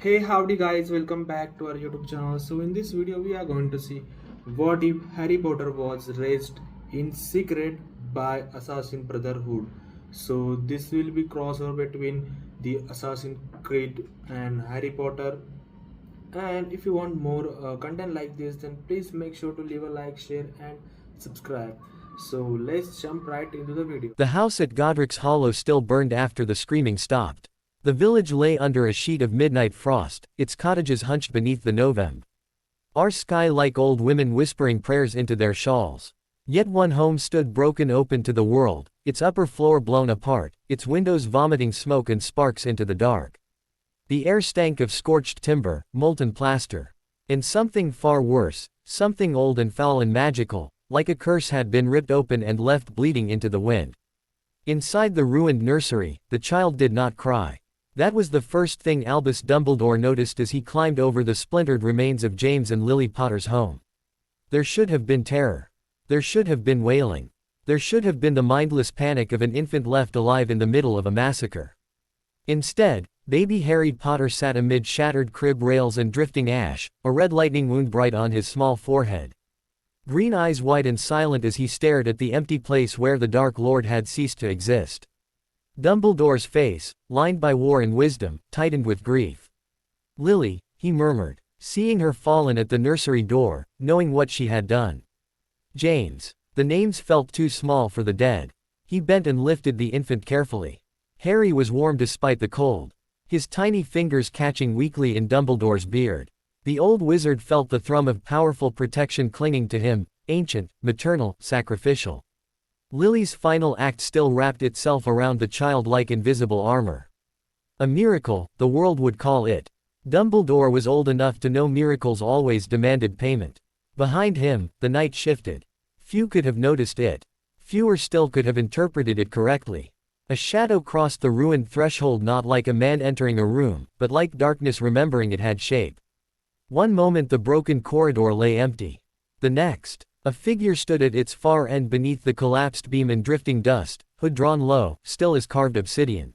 Hey, howdy guys, welcome back to our YouTube channel. So in this video we are going to see what if Harry Potter was raised in secret by Assassin Brotherhood. So this will be crossover between the Assassin Creed and Harry Potter. And if you want more content like this, then please make sure to leave a like, share and subscribe. So let's jump right into the video. The house at Godric's Hollow still burned after the screaming stopped. The village lay under a sheet of midnight frost, its cottages hunched beneath the November sky like old women whispering prayers into their shawls. Yet one home stood broken open to the world, its upper floor blown apart, its windows vomiting smoke and sparks into the dark. The air stank of scorched timber, molten plaster. And something far worse, something old and foul and magical, like a curse had been ripped open and left bleeding into the wind. Inside the ruined nursery, the child did not cry. That was the first thing Albus Dumbledore noticed as he climbed over the splintered remains of James and Lily Potter's home. There should have been terror. There should have been wailing. There should have been the mindless panic of an infant left alive in the middle of a massacre. Instead, baby Harry Potter sat amid shattered crib rails and drifting ash, a red lightning wound bright on his small forehead. Green eyes wide and silent as he stared at the empty place where the Dark Lord had ceased to exist. Dumbledore's face, lined by war and wisdom, tightened with grief. "Lily," he murmured, seeing her fallen at the nursery door, knowing what she had done. James. The names felt too small for the dead. He bent and lifted the infant carefully. Harry was warm despite the cold, his tiny fingers catching weakly in Dumbledore's beard. The old wizard felt the thrum of powerful protection clinging to him, ancient, maternal, sacrificial. Lily's final act still wrapped itself around the child like invisible armor. A miracle, the world would call it. Dumbledore was old enough to know miracles always demanded payment. Behind him, the night shifted. Few could have noticed it. Fewer still could have interpreted it correctly. A shadow crossed the ruined threshold not like a man entering a room, but like darkness remembering it had shape. One moment the broken corridor lay empty. The next, a figure stood at its far end beneath the collapsed beam and drifting dust, hood drawn low, still as carved obsidian.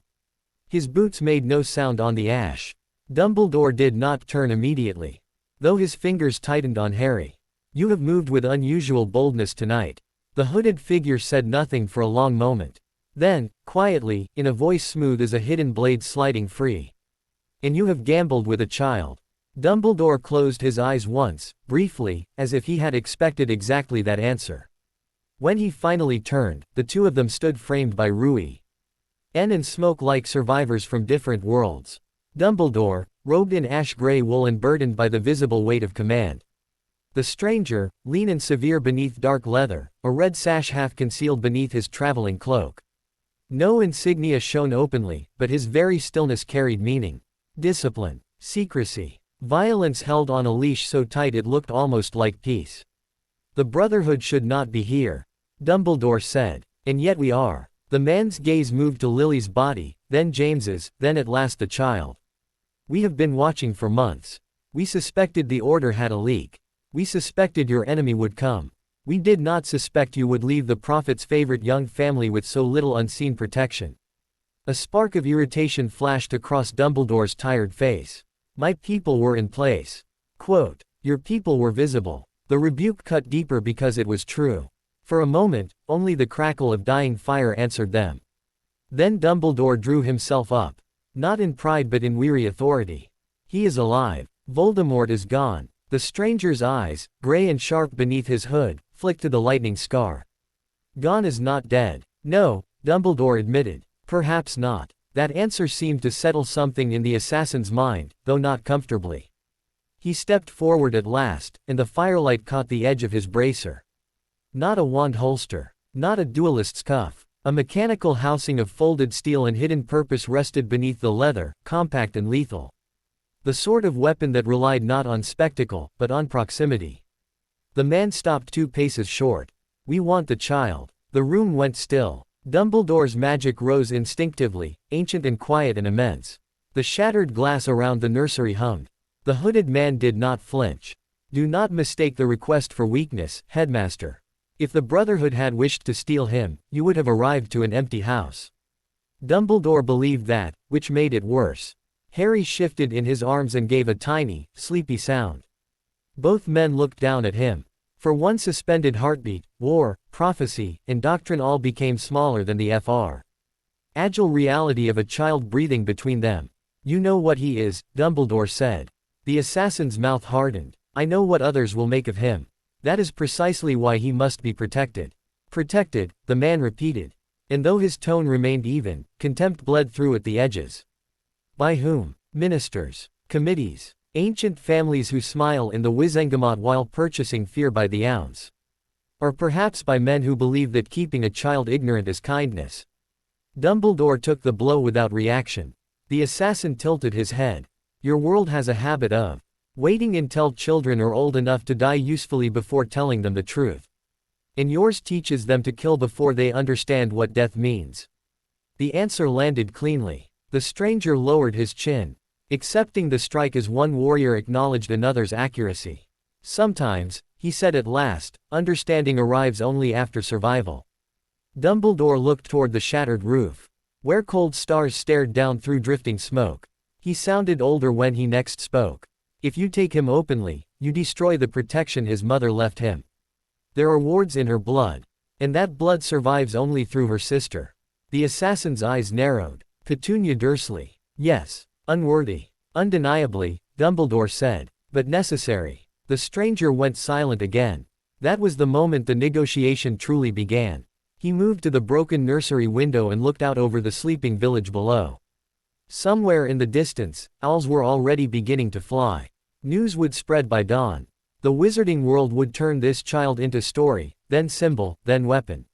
His boots made no sound on the ash. Dumbledore did not turn immediately, though his fingers tightened on Harry. "You have moved with unusual boldness tonight." The hooded figure said nothing for a long moment. Then, quietly, in a voice smooth as a hidden blade sliding free, "And you have gambled with a child." Dumbledore closed his eyes once, briefly, as if he had expected exactly that answer. When he finally turned, the two of them stood framed by Rui and smoke like survivors from different worlds. Dumbledore, robed in ash-gray wool and burdened by the visible weight of command. The stranger, lean and severe beneath dark leather, a red sash half concealed beneath his traveling cloak. No insignia shone openly, but his very stillness carried meaning. Discipline. Secrecy. Violence held on a leash so tight it looked almost like peace. "The Brotherhood should not be here," Dumbledore said. "And yet we are." The man's gaze moved to Lily's body, then James's, then at last the child. "We have been watching for months. We suspected the Order had a leak. We suspected your enemy would come. We did not suspect you would leave the Prophet's favorite young family with so little unseen protection." A spark of irritation flashed across Dumbledore's tired face. "My people were in place." Quote, "Your people were visible." The rebuke cut deeper because it was true. For a moment, only the crackle of dying fire answered them. Then Dumbledore drew himself up. Not in pride but in weary authority. "He is alive. Voldemort is gone." The stranger's eyes, gray and sharp beneath his hood, flicked to the lightning scar. "Gone is not dead." "No," Dumbledore admitted. "Perhaps not." That answer seemed to settle something in the assassin's mind, though not comfortably. He stepped forward at last, and the firelight caught the edge of his bracer. Not a wand holster. Not a duelist's cuff. A mechanical housing of folded steel and hidden purpose rested beneath the leather, compact and lethal. The sort of weapon that relied not on spectacle, but on proximity. The man stopped 2 paces short. "We want the child." The room went still. Dumbledore's magic rose instinctively, ancient and quiet and immense. The shattered glass around the nursery hummed. The hooded man did not flinch. "Do not mistake the request for weakness, headmaster. If the Brotherhood had wished to steal him, you would have arrived to an empty house." Dumbledore believed that, which made it worse. Harry shifted in his arms and gave a tiny, sleepy sound. Both men looked down at him. For one suspended heartbeat, war, prophecy, and doctrine all became smaller than the agile reality of a child breathing between them. "You know what he is," Dumbledore said. The assassin's mouth hardened. "I know what others will make of him. That is precisely why he must be protected." "Protected," the man repeated. And though his tone remained even, contempt bled through at the edges. "By whom? Ministers, committees, ancient families who smile in the Wizengamot while purchasing fear by the ounce. Or perhaps by men who believe that keeping a child ignorant is kindness." Dumbledore took the blow without reaction. The assassin tilted his head. "Your world has a habit of waiting until children are old enough to die usefully before telling them the truth. And yours teaches them to kill before they understand what death means." The answer landed cleanly. The stranger lowered his chin, accepting the strike as one warrior acknowledged another's accuracy. "Sometimes," he said at last, "understanding arrives only after survival." Dumbledore looked toward the shattered roof, where cold stars stared down through drifting smoke. He sounded older when he next spoke. "If you take him openly, you destroy the protection his mother left him. There are wards in her blood. And that blood survives only through her sister." The assassin's eyes narrowed. "Petunia Dursley. Yes. Unworthy. Undeniably," Dumbledore said. "But necessary." The stranger went silent again. That was the moment the negotiation truly began. He moved to the broken nursery window and looked out over the sleeping village below. Somewhere in the distance, owls were already beginning to fly. News would spread by dawn. The wizarding world would turn this child into story, then symbol, then weapon.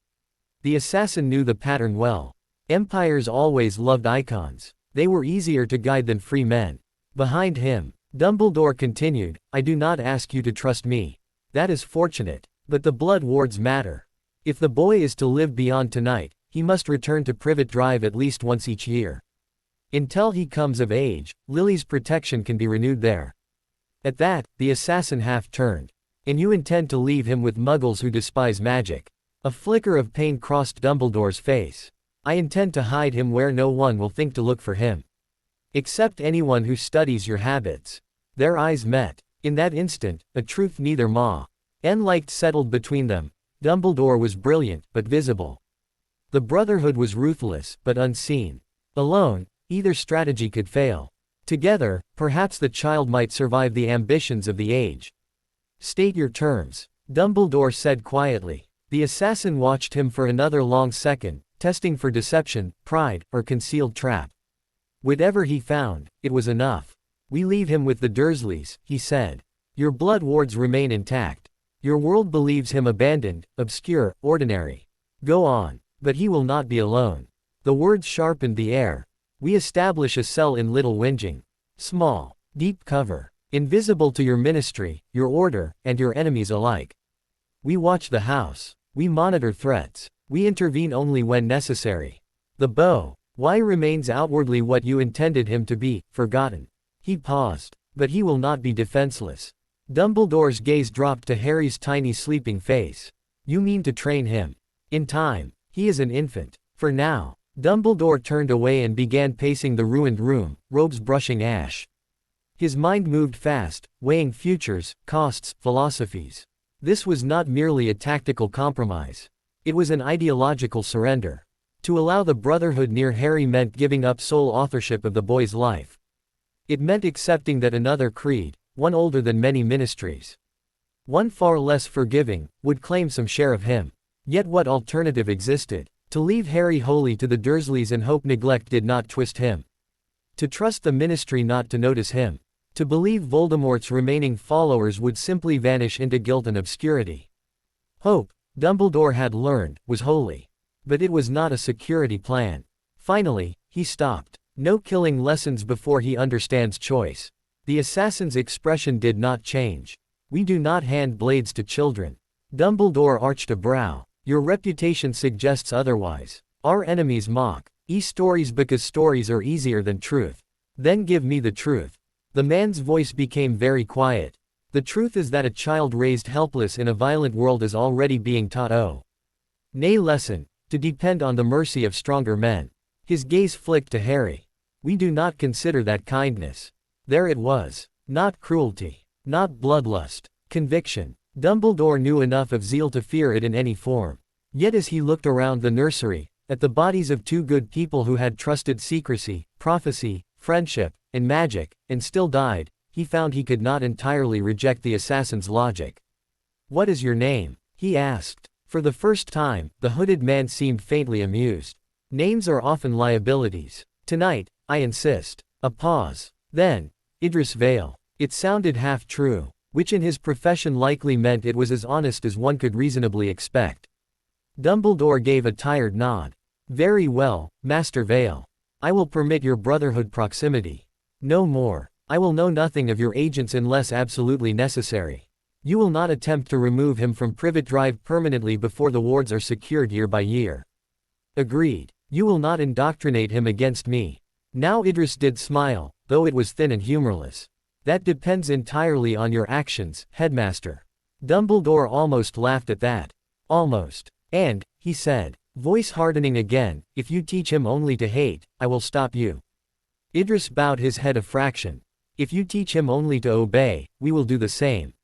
The assassin knew the pattern well. Empires always loved icons. They were easier to guide than free men. Behind him, Dumbledore continued, "I do not ask you to trust me. That is fortunate. But the blood wards matter. If the boy is to live beyond tonight, he must return to Privet Drive at least once each year. Until he comes of age, Lily's protection can be renewed there." At that, the assassin half turned. "And you intend to leave him with muggles who despise magic?" A flicker of pain crossed Dumbledore's face. "I intend to hide him where no one will think to look for him. Except anyone who studies your habits." Their eyes met. In that instant, a truth neither Ma and liked settled between them. Dumbledore was brilliant, but visible. The Brotherhood was ruthless, but unseen. Alone, either strategy could fail. Together, perhaps the child might survive the ambitions of the age. "State your terms," Dumbledore said quietly. The assassin watched him for another long second, testing for deception, pride, or concealed trap. Whatever he found, it was enough. "We leave him with the Dursleys," he said. "Your blood wards remain intact. Your world believes him abandoned, obscure, ordinary. Go on. But he will not be alone." The words sharpened the air. "We establish a cell in Little Whinging. Small, deep cover. Invisible to your ministry, your order, and your enemies alike. We watch the house. We monitor threats. We intervene only when necessary. The bow. Why remains outwardly what you intended him to be, forgotten." He paused. "But he will not be defenseless." Dumbledore's gaze dropped to Harry's tiny sleeping face. "You mean to train him? In time. He is an infant. For now." Dumbledore turned away and began pacing the ruined room, robes brushing ash. His mind moved fast, weighing futures, costs, philosophies. This was not merely a tactical compromise. It was an ideological surrender. To allow the Brotherhood near Harry meant giving up sole authorship of the boy's life. It meant accepting that another creed, one older than many ministries, one far less forgiving, would claim some share of him. Yet what alternative existed? To leave Harry wholly to the Dursleys and hope neglect did not twist him. To trust the ministry not to notice him. To believe Voldemort's remaining followers would simply vanish into guilt and obscurity. Hope, Dumbledore had learned, was holy. But it was not a security plan. Finally, he stopped. No killing lessons before he understands choice. The assassin's expression did not change. "We do not hand blades to children." Dumbledore arched a brow. "Your reputation suggests otherwise. Our enemies mock stories because stories are easier than truth. Then give me the truth." The man's voice became very quiet. "The truth is that a child raised helpless in a violent world is already being taught nay lesson, to depend on the mercy of stronger men." His gaze flicked to Harry. We do not consider that kindness. There it was. Not cruelty. Not bloodlust. Conviction. Dumbledore knew enough of zeal to fear it in any form. Yet as he looked around the nursery, at the bodies of two good people who had trusted secrecy, prophecy, friendship, and magic, and still died, he found he could not entirely reject the assassin's logic. "What is your name?" he asked. For the first time, the hooded man seemed faintly amused. "Names are often liabilities. Tonight, I insist." A pause. Then, "Idris Vale." It sounded half true, which in his profession likely meant it was as honest as one could reasonably expect. Dumbledore gave a tired nod. "Very well, Master Vale. I will permit your Brotherhood proximity. No more. I will know nothing of your agents unless absolutely necessary. You will not attempt to remove him from Privet Drive permanently before the wards are secured year by year." "Agreed. You will not indoctrinate him against me." Now Idris did smile, though it was thin and humorless. "That depends entirely on your actions, Headmaster." Dumbledore almost laughed at that. "Almost. And," he said, voice hardening again, "if you teach him only to hate, I will stop you." Idris bowed his head a fraction. "If you teach him only to obey, we will do the same."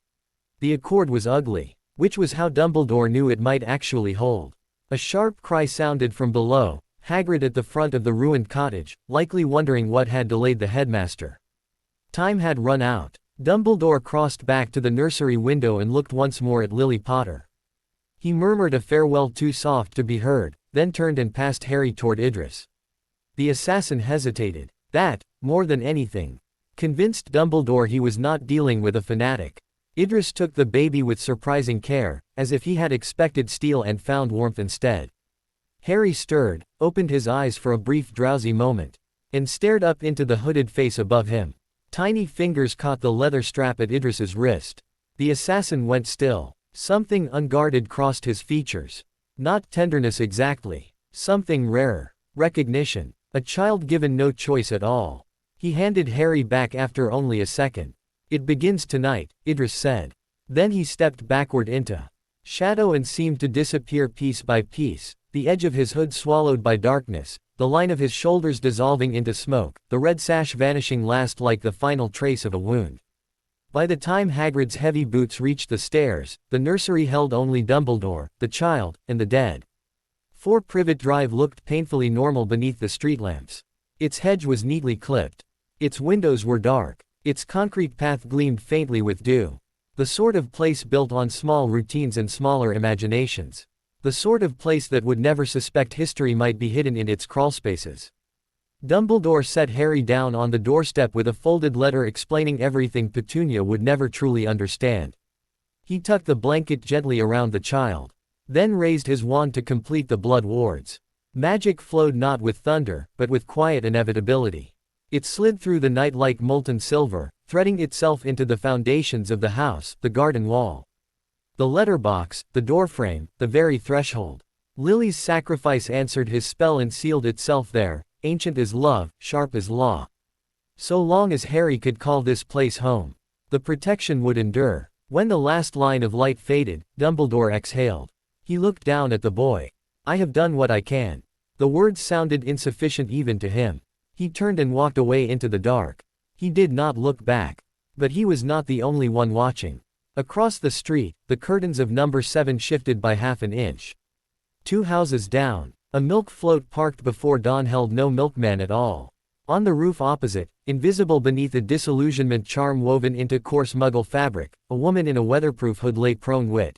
The accord was ugly, which was how Dumbledore knew it might actually hold. A sharp cry sounded from below, Hagrid at the front of the ruined cottage, likely wondering what had delayed the headmaster. Time had run out. Dumbledore crossed back to the nursery window and looked once more at Lily Potter. He murmured a farewell too soft to be heard, then turned and passed Harry toward Idris. The assassin hesitated. That, more than anything, convinced Dumbledore he was not dealing with a fanatic. Idris took the baby with surprising care, as if he had expected steel and found warmth instead. Harry stirred, opened his eyes for a brief drowsy moment, and stared up into the hooded face above him. Tiny fingers caught the leather strap at Idris's wrist. The assassin went still. Something unguarded crossed his features. Not tenderness exactly. Something rarer. Recognition. A child given no choice at all. He handed Harry back after only a second. "It begins tonight," Idris said. Then he stepped backward into shadow and seemed to disappear piece by piece, the edge of his hood swallowed by darkness, the line of his shoulders dissolving into smoke, the red sash vanishing last like the final trace of a wound. By the time Hagrid's heavy boots reached the stairs, the nursery held only Dumbledore, the child, and the dead. 4 Privet Drive looked painfully normal beneath the street lamps. Its hedge was neatly clipped. Its windows were dark. Its concrete path gleamed faintly with dew. The sort of place built on small routines and smaller imaginations. The sort of place that would never suspect history might be hidden in its crawlspaces. Dumbledore set Harry down on the doorstep with a folded letter explaining everything Petunia would never truly understand. He tucked the blanket gently around the child, then raised his wand to complete the blood wards. Magic flowed not with thunder, but with quiet inevitability. It slid through the night like molten silver, threading itself into the foundations of the house, the garden wall, the letterbox, the doorframe, the very threshold. Lily's sacrifice answered his spell and sealed itself there, ancient as love, sharp as law. So long as Harry could call this place home, the protection would endure. When the last line of light faded, Dumbledore exhaled. He looked down at the boy. "I have done what I can." The words sounded insufficient even to him. He turned and walked away into the dark. He did not look back. But he was not the only one watching. Across the street, the curtains of number 7 shifted by half an inch. 2 houses down, a milk float parked before dawn held no milkman at all. On the roof opposite, invisible beneath a disillusionment charm woven into coarse Muggle fabric, a woman in a weatherproof hood lay prone wit.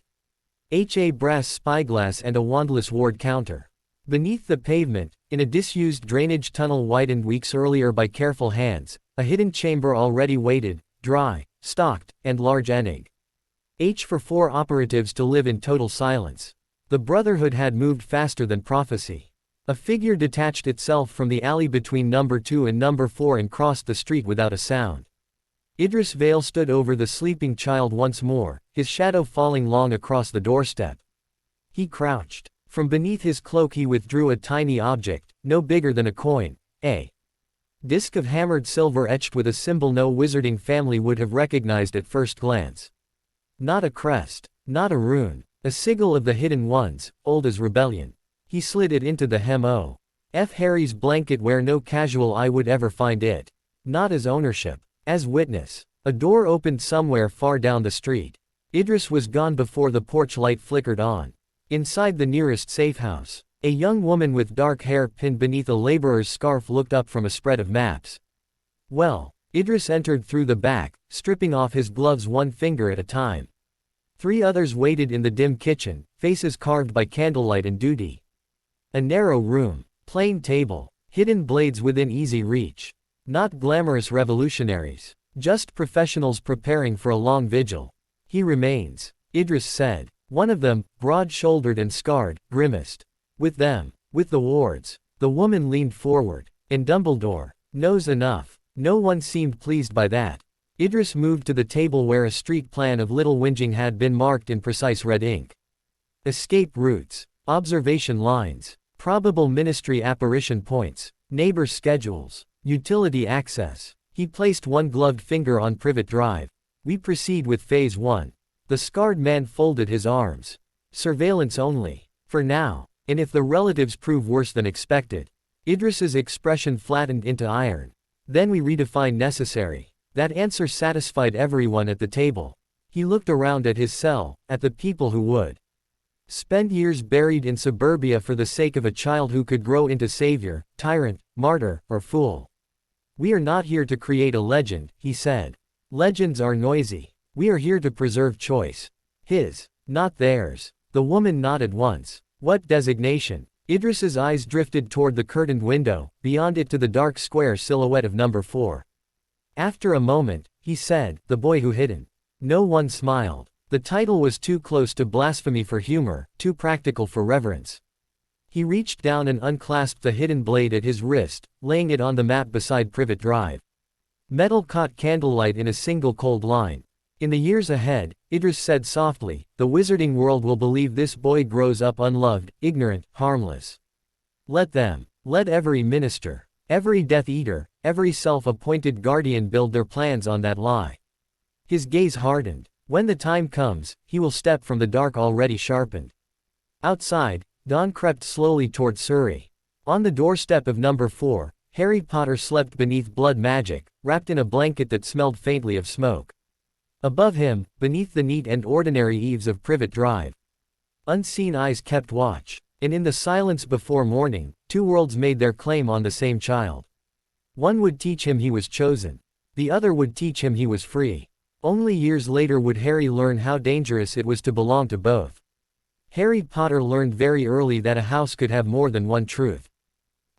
A brass spyglass and a wandless ward counter. Beneath the pavement, in a disused drainage tunnel widened weeks earlier by careful hands, a hidden chamber already waited, dry, stocked, and large enig. For 4 operatives to live in total silence. The Brotherhood had moved faster than prophecy. A figure detached itself from the alley between number 2 and number 4 and crossed the street without a sound. Idris Vale stood over the sleeping child once more, his shadow falling long across the doorstep. He crouched. From beneath his cloak he withdrew a tiny object, no bigger than a coin, a disc of hammered silver etched with a symbol no wizarding family would have recognized at first glance. Not a crest, not a rune, a sigil of the Hidden Ones, old as rebellion. He slid it into the hem-o. Harry's blanket where no casual eye would ever find it. Not as ownership. As witness. A door opened somewhere far down the street. Idris was gone before the porch light flickered on. Inside the nearest safe house, a young woman with dark hair pinned beneath a laborer's scarf looked up from a spread of maps. Well, Idris entered through the back, stripping off his gloves one finger at a time. 3 others waited in the dim kitchen, faces carved by candlelight and duty. A narrow room, plain table, hidden blades within easy reach. Not glamorous revolutionaries, just professionals preparing for a long vigil. He remains, Idris said. One of them, broad-shouldered and scarred, grimaced. With them, with the wards. The woman leaned forward. And Dumbledore knows enough. No one seemed pleased by that. Idris moved to the table where a street plan of Little Whinging had been marked in precise red ink. Escape routes, observation lines, probable ministry apparition points, neighbor schedules, utility access. He placed one gloved finger on Privet Drive. We proceed with Phase 1. The scarred man folded his arms. Surveillance only. For now. And if the relatives prove worse than expected. Idris's expression flattened into iron. Then we redefine necessary. That answer satisfied everyone at the table. He looked around at his cell, at the people who would spend years buried in suburbia for the sake of a child who could grow into savior, tyrant, martyr, or fool. We are not here to create a legend, he said. Legends are noisy. We are here to preserve choice. His, not theirs. The woman nodded once. What designation? Idris's eyes drifted toward the curtained window, beyond it to the dark square silhouette of number 4. After a moment, he said, the boy who hidden. No one smiled. The title was too close to blasphemy for humor, too practical for reverence. He reached down and unclasped the hidden blade at his wrist, laying it on the map beside Privet Drive. Metal caught candlelight in a single cold line. In the years ahead, Idris said softly, the wizarding world will believe this boy grows up unloved, ignorant, harmless. Let them. Let every minister, every Death Eater, every self-appointed guardian build their plans on that lie. His gaze hardened. When the time comes, he will step from the dark already sharpened. Outside, dawn crept slowly toward Surrey. On the doorstep of number 4, Harry Potter slept beneath blood magic, wrapped in a blanket that smelled faintly of smoke. Above him, beneath the neat and ordinary eaves of Privet Drive, unseen eyes kept watch, and in the silence before morning, 2 worlds made their claim on the same child. One would teach him he was chosen. The other would teach him he was free. Only years later would Harry learn how dangerous it was to belong to both. Harry Potter learned very early that a house could have more than one truth.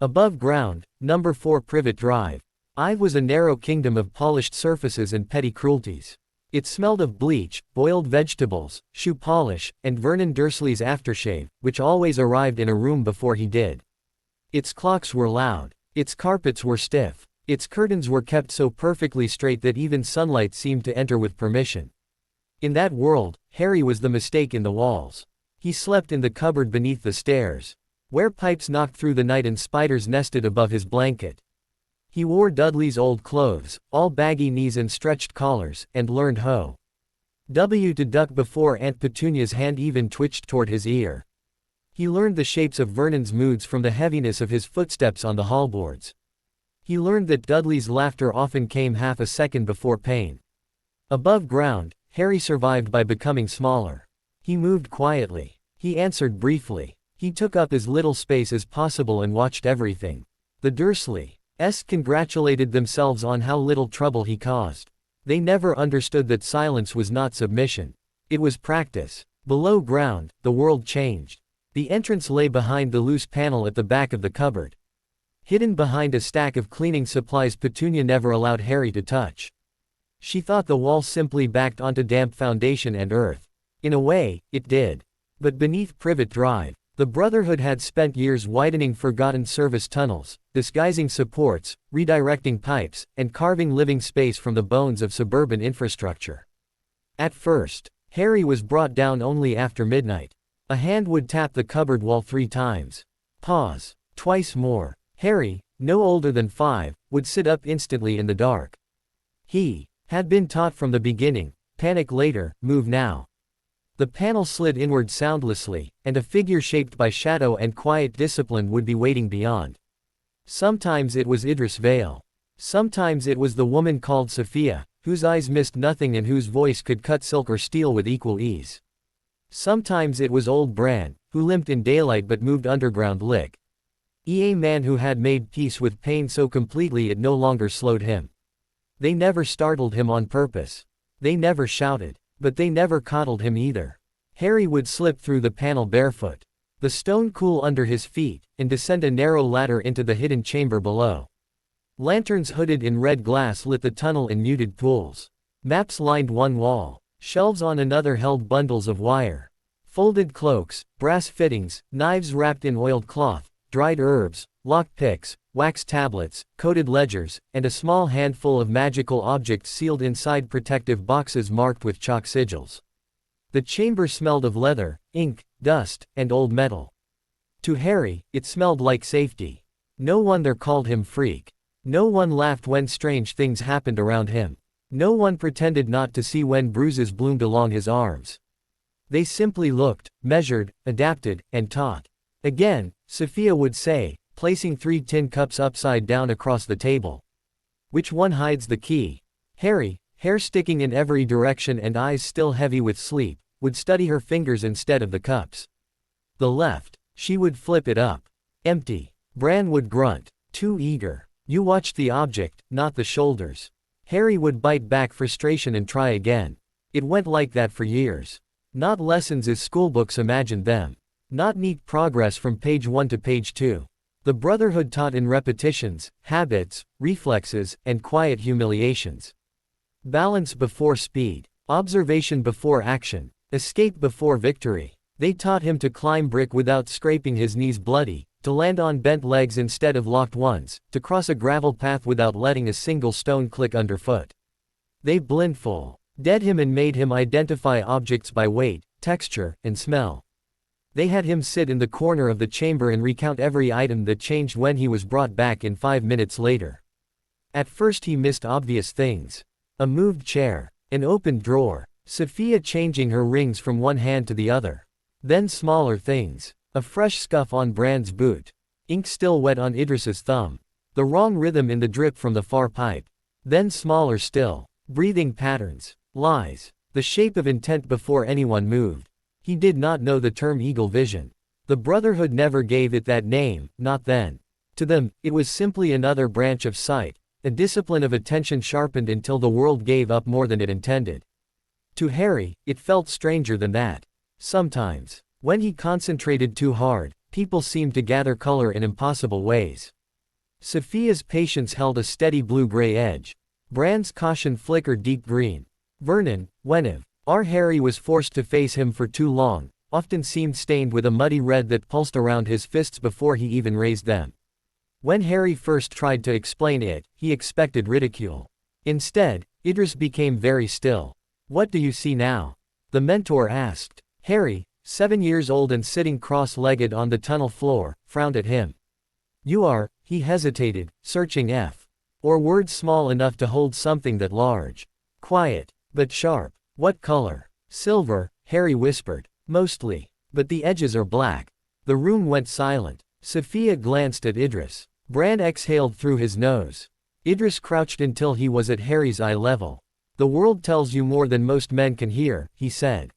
Above ground, number 4 Privet Drive. Ive was a narrow kingdom of polished surfaces and petty cruelties. It smelled of bleach, boiled vegetables, shoe polish, and Vernon Dursley's aftershave, which always arrived in a room before he did. Its clocks were loud. Its carpets were stiff. Its curtains were kept so perfectly straight that even sunlight seemed to enter with permission. In that world, Harry was the mistake in the walls. He slept in the cupboard beneath the stairs, where pipes knocked through the night and spiders nested above his blanket. He wore Dudley's old clothes, all baggy knees and stretched collars, and learned to duck before Aunt Petunia's hand even twitched toward his ear. He learned the shapes of Vernon's moods from the heaviness of his footsteps on the hallboards. He learned that Dudley's laughter often came half a second before pain. Above ground, Harry survived by becoming smaller. He moved quietly. He answered briefly. He took up as little space as possible and watched everything. The Dursleys congratulated themselves on how little trouble he caused. They never understood that silence was not submission. It was practice. Below ground, the world changed. The entrance lay behind the loose panel at the back of the cupboard. Hidden behind a stack of cleaning supplies Petunia never allowed Harry to touch. She thought the wall simply backed onto damp foundation and earth. In a way, it did. But beneath Privet Drive, the Brotherhood had spent years widening forgotten service tunnels, disguising supports, redirecting pipes, and carving living space from the bones of suburban infrastructure. At first, Harry was brought down only after midnight. A hand would tap the cupboard wall 3 times. Pause. Twice more. Harry, no older than 5, would sit up instantly in the dark. He had been taught from the beginning, panic later, move now. The panel slid inward soundlessly, and a figure shaped by shadow and quiet discipline would be waiting beyond. Sometimes it was Idris Vale. Sometimes it was the woman called Sophia, whose eyes missed nothing and whose voice could cut silk or steel with equal ease. Sometimes it was old Bran, who limped in daylight but moved underground like a man who had made peace with pain so completely it no longer slowed him. They never startled him on purpose. They never shouted. But they never coddled him either. Harry would slip through the panel barefoot, the stone cool under his feet, and descend a narrow ladder into the hidden chamber below. Lanterns hooded in red glass lit the tunnel in muted pools. Maps lined one wall. Shelves on another held bundles of wire. Folded cloaks, brass fittings, knives wrapped in oiled cloth, dried herbs, lock picks, wax tablets, coded ledgers, and a small handful of magical objects sealed inside protective boxes marked with chalk sigils. The chamber smelled of leather, ink, dust, and old metal. To Harry, it smelled like safety. No one there called him freak. No one laughed when strange things happened around him. No one pretended not to see when bruises bloomed along his arms. They simply looked, measured, adapted, and taught. Again, Sophia would say, placing 3 tin cups upside down across the table. Which one hides the key? Harry, hair sticking in every direction and eyes still heavy with sleep, would study her fingers instead of the cups. The left. She would flip it up. Empty. Bran would grunt. Too eager. You watched the object, not the shoulders. Harry would bite back frustration and try again. It went like that for years. Not lessons as schoolbooks imagined them. Not neat progress from page 1 to page 2. The Brotherhood taught in repetitions, habits, reflexes, and quiet humiliations. Balance before speed. Observation before action. Escape before victory. They taught him to climb brick without scraping his knees bloody, to land on bent legs instead of locked ones, to cross a gravel path without letting a single stone click underfoot. They blindfolded him and made him identify objects by weight, texture, and smell. They had him sit in the corner of the chamber and recount every item that changed when he was brought back in 5 minutes later. At first he missed obvious things. A moved chair. An opened drawer. Sophia changing her rings from one hand to the other. Then smaller things. A fresh scuff on Bran's boot. Ink still wet on Idris's thumb. The wrong rhythm in the drip from the far pipe. Then smaller still. Breathing patterns. Lies. The shape of intent before anyone moved. He did not know the term eagle vision. The Brotherhood never gave it that name, not then. To them, it was simply another branch of sight, a discipline of attention sharpened until the world gave up more than it intended. To Harry, it felt stranger than that. Sometimes, when he concentrated too hard, people seemed to gather color in impossible ways. Sophia's patience held a steady blue-gray edge. Bran's caution flickered deep green. Vernon, whenever Harry was forced to face him for too long, often seemed stained with a muddy red that pulsed around his fists before he even raised them. When Harry first tried to explain it, he expected ridicule. Instead, Idris became very still. "What do you see now?" the mentor asked. Harry, 7 years old and sitting cross-legged on the tunnel floor, frowned at him. "You are," he hesitated, searching or words small enough to hold something that large. "Quiet, but sharp." "What color?" "Silver," Harry whispered. "Mostly. But the edges are black." The room went silent. Sophia glanced at Idris. Bran exhaled through his nose. Idris crouched until he was at Harry's eye level. "The world tells you more than most men can hear," he said.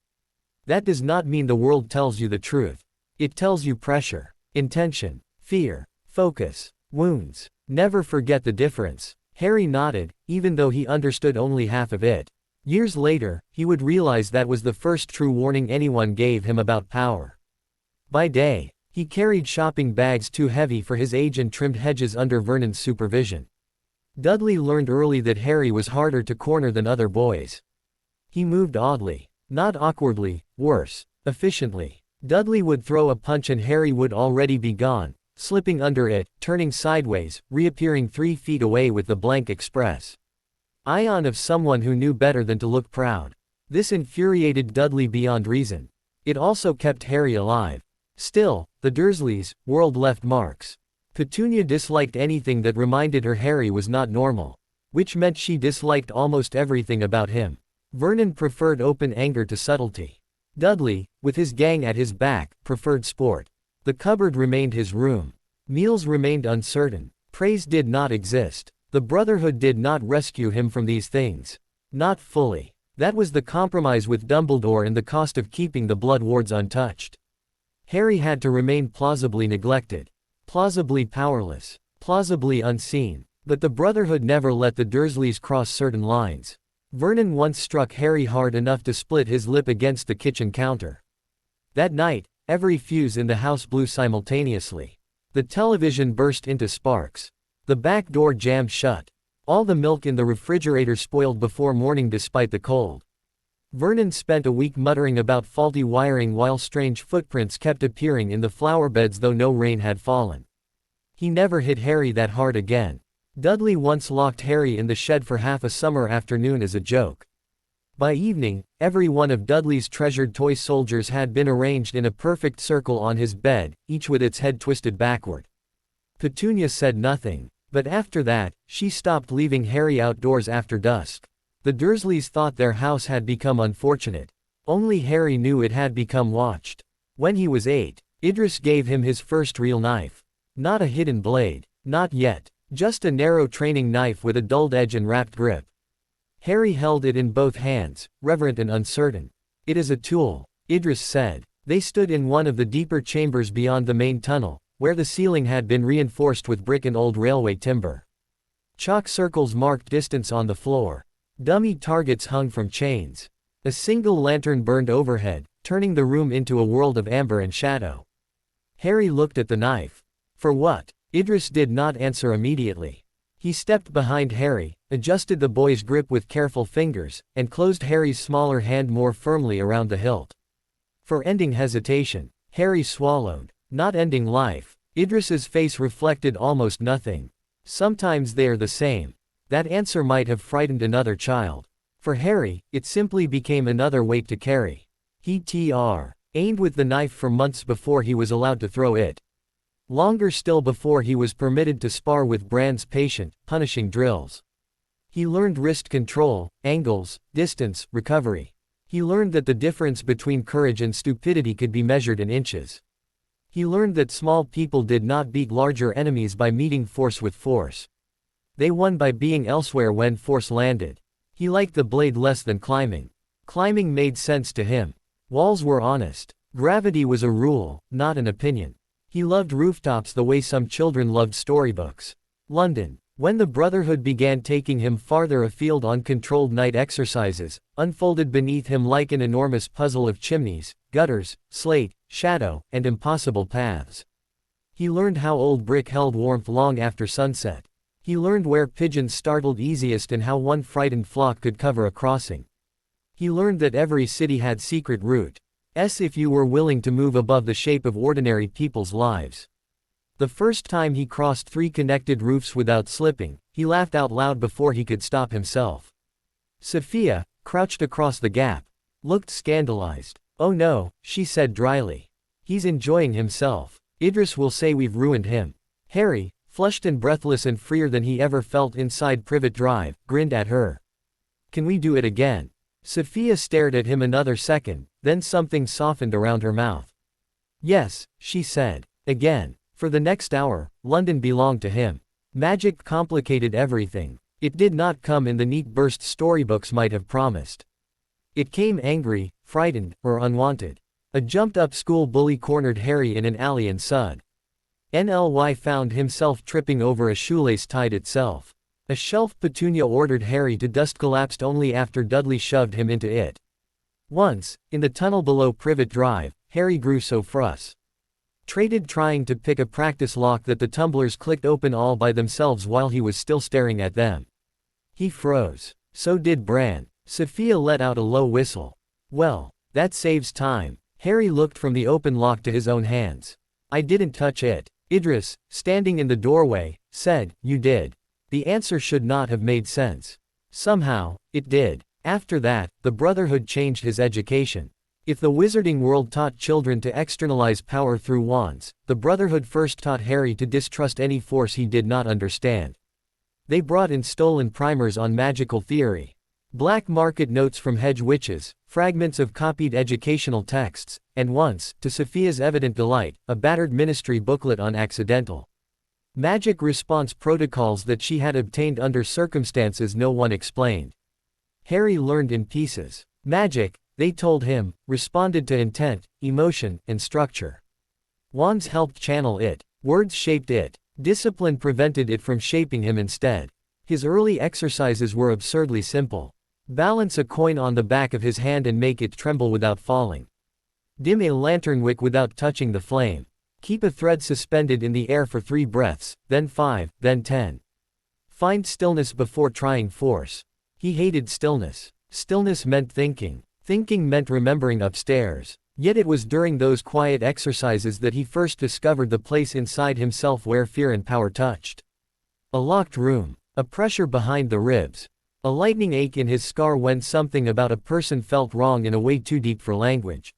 "That does not mean the world tells you the truth. It tells you pressure, intention, fear, focus, wounds. Never forget the difference." Harry nodded, even though he understood only half of it. Years later, he would realize that was the first true warning anyone gave him about power. By day, he carried shopping bags too heavy for his age and trimmed hedges under Vernon's supervision. Dudley learned early that Harry was harder to corner than other boys. He moved oddly. Not awkwardly, worse, efficiently. Dudley would throw a punch and Harry would already be gone, slipping under it, turning sideways, reappearing 3 feet away with the blank express ion of someone who knew better than to look proud. This infuriated Dudley beyond reason. It also kept Harry alive. Still, the Dursleys' world left marks. Petunia disliked anything that reminded her Harry was not normal. Which meant she disliked almost everything about him. Vernon preferred open anger to subtlety. Dudley, with his gang at his back, preferred sport. The cupboard remained his room. Meals remained uncertain. Praise did not exist. The Brotherhood did not rescue him from these things. Not fully. That was the compromise with Dumbledore and the cost of keeping the Blood Wards untouched. Harry had to remain plausibly neglected. Plausibly powerless. Plausibly unseen. But the Brotherhood never let the Dursleys cross certain lines. Vernon once struck Harry hard enough to split his lip against the kitchen counter. That night, every fuse in the house blew simultaneously. The television burst into sparks. The back door jammed shut. All the milk in the refrigerator spoiled before morning despite the cold. Vernon spent a week muttering about faulty wiring while strange footprints kept appearing in the flower beds though no rain had fallen. He never hit Harry that hard again. Dudley once locked Harry in the shed for half a summer afternoon as a joke. By evening, every one of Dudley's treasured toy soldiers had been arranged in a perfect circle on his bed, each with its head twisted backward. Petunia said nothing, but after that, she stopped leaving Harry outdoors after dusk. The Dursleys thought their house had become unfortunate. Only Harry knew it had become watched. When he was 8, Idris gave him his first real knife. Not a hidden blade. Not yet. Just a narrow training knife with a dulled edge and wrapped grip. Harry held it in both hands, reverent and uncertain. It is a tool, Idris said. They stood in one of the deeper chambers beyond the main tunnel, where the ceiling had been reinforced with brick and old railway timber. Chalk circles marked distance on the floor. Dummy targets hung from chains. A single lantern burned overhead, turning the room into a world of amber and shadow. Harry looked at the knife. For what? Idris did not answer immediately. He stepped behind Harry, adjusted the boy's grip with careful fingers, and closed Harry's smaller hand more firmly around the hilt. For ending hesitation, Harry swallowed. Not ending life. Idris's face reflected almost nothing. Sometimes they are the same. That answer might have frightened another child. For Harry, it simply became another weight to carry. He aimed with the knife for months before he was allowed to throw it. Longer still before he was permitted to spar with Bran's patient, punishing drills. He learned wrist control, angles, distance, recovery. He learned that the difference between courage and stupidity could be measured in inches. He learned that small people did not beat larger enemies by meeting force with force. They won by being elsewhere when force landed. He liked the blade less than climbing. Climbing made sense to him. Walls were honest. Gravity was a rule, not an opinion. He loved rooftops the way some children loved storybooks. London. When the Brotherhood began taking him farther afield on controlled night exercises, unfolded beneath him like an enormous puzzle of chimneys, gutters, slate, shadow, and impossible paths. He learned how old brick held warmth long after sunset. He learned where pigeons startled easiest and how one frightened flock could cover a crossing. He learned that every city had secret routes if you were willing to move above the shape of ordinary people's lives. The first time he crossed 3 connected roofs without slipping, he laughed out loud before he could stop himself. Sophia, crouched across the gap, looked scandalized. Oh no, she said dryly. He's enjoying himself. Idris will say we've ruined him. Harry, flushed and breathless and freer than he ever felt inside Privet Drive, grinned at her. Can we do it again? Sophia stared at him another second, then something softened around her mouth. Yes, she said. Again. For the next hour, London belonged to him. Magic complicated everything. It did not come in the neat bursts storybooks might have promised. It came angry, frightened, or unwanted. A jumped-up school bully cornered Harry in an alley and sud. NLY found himself tripping over a shoelace tied itself. A shelf Petunia ordered Harry to dust collapsed only after Dudley shoved him into it. Once, in the tunnel below Privet Drive, Harry grew so frustrated trying to pick a practice lock that the tumblers clicked open all by themselves while he was still staring at them. He froze. So did Bran. Sophia let out a low whistle. Well, that saves time. Harry looked from the open lock to his own hands. I didn't touch it. Idris, standing in the doorway, said, You did. The answer should not have made sense. Somehow, it did. After that, the Brotherhood changed his education. If the wizarding world taught children to externalize power through wands, the Brotherhood first taught Harry to distrust any force he did not understand. They brought in stolen primers on magical theory. Black market notes from hedge witches, fragments of copied educational texts, and once, to Sophia's evident delight, a battered ministry booklet on accidental Magic response protocols that she had obtained under circumstances no one explained. Harry learned in pieces. Magic, they told him, responded to intent, emotion, and structure. Wands helped channel it. Words shaped it. Discipline prevented it from shaping him instead. His early exercises were absurdly simple. Balance a coin on the back of his hand and make it tremble without falling. Dim a lantern wick without touching the flame. Keep a thread suspended in the air for 3 breaths, then 5, then 10. Find stillness before trying force. He hated stillness. Stillness meant thinking. Thinking meant remembering upstairs. Yet it was during those quiet exercises that he first discovered the place inside himself where fear and power touched. A locked room. A pressure behind the ribs. A lightning ache in his scar when something about a person felt wrong in a way too deep for language.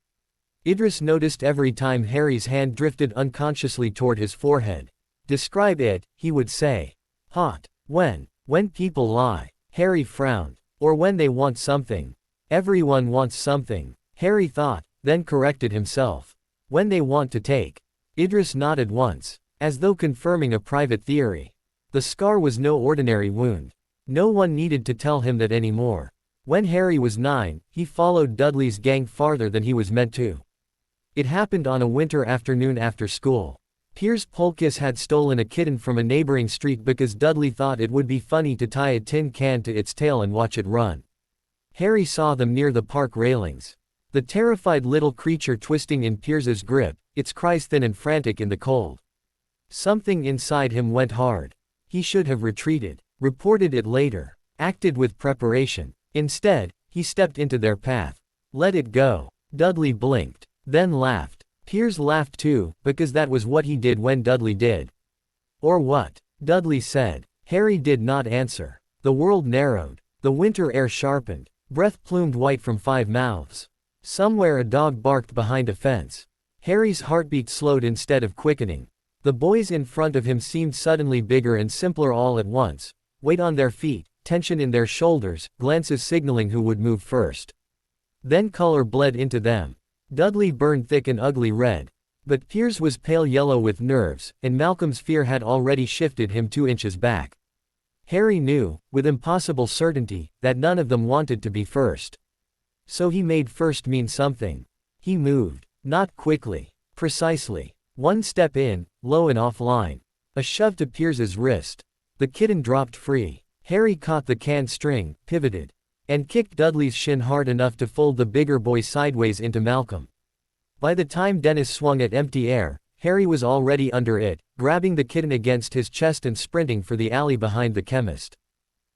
Idris noticed every time Harry's hand drifted unconsciously toward his forehead. Describe it, he would say. Hot. When people lie. Harry frowned. Or when they want something. Everyone wants something, Harry thought, then corrected himself. When they want to take. Idris nodded once, as though confirming a private theory. The scar was no ordinary wound. No one needed to tell him that anymore. When Harry was 9, he followed Dudley's gang farther than he was meant to. It happened on a winter afternoon after school. Piers Polkiss had stolen a kitten from a neighboring street because Dudley thought it would be funny to tie a tin can to its tail and watch it run. Harry saw them near the park railings. The terrified little creature twisting in Piers's grip, its cries thin and frantic in the cold. Something inside him went hard. He should have retreated, reported it later, acted with preparation. Instead, he stepped into their path. Let it go. Dudley blinked, then laughed. Piers laughed too, because that was what he did when Dudley did. Or what? Dudley said. Harry did not answer. The world narrowed. The winter air sharpened. Breath plumed white from 5 mouths. Somewhere a dog barked behind a fence. Harry's heartbeat slowed instead of quickening. The boys in front of him seemed suddenly bigger and simpler all at once. Weight on their feet, tension in their shoulders, glances signaling who would move first. Then color bled into them. Dudley burned thick and ugly red. But Piers was pale yellow with nerves, and Malcolm's fear had already shifted him 2 inches back. Harry knew, with impossible certainty, that none of them wanted to be first. So he made first mean something. He moved. Not quickly. Precisely. 1 step in, low and offline. A shove to Piers's wrist. The kitten dropped free. Harry caught the can string, pivoted, and kicked Dudley's shin hard enough to fold the bigger boy sideways into Malcolm. By the time Dennis swung at empty air, Harry was already under it, grabbing the kitten against his chest and sprinting for the alley behind the chemist.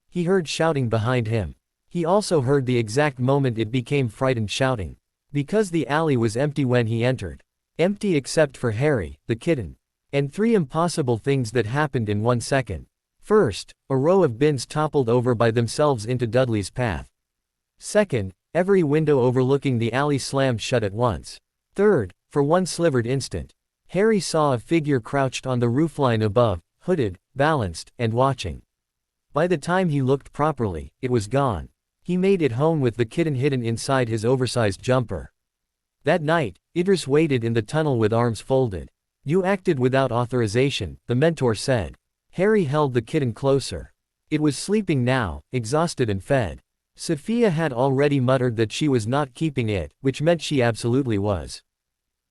He heard shouting behind him. He also heard the exact moment it became frightened shouting. Because the alley was empty when he entered. Empty except for Harry, the kitten. And 3 impossible things that happened in 1 second. First, a row of bins toppled over by themselves into Dudley's path. Second, every window overlooking the alley slammed shut at once. Third, for 1 slivered instant, Harry saw a figure crouched on the roofline above, hooded, balanced, and watching. By the time he looked properly, it was gone. He made it home with the kitten hidden inside his oversized jumper. That night, Idris waited in the tunnel with arms folded. You acted without authorization, the mentor said. Harry held the kitten closer. It was sleeping now, exhausted and fed. Sophia had already muttered that she was not keeping it, which meant she absolutely was.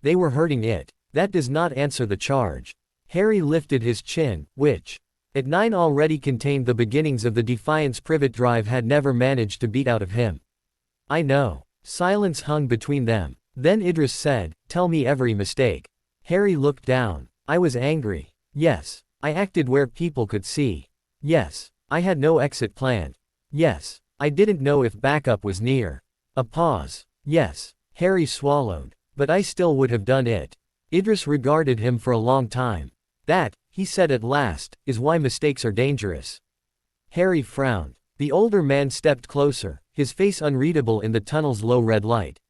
They were hurting it. That does not answer the charge. Harry lifted his chin, which, at 9 already contained the beginnings of the defiance privet drive had never managed to beat out of him. I know. Silence hung between them. Then Idris said, tell me every mistake. Harry looked down. I was angry. Yes. I acted where people could see. Yes. I had no exit planned. Yes. I didn't know if backup was near. A pause. Yes. Harry swallowed. But I still would have done it. Idris regarded him for a long time. That, he said at last, is why mistakes are dangerous. Harry frowned. The older man stepped closer, his face unreadable in the tunnel's low red light.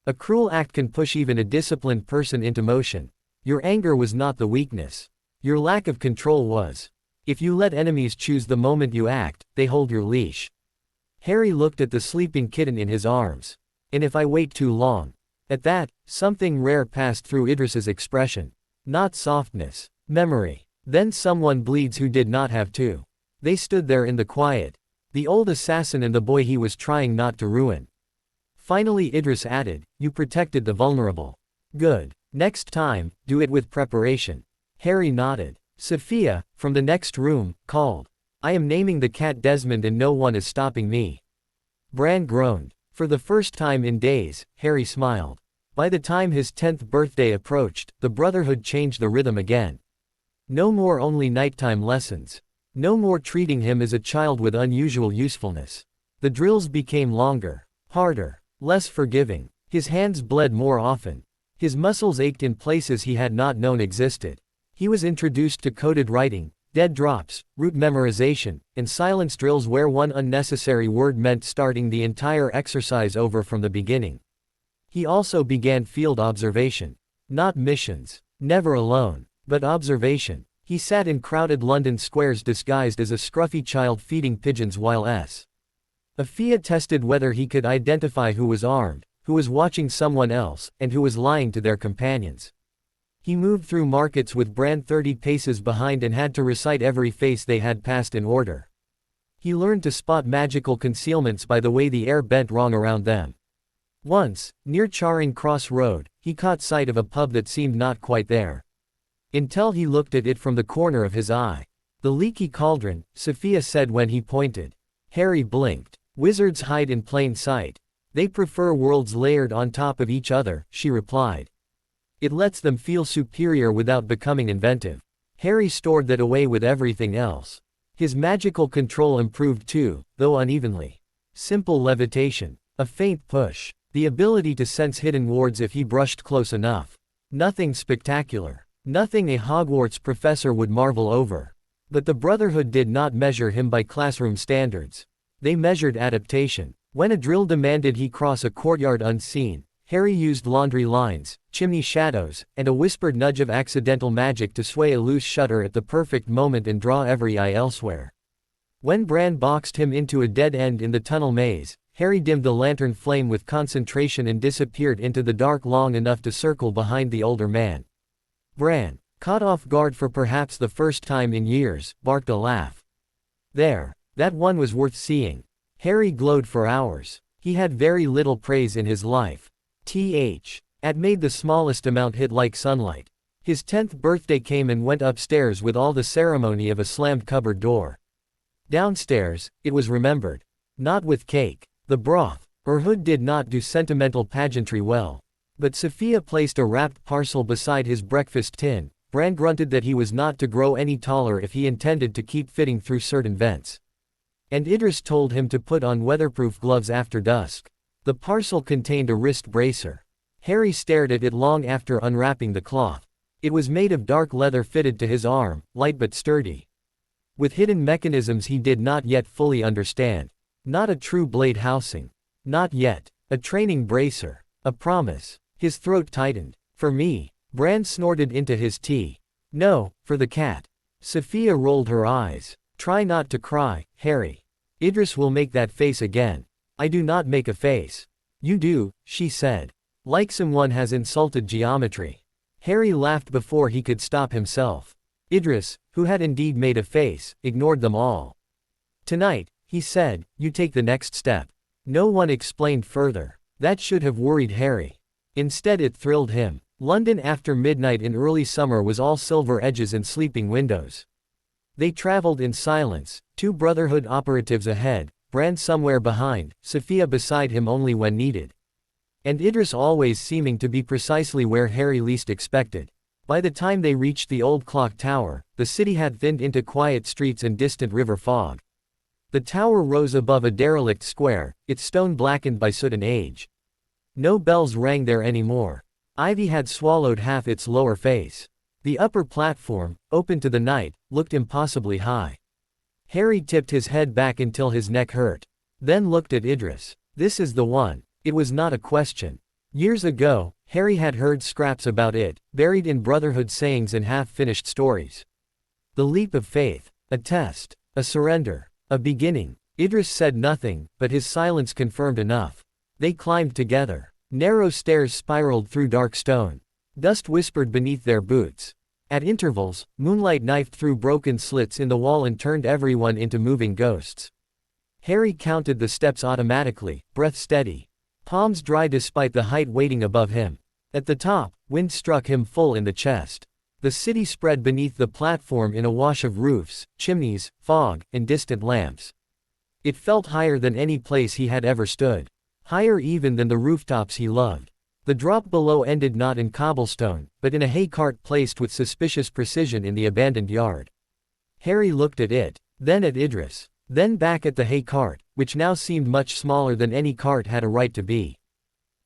A cruel act can push even a disciplined person into motion. Your anger was not the weakness. Your lack of control was. If you let enemies choose the moment you act, they hold your leash. Harry looked at the sleeping kitten in his arms. And if I wait too long. At that, something rare passed through Idris's expression. Not softness. Memory. Then someone bleeds who did not have to. They stood there in the quiet. The old assassin and the boy he was trying not to ruin. Finally Idris added, "You protected the vulnerable. Good. Next time, do it with preparation." Harry nodded. Sophia, from the next room, called, "I am naming the cat Desmond and no one is stopping me." Bran groaned. For the first time in days, Harry smiled. By the time his 10th birthday approached, the Brotherhood changed the rhythm again. No more only nighttime lessons. No more treating him as a child with unusual usefulness. The drills became longer, harder, less forgiving. His hands bled more often. His muscles ached in places he had not known existed. He was introduced to coded writing, dead drops, route memorization, and silence drills where one unnecessary word meant starting the entire exercise over from the beginning. He also began field observation. Not missions. Never alone. But observation. He sat in crowded London squares disguised as a scruffy child feeding pigeons while Afia tested whether he could identify who was armed, who was watching someone else, and who was lying to their companions. He moved through markets with Bran 30 paces behind and had to recite every face they had passed in order. He learned to spot magical concealments by the way the air bent wrong around them. Once, near Charing Cross Road, he caught sight of a pub that seemed not quite there. Until he looked at it from the corner of his eye. "The leaky cauldron," Sophia said when he pointed. Harry blinked. "Wizards hide in plain sight. They prefer worlds layered on top of each other," she replied. "It lets them feel superior without becoming inventive." Harry stored that away with everything else. His magical control improved too, though unevenly. Simple levitation. A faint push. The ability to sense hidden wards if he brushed close enough. Nothing spectacular. Nothing a Hogwarts professor would marvel over. But the Brotherhood did not measure him by classroom standards. They measured adaptation. When a drill demanded he cross a courtyard unseen, Harry used laundry lines, chimney shadows, and a whispered nudge of accidental magic to sway a loose shutter at the perfect moment and draw every eye elsewhere. When Bran boxed him into a dead end in the tunnel maze, Harry dimmed the lantern flame with concentration and disappeared into the dark long enough to circle behind the older man. Bran, caught off guard for perhaps the first time in years, barked a laugh. There. That one was worth seeing. Harry glowed for hours. He had very little praise in his life. Had made the smallest amount hit like sunlight. His 10th birthday came and went upstairs with all the ceremony of a slammed cupboard door. Downstairs, it was remembered. Not with cake. The broth. Brotherhood did not do sentimental pageantry well. But Sophia placed a wrapped parcel beside his breakfast tin. Bran grunted that he was not to grow any taller if he intended to keep fitting through certain vents. And Idris told him to put on weatherproof gloves after dusk. The parcel contained a wrist bracer. Harry stared at it long after unwrapping the cloth. It was made of dark leather fitted to his arm, light but sturdy. With hidden mechanisms he did not yet fully understand. Not a true blade housing. Not yet. A training bracer. A promise. His throat tightened. "For me." Bran snorted into his tea. "No, for the cat." Sophia rolled her eyes. "Try not to cry, Harry. Idris will make that face again." "I do not make a face." "You do," she said. "Like someone has insulted geometry." Harry laughed before he could stop himself. Idris, who had indeed made a face, ignored them all. "Tonight," he said, "you take the next step." No one explained further. That should have worried Harry. Instead it thrilled him. London after midnight in early summer was all silver edges and sleeping windows. They traveled in silence, 2 Brotherhood operatives ahead, Bran somewhere behind, Sophia beside him only when needed. And Idris always seeming to be precisely where Harry least expected. By the time they reached the old clock tower, the city had thinned into quiet streets and distant river fog. The tower rose above a derelict square, its stone blackened by soot and age. No bells rang there anymore. Ivy had swallowed half its lower face. The upper platform, open to the night, looked impossibly high. Harry tipped his head back until his neck hurt. Then looked at Idris. This is the one. It was not a question. Years ago, Harry had heard scraps about it, buried in Brotherhood sayings and half-finished stories. The leap of faith. A test. A surrender. A beginning. Idris said nothing, but his silence confirmed enough. They climbed together. Narrow stairs spiraled through dark stone. Dust whispered beneath their boots. At intervals, moonlight knifed through broken slits in the wall and turned everyone into moving ghosts. Harry counted the steps automatically, breath steady. Palms dry despite the height waiting above him. At the top, wind struck him full in the chest. The city spread beneath the platform in a wash of roofs, chimneys, fog, and distant lamps. It felt higher than any place he had ever stood. Higher even than the rooftops he loved. The drop below ended not in cobblestone, but in a hay cart placed with suspicious precision in the abandoned yard. Harry looked at it, then at Idris, then back at the hay cart, which now seemed much smaller than any cart had a right to be.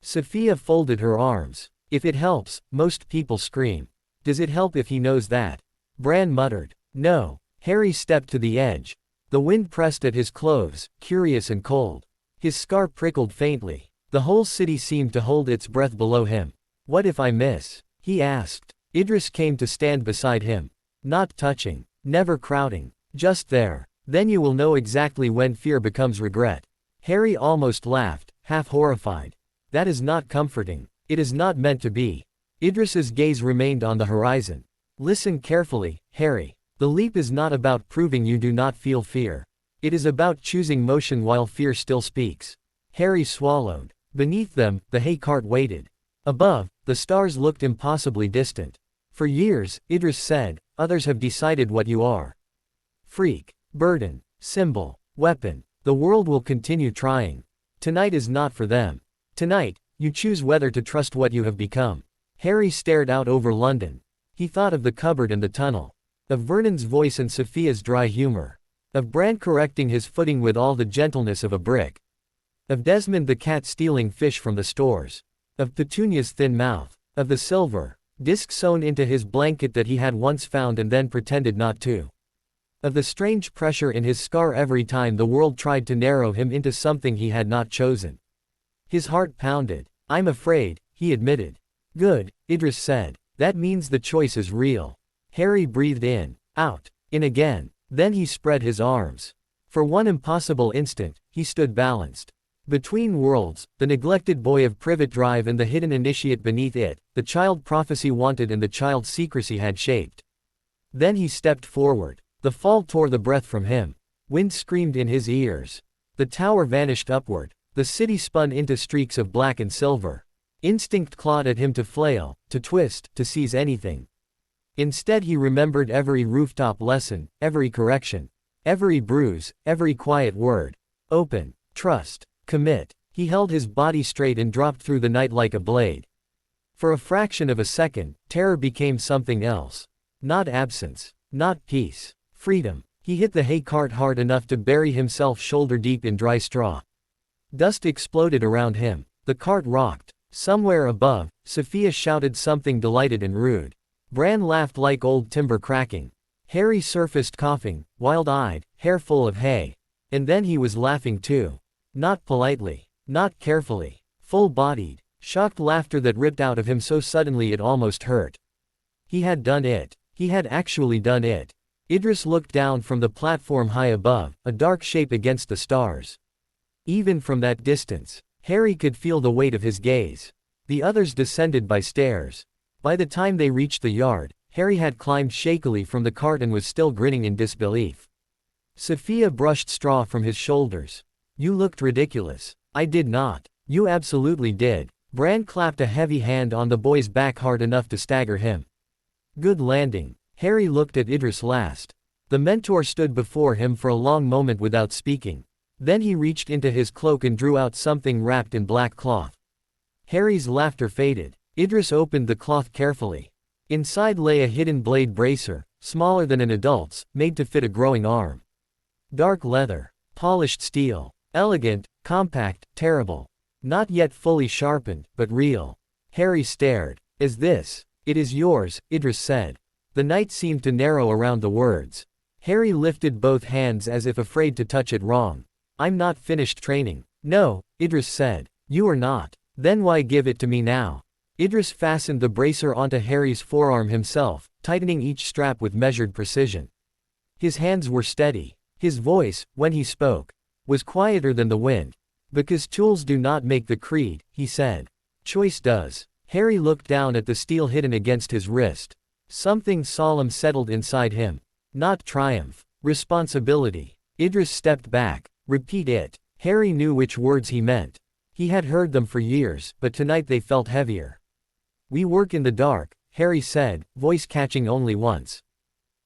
Sophia folded her arms. If it helps, most people scream. Does it help if he knows that? Bran muttered. No. Harry stepped to the edge. The wind pressed at his clothes, curious and cold. His scar prickled faintly. The whole city seemed to hold its breath below him. What if I miss? He asked. Idris came to stand beside him. Not touching. Never crowding. Just there. Then you will know exactly when fear becomes regret. Harry almost laughed, half horrified. That is not comforting. It is not meant to be. Idris's gaze remained on the horizon. Listen carefully, Harry. The leap is not about proving you do not feel fear. It is about choosing motion while fear still speaks. Harry swallowed. Beneath them, the hay cart waited. Above, the stars looked impossibly distant. For years, Idris said, others have decided what you are. Freak, burden, symbol, weapon. The world will continue trying. Tonight is not for them. Tonight, you choose whether to trust what you have become. Harry stared out over London. He thought of the cupboard and the tunnel. Of Vernon's voice and Sophia's dry humor. Of Bran correcting his footing with all the gentleness of a brick. Of Desmond the cat stealing fish from the stores. Of Petunia's thin mouth. Of the silver disc sewn into his blanket that he had once found and then pretended not to. Of the strange pressure in his scar every time the world tried to narrow him into something he had not chosen. His heart pounded. I'm afraid, he admitted. Good, Idris said. That means the choice is real. Harry breathed in, out, in again. Then he spread his arms. For one impossible instant, he stood balanced. Between worlds, the neglected boy of Privet Drive and the hidden initiate beneath it, the child prophecy wanted and the child secrecy had shaped. Then he stepped forward. The fall tore the breath from him. Wind screamed in his ears. The tower vanished upward. The city spun into streaks of black and silver. Instinct clawed at him to flail, to twist, to seize anything. Instead he remembered every rooftop lesson, every correction. Every bruise, every quiet word. Open, trust, commit. He held his body straight and dropped through the night like a blade. For a fraction of a second, terror became something else. Not absence. Not peace. Freedom. He hit the hay cart hard enough to bury himself shoulder deep in dry straw. Dust exploded around him. The cart rocked. Somewhere above, Sophia shouted something delighted and rude. Bran laughed like old timber cracking. Harry surfaced coughing, wild-eyed, hair full of hay. And then he was laughing too. Not politely. Not carefully. Full-bodied. Shocked laughter that ripped out of him so suddenly it almost hurt. He had done it. He had actually done it. Idris looked down from the platform high above, a dark shape against the stars. Even from that distance, Harry could feel the weight of his gaze. The others descended by stairs. By the time they reached the yard, Harry had climbed shakily from the cart and was still grinning in disbelief. Sophia brushed straw from his shoulders. You looked ridiculous. I did not. You absolutely did. Bran clapped a heavy hand on the boy's back hard enough to stagger him. Good landing. Harry looked at Idris last. The mentor stood before him for a long moment without speaking. Then he reached into his cloak and drew out something wrapped in black cloth. Harry's laughter faded. Idris opened the cloth carefully. Inside lay a hidden blade bracer, smaller than an adult's, made to fit a growing arm. Dark leather. Polished steel. Elegant, compact, terrible. Not yet fully sharpened, but real. Harry stared. Is this? It is yours, Idris said. The night seemed to narrow around the words. Harry lifted both hands as if afraid to touch it wrong. I'm not finished training. No, Idris said. You are not. Then why give it to me now? Idris fastened the bracer onto Harry's forearm himself, tightening each strap with measured precision. His hands were steady. His voice, when he spoke, was quieter than the wind. Because tools do not make the creed, he said. Choice does. Harry looked down at the steel hidden against his wrist. Something solemn settled inside him. Not triumph. Responsibility. Idris stepped back. Repeat it. Harry knew which words he meant. He had heard them for years, but tonight they felt heavier. We work in the dark, Harry said, voice catching only once.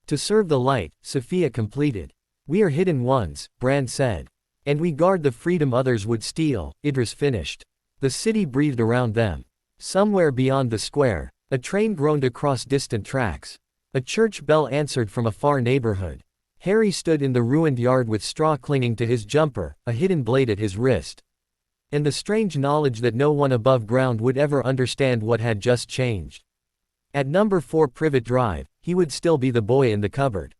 To serve the light, Sophia completed. We are hidden ones, Bran said. And we guard the freedom others would steal, Idris finished. The city breathed around them. Somewhere beyond the square, a train groaned across distant tracks. A church bell answered from a far neighborhood. Harry stood in the ruined yard with straw clinging to his jumper, a hidden blade at his wrist. And the strange knowledge that no one above ground would ever understand what had just changed. At number 4 Privet Drive, he would still be the boy in the cupboard.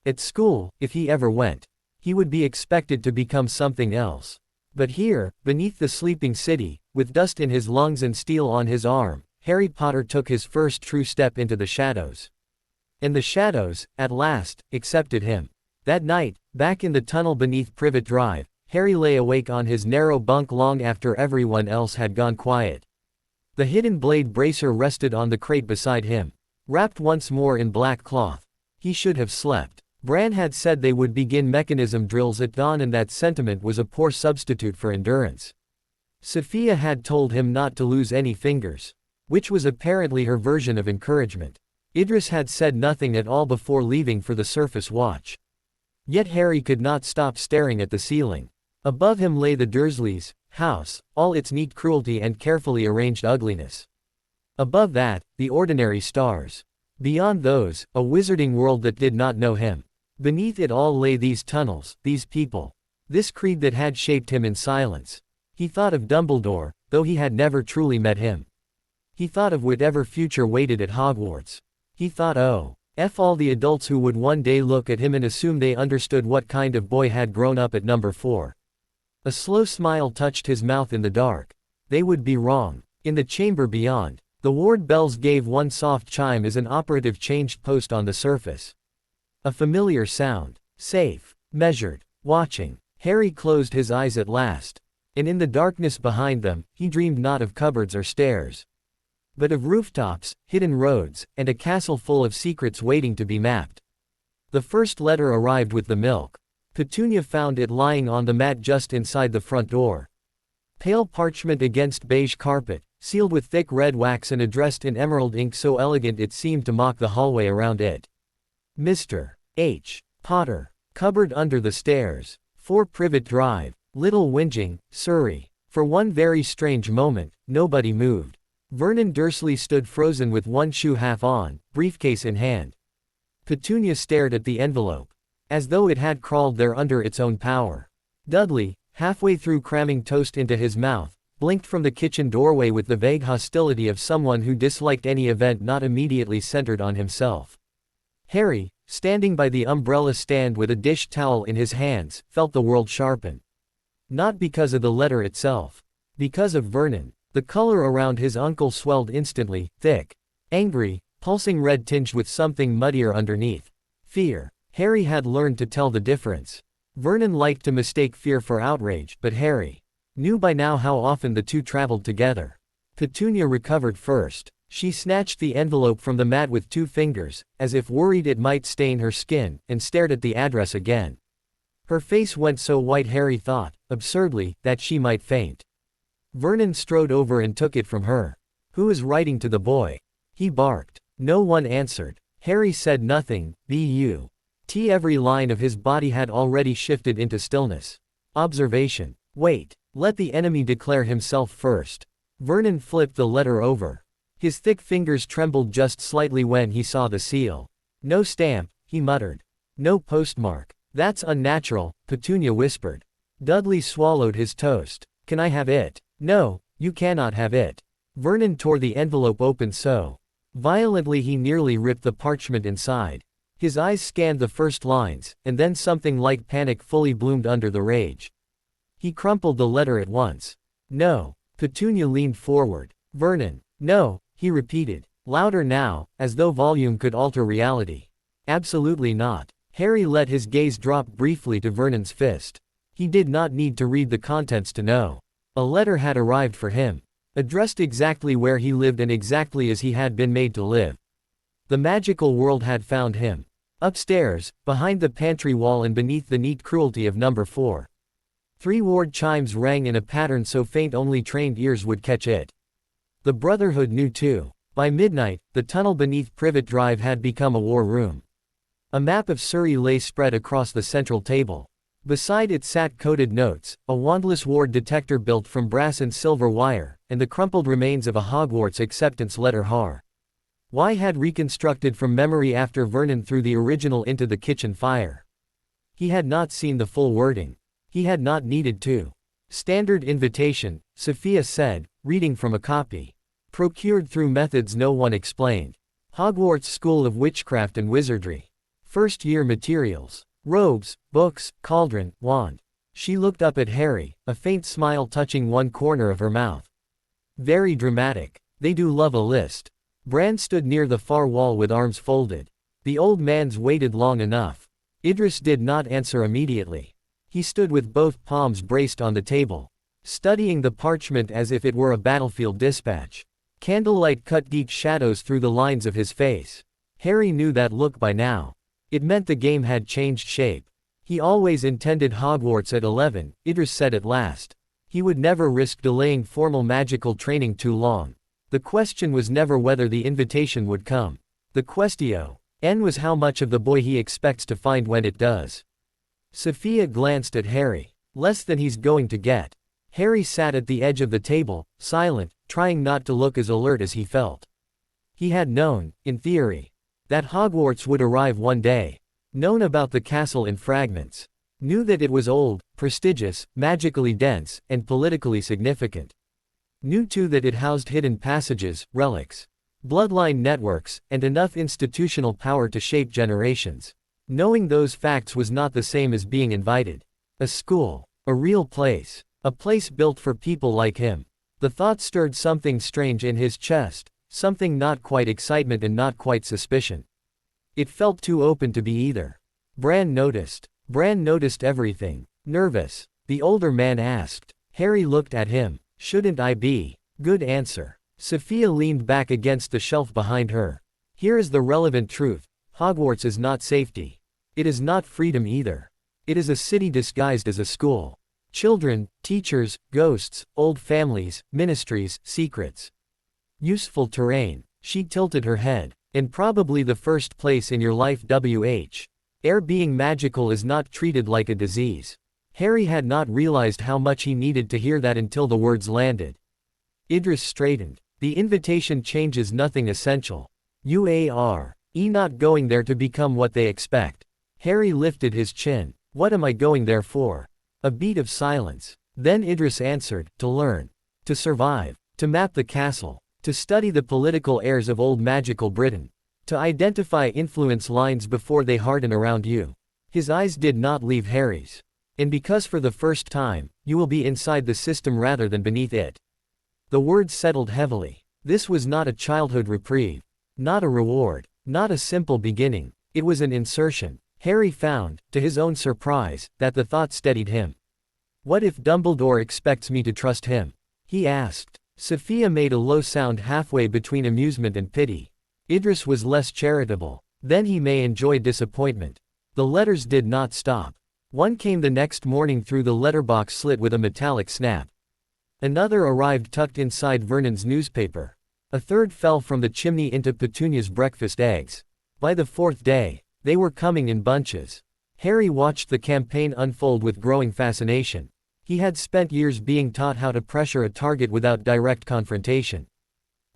At school, if he ever went, he would be expected to become something else. But here, beneath the sleeping city, with dust in his lungs and steel on his arm, Harry Potter took his first true step into the shadows. And the shadows, at last, accepted him. That night, back in the tunnel beneath Privet Drive, Harry lay awake on his narrow bunk long after everyone else had gone quiet. The hidden blade bracer rested on the crate beside him. Wrapped once more in black cloth. He should have slept. Bran had said they would begin mechanism drills at dawn, and that sentiment was a poor substitute for endurance. Sophia had told him not to lose any fingers, which was apparently her version of encouragement. Idris had said nothing at all before leaving for the surface watch. Yet Harry could not stop staring at the ceiling. Above him lay the Dursleys' house, all its neat cruelty and carefully arranged ugliness. Above that, the ordinary stars. Beyond those, a wizarding world that did not know him. Beneath it all lay these tunnels, these people. This creed that had shaped him in silence. He thought of Dumbledore, though he had never truly met him. He thought of whatever future waited at Hogwarts. He thought, oh, F all the adults who would one day look at him and assume they understood what kind of boy had grown up at number 4. A slow smile touched his mouth in the dark. They would be wrong. In the chamber beyond, the ward bells gave one soft chime as an operative changed post on the surface. A familiar sound. Safe. Measured. Watching. Harry closed his eyes at last. And in the darkness behind them, he dreamed not of cupboards or stairs, but of rooftops, hidden roads, and a castle full of secrets waiting to be mapped. The first letter arrived with the milk. Petunia found it lying on the mat just inside the front door. Pale parchment against beige carpet, sealed with thick red wax and addressed in emerald ink so elegant it seemed to mock the hallway around it. Mr. H. Potter. Cupboard under the stairs. 4 Privet Drive. Little Whinging, Surrey. For one very strange moment, nobody moved. Vernon Dursley stood frozen with one shoe half on, briefcase in hand. Petunia stared at the envelope, as though it had crawled there under its own power. Dudley, halfway through cramming toast into his mouth, blinked from the kitchen doorway with the vague hostility of someone who disliked any event not immediately centered on himself. Harry, standing by the umbrella stand with a dish towel in his hands, felt the world sharpen. Not because of the letter itself. Because of Vernon. The color around his uncle swelled instantly, thick, angry, pulsing red tinged with something muddier underneath. Fear. Harry had learned to tell the difference. Vernon liked to mistake fear for outrage, but Harry knew by now how often the two traveled together. Petunia recovered first. She snatched the envelope from the mat with 2 fingers, as if worried it might stain her skin, and stared at the address again. Her face went so white Harry thought, absurdly, that she might faint. Vernon strode over and took it from her. Who is writing to the boy? He barked. No one answered. Harry said nothing. B.U.T. Every line of his body had already shifted into stillness. Observation. Wait. Let the enemy declare himself first. Vernon flipped the letter over. His thick fingers trembled just slightly when he saw the seal. No stamp, he muttered. No postmark. That's unnatural, Petunia whispered. Dudley swallowed his toast. Can I have it? No, you cannot have it. Vernon tore the envelope open so violently he nearly ripped the parchment inside. His eyes scanned the first lines, and then something like panic fully bloomed under the rage. He crumpled the letter at once. No. Petunia leaned forward. Vernon. No, he repeated. Louder now, as though volume could alter reality. Absolutely not. Harry let his gaze drop briefly to Vernon's fist. He did not need to read the contents to know. A letter had arrived for him. Addressed exactly where he lived and exactly as he had been made to live. The magical world had found him. Upstairs, behind the pantry wall and beneath the neat cruelty of number 4. 3 ward chimes rang in a pattern so faint only trained ears would catch it. The Brotherhood knew too. By midnight, the tunnel beneath Privet Drive had become a war room. A map of Surrey lay spread across the central table. Beside it sat coded notes, a wandless ward detector built from brass and silver wire, and the crumpled remains of a Hogwarts acceptance letter Har. Y had reconstructed from memory after Vernon threw the original into the kitchen fire. He had not seen the full wording. He had not needed to. Standard invitation, Sophia said, reading from a copy. Procured through methods no one explained. Hogwarts School of Witchcraft and Wizardry. First year materials. Robes, books, cauldron, wand. She looked up at Harry, a faint smile touching one corner of her mouth. Very dramatic. They do love a list. Bran stood near the far wall with arms folded. The old man's waited long enough. Idris did not answer immediately. He stood with both palms braced on the table, studying the parchment as if it were a battlefield dispatch. Candlelight cut deep shadows through the lines of his face. Harry knew that look by now. It meant the game had changed shape. He always intended Hogwarts at 11, Idris said at last. He would never risk delaying formal magical training too long. The question was never whether the invitation would come. The questio was how much of the boy he expects to find when it does. Sophia glanced at Harry. Less than he's going to get. Harry sat at the edge of the table, silent, trying not to look as alert as he felt. He had known, in theory, that Hogwarts would arrive one day. Known about the castle in fragments. Knew that it was old, prestigious, magically dense, and politically significant. Knew too that it housed hidden passages, relics, bloodline networks, and enough institutional power to shape generations. Knowing those facts was not the same as being invited. A school. A real place. A place built for people like him. The thought stirred something strange in his chest. Something not quite excitement and not quite suspicion. It felt too open to be either. Bran noticed. Bran noticed everything. Nervous? The older man asked. Harry looked at him. Shouldn't I be? Good answer. Sophia leaned back against the shelf behind her. Here is the relevant truth. Hogwarts is not safety. It is not freedom either. It is a city disguised as a school. Children, teachers, ghosts, old families, ministries, secrets. Useful terrain. She tilted her head. And probably the first place in your life being magical is not treated like a disease. Harry had not realized how much he needed to hear that until the words landed. Idris straightened. The invitation changes nothing essential. Not going there to become what they expect. Harry lifted his chin. What am I going there for? A beat of silence. Then Idris answered, to learn. To survive. To map the castle. To study the political airs of old magical Britain. To identify influence lines before they harden around you. His eyes did not leave Harry's. And because for the first time, you will be inside the system rather than beneath it. The words settled heavily. This was not a childhood reprieve. Not a reward. Not a simple beginning. It was an insertion. Harry found, to his own surprise, that the thought steadied him. What if Dumbledore expects me to trust him? He asked. Sophia made a low sound halfway between amusement and pity. Idris was less charitable. Then he may enjoy disappointment. The letters did not stop. One came the next morning through the letterbox slit with a metallic snap. Another arrived tucked inside Vernon's newspaper. A third fell from the chimney into Petunia's breakfast eggs. By the fourth day, they were coming in bunches. Harry watched the campaign unfold with growing fascination. He had spent years being taught how to pressure a target without direct confrontation.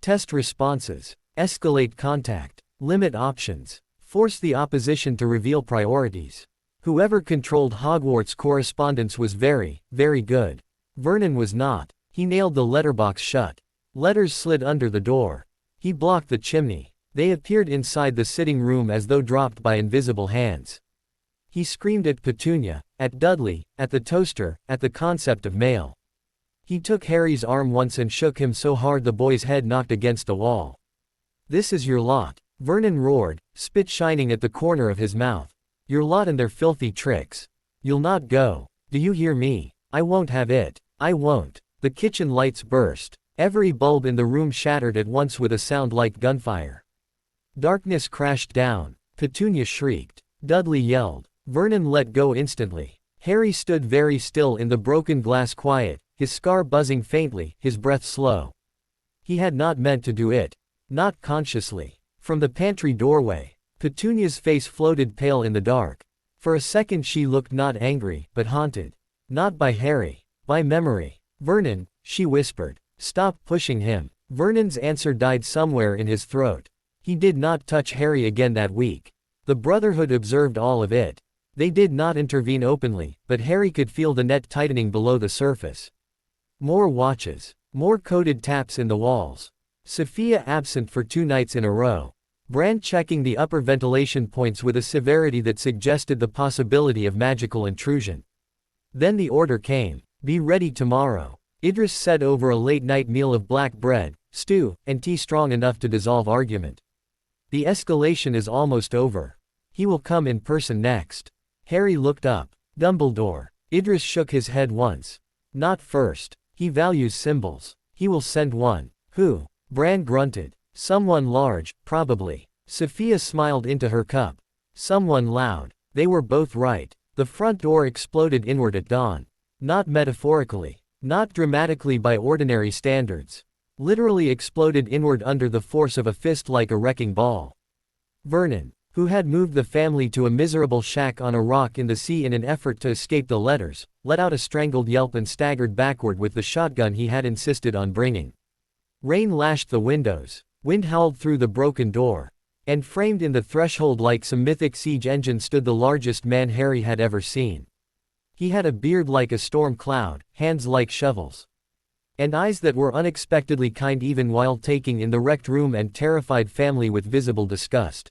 Test responses. Escalate contact. Limit options. Force the opposition to reveal priorities. Whoever controlled Hogwarts correspondence was very, very good. Vernon was not. He nailed the letterbox shut. Letters slid under the door. He blocked the chimney. They appeared inside the sitting room as though dropped by invisible hands. He screamed at Petunia, at Dudley, at the toaster, at the concept of mail. He took Harry's arm once and shook him so hard the boy's head knocked against a wall. This is your lot. Vernon roared, spit shining at the corner of his mouth. Your lot and their filthy tricks. You'll not go. Do you hear me? I won't have it. I won't. The kitchen lights burst. Every bulb in the room shattered at once with a sound like gunfire. Darkness crashed down. Petunia shrieked. Dudley yelled. Vernon let go instantly. Harry stood very still in the broken glass, quiet, his scar buzzing faintly, his breath slow. He had not meant to do it. Not consciously. From the pantry doorway, Petunia's face floated pale in the dark. For a second she looked not angry, but haunted. Not by Harry. By memory. Vernon, she whispered. Stop pushing him. Vernon's answer died somewhere in his throat. He did not touch Harry again that week. The Brotherhood observed all of it. They did not intervene openly, but Harry could feel the net tightening below the surface. More watches. More coded taps in the walls. Sophia absent for 2 nights in a row. Bran checking the upper ventilation points with a severity that suggested the possibility of magical intrusion. Then the order came. Be ready tomorrow. Idris said over a late-night meal of black bread, stew, and tea strong enough to dissolve argument. The escalation is almost over. He will come in person next. Harry looked up. Dumbledore. Idris shook his head once. Not first. He values symbols. He will send one. Who? Bran grunted. Someone large, probably. Sophia smiled into her cup. Someone loud. They were both right. The front door exploded inward at dawn. Not metaphorically. Not dramatically by ordinary standards. Literally exploded inward under the force of a fist like a wrecking ball. Vernon, who had moved the family to a miserable shack on a rock in the sea in an effort to escape the letters, let out a strangled yelp and staggered backward with the shotgun he had insisted on bringing. Rain lashed the windows. Wind howled through the broken door. And framed in the threshold like some mythic siege engine stood the largest man Harry had ever seen. He had a beard like a storm cloud, hands like shovels, and eyes that were unexpectedly kind even while taking in the wrecked room and terrified family with visible disgust.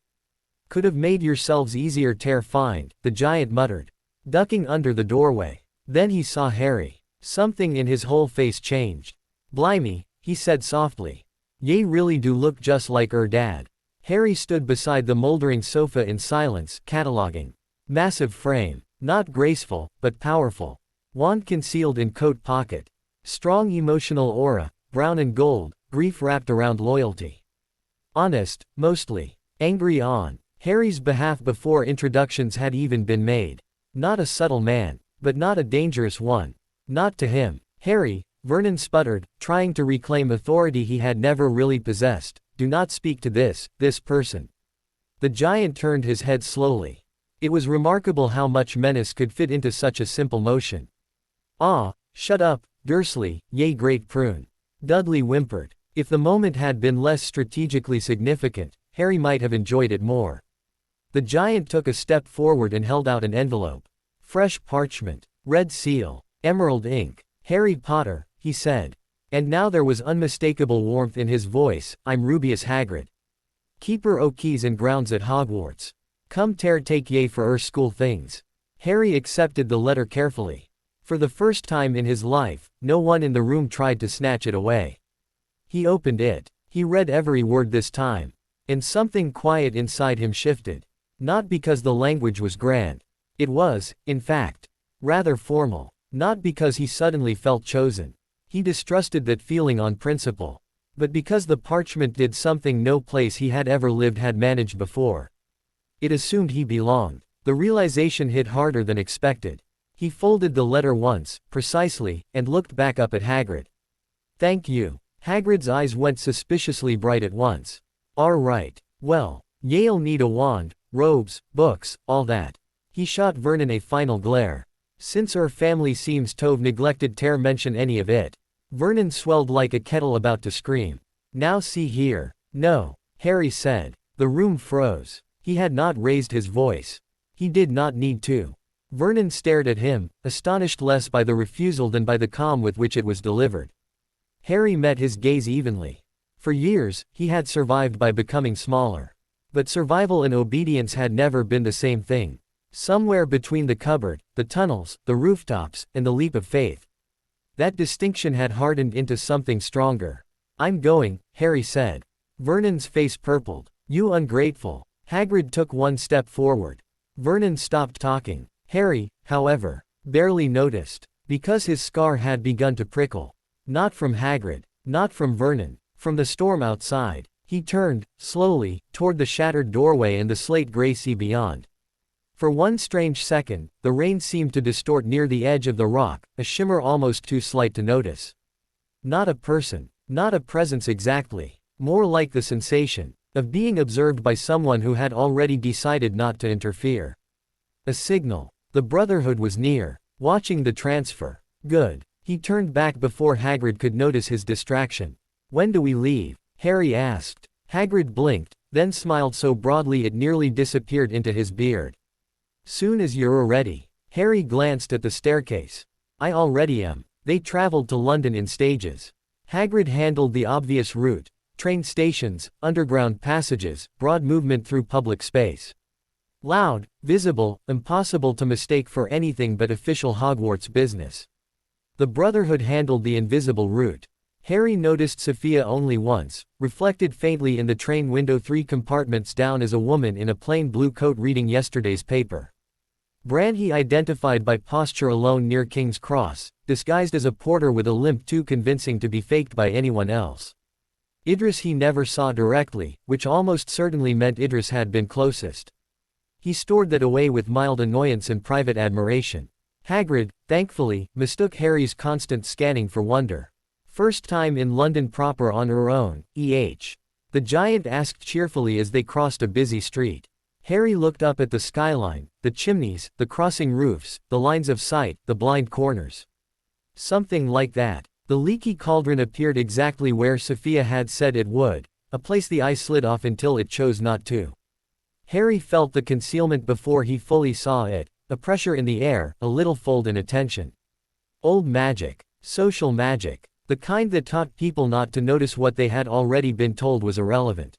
Could have made yourselves easier tear find, the giant muttered, ducking under the doorway. Then he saw Harry. Something in his whole face changed. Blimey, he said softly. Ye really do look just like dad. Harry stood beside the moldering sofa in silence, cataloging. Massive frame. Not graceful, but powerful. Wand concealed in coat pocket. Strong emotional aura, brown and gold, grief wrapped around loyalty. Honest, mostly. Angry on Harry's behalf before introductions had even been made. Not a subtle man, but not a dangerous one. Not to him. Harry, Vernon sputtered, trying to reclaim authority he had never really possessed. Do not speak to this person. The giant turned his head slowly. It was remarkable how much menace could fit into such a simple motion. Ah, shut up, Dursley, ye great prune. Dudley whimpered. If the moment had been less strategically significant, Harry might have enjoyed it more. The giant took a step forward and held out an envelope. Fresh parchment, red seal, emerald ink. Harry Potter, he said. And now there was unmistakable warmth in his voice. I'm Rubius Hagrid, keeper o' keys and grounds at Hogwarts. Come take ye for school things. Harry accepted the letter carefully. For the first time in his life, no one in the room tried to snatch it away. He opened it. He read every word this time. And something quiet inside him shifted. Not because the language was grand. It was, in fact, rather formal. Not because he suddenly felt chosen. He distrusted that feeling on principle. But because the parchment did something no place he had ever lived had managed before. It assumed he belonged. The realization hit harder than expected. He folded the letter once, precisely, and looked back up at Hagrid. Thank you. Hagrid's eyes went suspiciously bright at once. All right. Well, ye'll need a wand, robes, books, all that. He shot Vernon a final glare. Since family seems to've neglected ter mention any of it. Vernon swelled like a kettle about to scream. Now see here. No, Harry said. The room froze. He had not raised his voice. He did not need to. Vernon stared at him, astonished less by the refusal than by the calm with which it was delivered. Harry met his gaze evenly. For years, he had survived by becoming smaller. But survival and obedience had never been the same thing. Somewhere between the cupboard, the tunnels, the rooftops, and the leap of faith. That distinction had hardened into something stronger. I'm going, Harry said. Vernon's face purpled. You ungrateful. Hagrid took one step forward. Vernon stopped talking. Harry, however, barely noticed. Because his scar had begun to prickle. Not from Hagrid. Not from Vernon. From the storm outside. He turned, slowly, toward the shattered doorway and the slate-gray sea beyond. For one strange second, the rain seemed to distort near the edge of the rock, a shimmer almost too slight to notice. Not a person. Not a presence exactly. More like the sensation of being observed by someone who had already decided not to interfere. A signal. The Brotherhood was near, watching the transfer. Good. He turned back before Hagrid could notice his distraction. When do we leave? Harry asked. Hagrid blinked, then smiled so broadly it nearly disappeared into his beard. Soon as you're ready. Harry glanced at the staircase. I already am. They traveled to London in stages. Hagrid handled the obvious route: train stations, underground passages, broad movement through public space. Loud, visible, impossible to mistake for anything but official Hogwarts business. The Brotherhood handled the invisible route. Harry noticed Sophia only once, reflected faintly in the train window 3 compartments down as a woman in a plain blue coat reading yesterday's paper. Bran he identified by posture alone near King's Cross, disguised as a porter with a limp too convincing to be faked by anyone else. Idris he never saw directly, which almost certainly meant Idris had been closest. He stored that away with mild annoyance and private admiration. Hagrid, thankfully, mistook Harry's constant scanning for wonder. First time in London proper on her own, the giant asked cheerfully as they crossed a busy street. Harry looked up at the skyline, the chimneys, the crossing roofs, the lines of sight, the blind corners. Something like that. The leaky cauldron appeared exactly where Sophia had said it would, a place the eye slid off until it chose not to. Harry felt the concealment before he fully saw it, a pressure in the air, a little fold in attention. Old magic. Social magic. The kind that taught people not to notice what they had already been told was irrelevant.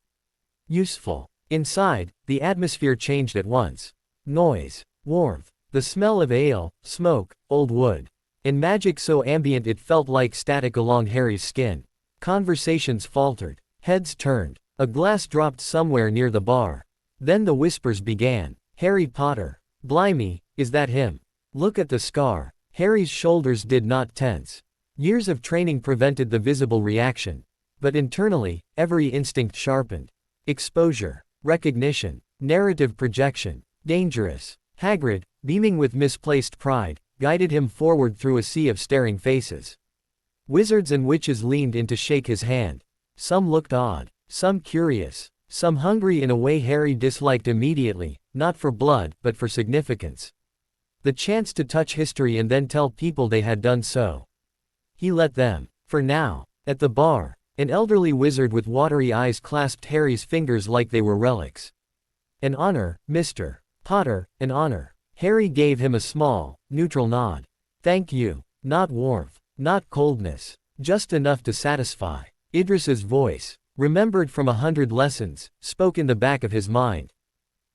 Useful. Inside, the atmosphere changed at once. Noise. Warmth. The smell of ale, smoke, old wood. And magic so ambient it felt like static along Harry's skin. Conversations faltered. Heads turned. A glass dropped somewhere near the bar. Then the whispers began. Harry Potter. Blimey, is that him? Look at the scar. Harry's shoulders did not tense. Years of training prevented the visible reaction. But internally, every instinct sharpened. Exposure. Recognition. Narrative projection. Dangerous. Hagrid, beaming with misplaced pride, guided him forward through a sea of staring faces. Wizards and witches leaned in to shake his hand. Some looked odd, some curious, some hungry in a way Harry disliked immediately, not for blood, but for significance. The chance to touch history and then tell people they had done so. He let them. For now. At the bar, an elderly wizard with watery eyes clasped Harry's fingers like they were relics. An honor, Mr. Potter, an honor. Harry gave him a small, neutral nod. Thank you. Not warmth, not coldness. Just enough to satisfy. Idris's voice, remembered from 100 lessons, spoke in the back of his mind.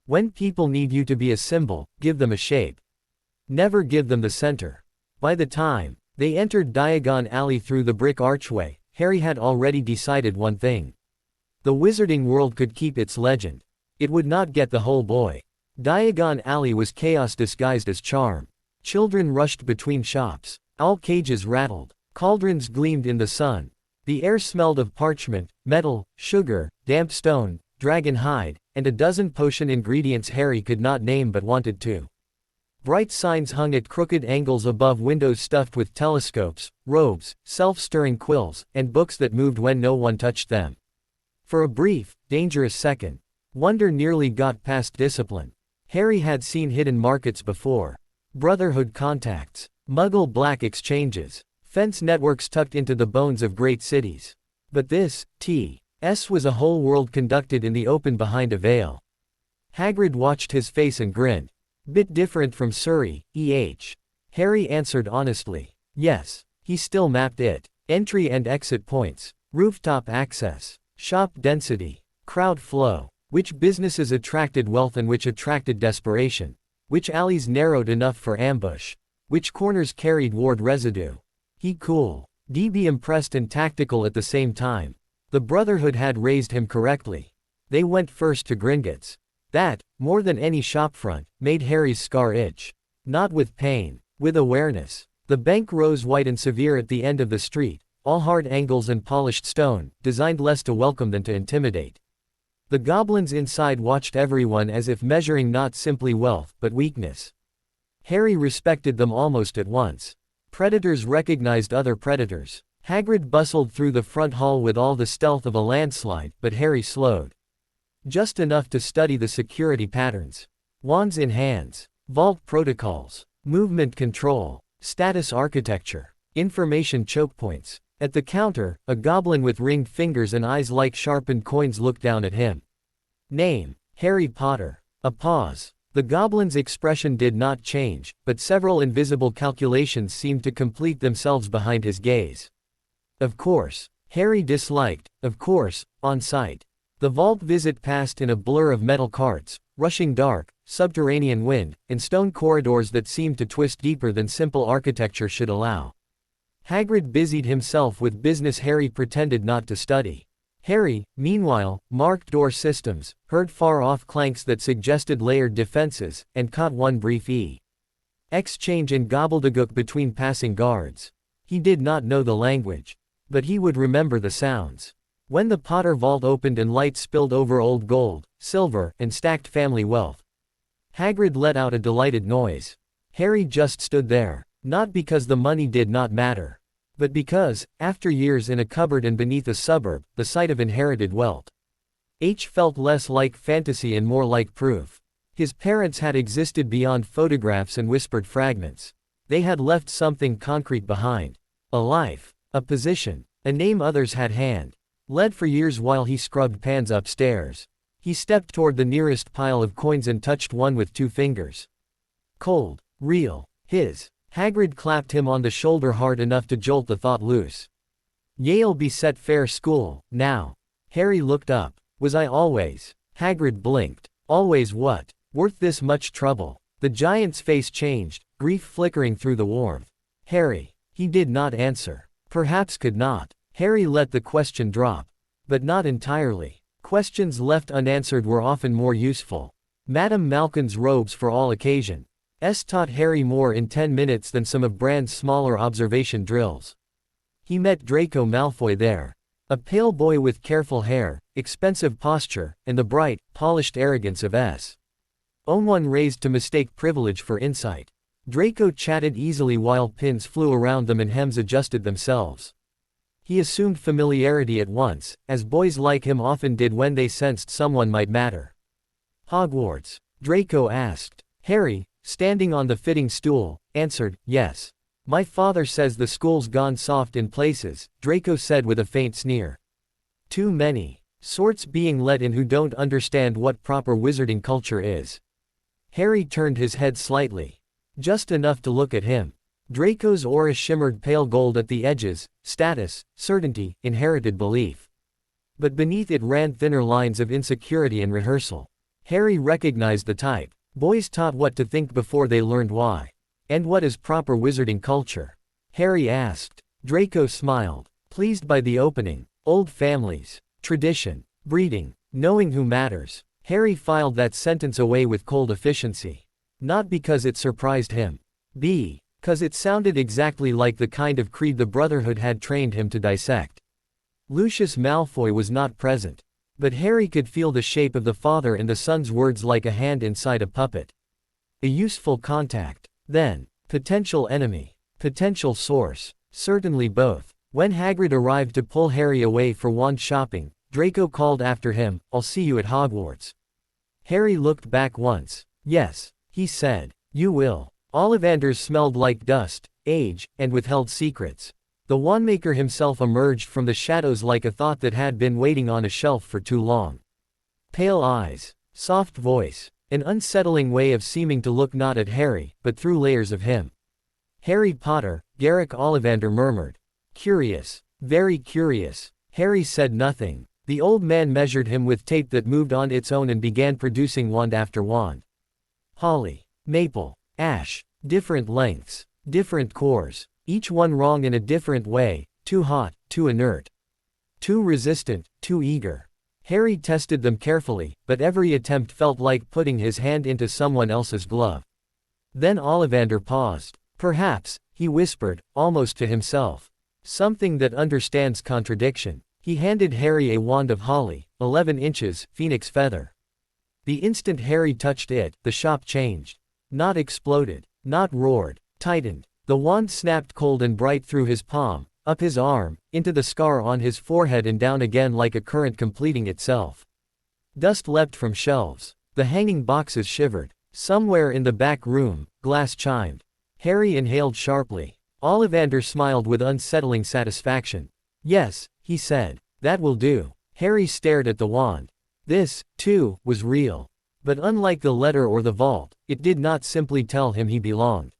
When people need you to be a symbol, give them a shape. Never give them the center. By the time they entered Diagon Alley through the brick archway, Harry had already decided one thing. The wizarding world could keep its legend. It would not get the whole boy. Diagon Alley was chaos disguised as charm. Children rushed between shops. All cages rattled. Cauldrons gleamed in the sun. The air smelled of parchment, metal, sugar, damp stone, dragon hide, and a dozen potion ingredients Harry could not name but wanted to. Bright signs hung at crooked angles above windows stuffed with telescopes, robes, self-stirring quills, and books that moved when no one touched them. For a brief, dangerous second, wonder nearly got past discipline. Harry had seen hidden markets before. Brotherhood contacts. Muggle black exchanges. Fence networks tucked into the bones of great cities. But this, T.S. was a whole world conducted in the open behind a veil. Hagrid watched his face and grinned. Bit different from Surrey, Harry answered honestly. Yes. He still mapped it. Entry and exit points. Rooftop access. Shop density. Crowd flow. Which businesses attracted wealth and which attracted desperation. Which alleys narrowed enough for ambush. Which corners carried ward residue. He cool. DB impressed and tactical at the same time. The Brotherhood had raised him correctly. They went first to Gringotts. That, more than any shopfront, made Harry's scar itch. Not with pain, with awareness. The bank rose white and severe at the end of the street, all hard angles and polished stone, designed less to welcome than to intimidate. The goblins inside watched everyone as if measuring not simply wealth, but weakness. Harry respected them almost at once. Predators recognized other predators. Hagrid bustled through the front hall with all the stealth of a landslide, but Harry slowed. Just enough to study the security patterns. Wands in hands. Vault protocols. Movement control. Status architecture. Information choke points. At the counter, a goblin with ringed fingers and eyes like sharpened coins looked down at him. Name: Harry Potter. A pause. The goblin's expression did not change, but several invisible calculations seemed to complete themselves behind his gaze. Of course. Harry disliked, of course, on sight. The vault visit passed in a blur of metal carts, rushing dark, subterranean wind, and stone corridors that seemed to twist deeper than simple architecture should allow. Hagrid busied himself with business Harry pretended not to study. Harry, meanwhile, marked door systems, heard far-off clanks that suggested layered defenses, and caught one brief exchange in gobbledygook between passing guards. He did not know the language, but he would remember the sounds. When the Potter vault opened and light spilled over old gold, silver, and stacked family wealth, Hagrid let out a delighted noise. Harry just stood there, not because the money did not matter, but because, after years in a cupboard and beneath a suburb, the sight of inherited wealth felt less like fantasy and more like proof. His parents had existed beyond photographs and whispered fragments. They had left something concrete behind. A life, a position, a name others had led for years while he scrubbed pans upstairs. He stepped toward the nearest pile of coins and touched one with 2 fingers. Cold, real, his. Hagrid clapped him on the shoulder hard enough to jolt the thought loose. Yale be set fair school, now. Harry looked up. Was I always? Hagrid blinked. Always what? Worth this much trouble? The giant's face changed, grief flickering through the warmth. Harry. He did not answer. Perhaps could not. Harry let the question drop. But not entirely. Questions left unanswered were often more useful. Madame Malkin's robes for all occasions taught Harry more in 10 minutes than some of Bran's smaller observation drills. He met Draco Malfoy there. A pale boy with careful hair, expensive posture, and the bright, polished arrogance of one raised to mistake privilege for insight. Draco chatted easily while pins flew around them and hems adjusted themselves. He assumed familiarity at once, as boys like him often did when they sensed someone might matter. Hogwarts? Draco asked. Harry, standing on the fitting stool, answered, yes. My father says the school's gone soft in places, Draco said with a faint sneer. Too many sorts being let in who don't understand what proper wizarding culture is. Harry turned his head slightly. Just enough to look at him. Draco's aura shimmered pale gold at the edges, status, certainty, inherited belief. But beneath it ran thinner lines of insecurity and rehearsal. Harry recognized the type. Boys taught what to think before they learned why. And what is proper wizarding culture? Harry asked. Draco smiled, pleased by the opening. Old families, tradition, breeding, knowing who matters. Harry filed that sentence away with cold efficiency. Not because it surprised him. Because it sounded exactly like the kind of creed the Brotherhood had trained him to dissect. Lucius Malfoy was not present. But Harry could feel the shape of the father and the son's words like a hand inside a puppet. A useful contact. Then, potential enemy. Potential source. Certainly both. When Hagrid arrived to pull Harry away for wand shopping, Draco called after him, I'll see you at Hogwarts. Harry looked back once. Yes, he said. You will. Ollivanders smelled like dust, age, and withheld secrets. The wandmaker himself emerged from the shadows like a thought that had been waiting on a shelf for too long. Pale eyes, soft voice, an unsettling way of seeming to look not at Harry, but through layers of him. Harry Potter, Garrick Ollivander murmured. Curious, very curious. Harry said nothing. The old man measured him with tape that moved on its own and began producing wand after wand. Holly, maple, ash, different lengths, different cores. Each one wrong in a different way, too hot, too inert. Too resistant, too eager. Harry tested them carefully, but every attempt felt like putting his hand into someone else's glove. Then Ollivander paused. Perhaps, he whispered, almost to himself. Something that understands contradiction. He handed Harry a wand of holly, 11 inches, phoenix feather. The instant Harry touched it, the shop changed. Not exploded. Not roared. Tightened. The wand snapped cold and bright through his palm, up his arm, into the scar on his forehead and down again like a current completing itself. Dust leapt from shelves. The hanging boxes shivered. Somewhere in the back room, glass chimed. Harry inhaled sharply. Ollivander smiled with unsettling satisfaction. Yes, he said. That will do. Harry stared at the wand. This, too, was real. But unlike the letter or the vault, it did not simply tell him he belonged.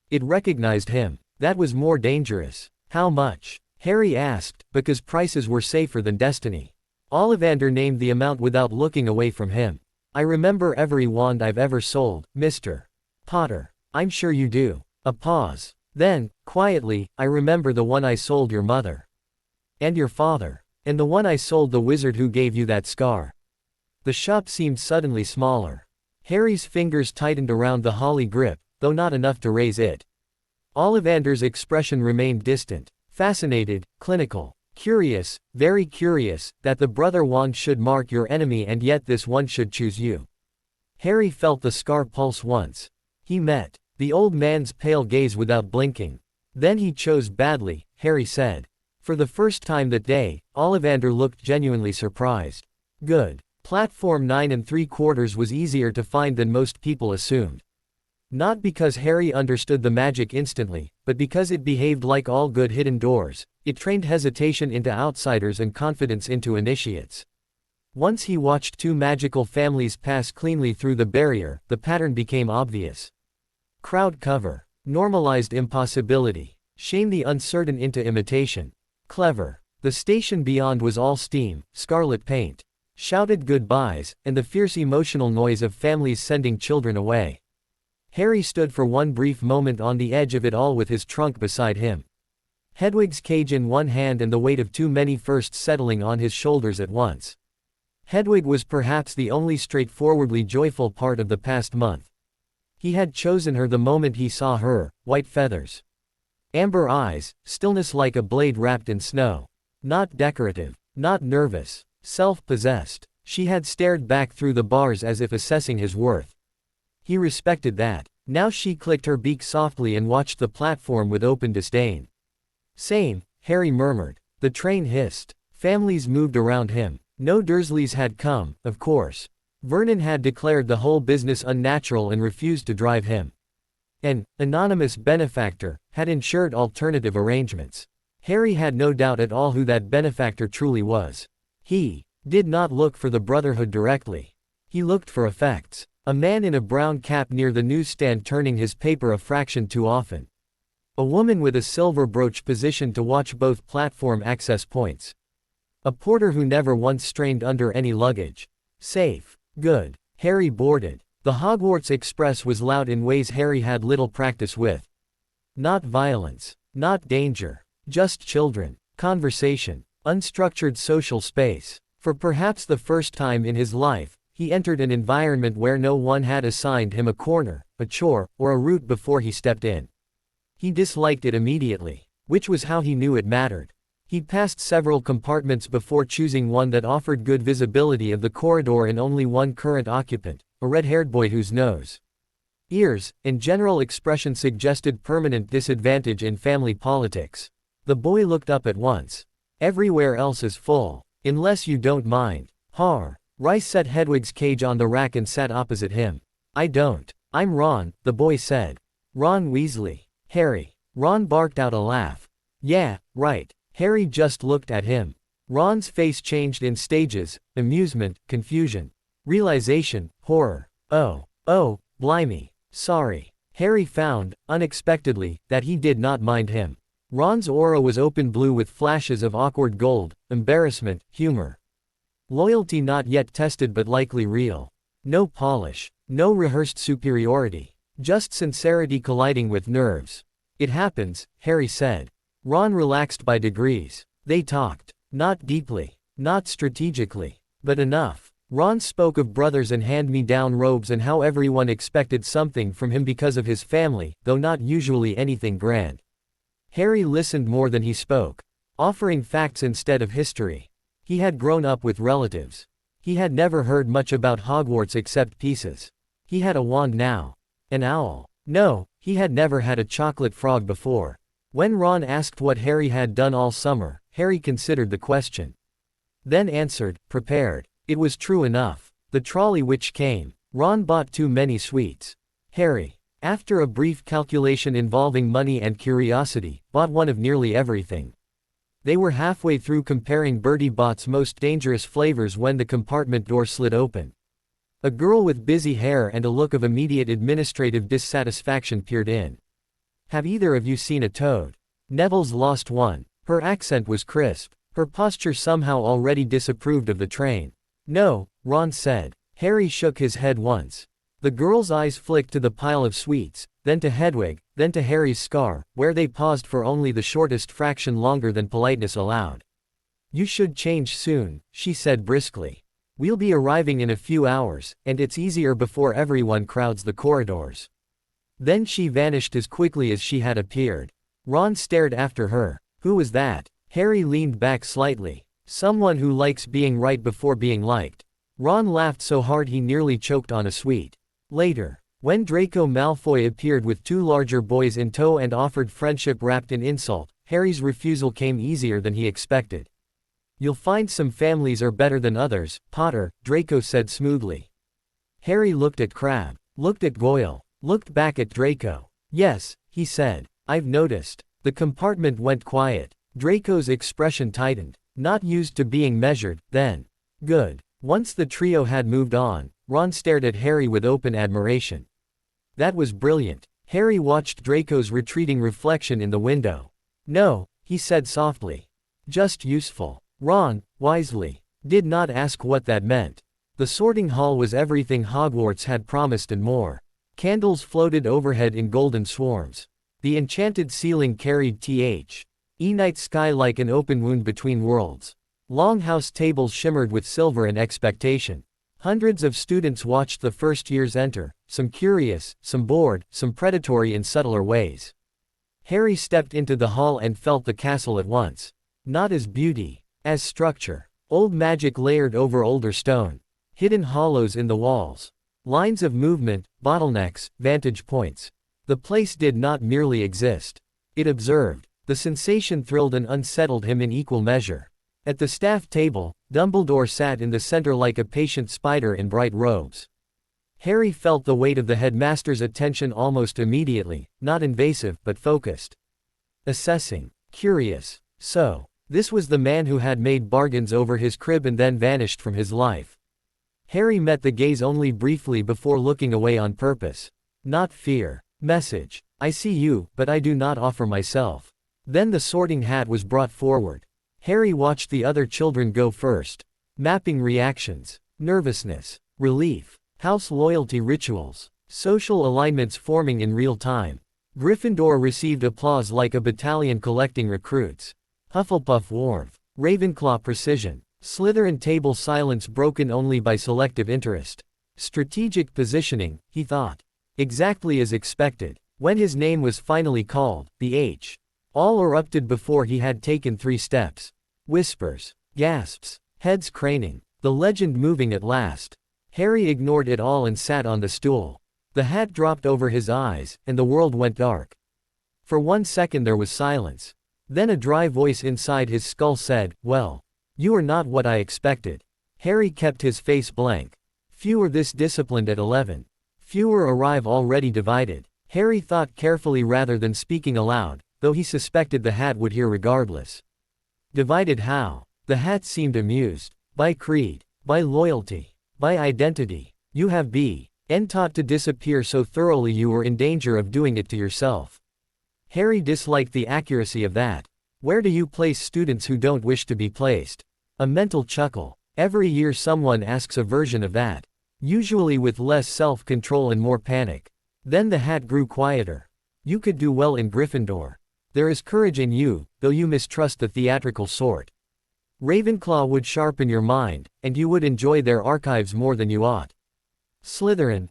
It recognized him. That was more dangerous. How much? Harry asked, because prices were safer than destiny. Ollivander named the amount without looking away from him. I remember every wand I've ever sold, Mr. Potter. I'm sure you do. A pause. Then, quietly, I remember the one I sold your mother. And your father. And the one I sold the wizard who gave you that scar. The shop seemed suddenly smaller. Harry's fingers tightened around the holly grip, though not enough to raise it. Ollivander's expression remained distant, fascinated, clinical, curious, very curious, that the brother wand should mark your enemy and yet this one should choose you. Harry felt the scar pulse once. He met the old man's pale gaze without blinking. Then he chose badly, Harry said. For the first time that day, Ollivander looked genuinely surprised. Good. Platform 9 3/4 was easier to find than most people assumed. Not because Harry understood the magic instantly, but because it behaved like all good hidden doors. It trained hesitation into outsiders and confidence into initiates. Once he watched two magical families pass cleanly through the barrier, the pattern became obvious. Crowd cover. Normalized impossibility. Shame the uncertain into imitation. Clever. The station beyond was all steam, scarlet paint. Shouted goodbyes, and the fierce emotional noise of families sending children away. Harry stood for one brief moment on the edge of it all with his trunk beside him. Hedwig's cage in one hand and the weight of too many firsts settling on his shoulders at once. Hedwig was perhaps the only straightforwardly joyful part of the past month. He had chosen her the moment he saw her, white feathers. Amber eyes, stillness like a blade wrapped in snow. Not decorative, not nervous, self-possessed. She had stared back through the bars as if assessing his worth. He respected that. Now she clicked her beak softly and watched the platform with open disdain. Same, Harry murmured. The train hissed. Families moved around him. No Dursleys had come, of course. Vernon had declared the whole business unnatural and refused to drive him. An anonymous benefactor had ensured alternative arrangements. Harry had no doubt at all who that benefactor truly was. He did not look for the Brotherhood directly. He looked for effects. A man in a brown cap near the newsstand turning his paper a fraction too often. A woman with a silver brooch positioned to watch both platform access points. A porter who never once strained under any luggage. Safe. Good. Harry boarded. The Hogwarts Express was loud in ways Harry had little practice with. Not violence. Not danger. Just children. Conversation. Unstructured social space. For perhaps the first time in his life, he entered an environment where no one had assigned him a corner, a chore, or a route before he stepped in. He disliked it immediately, which was how he knew it mattered. He passed several compartments before choosing one that offered good visibility of the corridor and only one current occupant, a red-haired boy whose nose, ears, and general expression suggested permanent disadvantage in family politics. The boy looked up at once. Everywhere else is full. Unless you don't mind. Har. Rice set Hedwig's cage on the rack and sat opposite him. I don't. I'm Ron, the boy said. Ron Weasley. Harry. Ron barked out a laugh. Yeah, right. Harry just looked at him. Ron's face changed in stages: amusement, confusion, realization, horror. Oh, blimey. Sorry. Harry found, unexpectedly, that he did not mind him. Ron's aura was open blue with flashes of awkward gold, embarrassment, humor. Loyalty not yet tested but likely real. No polish. No rehearsed superiority. Just sincerity colliding with nerves. It happens, Harry said. Ron relaxed by degrees. They talked. Not deeply. Not strategically. But enough. Ron spoke of brothers and hand-me-down robes and how everyone expected something from him because of his family, though not usually anything grand. Harry listened more than he spoke, offering facts instead of history. He had grown up with relatives. He had never heard much about Hogwarts except pieces. He had a wand now. An owl. No, he had never had a chocolate frog before. When Ron asked what Harry had done all summer, Harry considered the question. Then answered, prepared. It was true enough. The trolley which came. Ron bought too many sweets. Harry, after a brief calculation involving money and curiosity, bought one of nearly everything. They were halfway through comparing Bertie Bott's most dangerous flavors when the compartment door slid open. A girl with busy hair and a look of immediate administrative dissatisfaction peered in. Have either of you seen a toad? Neville's lost one. Her accent was crisp. Her posture somehow already disapproved of the train. No, Ron said. Harry shook his head once. The girl's eyes flicked to the pile of sweets, then to Hedwig, then to Harry's scar, where they paused for only the shortest fraction longer than politeness allowed. You should change soon, she said briskly. We'll be arriving in a few hours, and it's easier before everyone crowds the corridors. Then she vanished as quickly as she had appeared. Ron stared after her. Who was that? Harry leaned back slightly. Someone who likes being right before being liked. Ron laughed so hard he nearly choked on a sweet. Later, when Draco Malfoy appeared with two larger boys in tow and offered friendship wrapped in insult, Harry's refusal came easier than he expected. You'll find some families are better than others, Potter, Draco said smoothly. Harry looked at Crabbe, looked at Goyle, looked back at Draco. Yes, he said. I've noticed. The compartment went quiet. Draco's expression tightened. Not used to being measured, then. Good. Once the trio had moved on, Ron stared at Harry with open admiration. That was brilliant. Harry watched Draco's retreating reflection in the window. No, he said softly. Just useful. Ron, wisely, did not ask what that meant. The sorting hall was everything Hogwarts had promised and more. Candles floated overhead in golden swarms. The enchanted ceiling carried night sky like an open wound between worlds. Longhouse tables shimmered with silver and expectation. Hundreds of students watched the first years enter, some curious, some bored, some predatory in subtler ways. Harry stepped into the hall and felt the castle at once. Not as beauty, as structure. Old magic layered over older stone. Hidden hollows in the walls. Lines of movement, bottlenecks, vantage points. The place did not merely exist. It observed. The sensation thrilled and unsettled him in equal measure. At the staff table, Dumbledore sat in the center like a patient spider in bright robes. Harry felt the weight of the headmaster's attention almost immediately, not invasive but focused. Assessing. Curious. So, this was the man who had made bargains over his crib and then vanished from his life. Harry met the gaze only briefly before looking away on purpose. Not fear. Message. I see you, but I do not offer myself. Then the sorting hat was brought forward. Harry watched the other children go first. Mapping reactions. Nervousness. Relief. House loyalty rituals. Social alignments forming in real time. Gryffindor received applause like a battalion collecting recruits. Hufflepuff warmth. Ravenclaw precision. Slytherin table silence broken only by selective interest. Strategic positioning, he thought. Exactly as expected. When his name was finally called, the H. All erupted before he had taken 3 steps. Whispers. Gasps. Heads craning. The legend moving at last. Harry ignored it all and sat on the stool. The hat dropped over his eyes, and the world went dark. For 1 second there was silence. Then a dry voice inside his skull said, well, you are not what I expected. Harry kept his face blank. Few are this disciplined at 11. Fewer arrive already divided. Harry thought carefully rather than speaking aloud, though he suspected the hat would hear regardless. Divided how? The hat seemed amused. By creed. By loyalty. By identity. You have been taught to disappear so thoroughly you were in danger of doing it to yourself. Harry disliked the accuracy of that. Where do you place students who don't wish to be placed? A mental chuckle. Every year someone asks a version of that. Usually with less self-control and more panic. Then the hat grew quieter. You could do well in Gryffindor. There is courage in you, though you mistrust the theatrical sort. Ravenclaw would sharpen your mind, and you would enjoy their archives more than you ought. Slytherin,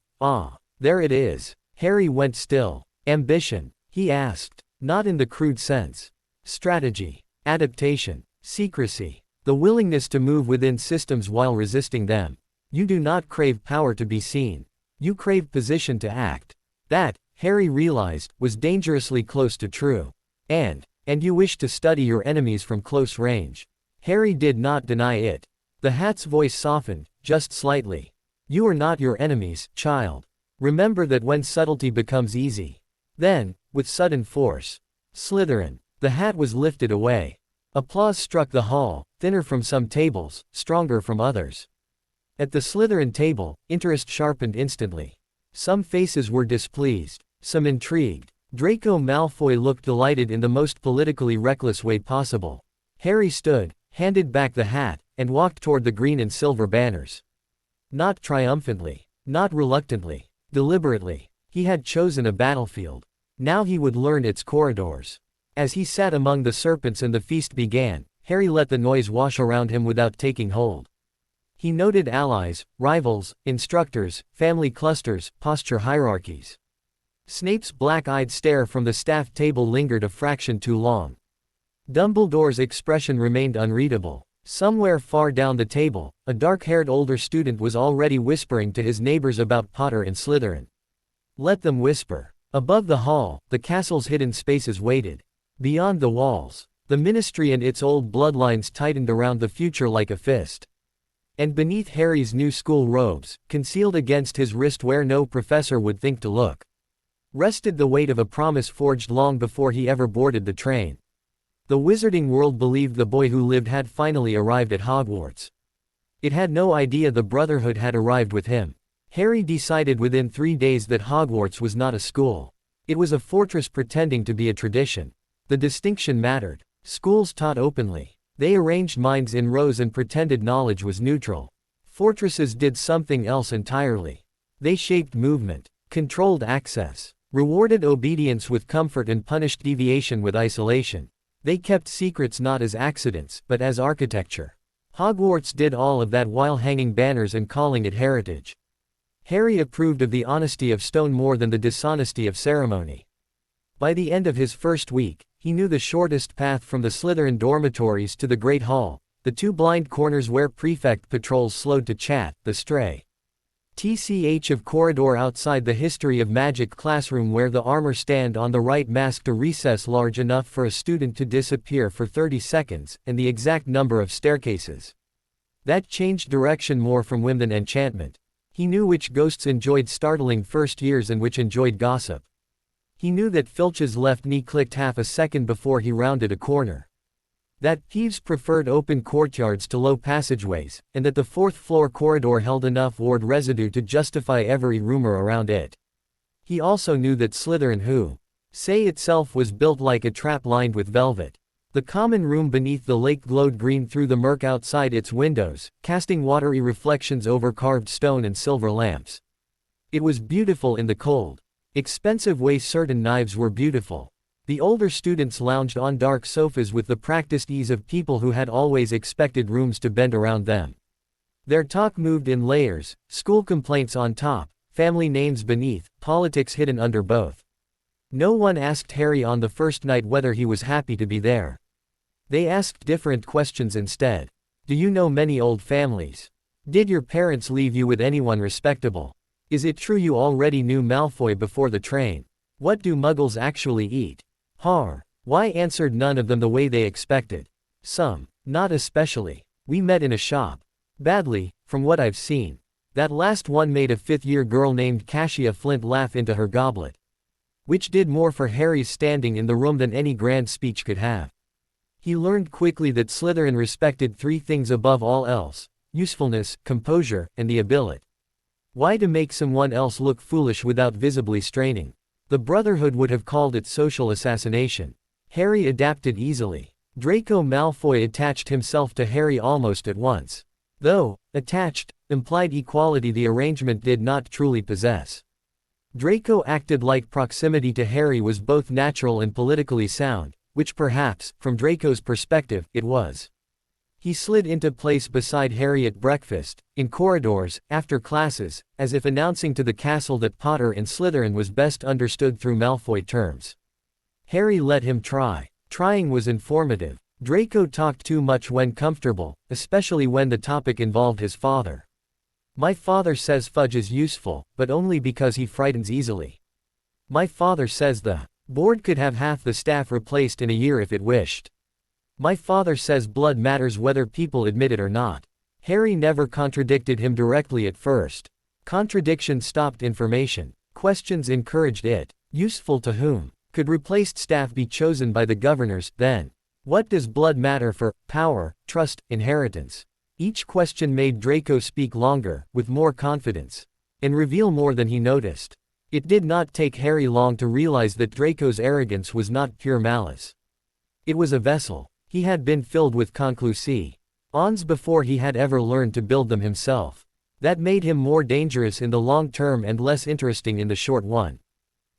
there it is. Harry went still. Ambition, he asked. Not in the crude sense. Strategy, adaptation, secrecy, the willingness to move within systems while resisting them. You do not crave power to be seen. You crave position to act. That, Harry realized, was dangerously close to true. And you wish to study your enemies from close range. Harry did not deny it. The Hat's voice softened, just slightly. You are not your enemies, child. Remember that when subtlety becomes easy. Then, with sudden force, Slytherin. The Hat was lifted away. Applause struck the hall, thinner from some tables, stronger from others. At the Slytherin table, interest sharpened instantly. Some faces were displeased, some intrigued. Draco Malfoy looked delighted in the most politically reckless way possible. Harry stood, handed back the hat, and walked toward the green and silver banners. Not triumphantly, not reluctantly, deliberately. He had chosen a battlefield. Now he would learn its corridors. As he sat among the serpents and the feast began, Harry let the noise wash around him without taking hold. He noted allies, rivals, instructors, family clusters, posture hierarchies. Snape's black-eyed stare from the staff table lingered a fraction too long. Dumbledore's expression remained unreadable. Somewhere far down the table, a dark-haired older student was already whispering to his neighbors about Potter and Slytherin. Let them whisper. Above the hall, the castle's hidden spaces waited. Beyond the walls, the ministry and its old bloodlines tightened around the future like a fist. And beneath Harry's new school robes, concealed against his wrist where no professor would think to look, rested the weight of a promise forged long before he ever boarded the train. The wizarding world believed the boy who lived had finally arrived at Hogwarts. It had no idea the Brotherhood had arrived with him. Harry decided within 3 days that Hogwarts was not a school. It was a fortress pretending to be a tradition. The distinction mattered. Schools taught openly. They arranged minds in rows and pretended knowledge was neutral. Fortresses did something else entirely. They shaped movement, controlled access, rewarded obedience with comfort and punished deviation with isolation. They kept secrets not as accidents, but as architecture. Hogwarts did all of that while hanging banners and calling it heritage. Harry approved of the honesty of stone more than the dishonesty of ceremony. By the end of his first week, he knew the shortest path from the Slytherin dormitories to the Great Hall, the 2 blind corners where prefect patrols slowed to chat, the stray tch of corridor outside the history of magic classroom where the armor stand on the right masked a recess large enough for a student to disappear for 30 seconds, and the exact number of staircases. That changed direction more from whim than enchantment. He knew which ghosts enjoyed startling first years and which enjoyed gossip. He knew that Filch's left knee clicked half a second before he rounded a corner. That Peeves preferred open courtyards to low passageways, and that the 4th floor corridor held enough ward residue to justify every rumor around it. He also knew that Slytherin who say itself was built like a trap lined with velvet. The common room beneath the lake glowed green through the murk outside its windows, casting watery reflections over carved stone and silver lamps. It was beautiful in the cold, expensive way certain knives were beautiful. The older students lounged on dark sofas with the practiced ease of people who had always expected rooms to bend around them. Their talk moved in layers, school complaints on top, family names beneath, politics hidden under both. No one asked Harry on the first night whether he was happy to be there. They asked different questions instead. Do you know many old families? Did your parents leave you with anyone respectable? Is it true you already knew Malfoy before the train? What do muggles actually eat? Why answered none of them the way they expected? Some, not especially. We met in a shop. Badly, from what I've seen. That last one made a 5th-year girl named Cassia Flint laugh into her goblet. Which did more for Harry's standing in the room than any grand speech could have. He learned quickly that Slytherin respected 3 things above all else: usefulness, composure, and the ability. Why to make someone else look foolish without visibly straining? The Brotherhood would have called it social assassination. Harry adapted easily. Draco Malfoy attached himself to Harry almost at once. Though, attached, implied equality the arrangement did not truly possess. Draco acted like proximity to Harry was both natural and politically sound, which perhaps, from Draco's perspective, it was. He slid into place beside Harry at breakfast, in corridors, after classes, as if announcing to the castle that Potter and Slytherin was best understood through Malfoy terms. Harry let him try. Trying was informative. Draco talked too much when comfortable, especially when the topic involved his father. My father says fudge is useful, but only because he frightens easily. My father says the board could have half the staff replaced in a year if it wished. My father says blood matters whether people admit it or not. Harry never contradicted him directly at first. Contradiction stopped information. Questions encouraged it. Useful to whom? Could replaced staff be chosen by the governors, then? What does blood matter for? Power, trust, inheritance. Each question made Draco speak longer, with more confidence, and reveal more than he noticed. It did not take Harry long to realize that Draco's arrogance was not pure malice. It was a vessel. He had been filled with conclusions before he had ever learned to build them himself. That made him more dangerous in the long term and less interesting in the short one.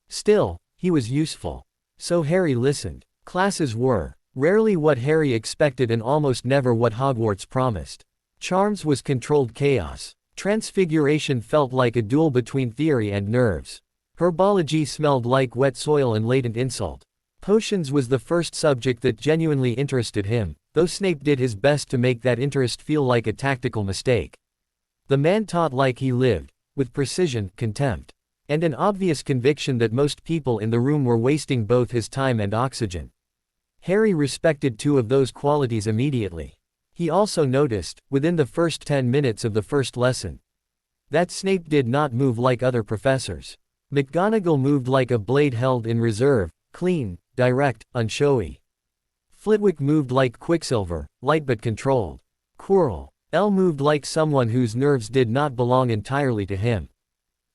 Still, he was useful. So Harry listened. Classes were rarely what Harry expected and almost never what Hogwarts promised. Charms was controlled chaos. Transfiguration felt like a duel between theory and nerves. Herbology smelled like wet soil and latent insult. Potions was the first subject that genuinely interested him, though Snape did his best to make that interest feel like a tactical mistake. The man taught like he lived, with precision, contempt, and an obvious conviction that most people in the room were wasting both his time and oxygen. Harry respected two of those qualities immediately. He also noticed, within the first 10 minutes of the first lesson, that Snape did not move like other professors. McGonagall moved like a blade held in reserve, clean, direct, unshowy. Flitwick moved like Quicksilver, light but controlled. Quirrell moved like someone whose nerves did not belong entirely to him.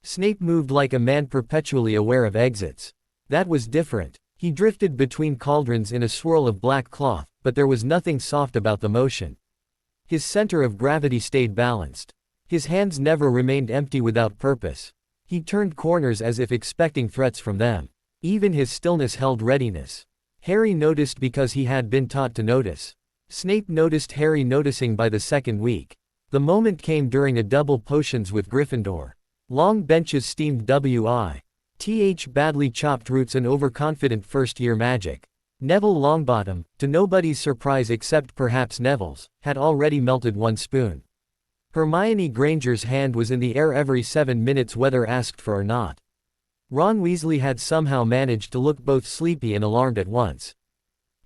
Snape moved like a man perpetually aware of exits. That was different. He drifted between cauldrons in a swirl of black cloth, but there was nothing soft about the motion. His center of gravity stayed balanced. His hands never remained empty without purpose. He turned corners as if expecting threats from them. Even his stillness held readiness. Harry noticed because he had been taught to notice. Snape noticed Harry noticing by the second week. The moment came during a double potions with Gryffindor. Long benches steamed badly chopped roots and overconfident first-year magic. Neville Longbottom, to nobody's surprise except perhaps Neville's, had already melted one spoon. Hermione Granger's hand was in the air every 7 minutes whether asked for or not. Ron Weasley had somehow managed to look both sleepy and alarmed at once.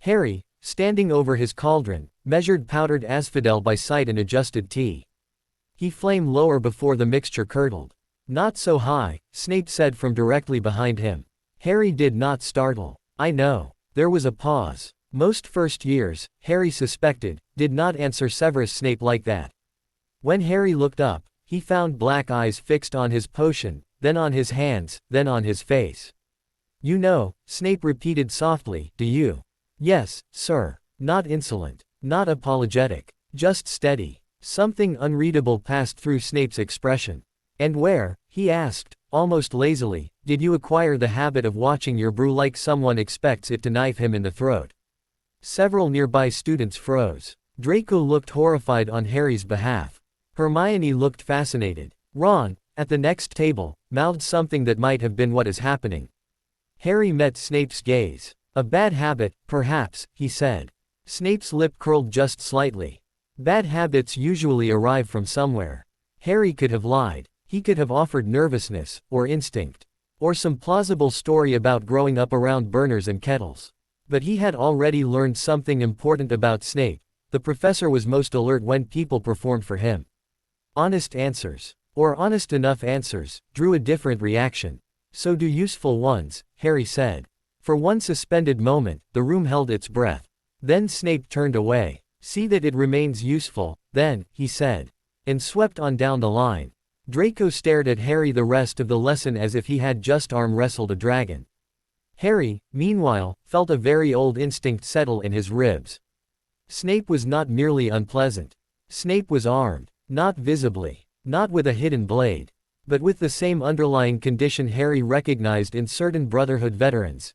Harry, standing over his cauldron, measured powdered asphodel by sight and adjusted tea. He flamed lower before the mixture curdled. Not so high, Snape said from directly behind him. Harry did not startle. I know. There was a pause. Most first years, Harry suspected, did not answer Severus Snape like that. When Harry looked up, he found black eyes fixed on his potion, then on his hands, then on his face. You know, Snape repeated softly, do you? Yes, sir. Not insolent. Not apologetic. Just steady. Something unreadable passed through Snape's expression. And where, he asked, almost lazily, did you acquire the habit of watching your brew like someone expects it to knife him in the throat? Several nearby students froze. Draco looked horrified on Harry's behalf. Hermione looked fascinated. Ron, at the next table, mouthed something that might have been what is happening. Harry met Snape's gaze. A bad habit, perhaps, he said. Snape's lip curled just slightly. Bad habits usually arrive from somewhere. Harry could have lied. He could have offered nervousness, or instinct, or some plausible story about growing up around burners and kettles. But he had already learned something important about Snape. The professor was most alert when people performed for him. Honest answers, or honest enough answers, drew a different reaction. So do useful ones, Harry said. For one suspended moment, the room held its breath. Then Snape turned away. See that it remains useful, then, he said. And swept on down the line. Draco stared at Harry the rest of the lesson as if he had just arm wrestled a dragon. Harry, meanwhile, felt a very old instinct settle in his ribs. Snape was not merely unpleasant. Snape was armed, not visibly, not with a hidden blade, but with the same underlying condition Harry recognized in certain Brotherhood veterans,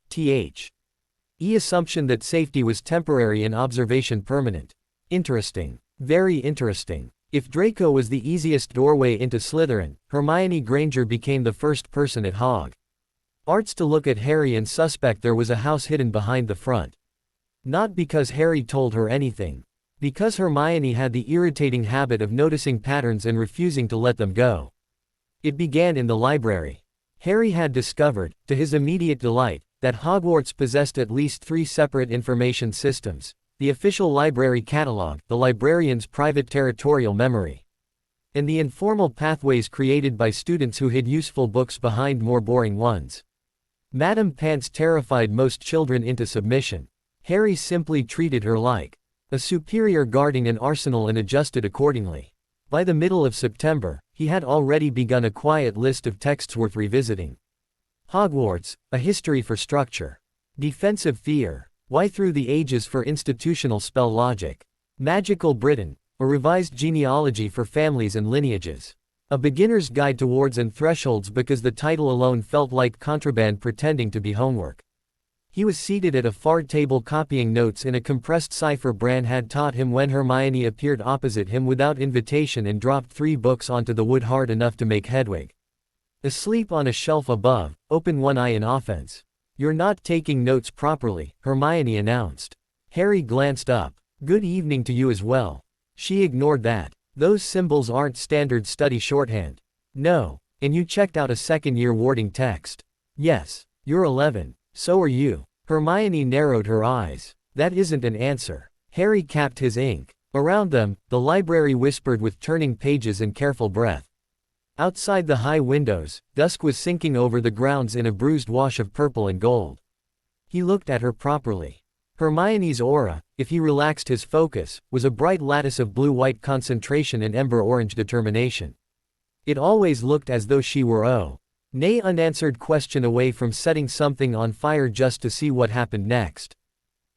assumption that safety was temporary and observation permanent. Interesting. Very interesting. If Draco was the easiest doorway into Slytherin, Hermione Granger became the first person at Hog. Arts to look at Harry and suspect there was a house hidden behind the front. Not because Harry told her anything. Because Hermione had the irritating habit of noticing patterns and refusing to let them go. It began in the library. Harry had discovered, to his immediate delight, that Hogwarts possessed at least 3 separate information systems: the official library catalog, the librarian's private territorial memory, and the informal pathways created by students who hid useful books behind more boring ones. Madame Pants terrified most children into submission. Harry simply treated her like a superior, guarding an arsenal and adjusted accordingly. By the middle of September, he had already begun a quiet list of texts worth revisiting. Hogwarts, A History for Structure. Defensive Fear. Why Through the Ages for Institutional Spell Logic. Magical Britain, A Revised Genealogy for Families and Lineages. A Beginner's Guide to Wards and Thresholds, because the title alone felt like contraband pretending to be homework. He was seated at a far table copying notes in a compressed cipher Bran had taught him when Hermione appeared opposite him without invitation and dropped 3 books onto the wood hard enough to make headway. Asleep on a shelf above, open one eye in offense. "You're not taking notes properly," Hermione announced. Harry glanced up. "Good evening to you as well." She ignored that. "Those symbols aren't standard study shorthand." "No. And you checked out a second-year warding text." "Yes. You're 11. So are you." Hermione narrowed her eyes. "That isn't an answer." Harry capped his ink. Around them, the library whispered with turning pages and careful breath. Outside the high windows, dusk was sinking over the grounds in a bruised wash of purple and gold. He looked at her properly. Hermione's aura, if he relaxed his focus, was a bright lattice of blue-white concentration and ember-orange determination. It always looked as though she were nay unanswered question away from setting something on fire just to see what happened next.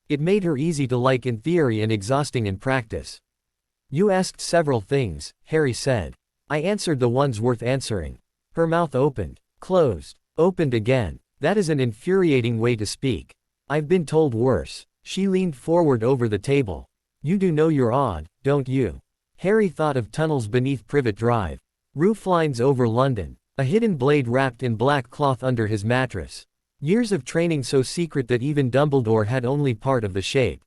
It made her easy to like in theory and exhausting in practice. "You asked several things," Harry said. "I answered the ones worth answering." Her mouth opened, closed, opened again. "That is an infuriating way to speak. I've been told worse." She leaned forward over the table. "You do know you're odd, don't you?" Harry thought of tunnels beneath Privet Drive. Rooflines over London. A hidden blade wrapped in black cloth under his mattress. Years of training so secret that even Dumbledore had only part of the shape.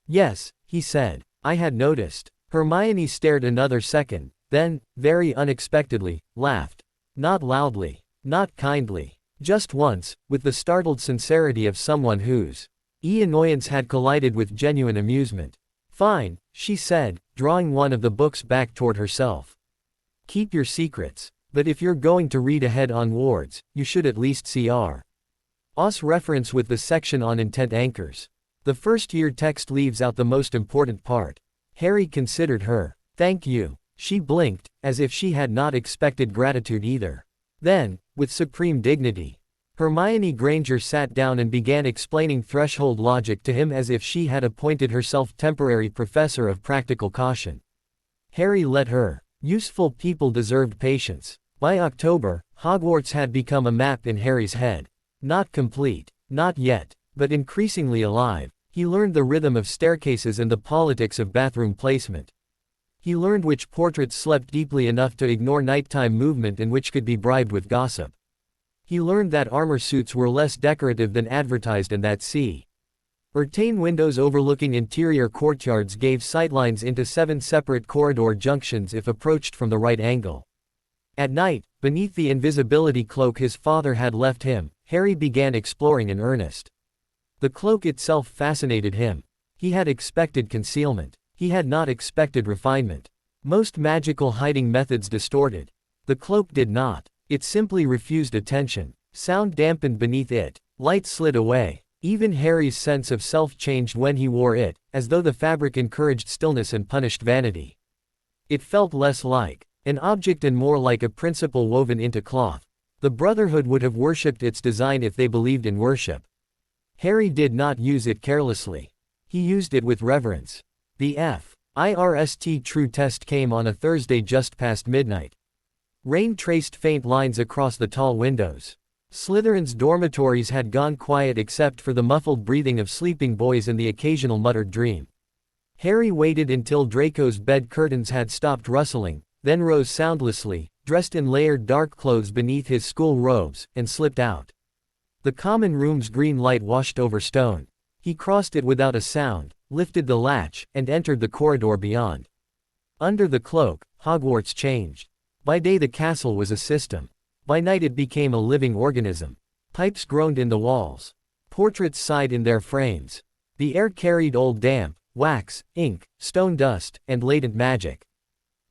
"Yes," he said. "I had noticed." Hermione stared another second, then, very unexpectedly, laughed. Not loudly. Not kindly. Just once, with the startled sincerity of someone whose annoyance had collided with genuine amusement. "Fine," she said, drawing one of the books back toward herself. "Keep your secrets. But if you're going to read ahead on wards, you should at least see R.'s reference with the section on intent anchors. The first-year text leaves out the most important part." Harry considered her. "Thank you." She blinked, as if she had not expected gratitude either. Then, with supreme dignity, Hermione Granger sat down and began explaining threshold logic to him as if she had appointed herself temporary professor of practical caution. Harry let her. Useful people deserved patience. By October, Hogwarts had become a map in Harry's head. Not complete. Not yet. But increasingly alive. He learned the rhythm of staircases and the politics of bathroom placement. He learned which portraits slept deeply enough to ignore nighttime movement and which could be bribed with gossip. He learned that armor suits were less decorative than advertised and that curtain windows overlooking interior courtyards gave sightlines into 7 separate corridor junctions if approached from the right angle. At night, beneath the invisibility cloak his father had left him, Harry began exploring in earnest. The cloak itself fascinated him. He had expected concealment. He had not expected refinement. Most magical hiding methods distorted. The cloak did not. It simply refused attention. Sound dampened beneath it. Light slid away. Even Harry's sense of self changed when he wore it, as though the fabric encouraged stillness and punished vanity. It felt less like an object and more like a principle woven into cloth. The Brotherhood would have worshipped its design if they believed in worship. Harry did not use it carelessly. He used it with reverence. The first true test came on a Thursday just past midnight. Rain traced faint lines across the tall windows. Slytherin's dormitories had gone quiet except for the muffled breathing of sleeping boys and the occasional muttered dream. Harry waited until Draco's bed curtains had stopped rustling, then rose soundlessly, dressed in layered dark clothes beneath his school robes, and slipped out. The common room's green light washed over stone. He crossed it without a sound, lifted the latch, and entered the corridor beyond. Under the cloak, Hogwarts changed. By day the castle was a system. By night it became a living organism. Pipes groaned in the walls. Portraits sighed in their frames. The air carried old damp, wax, ink, stone dust, and latent magic.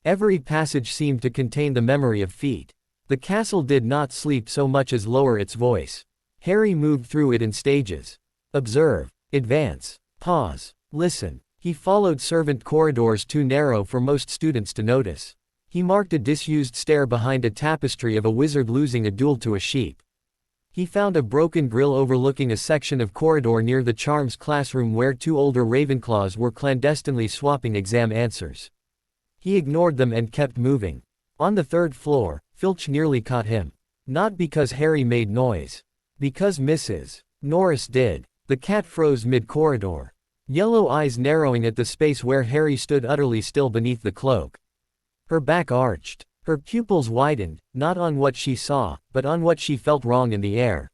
Every passage seemed to contain the memory of feet. The castle did not sleep so much as lower its voice. Harry moved through it in stages. Observe, advance, pause, listen. He followed servant corridors too narrow for most students to notice. He marked a disused stair behind a tapestry of a wizard losing a duel to a sheep. He found a broken grille overlooking a section of corridor near the charms classroom where two older Ravenclaws were clandestinely swapping exam answers. He ignored them and kept moving. On the third floor, Filch nearly caught him. Not because Harry made noise. Because Mrs. Norris did. The cat froze mid-corridor. Yellow eyes narrowing at the space where Harry stood utterly still beneath the cloak. Her back arched. Her pupils widened, not on what she saw, but on what she felt wrong in the air.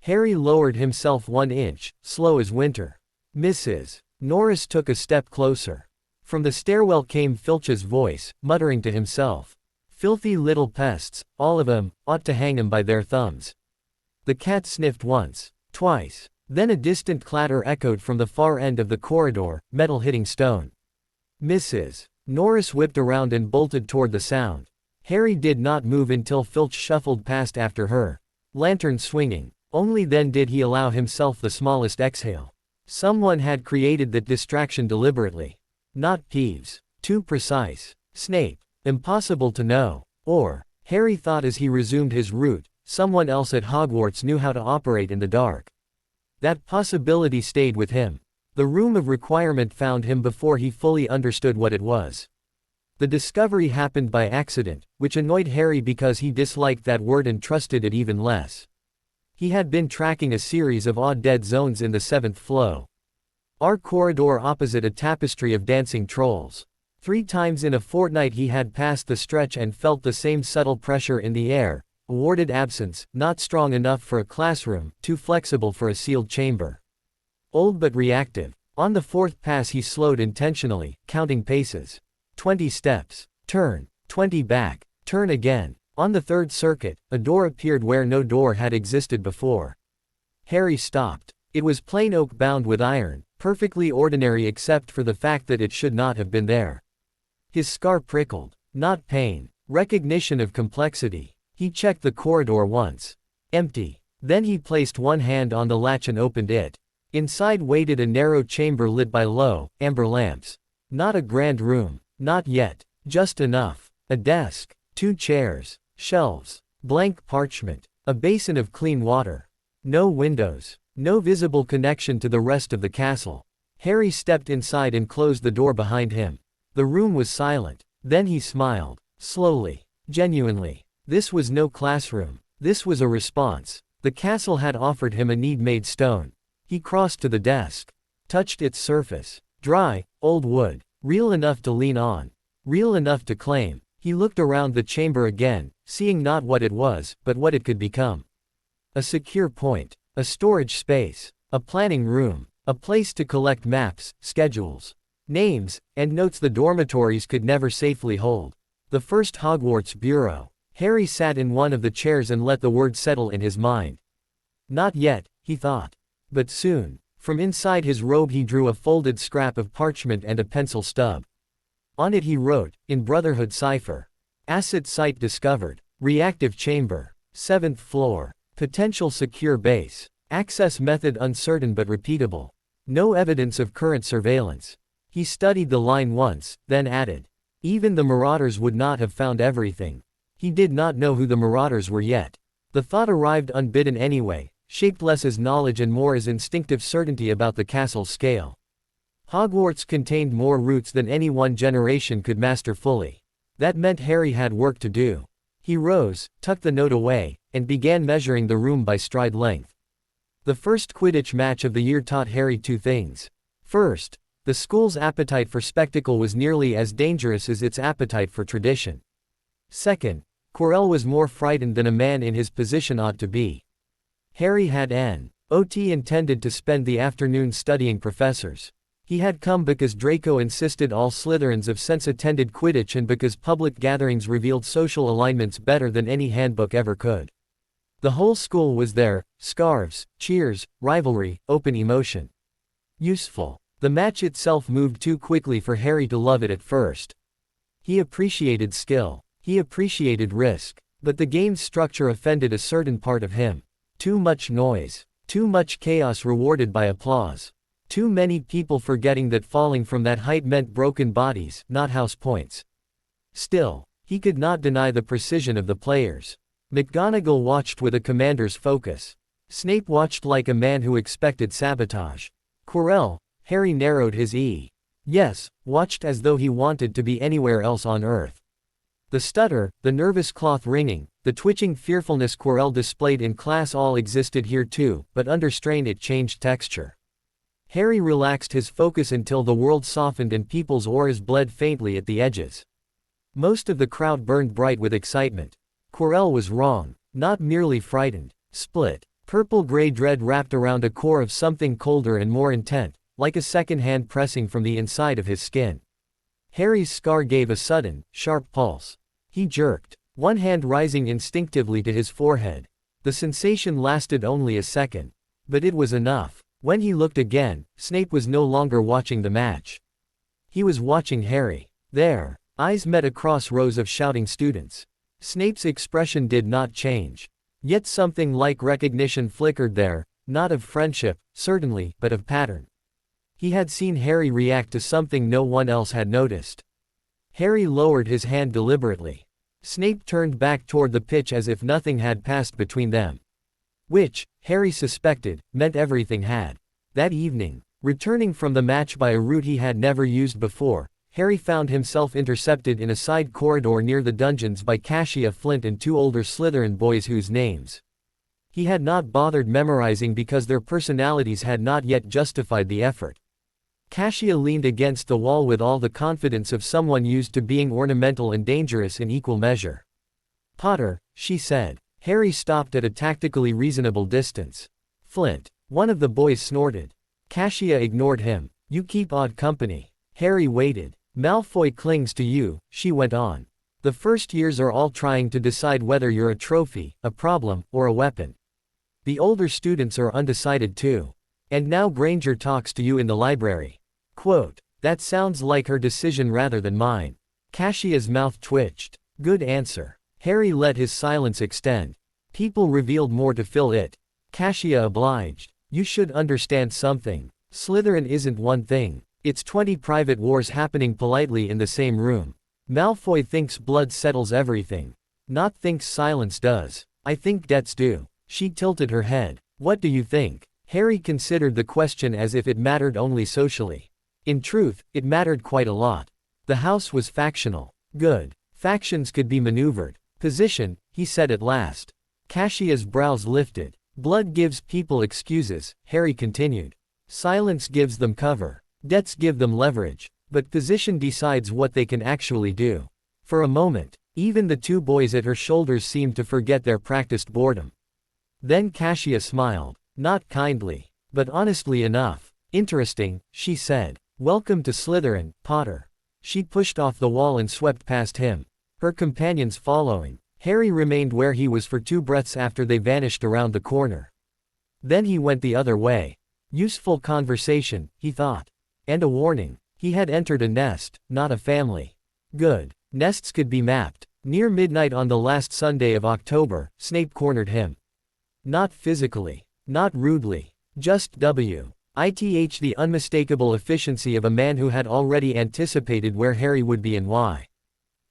Harry lowered himself 1 inch, slow as winter. Mrs. Norris took a step closer. From the stairwell came Filch's voice, muttering to himself. Filthy little pests, all of 'em, ought to hang 'em by their thumbs. The cat sniffed once, twice. Then a distant clatter echoed from the far end of the corridor, metal hitting stone. Mrs. Norris whipped around and bolted toward the sound. Harry did not move until Filch shuffled past after her. Lantern swinging. Only then did he allow himself the smallest exhale. Someone had created that distraction deliberately. Not Peeves. Too precise. Snape. Impossible to know. Or, Harry thought as he resumed his route, someone else at Hogwarts knew how to operate in the dark. That possibility stayed with him. The room of requirement found him before he fully understood what it was. The discovery happened by accident, which annoyed Harry because he disliked that word and trusted it even less. He had been tracking a series of odd dead zones in the 7th flow. Our corridor opposite a tapestry of dancing trolls. 3 times in a fortnight he had passed the stretch and felt the same subtle pressure in the air. A warded absence, not strong enough for a classroom, too flexible for a sealed chamber. Old but reactive. On the 4th pass he slowed intentionally, counting paces. 20 steps. Turn. 20 back. Turn again. On the 3rd circuit, a door appeared where no door had existed before. Harry stopped. It was plain oak bound with iron, perfectly ordinary except for the fact that it should not have been there. His scar prickled. Not pain. Recognition of complexity. He checked the corridor once. Empty. Then he placed one hand on the latch and opened it. Inside waited a narrow chamber lit by low, amber lamps. Not a grand room. Not yet. Just enough. A desk. 2 chairs. Shelves. Blank parchment. A basin of clean water. No windows. No visible connection to the rest of the castle. Harry stepped inside and closed the door behind him. The room was silent. Then he smiled. Slowly. Genuinely. This was no classroom. This was a response. The castle had offered him a need-made stone. He crossed to the desk. Touched its surface. Dry, old wood. Real enough to lean on. Real enough to claim. He looked around the chamber again, seeing not what it was, but what it could become. A secure point. A storage space. A planning room. A place to collect maps, schedules, names, and notes the dormitories could never safely hold. The first Hogwarts bureau. Harry sat in one of the chairs and let the word settle in his mind. Not yet, he thought. But soon. From inside his robe he drew a folded scrap of parchment and a pencil stub. On it he wrote, in Brotherhood cipher. Asset site discovered. Reactive chamber. 7th floor. Potential secure base. Access method uncertain but repeatable. No evidence of current surveillance. He studied the line once, then added. Even the marauders would not have found everything. He did not know who the marauders were yet. The thought arrived unbidden anyway, shaped less as knowledge and more as instinctive certainty about the castle's scale. Hogwarts contained more routes than any one generation could master fully. That meant Harry had work to do. He rose, tucked the note away, and began measuring the room by stride length. The first Quidditch match of the year taught Harry 2 things. First, the school's appetite for spectacle was nearly as dangerous as its appetite for tradition. Second, Quirrell was more frightened than a man in his position ought to be. Harry had an OT intended to spend the afternoon studying professors. He had come because Draco insisted all Slytherins of sense attended Quidditch and because public gatherings revealed social alignments better than any handbook ever could. The whole school was there, scarves, cheers, rivalry, open emotion. Useful. The match itself moved too quickly for Harry to love it at first. He appreciated skill. He appreciated risk. But the game's structure offended a certain part of him. Too much noise. Too much chaos rewarded by applause. Too many people forgetting that falling from that height meant broken bodies, not house points. Still, he could not deny the precision of the players. McGonagall watched with a commander's focus. Snape watched like a man who expected sabotage. Quirrell, Harry narrowed his Yes, watched as though he wanted to be anywhere else on Earth. The stutter, the nervous cloth wringing, the twitching fearfulness Quirrell displayed in class all existed here too, but under strain it changed texture. Harry relaxed his focus until the world softened and people's auras bled faintly at the edges. Most of the crowd burned bright with excitement. Quirrell was wrong, not merely frightened, split. Purple-gray dread wrapped around a core of something colder and more intent, like a second hand pressing from the inside of his skin. Harry's scar gave a sudden, sharp pulse. He jerked, one hand rising instinctively to his forehead. The sensation lasted only a second. But it was enough. When he looked again, Snape was no longer watching the match. He was watching Harry. There, eyes met across rows of shouting students. Snape's expression did not change. Yet something like recognition flickered there, not of friendship, certainly, but of pattern. He had seen Harry react to something no one else had noticed. Harry lowered his hand deliberately. Snape turned back toward the pitch as if nothing had passed between them. Which, Harry suspected, meant everything had. That evening, returning from the match by a route he had never used before, Harry found himself intercepted in a side corridor near the dungeons by Cassia Flint and two older Slytherin boys whose names he had not bothered memorizing because their personalities had not yet justified the effort. Cassia leaned against the wall with all the confidence of someone used to being ornamental and dangerous in equal measure. "Potter," she said. Harry stopped at a tactically reasonable distance. "Flint." One of the boys snorted. Cassia ignored him. "You keep odd company." Harry waited. "Malfoy clings to you," she went on. "The first years are all trying to decide whether you're a trophy, a problem, or a weapon. The older students are undecided too. And now Granger talks to you in the library." Quote, "That sounds like her decision rather than mine." Cassia's mouth twitched. "Good answer." Harry let his silence extend. People revealed more to fill it. Cassia obliged. "You should understand something. Slytherin isn't one thing. It's 20 private wars happening politely in the same room. Malfoy thinks blood settles everything. Not thinks silence does. I think debts do." She tilted her head. "What do you think?" Harry considered the question as if it mattered only socially. In truth, it mattered quite a lot. The house was factional. Good. Factions could be maneuvered. "Position," he said at last. Cassia's brows lifted. "Blood gives people excuses," Harry continued. "Silence gives them cover. Debts give them leverage. But position decides what they can actually do." For a moment, even the two boys at her shoulders seemed to forget their practiced boredom. Then Cassia smiled. Not kindly, but honestly enough. "Interesting," she said. "Welcome to Slytherin, Potter." She pushed off the wall and swept past him. Her companions following. Harry remained where he was for 2 breaths after they vanished around the corner. Then he went the other way. Useful conversation, he thought. And a warning. He had entered a nest, not a family. Good. Nests could be mapped. Near midnight on the last Sunday of October, Snape cornered him. Not physically. Not rudely. Just the unmistakable efficiency of a man who had already anticipated where Harry would be and why.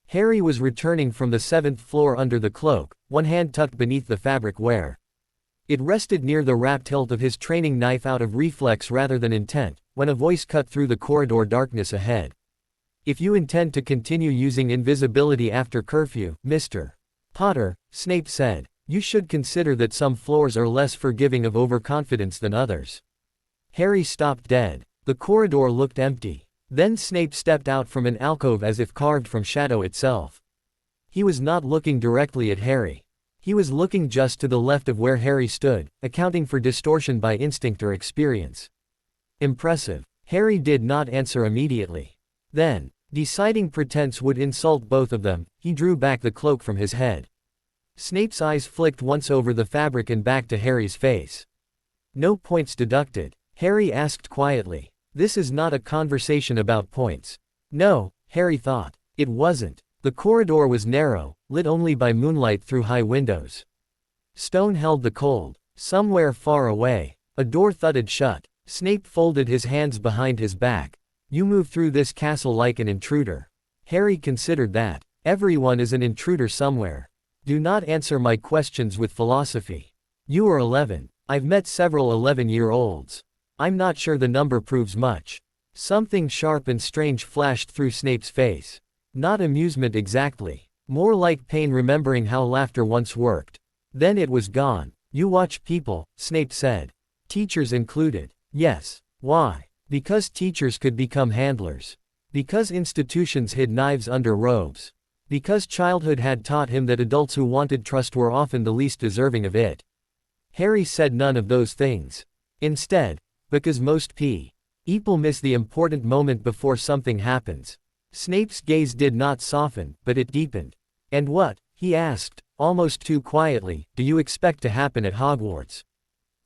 Harry was returning from the 7th floor under the cloak, one hand tucked beneath the fabric wear. It rested near the wrapped hilt of his training knife out of reflex rather than intent, when a voice cut through the corridor darkness ahead. "If you intend to continue using invisibility after curfew, Mr. Potter," Snape said, "you should consider that some floors are less forgiving of overconfidence than others." Harry stopped dead. The corridor looked empty. Then Snape stepped out from an alcove as if carved from shadow itself. He was not looking directly at Harry. He was looking just to the left of where Harry stood, accounting for distortion by instinct or experience. Impressive. Harry did not answer immediately. Then, deciding pretense would insult both of them, he drew back the cloak from his head. Snape's eyes flicked once over the fabric and back to Harry's face. No points deducted, Harry asked quietly. This is not a conversation about points. No, Harry thought. It wasn't. The corridor was narrow, lit only by moonlight through high windows. Stone held the cold. Somewhere far away, a door thudded shut. Snape folded his hands behind his back. You move through this castle like an intruder. Harry considered that. Everyone is an intruder somewhere. Do not answer my questions with philosophy. You are 11. I've met several 11-year-olds. I'm not sure the number proves much. Something sharp and strange flashed through Snape's face. Not amusement exactly. More like pain remembering how laughter once worked. Then it was gone. You watch people, Snape said. Teachers included. Yes. Why? Because teachers could become handlers. Because institutions hid knives under robes. Because childhood had taught him that adults who wanted trust were often the least deserving of it. Harry said none of those things. Instead, because most people miss the important moment before something happens. Snape's gaze did not soften, but it deepened. And what, he asked, almost too quietly, do you expect to happen at Hogwarts?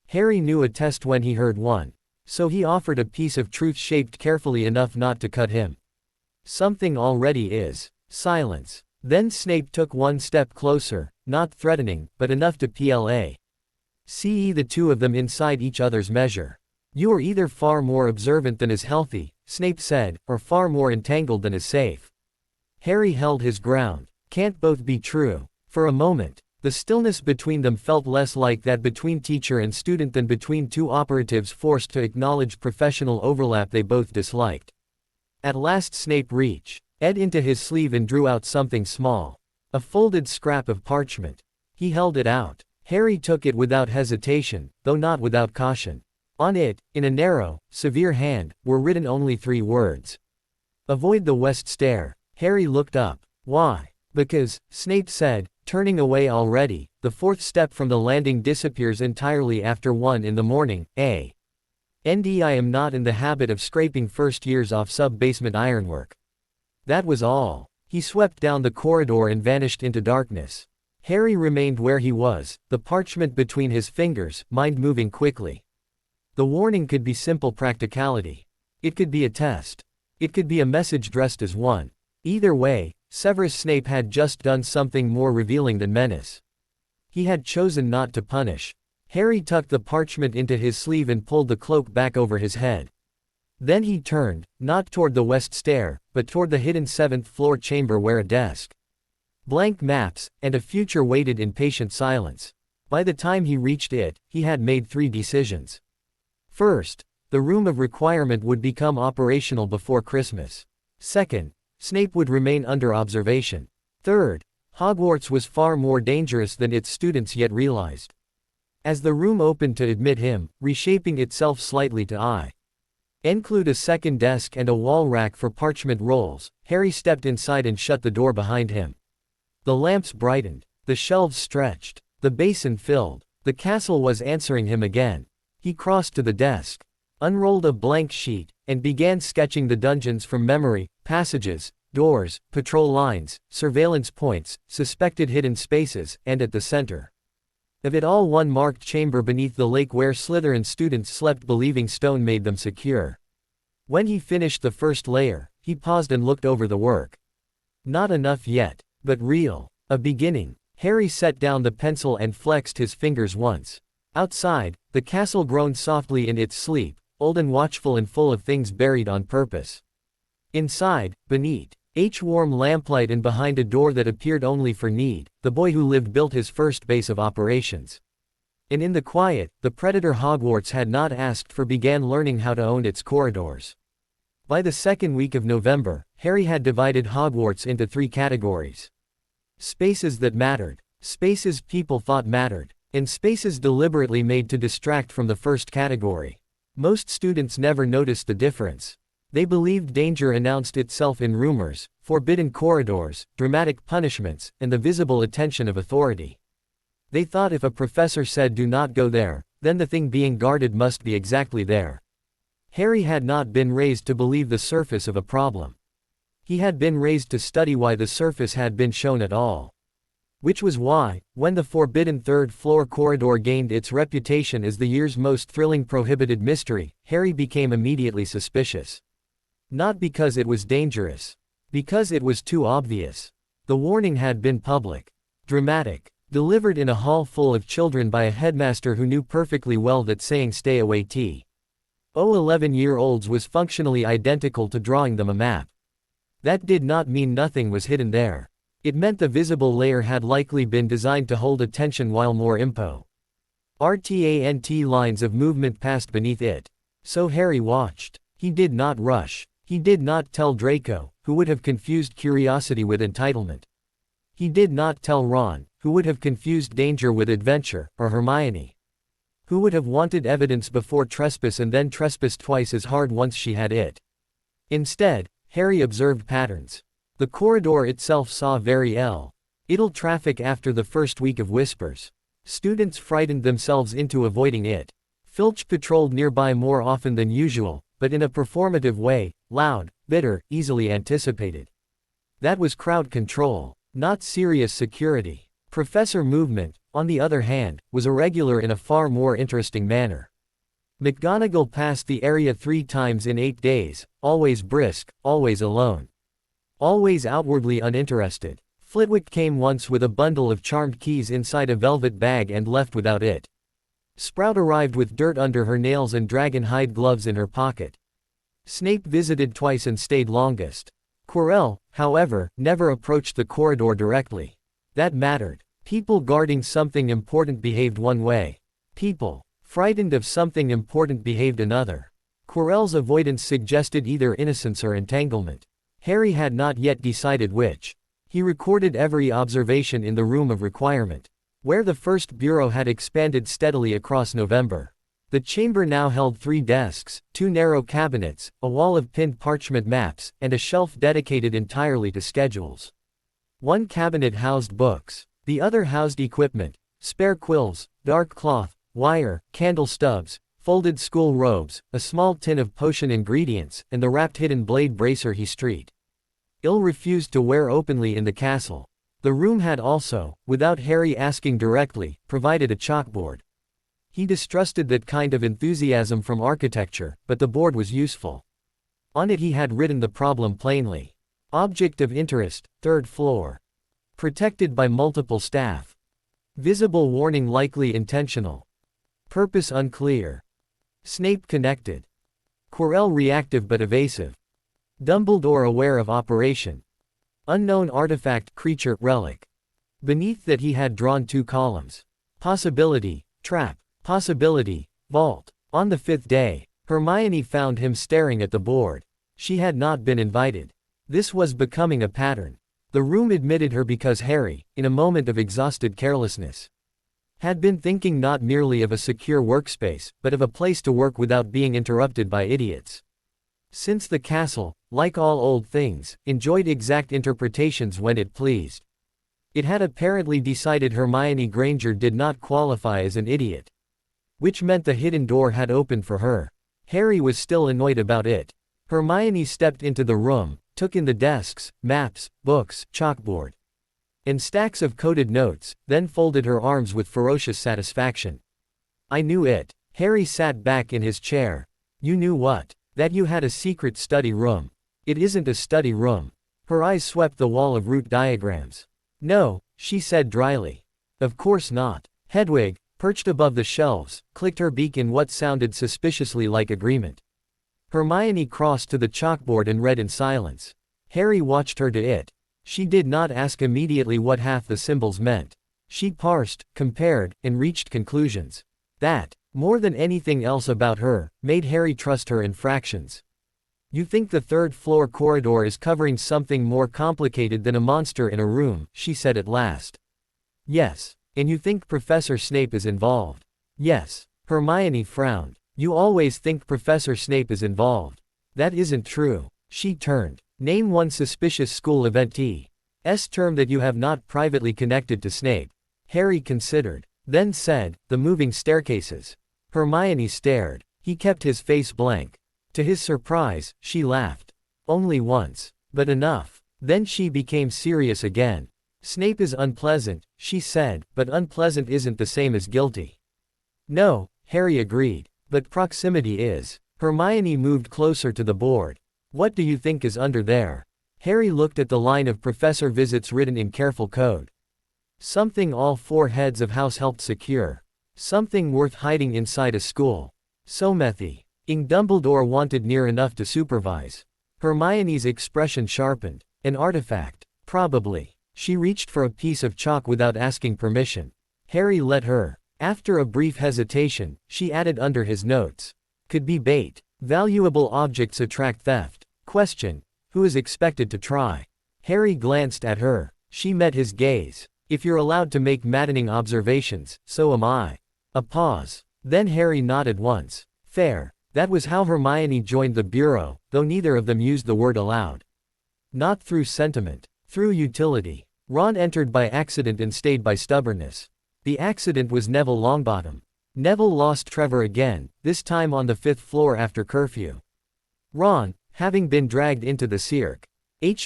Harry knew a test when he heard one. So he offered a piece of truth shaped carefully enough not to cut him. Something already is. Silence. Then Snape took one step closer, not threatening, but enough to see the two of them inside each other's measure. You are either far more observant than is healthy, Snape said, or far more entangled than is safe. Harry held his ground. Can't both be true. For a moment, the stillness between them felt less like that between teacher and student than between two operatives forced to acknowledge professional overlap they both disliked. At last Snape reached into his sleeve and drew out something small. A folded scrap of parchment. He held it out. Harry took it without hesitation, though not without caution. On it, in a narrow, severe hand, were written only 3 words. Avoid the west stair. Harry looked up. Why? Because, Snape said, turning away already, the 4th step from the landing disappears entirely after 1 in the morning, I am not in the habit of scraping first years off sub-basement ironwork. That was all. He swept down the corridor and vanished into darkness. Harry remained where he was, the parchment between his fingers, mind moving quickly. The warning could be simple practicality. It could be a test. It could be a message dressed as one. Either way, Severus Snape had just done something more revealing than menace. He had chosen not to punish. Harry tucked the parchment into his sleeve and pulled the cloak back over his head. Then he turned, not toward the west stair, but toward the hidden 7th floor chamber where a desk, blank maps, and a future waited in patient silence. By the time he reached it, he had made 3 decisions. First, the room of requirement would become operational before Christmas. Second, Snape would remain under observation. Third, Hogwarts was far more dangerous than its students yet realized. As the room opened to admit him, reshaping itself slightly to include a second desk and a wall rack for parchment rolls, Harry stepped inside and shut the door behind him. The lamps brightened. The shelves stretched. The basin filled. The castle was answering him again. He crossed to the desk, unrolled a blank sheet, and began sketching the dungeons from memory, passages, doors, patrol lines, surveillance points, suspected hidden spaces, and at the center of it all one marked chamber beneath the lake where Slytherin students slept believing stone made them secure. When he finished the first layer, he paused and looked over the work. Not enough yet, but real. A beginning. Harry set down the pencil and flexed his fingers once. Outside, the castle groaned softly in its sleep, old and watchful and full of things buried on purpose. Inside, beneath warm lamplight and behind a door that appeared only for need, the boy who lived built his first base of operations. And in the quiet, the predator Hogwarts had not asked for began learning how to own its corridors. By the 2nd week of November, Harry had divided Hogwarts into 3 categories. Spaces that mattered, spaces people thought mattered, and spaces deliberately made to distract from the first category. Most students never noticed the difference. They believed danger announced itself in rumors, forbidden corridors, dramatic punishments, and the visible attention of authority. They thought if a professor said do not go there, then the thing being guarded must be exactly there. Harry had not been raised to believe the surface of a problem. He had been raised to study why the surface had been shown at all. Which was why, when the forbidden third-floor corridor gained its reputation as the year's most thrilling prohibited mystery, Harry became immediately suspicious. Not because it was dangerous. Because it was too obvious. The warning had been public. Dramatic. Delivered in a hall full of children by a headmaster who knew perfectly well that saying "stay away T. 11-year-olds was functionally identical to drawing them a map. That did not mean nothing was hidden there. It meant the visible layer had likely been designed to hold attention while more RTANT lines of movement passed beneath it. So Harry watched. He did not rush. He did not tell Draco, who would have confused curiosity with entitlement. He did not tell Ron, who would have confused danger with adventure, or Hermione, who would have wanted evidence before trespass and then trespassed twice as hard once she had it. Instead, Harry observed patterns. The corridor itself saw very little traffic after the first week of Whispers. Students frightened themselves into avoiding it. Filch patrolled nearby more often than usual, but in a performative way, loud, bitter, easily anticipated. That was crowd control, not serious security. Professor Movement, on the other hand, was irregular in a far more interesting manner. McGonagall passed the area 3 times in 8 days, always brisk, always alone. Always outwardly uninterested. Flitwick came once with a bundle of charmed keys inside a velvet bag and left without it. Sprout arrived with dirt under her nails and dragon hide gloves in her pocket. Snape visited twice and stayed longest. Quirrell, however, never approached the corridor directly. That mattered. People guarding something important behaved one way. People frightened of something important behaved another. Quirrell's avoidance suggested either innocence or entanglement. Harry had not yet decided which. He recorded every observation in the room of requirement, where the first bureau had expanded steadily across November. The chamber now held 3 desks, 2 narrow cabinets, a wall of pinned parchment maps, and a shelf dedicated entirely to schedules. One cabinet housed books. The other housed equipment, spare quills, dark cloth, wire, candle stubs, folded school robes, a small tin of potion ingredients, and the wrapped hidden blade bracer he street. Il refused to wear openly in the castle. The room had also, without Harry asking directly, provided a chalkboard. He distrusted that kind of enthusiasm from architecture, but the board was useful. On it he had written the problem plainly. Object of interest, 3rd floor. Protected by multiple staff. Visible warning likely intentional. Purpose unclear. Snape connected. Quirrell reactive but evasive. Dumbledore aware of operation. Unknown artifact, creature, relic. Beneath that he had drawn 2 columns. Possibility, trap. Possibility, vault. On the 5th day, Hermione found him staring at the board. She had not been invited. This was becoming a pattern. The room admitted her because Harry, in a moment of exhausted carelessness, had been thinking not merely of a secure workspace, but of a place to work without being interrupted by idiots. Since the castle, like all old things, enjoyed exact interpretations when it pleased, it had apparently decided Hermione Granger did not qualify as an idiot. Which meant the hidden door had opened for her. Harry was still annoyed about it. Hermione stepped into the room, took in the desks, maps, books, chalkboard, and stacks of coded notes, then folded her arms with ferocious satisfaction. I knew it. Harry sat back in his chair. You knew what? That you had a secret study room. It isn't a study room. Her eyes swept the wall of route diagrams. No, she said dryly. Of course not. Hedwig, perched above the shelves, clicked her beak in what sounded suspiciously like agreement. Hermione crossed to the chalkboard and read in silence. Harry watched her to it. She did not ask immediately what half the symbols meant. She parsed, compared, and reached conclusions. That, more than anything else about her, made Harry trust her in fractions. You think the 3rd floor corridor is covering something more complicated than a monster in a room, she said at last. Yes. And you think Professor Snape is involved? Yes. Hermione frowned. You always think Professor Snape is involved. That isn't true. She turned. Name one suspicious school eventee. S term that you have not privately connected to Snape. Harry considered, then said, the moving staircases. Hermione stared. He kept his face blank. To his surprise, she laughed. Only once. But enough. Then she became serious again. Snape is unpleasant, she said, but unpleasant isn't the same as guilty. No, Harry agreed. But proximity is. Hermione moved closer to the board. What do you think is under there? Harry looked at the line of professor visits written in careful code. Something all 4 heads of house helped secure. Something worth hiding inside a school. So methy. Dumbledore wanted near enough to supervise. Hermione's expression sharpened. An artifact. Probably. She reached for a piece of chalk without asking permission. Harry let her. After a brief hesitation, she added under his notes. Could be bait. Valuable objects attract theft. Question. Who is expected to try? Harry glanced at her. She met his gaze. If you're allowed to make maddening observations, so am I. A pause. Then Harry nodded once. Fair. That was how Hermione joined the Bureau, though neither of them used the word aloud. Not through sentiment. Through utility. Ron entered by accident and stayed by stubbornness. The accident was Neville Longbottom. Neville lost Trevor again, this time on the 5th floor after curfew. Ron, having been dragged into the cirque,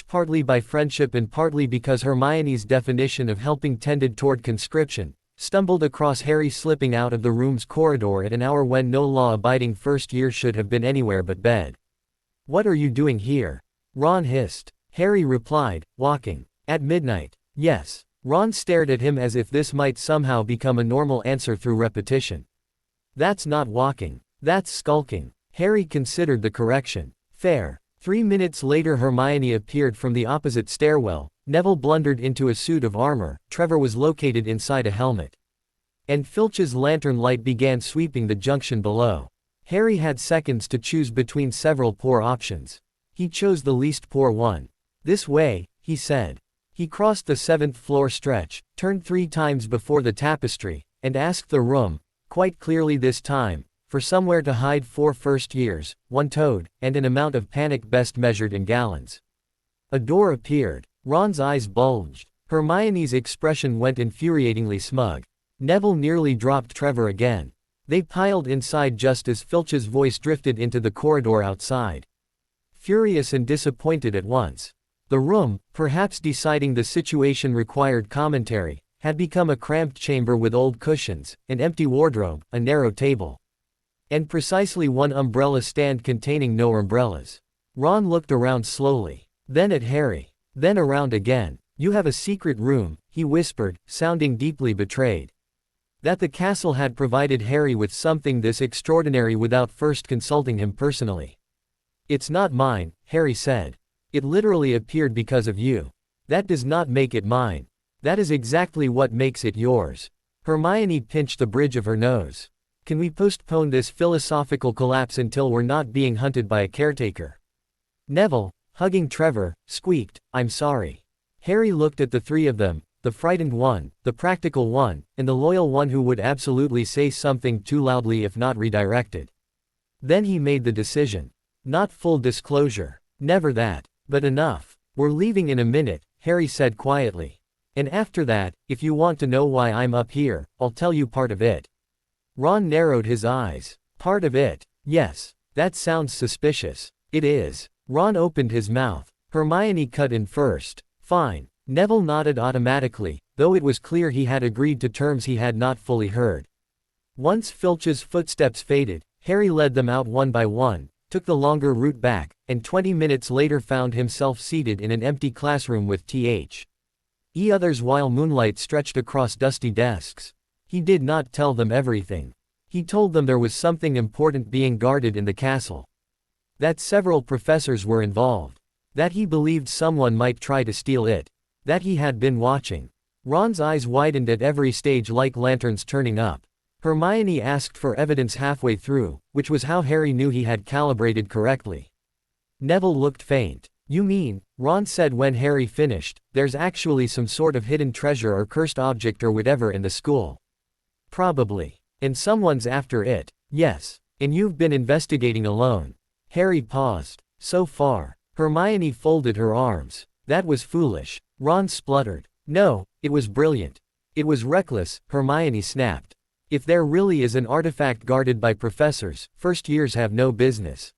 partly by friendship and partly because Hermione's definition of helping tended toward conscription, stumbled across Harry slipping out of the room's corridor at an hour when no law-abiding first year should have been anywhere but bed. What are you doing here? Ron hissed. Harry replied, walking. At midnight. Yes. Ron stared at him as if this might somehow become a normal answer through repetition. That's not walking. That's skulking. Harry considered the correction. Fair. 3 minutes later Hermione appeared from the opposite stairwell. Neville blundered into a suit of armor. Trevor was located inside a helmet. And Filch's lantern light began sweeping the junction below. Harry had seconds to choose between several poor options. He chose the least poor one. This way, he said. He crossed the 7th floor stretch, turned 3 times before the tapestry, and asked the room, quite clearly this time, for somewhere to hide 4 first years, 1 toad, and an amount of panic best measured in gallons. A door appeared. Ron's eyes bulged. Hermione's expression went infuriatingly smug. Neville nearly dropped Trevor again. They piled inside just as Filch's voice drifted into the corridor outside. Furious and disappointed at once. The room, perhaps deciding the situation required commentary, had become a cramped chamber with old cushions, an empty wardrobe, a narrow table. And precisely 1 umbrella stand containing no umbrellas. Ron looked around slowly. Then at Harry. Then around again. You have a secret room, he whispered, sounding deeply betrayed. That the castle had provided Harry with something this extraordinary without first consulting him personally. It's not mine, Harry said. It literally appeared because of you. That does not make it mine. That is exactly what makes it yours. Hermione pinched the bridge of her nose. Can we postpone this philosophical collapse until we're not being hunted by a caretaker? Neville, hugging Trevor, squeaked, I'm sorry. Harry looked at the 3 of them, the frightened one, the practical one, and the loyal one who would absolutely say something too loudly if not redirected. Then he made the decision. Not full disclosure. Never that. But enough. We're leaving in a minute, Harry said quietly. And after that, if you want to know why I'm up here, I'll tell you part of it. Ron narrowed his eyes. Part of it. Yes. That sounds suspicious. It is. Ron opened his mouth. Hermione cut in first. Fine. Neville nodded automatically, though it was clear he had agreed to terms he had not fully heard. Once Filch's footsteps faded, Harry led them out one by one, took the longer route back, and 20 minutes later found himself seated in an empty classroom with others while moonlight stretched across dusty desks. He did not tell them everything. He told them there was something important being guarded in the castle. That several professors were involved. That he believed someone might try to steal it. That he had been watching. Ron's eyes widened at every stage like lanterns turning up. Hermione asked for evidence halfway through, which was how Harry knew he had calibrated correctly. Neville looked faint. You mean, Ron said when Harry finished, there's actually some sort of hidden treasure or cursed object or whatever in the school. Probably. And someone's after it. Yes. And you've been investigating alone. Harry paused. So far. Hermione folded her arms. That was foolish. Ron spluttered. No, it was brilliant. It was reckless, Hermione snapped. If there really is an artifact guarded by professors, first years have no business.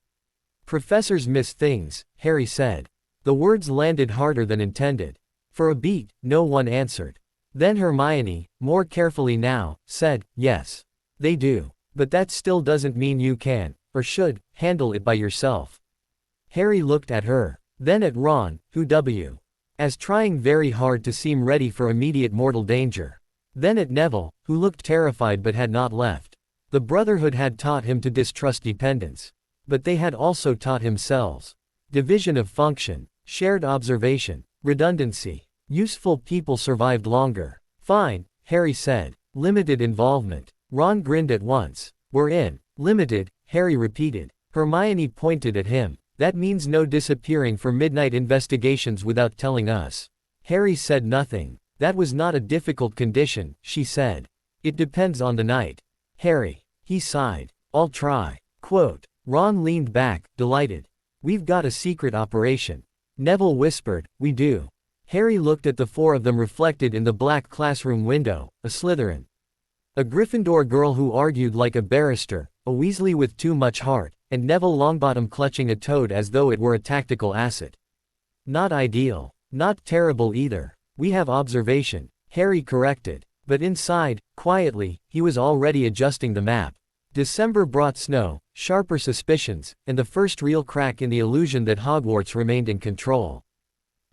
Professors miss things, Harry said. The words landed harder than intended. For a beat, no one answered. Then Hermione, more carefully now, said, yes. They do. But that still doesn't mean you can, or should, handle it by yourself. Harry looked at her, then at Ron, who was trying very hard to seem ready for immediate mortal danger. Then at Neville, who looked terrified but had not left. The Brotherhood had taught him to distrust dependence. But they had also taught themselves. Division of function, shared observation, redundancy. Useful people survived longer. Fine, Harry said. Limited involvement. Ron grinned at once. We're in. Limited, Harry repeated. Hermione pointed at him. That means no disappearing for midnight investigations without telling us. Harry said nothing. That was not a difficult condition, she said. It depends on the night. Harry. He sighed. I'll try. Quote. Ron leaned back, delighted. We've got a secret operation. Neville whispered, we do. Harry looked at the four of them reflected in the black classroom window, a Slytherin. A Gryffindor girl who argued like a barrister, a Weasley with too much heart, and Neville Longbottom clutching a toad as though it were a tactical asset. Not ideal. Not terrible either. We have observation, Harry corrected. But inside, quietly, he was already adjusting the map. December brought snow, sharper suspicions, and the first real crack in the illusion that Hogwarts remained in control.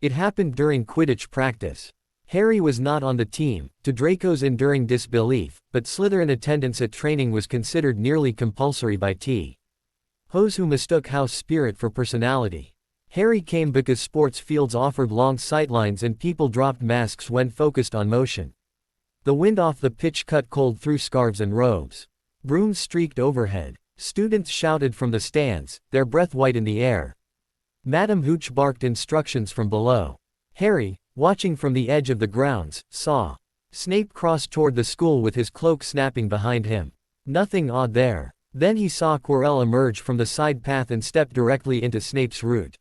It happened during Quidditch practice. Harry was not on the team, to Draco's enduring disbelief, but Slytherin attendance at training was considered nearly compulsory by T.Os who mistook house spirit for personality. Harry came because sports fields offered long sightlines and people dropped masks when focused on motion. The wind off the pitch cut cold through scarves and robes. Brooms streaked overhead. Students shouted from the stands, their breath white in the air. Madame Hooch barked instructions from below. Harry, watching from the edge of the grounds, saw Snape cross toward the school with his cloak snapping behind him. Nothing odd there. Then he saw Quirrell emerge from the side path and step directly into Snape's route.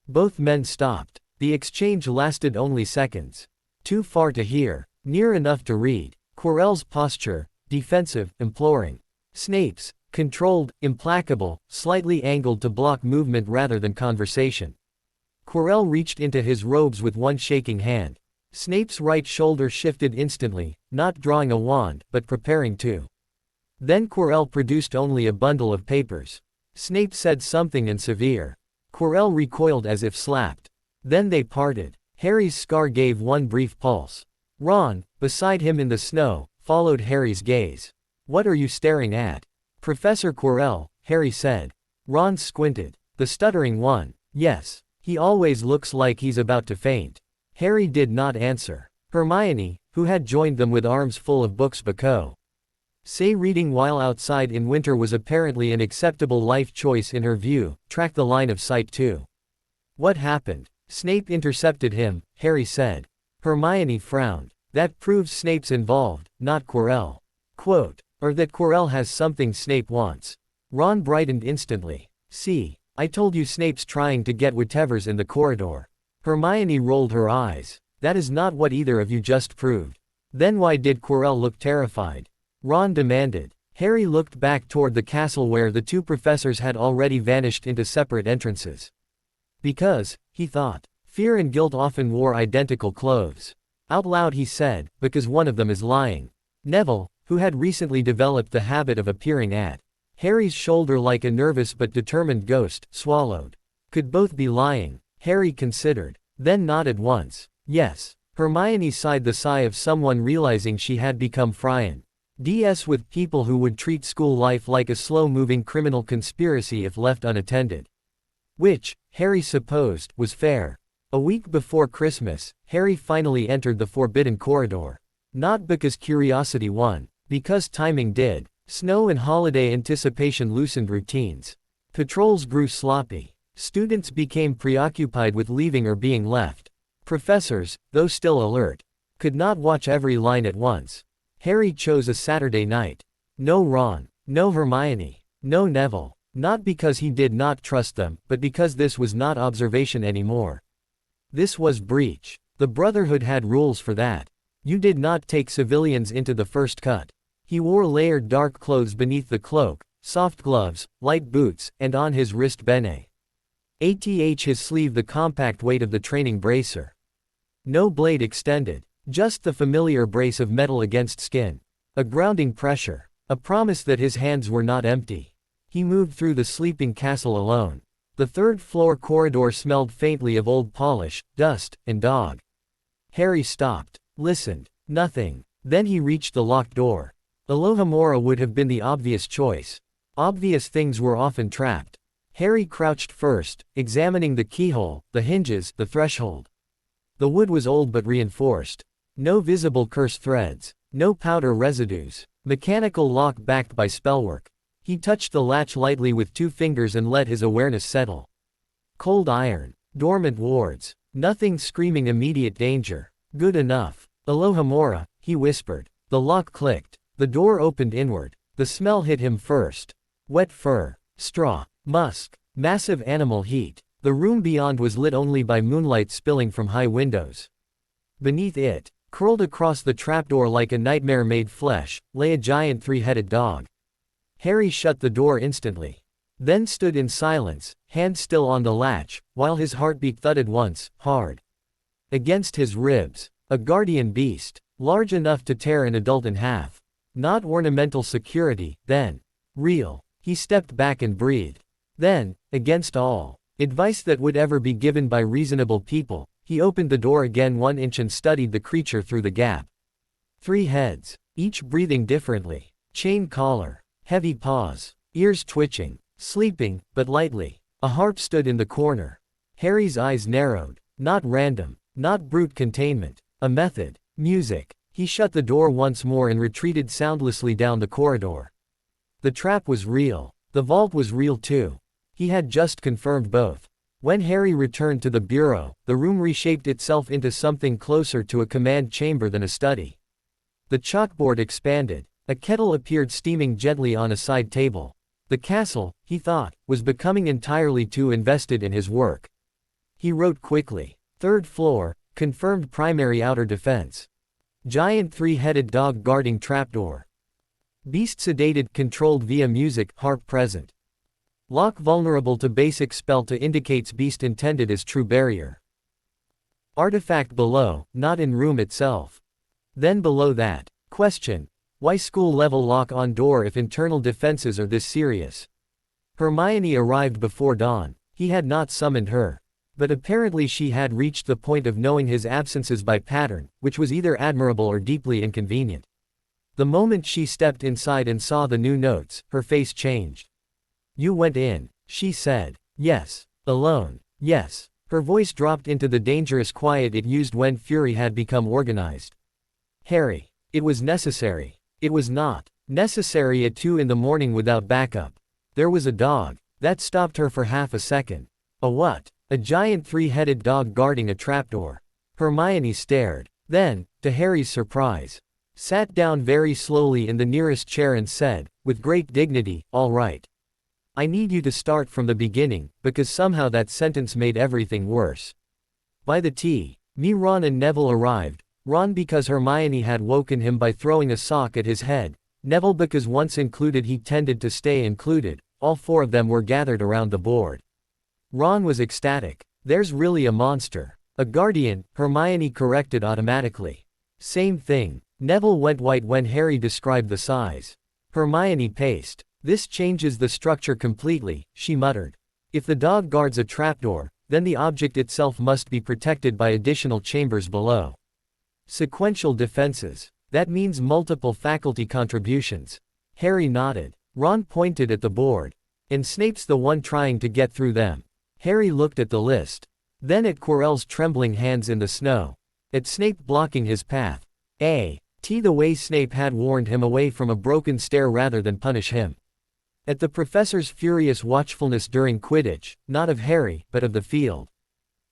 Both men stopped. The exchange lasted only seconds. Too far to hear, near enough to read. Quirrell's posture, defensive, imploring. Snape's, controlled, implacable, slightly angled to block movement rather than conversation. Quirrell reached into his robes with one shaking hand. Snape's right shoulder shifted instantly, not drawing a wand, but preparing to. Then Quirrell produced only a bundle of papers. Snape said something in severe. Quirrell recoiled as if slapped. Then they parted. Harry's scar gave one brief pulse. Ron, beside him in the snow, followed Harry's gaze. What are you staring at? Professor Quirrell, Harry said. Ron squinted. The stuttering one. Yes. He always looks like he's about to faint. Harry did not answer. Hermione, who had joined them with arms full of books say reading while outside in winter was apparently an acceptable life choice in her view, tracked the line of sight too. What happened? Snape intercepted him, Harry said. Hermione frowned. That proves Snape's involved, not Quirrell. Quote. Or that Quirrell has something Snape wants. Ron brightened instantly. See, I told you Snape's trying to get whatever's in the corridor. Hermione rolled her eyes. That is not what either of you just proved. Then why did Quirrell look terrified? Ron demanded. Harry looked back toward the castle where the two professors had already vanished into separate entrances. Because, he thought, fear and guilt often wore identical clothes. Out loud he said, because one of them is lying. Neville, who had recently developed the habit of appearing at Harry's shoulder like a nervous but determined ghost, swallowed. Could both be lying? Harry considered. Then nodded once. Yes. Hermione sighed the sigh of someone realizing she had become Frian. DS with people who would treat school life like a slow-moving criminal conspiracy if left unattended. Which, Harry supposed, was fair. A week before Christmas, Harry finally entered the forbidden corridor. Not because curiosity won. Because timing did. Snow and holiday anticipation loosened routines. Patrols grew sloppy. Students became preoccupied with leaving or being left. Professors, though still alert, could not watch every line at once. Harry chose a Saturday night. No Ron. No Hermione. No Neville. Not because he did not trust them, but because this was not observation anymore. This was breach. The Brotherhood had rules for that. You did not take civilians into the first cut. He wore layered dark clothes beneath the cloak, soft gloves, light boots, and on his wrist bene. His sleeve the compact weight of the training bracer. No blade extended, just the familiar brace of metal against skin. A grounding pressure, a promise that his hands were not empty. He moved through the sleeping castle alone. The third-floor corridor smelled faintly of old polish, dust, and dog. Harry stopped, listened. Nothing. Then he reached the locked door. Alohomora would have been the obvious choice. Obvious things were often trapped. Harry crouched first, examining the keyhole, the hinges, the threshold. The wood was old but reinforced. No visible curse threads. No powder residues. Mechanical lock backed by spellwork. He touched the latch lightly with 2 fingers and let his awareness settle. Cold iron. Dormant wards. Nothing screaming immediate danger. Good enough. Alohomora, he whispered. The lock clicked. The door opened inward. The smell hit him first. Wet fur. Straw. Musk. Massive animal heat. The room beyond was lit only by moonlight spilling from high windows. Beneath it, curled across the trapdoor like a nightmare made flesh, lay a giant 3-headed dog. Harry shut the door instantly. Then stood in silence, hand still on the latch, while his heartbeat thudded once, hard. Against his ribs, a guardian beast, large enough to tear an adult in half. Not ornamental security, then. Real. He stepped back and breathed. Then, against all advice that would ever be given by reasonable people, he opened the door again 1 inch and studied the creature through the gap. 3 heads, each breathing differently. Chain collar. Heavy paws. Ears twitching. Sleeping, but lightly. A harp stood in the corner. Harry's eyes narrowed. Not random. Not brute containment. A method. Music. He shut the door once more and retreated soundlessly down the corridor. The trap was real. The vault was real too. He had just confirmed both. When Harry returned to the bureau, the room reshaped itself into something closer to a command chamber than a study. The chalkboard expanded. A kettle appeared steaming gently on a side table. The castle, he thought, was becoming entirely too invested in his work. He wrote quickly. 3rd floor, confirmed primary outer defense. Giant 3-headed dog guarding trapdoor. Beast sedated, controlled via music, harp present. Lock vulnerable to basic spell to indicates beast intended as true barrier. Artifact below, not in room itself. Then below that, question. Why school level lock on door if internal defenses are this serious? Hermione arrived before dawn. He had not summoned her. But apparently she had reached the point of knowing his absences by pattern, which was either admirable or deeply inconvenient. The moment she stepped inside and saw the new notes, her face changed. You went in, she said. Yes. Alone. Yes. Her voice dropped into the dangerous quiet it used when fury had become organized. Harry. It was necessary. It was not necessary at 2 in the morning without backup. There was a dog. That stopped her for half a second. A what? A giant 3-headed dog guarding a trapdoor. Hermione stared. Then, to Harry's surprise, sat down very slowly in the nearest chair and said, with great dignity, all right. I need you to start from the beginning, because somehow that sentence made everything worse. By the tea, Ron and Neville arrived. Ron because Hermione had woken him by throwing a sock at his head. Neville because once included he tended to stay included. All 4 of them were gathered around the board. Ron was ecstatic. There's really a monster. A guardian, Hermione corrected automatically. Same thing. Neville went white when Harry described the size. Hermione paced. This changes the structure completely, she muttered. If the dog guards a trapdoor, then the object itself must be protected by additional chambers below. Sequential defenses. That means multiple faculty contributions. Harry nodded. Ron pointed at the board. And Snape's the one trying to get through them. Harry looked at the list. Then at Quirrell's trembling hands in the snow. At Snape blocking his path. The way Snape had warned him away from a broken stair rather than punish him. At the professor's furious watchfulness during Quidditch, not of Harry, but of the field.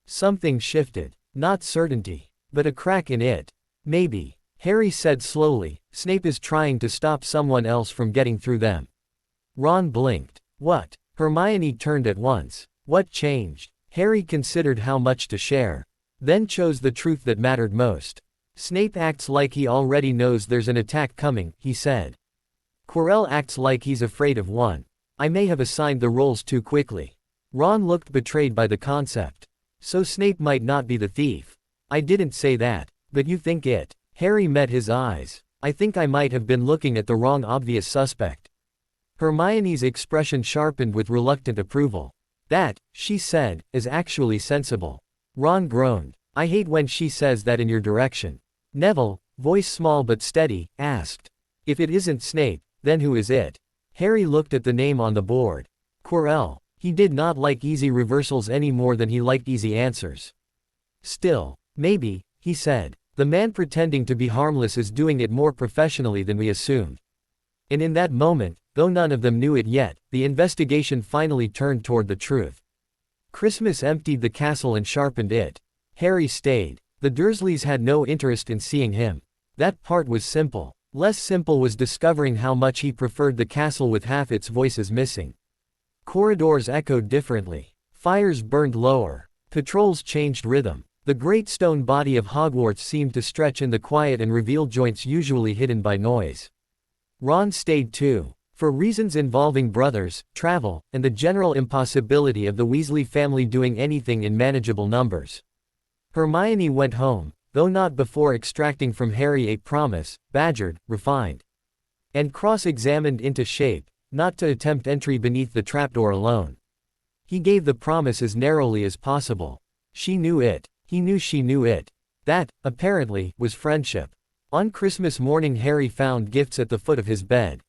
Something shifted. Not certainty, but a crack in it. Maybe, Harry said slowly, Snape is trying to stop someone else from getting through them. Ron blinked. What? Hermione turned at once. What changed? Harry considered how much to share. Then chose the truth that mattered most. Snape acts like he already knows there's an attack coming, he said. Quirrell acts like he's afraid of one. I may have assigned the roles too quickly. Ron looked betrayed by the concept. So Snape might not be the thief. I didn't say that, but you think it. Harry met his eyes. I think I might have been looking at the wrong obvious suspect. Hermione's expression sharpened with reluctant approval. That, she said, is actually sensible. Ron groaned. I hate when she says that in your direction. Neville, voice small but steady, asked. If it isn't Snape, then who is it? Harry looked at the name on the board. Quirrell. He did not like easy reversals any more than he liked easy answers. Still, maybe, he said. The man pretending to be harmless is doing it more professionally than we assumed. And in that moment, though none of them knew it yet, the investigation finally turned toward the truth. Christmas emptied the castle and sharpened it. Harry stayed. The Dursleys had no interest in seeing him. That part was simple. Less simple was discovering how much he preferred the castle with half its voices missing. Corridors echoed differently. Fires burned lower. Patrols changed rhythm. The great stone body of Hogwarts seemed to stretch in the quiet and reveal joints usually hidden by noise. Ron stayed too. For reasons involving brothers, travel, and the general impossibility of the Weasley family doing anything in manageable numbers. Hermione went home, though not before extracting from Harry a promise, badgered, refined, and cross-examined into shape, not to attempt entry beneath the trapdoor alone. He gave the promise as narrowly as possible. She knew it. He knew she knew it. That, apparently, was friendship. On Christmas morning Harry found gifts at the foot of his bed.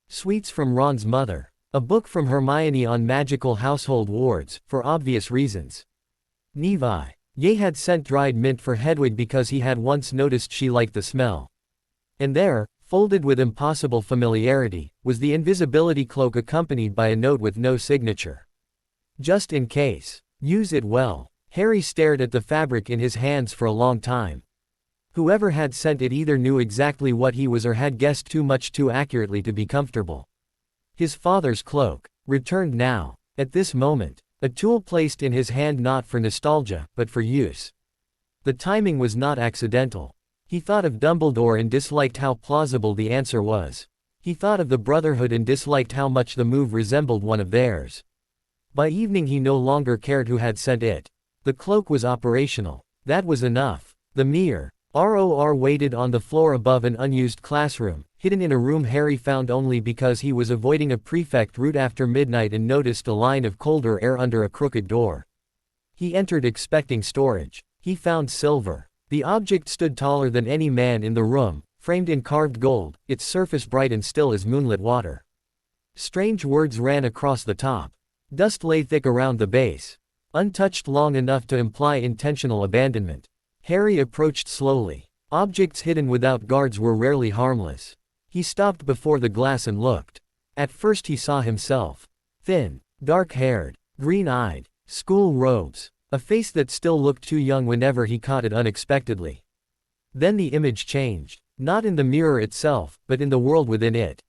Sweets from Ron's mother. A book from Hermione on magical household wards, for obvious reasons. Nevi. Ye had sent dried mint for Hedwig because he had once noticed she liked the smell. And there, folded with impossible familiarity, was the invisibility cloak accompanied by a note with no signature. Just in case. Use it well. Harry stared at the fabric in his hands for a long time. Whoever had sent it either knew exactly what he was or had guessed too much too accurately to be comfortable. His father's cloak, returned now, at this moment, a tool placed in his hand not for nostalgia, but for use. The timing was not accidental. He thought of Dumbledore and disliked how plausible the answer was. He thought of the Brotherhood and disliked how much the move resembled one of theirs. By evening he no longer cared who had sent it. The cloak was operational. That was enough. The mirror. ROR waited on the floor above an unused classroom, hidden in a room Harry found only because he was avoiding a prefect route after midnight and noticed a line of colder air under a crooked door. He entered expecting storage. He found silver. The object stood taller than any man in the room, framed in carved gold, its surface bright and still as moonlit water. Strange words ran across the top. Dust lay thick around the base. Untouched long enough to imply intentional abandonment. Harry approached slowly. Objects hidden without guards were rarely harmless. He stopped before the glass and looked. At first he saw himself. Thin, dark-haired, green-eyed, school robes, a face that still looked too young whenever he caught it unexpectedly. Then the image changed, not in the mirror itself, but in the world within it.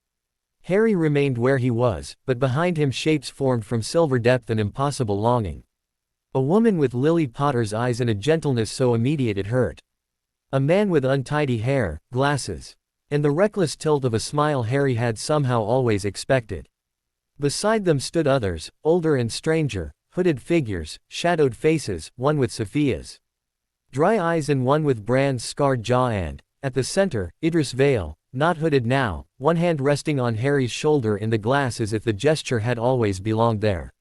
Harry remained where he was, but behind him shapes formed from silver depth and impossible longing. A woman with Lily Potter's eyes and a gentleness so immediate it hurt. A man with untidy hair, glasses, and the reckless tilt of a smile Harry had somehow always expected. Beside them stood others, older and stranger, hooded figures, shadowed faces, one with Sophia's dry eyes and one with Bran's scarred jaw and, at the center, Idris Vale, not hooded now, one hand resting on Harry's shoulder in the glass as if the gesture had always belonged there.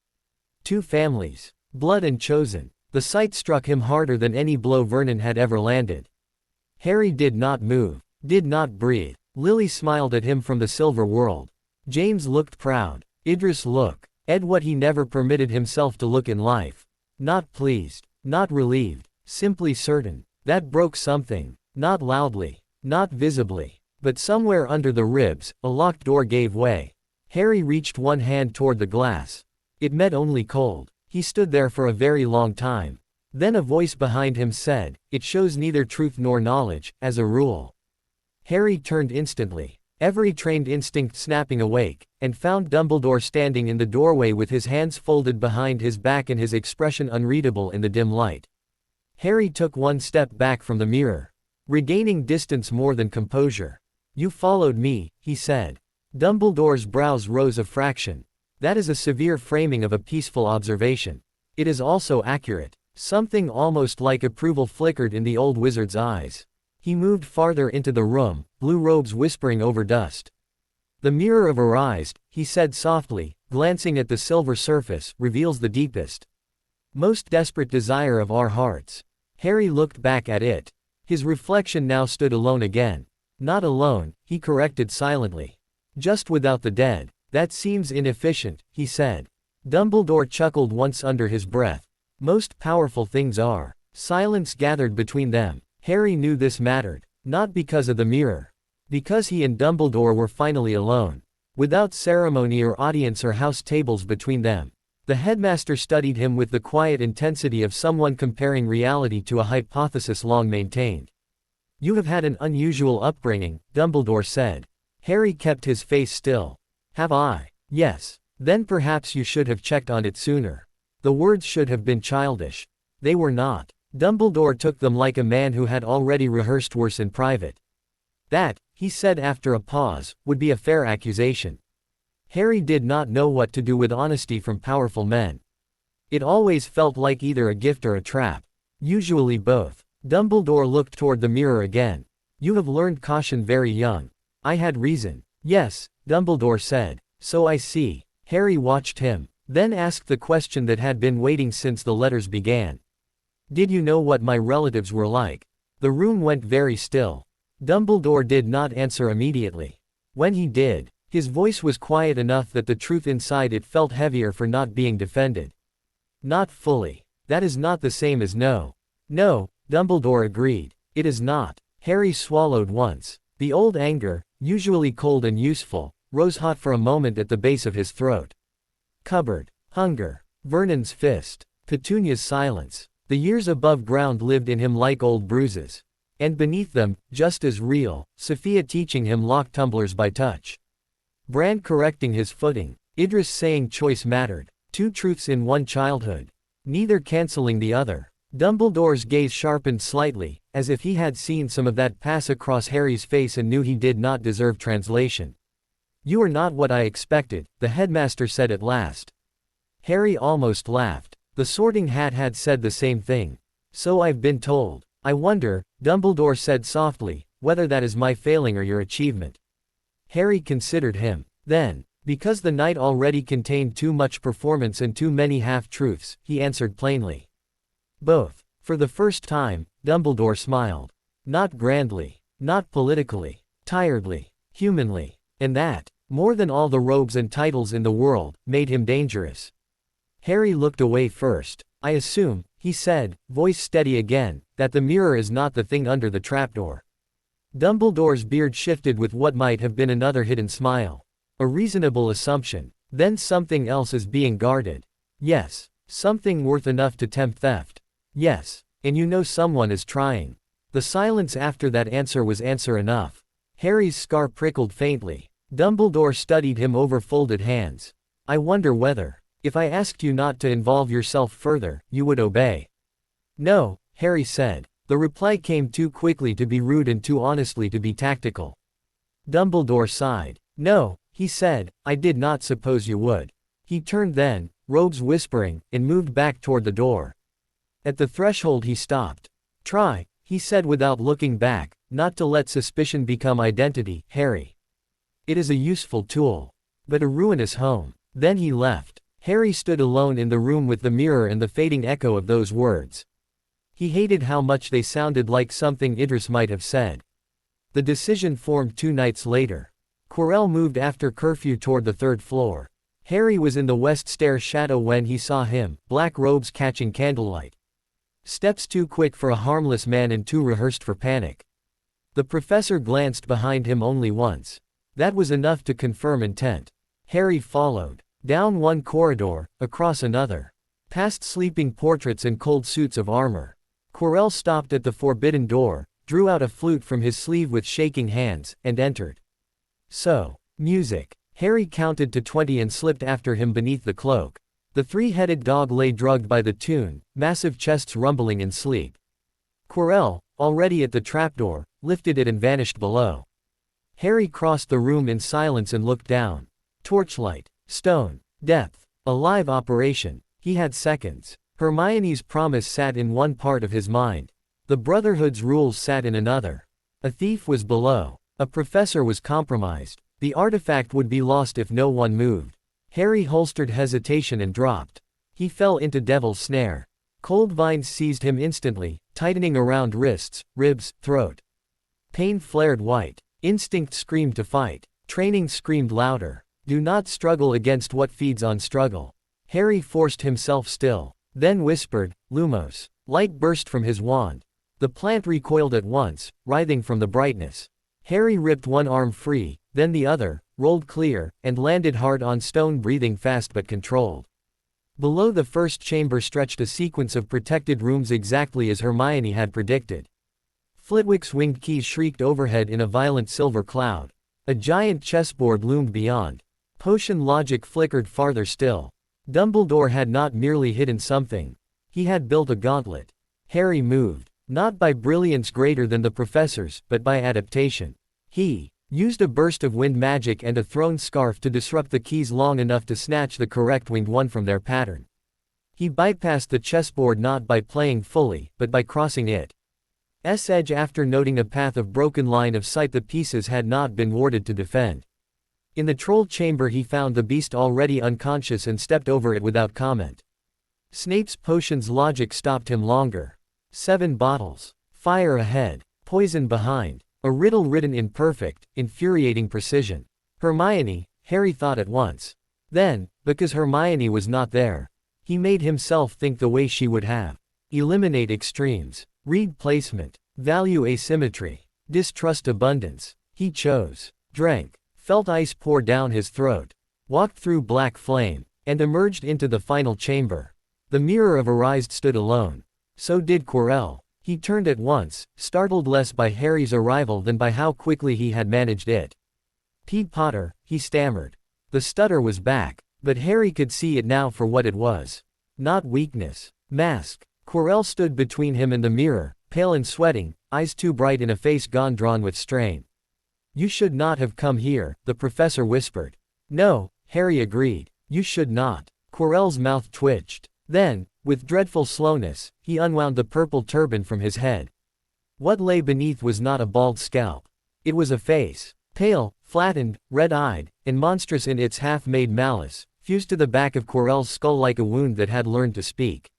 Two families. Blood and chosen. The sight struck him harder than any blow Vernon had ever landed. Harry did not move, did not breathe. Lily smiled at him from the silver world. James looked proud. Idris looked. Ed what he never permitted himself to look in life. Not pleased, not relieved, simply certain. That broke something. Not loudly, not visibly, but somewhere under the ribs, a locked door gave way. Harry reached one hand toward the glass. It met only cold. He stood there for a very long time. Then a voice behind him said, "It shows neither truth nor knowledge, as a rule." Harry turned instantly, every trained instinct snapping awake, and found Dumbledore standing in the doorway with his hands folded behind his back and his expression unreadable in the dim light. Harry took one step back from the mirror. regaining distance more than composure. You followed me, he said. Dumbledore's brows rose a fraction. That is a severe framing of a peaceful observation. It is also accurate. Something almost like approval flickered in the old wizard's eyes. He moved farther into the room, blue robes whispering over dust. The mirror of our eyes, he said softly, glancing at the silver surface, reveals the deepest, most desperate desire of our hearts. Harry looked back at it. His reflection now stood alone again. Not alone, he corrected silently. Just without the dead. That seems inefficient, he said. Dumbledore chuckled once under his breath. Most powerful things are. Silence gathered between them. Harry knew this mattered. Not because of the mirror. Because he and Dumbledore were finally alone. Without ceremony or audience or house tables between them. The headmaster studied him with the quiet intensity of someone comparing reality to a hypothesis long maintained. You have had an unusual upbringing, Dumbledore said. Harry kept his face still. Have I? Yes. Then perhaps you should have checked on it sooner. The words should have been childish. They were not. Dumbledore took them like a man who had already rehearsed worse in private. That, he said after a pause, would be a fair accusation. Harry did not know what to do with honesty from powerful men. It always felt like either a gift or a trap. Usually both. Dumbledore looked toward the mirror again. You have learned caution very young. I had reason. Yes, Dumbledore said. So I see. Harry watched him, then asked the question that had been waiting since the letters began. Did you know what my relatives were like? The room went very still. Dumbledore did not answer immediately. When he did, his voice was quiet enough that the truth inside it felt heavier for not being defended. Not fully. That is not the same as no. No, Dumbledore agreed. It is not. Harry swallowed once. The old anger, usually cold and useful, rose hot for a moment at the base of his throat. Cupboard. Hunger. Vernon's fist. Petunia's silence. The years above ground lived in him like old bruises. And beneath them, just as real, Sophia teaching him lock tumblers by touch. Brand correcting his footing. Idris saying choice mattered. Two truths in one childhood. Neither canceling the other. Dumbledore's gaze sharpened slightly, as if he had seen some of that pass across Harry's face and knew he did not deserve translation. You are not what I expected, the headmaster said at last. Harry almost laughed. The Sorting Hat had said the same thing. So I've been told. I wonder, Dumbledore said softly, whether that is my failing or your achievement. Harry considered him. Then, because the night already contained too much performance and too many half-truths, he answered plainly. Both. For the first time, Dumbledore smiled. Not grandly. Not politically. Tiredly. Humanly. And that, more than all the robes and titles in the world, made him dangerous. Harry looked away first. I assume, he said, voice steady again, that the mirror is not the thing under the trapdoor. Dumbledore's beard shifted with what might have been another hidden smile. A reasonable assumption. Then something else is being guarded. Yes. Something worth enough to tempt theft. Yes. And you know someone is trying. The silence after that answer was answer enough. Harry's scar prickled faintly. Dumbledore studied him over folded hands. I wonder whether, if I asked you not to involve yourself further, you would obey. No, Harry said. The reply came too quickly to be rude and too honestly to be tactical. Dumbledore sighed. No, he said, I did not suppose you would. He turned then, robes whispering, and moved back toward the door. At the threshold he stopped. Try, he said without looking back, not to let suspicion become identity, Harry. It is a useful tool. But a ruinous home. Then he left. Harry stood alone in the room with the mirror and the fading echo of those words. He hated how much they sounded like something Idris might have said. The decision formed 2 nights later. Quirrell moved after curfew toward the 3rd floor. Harry was in the west stair shadow when he saw him, black robes catching candlelight. Steps too quick for a harmless man and too rehearsed for panic. The professor glanced behind him only once. That was enough to confirm intent. Harry followed. Down one corridor, across another. Past sleeping portraits and cold suits of armor. Quirrell stopped at the forbidden door, drew out a flute from his sleeve with shaking hands, and entered. So, music. Harry counted to 20 and slipped after him beneath the cloak. The 3-headed dog lay drugged by the tune, massive chests rumbling in sleep. Quirrell, already at the trapdoor, lifted it and vanished below. Harry crossed the room in silence and looked down. Torchlight, stone, depth, a live operation. He had seconds. Hermione's promise sat in one part of his mind. The Brotherhood's rules sat in another. A thief was below. A professor was compromised. The artifact would be lost if no one moved. Harry holstered hesitation and dropped. He fell into Devil's Snare. Cold vines seized him instantly, tightening around wrists, ribs, throat. Pain flared white. Instinct screamed to fight. Training screamed louder. Do not struggle against what feeds on struggle. Harry forced himself still. Then whispered, Lumos. Light burst from his wand. The plant recoiled at once, writhing from the brightness. Harry ripped one arm free, then the other, rolled clear, and landed hard on stone, breathing fast but controlled. Below the first chamber stretched a sequence of protected rooms exactly as Hermione had predicted. Flitwick's winged keys shrieked overhead in a violent silver cloud. A giant chessboard loomed beyond. Potion logic flickered farther still. Dumbledore had not merely hidden something. He had built a gauntlet. Harry moved, not by brilliance greater than the professor's, but by adaptation. He used a burst of wind magic and a thrown scarf to disrupt the keys long enough to snatch the correct winged one from their pattern. He bypassed the chessboard not by playing fully, but by crossing its edge after noting a path of broken line of sight the pieces had not been warded to defend. In the troll chamber he found the beast already unconscious and stepped over it without comment. Snape's potion's logic stopped him longer. 7 bottles. Fire ahead. Poison behind. A riddle written in perfect, infuriating precision. Hermione, Harry thought at once. Then, because Hermione was not there, he made himself think the way she would have. Eliminate extremes. Read placement. Value asymmetry. Distrust abundance. He chose. Drank. Felt ice pour down his throat. Walked through black flame. And emerged into the final chamber. The mirror of Arised stood alone. So did Quirrell. He turned at once, startled less by Harry's arrival than by how quickly he had managed it. Potter, he stammered. The stutter was back, but Harry could see it now for what it was. Not weakness. Mask. Quirrell stood between him and the mirror, pale and sweating, eyes too bright in a face gone drawn with strain. You should not have come here, the professor whispered. No, Harry agreed. You should not. Quirrell's mouth twitched. Then, with dreadful slowness, he unwound the purple turban from his head. What lay beneath was not a bald scalp. It was a face. Pale, flattened, red-eyed, and monstrous in its half-made malice, fused to the back of Quirrell's skull like a wound that had learned to speak.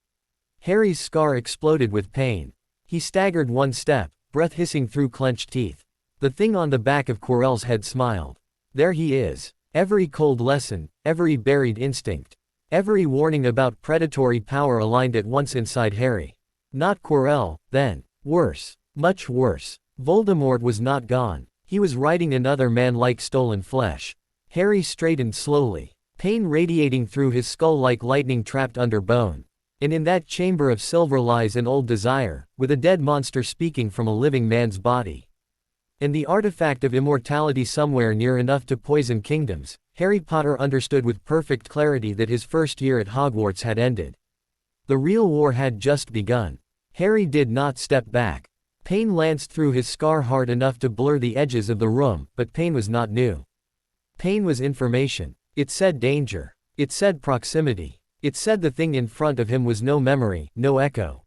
Harry's scar exploded with pain. He staggered one step, breath hissing through clenched teeth. The thing on the back of Quirrell's head smiled. There he is. Every cold lesson, every buried instinct. Every warning about predatory power aligned at once inside Harry. Not Quirrell, then. Worse. Much worse. Voldemort was not gone. He was riding another man like stolen flesh. Harry straightened slowly. Pain radiating through his skull like lightning trapped under bone. And in that chamber of silver lies an old desire, with a dead monster speaking from a living man's body. And the artifact of immortality somewhere near enough to poison kingdoms. Harry Potter understood with perfect clarity that his first year at Hogwarts had ended. The real war had just begun. Harry did not step back. Pain lanced through his scar hard enough to blur the edges of the room, but pain was not new. Pain was information. It said danger. It said proximity. It said the thing in front of him was no memory, no echo.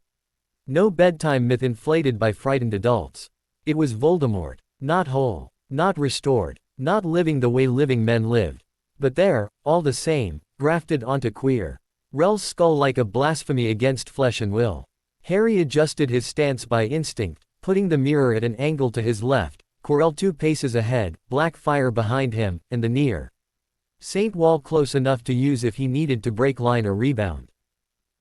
No bedtime myth inflated by frightened adults. It was Voldemort. Not whole. Not restored. Not living the way living men lived. But there, all the same, grafted onto Quirrell's skull like a blasphemy against flesh and will. Harry adjusted his stance by instinct, putting the mirror at an angle to his left, Quirrell 2 paces ahead, black fire behind him, and the near Saint Wall close enough to use if he needed to break line or rebound.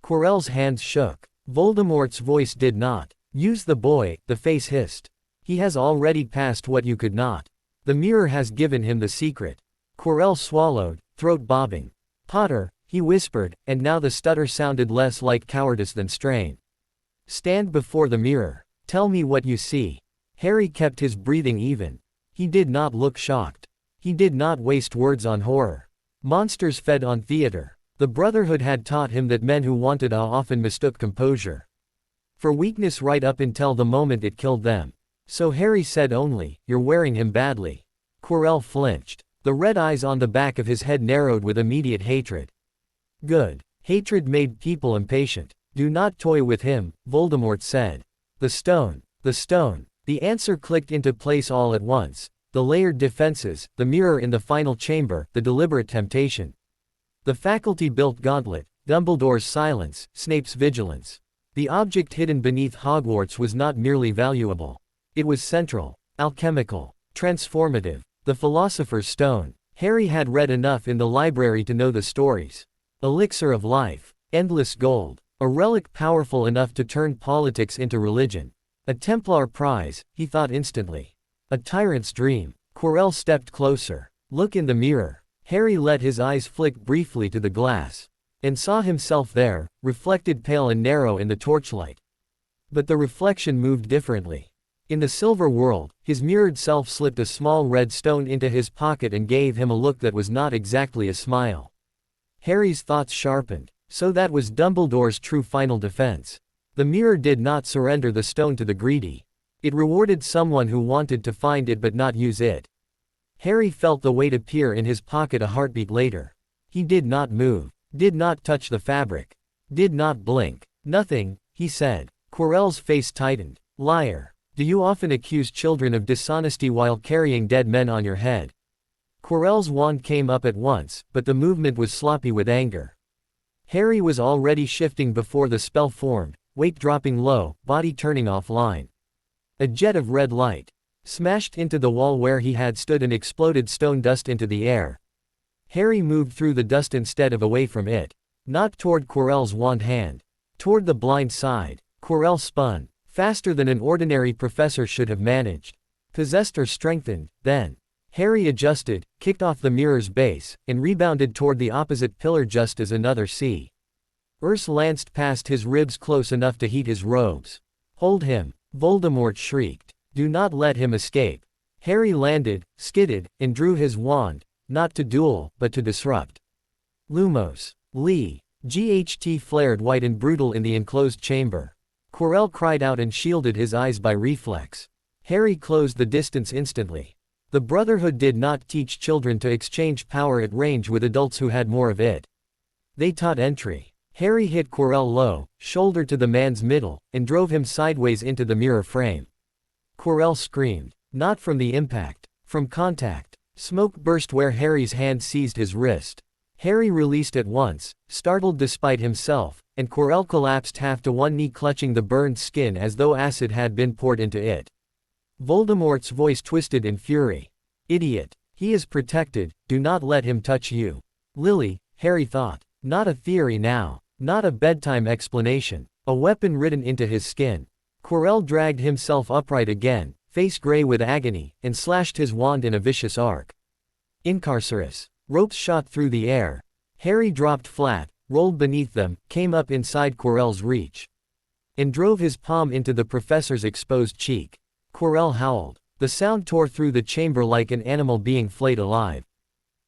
Quirrell's hands shook. Voldemort's voice did not. Use the boy, the face hissed. He has already passed what you could not. The mirror has given him the secret. Quirrell swallowed, throat bobbing. Potter, he whispered, and now the stutter sounded less like cowardice than strain. Stand before the mirror. Tell me what you see. Harry kept his breathing even. He did not look shocked. He did not waste words on horror. Monsters fed on theater. The Brotherhood had taught him that men who wanted awe often mistook composure. For weakness right up until the moment it killed them. So Harry said only, "You're wearing him badly." Quirrell flinched. The red eyes on the back of his head narrowed with immediate hatred. Good. Hatred made people impatient. "Do not toy with him," Voldemort said. The stone. The stone. The answer clicked into place all at once. The layered defenses, the mirror in the final chamber, the deliberate temptation. The faculty-built gauntlet, Dumbledore's silence, Snape's vigilance. The object hidden beneath Hogwarts was not merely valuable. It was central, alchemical, transformative. The Philosopher's Stone. Harry had read enough in the library to know the stories. Elixir of life. Endless gold. A relic powerful enough to turn politics into religion. A Templar prize, he thought instantly. A tyrant's dream. Quirrell stepped closer. "Look in the mirror." Harry let his eyes flick briefly to the glass. And saw himself there, reflected pale and narrow in the torchlight. But the reflection moved differently. In the silver world, his mirrored self slipped a small red stone into his pocket and gave him a look that was not exactly a smile. Harry's thoughts sharpened. So that was Dumbledore's true final defense. The mirror did not surrender the stone to the greedy. It rewarded someone who wanted to find it but not use it. Harry felt the weight appear in his pocket a heartbeat later. He did not move, did not touch the fabric, did not blink. "Nothing," he said. Quirrell's face tightened. "Liar. Do you often accuse children of dishonesty while carrying dead men on your head?" Quirrell's wand came up at once, but the movement was sloppy with anger. Harry was already shifting before the spell formed, weight dropping low, body turning offline. A jet of red light smashed into the wall where he had stood and exploded stone dust into the air. Harry moved through the dust instead of away from it. Not toward Quirrell's wand hand. Toward the blind side. Quirrell spun, faster than an ordinary professor should have managed. Possessed or strengthened, then. Harry adjusted, kicked off the mirror's base, and rebounded toward the opposite pillar just as another sea. Urs lanced past his ribs close enough to heat his robes. "Hold him," Voldemort shrieked. "Do not let him escape." Harry landed, skidded, and drew his wand, not to duel, but to disrupt. Lumos. Lee. GHT flared white and brutal in the enclosed chamber. Quirrell cried out and shielded his eyes by reflex. Harry closed the distance instantly. The Brotherhood did not teach children to exchange power at range with adults who had more of it. They taught entry. Harry hit Quirrell low, shoulder to the man's middle, and drove him sideways into the mirror frame. Quirrell screamed. Not from the impact. From contact. Smoke burst where Harry's hand seized his wrist. Harry released at once, startled despite himself, and Quirrell collapsed half to one knee clutching the burned skin as though acid had been poured into it. Voldemort's voice twisted in fury. "Idiot. He is protected, do not let him touch you." Lily, Harry thought. Not a theory now. Not a bedtime explanation. A weapon ridden into his skin. Quirrell dragged himself upright again, face gray with agony, and slashed his wand in a vicious arc. Incarcerus. Ropes shot through the air. Harry dropped flat, rolled beneath them, came up inside Quirrell's reach. And drove his palm into the professor's exposed cheek. Quirrell howled. The sound tore through the chamber like an animal being flayed alive.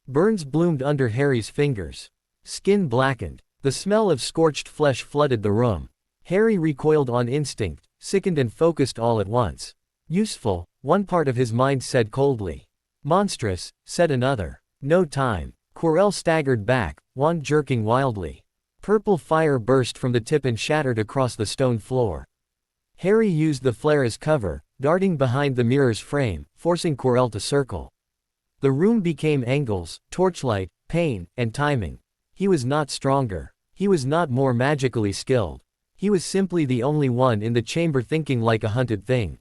Burns bloomed under Harry's fingers. Skin blackened. The smell of scorched flesh flooded the room. Harry recoiled on instinct, sickened and focused all at once. Useful, one part of his mind said coldly. Monstrous, said another. No time. Quirrell staggered back, wand jerking wildly. Purple fire burst from the tip and shattered across the stone floor. Harry used the flare as cover, darting behind the mirror's frame, forcing Quirrell to circle. The room became angles, torchlight, pain, and timing. He was not stronger. He was not more magically skilled. He was simply the only one in the chamber thinking like a hunted thing.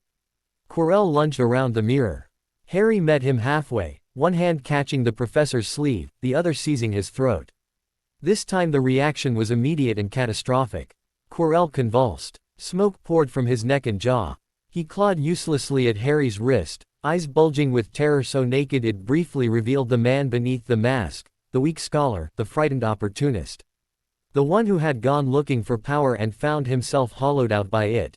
Quirrell lunged around the mirror. Harry met him halfway, one hand catching the professor's sleeve, the other seizing his throat. This time the reaction was immediate and catastrophic. Quirrell convulsed. Smoke poured from his neck and jaw. He clawed uselessly at Harry's wrist, eyes bulging with terror so naked it briefly revealed the man beneath the mask, the weak scholar, the frightened opportunist. The one who had gone looking for power and found himself hollowed out by it.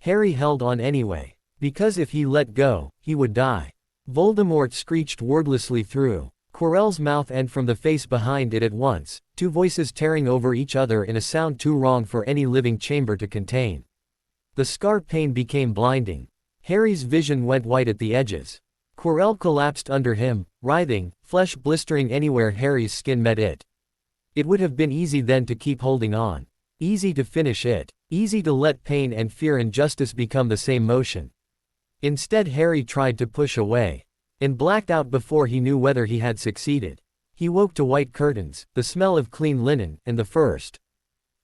Harry held on anyway. Because if he let go, he would die. Voldemort screeched wordlessly through Quirrell's mouth and from the face behind it at once, two voices tearing over each other in a sound too wrong for any living chamber to contain. The scar pain became blinding. Harry's vision went white at the edges. Quirrell collapsed under him, writhing, flesh blistering anywhere Harry's skin met it. It would have been easy then to keep holding on. Easy to finish it. Easy to let pain and fear and justice become the same motion. Instead Harry tried to push away. And blacked out before he knew whether he had succeeded. He woke to white curtains, the smell of clean linen, and the first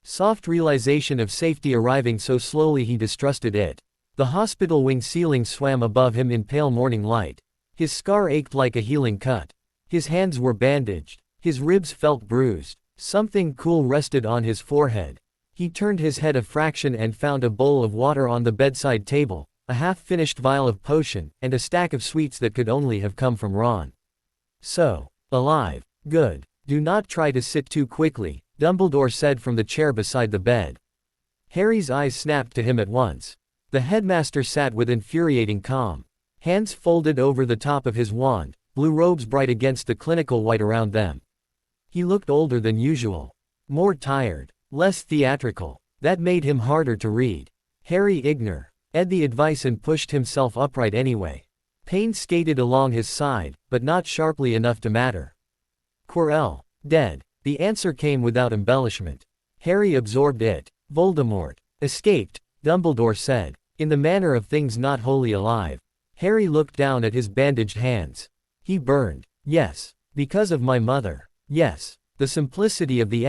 soft realization of safety arriving so slowly he distrusted it. The hospital wing ceiling swam above him in pale morning light. His scar ached like a healing cut. His hands were bandaged. His ribs felt bruised. Something cool rested on his forehead. He turned his head a fraction and found a bowl of water on the bedside table, a half-finished vial of potion, and a stack of sweets that could only have come from Ron. So, alive. Good. Do not try to sit too quickly, Dumbledore said from the chair beside the bed. Harry's eyes snapped to him at once. The headmaster sat with infuriating calm. Hands folded over the top of his wand, blue robes bright against the clinical white around them. He looked older than usual. More tired. Less theatrical. That made him harder to read. Harry ignored the advice and pushed himself upright anyway. Pain skated along his side, but not sharply enough to matter. Quirrell. Dead. The answer came without embellishment. Harry absorbed it. Voldemort. Escaped, Dumbledore said, in the manner of things not wholly alive. Harry looked down at his bandaged hands. He burned. Yes. Because of my mother. Yes. The simplicity of the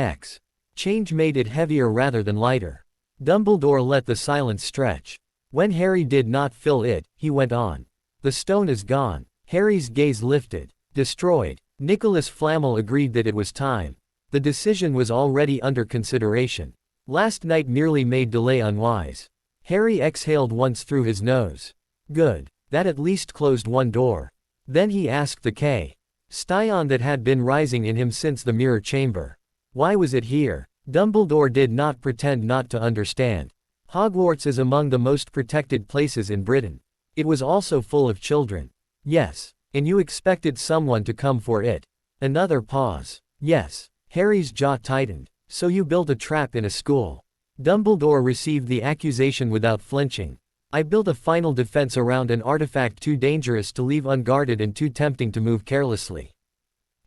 change made it heavier rather than lighter. Dumbledore let the silence stretch. When Harry did not fill it, he went on. The stone is gone. Harry's gaze lifted. Destroyed. Nicholas Flamel agreed that it was time. The decision was already under consideration. Last night merely made delay unwise. Harry exhaled once through his nose. Good. That at least closed one door. Then he asked the scion that had been rising in him since the mirror chamber. Why was it here? Dumbledore did not pretend not to understand. Hogwarts is among the most protected places in Britain. It was also full of children. Yes. And you expected someone to come for it. Another pause. Yes. Harry's jaw tightened. So you built a trap in a school. Dumbledore received the accusation without flinching. I built a final defense around an artifact too dangerous to leave unguarded and too tempting to move carelessly.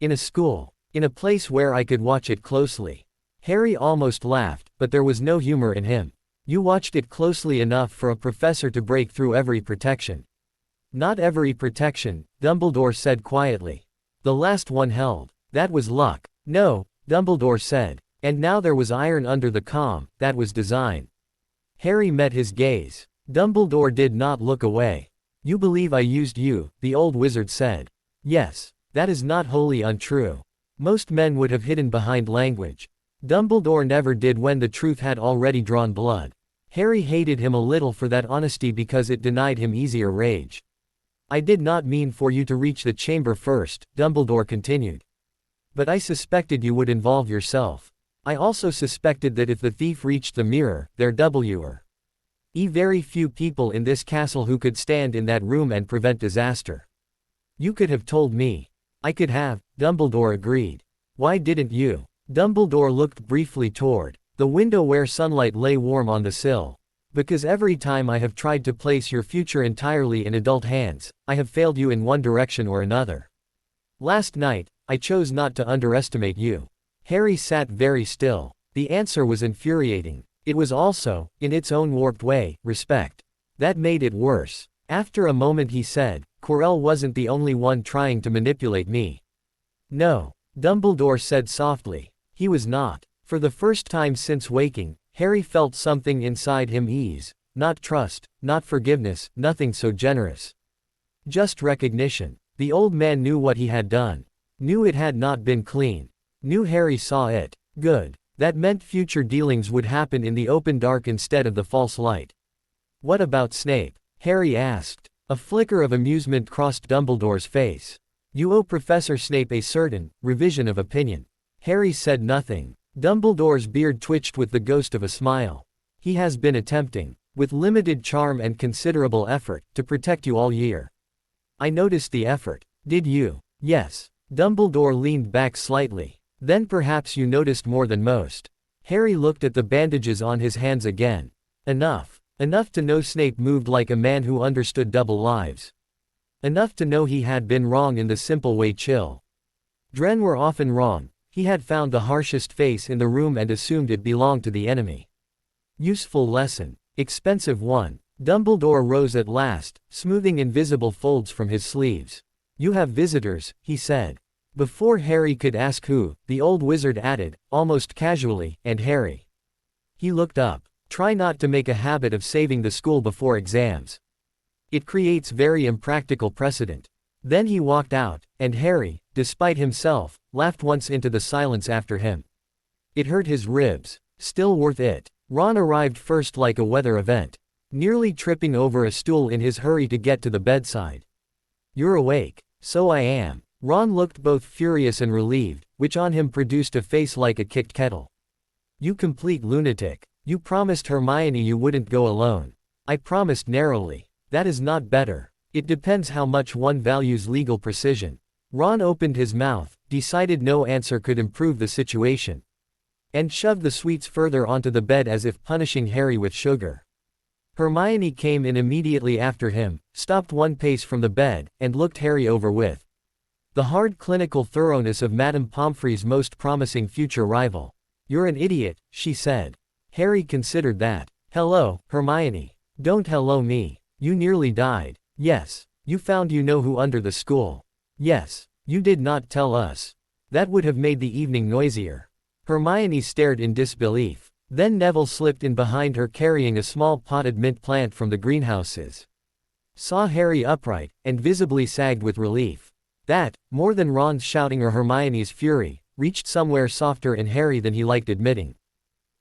In a school. In a place where I could watch it closely. Harry almost laughed, but there was no humor in him. You watched it closely enough for a professor to break through every protection. Not every protection, Dumbledore said quietly. The last one held. That was luck. No, Dumbledore said. And now there was iron under the calm, that was design. Harry met his gaze. Dumbledore did not look away. You believe I used you, the old wizard said. Yes. That is not wholly untrue. Most men would have hidden behind language. Dumbledore never did when the truth had already drawn blood. Harry hated him a little for that honesty because it denied him easier rage. I did not mean for you to reach the chamber first, Dumbledore continued. But I suspected you would involve yourself. I also suspected that if the thief reached the mirror, there were very few people in this castle who could stand in that room and prevent disaster. You could have told me. I could have, Dumbledore agreed. Why didn't you? Dumbledore looked briefly toward the window where sunlight lay warm on the sill. Because every time I have tried to place your future entirely in adult hands, I have failed you in one direction or another. Last night, I chose not to underestimate you. Harry sat very still. The answer was infuriating. It was also, in its own warped way, respect. That made it worse. After a moment he said, Quirrell wasn't the only one trying to manipulate me. No, Dumbledore said softly. He was not. For the first time since waking, Harry felt something inside him ease. Not trust, not forgiveness, nothing so generous. Just recognition. The old man knew what he had done. Knew it had not been clean. Knew Harry saw it. Good. That meant future dealings would happen in the open dark instead of the false light. What about Snape? Harry asked. A flicker of amusement crossed Dumbledore's face. You owe Professor Snape a certain revision of opinion. Harry said nothing. Dumbledore's beard twitched with the ghost of a smile. He has been attempting, with limited charm and considerable effort, to protect you all year. I noticed the effort. Did you? Yes. Dumbledore leaned back slightly. Then perhaps you noticed more than most. Harry looked at the bandages on his hands again. Enough. Enough to know Snape moved like a man who understood double lives. Enough to know he had been wrong in the simple way chill. Dren were often wrong. He had found the harshest face in the room and assumed it belonged to the enemy. Useful lesson. Expensive one. Dumbledore rose at last, smoothing invisible folds from his sleeves. You have visitors, he said. Before Harry could ask who, the old wizard added, almost casually, and Harry. He looked up. Try not to make a habit of saving the school before exams. It creates very impractical precedent. Then he walked out, and Harry, despite himself, laughed once into the silence after him. It hurt his ribs. Still worth it. Ron arrived first like a weather event, nearly tripping over a stool in his hurry to get to the bedside. You're awake. So I am. Ron looked both furious and relieved, which on him produced a face like a kicked kettle. You complete lunatic. You promised Hermione you wouldn't go alone. I promised narrowly. That is not better. It depends how much one values legal precision. Ron opened his mouth, decided no answer could improve the situation, and shoved the sweets further onto the bed as if punishing Harry with sugar. Hermione came in immediately after him, stopped one pace from the bed, and looked Harry over with the hard clinical thoroughness of Madame Pomfrey's most promising future rival. You're an idiot, she said. Harry considered that. Hello, Hermione. Don't hello me. You nearly died. Yes. You found you know who under the school. Yes. You did not tell us. That would have made the evening noisier. Hermione stared in disbelief. Then Neville slipped in behind her carrying a small potted mint plant from the greenhouses. Saw Harry upright, and visibly sagged with relief. That, more than Ron's shouting or Hermione's fury, reached somewhere softer in Harry than he liked admitting.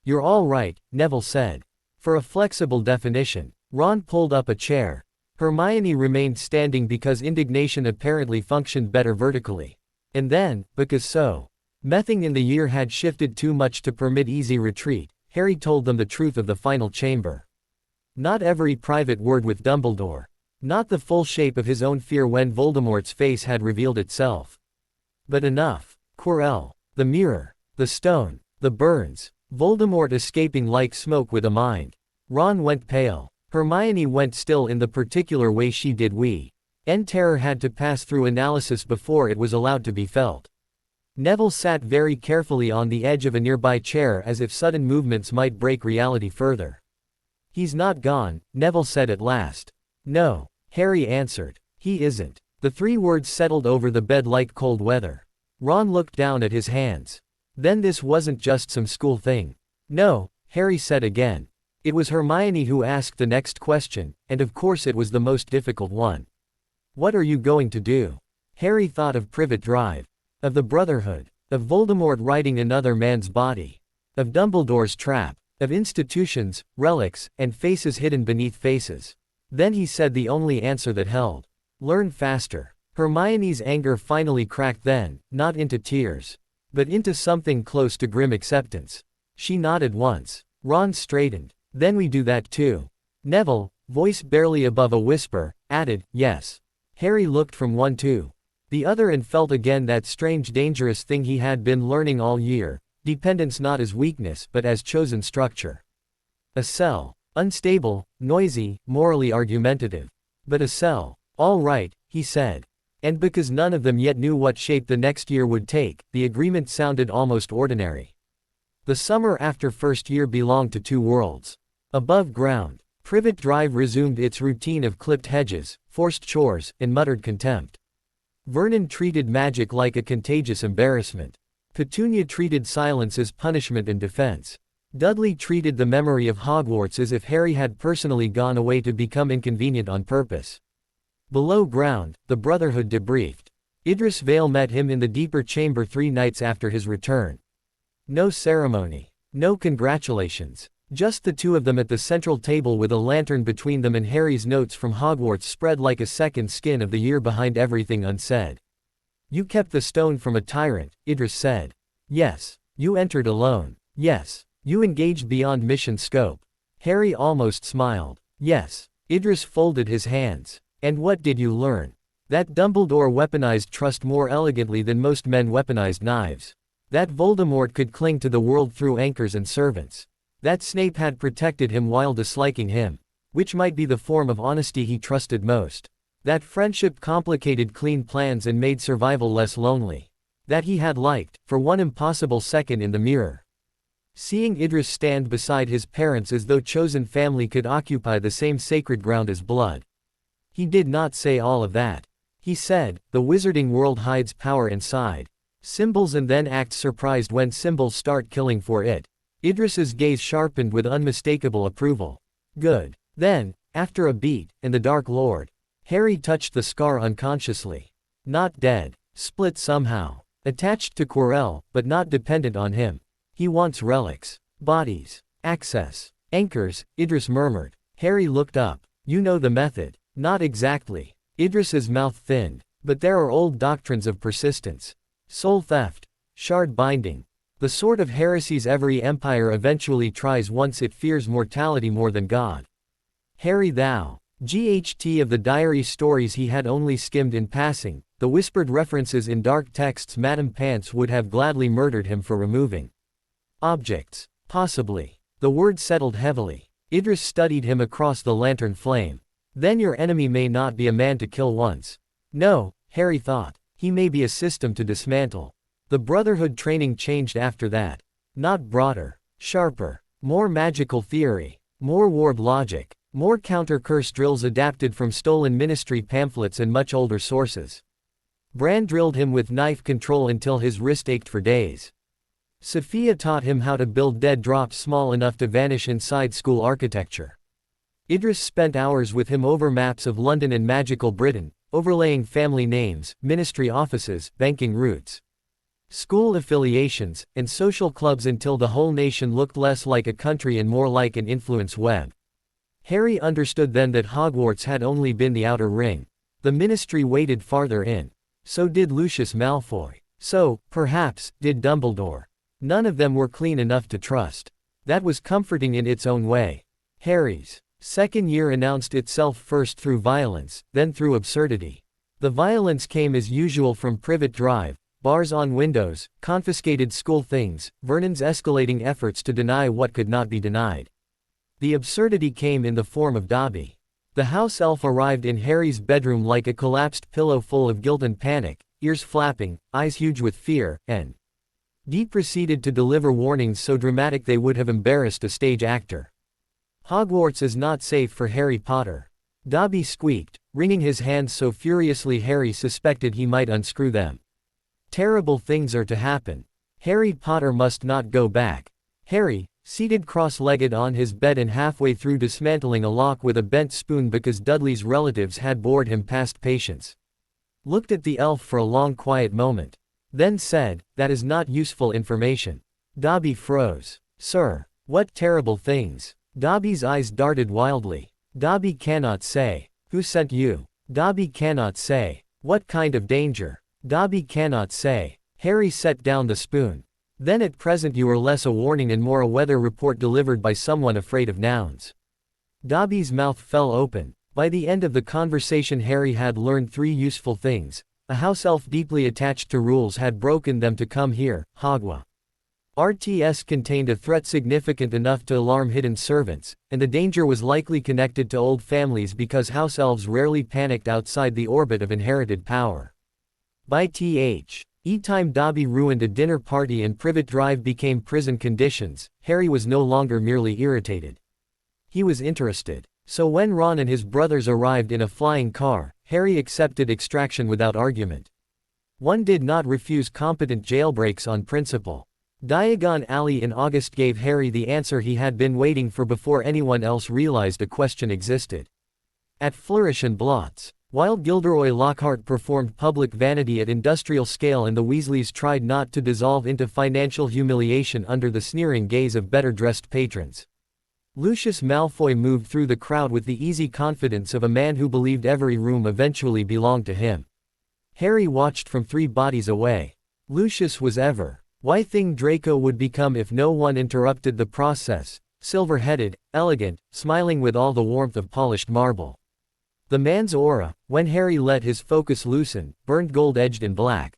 You're all right, Neville said. For a flexible definition. Ron pulled up a chair. Hermione remained standing because indignation apparently functioned better vertically. And then, because so mething in the year had shifted too much to permit easy retreat, Harry told them the truth of the final chamber. Not every private word with Dumbledore. Not the full shape of his own fear when Voldemort's face had revealed itself. But enough. Quirrell. The mirror. The stone. The burns. Voldemort escaping like smoke with a mind. Ron went pale. Hermione went still in the particular way she did terror had to pass through analysis before it was allowed to be felt. Neville sat very carefully on the edge of a nearby chair as if sudden movements might break reality further. He's not gone, Neville said at last. No, Harry answered. He isn't. The three words settled over the bed like cold weather. Ron looked down at his hands. Then this wasn't just some school thing. No, Harry said again. It was Hermione who asked the next question, and of course it was the most difficult one. What are you going to do? Harry thought of Privet Drive. Of the Brotherhood. Of Voldemort riding another man's body. Of Dumbledore's trap. Of institutions, relics, and faces hidden beneath faces. Then he said the only answer that held. Learn faster. Hermione's anger finally cracked then, not into tears, but into something close to grim acceptance. She nodded once. Ron straightened. Then we do that too. Neville, voice barely above a whisper, added, yes. Harry looked from one to the other and felt again that strange dangerous thing he had been learning all year, dependence not as weakness but as chosen structure. A cell. Unstable, noisy, morally argumentative. But a cell. All right, he said. And because none of them yet knew what shape the next year would take, the agreement sounded almost ordinary. The summer after first year belonged to two worlds. Above ground, Privet Drive resumed its routine of clipped hedges, forced chores, and muttered contempt. Vernon treated magic like a contagious embarrassment. Petunia treated silence as punishment and defense. Dudley treated the memory of Hogwarts as if Harry had personally gone away to become inconvenient on purpose. Below ground, the Brotherhood debriefed. Idris Vale met him in the deeper chamber 3 nights after his return. No ceremony. No congratulations. Just the two of them at the central table with a lantern between them and Harry's notes from Hogwarts spread like a second skin of the year behind everything unsaid. You kept the stone from a tyrant, Idris said. Yes. You entered alone. Yes. You engaged beyond mission scope. Harry almost smiled. Yes. Idris folded his hands. And what did you learn? That Dumbledore weaponized trust more elegantly than most men weaponized knives. That Voldemort could cling to the world through anchors and servants. That Snape had protected him while disliking him. which might be the form of honesty he trusted most. That friendship complicated clean plans and made survival less lonely. That he had liked, for one impossible second in the mirror. Seeing Idris stand beside his parents as though chosen family could occupy the same sacred ground as blood. He did not say all of that. He said, the wizarding world hides power inside. Symbols and then acts surprised when symbols start killing for it. Idris's gaze sharpened with unmistakable approval. Good. Then, after a beat, and the Dark Lord. Harry touched the scar unconsciously. Not dead. Split somehow. Attached to Quirrell, but not dependent on him. He wants relics. Bodies. Access. Anchors, Idris murmured. Harry looked up. You know the method. Not exactly. Idris's mouth thinned. But there are old doctrines of persistence. Soul theft. Shard binding. The sort of heresies every empire eventually tries once it fears mortality more than God. Harry thou. GHT of the diary stories he had only skimmed in passing, the whispered references in dark texts Madame Pants would have gladly murdered him for removing. Objects. Possibly. The word settled heavily. Idris studied him across the lantern flame. Then your enemy may not be a man to kill once. No, Harry thought. He may be a system to dismantle. The Brotherhood training changed after that. Not broader. Sharper. More magical theory. More ward logic. More counter-curse drills adapted from stolen ministry pamphlets and much older sources. Bran drilled him with knife control until his wrist ached for days. Sophia taught him how to build dead drops small enough to vanish inside school architecture. Idris spent hours with him over maps of London and magical Britain, overlaying family names, ministry offices, banking routes, school affiliations, and social clubs until the whole nation looked less like a country and more like an influence web. Harry understood then that Hogwarts had only been the outer ring. The ministry waited farther in. So did Lucius Malfoy. So, perhaps, did Dumbledore. None of them were clean enough to trust. That was comforting in its own way. Harry's second year announced itself first through violence, then through absurdity. The violence came as usual from Privet Drive, bars on windows, confiscated school things, Vernon's escalating efforts to deny what could not be denied. The absurdity came in the form of Dobby. The house elf arrived in Harry's bedroom like a collapsed pillow full of guilt and panic, ears flapping, eyes huge with fear, and Dee proceeded to deliver warnings so dramatic they would have embarrassed a stage actor. Hogwarts is not safe for Harry Potter. Dobby squeaked, wringing his hands so furiously Harry suspected he might unscrew them. Terrible things are to happen. Harry Potter must not go back. Harry, seated cross-legged on his bed and halfway through dismantling a lock with a bent spoon because Dudley's relatives had bored him past patience, looked at the elf for a long quiet moment. Then said, that is not useful information. Dobby froze. Sir, what terrible things? Dobby's eyes darted wildly. Dobby cannot say. Who sent you? Dobby cannot say. What kind of danger? Dobby cannot say. Harry set down the spoon. Then at present you are less a warning and more a weather report delivered by someone afraid of nouns. Dobby's mouth fell open. By the end of the conversation Harry had learned 3 useful things. A house elf deeply attached to rules had broken them to come here, Hogwarts. RTS contained a threat significant enough to alarm hidden servants, and the danger was likely connected to old families because house elves rarely panicked outside the orbit of inherited power. By time Dobby ruined a dinner party and Privet Drive became prison conditions, Harry was no longer merely irritated. He was interested. So when Ron and his brothers arrived in a flying car, Harry accepted extraction without argument. One did not refuse competent jailbreaks on principle. Diagon Alley in August gave Harry the answer he had been waiting for before anyone else realized a question existed. At Flourish and Blots, while Gilderoy Lockhart performed public vanity at industrial scale and the Weasleys tried not to dissolve into financial humiliation under the sneering gaze of better-dressed patrons, Lucius Malfoy moved through the crowd with the easy confidence of a man who believed every room eventually belonged to him. Harry watched from 3 bodies away. Lucius was ever why thing Draco would become if no one interrupted the process, silver-headed, elegant, smiling with all the warmth of polished marble. The man's aura, when Harry let his focus loosen, burned gold-edged and black.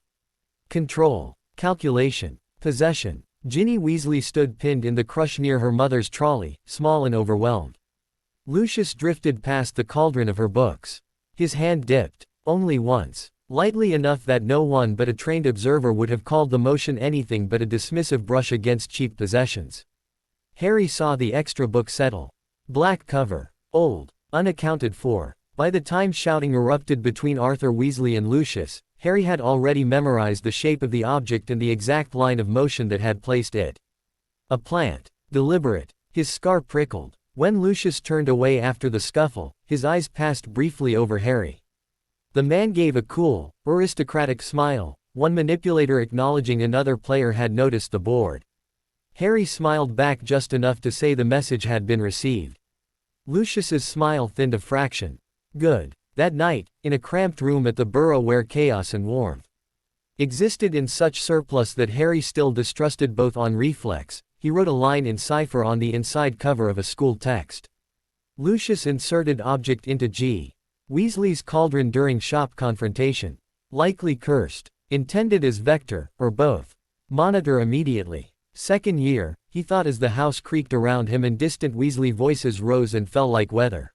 Control, calculation, possession. Ginny Weasley stood pinned in the crush near her mother's trolley, small and overwhelmed. Lucius drifted past the cauldron of her books. His hand dipped. Only once. Lightly enough that no one but a trained observer would have called the motion anything but a dismissive brush against cheap possessions. Harry saw the extra book settle. Black cover. Old. Unaccounted for. By the time shouting erupted between Arthur Weasley and Lucius, Harry had already memorized the shape of the object and the exact line of motion that had placed it. A plant. Deliberate. His scar prickled. When Lucius turned away after the scuffle, his eyes passed briefly over Harry. The man gave a cool, aristocratic smile, one manipulator acknowledging another player had noticed the board. Harry smiled back just enough to say the message had been received. Lucius's smile thinned a fraction. Good. That night, in a cramped room at the Burrow where chaos and warmth existed in such surplus that Harry still distrusted both on reflex, he wrote a line in cipher on the inside cover of a school text. Lucius inserted object into G. Weasley's cauldron during shop confrontation. Likely cursed. Intended as vector, or both. Monitor immediately. Second year, he thought as the house creaked around him and distant Weasley voices rose and fell like weather.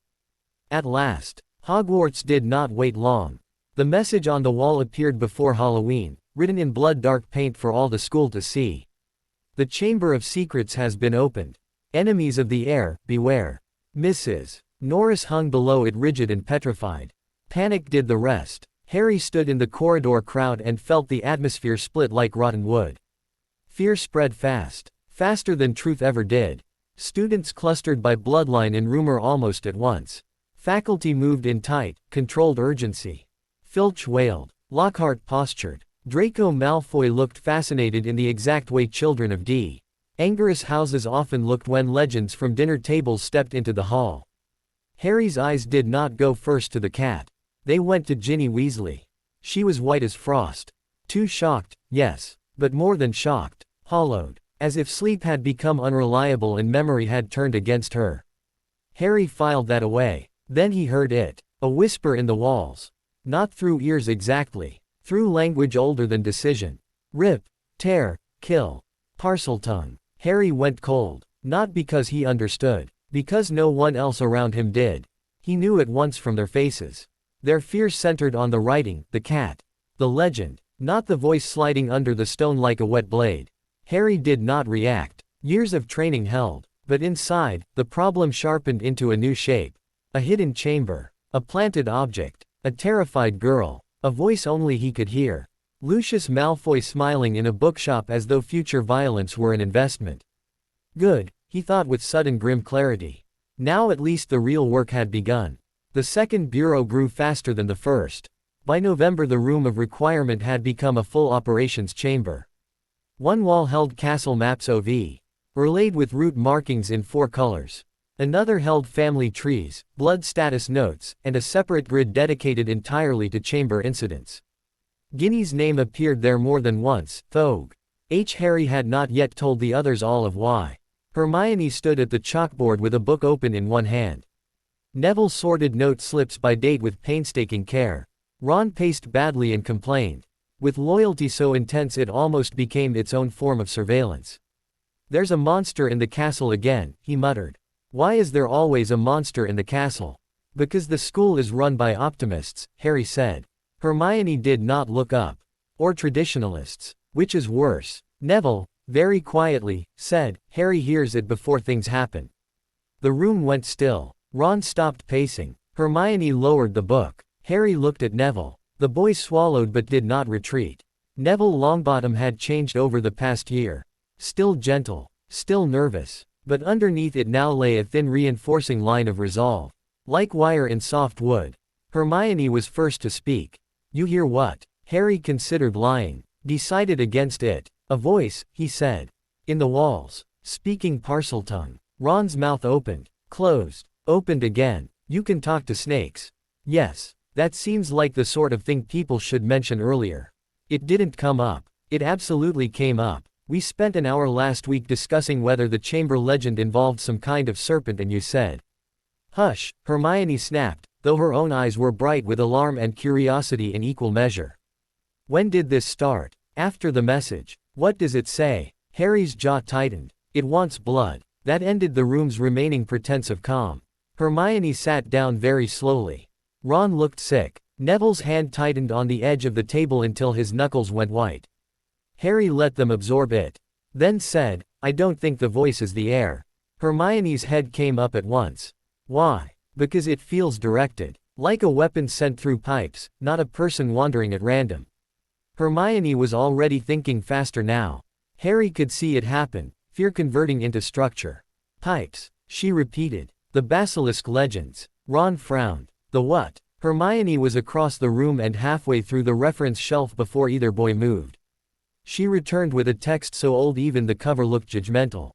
At last. Hogwarts did not wait long. The message on the wall appeared before Halloween, written in blood-dark paint for all the school to see. The Chamber of Secrets has been opened. Enemies of the heir, beware. Mrs. Norris hung below it rigid and petrified. Panic did the rest. Harry stood in the corridor crowd and felt the atmosphere split like rotten wood. Fear spread fast. Faster than truth ever did. Students clustered by bloodline and rumor almost at once. Faculty moved in tight, controlled urgency. Filch wailed. Lockhart postured. Draco Malfoy looked fascinated in the exact way children of D. Angorous houses often looked when legends from dinner tables stepped into the hall. Harry's eyes did not go first to the cat. They went to Ginny Weasley. She was white as frost. Too shocked, yes, but more than shocked, hollowed, as if sleep had become unreliable and memory had turned against her. Harry filed that away. Then he heard it. A whisper in the walls. Not through ears exactly. Through language older than decision. Rip. Tear. Kill. Parseltongue. Harry went cold. Not because he understood. Because no one else around him did. He knew at once from their faces. Their fear centered on the writing, the cat. The legend. Not the voice sliding under the stone like a wet blade. Harry did not react. Years of training held. But inside, the problem sharpened into a new shape. A hidden chamber. A planted object. A terrified girl. A voice only he could hear. Lucius Malfoy smiling in a bookshop as though future violence were an investment. Good, he thought with sudden grim clarity. Now at least the real work had begun. The second bureau grew faster than the first. By November the room of requirement had become a full operations chamber. One wall held castle maps OV. Overlaid with route markings in 4 colors. Another held family trees, blood status notes, and a separate grid dedicated entirely to chamber incidents. Ginny's name appeared there more than once, though Harry had not yet told the others all of why. Hermione stood at the chalkboard with a book open in one hand. Neville sorted note slips by date with painstaking care. Ron paced badly and complained. With loyalty so intense it almost became its own form of surveillance. "There's a monster in the castle again," he muttered. "Why is there always a monster in the castle?" "Because the school is run by optimists," Harry said. Hermione did not look up. "Or traditionalists. Which is worse?" Neville, very quietly, said, "Harry hears it before things happen." The room went still. Ron stopped pacing. Hermione lowered the book. Harry looked at Neville. The boy swallowed but did not retreat. Neville Longbottom had changed over the past year. Still gentle. Still nervous. But underneath it now lay a thin reinforcing line of resolve. Like wire in soft wood. Hermione was first to speak. "You hear what?" Harry considered lying. Decided against it. "A voice," he said. "In the walls. Speaking Parseltongue." Ron's mouth opened. Closed. Opened again. "You can talk to snakes." "Yes. That seems like the sort of thing people should mention earlier." "It didn't come up." "It absolutely came up. We spent an hour last week discussing whether the chamber legend involved some kind of serpent and you said." "Hush," Hermione snapped, though her own eyes were bright with alarm and curiosity in equal measure. "When did this start?" "After the message." "What does it say?" Harry's jaw tightened. "It wants blood." That ended the room's remaining pretense of calm. Hermione sat down very slowly. Ron looked sick. Neville's hand tightened on the edge of the table until his knuckles went white. Harry let them absorb it. Then said, "I don't think the voice is the air." Hermione's head came up at once. "Why?" "Because it feels directed. Like a weapon sent through pipes, not a person wandering at random." Hermione was already thinking faster now. Harry could see it happen, fear converting into structure. "Pipes," she repeated. "The basilisk legends." Ron frowned. "The what?" Hermione was across the room and halfway through the reference shelf before either boy moved. She returned with a text so old even the cover looked judgmental.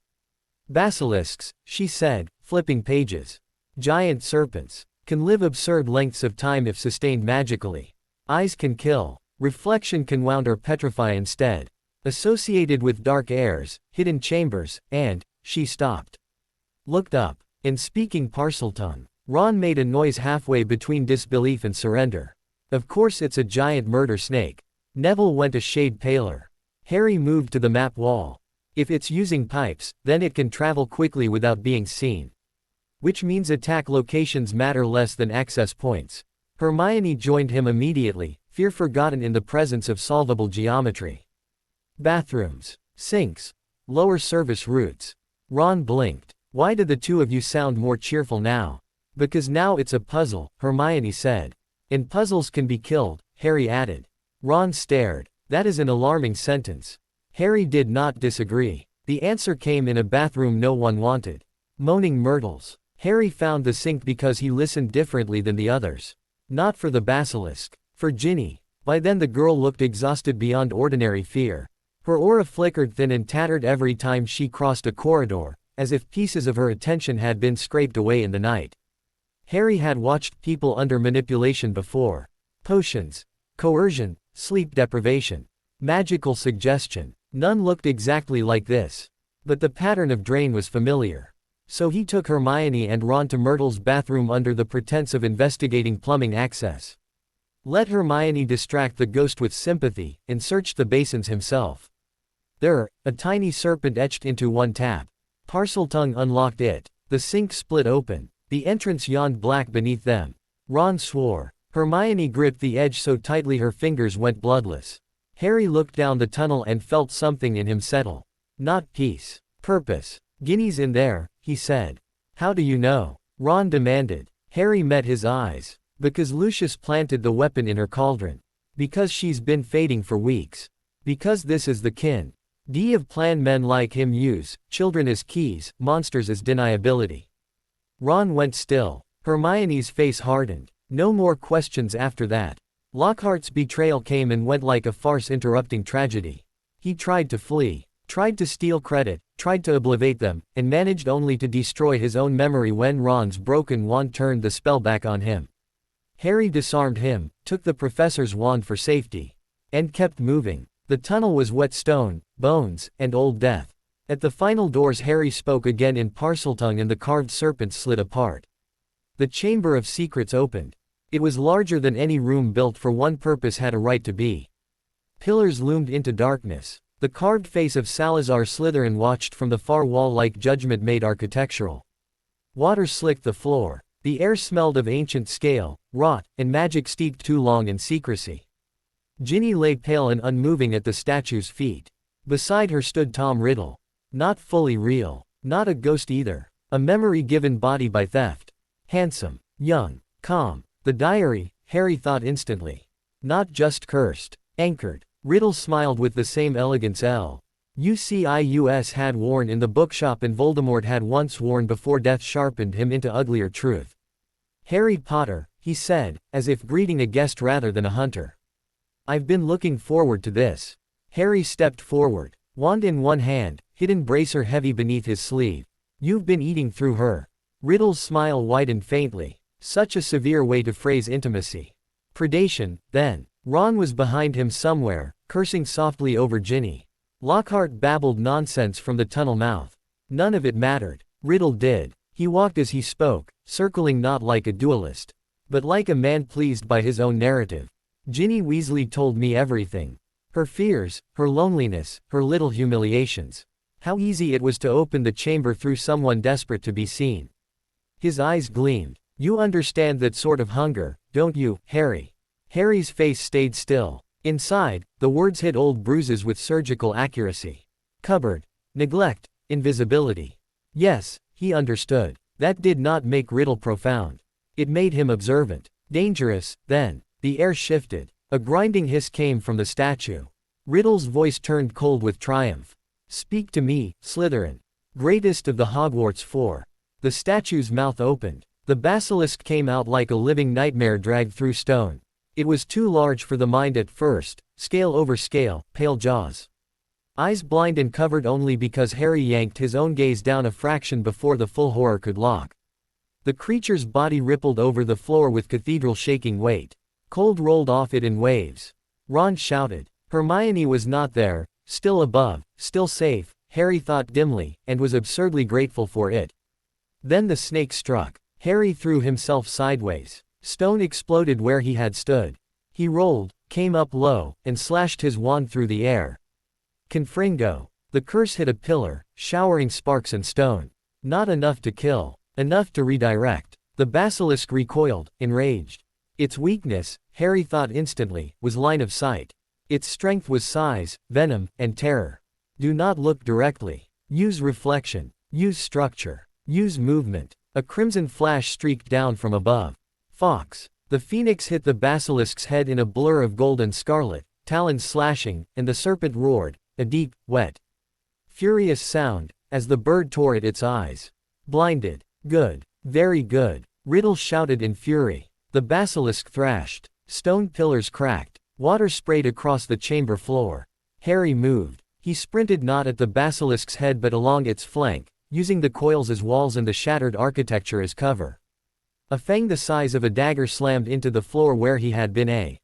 "Basilisks," she said, flipping pages. "Giant serpents. Can live absurd lengths of time if sustained magically. Eyes can kill. Reflection can wound or petrify instead. Associated with dark airs, hidden chambers, and..." She stopped. Looked up. In speaking Parseltongue, Ron made a noise halfway between disbelief and surrender. "Of course it's a giant murder snake." Neville went a shade paler. Harry moved to the map wall. "If it's using pipes, then it can travel quickly without being seen. Which means attack locations matter less than access points." Hermione joined him immediately, fear forgotten in the presence of solvable geometry. "Bathrooms. Sinks. Lower service routes." Ron blinked. "Why do the two of you sound more cheerful now?" "Because now it's a puzzle," Hermione said. "And puzzles can be killed," Harry added. Ron stared. "That is an alarming sentence." Harry did not disagree. The answer came in a bathroom no one wanted. Moaning myrtles. Harry found the sink because he listened differently than the others. Not for the basilisk. For Ginny. By then the girl looked exhausted beyond ordinary fear. Her aura flickered thin and tattered every time she crossed a corridor, as if pieces of her attention had been scraped away in the night. Harry had watched people under manipulation before. Potions. Coercion. Sleep deprivation. Magical suggestion. None looked exactly like this. But the pattern of drain was familiar. So he took Hermione and Ron to Myrtle's bathroom under the pretense of investigating plumbing access. Let Hermione distract the ghost with sympathy, and searched the basins himself. There, a tiny serpent etched into one tap. Parseltongue unlocked it. The sink split open. The entrance yawned black beneath them. Ron swore. Hermione gripped the edge so tightly her fingers went bloodless. Harry looked down the tunnel and felt something in him settle. Not peace. Purpose. "Ginny's in there," he said. "How do you know?" Ron demanded. Harry met his eyes. "Because Lucius planted the weapon in her cauldron. Because she's been fading for weeks. Because this is the kin. D of plan men like him use, children as keys, monsters as deniability." Ron went still. Hermione's face hardened. No more questions after that. Lockhart's betrayal came and went like a farce interrupting tragedy. He tried to flee, tried to steal credit, tried to obliterate them, and managed only to destroy his own memory when Ron's broken wand turned the spell back on him. Harry disarmed him, took the professor's wand for safety, and kept moving. The tunnel was wet stone, bones, and old death. At the final doors Harry spoke again in Parseltongue and the carved serpents slid apart. The Chamber of Secrets opened. It was larger than any room built for one purpose had a right to be. Pillars loomed into darkness. The carved face of Salazar Slytherin watched from the far wall like judgment made architectural. Water slicked the floor. The air smelled of ancient scale, rot, and magic steeped too long in secrecy. Ginny lay pale and unmoving at the statue's feet. Beside her stood Tom Riddle. Not fully real. Not a ghost either. A memory given body by theft. Handsome. Young. Calm. The diary, Harry thought instantly. Not just cursed. Anchored. Riddle smiled with the same elegance Lucius had worn in the bookshop and Voldemort had once worn before death sharpened him into uglier truth. "Harry Potter," he said, as if greeting a guest rather than a hunter. "I've been looking forward to this." Harry stepped forward. Wand in one hand, hidden bracer heavy beneath his sleeve. "You've been eating through her." Riddle's smile widened faintly. Such a severe way to phrase intimacy. Predation, then. Ron was behind him somewhere, cursing softly over Ginny. Lockhart babbled nonsense from the tunnel mouth. None of it mattered. Riddle did. He walked as he spoke, circling not like a duelist, but like a man pleased by his own narrative. "Ginny Weasley told me everything. Her fears, her loneliness, her little humiliations. How easy it was to open the chamber through someone desperate to be seen. His eyes gleamed. "You understand that sort of hunger, don't you, Harry?" Harry's face stayed still. Inside, the words hit old bruises with surgical accuracy. Cupboard. Neglect. Invisibility. Yes, he understood. That did not make Riddle profound. It made him observant. Dangerous. Then, the air shifted. A grinding hiss came from the statue. Riddle's voice turned cold with triumph. "Speak to me, Slytherin. Greatest of the Hogwarts Four." The statue's mouth opened. The basilisk came out like a living nightmare dragged through stone. It was too large for the mind at first, scale over scale, pale jaws. Eyes blind and covered only because Harry yanked his own gaze down a fraction before the full horror could lock. The creature's body rippled over the floor with cathedral-shaking weight. Cold rolled off it in waves. Ron shouted. Hermione was not there, still above, still safe, Harry thought dimly, and was absurdly grateful for it. Then the snake struck. Harry threw himself sideways. Stone exploded where he had stood. He rolled, came up low, and slashed his wand through the air. Confringo. The curse hit a pillar, showering sparks and stone. Not enough to kill. Enough to redirect. The basilisk recoiled, enraged. Its weakness, Harry thought instantly, was line of sight. Its strength was size, venom, and terror. Do not look directly. Use reflection. Use structure. Use movement. A crimson flash streaked down from above. Fox. The phoenix hit the basilisk's head in a blur of gold and scarlet, talons slashing, and the serpent roared, a deep, wet, furious sound, as the bird tore at its eyes. Blinded. Good. Very good. Riddle shouted in fury. The basilisk thrashed. Stone pillars cracked. Water sprayed across the chamber floor. Harry moved. He sprinted not at the basilisk's head but along its flank, using the coils as walls and the shattered architecture as cover. A fang the size of a dagger slammed into the floor where he had been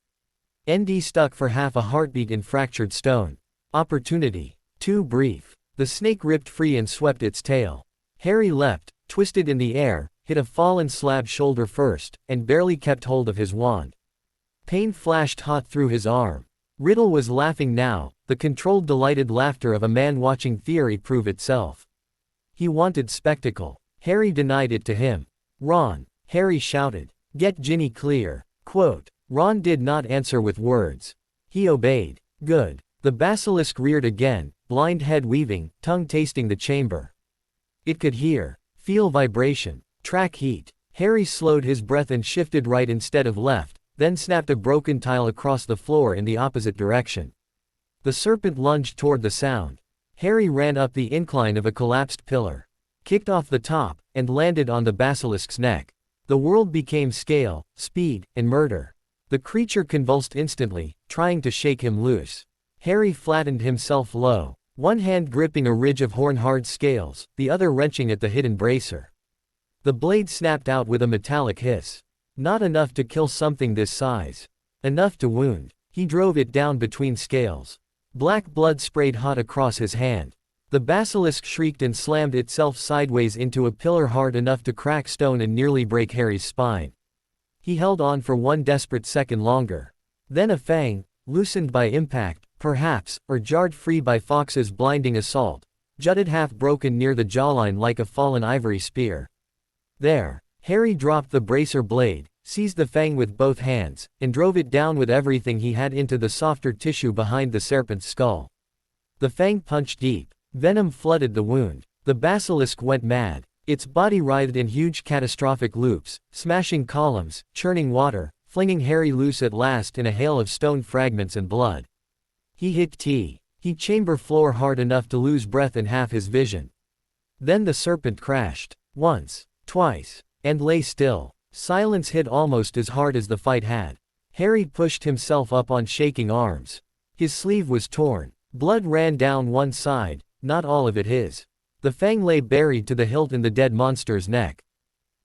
ND stuck for half a heartbeat in fractured stone. Opportunity. Too brief. The snake ripped free and swept its tail. Harry leapt, twisted in the air, hit a fallen slab shoulder first, and barely kept hold of his wand. Pain flashed hot through his arm. Riddle was laughing now, the controlled delighted laughter of a man watching theory prove itself. He wanted spectacle. Harry denied it to him. Ron. Harry shouted. Get Ginny clear. Quote. Ron did not answer with words. He obeyed. Good. The basilisk reared again, blind head weaving, tongue tasting the chamber. It could hear, feel vibration, track heat. Harry slowed his breath and shifted right instead of left, then snapped a broken tile across the floor in the opposite direction. The serpent lunged toward the sound. Harry ran up the incline of a collapsed pillar, kicked off the top, and landed on the basilisk's neck. The world became scale, speed, and murder. The creature convulsed instantly, trying to shake him loose. Harry flattened himself low, one hand gripping a ridge of horn-hard scales, the other wrenching at the hidden bracer. The blade snapped out with a metallic hiss. Not enough to kill something this size. Enough to wound. He drove it down between scales. Black blood sprayed hot across his hand. The basilisk shrieked and slammed itself sideways into a pillar hard enough to crack stone and nearly break Harry's spine. He held on for one desperate second longer. Then a fang, loosened by impact, perhaps, or jarred free by Fawkes's blinding assault, jutted half-broken near the jawline like a fallen ivory spear. There. Harry dropped the bracer blade, seized the fang with both hands, and drove it down with everything he had into the softer tissue behind the serpent's skull. The fang punched deep. Venom flooded the wound. The basilisk went mad. Its body writhed in huge catastrophic loops, smashing columns, churning water, flinging Harry loose at last in a hail of stone fragments and blood. He hit chamber floor hard enough to lose breath and half his vision. Then the serpent crashed. Once, twice, and lay still. Silence hit almost as hard as the fight had. Harry pushed himself up on shaking arms. His sleeve was torn. Blood ran down one side, not all of it his. The fang lay buried to the hilt in the dead monster's neck.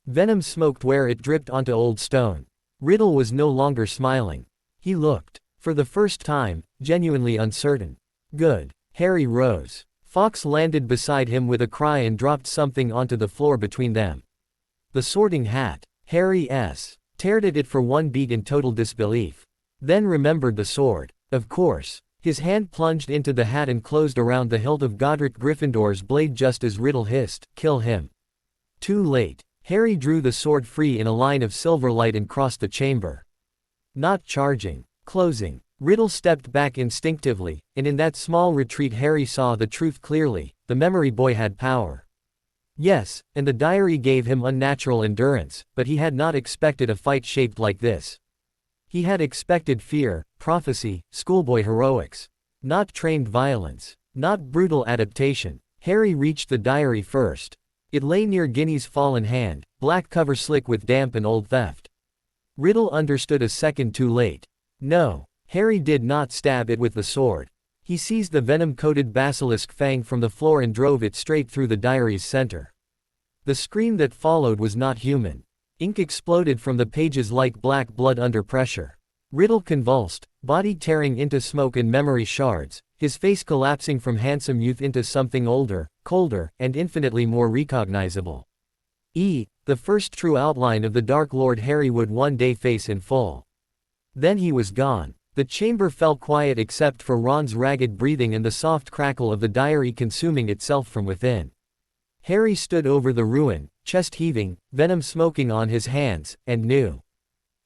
Venom smoked where it dripped onto old stone. Riddle was no longer smiling. He looked, for the first time, genuinely uncertain. Good. Harry rose. Fawkes landed beside him with a cry and dropped something onto the floor between them. The sorting hat. Harry stared at it for one beat in total disbelief. Then remembered the sword. Of course. His hand plunged into the hat and closed around the hilt of Godric Gryffindor's blade just as Riddle hissed, "Kill him." Too late. Harry drew the sword free in a line of silver light and crossed the chamber. Not charging. Closing. Riddle stepped back instinctively, and in that small retreat Harry saw the truth clearly: the memory boy had power. Yes, and the diary gave him unnatural endurance, but he had not expected a fight shaped like this. He had expected fear, prophecy, schoolboy heroics. Not trained violence. Not brutal adaptation. Harry reached the diary first. It lay near Ginny's fallen hand, black cover slick with damp and old theft. Riddle understood a second too late. No, Harry did not stab it with the sword. He seized the venom-coated basilisk fang from the floor and drove it straight through the diary's center. The scream that followed was not human. Ink exploded from the pages like black blood under pressure. Riddle convulsed, body tearing into smoke and memory shards, his face collapsing from handsome youth into something older, colder, and infinitely more recognizable. The first true outline of the Dark Lord Harry would one day face in full. Then he was gone. The chamber fell quiet except for Ron's ragged breathing and the soft crackle of the diary consuming itself from within. Harry stood over the ruin, chest heaving, venom smoking on his hands, and knew.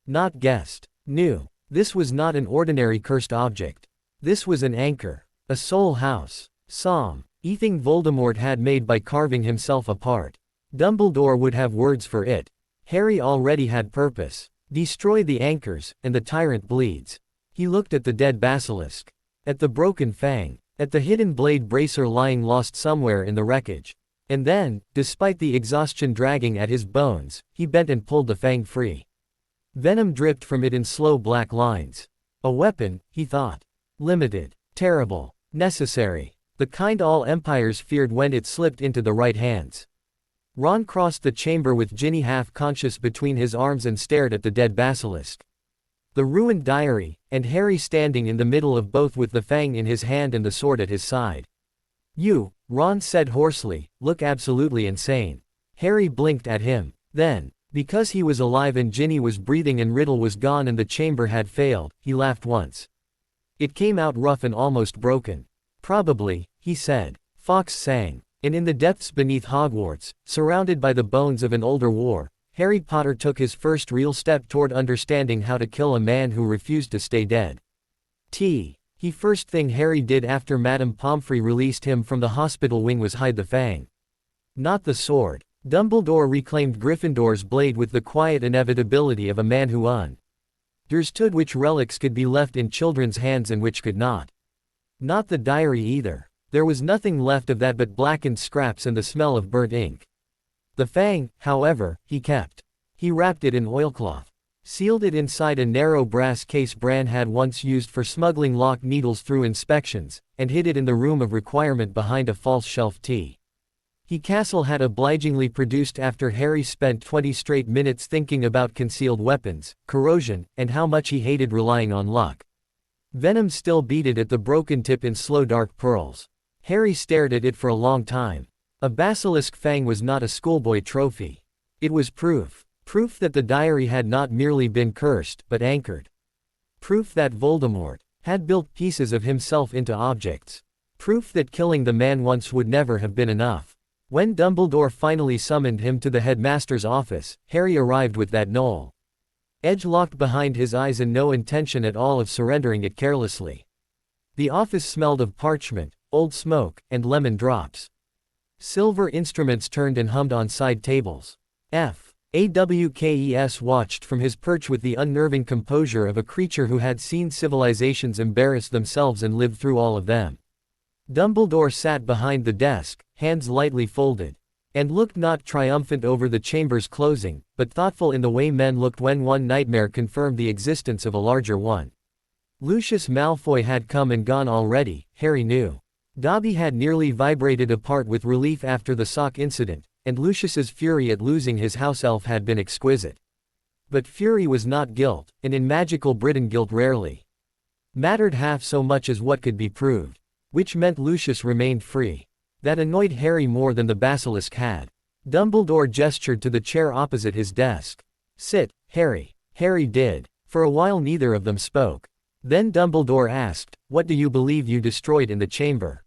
Not guessed. Knew. This was not an ordinary cursed object. This was an anchor. A soul house. Something Voldemort had made by carving himself apart. Dumbledore would have words for it. Harry already had purpose. Destroy the anchors, and the tyrant bleeds. He looked at the dead basilisk. At the broken fang. At the hidden blade bracer lying lost somewhere in the wreckage. And then, despite the exhaustion dragging at his bones, he bent and pulled the fang free. Venom dripped from it in slow black lines. A weapon, he thought. Limited. Terrible. Necessary. The kind all empires feared when it slipped into the right hands. Ron crossed the chamber with Ginny half-conscious between his arms and stared at the dead basilisk. The ruined diary, and Harry standing in the middle of both with the fang in his hand and the sword at his side. You, Ron said hoarsely, look absolutely insane. Harry blinked at him. Then, because he was alive and Ginny was breathing and Riddle was gone and the chamber had failed, he laughed once. It came out rough and almost broken. Probably, he said. Fox sang. And in the depths beneath Hogwarts, surrounded by the bones of an older war, Harry Potter took his first real step toward understanding how to kill a man who refused to stay dead. The first thing Harry did after Madame Pomfrey released him from the hospital wing was hide the fang. Not the sword. Dumbledore reclaimed Gryffindor's blade with the quiet inevitability of a man who understood which relics could be left in children's hands and which could not. Not the diary either. There was nothing left of that but blackened scraps and the smell of burnt ink. The fang, however, he kept. He wrapped it in oilcloth. Sealed it inside a narrow brass case Bran had once used for smuggling lock needles through inspections, and hid it in the room of requirement behind a false shelf Castle had obligingly produced after Harry spent 20 straight minutes thinking about concealed weapons, corrosion, and how much he hated relying on luck. Venom still beaded at the broken tip in slow dark pearls. Harry stared at it for a long time. A basilisk fang was not a schoolboy trophy. It was proof. Proof that the diary had not merely been cursed, but anchored. Proof that Voldemort had built pieces of himself into objects. Proof that killing the man once would never have been enough. When Dumbledore finally summoned him to the headmaster's office, Harry arrived with that knoll edge locked behind his eyes and no intention at all of surrendering it carelessly. The office smelled of parchment, old smoke, and lemon drops. Silver instruments turned and hummed on side tables. Awkes watched from his perch with the unnerving composure of a creature who had seen civilizations embarrass themselves and lived through all of them. Dumbledore sat behind the desk, hands lightly folded, and looked not triumphant over the chamber's closing, but thoughtful in the way men looked when one nightmare confirmed the existence of a larger one. Lucius Malfoy had come and gone already, Harry knew. Dobby had nearly vibrated apart with relief after the sock incident, and Lucius's fury at losing his house elf had been exquisite. But fury was not guilt, and in magical Britain guilt rarely mattered half so much as what could be proved. Which meant Lucius remained free. That annoyed Harry more than the basilisk had. Dumbledore gestured to the chair opposite his desk. Sit, Harry. Harry did. For a while neither of them spoke. Then Dumbledore asked, what do you believe you destroyed in the chamber?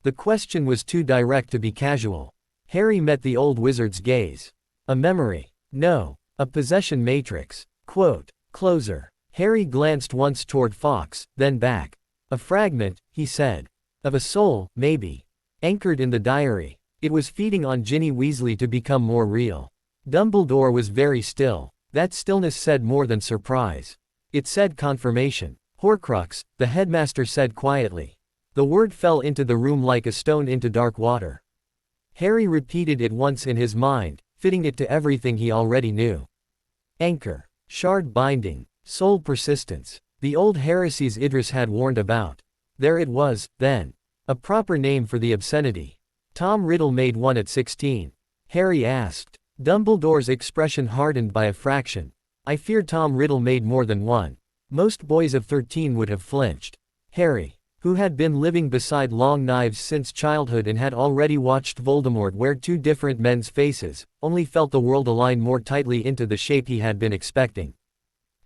The question was too direct to be casual. Harry met the old wizard's gaze. A memory. No. A possession matrix. Quote. Closer. Harry glanced once toward Fawkes, then back. A fragment, he said. Of a soul, maybe. Anchored in the diary. It was feeding on Ginny Weasley to become more real. Dumbledore was very still. That stillness said more than surprise. It said confirmation. Horcrux, the headmaster said quietly. The word fell into the room like a stone into dark water. Harry repeated it once in his mind, fitting it to everything he already knew. Anchor. Shard binding. Soul persistence. The old heresies Idris had warned about. There it was, then. A proper name for the obscenity. Tom Riddle made one at 16. Harry asked. Dumbledore's expression hardened by a fraction. I fear Tom Riddle made more than one. Most boys of 13 would have flinched. Harry, who had been living beside long knives since childhood and had already watched Voldemort wear two different men's faces, only felt the world align more tightly into the shape he had been expecting.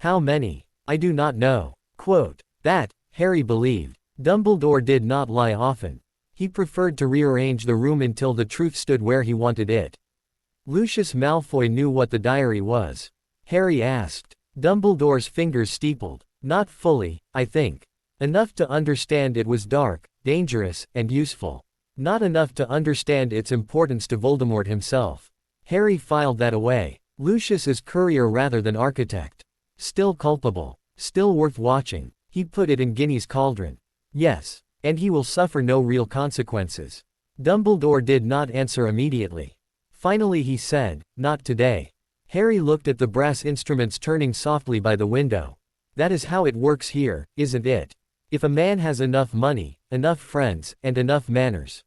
How many? I do not know. Quote. That, Harry believed. Dumbledore did not lie often. He preferred to rearrange the room until the truth stood where he wanted it. Lucius Malfoy knew what the diary was. Harry asked. Dumbledore's fingers steepled. Not fully, I think. Enough to understand it was dark, dangerous, and useful. Not enough to understand its importance to Voldemort himself. Harry filed that away. Lucius is courier rather than architect. Still culpable. Still worth watching. He put it in Ginny's cauldron. Yes. And he will suffer no real consequences. Dumbledore did not answer immediately. Finally he said, not today. Harry looked at the brass instruments turning softly by the window. That is how it works here, isn't it? If a man has enough money, enough friends, and enough manners,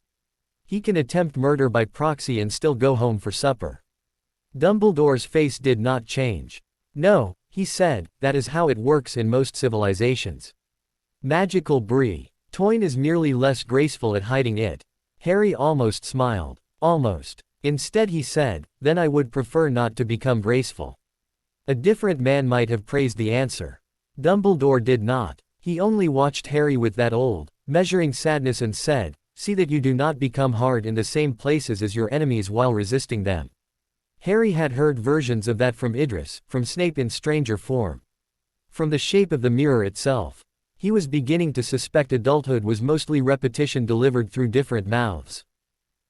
he can attempt murder by proxy and still go home for supper. Dumbledore's face did not change. No, he said, that is how it works in most civilizations. Magical brie. Toyn is merely less graceful at hiding it. Harry almost smiled. Almost. Instead he said, then I would prefer not to become graceful. A different man might have praised the answer. Dumbledore did not. He only watched Harry with that old, measuring sadness and said, see that you do not become hard in the same places as your enemies while resisting them. Harry had heard versions of that from Idris, from Snape in stranger form. From the shape of the mirror itself. He was beginning to suspect adulthood was mostly repetition delivered through different mouths.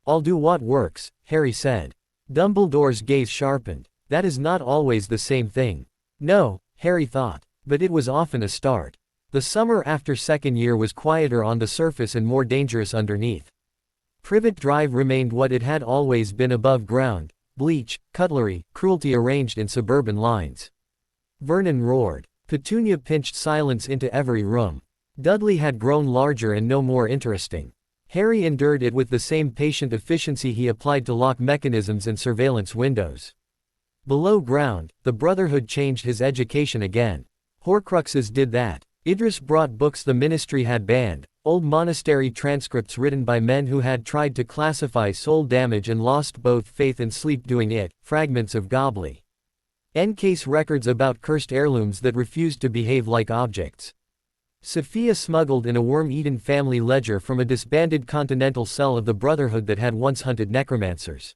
I'll do what works, Harry said. Dumbledore's gaze sharpened. That is not always the same thing. No, Harry thought. But it was often a start. The summer after second year was quieter on the surface and more dangerous underneath. Privet Drive remained what it had always been above ground. Bleach, cutlery, cruelty arranged in suburban lines. Vernon roared. Petunia pinched silence into every room. Dudley had grown larger and no more interesting. Harry endured it with the same patient efficiency he applied to lock mechanisms and surveillance windows. Below ground, the Brotherhood changed his education again. Horcruxes did that. Idris brought books the ministry had banned, old monastery transcripts written by men who had tried to classify soul damage and lost both faith and sleep doing it, fragments of Gobbly. Encase records about cursed heirlooms that refused to behave like objects. Sophia smuggled in a worm-eaten family ledger from a disbanded continental cell of the Brotherhood that had once hunted necromancers.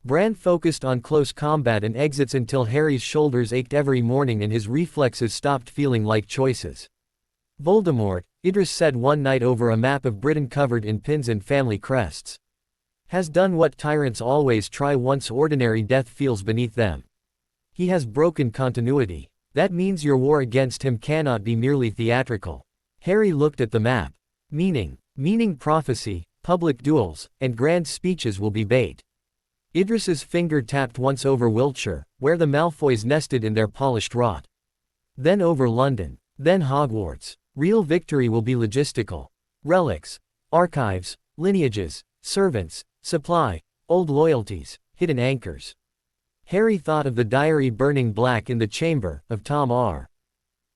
Bran focused on close combat and exits until Harry's shoulders ached every morning and his reflexes stopped feeling like choices. Voldemort, Idris said one night over a map of Britain covered in pins and family crests, has done what tyrants always try once ordinary death feels beneath them. He has broken continuity. That means your war against him cannot be merely theatrical. Harry looked at the map. Meaning prophecy, public duels, and grand speeches will be bait. Idris's finger tapped once over Wiltshire, where the Malfoys nested in their polished rot. Then over London. Then Hogwarts. Real victory will be logistical. Relics, archives, lineages, servants, supply, old loyalties, hidden anchors. Harry thought of the diary burning black in the chamber, of Tom R.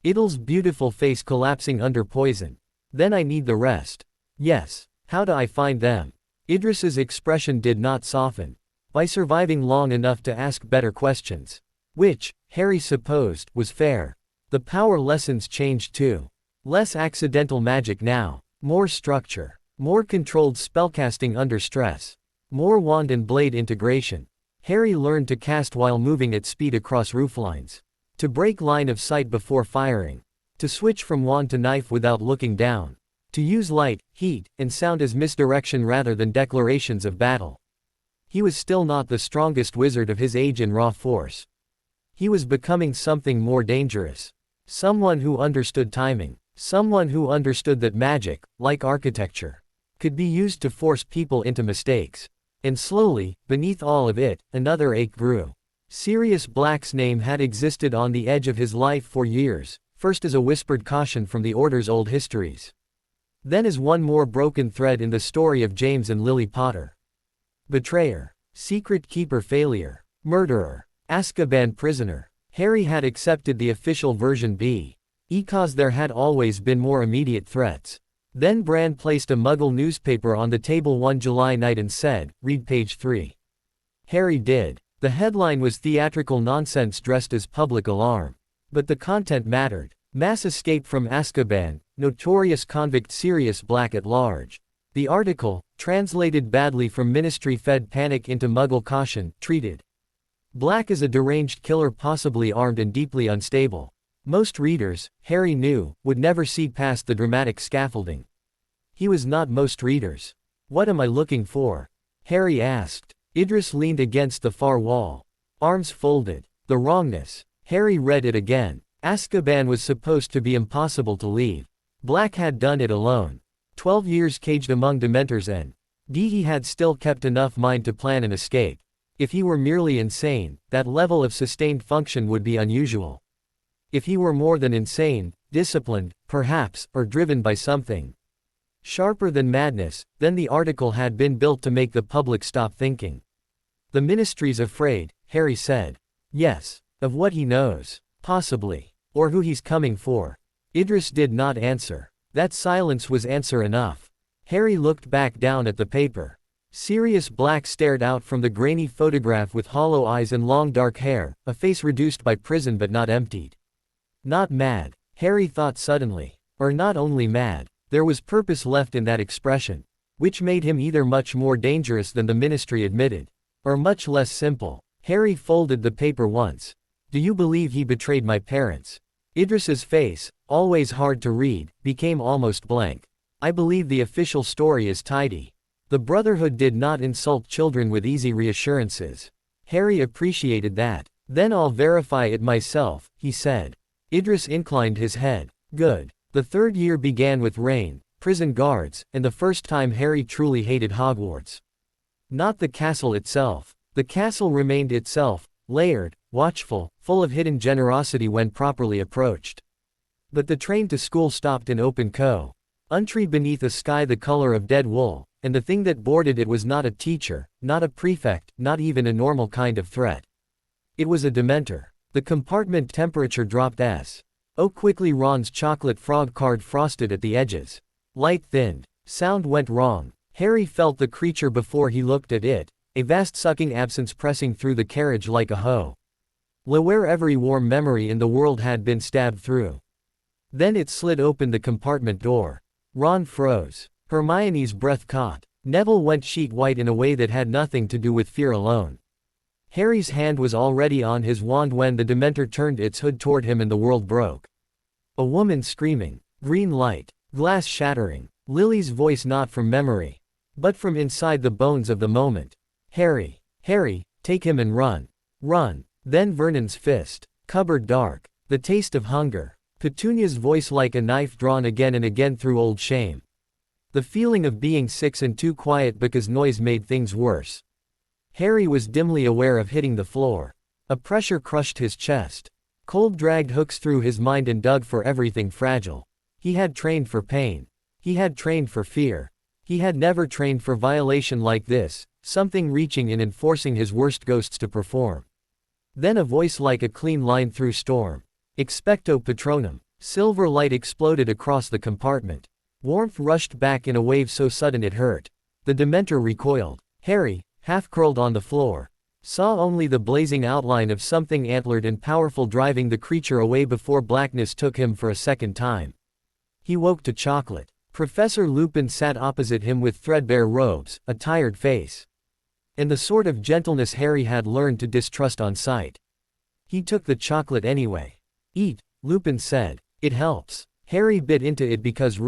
Riddle's beautiful face collapsing under poison. Then I need the rest. Yes. How do I find them? Idris's expression did not soften. By surviving long enough to ask better questions. Which, Harry supposed, was fair. The power lessons changed too. Less accidental magic now. More structure. More controlled spellcasting under stress. More wand and blade integration. Harry learned to cast while moving at speed across rooflines. To break line of sight before firing. To switch from wand to knife without looking down. To use light, heat, and sound as misdirection rather than declarations of battle. He was still not the strongest wizard of his age in raw force. He was becoming something more dangerous. Someone who understood timing. Someone who understood that magic, like architecture, could be used to force people into mistakes. And slowly, beneath all of it, another ache grew. Sirius Black's name had existed on the edge of his life for years, first as a whispered caution from the Order's old histories. Then as one more broken thread in the story of James and Lily Potter. Betrayer. Secret keeper failure. Murderer. Azkaban prisoner. Harry had accepted the official version because there had always been more immediate threats. Then Bran placed a Muggle newspaper on the table one July night and said, "Read page 3. Harry did. The headline was theatrical nonsense dressed as public alarm. But the content mattered. Mass escape from Azkaban, notorious convict Sirius Black at large. The article, translated badly from Ministry-fed panic into Muggle caution, treated Black as a deranged killer possibly armed and deeply unstable. Most readers, Harry knew, would never see past the dramatic scaffolding. He was not most readers. What am I looking for? Harry asked. Idris leaned against the far wall. Arms folded. The wrongness. Harry read it again. Azkaban was supposed to be impossible to leave. Black had done it alone. 12 years caged among Dementors and he had still kept enough mind to plan an escape. If he were merely insane, that level of sustained function would be unusual. If he were more than insane, disciplined, perhaps, or driven by something sharper than madness, then the article had been built to make the public stop thinking. The Ministry's afraid, Harry said. Yes. Of what he knows. Possibly. Or who he's coming for. Idris did not answer. That silence was answer enough. Harry looked back down at the paper. Sirius Black stared out from the grainy photograph with hollow eyes and long dark hair, a face reduced by prison but not emptied. Not mad, Harry thought suddenly. Or not only mad, there was purpose left in that expression, which made him either much more dangerous than the Ministry admitted, or much less simple. Harry folded the paper once. Do you believe he betrayed my parents? Idris's face, always hard to read, became almost blank. I believe the official story is tidy. The Brotherhood did not insult children with easy reassurances. Harry appreciated that. Then I'll verify it myself, he said. Idris inclined his head. Good. The third year began with rain, prison guards, and the first time Harry truly hated Hogwarts. Not the castle itself. The castle remained itself, layered, watchful, full of hidden generosity when properly approached. But the train to school stopped in open country beneath a sky the color of dead wool, and the thing that boarded it was not a teacher, not a prefect, not even a normal kind of threat. It was a Dementor. The compartment temperature dropped quickly. Ron's chocolate frog card frosted at the edges. Light thinned. Sound went wrong. Harry felt the creature before he looked at it, a vast sucking absence pressing through the carriage like a hoe. Where every warm memory in the world had been stabbed through. Then it slid open the compartment door. Ron froze. Hermione's breath caught. Neville went sheet white in a way that had nothing to do with fear alone. Harry's hand was already on his wand when the Dementor turned its hood toward him and the world broke. A woman screaming. Green light. Glass shattering. Lily's voice not from memory, but from inside the bones of the moment. Harry. Harry, take him and run. Run. Then Vernon's fist. Cupboard dark. The taste of hunger. Petunia's voice like a knife drawn again and again through old shame. The feeling of being 6 and too quiet because noise made things worse. Harry was dimly aware of hitting the floor. A pressure crushed his chest. Cold dragged hooks through his mind and dug for everything fragile. He had trained for pain. He had trained for fear. He had never trained for violation like this, something reaching in and forcing his worst ghosts to perform. Then a voice like a clean line through storm. Expecto Patronum. Silver light exploded across the compartment. Warmth rushed back in a wave so sudden it hurt. The Dementor recoiled. Harry, half curled on the floor, saw only the blazing outline of something antlered and powerful driving the creature away before blackness took him for a second time. He woke to chocolate. Professor Lupin sat opposite him with threadbare robes, a tired face. and the sort of gentleness Harry had learned to distrust on sight. He took the chocolate anyway. Eat, Lupin said. It helps. Harry bit into it because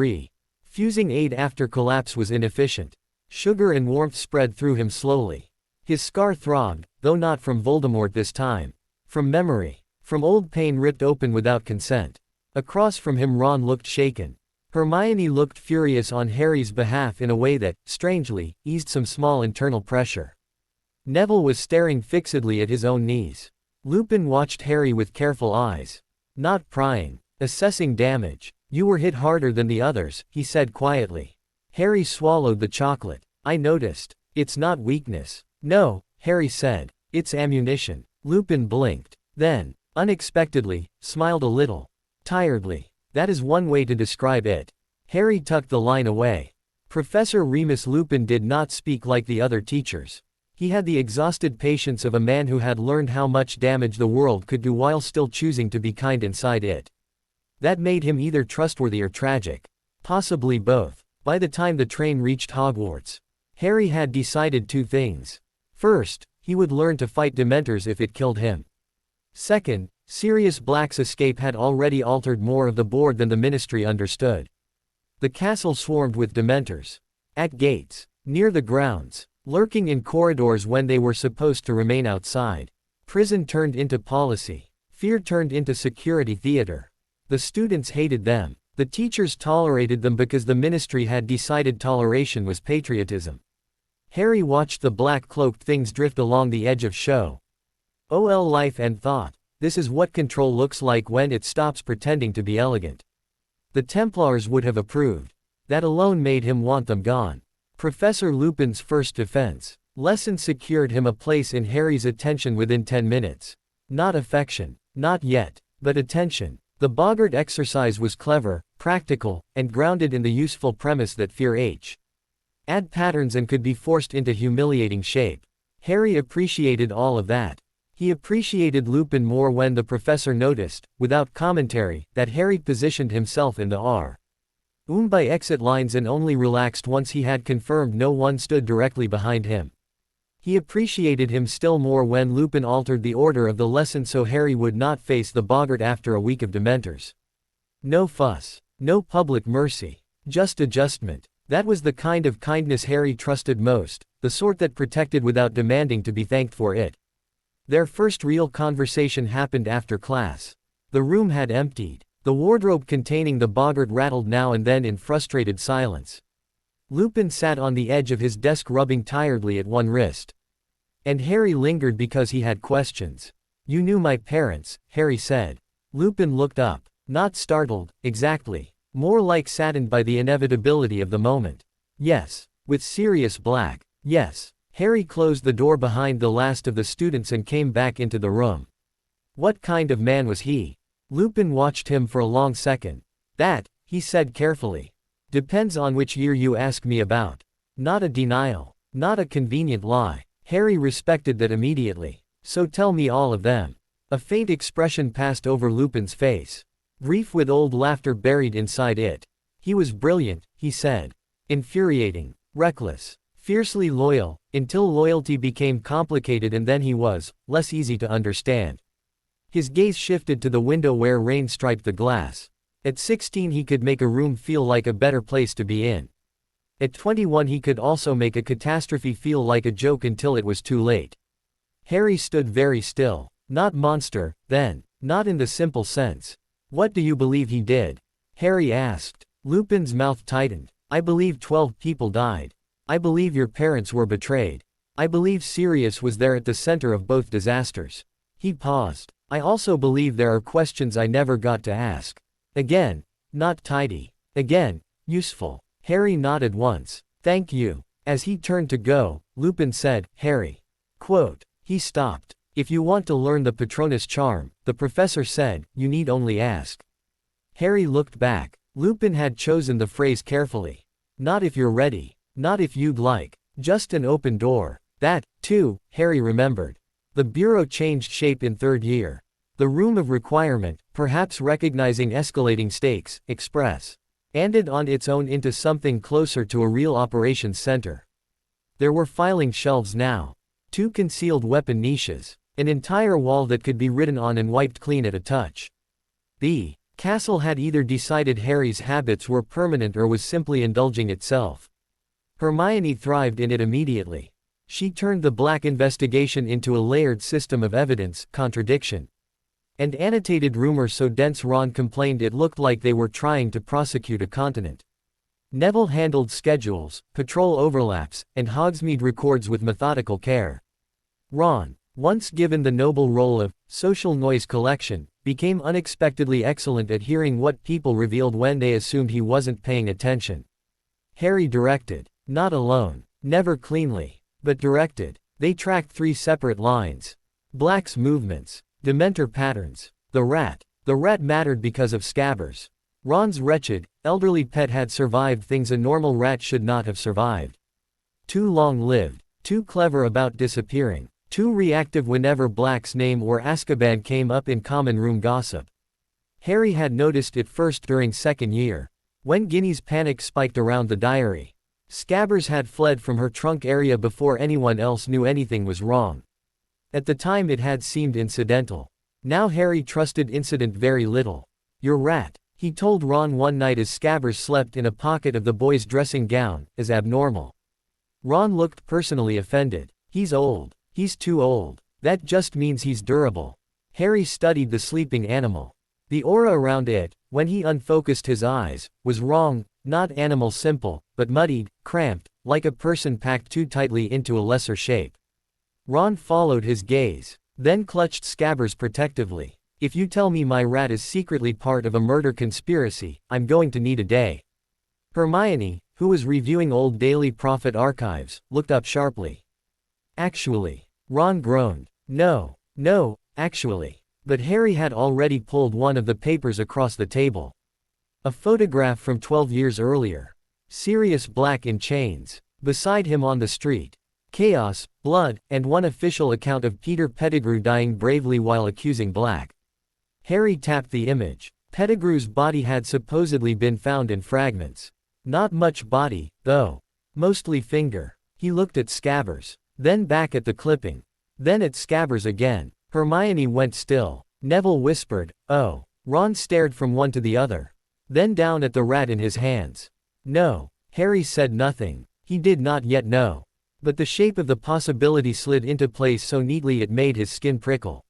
fusing aid after collapse was inefficient. Sugar and warmth spread through him slowly. His scar throbbed, though not from Voldemort this time. From memory. From old pain ripped open without consent. Across from him Ron looked shaken. Hermione looked furious on Harry's behalf in a way that, strangely, eased some small internal pressure. Neville was staring fixedly at his own knees. Lupin watched Harry with careful eyes. Not prying. Assessing damage. You were hit harder than the others, he said quietly. Harry swallowed the chocolate. I noticed. It's not weakness. No, Harry said. It's ammunition. Lupin blinked. Then, unexpectedly, smiled a little. Tiredly. That is one way to describe it. Harry tucked the line away. Professor Remus Lupin did not speak like the other teachers. He had the exhausted patience of a man who had learned how much damage the world could do while still choosing to be kind inside it. That made him either trustworthy or tragic. Possibly both. By the time the train reached Hogwarts, Harry had decided two things. First, he would learn to fight Dementors if it killed him. Second, Sirius Black's escape had already altered more of the board than the Ministry understood. The castle swarmed with Dementors. At gates. Near the grounds. Lurking in corridors when they were supposed to remain outside. Prison turned into policy. Fear turned into security theater. The students hated them. The teachers tolerated them because the Ministry had decided toleration was patriotism. Harry watched the black-cloaked things drift along the edge of show. OL life and thought, this is what control looks like when it stops pretending to be elegant. The Templars would have approved. That alone made him want them gone. Professor Lupin's first defense lesson secured him a place in Harry's attention within 10 minutes. Not affection. Not yet. But attention. The boggart exercise was clever, practical, and grounded in the useful premise that fear add patterns and could be forced into humiliating shape. Harry appreciated all of that. He appreciated Lupin more when the professor noticed, without commentary, that Harry positioned himself in the by exit lines and only relaxed once he had confirmed no one stood directly behind him. He appreciated him still more when Lupin altered the order of the lesson so Harry would not face the boggart after a week of Dementors. No fuss. No public mercy. Just adjustment. That was the kind of kindness Harry trusted most, the sort that protected without demanding to be thanked for it. Their first real conversation happened after class. The room had emptied. The wardrobe containing the boggart rattled now and then in frustrated silence. Lupin sat on the edge of his desk rubbing tiredly at one wrist. And Harry lingered because he had questions. You knew my parents, Harry said. Lupin looked up. Not startled, exactly. More like saddened by the inevitability of the moment. Yes. With Sirius Black. Yes. Harry closed the door behind the last of the students and came back into the room. What kind of man was he? Lupin watched him for a long second. That, he said carefully, depends on which year you ask me about. Not a denial. Not a convenient lie. Harry respected that immediately. So tell me all of them. A faint expression passed over Lupin's face. Grief with old laughter buried inside it. He was brilliant, he said. Infuriating. Reckless. Fiercely loyal, until loyalty became complicated and then he was less easy to understand. His gaze shifted to the window where rain striped the glass. At 16 he could make a room feel like a better place to be in. At 21 he could also make a catastrophe feel like a joke until it was too late. Harry stood very still. Not monster, then. Not in the simple sense. What do you believe he did? Harry asked. Lupin's mouth tightened. I believe 12 people died. I believe your parents were betrayed. I believe Sirius was there at the center of both disasters. He paused. I also believe there are questions I never got to ask. Again, not tidy. Again, useful. Harry nodded once. Thank you. As he turned to go, Lupin said, Harry. Quote. He stopped. If you want to learn the Patronus charm, the professor said, you need only ask. Harry looked back. Lupin had chosen the phrase carefully. Not if you're ready. Not if you'd like. Just an open door. That, too, Harry remembered. The bureau changed shape in third year. The room of requirement, perhaps recognizing escalating stakes, expanded on its own into something closer to a real operations center. There were filing shelves now. 2 concealed weapon niches. An entire wall that could be written on and wiped clean at a touch. The castle had either decided Harry's habits were permanent or was simply indulging itself. Hermione thrived in it immediately. She turned the black investigation into a layered system of evidence, contradiction, and annotated rumor so dense Ron complained it looked like they were trying to prosecute a continent. Neville handled schedules, patrol overlaps, and Hogsmeade records with methodical care. Ron, once given the noble role of social noise collection, became unexpectedly excellent at hearing what people revealed when they assumed he wasn't paying attention. Harry directed. Not alone. Never cleanly. But directed. They tracked 3 separate lines. Black's movements. Dementor patterns. The rat. The rat mattered because of Scabbers. Ron's wretched, elderly pet had survived things a normal rat should not have survived. Too long-lived. Too clever about disappearing. Too reactive whenever Black's name or Azkaban came up in common room gossip. Harry had noticed it first during second year, when Ginny's panic spiked around the diary. Scabbers had fled from her trunk area before anyone else knew anything was wrong. At the time it had seemed incidental. Now Harry trusted incident very little. "Your rat," he told Ron one night as Scabbers slept in a pocket of the boy's dressing gown, "is abnormal." Ron looked personally offended. "He's old. He's too old. That just means he's durable." Harry studied the sleeping animal. The aura around it, when he unfocused his eyes, was wrong, not animal simple, but muddied, cramped, like a person packed too tightly into a lesser shape. Ron followed his gaze, then clutched Scabbers protectively. "If you tell me my rat is secretly part of a murder conspiracy, I'm going to need a day." Hermione, who was reviewing old Daily Prophet archives, looked up sharply. "Actually," Ron groaned. No, actually." But Harry had already pulled one of the papers across the table. A photograph from 12 years earlier. Sirius Black in chains. Beside him on the street. Chaos, blood, and one official account of Peter Pettigrew dying bravely while accusing Black. Harry tapped the image. Pettigrew's body had supposedly been found in fragments. Not much body, though. Mostly finger. He looked at Scabbers. Then back at the clipping. Then at Scabbers again. Hermione went still. Neville whispered, "Oh." Ron stared from one to the other. Then down at the rat in his hands. "No." Harry said nothing. He did not yet know. But the shape of the possibility slid into place so neatly it made his skin prickle.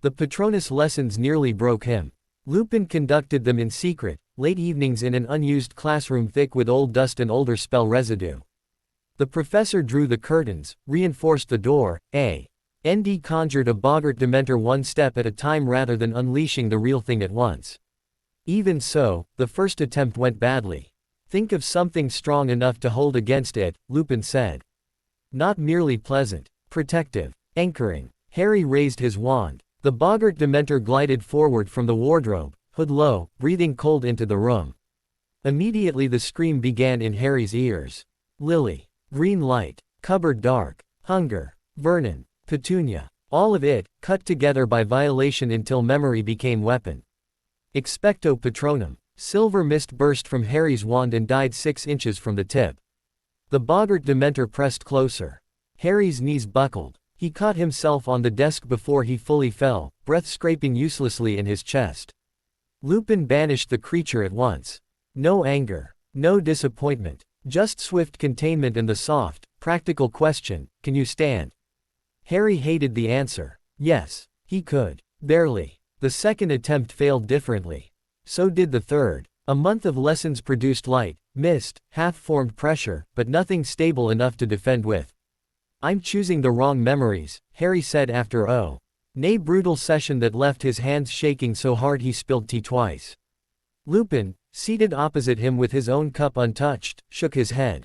The Patronus lessons nearly broke him. Lupin conducted them in secret, late evenings in an unused classroom thick with old dust and older spell residue. The professor drew the curtains, reinforced the door, ND conjured a boggart dementor one step at a time rather than unleashing the real thing at once. Even so, the first attempt went badly. "Think of something strong enough to hold against it," Lupin said. "Not merely pleasant. Protective. Anchoring." Harry raised his wand. The boggart dementor glided forward from the wardrobe, hood low, breathing cold into the room. Immediately the scream began in Harry's ears. Lily. Green light. Cupboard dark. Hunger. Vernon. Petunia. All of it, cut together by violation until memory became weapon. Expecto Patronum. Silver mist burst from Harry's wand and died 6 inches from the tip. The boggart dementor pressed closer. Harry's knees buckled. He caught himself on the desk before he fully fell, breath scraping uselessly in his chest. Lupin banished the creature at once. No anger. No disappointment. Just swift containment and the soft, practical question, "Can you stand?" Harry hated the answer. Yes, he could. Barely. The second attempt failed differently. So did the third. A month of lessons produced light, mist, half-formed pressure, but nothing stable enough to defend with. "I'm choosing the wrong memories," Harry said after nay brutal session that left his hands shaking so hard he spilled tea twice. Lupin, seated opposite him with his own cup untouched, shook his head.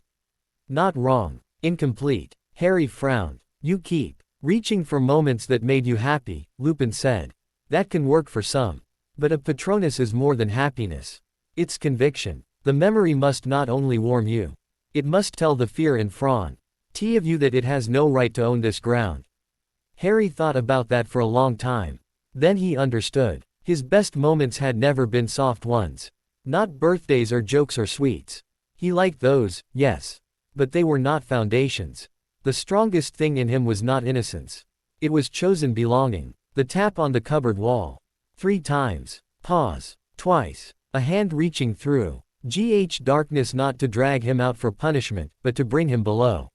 "Not wrong. Incomplete." Harry frowned. "You keep reaching for moments that made you happy," Lupin said. "That can work for some. But a Patronus is more than happiness. It's conviction. The memory must not only warm you. It must tell the fear in Fron. Of you that it has no right to own this ground." Harry thought about that for a long time. Then he understood. His best moments had never been soft ones. Not birthdays or jokes or sweets. He liked those, yes. But they were not foundations. The strongest thing in him was not innocence. It was chosen belonging. The tap on the cupboard wall. 3 times. Pause. Twice. A hand reaching through. Darkness, not to drag him out for punishment, but to bring him below.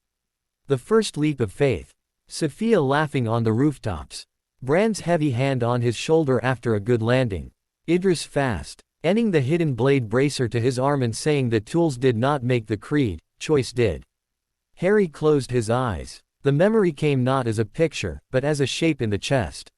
The first leap of faith. Sophia laughing on the rooftops. Bran's heavy hand on his shoulder after a good landing. Idris fast, ending the hidden blade bracer to his arm and saying that tools did not make the creed, choice did. Harry closed his eyes. The memory came not as a picture, but as a shape in the chest.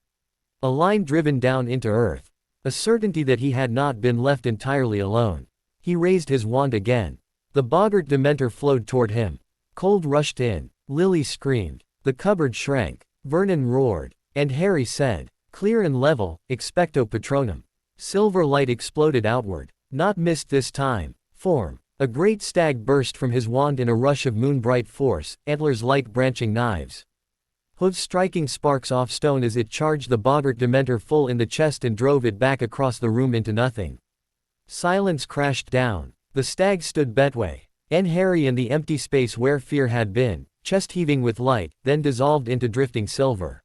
A line driven down into earth. A certainty that he had not been left entirely alone. He raised his wand again. The boggart Dementor flowed toward him. Cold rushed in. Lily screamed. The cupboard shrank. Vernon roared. And Harry said, "Clear and level, expecto patronum." Silver light exploded outward. Not missed this time. Form. A great stag burst from his wand in a rush of moon-bright force, antlers like branching knives. Hooves striking sparks off stone as it charged the boggart Dementor full in the chest and drove it back across the room into nothing. Silence crashed down. The stag stood betway. And Harry in the empty space where fear had been, chest heaving with light, then dissolved into drifting silver.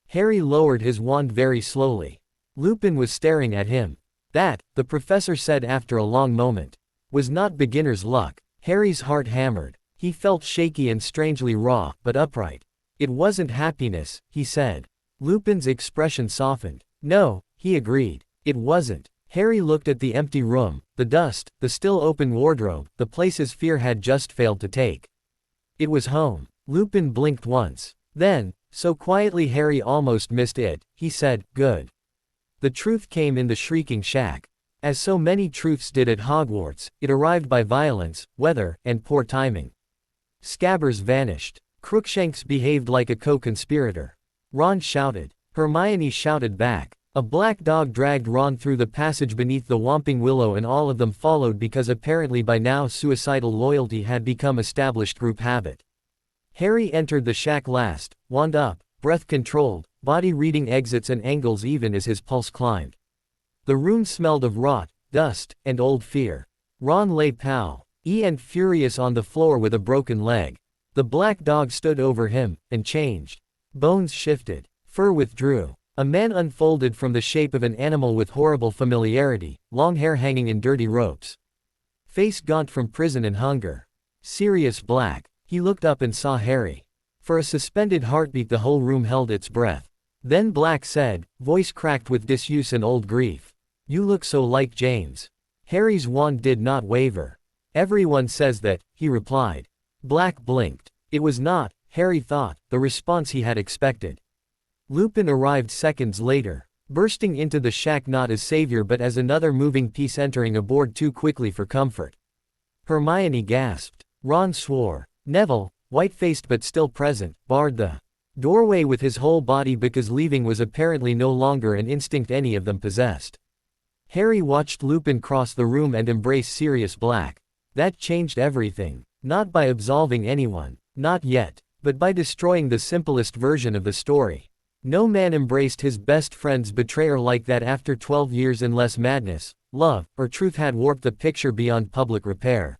Harry lowered his wand very slowly. Lupin was staring at him. That, the professor said after a long moment, was not beginner's luck. Harry's heart hammered. He felt shaky and strangely raw, but upright. It wasn't happiness, he said. Lupin's expression softened. No, he agreed. It wasn't. Harry looked at the empty room, the dust, the still open wardrobe, the places fear had just failed to take. It was home. Lupin blinked once. Then, so quietly Harry almost missed it, he said, "Good." The truth came in the shrieking shack. As so many truths did at Hogwarts, it arrived by violence, weather, and poor timing. Scabbers vanished. Crookshanks behaved like a co-conspirator. Ron shouted. Hermione shouted back. A black dog dragged Ron through the passage beneath the Whomping Willow and all of them followed because apparently by now suicidal loyalty had become established group habit. Harry entered the shack last, wand up, breath controlled, body reading exits and angles even as his pulse climbed. The room smelled of rot, dust, and old fear. Ron lay and furious on the floor with a broken leg. The black dog stood over him, and changed. Bones shifted. Fur withdrew. A man unfolded from the shape of an animal with horrible familiarity, long hair hanging in dirty ropes. Face gaunt from prison and hunger. Serious black. He looked up and saw Harry. For a suspended heartbeat the whole room held its breath. Then Black said, voice cracked with disuse and old grief. "You look so like James." Harry's wand did not waver. "Everyone says that," he replied. Black blinked. It was not, Harry thought, the response he had expected. Lupin arrived seconds later, bursting into the shack not as savior but as another moving piece entering aboard too quickly for comfort. Hermione gasped. Ron swore. Neville, white-faced but still present, barred the doorway with his whole body because leaving was apparently no longer an instinct any of them possessed. Harry watched Lupin cross the room and embrace Sirius Black. That changed everything. Not by absolving anyone, not yet, but by destroying the simplest version of the story. No man embraced his best friend's betrayer like that after 12 years unless madness, love, or truth had warped the picture beyond public repair.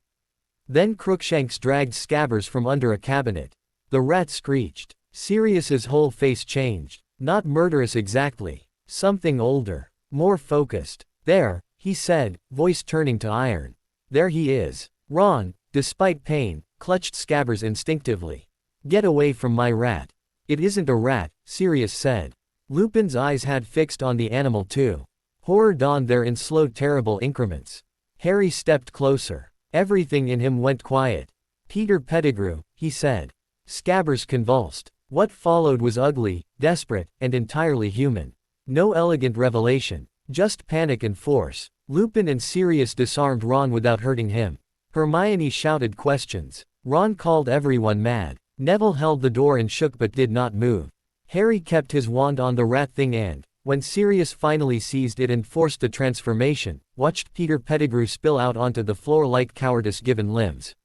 Then Crookshanks dragged Scabbers from under a cabinet. The rat screeched. Sirius's whole face changed. Not murderous exactly. Something older. More focused. "There," he said, voice turning to iron. "There he is." Ron, despite pain, clutched Scabbers instinctively. "Get away from my rat." "It isn't a rat," Sirius said. Lupin's eyes had fixed on the animal too. Horror dawned there in slow terrible increments. Harry stepped closer. Everything in him went quiet. "Peter Pettigrew," he said. Scabbers convulsed. What followed was ugly, desperate, and entirely human. No elegant revelation. Just panic and force. Lupin and Sirius disarmed Ron without hurting him. Hermione shouted questions. Ron called everyone mad. Neville held the door and shook but did not move. Harry kept his wand on the rat thing and, when Sirius finally seized it and forced the transformation, watched Peter Pettigrew spill out onto the floor like cowardice-given limbs.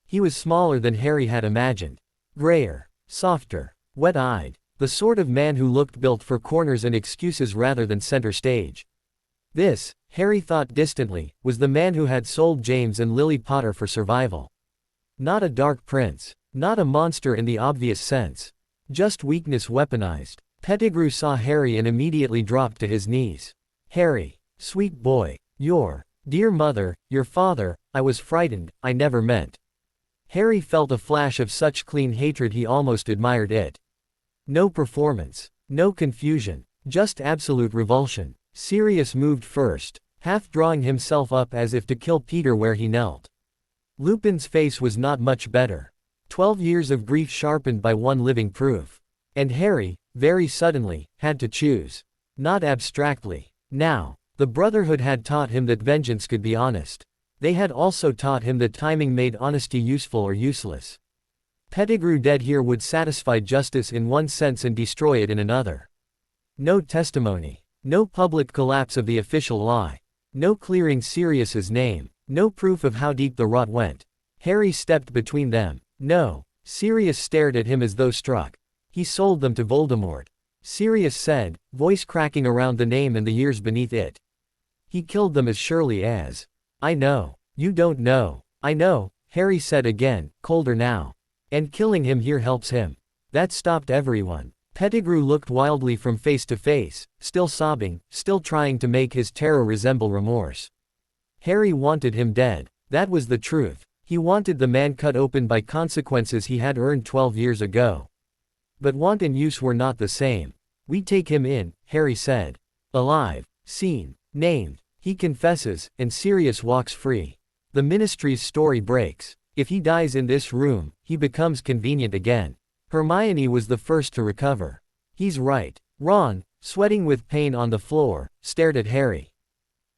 He was smaller than Harry had imagined. Grayer. Softer. Wet-eyed. The sort of man who looked built for corners and excuses rather than center stage. This, Harry thought distantly, was the man who had sold James and Lily Potter for survival. Not a dark prince. Not a monster in the obvious sense. Just weakness weaponized. Pettigrew saw Harry and immediately dropped to his knees. Harry. Sweet boy. Your dear mother, your father, I was frightened, I never meant. Harry felt a flash of such clean hatred he almost admired it. No performance. No confusion. Just absolute revulsion. Sirius moved first, half drawing himself up as if to kill Peter where he knelt. Lupin's face was not much better. 12 years of grief sharpened by one living proof. And Harry, very suddenly, had to choose. Not abstractly. Now. The Brotherhood had taught him that vengeance could be honest. They had also taught him that timing made honesty useful or useless. Pettigrew dead here would satisfy justice in one sense and destroy it in another. No testimony. No public collapse of the official lie. No clearing Sirius's name. No proof of how deep the rot went. Harry stepped between them. No. Sirius stared at him as though struck. He sold them to Voldemort. Sirius said, voice cracking around the name and the years beneath it. He killed them as surely as. I know. You don't know. I know, Harry said again, colder now. And killing him here helps him. That stopped everyone. Pettigrew looked wildly from face to face, still sobbing, still trying to make his terror resemble remorse. Harry wanted him dead. That was the truth. He wanted the man cut open by consequences he had earned 12 years ago. But want and use were not the same. We take him in, Harry said. Alive. Seen. Named. He confesses, and Sirius walks free. The Ministry's story breaks. If he dies in this room, he becomes convenient again. Hermione was the first to recover. He's right. Ron, sweating with pain on the floor, stared at Harry.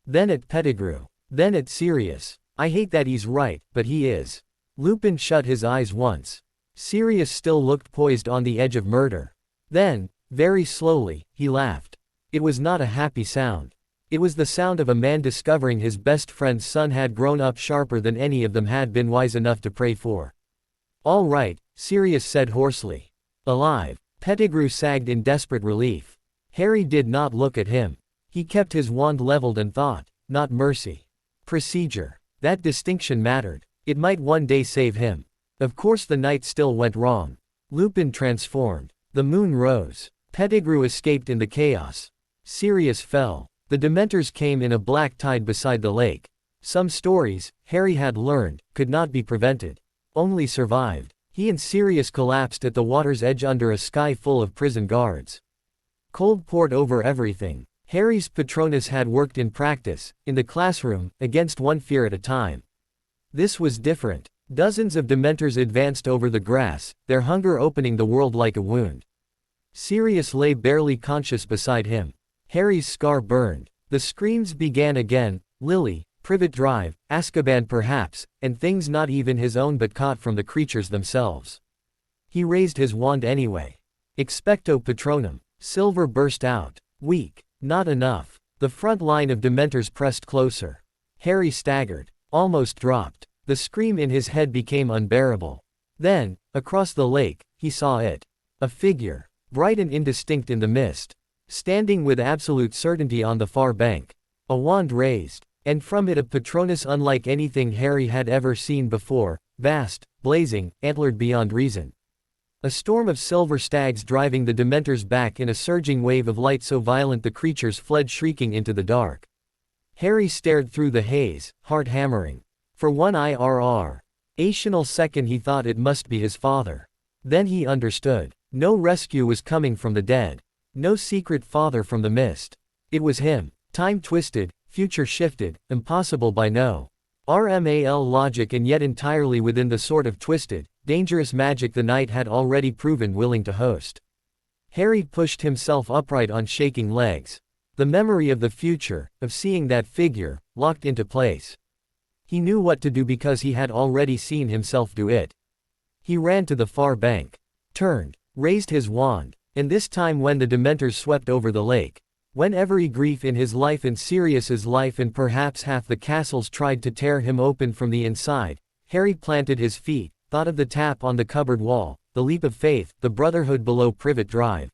Then at Pettigrew. Then at Sirius. I hate that he's right, but he is. Lupin shut his eyes once. Sirius still looked poised on the edge of murder. Then, very slowly, he laughed. It was not a happy sound. It was the sound of a man discovering his best friend's son had grown up sharper than any of them had been wise enough to pray for. All right, Sirius said hoarsely. Alive. Pettigrew sagged in desperate relief. Harry did not look at him. He kept his wand leveled and thought, not mercy. Procedure. That distinction mattered. It might one day save him. Of course the night still went wrong. Lupin transformed. The moon rose. Pettigrew escaped in the chaos. Sirius fell. The Dementors came in a black tide beside the lake. Some stories, Harry had learned, could not be prevented. Only survived. He and Sirius collapsed at the water's edge under a sky full of prison guards. Cold poured over everything. Harry's Patronus had worked in practice, in the classroom, against one fear at a time. This was different. Dozens of Dementors advanced over the grass, their hunger opening the world like a wound. Sirius lay barely conscious beside him. Harry's scar burned. The screams began again, Lily, Privet Drive, Azkaban perhaps, and things not even his own but caught from the creatures themselves. He raised his wand anyway. Expecto Patronum. Silver burst out. Weak. Not enough. The front line of Dementors pressed closer. Harry staggered. Almost dropped. The scream in his head became unbearable. Then, across the lake, he saw it. A figure. Bright and indistinct in the mist. Standing with absolute certainty on the far bank. A wand raised. And from it a Patronus unlike anything Harry had ever seen before, vast, blazing, antlered beyond reason. A storm of silver stags driving the Dementors back in a surging wave of light so violent the creatures fled shrieking into the dark. Harry stared through the haze, heart hammering. For one irrational second he thought it must be his father. Then he understood. No rescue was coming from the dead. No secret father from the mist. It was him. Time twisted, future shifted, impossible by no RMAL logic and yet entirely within the sort of twisted, dangerous magic the night had already proven willing to host. Harry pushed himself upright on shaking legs. The memory of the future, of seeing that figure, locked into place. He knew what to do because he had already seen himself do it. He ran to the far bank. Turned. Raised his wand. And this time when the Dementors swept over the lake. When every grief in his life and Sirius's life and perhaps half the castles tried to tear him open from the inside, Harry planted his feet, thought of the tap on the cupboard wall, the leap of faith, the Brotherhood below Privet Drive.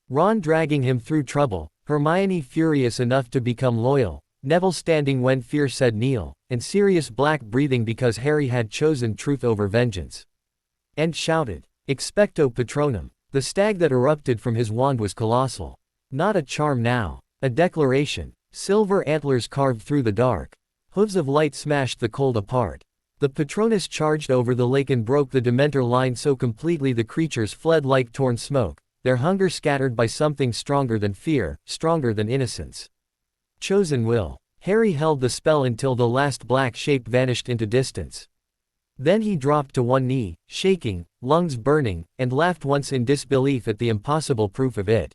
Ron dragging him through trouble, Hermione furious enough to become loyal, Neville standing when fear said kneel, and Sirius Black breathing because Harry had chosen truth over vengeance. And shouted, Expecto Patronum. The stag that erupted from his wand was colossal. Not a charm now. A declaration. Silver antlers carved through the dark. Hooves of light smashed the cold apart. The Patronus charged over the lake and broke the Dementor line so completely the creatures fled like torn smoke, their hunger scattered by something stronger than fear, stronger than innocence. Chosen will. Harry held the spell until the last black shape vanished into distance. Then he dropped to one knee, shaking, lungs burning, and laughed once in disbelief at the impossible proof of it.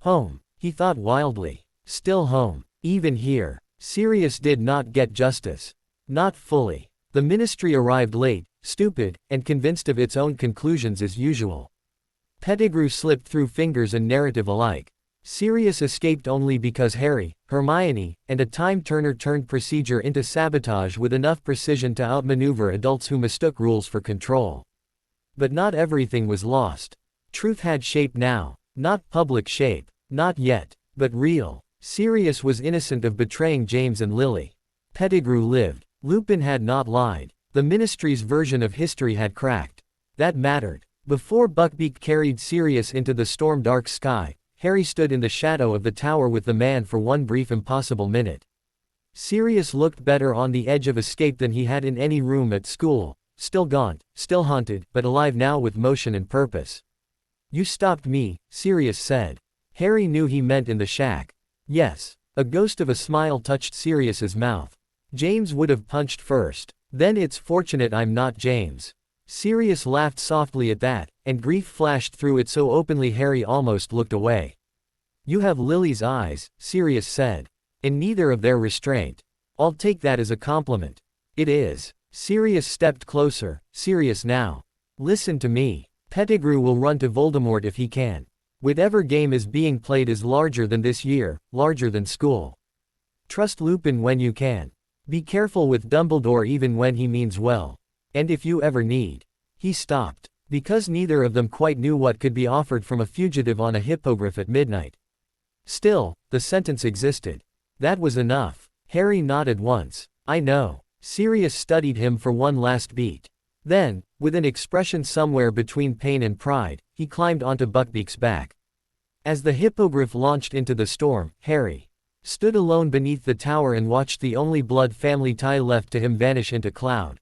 Home, he thought wildly. Still home. Even here. Sirius did not get justice. Not fully. The Ministry arrived late, stupid, and convinced of its own conclusions as usual. Pettigrew slipped through fingers and narrative alike. Sirius escaped only because Harry, Hermione, and a time-turner turned procedure into sabotage with enough precision to outmaneuver adults who mistook rules for control. But not everything was lost. Truth had shape now. Not public shape. Not yet, but real. Sirius was innocent of betraying James and Lily. Pettigrew lived. Lupin had not lied. The Ministry's version of history had cracked. That mattered. Before Buckbeak carried Sirius into the storm-dark sky, Harry stood in the shadow of the tower with the man for one brief impossible minute. Sirius looked better on the edge of escape than he had in any room at school, still gaunt, still haunted, but alive now with motion and purpose. You stopped me, Sirius said. Harry knew he meant in the shack. Yes. A ghost of a smile touched Sirius's mouth. James would have punched first. Then it's fortunate I'm not James. Sirius laughed softly at that, and grief flashed through it so openly Harry almost looked away. You have Lily's eyes, Sirius said. And neither of their restraint. I'll take that as a compliment. It is. Sirius stepped closer. Sirius now. Listen to me. Pettigrew will run to Voldemort if he can. Whatever game is being played is larger than this year, larger than school. Trust Lupin when you can. Be careful with Dumbledore even when he means well. And if you ever need. He stopped. Because neither of them quite knew what could be offered from a fugitive on a hippogriff at midnight. Still, the sentence existed. That was enough. Harry nodded once. I know. Sirius studied him for one last beat. Then, with an expression somewhere between pain and pride, he climbed onto Buckbeak's back. As the hippogriff launched into the storm, Harry stood alone beneath the tower and watched the only blood family tie left to him vanish into cloud.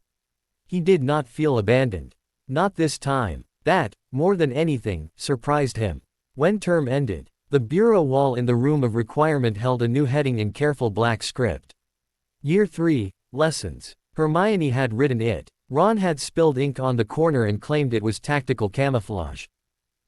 He did not feel abandoned. Not this time. That, more than anything, surprised him. When term ended, the bureau wall in the room of requirement held a new heading in careful black script. Year 3, Lessons. Hermione had written it. Ron had spilled ink on the corner and claimed it was tactical camouflage.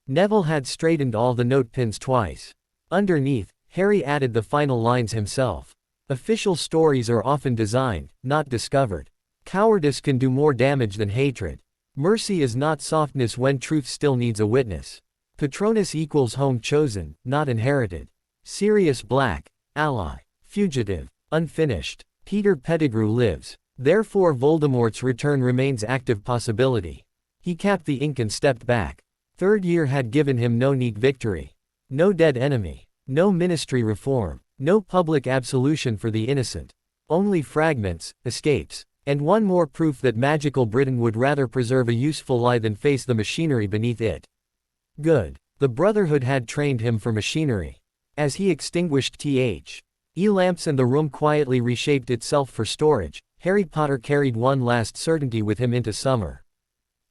Neville had straightened all the note pins twice. Underneath, Harry added the final lines himself. Official stories are often designed, not discovered. Cowardice can do more damage than hatred. Mercy is not softness when truth still needs a witness. Patronus equals home chosen, not inherited. Sirius Black, ally. Fugitive, unfinished. Peter Pettigrew lives. Therefore Voldemort's return remains active possibility. He capped the ink and stepped back. Third year had given him no neat victory. No dead enemy. No ministry reform. No public absolution for the innocent. Only fragments, escapes. And one more proof that magical Britain would rather preserve a useful lie than face the machinery beneath it. Good. The Brotherhood had trained him for machinery. As he extinguished T.H.E. lamps and the room quietly reshaped itself for storage, Harry Potter carried one last certainty with him into summer.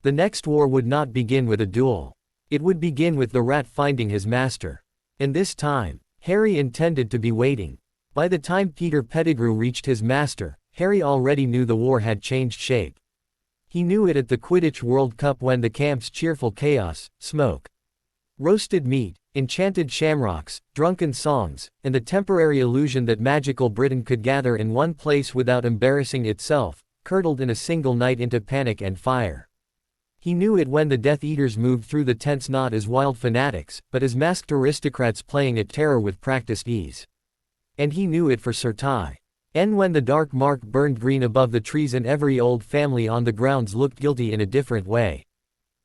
The next war would not begin with a duel. It would begin with the rat finding his master. And this time, Harry intended to be waiting. By the time Peter Pettigrew reached his master, Harry already knew the war had changed shape. He knew it at the Quidditch World Cup when the camp's cheerful chaos, smoke, roasted meat, enchanted shamrocks, drunken songs, and the temporary illusion that magical Britain could gather in one place without embarrassing itself, curdled in a single night into panic and fire. He knew it when the Death Eaters moved through the tents not as wild fanatics, but as masked aristocrats playing at terror with practiced ease. And he knew it for certai. And when the dark mark burned green above the trees and every old family on the grounds looked guilty in a different way.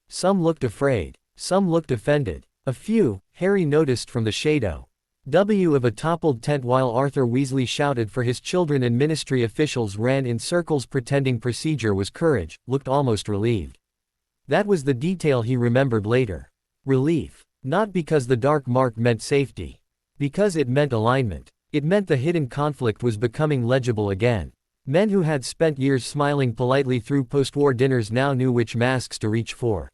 Some looked afraid. Some looked offended. A few, Harry noticed from the shadow, W of a toppled tent while Arthur Weasley shouted for his children and ministry officials ran in circles pretending procedure was courage, looked almost relieved. That was the detail he remembered later. Relief. Not because the dark mark meant safety. Because it meant alignment. It meant the hidden conflict was becoming legible again. Men who had spent years smiling politely through post-war dinners now knew which masks to reach for.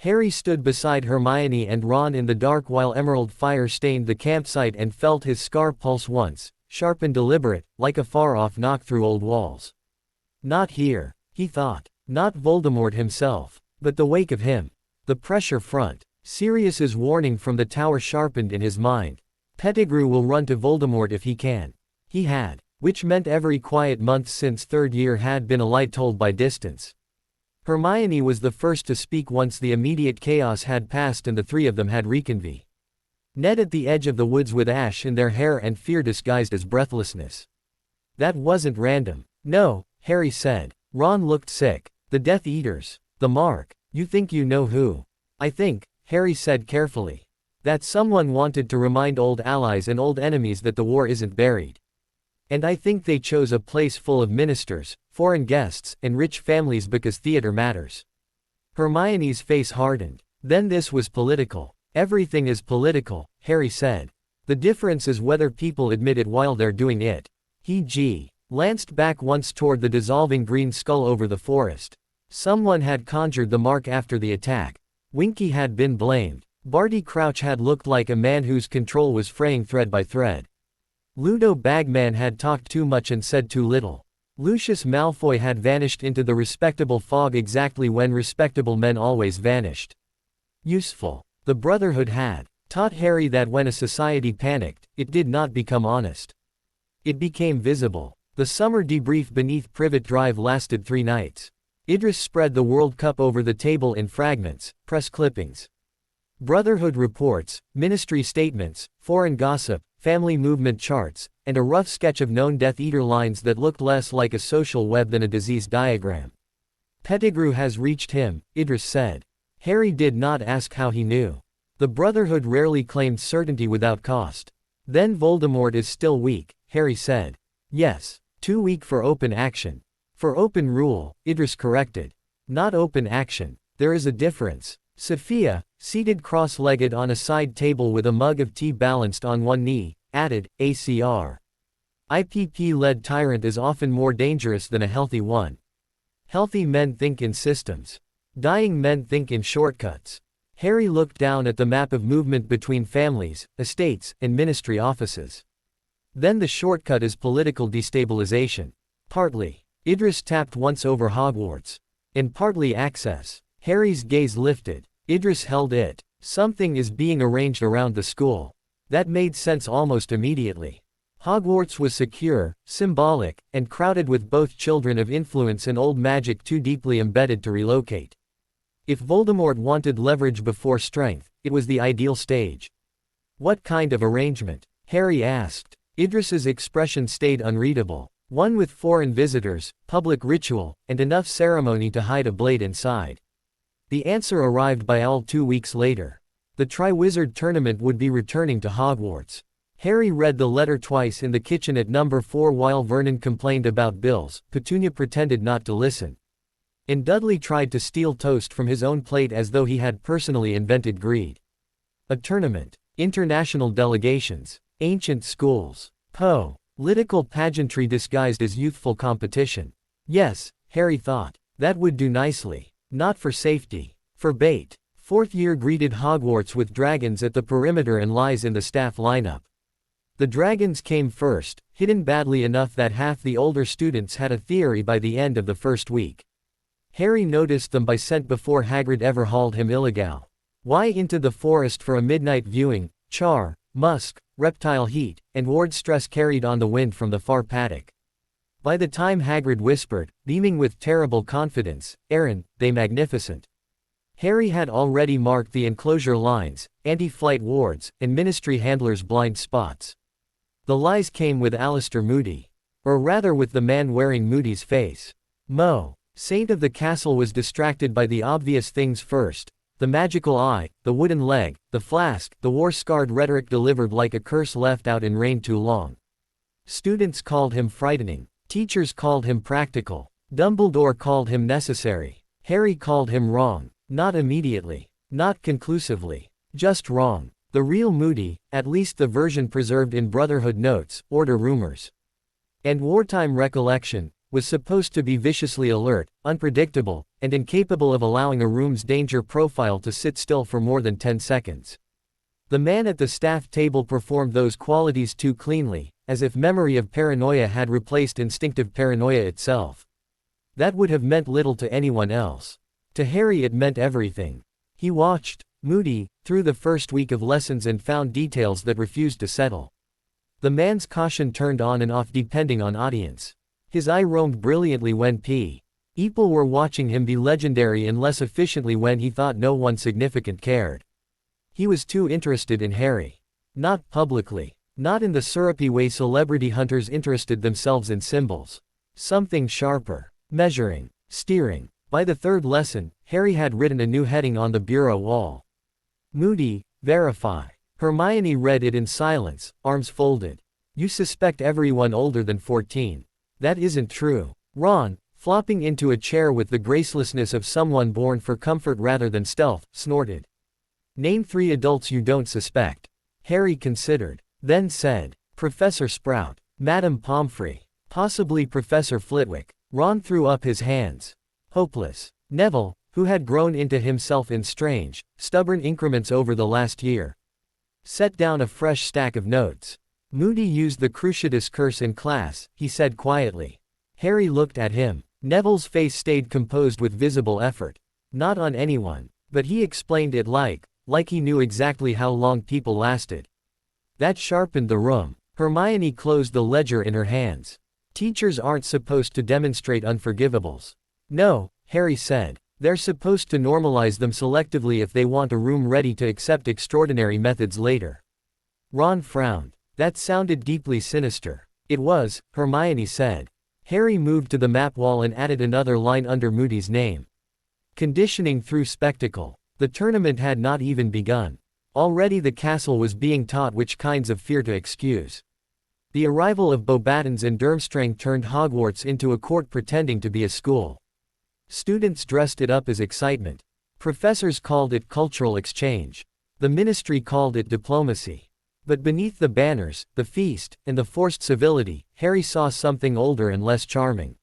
Harry stood beside Hermione and Ron in the dark while emerald fire stained the campsite and felt his scar pulse once, sharp and deliberate, like a far-off knock through old walls. Not here, he thought. Not Voldemort himself. But the wake of him. The pressure front. Sirius's warning from the tower sharpened in his mind. Pettigrew will run to Voldemort if he can. He had. Which meant every quiet month since third year had been a lie told by distance. Hermione was the first to speak once the immediate chaos had passed and the three of them had reconvened. Ned at the edge of the woods with ash in their hair and fear disguised as breathlessness. That wasn't random. No, Harry said. Ron looked sick. The Death Eaters. The mark. You think you know who? I think, Harry said carefully. That someone wanted to remind old allies and old enemies that the war isn't buried. And I think they chose a place full of ministers, foreign guests, and rich families because theater matters. Hermione's face hardened. Then this was political. Everything is political, Harry said. The difference is whether people admit it while they're doing it. He glanced back once toward the dissolving green skull over the forest. Someone had conjured the mark after the attack. Winky had been blamed. Barty Crouch had looked like a man whose control was fraying thread by thread. Ludo Bagman had talked too much and said too little. Lucius Malfoy had vanished into the respectable fog exactly when respectable men always vanished. Useful. The Brotherhood had taught Harry that when a society panicked, it did not become honest. It became visible. The summer debrief beneath Privet Drive lasted 3 nights. Idris spread the World Cup over the table in fragments, press clippings. Brotherhood reports, ministry statements, foreign gossip, family movement charts, and a rough sketch of known Death Eater lines that looked less like a social web than a disease diagram. Pettigrew has reached him, Idris said. Harry did not ask how he knew. The Brotherhood rarely claimed certainty without cost. Then Voldemort is still weak, Harry said. Yes, too weak for open action. For open rule, Idris corrected. Not open action. There is a difference. Sophia, seated cross-legged on a side table with a mug of tea balanced on one knee, added, ACR. IPP-led tyrant is often more dangerous than a healthy one. Healthy men think in systems. Dying men think in shortcuts. Harry looked down at the map of movement between families, estates, and ministry offices. Then the shortcut is political destabilization. Partly. Idris tapped once over Hogwarts. And partly access. Harry's gaze lifted. Idris held it. Something is being arranged around the school. That made sense almost immediately. Hogwarts was secure, symbolic, and crowded with both children of influence and old magic too deeply embedded to relocate. If Voldemort wanted leverage before strength, it was the ideal stage. What kind of arrangement? Harry asked. Idris's expression stayed unreadable. One with foreign visitors, public ritual, and enough ceremony to hide a blade inside. The answer arrived by all 2 weeks later. The Triwizard Tournament would be returning to Hogwarts. Harry read the letter twice in the kitchen at number 4 while Vernon complained about bills. Petunia pretended not to listen. And Dudley tried to steal toast from his own plate as though he had personally invented greed. A tournament. International delegations. Ancient schools. Political pageantry disguised as youthful competition. Yes, Harry thought. That would do nicely. Not for safety. For bait. 4th year greeted Hogwarts with dragons at the perimeter and lies in the staff lineup. The dragons came first, hidden badly enough that half the older students had a theory by the end of the first week. Harry noticed them by scent before Hagrid ever hauled him illegal. Why into the forest for a midnight viewing? Char, musk, reptile heat, and ward stress carried on the wind from the far paddock. By the time Hagrid whispered, beaming with terrible confidence, Aaron, they magnificent. Harry had already marked the enclosure lines, anti-flight wards, and ministry handlers' blind spots. The lies came with Alistair Moody. Or rather with the man wearing Moody's face. Saint of the Castle was distracted by the obvious things first. the magical eye, the wooden leg, the flask, the war-scarred rhetoric delivered like a curse left out in rain too long. Students called him frightening. Teachers called him practical. Dumbledore called him necessary. Harry called him wrong. Not immediately. Not conclusively. Just wrong. The real Moody, at least the version preserved in Brotherhood notes, Order rumors, and wartime recollection, was supposed to be viciously alert, unpredictable, and incapable of allowing a room's danger profile to sit still for more than 10 seconds. The man at the staff table performed those qualities too cleanly, as if memory of paranoia had replaced instinctive paranoia itself. That would have meant little to anyone else. To Harry it meant everything. He watched Moody through the first week of lessons and found details that refused to settle. The man's caution turned on and off depending on audience. His eye roamed brilliantly when people were watching him be legendary and less efficiently when he thought no one significant cared. He was too interested in Harry. Not publicly. Not in the syrupy way celebrity hunters interested themselves in symbols. Something sharper. Measuring. Steering. By the third lesson, Harry had written a new heading on the bureau wall. Moody, verify. Hermione read it in silence, arms folded. You suspect everyone older than 14. That isn't true. Ron, flopping into a chair with the gracelessness of someone born for comfort rather than stealth, snorted. Name 3 adults you don't suspect. Harry considered, then said, Professor Sprout, Madame Pomfrey, possibly Professor Flitwick. Ron threw up his hands. Hopeless. Neville, who had grown into himself in strange, stubborn increments over the last year, set down a fresh stack of notes. Moody used the Cruciatus curse in class, he said quietly. Harry looked at him. Neville's face stayed composed with visible effort. Not on anyone, but he explained it like he knew exactly how long people lasted. That sharpened the room. Hermione closed the ledger in her hands. Teachers aren't supposed to demonstrate unforgivables. No, Harry said. They're supposed to normalize them selectively if they want a room ready to accept extraordinary methods later. Ron frowned. That sounded deeply sinister. It was, Hermione said. Harry moved to the map wall and added another line under Moody's name. Conditioning through spectacle. The tournament had not even begun. Already the castle was being taught which kinds of fear to excuse. The arrival of Beauxbatons and Durmstrang turned Hogwarts into a court pretending to be a school. Students dressed it up as excitement. Professors called it cultural exchange. The ministry called it diplomacy. But beneath the banners, the feast, and the forced civility, Harry saw something older and less charming.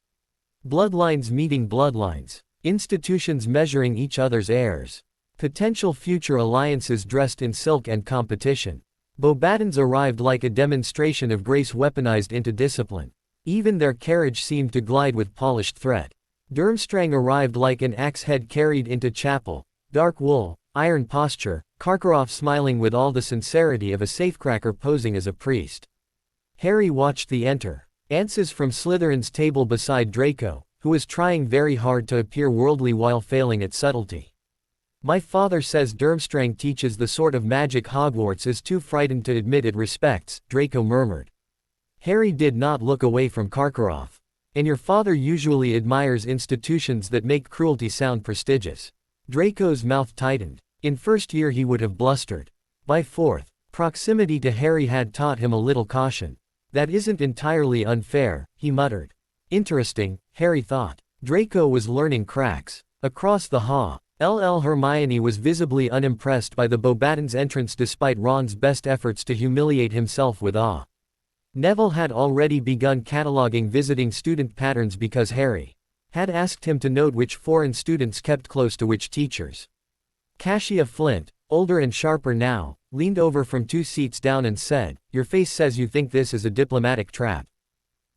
Bloodlines meeting bloodlines. Institutions measuring each other's heirs. Potential future alliances dressed in silk and competition. Beauxbatons arrived like a demonstration of grace weaponized into discipline. Even their carriage seemed to glide with polished threat. Durmstrang arrived like an axe head carried into chapel, dark wool, iron posture, Karkaroff smiling with all the sincerity of a safecracker posing as a priest. Harry watched the entrances from Slytherin's table beside Draco, who was trying very hard to appear worldly while failing at subtlety. My father says Durmstrang teaches the sort of magic Hogwarts is too frightened to admit it respects, Draco murmured. Harry did not look away from Karkaroff. And your father usually admires institutions that make cruelty sound prestigious. Draco's mouth tightened. In first year he would have blustered. By fourth, proximity to Harry had taught him a little caution. That isn't entirely unfair, he muttered. Interesting, Harry thought. Draco was learning cracks. Across the hall, Hermione was visibly unimpressed by the Beauxbatons' entrance despite Ron's best efforts to humiliate himself with awe. Neville had already begun cataloging visiting student patterns because Harry had asked him to note which foreign students kept close to which teachers. Cassia Flint, older and sharper now, leaned over from 2 seats down and said, Your face says you think this is a diplomatic trap.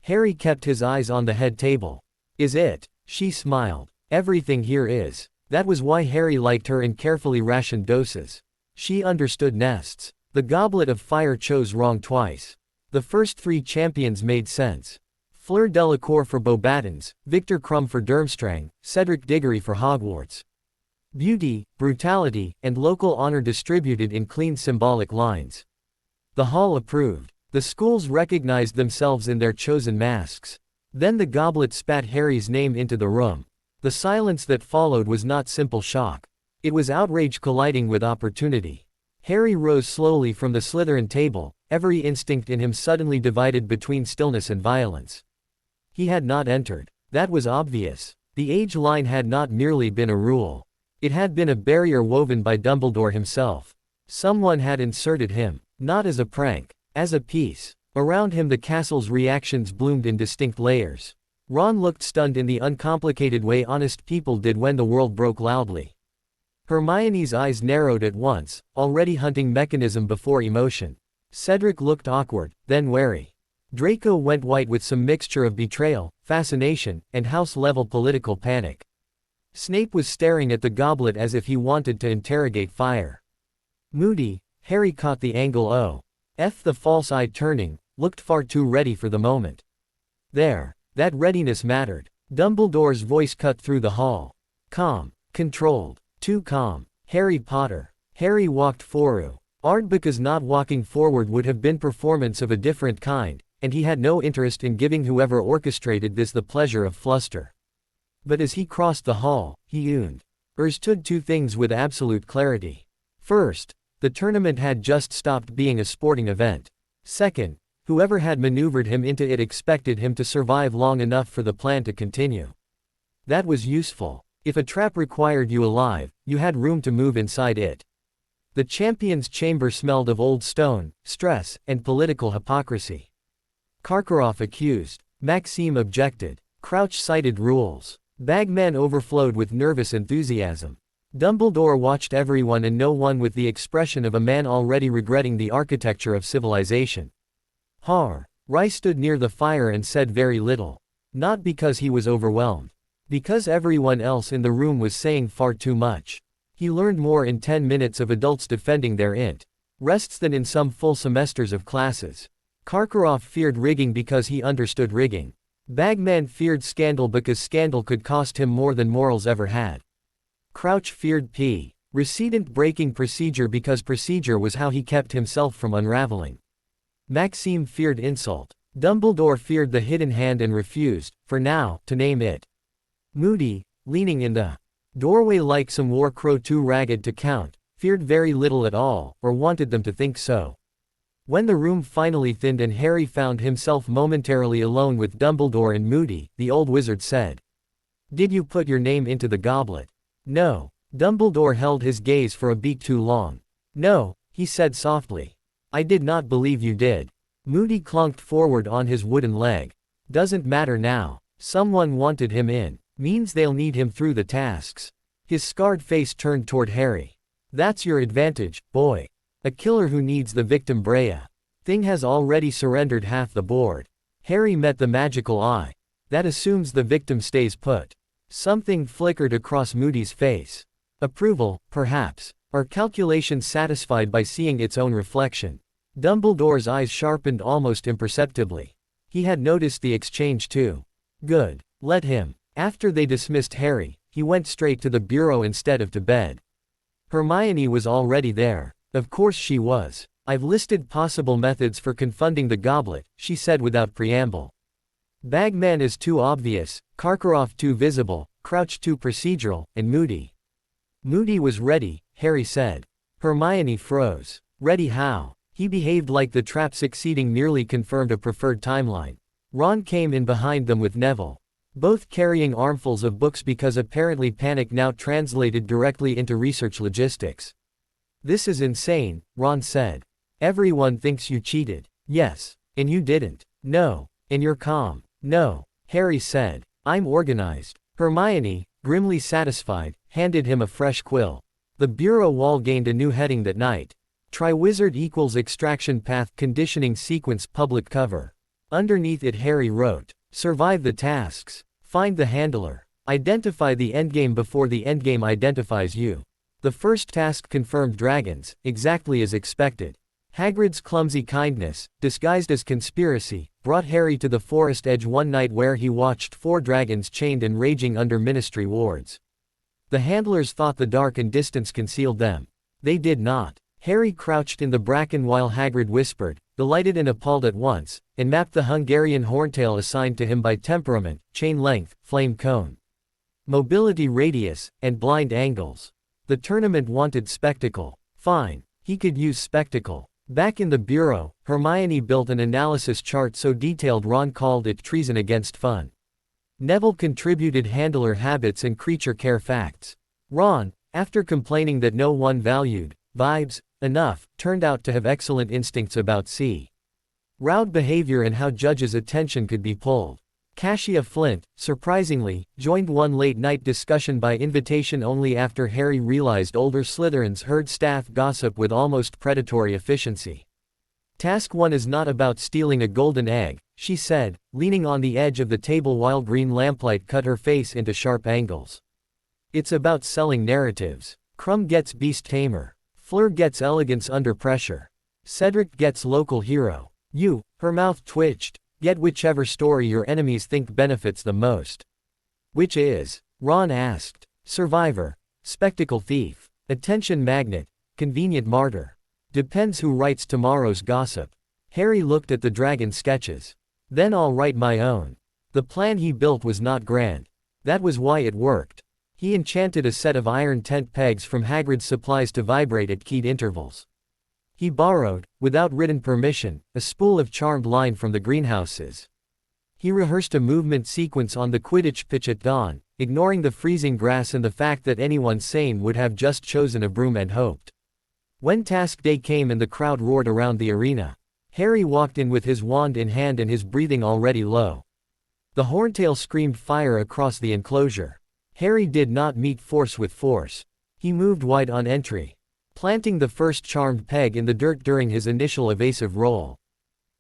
Harry kept his eyes on the head table. Is it? She smiled. Everything here is. That was why Harry liked her in carefully rationed doses. She understood nests. The Goblet of Fire chose wrong twice. The first 3 champions made sense. Fleur Delacour for Beauxbatons, Victor Krum for Durmstrang, Cedric Diggory for Hogwarts. Beauty, brutality, and local honor distributed in clean symbolic lines. The hall approved. The schools recognized themselves in their chosen masks. Then the goblet spat Harry's name into the room. The silence that followed was not simple shock. It was outrage colliding with opportunity. Harry rose slowly from the Slytherin table, every instinct in him suddenly divided between stillness and violence. He had not entered. That was obvious. The age line had not merely been a rule. It had been a barrier woven by Dumbledore himself. Someone had inserted him, not as a prank, as a piece. Around him the castle's reactions bloomed in distinct layers. Ron looked stunned in the uncomplicated way honest people did when the world broke loudly. Hermione's eyes narrowed at once, already hunting mechanism before emotion. Cedric looked awkward, then wary. Draco went white with some mixture of betrayal, fascination, and house-level political panic. Snape was staring at the goblet as if he wanted to interrogate fire. Moody, Harry caught the angle the false-eyed turning, looked far too ready for the moment. There, that readiness mattered. Dumbledore's voice cut through the hall. Calm, controlled, too calm. Harry Potter. Harry walked forward. Because not walking forward would have been performance of a different kind, and he had no interest in giving whoever orchestrated this the pleasure of fluster. But as he crossed the hall, he understood two things with absolute clarity. First, the tournament had just stopped being a sporting event. Second, whoever had maneuvered him into it expected him to survive long enough for the plan to continue. That was useful. If a trap required you alive, you had room to move inside it. The champion's chamber smelled of old stone, stress, and political hypocrisy. Karkaroff accused. Maxime objected. Crouch cited rules. Bagman overflowed with nervous enthusiasm. Dumbledore watched everyone and no one with the expression of a man already regretting the architecture of civilization. Rai stood near the fire and said very little. Not because he was overwhelmed. Because everyone else in the room was saying far too much. He learned more in 10 minutes of adults defending their rests than in some full semesters of classes. Karkaroff feared rigging because he understood rigging. Bagman feared scandal because scandal could cost him more than morals ever had. Crouch feared recedent breaking procedure because procedure was how he kept himself from unraveling. Maxime feared insult. Dumbledore feared the hidden hand and refused, for now, to name it. Moody, leaning in the doorway like some war crow too ragged to count, feared very little at all, or wanted them to think so. When the room finally thinned and Harry found himself momentarily alone with Dumbledore and Moody, the old wizard said, "Did you put your name into the goblet?" "No." Dumbledore held his gaze for a beat too long. "No," he said softly. "I did not believe you did." Moody clunked forward on his wooden leg. "Doesn't matter now. Someone wanted him in. Means they'll need him through the tasks." His scarred face turned toward Harry. "That's your advantage, boy. A killer who needs the victim Brea. Thing has already surrendered half the board." Harry met the magical eye. "That assumes the victim stays put." Something flickered across Moody's face. Approval, perhaps, or calculation satisfied by seeing its own reflection. Dumbledore's eyes sharpened almost imperceptibly. He had noticed the exchange too. Good. Let him. After they dismissed Harry, he went straight to the bureau instead of to bed. Hermione was already there. Of course she was. "I've listed possible methods for confunding the goblet," she said without preamble. Bagman is too obvious, Karkaroff too visible, Crouch too procedural, and Moody. Moody was ready, Harry said. Hermione froze. Ready how? He behaved like the trap succeeding nearly confirmed a preferred timeline. Ron came in behind them with Neville. Both carrying armfuls of books because apparently panic now translated directly into research logistics. "This is insane," Ron said. "Everyone thinks you cheated." "Yes. And you didn't." "No. And you're calm." "No." Harry said. "I'm organized." Hermione, grimly satisfied, handed him a fresh quill. The bureau wall gained a new heading that night. Triwizard equals extraction path conditioning sequence public cover. Underneath it Harry wrote, "Survive the tasks. Find the handler. Identify the endgame before the endgame identifies you." The first task confirmed dragons, exactly as expected. Hagrid's clumsy kindness, disguised as conspiracy, brought Harry to the forest edge one night where he watched 4 dragons chained and raging under ministry wards. The handlers thought the dark and distance concealed them. They did not. Harry crouched in the bracken while Hagrid whispered, delighted and appalled at once, and mapped the Hungarian horntail assigned to him by temperament, chain length, flame cone, mobility radius, and blind angles. The tournament wanted spectacle. Fine. He could use spectacle. Back in the bureau, Hermione built an analysis chart so detailed Ron called it treason against fun. Neville contributed handler habits and creature care facts. Ron, after complaining that no one valued vibes enough, turned out to have excellent instincts about Rowd behavior and how judges' attention could be pulled. Cassia Flint, surprisingly, joined one late-night discussion by invitation only after Harry realized older Slytherins heard staff gossip with almost predatory efficiency. Task 1 is not about stealing a golden egg, she said, leaning on the edge of the table while green lamplight cut her face into sharp angles. It's about selling narratives. Crumb gets beast tamer. Fleur gets elegance under pressure. Cedric gets local hero. You, her mouth twitched, get whichever story your enemies think benefits the most. Which is? Ron asked. Survivor. Spectacle thief. Attention magnet. Convenient martyr. Depends who writes tomorrow's gossip. Harry looked at the dragon sketches. Then I'll write my own. The plan he built was not grand. That was why it worked. He enchanted a set of iron tent pegs from Hagrid's supplies to vibrate at keyed intervals. He borrowed, without written permission, a spool of charmed line from the greenhouses. He rehearsed a movement sequence on the Quidditch pitch at dawn, ignoring the freezing grass and the fact that anyone sane would have just chosen a broom and hoped. When task day came and the crowd roared around the arena, Harry walked in with his wand in hand and his breathing already low. The Horntail screamed fire across the enclosure. Harry did not meet force with force. He moved wide on entry, planting the first charmed peg in the dirt during his initial evasive roll.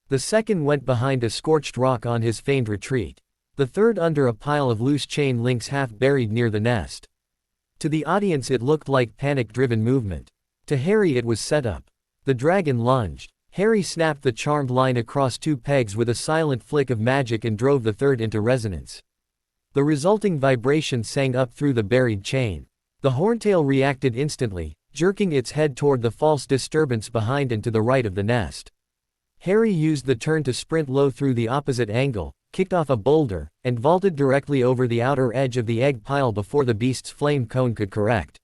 The second went behind a scorched rock on his feigned retreat. The third under a pile of loose chain links half buried near the nest. To the audience it looked like panic-driven movement. To Harry it was set up. The dragon lunged. Harry snapped the charmed line across 2 pegs with a silent flick of magic and drove the third into resonance. The resulting vibration sang up through the buried chain. The Horntail reacted instantly, jerking its head toward the false disturbance behind and to the right of the nest. Harry used the turn to sprint low through the opposite angle, kicked off a boulder, and vaulted directly over the outer edge of the egg pile before the beast's flame cone could correct.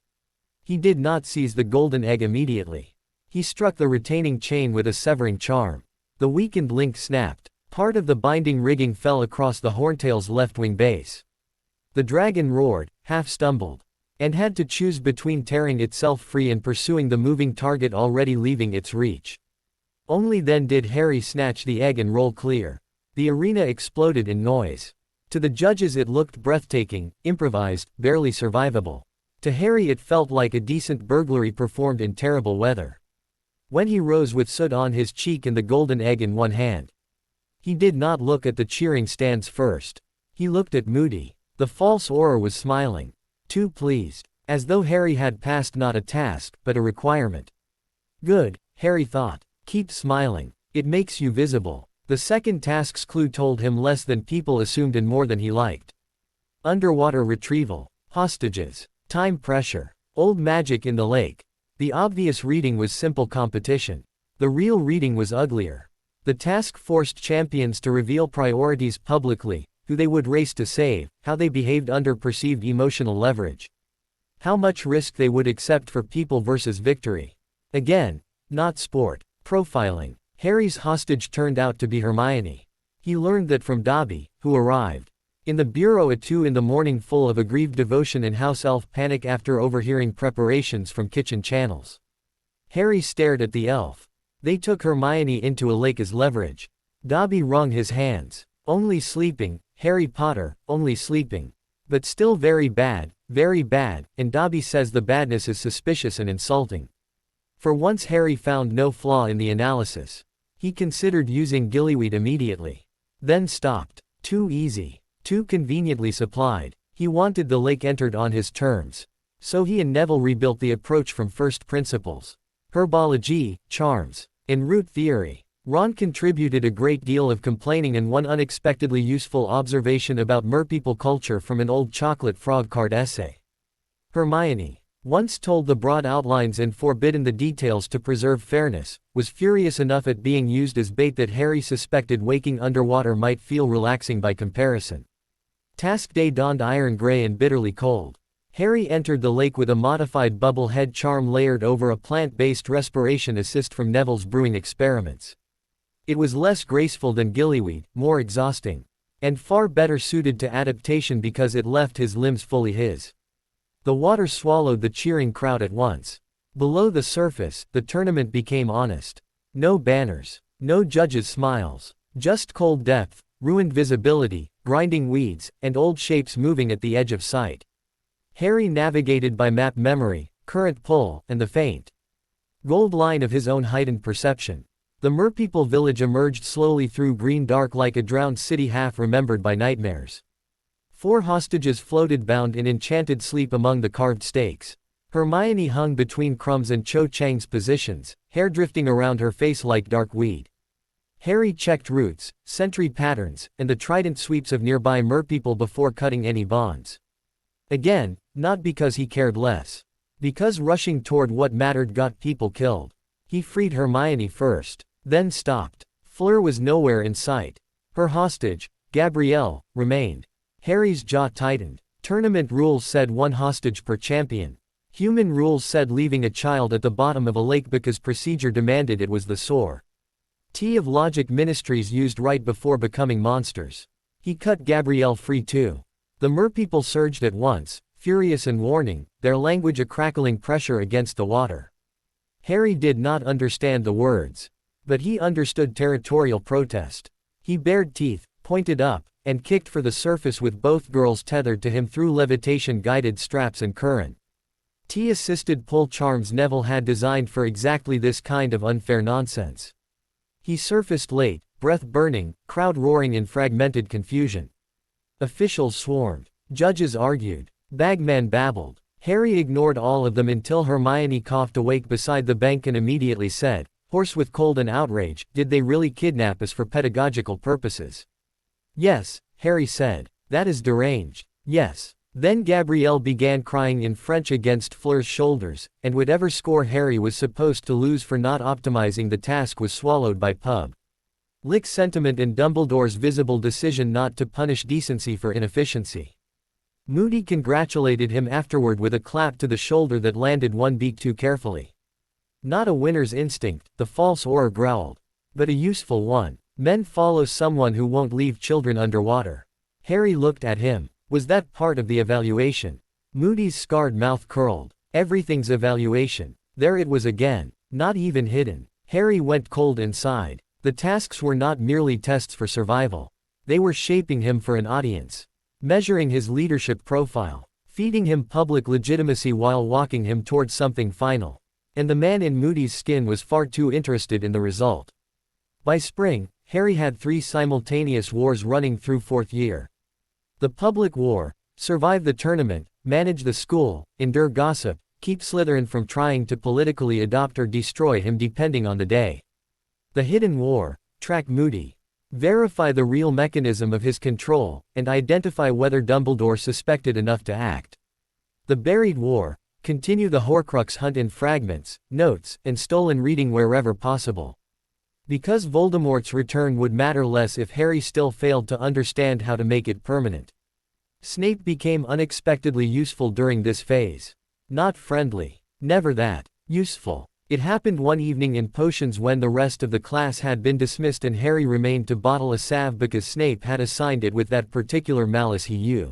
He did not seize the golden egg immediately. He struck the retaining chain with a severing charm. The weakened link snapped. Part of the binding rigging fell across the Horntail's left wing base. The dragon roared, half stumbled, and had to choose between tearing itself free and pursuing the moving target already leaving its reach. Only then did Harry snatch the egg and roll clear. The arena exploded in noise. To the judges it looked breathtaking, improvised, barely survivable. To Harry it felt like a decent burglary performed in terrible weather. When he rose with soot on his cheek and the golden egg in one hand, he did not look at the cheering stands first. He looked at Moody. The false aura was smiling. Too pleased. As though Harry had passed not a task, but a requirement. Good, Harry thought. Keep smiling. It makes you visible. The second task's clue told him less than people assumed and more than he liked. Underwater retrieval. Hostages. Time pressure. Old magic in the lake. The obvious reading was simple competition. The real reading was uglier. The task forced champions to reveal priorities publicly, who they would race to save, how they behaved under perceived emotional leverage, how much risk they would accept for people versus victory. Again, not sport. Profiling. Harry's hostage turned out to be Hermione. He learned that from Dobby, who arrived in the bureau at 2 in the morning full of aggrieved devotion and house elf panic after overhearing preparations from kitchen channels. Harry stared at the elf. They took Hermione into a lake as leverage. Dobby wrung his hands. Only sleeping, Harry Potter, only sleeping. But still very bad, and Dobby says the badness is suspicious and insulting. For once Harry found no flaw in the analysis. He considered using gillyweed immediately. Then stopped. Too easy. Too conveniently supplied. He wanted the lake entered on his terms. So he and Neville rebuilt the approach from first principles. Herbology, charms, and root theory. Ron contributed a great deal of complaining and one unexpectedly useful observation about merpeople culture from an old chocolate frog card essay. Hermione, once told the broad outlines and forbidden the details to preserve fairness, was furious enough at being used as bait that Harry suspected waking underwater might feel relaxing by comparison. Task day dawned iron gray and bitterly cold. Harry entered the lake with a modified bubble head charm layered over a plant-based respiration assist from Neville's brewing experiments. It was less graceful than gillyweed, more exhausting, and far better suited to adaptation because it left his limbs fully his. The water swallowed the cheering crowd at once. Below the surface, the tournament became honest. No banners, no judges' smiles, just cold depth, ruined visibility, grinding weeds, and old shapes moving at the edge of sight. Harry navigated by map memory, current pull, and the faint gold line of his own heightened perception. The merpeople village emerged slowly through green dark like a drowned city half remembered by nightmares. 4 hostages floated bound in enchanted sleep among the carved stakes. Hermione hung between Crumbs and Cho Chang's positions, hair drifting around her face like dark weed. Harry checked routes, sentry patterns, and the trident sweeps of nearby merpeople before cutting any bonds. Again, not because he cared less. Because rushing toward what mattered got people killed. He freed Hermione first, then stopped. Fleur was nowhere in sight. Her hostage, Gabrielle, remained. Harry's jaw tightened. Tournament rules said 1 hostage per champion. Human rules said leaving a child at the bottom of a lake because procedure demanded it was the sore tea of logic ministries used right before becoming monsters. He cut Gabrielle free too. The merpeople surged at once, furious and warning, their language a crackling pressure against the water. Harry did not understand the words. But he understood territorial protest. He bared teeth, pointed up, and kicked for the surface with both girls tethered to him through levitation-guided straps and current. Tea-assisted pull charms Neville had designed for exactly this kind of unfair nonsense. He surfaced late, breath burning, crowd roaring in fragmented confusion. Officials swarmed. Judges argued. Bagman babbled. Harry ignored all of them until Hermione coughed awake beside the bank and immediately said, hoarse with cold and outrage, did they really kidnap us for pedagogical purposes? Yes, Harry said. That is deranged. Yes. Then Gabrielle began crying in French against Fleur's shoulders, and whatever score Harry was supposed to lose for not optimizing the task was swallowed by pub. Lick sentiment and Dumbledore's visible decision not to punish decency for inefficiency. Moody congratulated him afterward with a clap to the shoulder that landed 1 beat too carefully. Not a winner's instinct, the false aura growled. But a useful one. Men follow someone who won't leave children underwater. Harry looked at him. Was that part of the evaluation? Moody's scarred mouth curled. Everything's evaluation. There it was again. Not even hidden. Harry went cold inside. The tasks were not merely tests for survival. They were shaping him for an audience. Measuring his leadership profile. Feeding him public legitimacy while walking him towards something final. And the man in Moody's skin was far too interested in the result. By spring, Harry had 3 simultaneous wars running through 4th year. The public war, survive the tournament, manage the school, endure gossip, keep Slytherin from trying to politically adopt or destroy him depending on the day. The hidden war, track Moody. Verify the real mechanism of his control, and identify whether Dumbledore suspected enough to act. The buried war, continue the Horcrux hunt in fragments, notes, and stolen reading wherever possible. Because Voldemort's return would matter less if Harry still failed to understand how to make it permanent. Snape became unexpectedly useful during this phase. Not friendly. Never that. Useful. It happened one evening in potions when the rest of the class had been dismissed and Harry remained to bottle a salve because Snape had assigned it with that particular malice he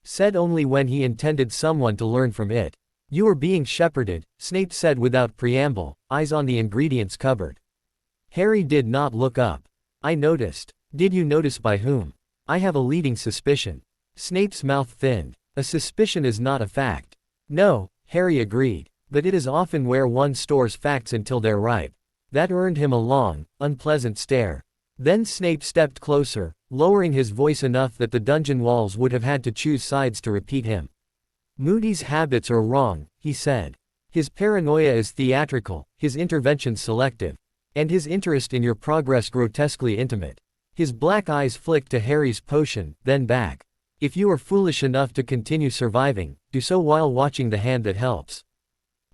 said only when he intended someone to learn from it. You are being shepherded, Snape said without preamble, eyes on the ingredients cupboard. Harry did not look up. I noticed. Did you notice by whom? I have a leading suspicion. Snape's mouth thinned. A suspicion is not a fact. No, Harry agreed. But it is often where one stores facts until they're ripe. That earned him a long, unpleasant stare. Then Snape stepped closer, lowering his voice enough that the dungeon walls would have had to choose sides to repeat him. Moody's habits are wrong, he said. His paranoia is theatrical, his interventions selective. And his interest in your progress grotesquely intimate. His black eyes flicked to Harry's potion, then back. If you are foolish enough to continue surviving, do so while watching the hand that helps.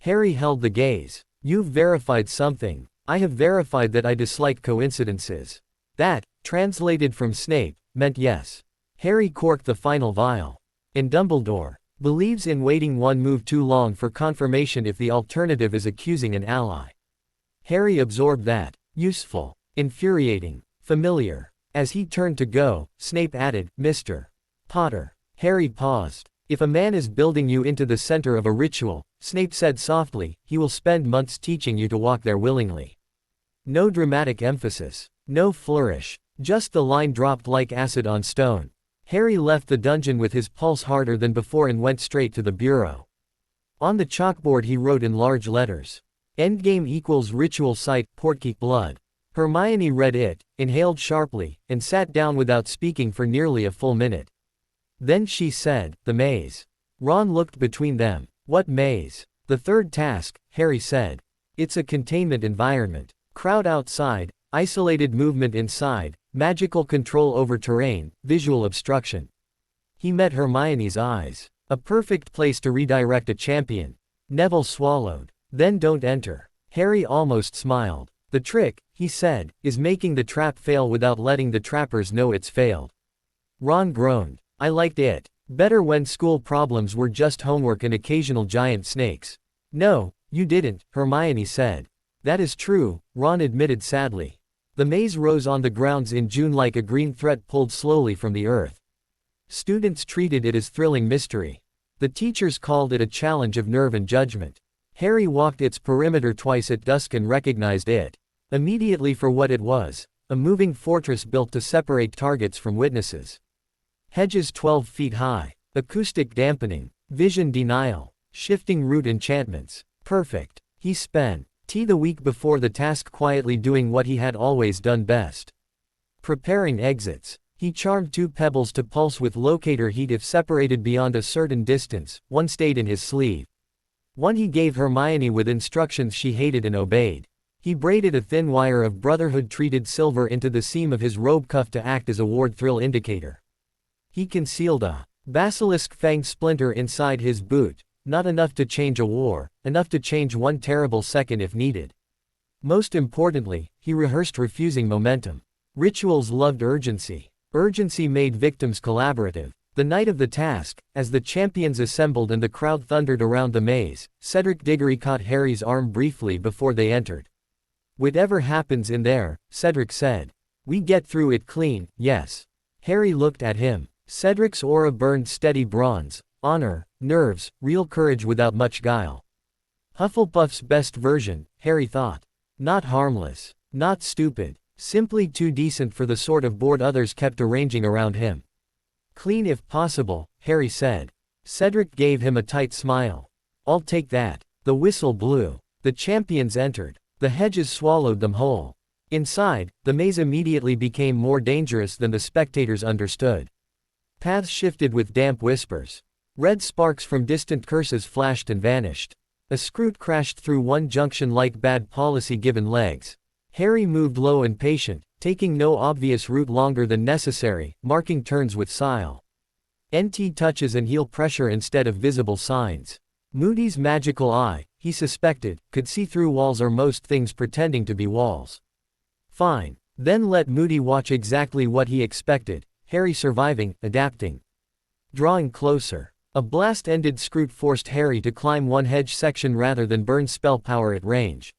Harry held the gaze. You've verified something. I have verified that I dislike coincidences. That, translated from Snape, meant yes. Harry corked the final vial. And Dumbledore. Believes in waiting one move too long for confirmation if the alternative is accusing an ally. Harry absorbed that. Useful. Infuriating. Familiar. As he turned to go, Snape added, Mr. Potter. Harry paused. If a man is building you into the center of a ritual, Snape said softly, he will spend months teaching you to walk there willingly. No dramatic emphasis. No flourish. Just the line dropped like acid on stone. Harry left the dungeon with his pulse harder than before and went straight to the bureau. On the chalkboard he wrote in large letters. Endgame equals ritual site, Portkey blood. Hermione read it, inhaled sharply, and sat down without speaking for nearly a full minute. Then she said, the maze. Ron looked between them. What maze? The third task, Harry said. It's a containment environment. Crowd outside, isolated movement inside, magical control over terrain, visual obstruction. He met Hermione's eyes. A perfect place to redirect a champion. Neville swallowed. Then don't enter. Harry almost smiled. The trick, he said, is making the trap fail without letting the trappers know it's failed. Ron groaned. I liked it. Better when school problems were just homework and occasional giant snakes. No, you didn't, Hermione said. That is true, Ron admitted sadly. The maze rose on the grounds in June like a green thread pulled slowly from the earth. Students treated it as thrilling mystery. The teachers called it a challenge of nerve and judgment. Harry walked its perimeter twice at dusk and recognized it immediately for what it was, a moving fortress built to separate targets from witnesses. Hedges 12 feet high, acoustic dampening, vision denial, shifting route enchantments. Perfect. He spent the week before the task quietly doing what he had always done best. Preparing exits. He charmed 2 pebbles to pulse with locator heat if separated beyond a certain distance, one stayed in his sleeve. One he gave Hermione with instructions she hated and obeyed. He braided a thin wire of Brotherhood-treated silver into the seam of his robe cuff to act as a ward thrill indicator. He concealed a basilisk-fanged splinter inside his boot, not enough to change a war, enough to change one terrible second if needed. Most importantly, he rehearsed refusing momentum. Rituals loved urgency. Urgency made victims collaborative. The night of the task, as the champions assembled and the crowd thundered around the maze, Cedric Diggory caught Harry's arm briefly before they entered. Whatever happens in there, Cedric said. We get through it clean, yes. Harry looked at him. Cedric's aura burned steady bronze, honor, nerves, real courage without much guile. Hufflepuff's best version, Harry thought. Not harmless. Not stupid. Simply too decent for the sort of board others kept arranging around him. Clean if possible, Harry said. Cedric gave him a tight smile. I'll take that. The whistle blew. The champions entered. The hedges swallowed them whole. Inside, the maze immediately became more dangerous than the spectators understood. Paths shifted with damp whispers. Red sparks from distant curses flashed and vanished. A Scroot crashed through one junction like bad policy given legs. Harry moved low and patient, taking no obvious route longer than necessary, marking turns with style. NT touches and heel pressure instead of visible signs. Moody's magical eye, he suspected, could see through walls or most things pretending to be walls. Fine. Then let Moody watch exactly what he expected, Harry surviving, adapting. Drawing closer. A blast-ended Scroot forced Harry to climb one hedge section rather than burn spell power at range.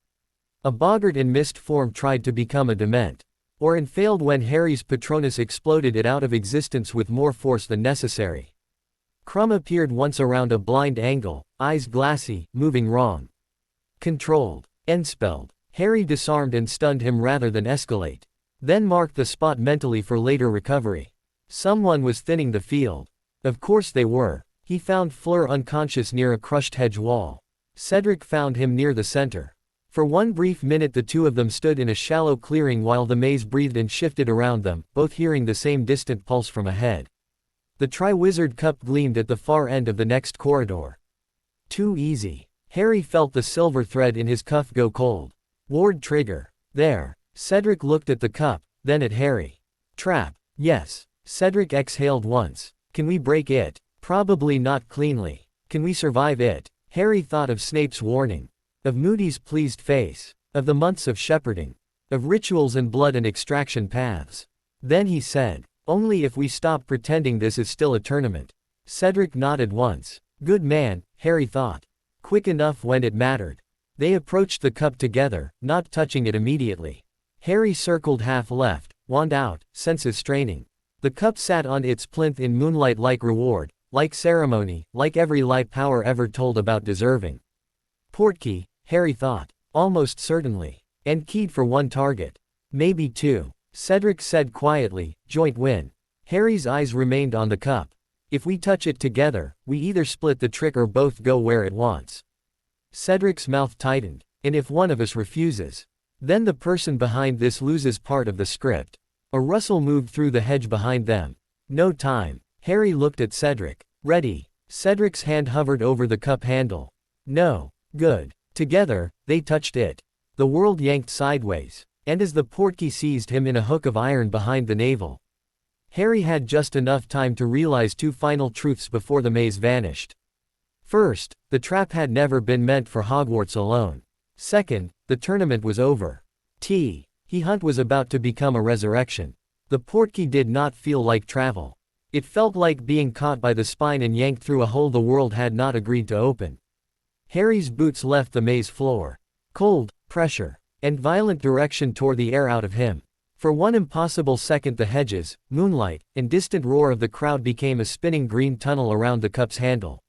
A boggart in mist form tried to become a dement. Orin failed when Harry's Patronus exploded it out of existence with more force than necessary. Crumb appeared once around a blind angle, eyes glassy, moving wrong. Controlled. Enspelled. Harry disarmed and stunned him rather than escalate. Then marked the spot mentally for later recovery. Someone was thinning the field. Of course they were. He found Fleur unconscious near a crushed hedge wall. Cedric found him near the center. For one brief minute the two of them stood in a shallow clearing while the maze breathed and shifted around them, both hearing the same distant pulse from ahead. The Triwizard Cup gleamed at the far end of the next corridor. Too easy. Harry felt the silver thread in his cuff go cold. Ward trigger. There. Cedric looked at the cup, then at Harry. Trap. Yes. Cedric exhaled once. Can we break it? Probably not cleanly. Can we survive it? Harry thought of Snape's warning. Of Moody's pleased face. Of the months of shepherding. Of rituals and blood and extraction paths. Then he said, only if we stop pretending this is still a tournament. Cedric nodded once. Good man, Harry thought. Quick enough when it mattered. They approached the cup together, not touching it immediately. Harry circled half left, wand out, senses straining. The cup sat on its plinth in moonlight like reward, like ceremony, like every light power ever told about deserving. Portkey, Harry thought. Almost certainly. And keyed for one target. Maybe two. Cedric said quietly, joint win. Harry's eyes remained on the cup. If we touch it together, we either split the trick or both go where it wants. Cedric's mouth tightened. And if one of us refuses? Then the person behind this loses part of the script. A rustle moved through the hedge behind them. No time. Harry looked at Cedric. Ready. Cedric's hand hovered over the cup handle. No. Good. Together, they touched it. The world yanked sideways. And as the portkey seized him in a hook of iron behind the navel. Harry had just enough time to realize two final truths before the maze vanished. First, the trap had never been meant for Hogwarts alone. Second, the tournament was over. Hunt was about to become a resurrection. The portkey did not feel like travel. It felt like being caught by the spine and yanked through a hole the world had not agreed to open. Harry's boots left the maze floor. Cold, pressure, and violent direction tore the air out of him. For one impossible second the hedges, moonlight, and distant roar of the crowd became a spinning green tunnel around the cup's handle.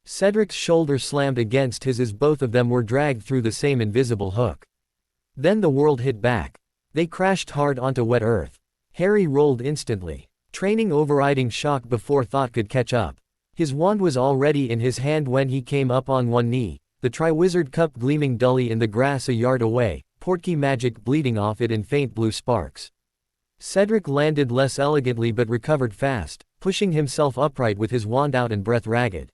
Cedric's shoulder slammed against his as both of them were dragged through the same invisible hook. Then the world hit back. They crashed hard onto wet earth. Harry rolled instantly, training overriding shock before thought could catch up. His wand was already in his hand when he came up on one knee, the Triwizard Cup gleaming dully in the grass a yard away, portkey magic bleeding off it in faint blue sparks. Cedric landed less elegantly but recovered fast, pushing himself upright with his wand out and breath ragged.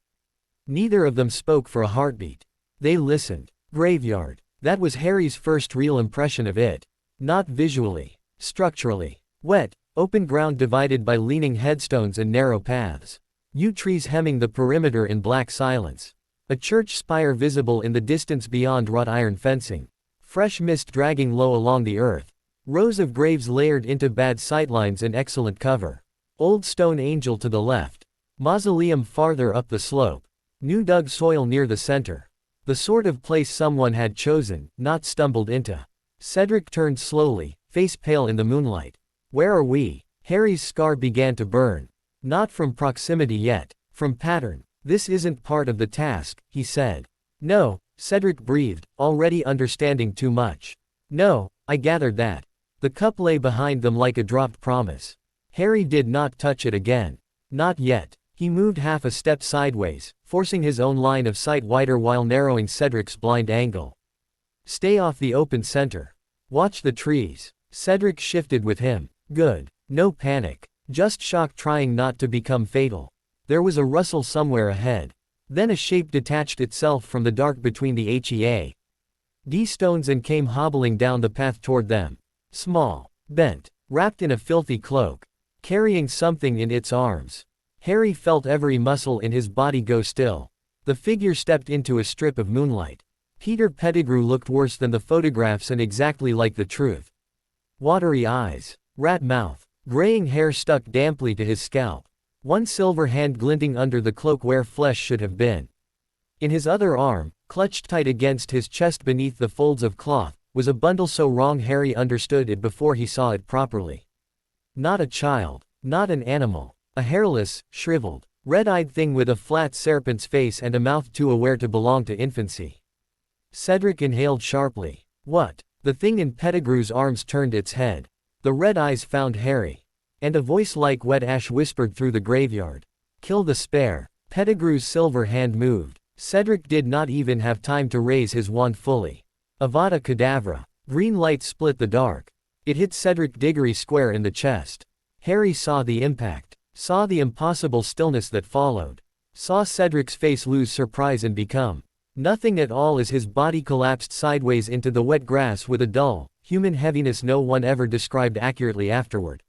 Neither of them spoke for a heartbeat. They listened. Graveyard. That was Harry's first real impression of it. Not visually. Structurally. Wet, open ground divided by leaning headstones and narrow paths. Yew trees hemming the perimeter in black silence. A church spire visible in the distance beyond wrought iron fencing. Fresh mist dragging low along the earth. Rows of graves layered into bad sightlines and excellent cover. Old stone angel to the left. Mausoleum farther up the slope. New dug soil near the center. The sort of place someone had chosen, not stumbled into. Cedric turned slowly, face pale in the moonlight. Where are we? Harry's scar began to burn. Not from proximity yet, from pattern. This isn't part of the task, he said. No, Cedric breathed, already understanding too much. No, I gathered that. The cup lay behind them like a dropped promise. Harry did not touch it again. Not yet. He moved half a step sideways, forcing his own line of sight wider while narrowing Cedric's blind angle. Stay off the open center. Watch the trees. Cedric shifted with him. Good. No panic. Just shock trying not to become fatal. There was a rustle somewhere ahead. Then a shape detached itself from the dark between the HEA.D stones and came hobbling down the path toward them. Small. Bent. Wrapped in a filthy cloak. Carrying something in its arms. Harry felt every muscle in his body go still. The figure stepped into a strip of moonlight. Peter Pettigrew looked worse than the photographs and exactly like the truth. Watery eyes. Rat mouth. Graying hair stuck damply to his scalp. One silver hand glinting under the cloak where flesh should have been. In his other arm, clutched tight against his chest beneath the folds of cloth, was a bundle so wrong Harry understood it before he saw it properly. Not a child. Not an animal. A hairless, shriveled, red-eyed thing with a flat serpent's face and a mouth too aware to belong to infancy. Cedric inhaled sharply. What? The thing in Pettigrew's arms turned its head. The red eyes found Harry. And a voice like wet ash whispered through the graveyard. Kill the spare. Pettigrew's silver hand moved. Cedric did not even have time to raise his wand fully. Avada Kedavra. Green light split the dark. It hit Cedric Diggory square in the chest. Harry saw the impact. Saw the impossible stillness that followed. Saw Cedric's face lose surprise and become nothing at all as his body collapsed sideways into the wet grass with a dull, human heaviness no one ever described accurately afterward.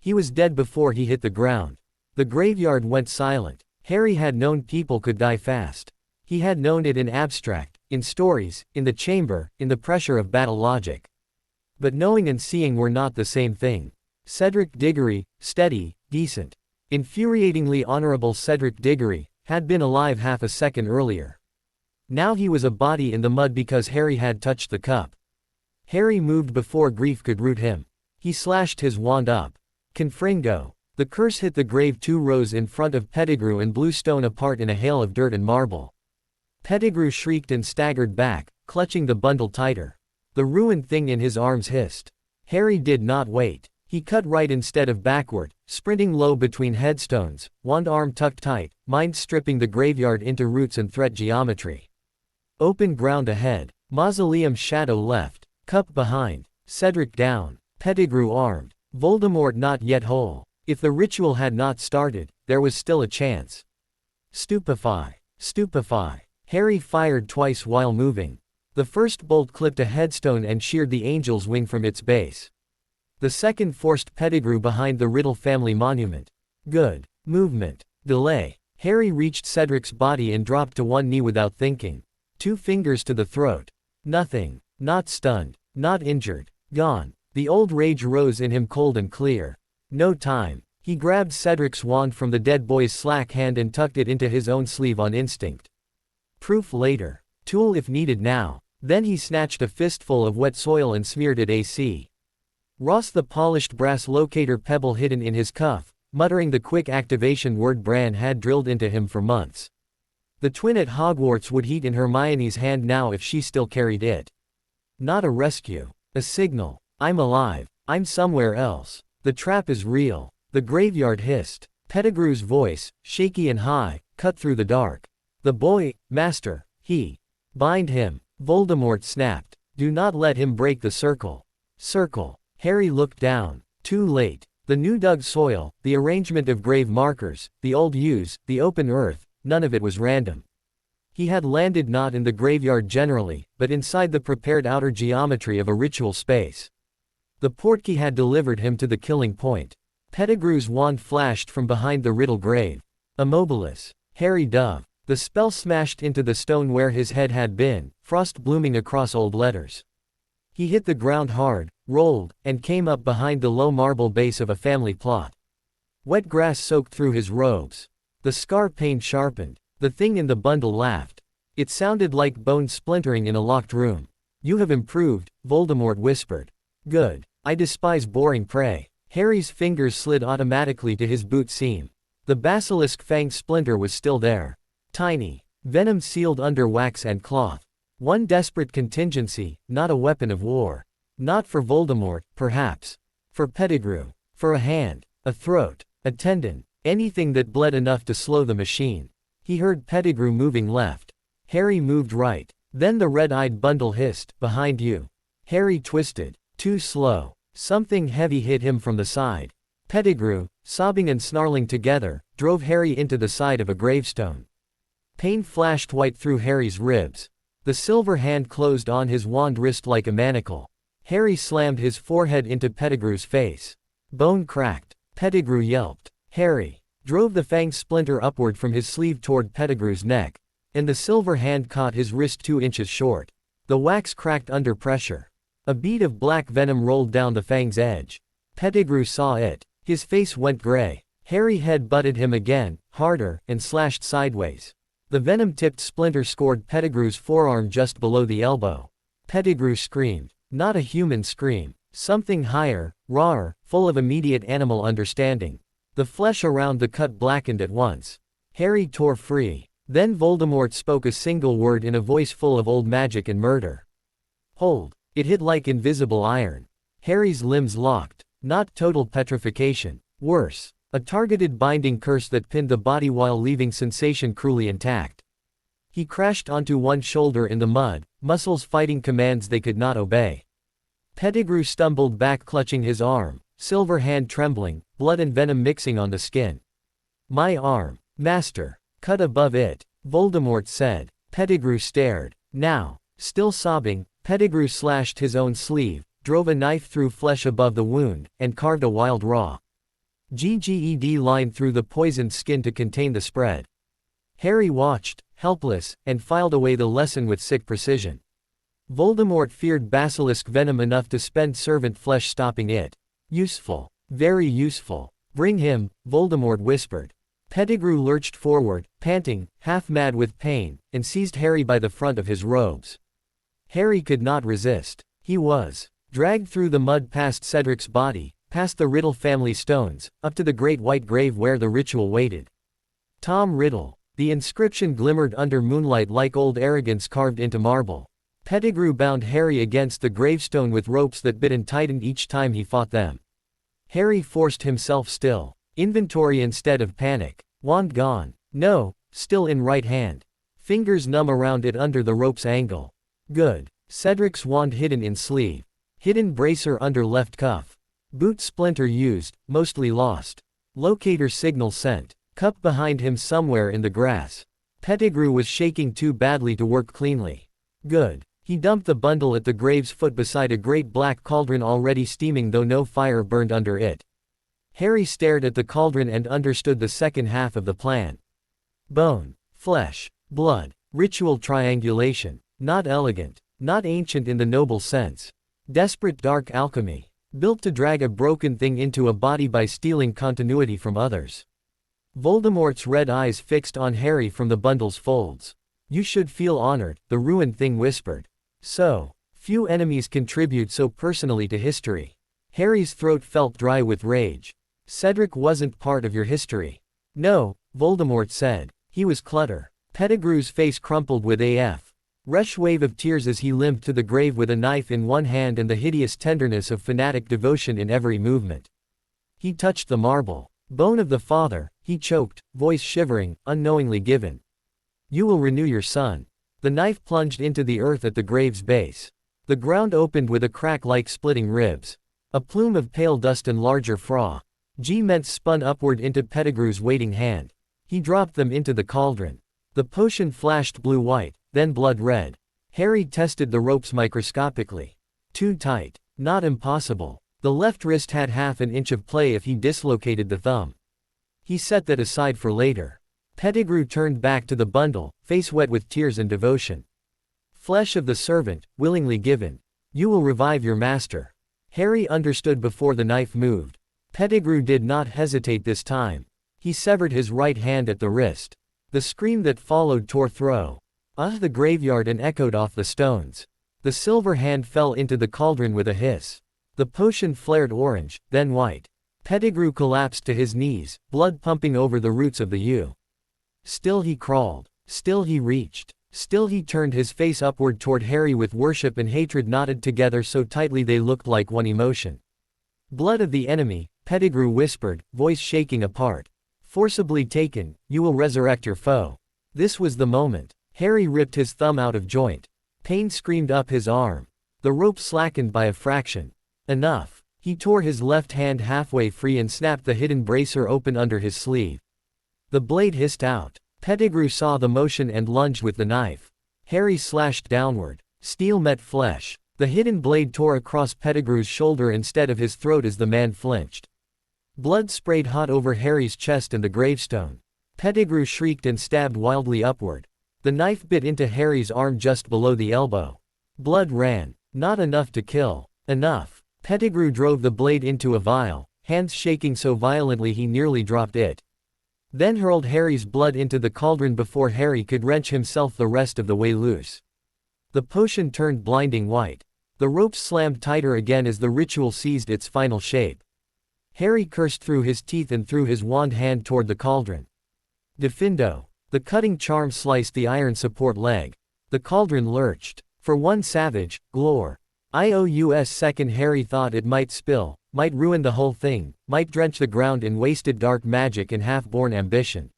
He was dead before he hit the ground. The graveyard went silent. Harry had known people could die fast. He had known it in abstract, in stories, in the chamber, in the pressure of battle logic. But knowing and seeing were not the same thing. Cedric Diggory, steady, decent. Infuriatingly honorable Cedric Diggory, had been alive half a second earlier. Now he was a body in the mud because Harry had touched the cup. Harry moved before grief could root him. He slashed his wand up. Confringo. The curse hit the grave 2 rows in front of Pettigrew and blew stone apart in a hail of dirt and marble. Pettigrew shrieked and staggered back, clutching the bundle tighter. The ruined thing in his arms hissed. Harry did not wait. He cut right instead of backward, sprinting low between headstones, wand arm tucked tight, mind stripping the graveyard into roots and threat geometry. Open ground ahead. Mausoleum shadow left. Cup behind. Cedric down. Pettigrew armed. Voldemort not yet whole. If the ritual had not started, there was still a chance. Stupefy. Stupefy. Harry fired twice while moving. The first bolt clipped a headstone and sheared the angel's wing from its base. The second forced Pettigrew behind the Riddle family monument. Good. Movement. Delay. Harry reached Cedric's body and dropped to one knee without thinking. 2 fingers to the throat. Nothing. Not stunned. Not injured. Gone. The old rage rose in him cold and clear. No time. He grabbed Cedric's wand from the dead boy's slack hand and tucked it into his own sleeve on instinct. Proof later. Tool if needed now. Then he snatched a fistful of wet soil and smeared it AC. Ross the polished brass locator pebble hidden in his cuff, muttering the quick activation word Bran had drilled into him for months. The twin at Hogwarts would heat in Hermione's hand now if she still carried it. Not a rescue. A signal. I'm alive. I'm somewhere else. The trap is real. The graveyard hissed. Pettigrew's voice, shaky and high, cut through the dark. The boy, Master, he. Bind him. Voldemort snapped. Do not let him break the circle. Circle. Harry looked down. Too late. The new dug soil, the arrangement of grave markers, the old yews, the open earth, none of it was random. He had landed not in the graveyard generally, but inside the prepared outer geometry of a ritual space. The portkey had delivered him to the killing point. Pettigrew's wand flashed from behind the Riddle grave. Immobilis. Harry dove. The spell smashed into the stone where his head had been, frost blooming across old letters. He hit the ground hard, rolled, and came up behind the low marble base of a family plot. Wet grass soaked through his robes. The scar pain sharpened. The thing in the bundle laughed. It sounded like bone splintering in a locked room. You have improved, Voldemort whispered. Good. I despise boring prey. Harry's fingers slid automatically to his boot seam. The basilisk fang splinter was still there. Tiny. Venom sealed under wax and cloth. One desperate contingency, not a weapon of war. Not for Voldemort, perhaps. For Pettigrew. For a hand. A throat. A tendon. Anything that bled enough to slow the machine. He heard Pettigrew moving left. Harry moved right. Then the red-eyed bundle hissed, behind you. Harry twisted. Too slow. Something heavy hit him from the side. Pettigrew, sobbing and snarling together, drove Harry into the side of a gravestone. Pain flashed white through Harry's ribs. The silver hand closed on his wand wrist like a manacle. Harry slammed his forehead into Pettigrew's face. Bone cracked. Pettigrew yelped. Harry drove the fang splinter upward from his sleeve toward Pettigrew's neck, and the silver hand caught his wrist 2 inches short. The wax cracked under pressure. A bead of black venom rolled down the fang's edge. Pettigrew saw it. His face went gray. Harry head butted him again, harder, and slashed sideways. The venom-tipped splinter scored Pettigrew's forearm just below the elbow. Pettigrew screamed. Not a human scream. Something higher, rawer, full of immediate animal understanding. The flesh around the cut blackened at once. Harry tore free. Then Voldemort spoke a single word in a voice full of old magic and murder. Hold. It hit like invisible iron. Harry's limbs locked. Not total petrification. Worse. A targeted binding curse that pinned the body while leaving sensation cruelly intact. He crashed onto one shoulder in the mud, muscles fighting commands they could not obey. Pettigrew stumbled back clutching his arm, silver hand trembling, blood and venom mixing on the skin. My arm, Master. Cut above it, Voldemort said. Pettigrew stared. Now, still sobbing, Pettigrew slashed his own sleeve, drove a knife through flesh above the wound, and carved a wild raw GGED line through the poisoned skin to contain the spread. Harry watched, helpless, and filed away the lesson with sick precision. Voldemort feared basilisk venom enough to spend servant flesh stopping it. Useful. Very useful. Bring him, Voldemort whispered. Pettigrew lurched forward, panting, half-mad with pain, and seized Harry by the front of his robes. Harry could not resist. He was dragged through the mud past Cedric's body, past the Riddle family stones, up to the great white grave where the ritual waited. Tom Riddle. The inscription glimmered under moonlight like old arrogance carved into marble. Pettigrew bound Harry against the gravestone with ropes that bit and tightened each time he fought them. Harry forced himself still. Inventory instead of panic. Wand gone. No, still in right hand. Fingers numb around it under the rope's angle. Good. Cedric's wand hidden in sleeve. Hidden bracer under left cuff. Boot splinter used, mostly lost. Locator signal sent. Cup behind him somewhere in the grass. Pettigrew was shaking too badly to work cleanly. Good. He dumped the bundle at the grave's foot beside a great black cauldron already steaming though no fire burned under it. Harry stared at the cauldron and understood the second half of the plan. Bone, flesh, blood, ritual triangulation. Not elegant, not ancient in the noble sense. Desperate dark alchemy. Built to drag a broken thing into a body by stealing continuity from others. Voldemort's red eyes fixed on Harry from the bundle's folds. You should feel honored, the ruined thing whispered. So few enemies contribute so personally to history. Harry's throat felt dry with rage. Cedric wasn't part of your history. No, Voldemort said. He was clutter. Pettigrew's face crumpled with AF. Rush wave of tears as he limped to the grave with a knife in one hand and the hideous tenderness of fanatic devotion in every movement. He touched the marble. Bone of the father, he choked, voice shivering, unknowingly given. You will renew your son. The knife plunged into the earth at the grave's base. The ground opened with a crack like splitting ribs. A plume of pale dust and larger fraw. G-ments spun upward into Pettigrew's waiting hand. He dropped them into the cauldron. The potion flashed blue-white, then blood-red. Harry tested the ropes microscopically. Too tight. Not impossible. The left wrist had half an inch of play if he dislocated the thumb. He set that aside for later. Pettigrew turned back to the bundle, face wet with tears and devotion. Flesh of the servant, willingly given. You will revive your master. Harry understood before the knife moved. Pettigrew did not hesitate this time. He severed his right hand at the wrist. The scream that followed tore through the graveyard and echoed off the stones. The silver hand fell into the cauldron with a hiss. The potion flared orange, then white. Pettigrew collapsed to his knees, blood pumping over the roots of the yew. Still he crawled. Still he reached. Still he turned his face upward toward Harry with worship and hatred knotted together so tightly they looked like one emotion. Blood of the enemy, Pettigrew whispered, voice shaking apart. Forcibly taken, you will resurrect your foe. This was the moment. Harry ripped his thumb out of joint. Pain screamed up his arm. The rope slackened by a fraction. Enough. He tore his left hand halfway free and snapped the hidden bracer open under his sleeve. The blade hissed out. Pettigrew saw the motion and lunged with the knife. Harry slashed downward. Steel met flesh. The hidden blade tore across Pettigrew's shoulder instead of his throat as the man flinched. Blood sprayed hot over Harry's chest and the gravestone. Pettigrew shrieked and stabbed wildly upward. The knife bit into Harry's arm just below the elbow. Blood ran. Not enough to kill. Enough. Pettigrew drove the blade into a vial, hands shaking so violently he nearly dropped it. Then hurled Harry's blood into the cauldron before Harry could wrench himself the rest of the way loose. The potion turned blinding white. The ropes slammed tighter again as the ritual seized its final shape. Harry cursed through his teeth and threw his wand hand toward the cauldron. Defindo. The cutting charm sliced the iron support leg. The cauldron lurched. For one savage, Glor. IOUS second Harry thought it might spill, might ruin the whole thing, might drench the ground in wasted dark magic and half-born ambition.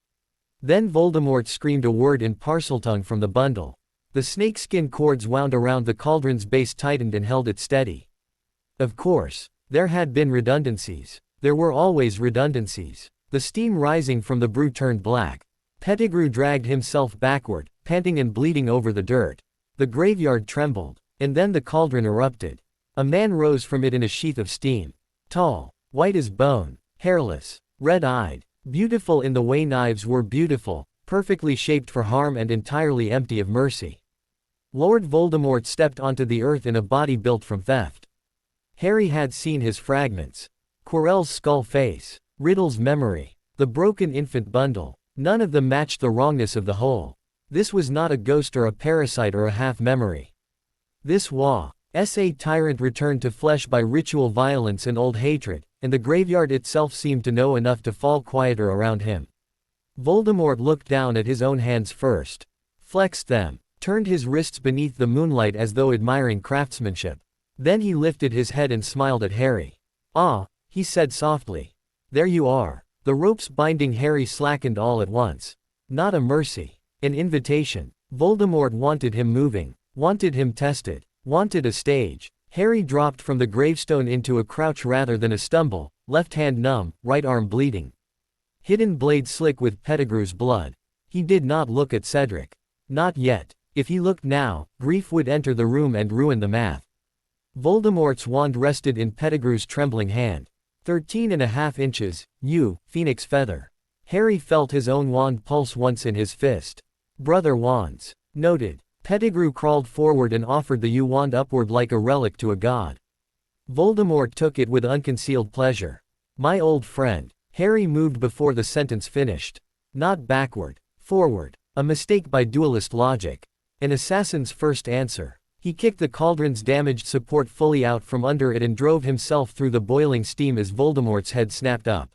Then Voldemort screamed a word in Parseltongue from the bundle. The snakeskin cords wound around the cauldron's base tightened and held it steady. Of course, there had been redundancies. There were always redundancies. The steam rising from the brew turned black. Pettigrew dragged himself backward, panting and bleeding over the dirt. The graveyard trembled. And then the cauldron erupted. A man rose from it in a sheath of steam. Tall, white as bone, hairless, red-eyed, beautiful in the way knives were beautiful, perfectly shaped for harm and entirely empty of mercy. Lord Voldemort stepped onto the earth in a body built from theft. Harry had seen his fragments. Quirrell's skull face, Riddle's memory, The broken infant bundle. None of them matched the wrongness of the whole. This was not a ghost or a parasite or a half-memory. This was a tyrant returned to flesh by ritual violence and old hatred, and the graveyard itself seemed to know enough to fall quieter around him. Voldemort looked down at his own hands first, flexed them, turned his wrists beneath the moonlight as though admiring craftsmanship. Then he lifted his head and smiled at Harry. "Ah," he said softly. "There you are." The ropes binding Harry slackened all at once. Not a mercy. An invitation. Voldemort wanted him moving, wanted him tested, wanted a stage. Harry dropped from the gravestone into a crouch rather than a stumble, left hand numb, right arm bleeding. Hidden blade slick with Pettigrew's blood. He did not look at Cedric. Not yet. If he looked now, grief would enter the room and ruin the math. Voldemort's wand rested in Pettigrew's trembling hand. 13.5 inches, phoenix feather. Harry felt his own wand pulse once in his fist. Brother wands. Noted. Pettigrew crawled forward and offered the wand upward like a relic to a god. Voldemort took it with unconcealed pleasure. "My old friend." Harry moved before the sentence finished. Not backward. Forward. A mistake by duelist logic. An assassin's first answer. He kicked the cauldron's damaged support fully out from under it and drove himself through the boiling steam as Voldemort's head snapped up.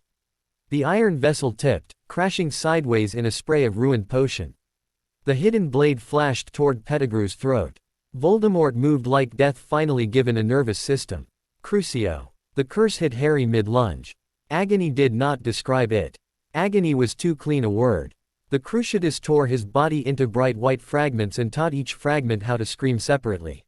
The iron vessel tipped, crashing sideways in a spray of ruined potion. The hidden blade flashed toward Pettigrew's throat. Voldemort moved like death finally given a nervous system. Crucio. The curse hit Harry mid-lunge. Agony did not describe it. Agony was too clean a word. The Cruciatus tore his body into bright white fragments and taught each fragment how to scream separately.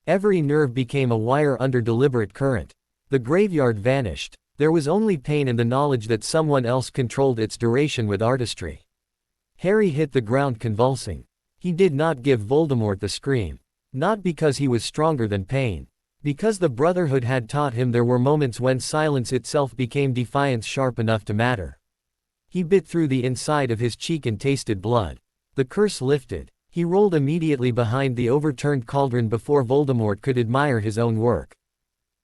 Every nerve became a wire under deliberate current. The graveyard vanished. There was only pain and the knowledge that someone else controlled its duration with artistry. Harry hit the ground convulsing. He did not give Voldemort the scream. Not because he was stronger than pain. Because the Brotherhood had taught him there were moments when silence itself became defiance sharp enough to matter. He bit through the inside of his cheek and tasted blood. The curse lifted. He rolled immediately behind the overturned cauldron before Voldemort could admire his own work.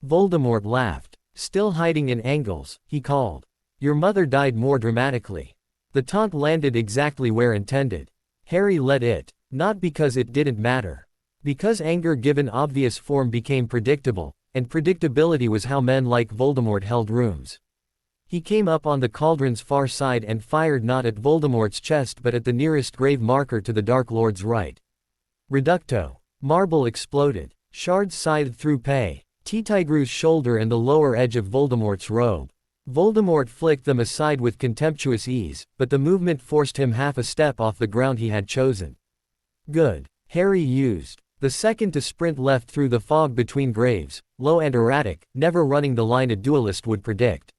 Voldemort laughed. Still hiding in angles, he called. "Your mother died more dramatically." The taunt landed exactly where intended. Harry let it. Not because it didn't matter. Because anger given obvious form became predictable, and predictability was how men like Voldemort held rooms. He came up on the cauldron's far side and fired not at Voldemort's chest but at the nearest grave marker to the Dark Lord's right. Reducto. Marble exploded. Shards scythed through Pettigrew's shoulder and the lower edge of Voldemort's robe. Voldemort flicked them aside with contemptuous ease, but the movement forced him half a step off the ground he had chosen. Good. Harry used the second to sprint left through the fog between graves, low and erratic, never running the line a duelist would predict.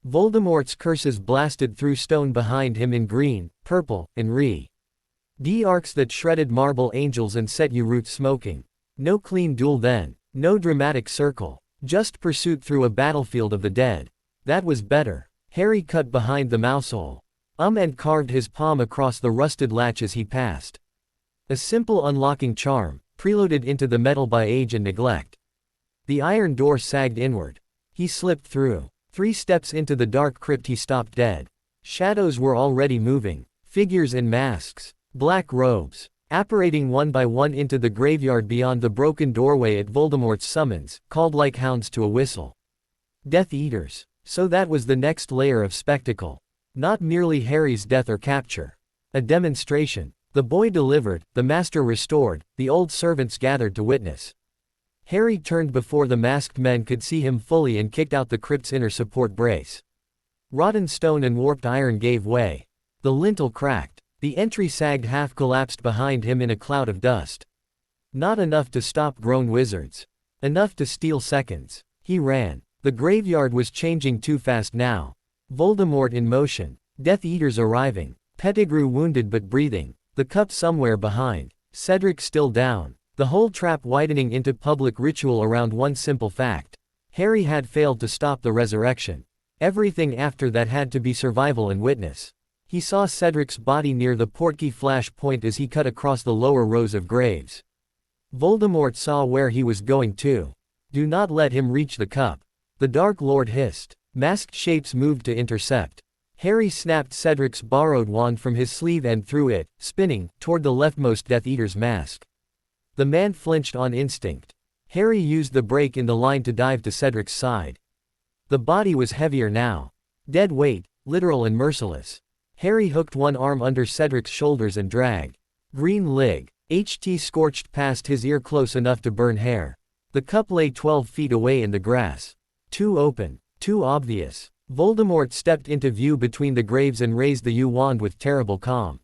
Voldemort's curses blasted through stone behind him in green, purple, and red arcs that shredded marble angels and set you roots smoking. No clean duel then, no dramatic circle, just pursuit through a battlefield of the dead. That was better. Harry cut behind the mousehole. And carved his palm across the rusted latch as he passed. A simple unlocking charm, preloaded into the metal by age and neglect. The iron door sagged inward. He slipped through. 3 steps into the dark crypt he stopped dead. Shadows were already moving. Figures in masks. Black robes. Apparating one by one into the graveyard beyond the broken doorway at Voldemort's summons, called like hounds to a whistle. Death Eaters. So that was the next layer of spectacle. Not merely Harry's death or capture. A demonstration. The boy delivered, the master restored, the old servants gathered to witness. Harry turned before the masked men could see him fully and kicked out the crypt's inner support brace. Rotten stone and warped iron gave way. The lintel cracked. The entry sagged half-collapsed behind him in a cloud of dust. Not enough to stop grown wizards. Enough to steal seconds. He ran. The graveyard was changing too fast now. Voldemort in motion. Death Eaters arriving. Pettigrew wounded but breathing. The cup somewhere behind. Cedric still down. The whole trap widening into public ritual around one simple fact. Harry had failed to stop the resurrection. Everything after that had to be survival and witness. He saw Cedric's body near the portkey flash point as he cut across the lower rows of graves. Voldemort saw where he was going to. Do not let him reach the cup. The Dark Lord hissed. Masked shapes moved to intercept. Harry snapped Cedric's borrowed wand from his sleeve and threw it, spinning, toward the leftmost Death Eater's mask. The man flinched on instinct. Harry used the break in the line to dive to Cedric's side. The body was heavier now. Dead weight, literal and merciless. Harry hooked one arm under Cedric's shoulders and dragged. Green lig. HT scorched past his ear close enough to burn hair. The cup lay 12 feet away in the grass. Too open. Too obvious. Voldemort stepped into view between the graves and raised the U-wand with terrible calm.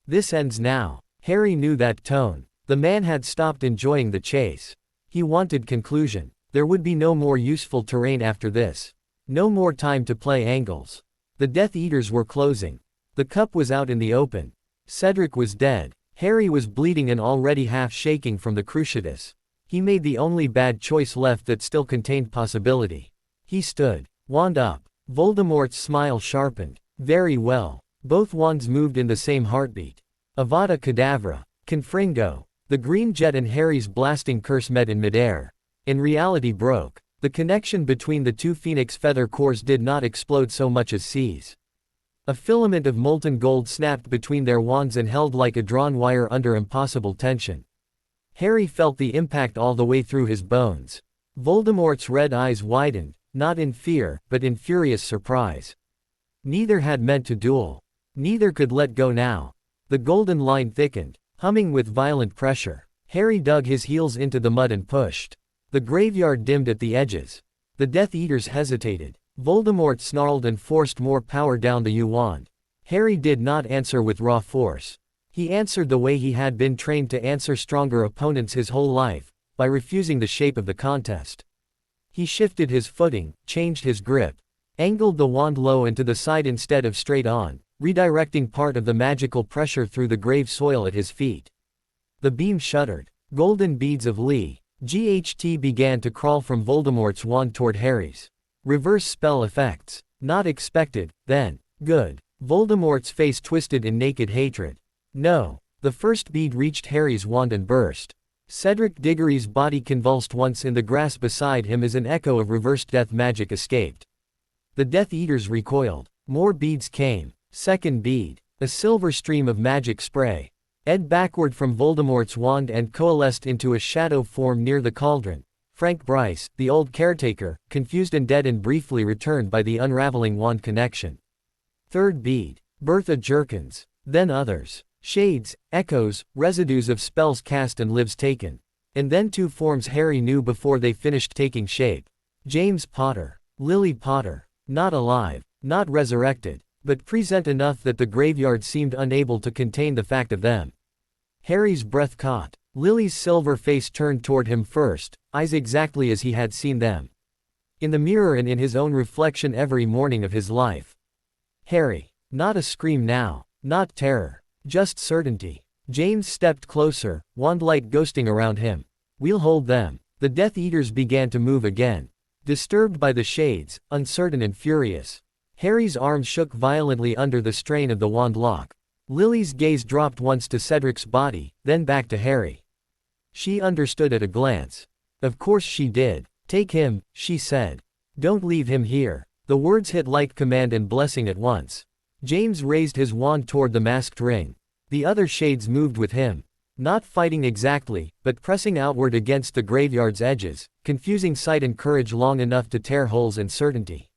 This ends now. Harry knew that tone. The man had stopped enjoying the chase. He wanted conclusion. There would be no more useful terrain after this. No more time to play angles. The Death Eaters were closing. The cup was out in the open. Cedric was dead. Harry was bleeding and already half shaking from the cruciatus. He made the only bad choice left that still contained possibility. He stood. Wand up. Voldemort's smile sharpened. Very well. Both wands moved in the same heartbeat. Avada Kedavra. Confringo. The green jet and Harry's blasting curse met in midair. And reality broke. The connection between the two phoenix feather cores did not explode so much as seize. A filament of molten gold snapped between their wands and held like a drawn wire under impossible tension. Harry felt the impact all the way through his bones. Voldemort's red eyes widened. Not in fear, but in furious surprise. Neither had meant to duel. Neither could let go now. The golden line thickened, humming with violent pressure. Harry dug his heels into the mud and pushed. The graveyard dimmed at the edges. The Death Eaters hesitated. Voldemort snarled and forced more power down the U-wand. Harry did not answer with raw force. He answered the way he had been trained to answer stronger opponents his whole life, by refusing the shape of the contest. He shifted his footing, changed his grip, angled the wand low and to the side instead of straight on, redirecting part of the magical pressure through the grave soil at his feet. The beam shuddered. Golden beads of GHT began to crawl from Voldemort's wand toward Harry's. Reverse spell effects. Not expected, then. Good. Voldemort's face twisted in naked hatred. No. The first bead reached Harry's wand and burst. Cedric Diggory's body convulsed once in the grass beside him as an echo of reversed death magic escaped. The Death Eaters recoiled. More beads came. Second bead. A silver stream of magic spray. Ed backward from Voldemort's wand and coalesced into a shadow form near the cauldron. Frank Bryce, the old caretaker, confused and dead and briefly returned by the unraveling wand connection. Third bead. Bertha Jerkins. Then others. Shades, echoes, residues of spells cast and lives taken. And then two forms Harry knew before they finished taking shape. James Potter. Lily Potter. Not alive, not resurrected, but present enough that the graveyard seemed unable to contain the fact of them. Harry's breath caught. Lily's silver face turned toward him first, eyes exactly as he had seen them. In the mirror and in his own reflection every morning of his life. Harry. Not a scream now. Not terror. Just certainty. James stepped closer, wand light ghosting around him. We'll hold them. The Death Eaters began to move again. Disturbed by the shades, uncertain and furious. Harry's arms shook violently under the strain of the wand lock. Lily's gaze dropped once to Cedric's body, then back to Harry. She understood at a glance. Of course she did. Take him, she said. Don't leave him here. The words hit like command and blessing at once. James raised his wand toward the masked ring. The other shades moved with him. Not fighting exactly, but pressing outward against the graveyard's edges, confusing sight and courage long enough to tear holes in certainty.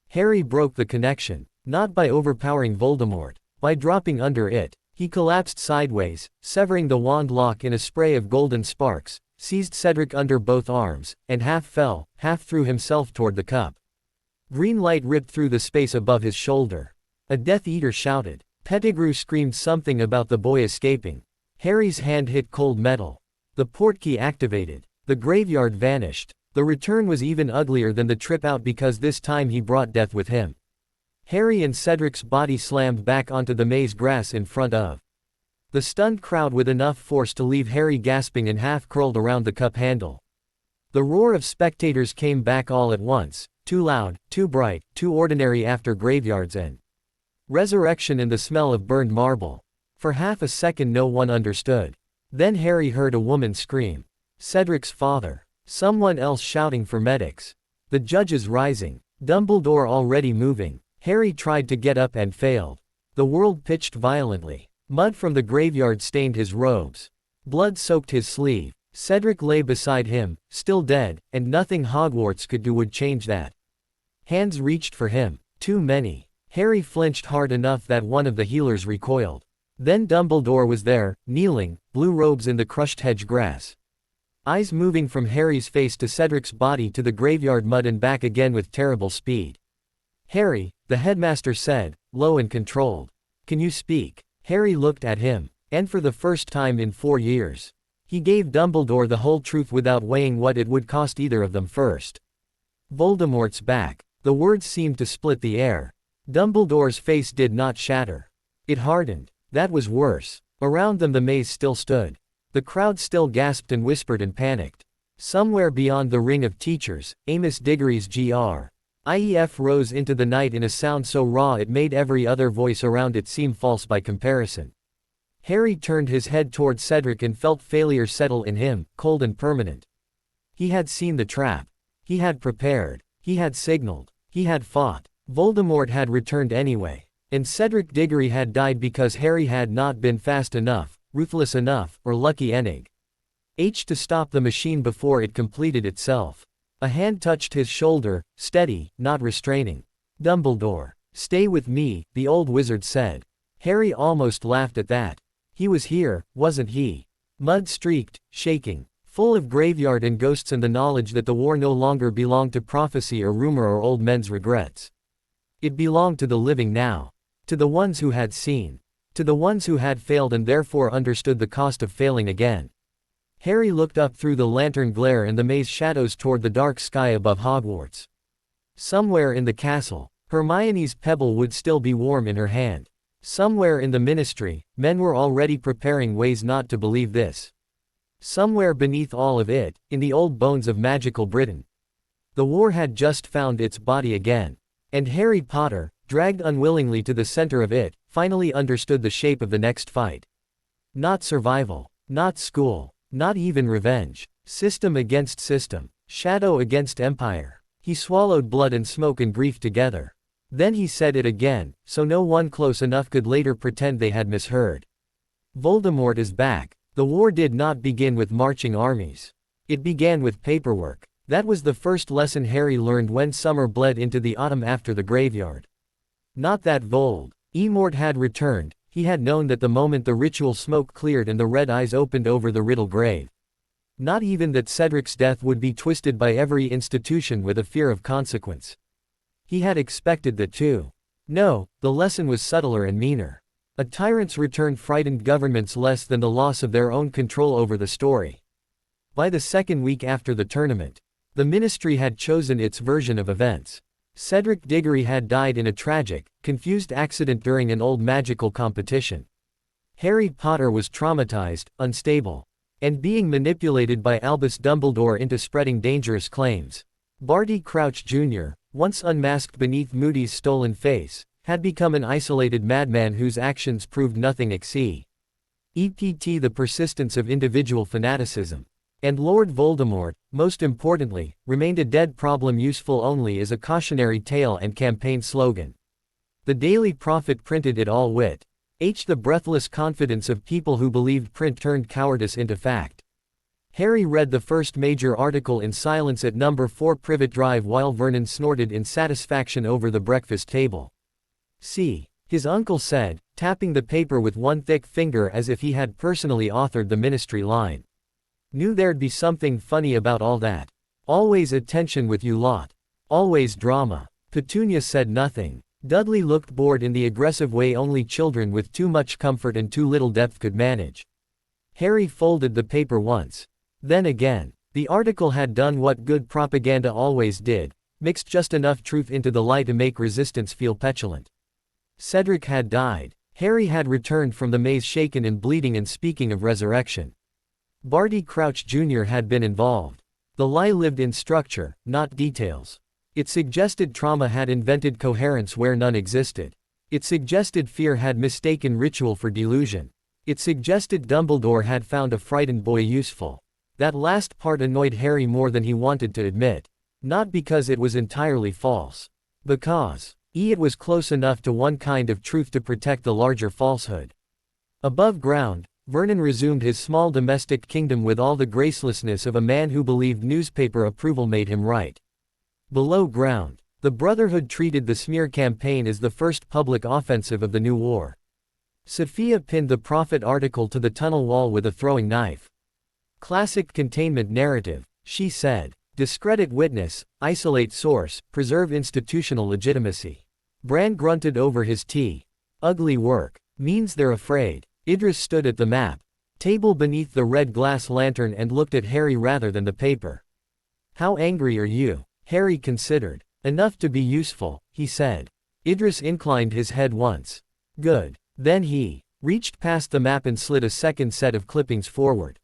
Harry broke the connection, not by overpowering Voldemort, by dropping under it. He collapsed sideways, severing the wand lock in a spray of golden sparks, seized Cedric under both arms, and half fell, half threw himself toward the cup. Green light ripped through the space above his shoulder. A Death Eater shouted. Pettigrew screamed something about the boy escaping. Harry's hand hit cold metal. The portkey activated. The graveyard vanished. The return was even uglier than the trip out because this time he brought death with him. Harry and Cedric's body slammed back onto the maze grass in front of the stunned crowd with enough force to leave Harry gasping and half curled around the cup handle. The roar of spectators came back all at once, too loud, too bright, too ordinary after graveyards and resurrection and the smell of burned marble. For half a second no one understood. Then Harry heard a woman scream. Cedric's father. Someone else shouting for medics. The judges rising. Dumbledore already moving. Harry tried to get up and failed. The world pitched violently. Mud from the graveyard stained his robes. Blood soaked his sleeve. Cedric lay beside him, still dead, and nothing Hogwarts could do would change that. Hands reached for him. Too many. Harry flinched hard enough that one of the healers recoiled. Then Dumbledore was there, kneeling, blue robes in the crushed hedge grass. Eyes moving from Harry's face to Cedric's body to the graveyard mud and back again with terrible speed. "Harry," the headmaster said, low and controlled. "Can you speak?" Harry looked at him. And for the first time in 4 years. He gave Dumbledore the whole truth without weighing what it would cost either of them first. "Voldemort's back." The words seemed to split the air. Dumbledore's face did not shatter. It hardened. That was worse. Around them the maze still stood. The crowd still gasped and whispered and panicked. Somewhere beyond the ring of teachers, Amos Diggory's Gr.IEF rose into the night in a sound so raw it made every other voice around it seem false by comparison. Harry turned his head toward Cedric and felt failure settle in him, cold and permanent. He had seen the trap. He had prepared. He had signaled. He had fought. Voldemort had returned anyway. And Cedric Diggory had died because Harry had not been fast enough, ruthless enough, or lucky enough to stop the machine before it completed itself. A hand touched his shoulder, steady, not restraining. "Dumbledore. Stay with me," the old wizard said. Harry almost laughed at that. He was here, wasn't he? Mud-streaked, shaking, full of graveyard and ghosts and the knowledge that the war no longer belonged to prophecy or rumor or old men's regrets. It belonged to the living now. To the ones who had seen. To the ones who had failed and therefore understood the cost of failing again. Harry looked up through the lantern glare and the maze shadows toward the dark sky above Hogwarts. Somewhere in the castle, Hermione's pebble would still be warm in her hand. Somewhere in the ministry, men were already preparing ways not to believe this. Somewhere beneath all of it, in the old bones of magical Britain, the war had just found its body again. And Harry Potter, dragged unwillingly to the center of it, finally understood the shape of the next fight. Not survival. Not school. Not even revenge. System against system. Shadow against empire. He swallowed blood and smoke and grief together. Then he said it again, so no one close enough could later pretend they had misheard. Voldemort is back. The war did not begin with marching armies. It began with paperwork. That was the first lesson Harry learned when summer bled into the autumn after the graveyard. Not that Voldemort had returned. He had known that the moment the ritual smoke cleared and the red eyes opened over the riddle grave. Not even that Cedric's death would be twisted by every institution with a fear of consequence. He had expected that too. No, the lesson was subtler and meaner. A tyrant's return frightened governments less than the loss of their own control over the story. By the second week after the tournament, the ministry had chosen its version of events. Cedric Diggory had died in a tragic, confused accident during an old magical competition. Harry Potter was traumatized, unstable, and being manipulated by Albus Dumbledore into spreading dangerous claims. Barty Crouch Jr., once unmasked beneath Moody's stolen face, had become an isolated madman whose actions proved nothing except the persistence of individual fanaticism. And Lord Voldemort, most importantly, remained a dead problem useful only as a cautionary tale and campaign slogan. The Daily Prophet printed it all with the breathless confidence of people who believed print turned cowardice into fact. Harry read the first major article in silence at number 4 Privet Drive while Vernon snorted in satisfaction over the breakfast table. "See," his uncle said, tapping the paper with one thick finger as if he had personally authored the ministry line. "Knew there'd be something funny about all that. Always attention with you lot. Always drama." Petunia said nothing. Dudley looked bored in the aggressive way only children with too much comfort and too little depth could manage. Harry folded the paper once. Then again. The article had done what good propaganda always did, mixed just enough truth into the lie to make resistance feel petulant. Cedric had died. Harry had returned from the maze shaken and bleeding and speaking of resurrection. Barty Crouch Jr. had been involved. The lie lived in structure, not details. It suggested trauma had invented coherence where none existed. It suggested fear had mistaken ritual for delusion. It suggested Dumbledore had found a frightened boy useful. That last part annoyed Harry more than he wanted to admit. Not because it was entirely false. Because, It was close enough to one kind of truth to protect the larger falsehood. Above ground, Vernon resumed his small domestic kingdom with all the gracelessness of a man who believed newspaper approval made him right. Below ground, the Brotherhood treated the smear campaign as the first public offensive of the new war. Sophia pinned the Prophet article to the tunnel wall with a throwing knife. Classic containment narrative, she said. Discredit witness, isolate source, preserve institutional legitimacy. Bran grunted over his tea. Ugly work. Means they're afraid. Idris stood at the map table beneath the red glass lantern and looked at Harry rather than the paper. How angry are you? Harry considered. Enough to be useful, he said. Idris inclined his head once. Good. Then he reached past the map and slid a second set of clippings forward.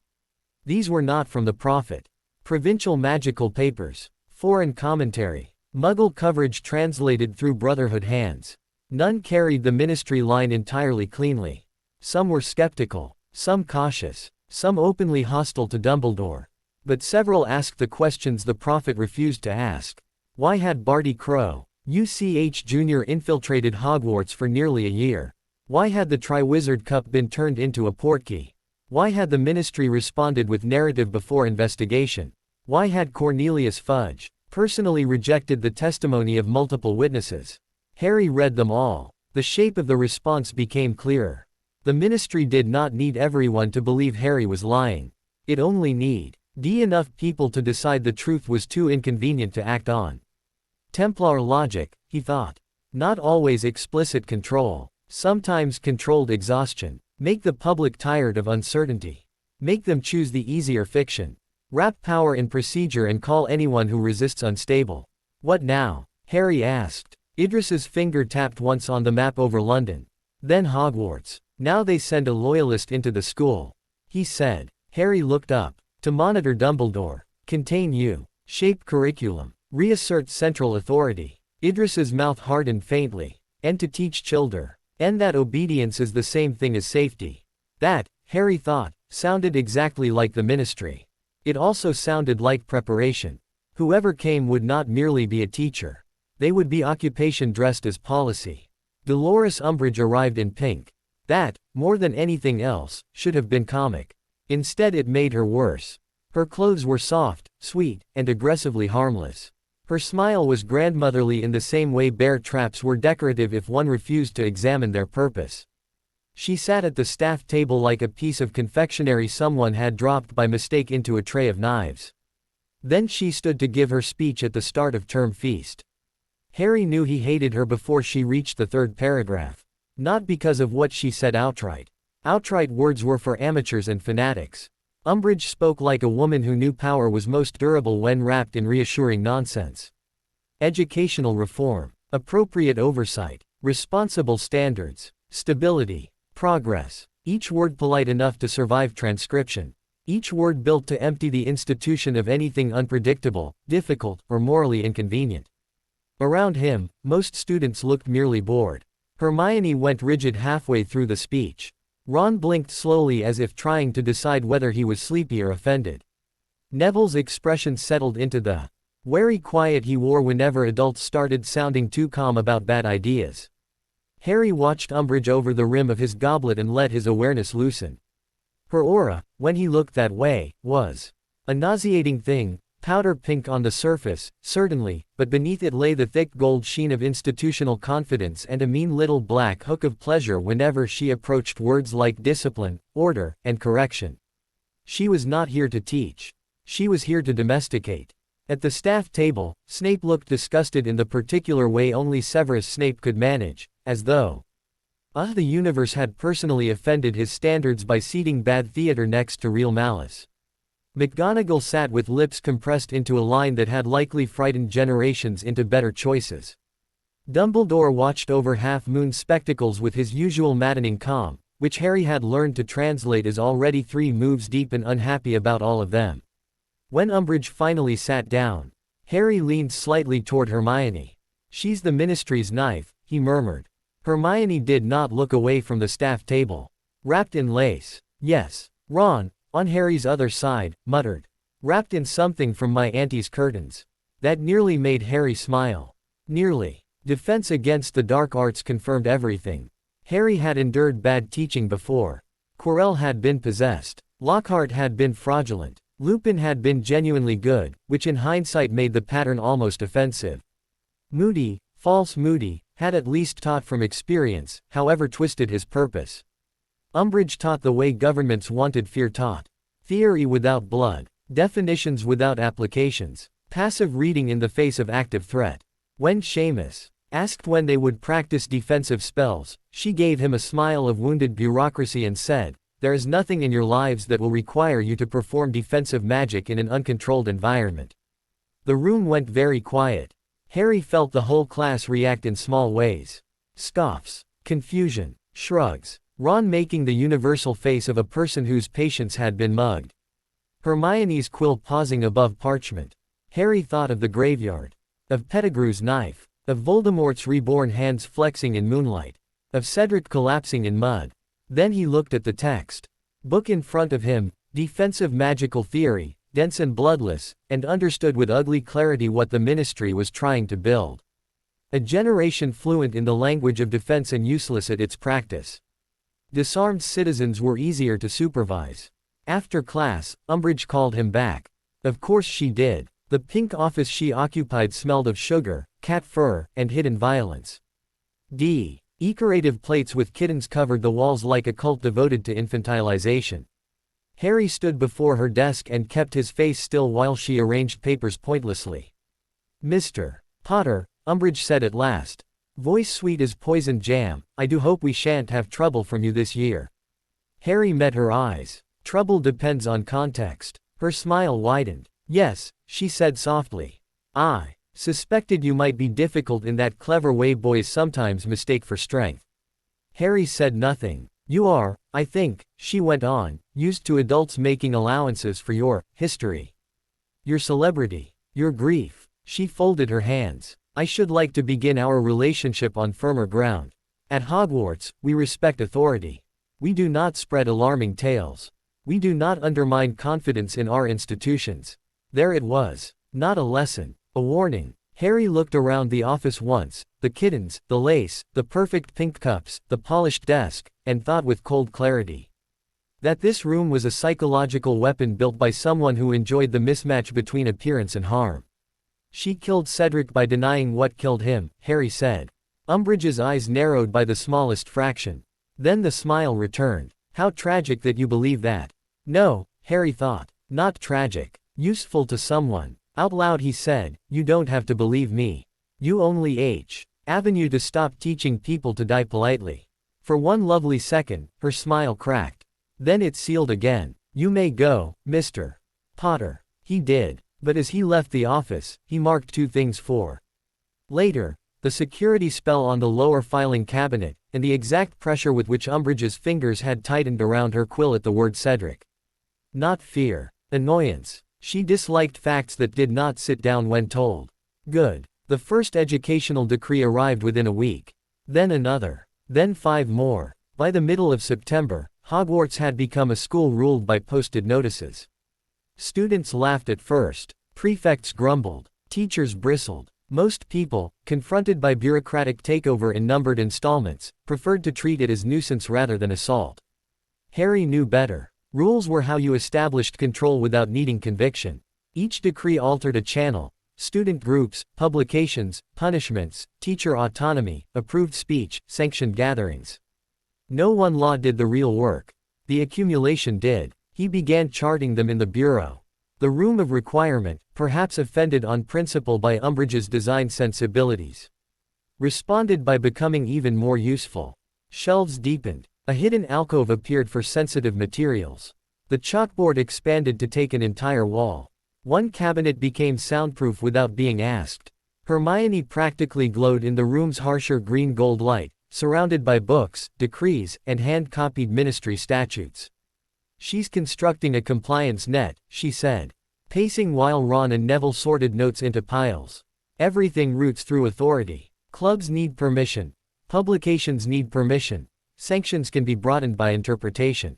These were not from the Prophet. Provincial magical papers. Foreign commentary. Muggle coverage translated through Brotherhood hands. None carried the ministry line entirely cleanly. Some were skeptical, some cautious, some openly hostile to Dumbledore. But several asked the questions the Prophet refused to ask. Why had Barty Crow, UCH Jr. infiltrated Hogwarts for nearly a year? Why had the Triwizard Cup been turned into a portkey? Why had the ministry responded with narrative before investigation? Why had Cornelius Fudge personally rejected the testimony of multiple witnesses? Harry read them all. The shape of the response became clearer. The ministry did not need everyone to believe Harry was lying. It only needed enough people to decide the truth was too inconvenient to act on. Templar logic, he thought. Not always explicit control. Sometimes controlled exhaustion. Make the public tired of uncertainty. Make them choose the easier fiction. Wrap power in procedure and call anyone who resists unstable. What now? Harry asked. Idris's finger tapped once on the map over London. Then Hogwarts. Now they send a loyalist into the school. He said. Harry looked up. To monitor Dumbledore. Contain you. Shape curriculum. Reassert central authority. Idris's mouth hardened faintly. And to teach children. And that obedience is the same thing as safety. That, Harry thought, sounded exactly like the ministry. It also sounded like preparation. Whoever came would not merely be a teacher. They would be occupation dressed as policy. Dolores Umbridge arrived in pink. That, more than anything else, should have been comic. Instead it made her worse. Her clothes were soft, sweet, and aggressively harmless. Her smile was grandmotherly in the same way bear traps were decorative if one refused to examine their purpose. She sat at the staff table like a piece of confectionery someone had dropped by mistake into a tray of knives. Then she stood to give her speech at the start of term feast. Harry knew he hated her before she reached the third paragraph. Not because of what she said outright. Outright words were for amateurs and fanatics. Umbridge spoke like a woman who knew power was most durable when wrapped in reassuring nonsense. Educational reform, appropriate oversight, responsible standards, stability, progress. Each word polite enough to survive transcription. Each word built to empty the institution of anything unpredictable, difficult, or morally inconvenient. Around him, most students looked merely bored. Hermione went rigid halfway through the speech. Ron blinked slowly as if trying to decide whether he was sleepy or offended. Neville's expression settled into the wary quiet he wore whenever adults started sounding too calm about bad ideas. Harry watched Umbridge over the rim of his goblet and let his awareness loosen. Her aura, when he looked that way, was a nauseating thing, powder pink on the surface, certainly, but beneath it lay the thick gold sheen of institutional confidence and a mean little black hook of pleasure whenever she approached words like discipline, order, and correction. She was not here to teach. She was here to domesticate. At the staff table, Snape looked disgusted in the particular way only Severus Snape could manage, as though the universe had personally offended his standards by seating bad theater next to real malice. McGonagall sat with lips compressed into a line that had likely frightened generations into better choices. Dumbledore watched over half-moon spectacles with his usual maddening calm, which Harry had learned to translate as already 3 moves deep and unhappy about all of them. When Umbridge finally sat down, Harry leaned slightly toward Hermione. "She's the ministry's knife," he murmured. Hermione did not look away from the staff table. "Wrapped in lace." "Yes." Ron, on Harry's other side, muttered. "Wrapped in something from my auntie's curtains." That nearly made Harry smile. Nearly. Defense against the dark arts confirmed everything. Harry had endured bad teaching before. Quirrell had been possessed. Lockhart had been fraudulent. Lupin had been genuinely good, which in hindsight made the pattern almost offensive. Moody, false Moody, had at least taught from experience, however twisted his purpose. Umbridge taught the way governments wanted fear taught. Theory without blood. Definitions without applications. Passive reading in the face of active threat. When Seamus asked when they would practice defensive spells, she gave him a smile of wounded bureaucracy and said, "There is nothing in your lives that will require you to perform defensive magic in an uncontrolled environment." The room went very quiet. Harry felt the whole class react in small ways. Scoffs, confusion, shrugs. Ron making the universal face of a person whose patience had been mugged. Hermione's quill pausing above parchment. Harry thought of the graveyard. Of Pettigrew's knife. Of Voldemort's reborn hands flexing in moonlight. Of Cedric collapsing in mud. Then he looked at the text. Book in front of him, Defensive Magical Theory, dense and bloodless, and understood with ugly clarity what the Ministry was trying to build. A generation fluent in the language of defense and useless at its practice. Disarmed citizens were easier to supervise. After class, Umbridge called him back. Of course she did. The pink office she occupied smelled of sugar, cat fur, and hidden violence. Decorative plates with kittens covered the walls like a cult devoted to infantilization. Harry stood before her desk and kept his face still while she arranged papers pointlessly. "Mr. Potter," Umbridge said at last. Voice sweet as poisoned jam, "I do hope we shan't have trouble from you this year." Harry met her eyes. "Trouble depends on context." Her smile widened. "Yes," she said softly. "I suspected you might be difficult in that clever way boys sometimes mistake for strength." Harry said nothing. "You are, I think," she went on, "used to adults making allowances for your history. Your celebrity. Your grief." She folded her hands. "I should like to begin our relationship on firmer ground. At Hogwarts, we respect authority. We do not spread alarming tales. We do not undermine confidence in our institutions." There it was. Not a lesson. A warning. Harry looked around the office once, the kittens, the lace, the perfect pink cups, the polished desk, and thought with cold clarity that this room was a psychological weapon built by someone who enjoyed the mismatch between appearance and harm. "She killed Cedric by denying what killed him," Harry said. Umbridge's eyes narrowed by the smallest fraction. Then the smile returned. "How tragic that you believe that." No, Harry thought. Not tragic. Useful to someone. Out loud he said, "You don't have to believe me. You only avenue to stop teaching people to die politely." For one lovely second, her smile cracked. Then it sealed again. "You may go, Mr. Potter." He did. But as he left the office, he marked two things for later: the security spell on the lower filing cabinet, and the exact pressure with which Umbridge's fingers had tightened around her quill at the word Cedric. Not fear. Annoyance. She disliked facts that did not sit down when told. Good. The first educational decree arrived within a week. Then another. Then 5 more. By the middle of September, Hogwarts had become a school ruled by posted notices. Students laughed at first. Prefects grumbled. Teachers bristled. Most people, confronted by bureaucratic takeover in numbered installments, preferred to treat it as nuisance rather than assault. Harry knew better. Rules were how you established control without needing conviction. Each decree altered a channel: student groups, publications, punishments, teacher autonomy, approved speech, sanctioned gatherings. No one law did the real work. The accumulation did. He began charting them in the bureau. The room of requirement, perhaps offended on principle by Umbridge's design sensibilities, responded by becoming even more useful. Shelves deepened. A hidden alcove appeared for sensitive materials. The chalkboard expanded to take an entire wall. One cabinet became soundproof without being asked. Hermione practically glowed in the room's harsher green-gold light, surrounded by books, decrees, and hand-copied ministry statutes. "She's constructing a compliance net," she said, pacing while Ron and Neville sorted notes into piles. "Everything roots through authority. Clubs need permission. Publications need permission. Sanctions can be broadened by interpretation.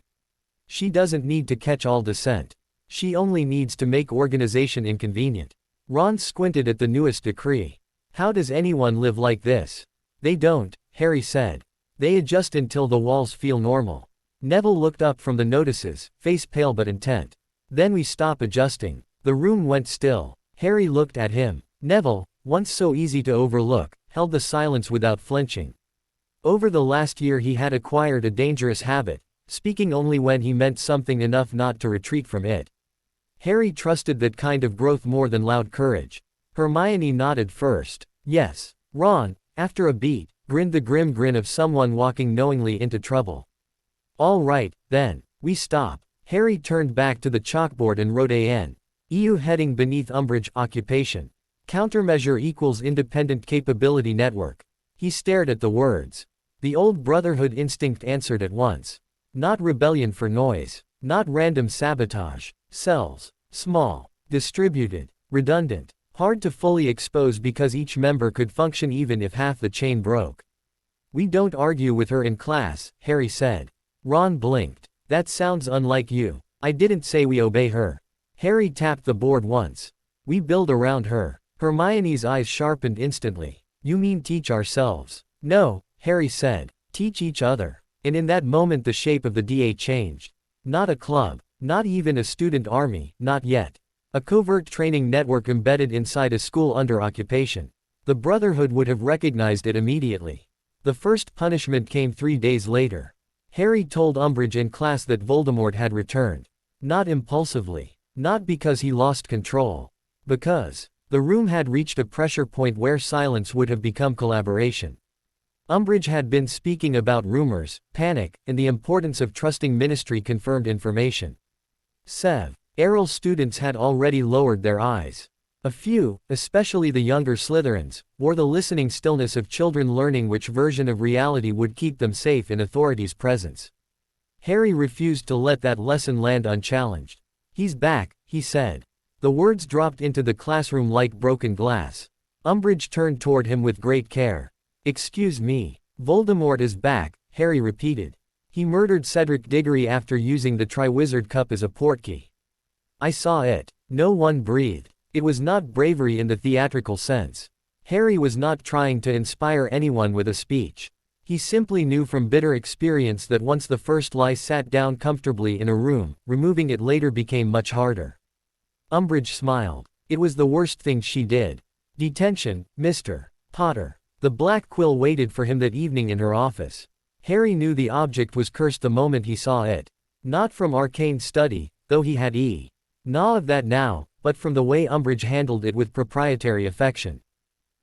She doesn't need to catch all dissent. She only needs to make organization inconvenient." Ron squinted at the newest decree. How does anyone live like this? They don't, Harry said. They adjust until the walls feel normal. Neville looked up from the notices, face pale but intent. Then we stop adjusting. The room went still. Harry looked at him. Neville, once so easy to overlook, held the silence without flinching. Over the last year he had acquired a dangerous habit, speaking only when he meant something enough not to retreat from it. Harry trusted that kind of growth more than loud courage. Hermione nodded first. Yes. Ron, after a beat, grinned the grim grin of someone walking knowingly into trouble. All right, then. We stop. Harry turned back to the chalkboard and wrote AN. EU heading beneath Umbridge occupation. Countermeasure equals independent capability network. He stared at the words. The old Brotherhood instinct answered at once. Not rebellion for noise. Not random sabotage. Cells. Small. Distributed. Redundant. Hard to fully expose because each member could function even if half the chain broke. We don't argue with her in class, Harry said. Ron blinked. That sounds unlike you. I didn't say we obey her. Harry tapped the board once. We build around her. Hermione's eyes sharpened instantly. You mean teach ourselves? No, Harry said. Teach each other. And in that moment the shape of the DA changed. Not a club. Not even a student army, not yet. A covert training network embedded inside a school under occupation. The Brotherhood would have recognized it immediately. The first punishment came 3 days later. Harry told Umbridge in class that Voldemort had returned. Not impulsively. Not because he lost control. Because the room had reached a pressure point where silence would have become collaboration. Umbridge had been speaking about rumors, panic, and the importance of trusting ministry-confirmed information. Sev. Errol students had already lowered their eyes. A few, especially the younger Slytherins, wore the listening stillness of children learning which version of reality would keep them safe in authority's presence. Harry refused to let that lesson land unchallenged. He's back, he said. The words dropped into the classroom like broken glass. Umbridge turned toward him with great care. Excuse me. Voldemort is back, Harry repeated. He murdered Cedric Diggory after using the Triwizard Cup as a portkey. I saw it. No one breathed. It was not bravery in the theatrical sense. Harry was not trying to inspire anyone with a speech. He simply knew from bitter experience that once the first lie sat down comfortably in a room, removing it later became much harder. Umbridge smiled. It was the worst thing she did. Detention, Mr. Potter. The black quill waited for him that evening in her office. Harry knew the object was cursed the moment he saw it. Not from arcane study, though he had none of that now, but from the way Umbridge handled it with proprietary affection.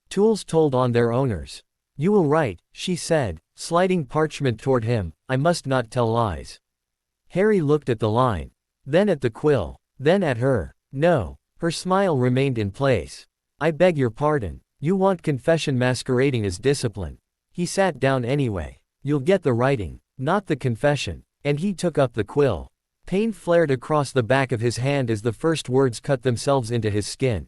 Tools told on their owners. You will write, she said, sliding parchment toward him, I must not tell lies. Harry looked at the line. Then at the quill. Then at her. No. Her smile remained in place. I beg your pardon. You want confession masquerading as discipline. He sat down anyway. You'll get the writing, not the confession. And he took up the quill. Pain flared across the back of his hand as the first words cut themselves into his skin.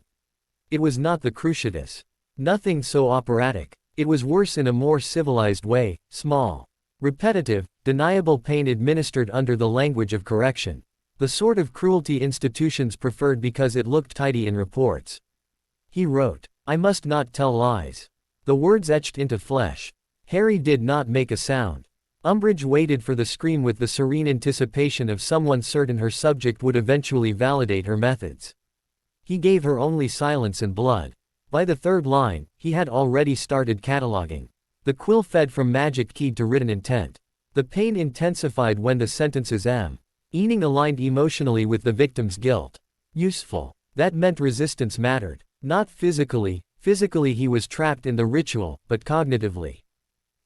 It was not the Cruciatus. Nothing so operatic. It was worse in a more civilized way, small. Repetitive, deniable pain administered under the language of correction. The sort of cruelty institutions preferred because it looked tidy in reports. He wrote, I must not tell lies. The words etched into flesh. Harry did not make a sound. Umbridge waited for the scream with the serene anticipation of someone certain her subject would eventually validate her methods. He gave her only silence and blood. By the third line, he had already started cataloging. The quill fed from magic keyed to written intent. The pain intensified when the sentences meaning aligned emotionally with the victim's guilt. Useful. That meant resistance mattered. Not physically. Physically he was trapped in the ritual, but cognitively.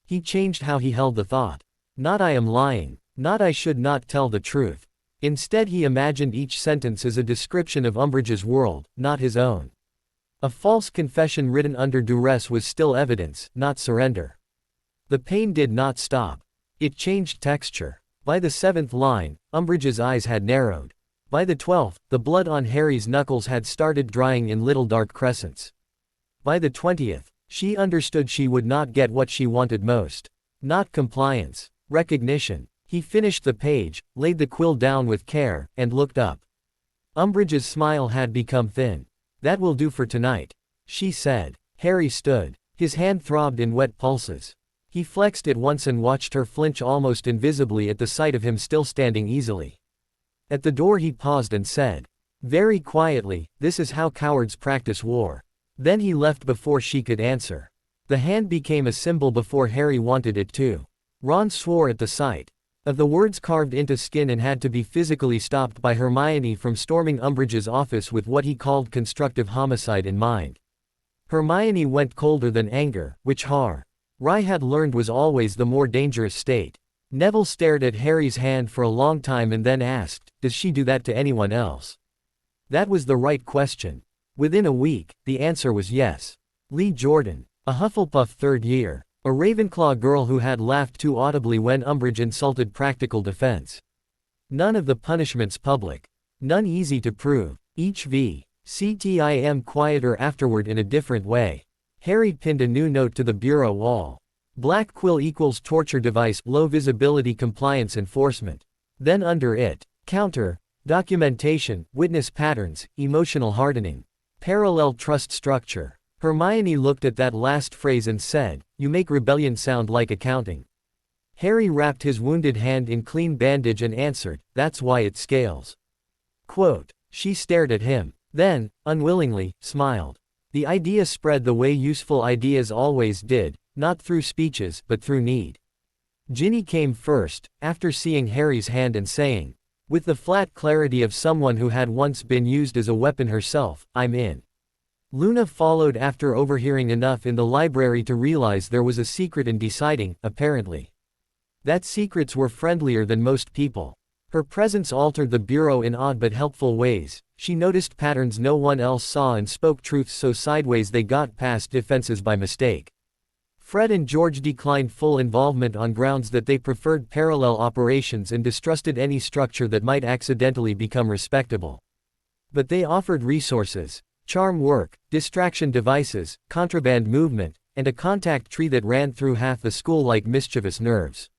He changed how he held the thought. Not I am lying. Not I should not tell the truth. Instead he imagined each sentence as a description of Umbridge's world, not his own. A false confession written under duress was still evidence, not surrender. The pain did not stop. It changed texture. By the 7th line, Umbridge's eyes had narrowed. By the 12th, the blood on Harry's knuckles had started drying in little dark crescents. By the 20th, she understood she would not get what she wanted most. Not compliance. Recognition. He finished the page, laid the quill down with care, and looked up. Umbridge's smile had become thin. That will do for tonight, she said. Harry stood. His hand throbbed in wet pulses. He flexed it once and watched her flinch almost invisibly at the sight of him still standing easily. At the door he paused and said, very quietly, "This is how cowards practice war." Then he left before she could answer. The hand became a symbol before Harry wanted it to. Ron swore at the sight of the words carved into skin and had to be physically stopped by Hermione from storming Umbridge's office with what he called constructive homicide in mind. Hermione went colder than anger, which Harry had learned was always the more dangerous state. Neville stared at Harry's hand for a long time and then asked, "Does she do that to anyone else?" That was the right question. Within a week, the answer was yes. Lee Jordan, a Hufflepuff third year, a Ravenclaw girl who had laughed too audibly when Umbridge insulted practical defense. None of the punishments public. None easy to prove. Each VCTIM quieter afterward in a different way. Harry pinned a new note to the bureau wall. Black quill equals torture device, low visibility compliance enforcement. Then under it, counter, documentation, witness patterns, emotional hardening. Parallel trust structure. Hermione looked at that last phrase and said, "You make rebellion sound like accounting." Harry wrapped his wounded hand in clean bandage and answered, "That's why it scales." Quote. She stared at him. Then, unwillingly, smiled. The idea spread the way useful ideas always did, not through speeches, but through need. Ginny came first, after seeing Harry's hand and saying, with the flat clarity of someone who had once been used as a weapon herself, "I'm in." Luna followed after overhearing enough in the library to realize there was a secret in deciding, apparently. That secrets were friendlier than most people. Her presence altered the bureau in odd but helpful ways. She noticed patterns no one else saw and spoke truths so sideways they got past defenses by mistake. Fred and George declined full involvement on grounds that they preferred parallel operations and distrusted any structure that might accidentally become respectable. But they offered resources, charm work, distraction devices, contraband movement, and a contact tree that ran through half the school like mischievous nerves.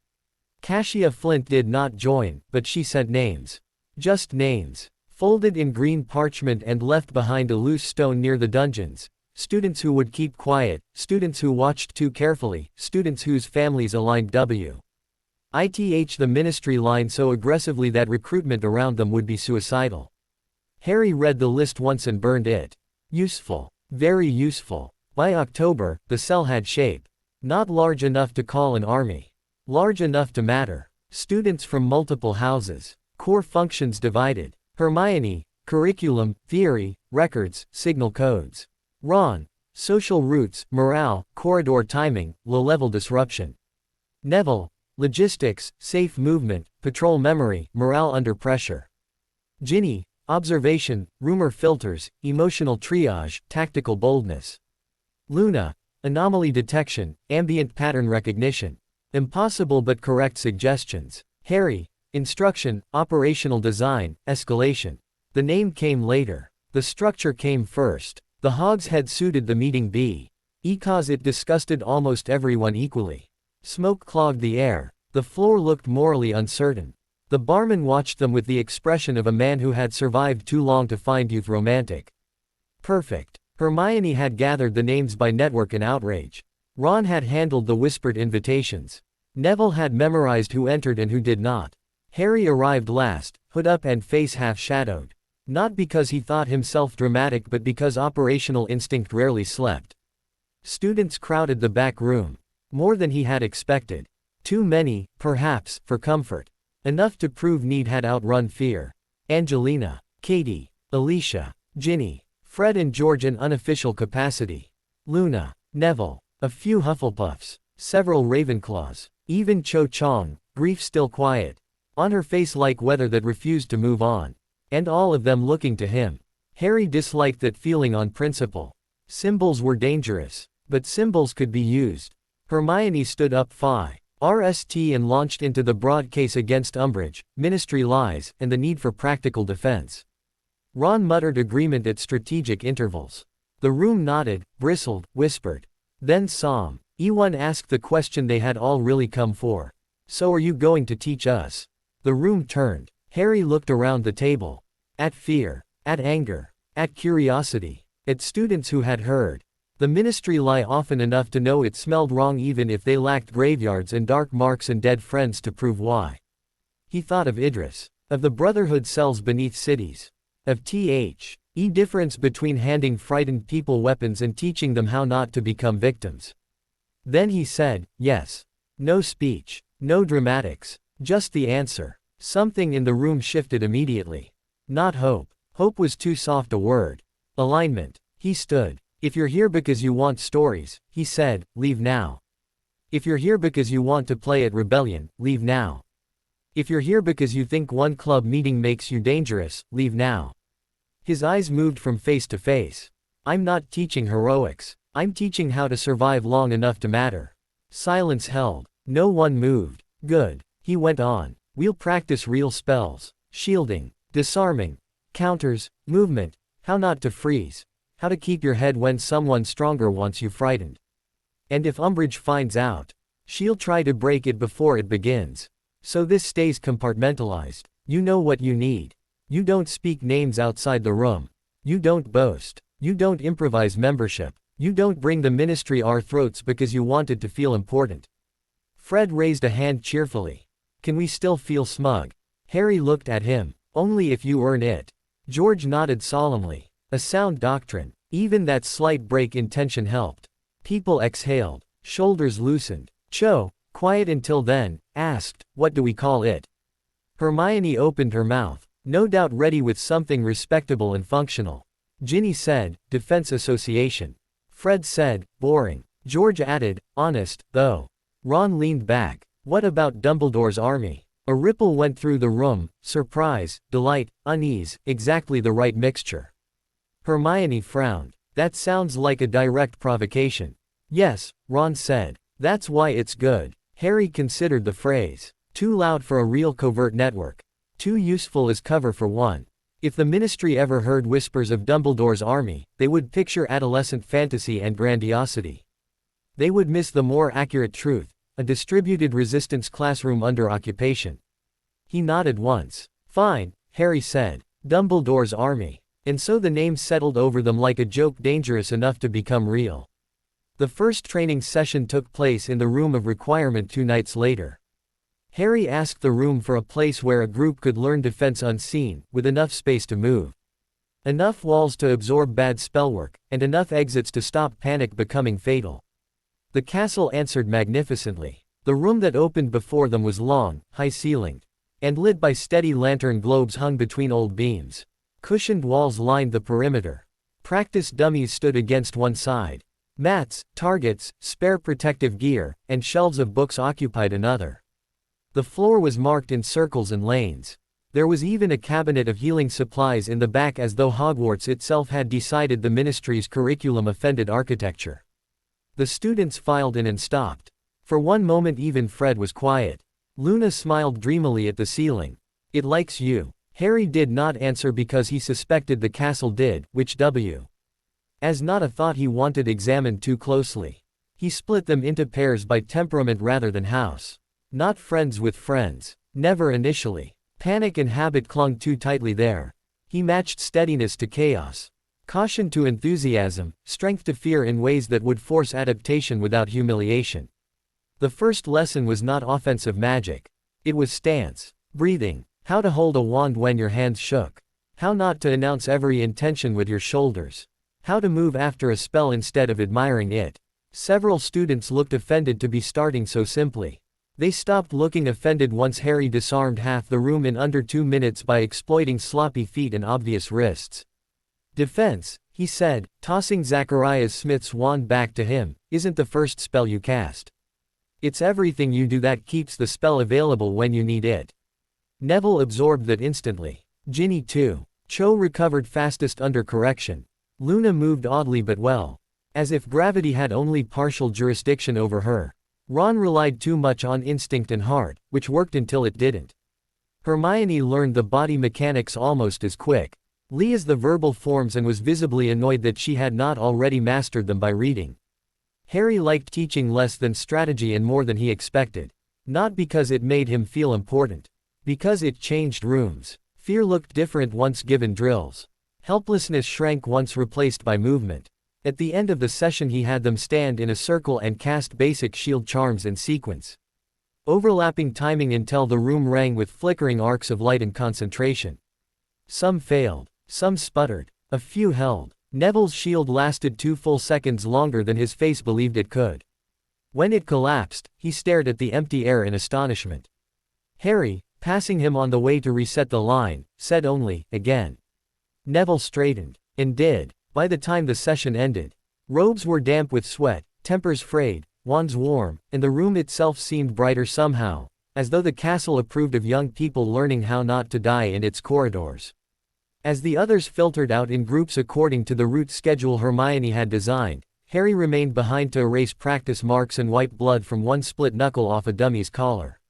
Cassia Flint did not join, but she sent names. Just names. Folded in green parchment and left behind a loose stone near the dungeons. Students who would keep quiet, students who watched too carefully, students whose families aligned WITH the ministry line so aggressively that recruitment around them would be suicidal. Harry read the list once and burned it. Useful. Very useful. By October, the cell had shape. Not large enough to call an army. Large enough to matter. Students from multiple houses. Core functions divided. Hermione, curriculum, theory, records, signal codes. Ron, social routes, morale, corridor timing, low-level disruption. Neville, logistics, safe movement, patrol memory, morale under pressure. Ginny, observation, rumor filters, emotional triage, tactical boldness. Luna, anomaly detection, ambient pattern recognition. Impossible but correct suggestions. Harry, instruction, operational design, escalation. The name came later. The structure came first. The hogshead suited the meeting because it disgusted almost everyone equally. Smoke clogged the air. The floor looked morally uncertain. The barman watched them with the expression of a man who had survived too long to find youth romantic. Perfect. Hermione had gathered the names by network and outrage. Ron had handled the whispered invitations. Neville had memorized who entered and who did not. Harry arrived last, hood up and face half-shadowed. Not because he thought himself dramatic but because operational instinct rarely slept. Students crowded the back room. More than he had expected. Too many, perhaps, for comfort. Enough to prove need had outrun fear. Angelina, Katie, Alicia, Ginny, Fred and George in unofficial capacity. Luna, Neville, a few Hufflepuffs, several Ravenclaws, even Cho Chang, grief still quiet. On her face like weather that refused to move on. And all of them looking to him. Harry disliked that feeling on principle. Symbols were dangerous. But symbols could be used. Hermione stood up RST and launched into the broad case against Umbridge, ministry lies, and the need for practical defense. Ron muttered agreement at strategic intervals. The room nodded, bristled, whispered. Then Psalm. Ewan asked the question they had all really come for. So are you going to teach us? The room turned. Harry looked around the table. At fear. At anger. At curiosity. At students who had heard. The ministry lie often enough to know it smelled wrong even if they lacked graveyards and dark marks and dead friends to prove why. He thought of Idris, of the Brotherhood cells beneath cities, of the difference between handing frightened people weapons and teaching them how not to become victims. Then he said, yes. No speech, no dramatics, just the answer. Something in the room shifted immediately. Not hope. Hope was too soft a word. Alignment. He stood. If you're here because you want stories, he said, leave now. If you're here because you want to play at Rebellion, leave now. If you're here because you think one club meeting makes you dangerous, leave now. His eyes moved from face to face. I'm not teaching heroics. I'm teaching how to survive long enough to matter. Silence held. No one moved. Good. He went on. We'll practice real spells. Shielding. Disarming. Counters. Movement. How not to freeze. How to keep your head when someone stronger wants you frightened. And if Umbridge finds out, she'll try to break it before it begins. So this stays compartmentalized. You know what you need. You don't speak names outside the room. You don't boast. You don't improvise membership. You don't bring the ministry our throats because you wanted to feel important. Fred raised a hand cheerfully. Can we still feel smug? Harry looked at him. Only if you earn it. George nodded solemnly. A sound doctrine. Even that slight break in tension helped. People exhaled. Shoulders loosened. Cho, quiet until then, asked, what do we call it? Hermione opened her mouth, no doubt ready with something respectable and functional. Ginny said, Defense Association. Fred said, boring. George added, honest, though. Ron leaned back. What about Dumbledore's army? A ripple went through the room, surprise, delight, unease, exactly the right mixture. Hermione frowned. That sounds like a direct provocation. Yes, Ron said. That's why it's good. Harry considered the phrase. Too loud for a real covert network. Too useful as cover for one. If the ministry ever heard whispers of Dumbledore's army, they would picture adolescent fantasy and grandiosity. They would miss the more accurate truth, a distributed resistance classroom under occupation. He nodded once. Fine, Harry said. Dumbledore's army. And so the name settled over them like a joke dangerous enough to become real. The first training session took place in the room of requirement 2 nights later. Harry asked the room for a place where a group could learn defense unseen, with enough space to move. Enough walls to absorb bad spellwork, and enough exits to stop panic becoming fatal. The castle answered magnificently. The room that opened before them was long, high-ceilinged, and lit by steady lantern globes hung between old beams. Cushioned walls lined the perimeter. Practice dummies stood against one side. Mats, targets, spare protective gear, and shelves of books occupied another. The floor was marked in circles and lanes. There was even a cabinet of healing supplies in the back as though Hogwarts itself had decided the ministry's curriculum offended architecture. The students filed in and stopped. For one moment even Fred was quiet. Luna smiled dreamily at the ceiling. It likes you. Harry did not answer because he suspected the castle did, which as not a thought he wanted examined too closely. He split them into pairs by temperament rather than house. Not friends with friends. Never initially. Panic and habit clung too tightly there. He matched steadiness to chaos. Caution to enthusiasm, strength to fear in ways that would force adaptation without humiliation. The first lesson was not offensive magic. It was stance. Breathing. How to hold a wand when your hands shook. How not to announce every intention with your shoulders. How to move after a spell instead of admiring it. Several students looked offended to be starting so simply. They stopped looking offended once Harry disarmed half the room in under 2 minutes by exploiting sloppy feet and obvious wrists. Defense, he said, tossing Zacharias Smith's wand back to him, isn't the first spell you cast. It's everything you do that keeps the spell available when you need it. Neville absorbed that instantly. Ginny too. Cho recovered fastest under correction. Luna moved oddly but well. As if gravity had only partial jurisdiction over her. Ron relied too much on instinct and heart, which worked until it didn't. Hermione learned the body mechanics almost as quick. Leah's the verbal forms and was visibly annoyed that she had not already mastered them by reading. Harry liked teaching less than strategy and more than he expected. Not because it made him feel important. Because it changed rooms. Fear looked different once given drills. Helplessness shrank once replaced by movement. At the end of the session he had them stand in a circle and cast basic shield charms in sequence. Overlapping timing until the room rang with flickering arcs of light and concentration. Some failed, some sputtered, a few held. Neville's shield lasted 2 full seconds longer than his face believed it could. When it collapsed, he stared at the empty air in astonishment. Harry, passing him on the way to reset the line, said only, "Again." Neville straightened, and did. By the time the session ended, robes were damp with sweat, tempers frayed, wands warm, and the room itself seemed brighter somehow, as though the castle approved of young people learning how not to die in its corridors. As the others filtered out in groups according to the route schedule Hermione had designed, Harry remained behind to erase practice marks and wipe blood from one split knuckle off a dummy's collar.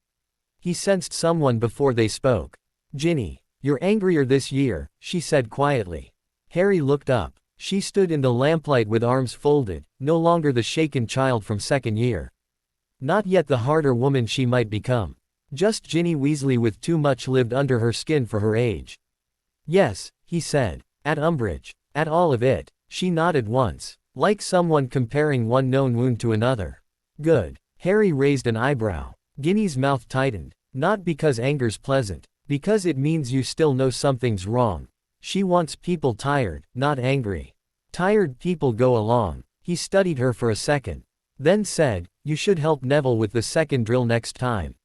He sensed someone before they spoke. "Ginny, you're angrier this year," she said quietly. Harry looked up. She stood in the lamplight with arms folded, no longer the shaken child from second year. Not yet the harder woman she might become. Just Ginny Weasley with too much lived under her skin for her age. "Yes," he said. "At Umbridge. At all of it." She nodded once, like someone comparing one known wound to another. "Good." Harry raised an eyebrow. Ginny's mouth tightened. "Not because anger's pleasant. Because it means you still know something's wrong. She wants people tired, not angry. Tired people go along." He studied her for a second. Then said, "You should help Neville with the second drill next time.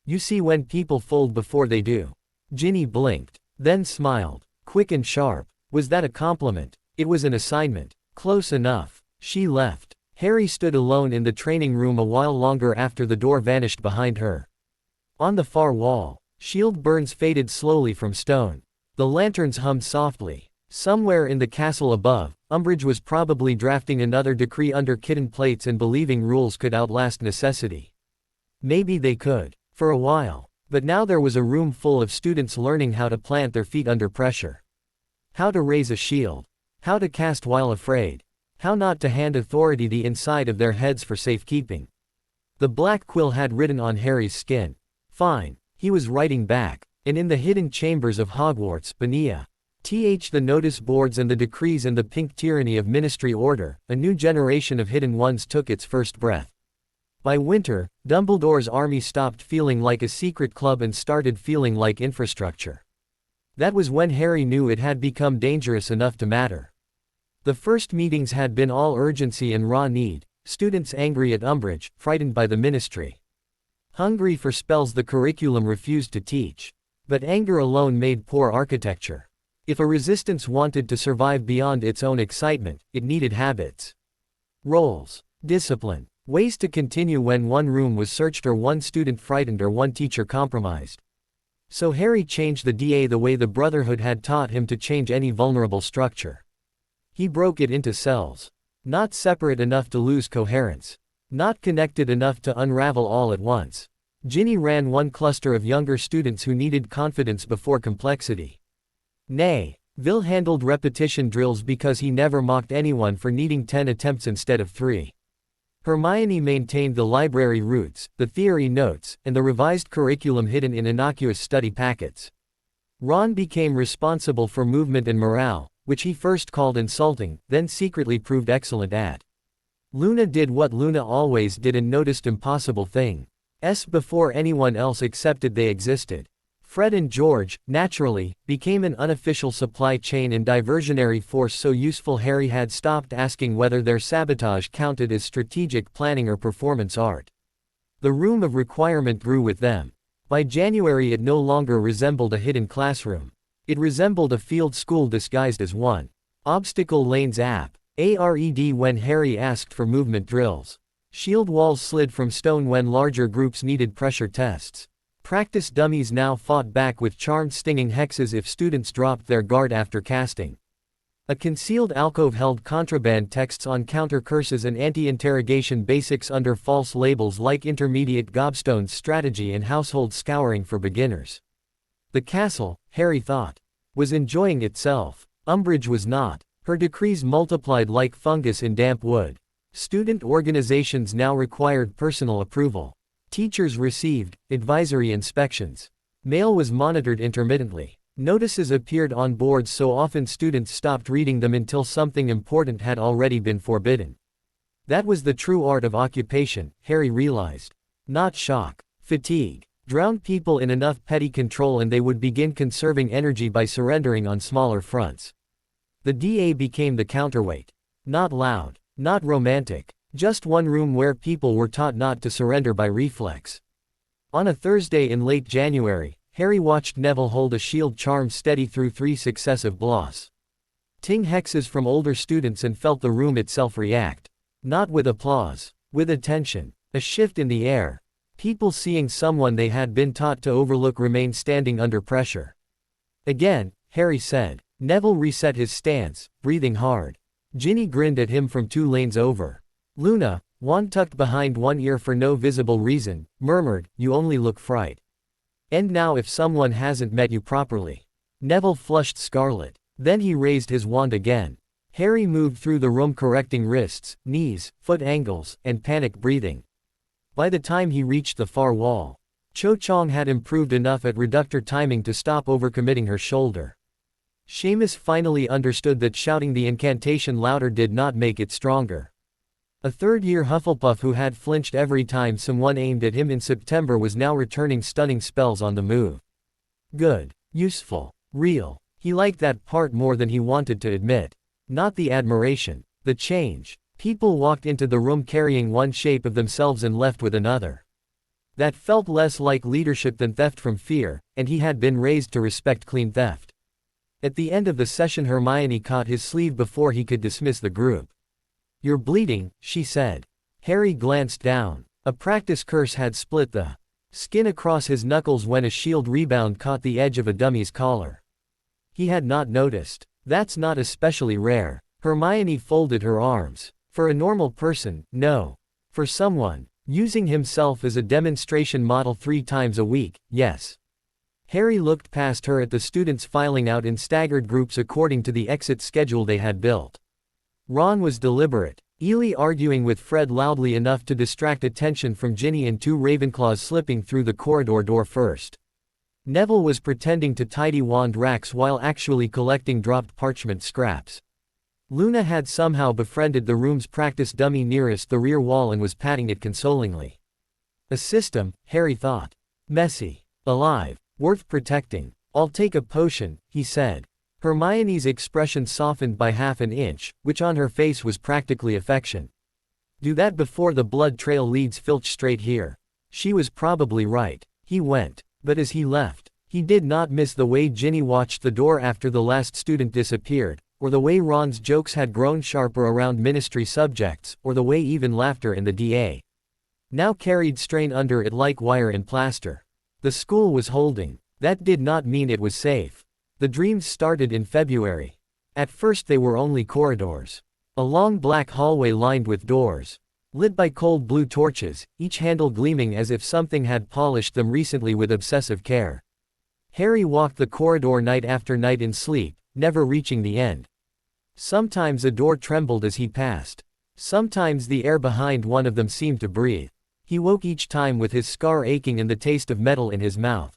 You see when people fold before they do." Ginny blinked, then smiled, quick and sharp. Was that a compliment? It was an assignment. Close enough. She left. Harry stood alone in the training room a while longer after the door vanished behind her. On the far wall, shield burns faded slowly from stone. The lanterns hummed softly. Somewhere in the castle above, Umbridge was probably drafting another decree under kitten plates and believing rules could outlast necessity. Maybe they could. For a while. But now there was a room full of students learning how to plant their feet under pressure. How to raise a shield. How to cast while afraid. How not to hand authority the inside of their heads for safekeeping. The black quill had written on Harry's skin. Fine. He was writing back. And in the hidden chambers of Hogwarts, Benia. The notice boards and the decrees and the pink tyranny of ministry order, a new generation of hidden ones took its first breath. By winter, Dumbledore's army stopped feeling like a secret club and started feeling like infrastructure. That was when Harry knew it had become dangerous enough to matter. The first meetings had been all urgency and raw need, students angry at Umbridge, frightened by the ministry. Hungry for spells the curriculum refused to teach. But anger alone made poor architecture. If a resistance wanted to survive beyond its own excitement, it needed habits. Roles. Discipline. Ways to continue when one room was searched or one student frightened or one teacher compromised. So Harry changed the DA the way the Brotherhood had taught him to change any vulnerable structure. He broke it into cells. Not separate enough to lose coherence. Not connected enough to unravel all at once. Ginny ran one cluster of younger students who needed confidence before complexity. Nay, Vil handled repetition drills because he never mocked anyone for needing 10 attempts instead of 3. Hermione maintained the library routes, the theory notes, and the revised curriculum hidden in innocuous study packets. Ron became responsible for movement and morale, which he first called insulting, then secretly proved excellent at. Luna did what Luna always did and noticed impossible things before anyone else accepted they existed. Fred and George, naturally, became an unofficial supply chain and diversionary force so useful Harry had stopped asking whether their sabotage counted as strategic planning or performance art. The room of requirement grew with them. By January it no longer resembled a hidden classroom. It resembled a field school disguised as one. Obstacle lanes ARED when Harry asked for movement drills. Shield walls slid from stone when larger groups needed pressure tests. Practice dummies now fought back with charmed stinging hexes if students dropped their guard after casting. A concealed alcove held contraband texts on counter curses and anti-interrogation basics under false labels like intermediate gobstones strategy and household scouring for beginners. The castle, Harry thought, was enjoying itself. Umbridge was not. Her decrees multiplied like fungus in damp wood. Student organizations now required personal approval. Teachers received advisory inspections. Mail was monitored intermittently. Notices appeared on boards so often students stopped reading them until something important had already been forbidden. That was the true art of occupation, Harry realized. Not shock. Fatigue. Drown people in enough petty control and they would begin conserving energy by surrendering on smaller fronts. The DA became the counterweight. Not loud. Not romantic. Just one room where people were taught not to surrender by reflex. On a Thursday in late January, Harry watched Neville hold a shield charm steady through 3 successive blasts. Ting hexes from older students and felt the room itself react. Not with applause. With attention. A shift in the air. People seeing someone they had been taught to overlook remain standing under pressure. Again, Harry said. Neville reset his stance, breathing hard. Ginny grinned at him from 2 lanes over. Luna, wand tucked behind one ear for no visible reason, murmured, "You only look fright. And now if someone hasn't met you properly." Neville flushed scarlet. Then he raised his wand again. Harry moved through the room correcting wrists, knees, foot angles, and panic breathing. By the time he reached the far wall, Cho Chang had improved enough at reductor timing to stop overcommitting her shoulder. Seamus finally understood that shouting the incantation louder did not make it stronger. A third-year Hufflepuff who had flinched every time someone aimed at him in September was now returning stunning spells on the move. Good. Useful. Real. He liked that part more than he wanted to admit. Not the admiration. The change. People walked into the room carrying one shape of themselves and left with another. That felt less like leadership than theft from fear, and he had been raised to respect clean theft. At the end of the session Hermione caught his sleeve before he could dismiss the group. "You're bleeding," she said. Harry glanced down. A practice curse had split the skin across his knuckles when a shield rebound caught the edge of a dummy's collar. He had not noticed. That's not especially rare. Hermione folded her arms. For a normal person, no. For someone using himself as a demonstration model 3 times a week, yes. Harry looked past her at the students filing out in staggered groups according to the exit schedule they had built. Ron was deliberate, Ely arguing with Fred loudly enough to distract attention from Ginny and 2 Ravenclaws slipping through the corridor door first. Neville was pretending to tidy wand racks while actually collecting dropped parchment scraps. Luna had somehow befriended the room's practice dummy nearest the rear wall and was patting it consolingly. A system, Harry thought. Messy. Alive. Worth protecting. "I'll take a potion," he said. Hermione's expression softened by half an inch, which on her face was practically affection. "Do that before the blood trail leads Filch straight here." She was probably right. He went. But as he left, he did not miss the way Ginny watched the door after the last student disappeared, or the way Ron's jokes had grown sharper around ministry subjects, or the way even laughter in the DA now carried strain under it like wire and plaster. The school was holding. That did not mean it was safe. The dreams started in February. At first they were only corridors. A long black hallway lined with doors. Lit by cold blue torches, each handle gleaming as if something had polished them recently with obsessive care. Harry walked the corridor night after night in sleep, never reaching the end. Sometimes a door trembled as he passed. Sometimes the air behind one of them seemed to breathe. He woke each time with his scar aching and the taste of metal in his mouth.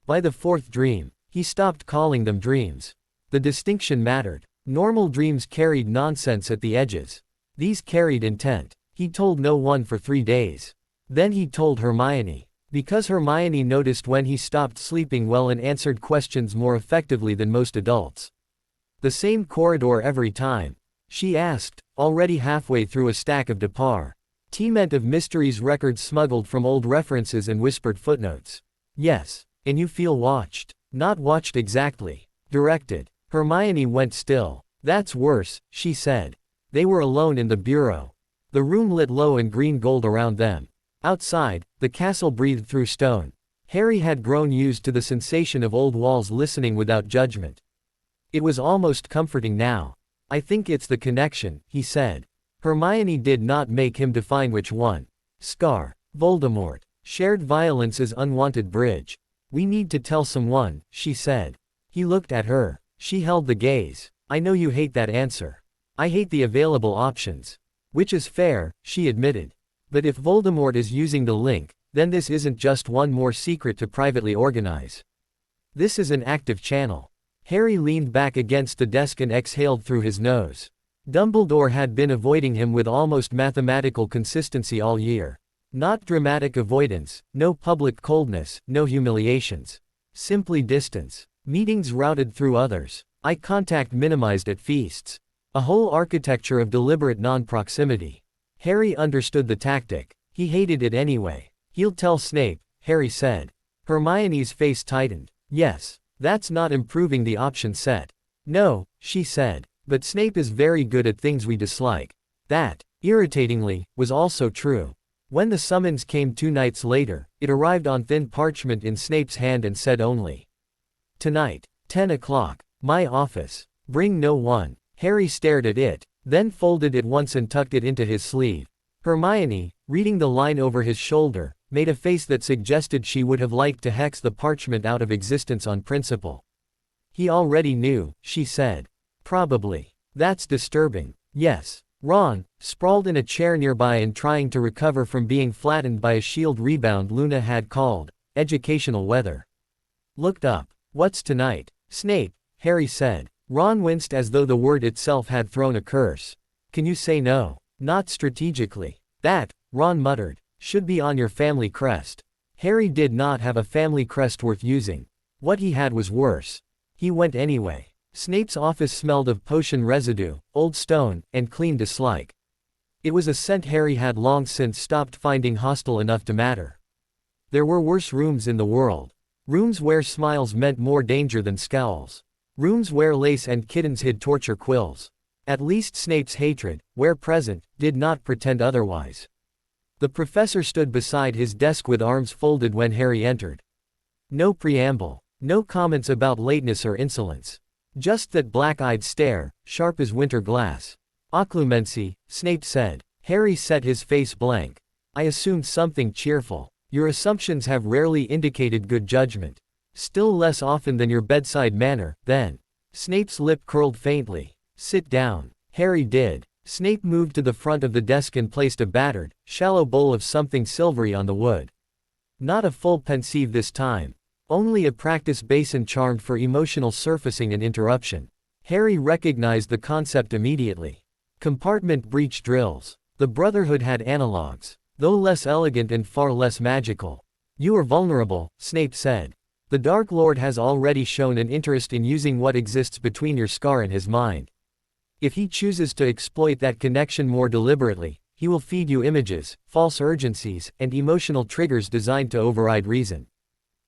By the 4th dream, he stopped calling them dreams. The distinction mattered. Normal dreams carried nonsense at the edges. These carried intent. He told no one for 3 days. Then he told Hermione. Because Hermione noticed when he stopped sleeping well and answered questions more effectively than most adults. "The same corridor every time?" she asked, already halfway through a stack of Depart. Tement of Mysteries records smuggled from old references and whispered footnotes. "Yes. And you feel watched." "Not watched exactly. Directed." Hermione went still. "That's worse," she said. They were alone in the bureau. The room lit low and green gold around them. Outside, the castle breathed through stone. Harry had grown used to the sensation of old walls listening without judgment. It was almost comforting now. "I think it's the connection," he said. Hermione did not make him define which one. Scar. Voldemort. Shared violence is unwanted bridge. "We need to tell someone," she said. He looked at her. She held the gaze. "I know you hate that answer. I hate the available options." "Which is fair," she admitted. "But if Voldemort is using the link, then this isn't just one more secret to privately organize." This is an active channel. Harry leaned back against the desk and exhaled through his nose. Dumbledore had been avoiding him with almost mathematical consistency all year. Not dramatic avoidance, no public coldness, no humiliations. Simply distance. Meetings routed through others. Eye contact minimized at feasts. A whole architecture of deliberate non-proximity. Harry understood the tactic. He hated it anyway. He'll tell Snape, Harry said. Hermione's face tightened. Yes. That's not improving the option set. No, she said. But Snape is very good at things we dislike. That, irritatingly, was also true. When the summons came 2 nights later, it arrived on thin parchment in Snape's hand and said only. Tonight, 10 o'clock, my office. Bring no one. Harry stared at it, then folded it once and tucked it into his sleeve. Hermione, reading the line over his shoulder, made a face that suggested she would have liked to hex the parchment out of existence on principle. He already knew, she said. Probably. That's disturbing. Yes. Ron, sprawled in a chair nearby and trying to recover from being flattened by a shield rebound Luna had called educational weather. Looked up. What's tonight? Snape, Harry said. Ron winced as though the word itself had thrown a curse. Can you say no? Not strategically. That, Ron muttered, should be on your family crest. Harry did not have a family crest worth using. What he had was worse. He went anyway. Snape's office smelled of potion residue, old stone, and clean dislike. It was a scent Harry had long since stopped finding hostile enough to matter. There were worse rooms in the world. Rooms where smiles meant more danger than scowls. Rooms where lace and kittens hid torture quills. At least Snape's hatred, where present, did not pretend otherwise. The professor stood beside his desk with arms folded when Harry entered. No preamble. No comments about lateness or insolence. Just that black-eyed stare, sharp as winter glass. Occlumency, Snape said. Harry set his face blank. I assumed something cheerful. Your assumptions have rarely indicated good judgment. Still less often than your bedside manner, then. Snape's lip curled faintly. Sit down. Harry did. Snape moved to the front of the desk and placed a battered, shallow bowl of something silvery on the wood. Not a full pensieve this time. Only a practice basin charmed for emotional surfacing and interruption. Harry recognized the concept immediately. Compartment breach drills. The Brotherhood had analogues, though less elegant and far less magical. You are vulnerable, Snape said. The Dark Lord has already shown an interest in using what exists between your scar and his mind. If he chooses to exploit that connection more deliberately, he will feed you images, false urgencies, and emotional triggers designed to override reason.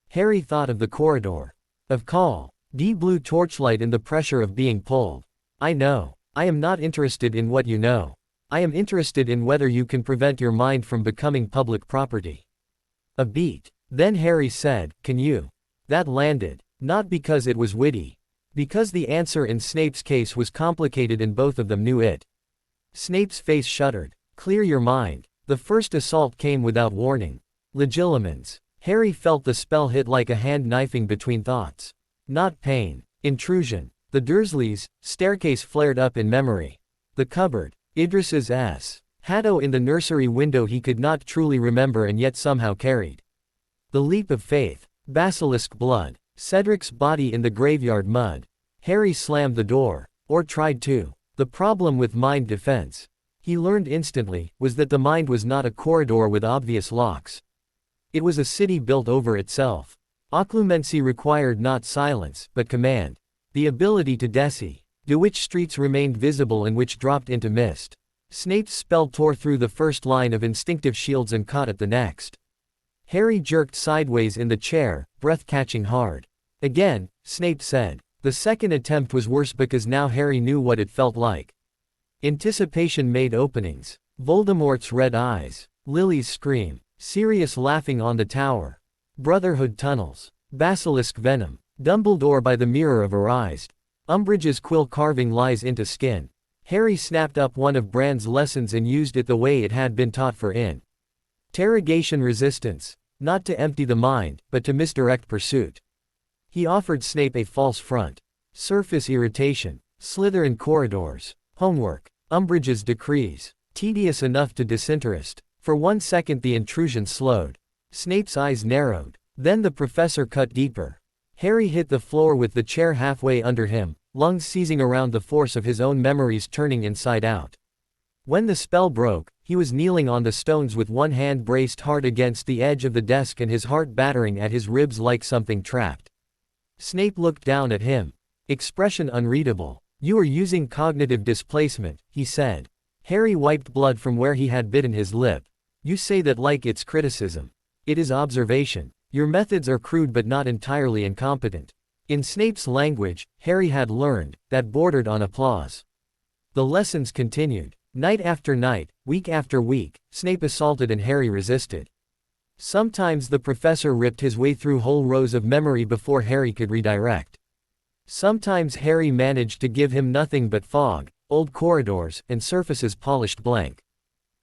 Harry thought of the corridor. Of call. Deep blue torchlight and the pressure of being pulled. I know. I am not interested in what you know. I am interested in whether you can prevent your mind from becoming public property. A beat. Then Harry said, can you? That landed. Not because it was witty. Because the answer in Snape's case was complicated and both of them knew it. Snape's face shuddered. Clear your mind. The first assault came without warning. Legilimens. Harry felt the spell hit like a hand knifing between thoughts. Not pain. Intrusion. The Dursleys, staircase flared up in memory. The cupboard. Idris's S. Hatto in the nursery window he could not truly remember and yet somehow carried. The leap of faith. Basilisk blood. Cedric's body in the graveyard mud. Harry slammed the door. Or tried to. The problem with mind defense, he learned instantly, was that the mind was not a corridor with obvious locks. It was a city built over itself. Occlumency required not silence, but command. The ability to do which streets remained visible and which dropped into mist. Snape's spell tore through the first line of instinctive shields and caught at the next. Harry jerked sideways in the chair, breath catching hard. Again, Snape said. The second attempt was worse because now Harry knew what it felt like. Anticipation made openings. Voldemort's red eyes. Lily's scream. Sirius laughing on the tower. Brotherhood tunnels. Basilisk venom. Dumbledore by the mirror of her eyes. Umbridge's quill carving lies into skin. Harry snapped up one of Bran's lessons and used it the way it had been taught for interrogation resistance. Not to empty the mind, but to misdirect pursuit. He offered Snape a false front. Surface irritation. Slytherin corridors. Homework. Umbridge's decrees. Tedious enough to disinterest. For 1 second the intrusion slowed. Snape's eyes narrowed. Then the professor cut deeper. Harry hit the floor with the chair halfway under him, lungs seizing around the force of his own memories turning inside out. When the spell broke, he was kneeling on the stones with one hand braced hard against the edge of the desk and his heart battering at his ribs like something trapped. Snape looked down at him. Expression unreadable. "You are using cognitive displacement," he said. Harry wiped blood from where he had bitten his lip. "You say that like it's criticism. It is observation. Your methods are crude but not entirely incompetent." In Snape's language, Harry had learned, that bordered on applause. The lessons continued. Night after night, week after week, Snape assaulted and Harry resisted. Sometimes the professor ripped his way through whole rows of memory before Harry could redirect. Sometimes Harry managed to give him nothing but fog, old corridors, and surfaces polished blank.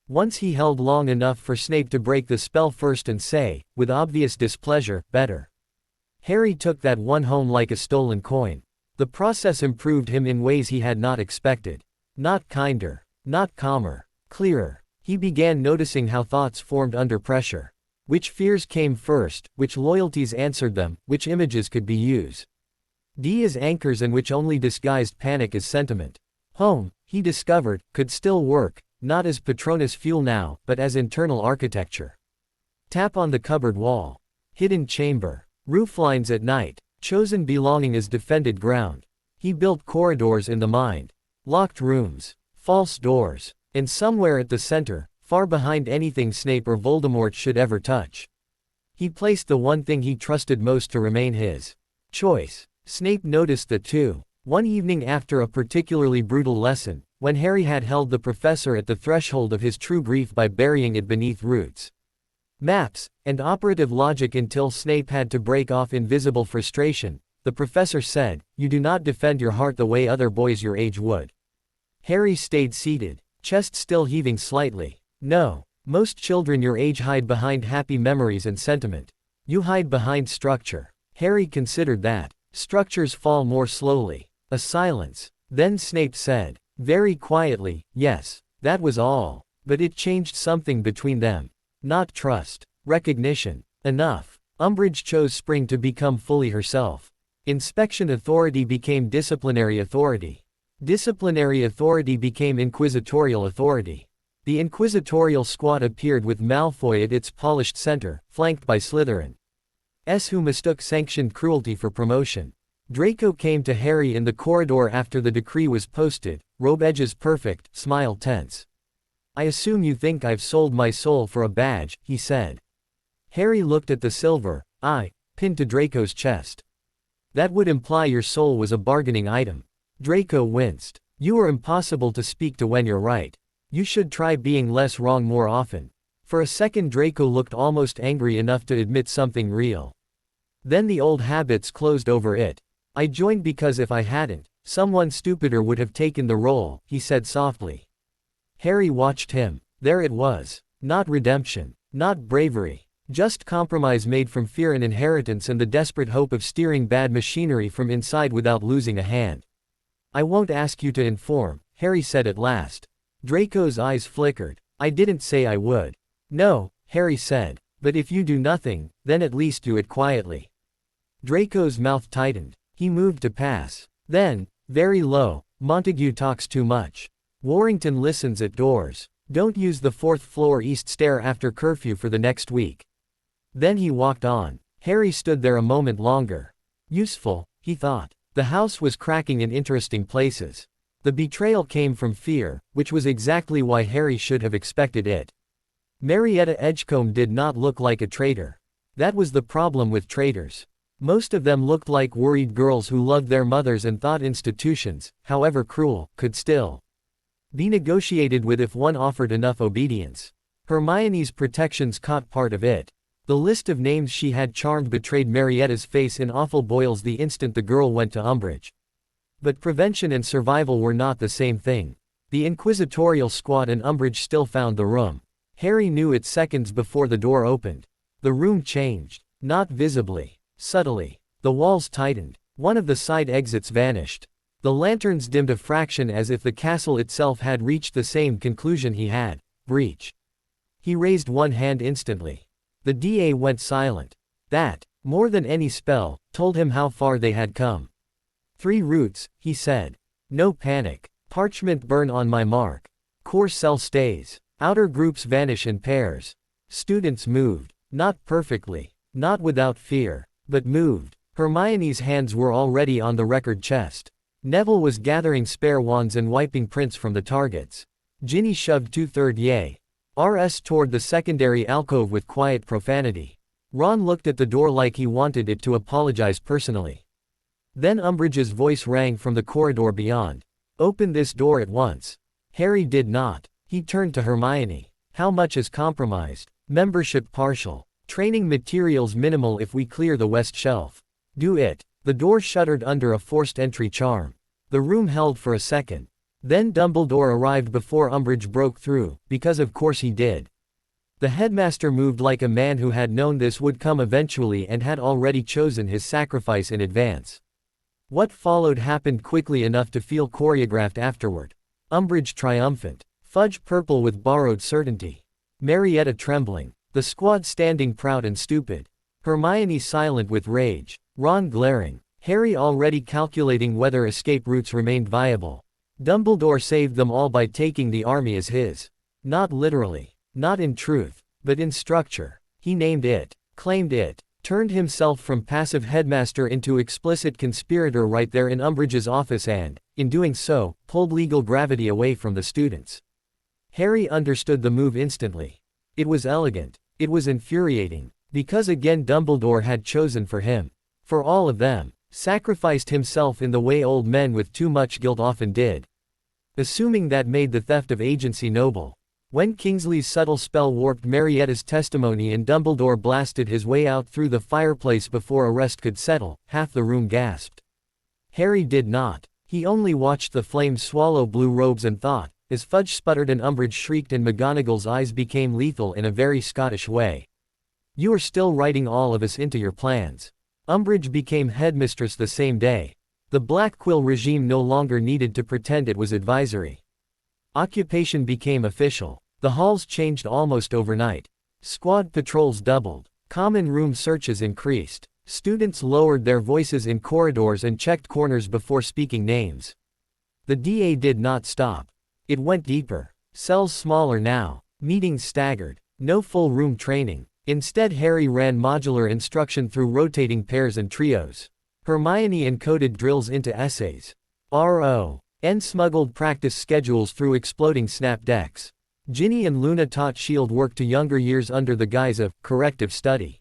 Once he held long enough for Snape to break the spell first and say, with obvious displeasure, "Better." Harry took that one home like a stolen coin. The process improved him in ways he had not expected. Not kinder. Not calmer. Clearer. He began noticing how thoughts formed under pressure. Which fears came first, which loyalties answered them, which images could be used as anchors and which only disguised panic as sentiment. Home, he discovered, could still work, not as Patronus fuel now, but as internal architecture. Tap on the cupboard wall. Hidden chamber. Rooflines at night. Chosen belonging as defended ground. He built corridors in the mind. Locked rooms. False doors. And somewhere at the center, far behind anything Snape or Voldemort should ever touch, he placed the one thing he trusted most to remain his choice. Snape noticed that too. One evening after a particularly brutal lesson, when Harry had held the professor at the threshold of his true grief by burying it beneath roots, maps, and operative logic until Snape had to break off invisible frustration, the professor said, "You do not defend your heart the way other boys your age would." Harry stayed seated, chest still heaving slightly. "No. Most children your age hide behind happy memories and sentiment. You hide behind structure." Harry considered that. Structures fall more slowly. A silence. Then Snape said, very quietly, "Yes, that was all. But it changed something between them. Not trust. Recognition. Enough." Umbridge chose spring to become fully herself. Inspection authority became disciplinary authority. Disciplinary authority became inquisitorial authority. The inquisitorial squad appeared with Malfoy at its polished center, flanked by Slytherin, who mistook sanctioned cruelty for promotion. Draco came to Harry in the corridor after the decree was posted, robe edges perfect, smile tense. "I assume you think I've sold my soul for a badge," he said. Harry looked at the silver eye pinned to Draco's chest. "That would imply your soul was a bargaining item." Draco winced. "You are impossible to speak to when you're right. You should try being less wrong more often." For a second Draco looked almost angry enough to admit something real. Then the old habits closed over it. "I joined because if I hadn't, someone stupider would have taken the role," he said softly. Harry watched him. There it was. Not redemption. Not bravery. Just compromise made from fear and inheritance and the desperate hope of steering bad machinery from inside without losing a hand. "I won't ask you to inform," Harry said at last. Draco's eyes flickered. "I didn't say I would." "No," Harry said. "But if you do nothing, then at least do it quietly." Draco's mouth tightened. He moved to pass. Then, very low, "Montague talks too much. Warrington listens at doors. Don't use the 4th floor east stair after curfew for the next week." Then he walked on. Harry stood there a moment longer. Useful, he thought. The house was cracking in interesting places. The betrayal came from fear, which was exactly why Harry should have expected it. Marietta Edgecombe did not look like a traitor. That was the problem with traitors. Most of them looked like worried girls who loved their mothers and thought institutions, however cruel, could still be negotiated with if one offered enough obedience. Hermione's protections caught part of it. The list of names she had charmed betrayed Marietta's face in awful boils the instant the girl went to Umbridge. But prevention and survival were not the same thing. The inquisitorial squad and Umbridge still found the room. Harry knew it seconds before the door opened. The room changed. Not visibly. Subtly. The walls tightened. One of the side exits vanished. The lanterns dimmed a fraction as if the castle itself had reached the same conclusion he had. Breach. He raised one hand instantly. The DA went silent. That More than any spell, told him how far they had come. 3 roots, he said. No panic. Parchment burn on my mark. Core cell stays. Outer groups vanish in pairs. Students moved. Not perfectly. Not without fear. But moved. Hermione's hands were already on the record chest. Neville was gathering spare wands and wiping prints from the targets. Ginny shoved 2/3 yay. RS toward the secondary alcove with quiet profanity. Ron looked at the door like he wanted it to apologize personally. Then Umbridge's voice rang from the corridor beyond. Open this door at once. Harry did not. He turned to Hermione. How much is compromised? Membership partial. Training materials minimal if we clear the west shelf. Do it. The door shuddered under a forced entry charm. The room held for a second. Then Dumbledore arrived before Umbridge broke through, because of course he did. The headmaster moved like a man who had known this would come eventually and had already chosen his sacrifice in advance. What followed happened quickly enough to feel choreographed afterward. Umbridge triumphant. Fudge purple with borrowed certainty. Marietta trembling. The squad standing proud and stupid. Hermione silent with rage. Ron glaring. Harry already calculating whether escape routes remained viable. Dumbledore saved them all by taking the army as his. Not literally. Not in truth. But in structure. He named it. Claimed it. Turned himself from passive headmaster into explicit conspirator right there in Umbridge's office and, in doing so, pulled legal gravity away from the students. Harry understood the move instantly. It was elegant. It was infuriating. Because again Dumbledore had chosen for him. For all of them. Sacrificed himself in the way old men with too much guilt often did. Assuming that made the theft of agency noble. When Kingsley's subtle spell warped Marietta's testimony and Dumbledore blasted his way out through the fireplace before arrest could settle, half the room gasped. Harry did not. He only watched the flames swallow blue robes and thought, as Fudge sputtered and Umbridge shrieked and McGonagall's eyes became lethal in a very Scottish way. You are still writing all of us into your plans. Umbridge became headmistress the same day. The Black Quill regime no longer needed to pretend it was advisory. Occupation became official. The halls changed almost overnight. Squad patrols doubled. Common room searches increased. Students lowered their voices in corridors and checked corners before speaking names. The DA did not stop. It went deeper. Cells smaller now. Meetings staggered. No full room training. Instead Harry ran modular instruction through rotating pairs and trios. Hermione encoded drills into essays. R.O.N. smuggled practice schedules through exploding snap decks. Ginny and Luna taught shield work to younger years under the guise of corrective study.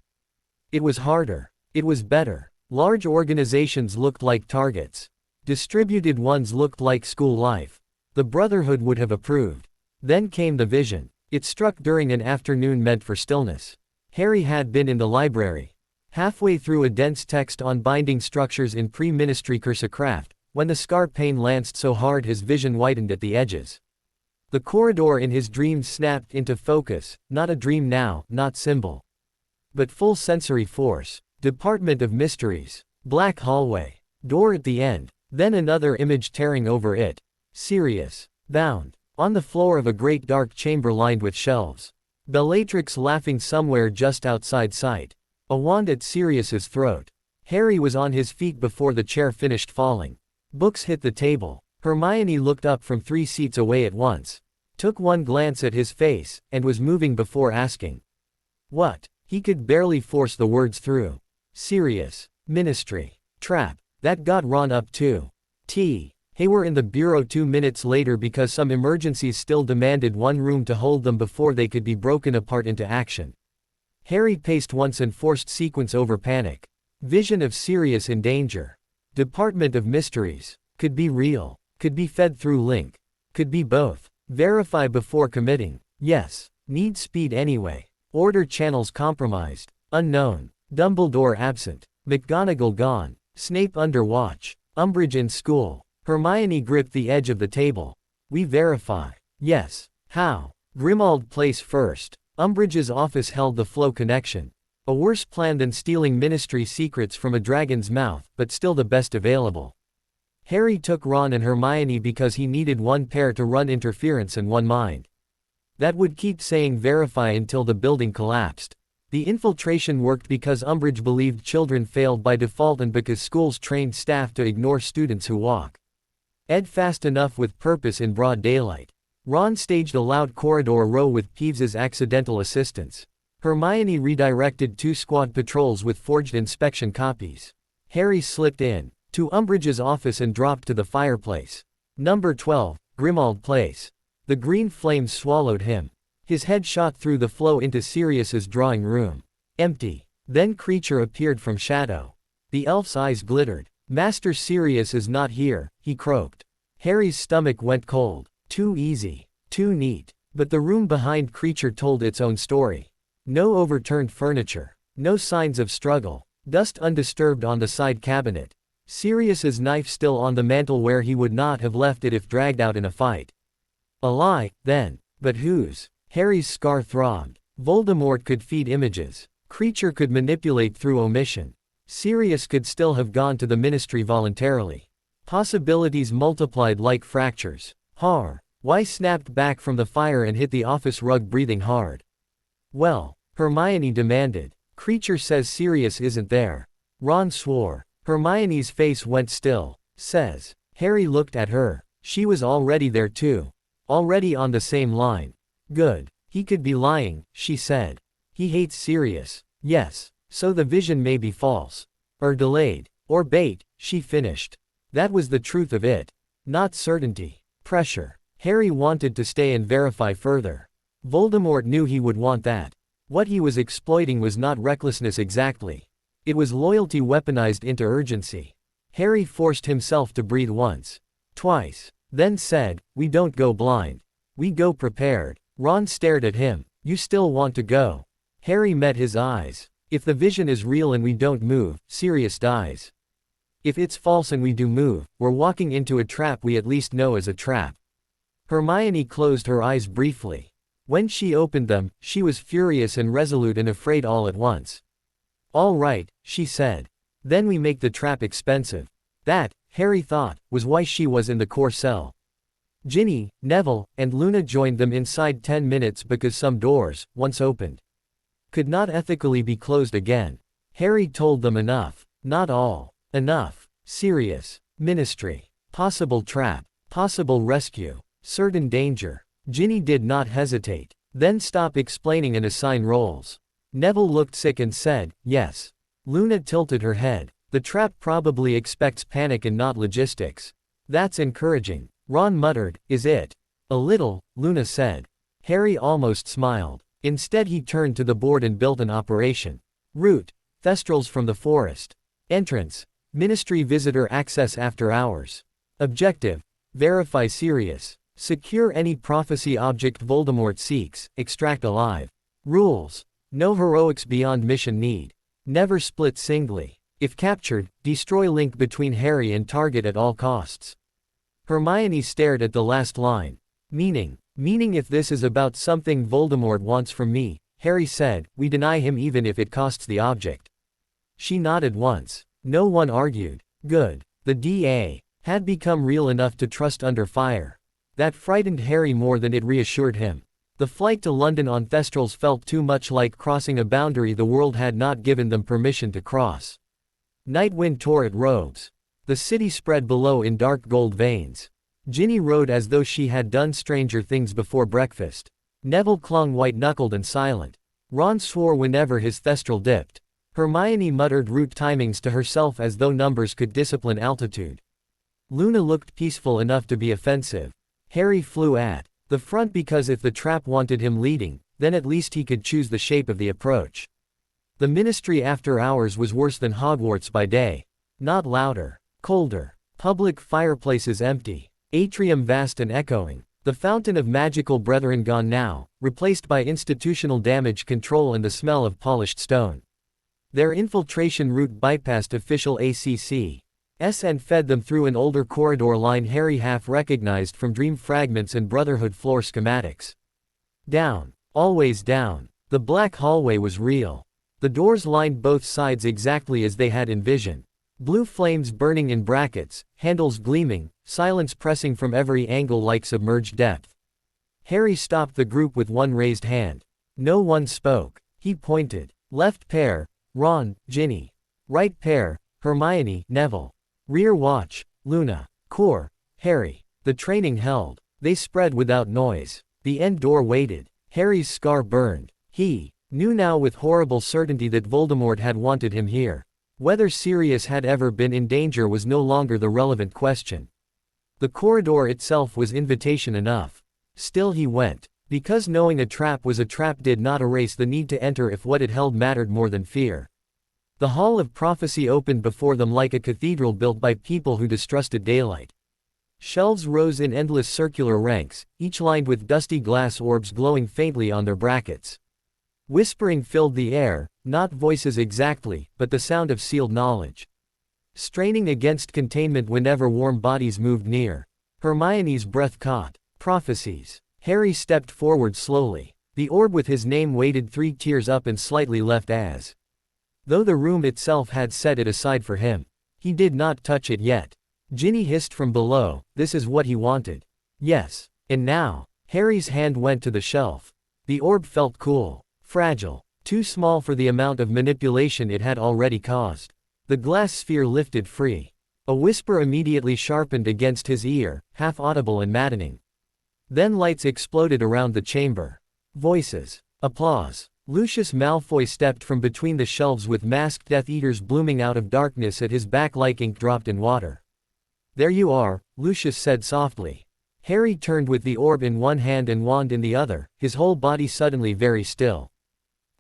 It was harder. It was better. Large organizations looked like targets. Distributed ones looked like school life. The Brotherhood would have approved. Then came the vision. It struck during an afternoon meant for stillness. Harry had been in the library. Halfway through a dense text on binding structures in pre-ministry cursicraft, when the scar pane lanced so hard his vision widened at the edges. The corridor in his dreams snapped into focus, not a dream now, not symbol. But full sensory force. Department of Mysteries. Black hallway. Door at the end. Then another image tearing over it. Sirius. Bound. On the floor of a great dark chamber lined with shelves. Bellatrix laughing somewhere just outside sight. A wand at Sirius's throat. Harry was on his feet before the chair finished falling. Books hit the table. Hermione looked up from 3 seats away at once. Took one glance at his face, and was moving before asking. What? He could barely force the words through. Sirius. Ministry. Trap. That got Ron up too. They were in the bureau 2 minutes later because some emergencies still demanded one room to hold them before they could be broken apart into action. Harry paced once and forced sequence over panic. Vision of Sirius in danger. Department of Mysteries. Could be real. Could be fed through link. Could be both. Verify before committing. Yes. Need speed anyway. Order channels compromised. Unknown. Dumbledore absent. McGonagall gone. Snape under watch. Umbridge in school. Hermione gripped the edge of the table. We verify. Yes. How? Grimmauld Place first. Umbridge's office held the flow connection. A worse plan than stealing ministry secrets from a dragon's mouth, but still the best available. Harry took Ron and Hermione because he needed one pair to run interference and one mind. That would keep saying verify until the building collapsed. The infiltration worked because Umbridge believed children failed by default and because schools trained staff to ignore students who walk Ed fast enough with purpose in broad daylight. Ron staged a loud corridor row with Peeves's accidental assistance. Hermione redirected 2 squad patrols with forged inspection copies. Harry slipped in to Umbridge's office and dropped to the fireplace. Number 12, Grimmauld Place. The green flames swallowed him. His head shot through the flow into Sirius's drawing room. Empty. Then Creature appeared from shadow. The elf's eyes glittered. Master Sirius is not here, he croaked. Harry's stomach went cold. Too easy. Too neat. But the room behind Creature told its own story. No overturned furniture. No signs of struggle. Dust undisturbed on the side cabinet. Sirius's knife still on the mantel where he would not have left it if dragged out in a fight. A lie, then. But whose? Harry's scar throbbed. Voldemort could feed images. Creature could manipulate through omission. Sirius could still have gone to the Ministry voluntarily. Possibilities multiplied like fractures. Weiss snapped back from the fire and hit the office rug, breathing hard. Well, Hermione demanded. Creature says Sirius isn't there. Ron swore. Hermione's face went still. Says. Harry looked at her. She was already there too. Already on the same line. Good. He could be lying, she said. He hates Sirius. Yes. So the vision may be false. Or delayed. Or bait, she finished. That was the truth of it. Not certainty. Pressure. Harry wanted to stay and verify further. Voldemort knew he would want that. What he was exploiting was not recklessness exactly. It was loyalty weaponized into urgency. Harry forced himself to breathe once. Twice. Then said, "We don't go blind. We go prepared." Ron stared at him. "You still want to go?" Harry met his eyes. "If the vision is real and we don't move, Sirius dies. If it's false and we do move, we're walking into a trap we at least know is a trap." Hermione closed her eyes briefly. When she opened them, she was furious and resolute and afraid all at once. "All right," she said. "Then we make the trap expensive." That, Harry thought, was why she was in the core cell. Ginny, Neville, and Luna joined them inside 10 minutes because some doors, once opened, could not ethically be closed again. Harry told them enough. Not all. Enough. Sirius. Ministry. Possible trap. Possible rescue. Certain danger. Ginny did not hesitate. Then stop explaining and assign roles. Neville looked sick and said, "Yes." Luna tilted her head. "The trap probably expects panic and not logistics." "That's encouraging." Ron muttered, "Is it?" "A little," Luna said. Harry almost smiled. Instead he turned to the board and built an operation. Route. Thestrals from the forest. Entrance. Ministry visitor access after hours. Objective. Verify Sirius. Secure any prophecy object Voldemort seeks, extract alive. Rules. No heroics beyond mission need. Never split singly. If captured, destroy link between Harry and target at all costs. Hermione stared at the last line. Meaning if this is about something Voldemort wants from me, Harry said, we deny him even if it costs the object. She nodded once. No one argued. Good. The DA had become real enough to trust under fire. That frightened Harry more than it reassured him. The flight to London on Thestrals felt too much like crossing a boundary the world had not given them permission to cross. Night wind tore at robes. The city spread below in dark gold veins. Ginny rode as though she had done stranger things before breakfast. Neville clung white-knuckled and silent. Ron swore whenever his Thestral dipped. Hermione muttered route timings to herself as though numbers could discipline altitude. Luna looked peaceful enough to be offensive. Harry flew at the front because if the trap wanted him leading, then at least he could choose the shape of the approach. The Ministry after hours was worse than Hogwarts by day. Not louder. Colder. Public fireplaces empty. Atrium vast and echoing. The fountain of magical brethren gone now, replaced by institutional damage control and the smell of polished stone. Their infiltration route bypassed official ACC's and fed them through an older corridor line Harry half recognized from dream fragments and Brotherhood floor schematics. Down. Always down. The black hallway was real. The doors lined both sides exactly as they had envisioned. Blue flames burning in brackets, handles gleaming, silence pressing from every angle like submerged depth. Harry stopped the group with one raised hand. No one spoke. He pointed. Left pair, Ron, Ginny. Right pair, Hermione, Neville. Rear watch, Luna. Core, Harry. The training held. They spread without noise. The end door waited. Harry's scar burned. He knew now with horrible certainty that Voldemort had wanted him here. Whether Sirius had ever been in danger was no longer the relevant question. The corridor itself was invitation enough. Still he went. Because knowing a trap was a trap did not erase the need to enter if what it held mattered more than fear. The Hall of Prophecy opened before them like a cathedral built by people who distrusted daylight. Shelves rose in endless circular ranks, each lined with dusty glass orbs glowing faintly on their brackets. Whispering filled the air, not voices exactly, but the sound of sealed knowledge. Straining against containment whenever warm bodies moved near. Hermione's breath caught. Prophecies. Harry stepped forward slowly. The orb with his name waited 3 tiers up and slightly left as though the room itself had set it aside for him. He did not touch it yet. Ginny hissed from below, this is what he wanted. Yes. And now, Harry's hand went to the shelf. The orb felt cool. Fragile. Too small for the amount of manipulation it had already caused. The glass sphere lifted free. A whisper immediately sharpened against his ear, half audible and maddening. Then lights exploded around the chamber. Voices. Applause. Lucius Malfoy stepped from between the shelves with masked Death Eaters blooming out of darkness at his back like ink dropped in water. There you are, Lucius said softly. Harry turned with the orb in one hand and wand in the other, his whole body suddenly very still.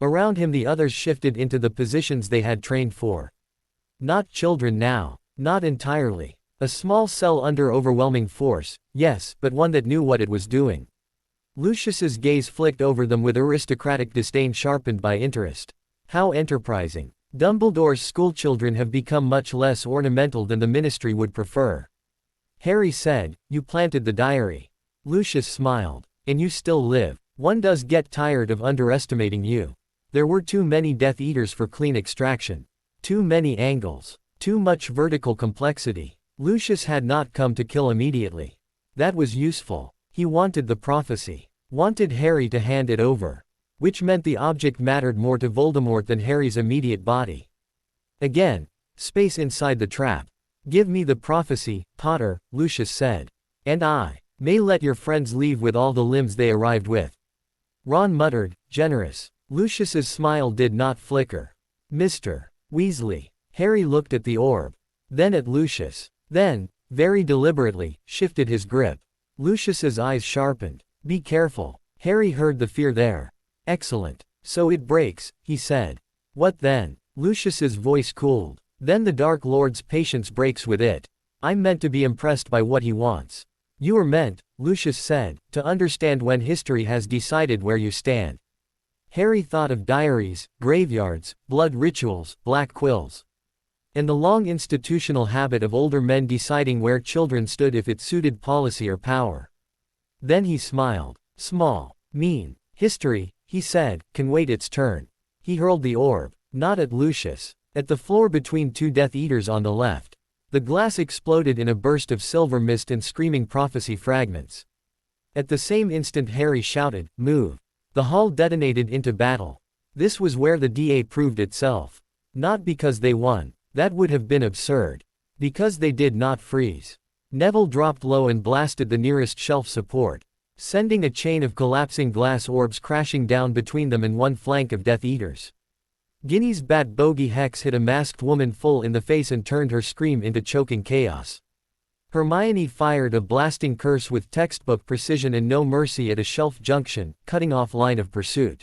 Around him the others shifted into the positions they had trained for. Not children now. Not entirely. A small cell under overwhelming force, yes, but one that knew what it was doing. Lucius's gaze flicked over them with aristocratic disdain sharpened by interest. How enterprising. Dumbledore's schoolchildren have become much less ornamental than the ministry would prefer. Harry said, you planted the diary. Lucius smiled. And you still live. One does get tired of underestimating you. There were too many Death Eaters for clean extraction. Too many angles. Too much vertical complexity. Lucius had not come to kill immediately. That was useful. He wanted the prophecy. Wanted Harry to hand it over. Which meant the object mattered more to Voldemort than Harry's immediate body. Again. Space inside the trap. Give me the prophecy, Potter, Lucius said. And I may let your friends leave with all the limbs they arrived with. Ron muttered, generous. Lucius's smile did not flicker. Mr. Weasley. Harry looked at the orb. Then at Lucius. Then, very deliberately, shifted his grip. Lucius's eyes sharpened. Be careful. Harry heard the fear there. Excellent. So it breaks, he said. What then? Lucius's voice cooled. Then the Dark Lord's patience breaks with it. I'm meant to be impressed by what he wants. You are meant, Lucius said, to understand when history has decided where you stand. Harry thought of diaries, graveyards, blood rituals, black quills. And the long institutional habit of older men deciding where children stood if it suited policy or power. Then he smiled. Small. Mean. History, he said, can wait its turn. He hurled the orb. Not at Lucius. At the floor between 2 Death Eaters on the left. The glass exploded in a burst of silver mist and screaming prophecy fragments. At the same instant Harry shouted, move. The hall detonated into battle. This was where the DA proved itself. Not because they won. That would have been absurd. Because they did not freeze. Neville dropped low and blasted the nearest shelf support, sending a chain of collapsing glass orbs crashing down between them and one flank of Death Eaters. Ginny's bat bogey hex hit a masked woman full in the face and turned her scream into choking chaos. Hermione fired a blasting curse with textbook precision and no mercy at a shelf junction, cutting off line of pursuit.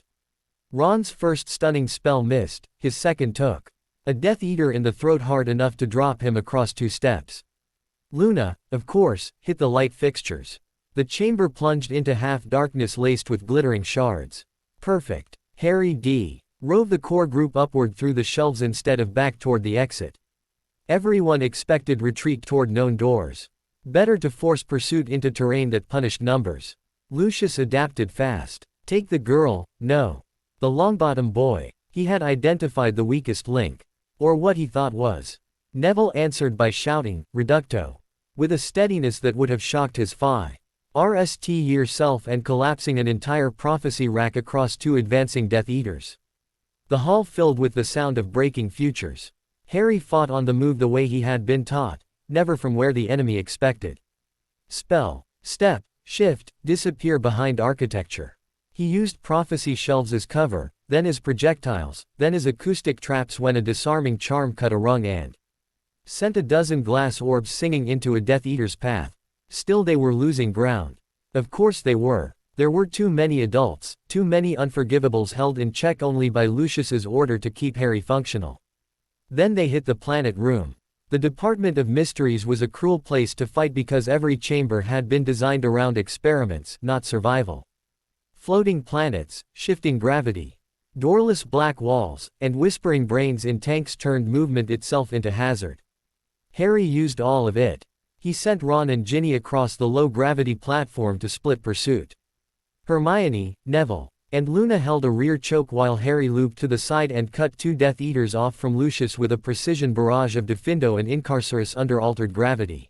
Ron's first stunning spell missed, his second took a Death Eater in the throat hard enough to drop him across 2 steps. Luna, of course, hit the light fixtures. The chamber plunged into half-darkness laced with glittering shards. Perfect. Harry D. rove the core group upward through the shelves instead of back toward the exit. Everyone expected retreat toward known doors. Better to force pursuit into terrain that punished numbers. Lucius adapted fast. Take the girl, no. The Longbottom boy. He had identified the weakest link. Or what he thought was. Neville answered by shouting, Reducto. With a steadiness that would have shocked his RST-year self and collapsing an entire prophecy rack across 2 advancing Death Eaters. The hall filled with the sound of breaking futures. Harry fought on the move the way he had been taught, never from where the enemy expected. Spell, step, shift, disappear behind architecture. He used prophecy shelves as cover, then as projectiles, then as acoustic traps when a disarming charm cut a rung and sent a dozen glass orbs singing into a Death Eater's path. Still they were losing ground. Of course they were. There were too many adults, too many unforgivables held in check only by Lucius's order to keep Harry functional. Then they hit the planet room. The Department of Mysteries was a cruel place to fight because every chamber had been designed around experiments, not survival. Floating planets, shifting gravity, doorless black walls, and whispering brains in tanks turned movement itself into hazard. Harry used all of it. He sent Ron and Ginny across the low-gravity platform to split pursuit. Hermione, Neville, and Luna held a rear choke while Harry looped to the side and cut 2 Death Eaters off from Lucius with a precision barrage of Diffindo and Incarcerus under altered gravity.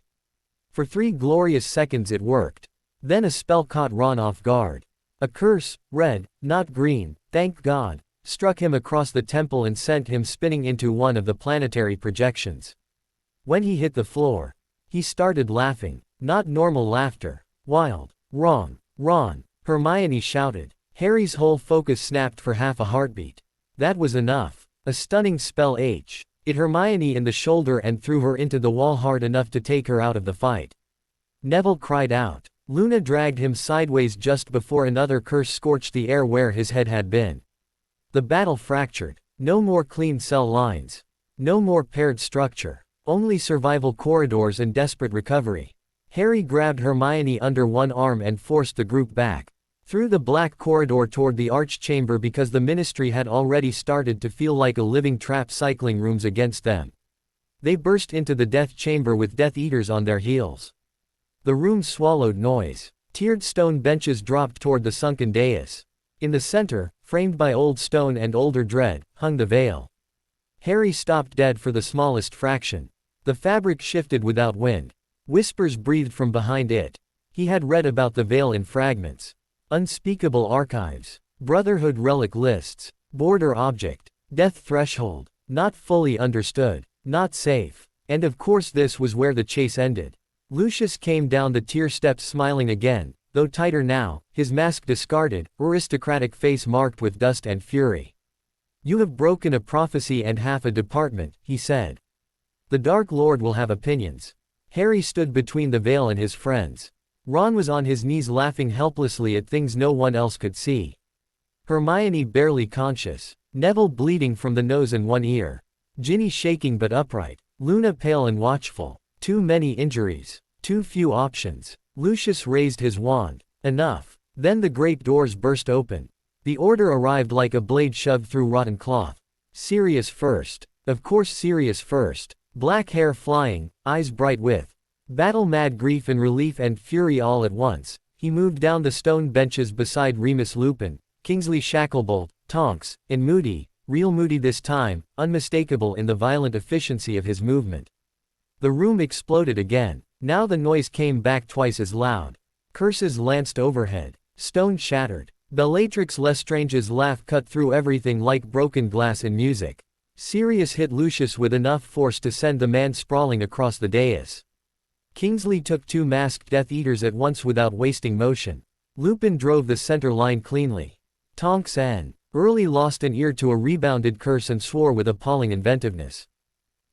For 3 glorious seconds it worked. Then a spell caught Ron off guard. A curse, red, not green, thank God, struck him across the temple and sent him spinning into one of the planetary projections. When he hit the floor, he started laughing, not normal laughter, wild. Wrong, Ron, Hermione shouted. Harry's whole focus snapped for half a heartbeat. That was enough. A stunning spell hit Hermione in the shoulder and threw her into the wall hard enough to take her out of the fight. Neville cried out. Luna dragged him sideways just before another curse scorched the air where his head had been. The battle fractured. No more clean cell lines. No more paired structure. Only survival corridors and desperate recovery. Harry grabbed Hermione under one arm and forced the group back. Through the black corridor toward the arch-chamber because the Ministry had already started to feel like a living trap cycling rooms against them. They burst into the Death Chamber with Death Eaters on their heels. The room swallowed noise. Tiered stone benches dropped toward the sunken dais. In the center, framed by old stone and older dread, hung the veil. Harry stopped dead for the smallest fraction. The fabric shifted without wind. Whispers breathed from behind it. He had read about the veil in fragments. Unspeakable archives. Brotherhood relic lists. Border object. Death threshold. Not fully understood. Not safe. And of course this was where the chase ended. Lucius came down the tier steps smiling again, though tighter now, his mask discarded, aristocratic face marked with dust and fury. You have broken a prophecy and half a department, he said. The Dark Lord will have opinions. Harry stood between the veil and his friends. Ron was on his knees laughing helplessly at things no one else could see. Hermione barely conscious. Neville bleeding from the nose and one ear. Ginny shaking but upright. Luna pale and watchful. Too many injuries. Too few options. Lucius raised his wand. Enough. Then the great doors burst open. The order arrived like a blade shoved through rotten cloth. Sirius first. Of course Sirius first. Black hair flying, eyes bright with battle-mad grief and relief and fury all at once. He moved down the stone benches beside Remus Lupin, Kingsley Shacklebolt, Tonks, and Moody, real Moody this time, unmistakable in the violent efficiency of his movement. The room exploded again. Now the noise came back twice as loud. Curses lanced overhead. Stone shattered. Bellatrix Lestrange's laugh cut through everything like broken glass in music. Sirius hit Lucius with enough force to send the man sprawling across the dais. Kingsley took 2 masked Death Eaters at once without wasting motion. Lupin drove the center line cleanly. Tonks and Early lost an ear to a rebounded curse and swore with appalling inventiveness.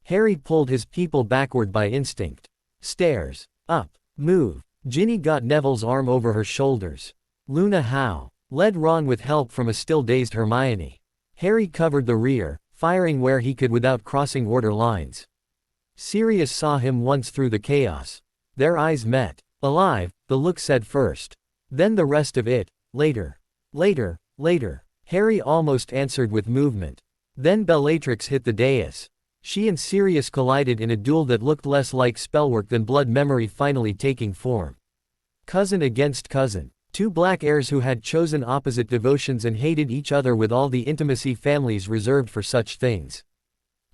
Harry pulled his people backward by instinct. Stairs. Up. Move. Ginny got Neville's arm over her shoulders. Luna led Ron with help from a still dazed Hermione. Harry covered the rear, firing where he could without crossing order lines. Sirius saw him once through the chaos. Their eyes met. Alive, the look said first. Then the rest of it, later. Later, later. Harry almost answered with movement. Then Bellatrix hit the dais. She and Sirius collided in a duel that looked less like spellwork than blood memory finally taking form. Cousin against cousin. 2 black heirs who had chosen opposite devotions and hated each other with all the intimacy families reserved for such things.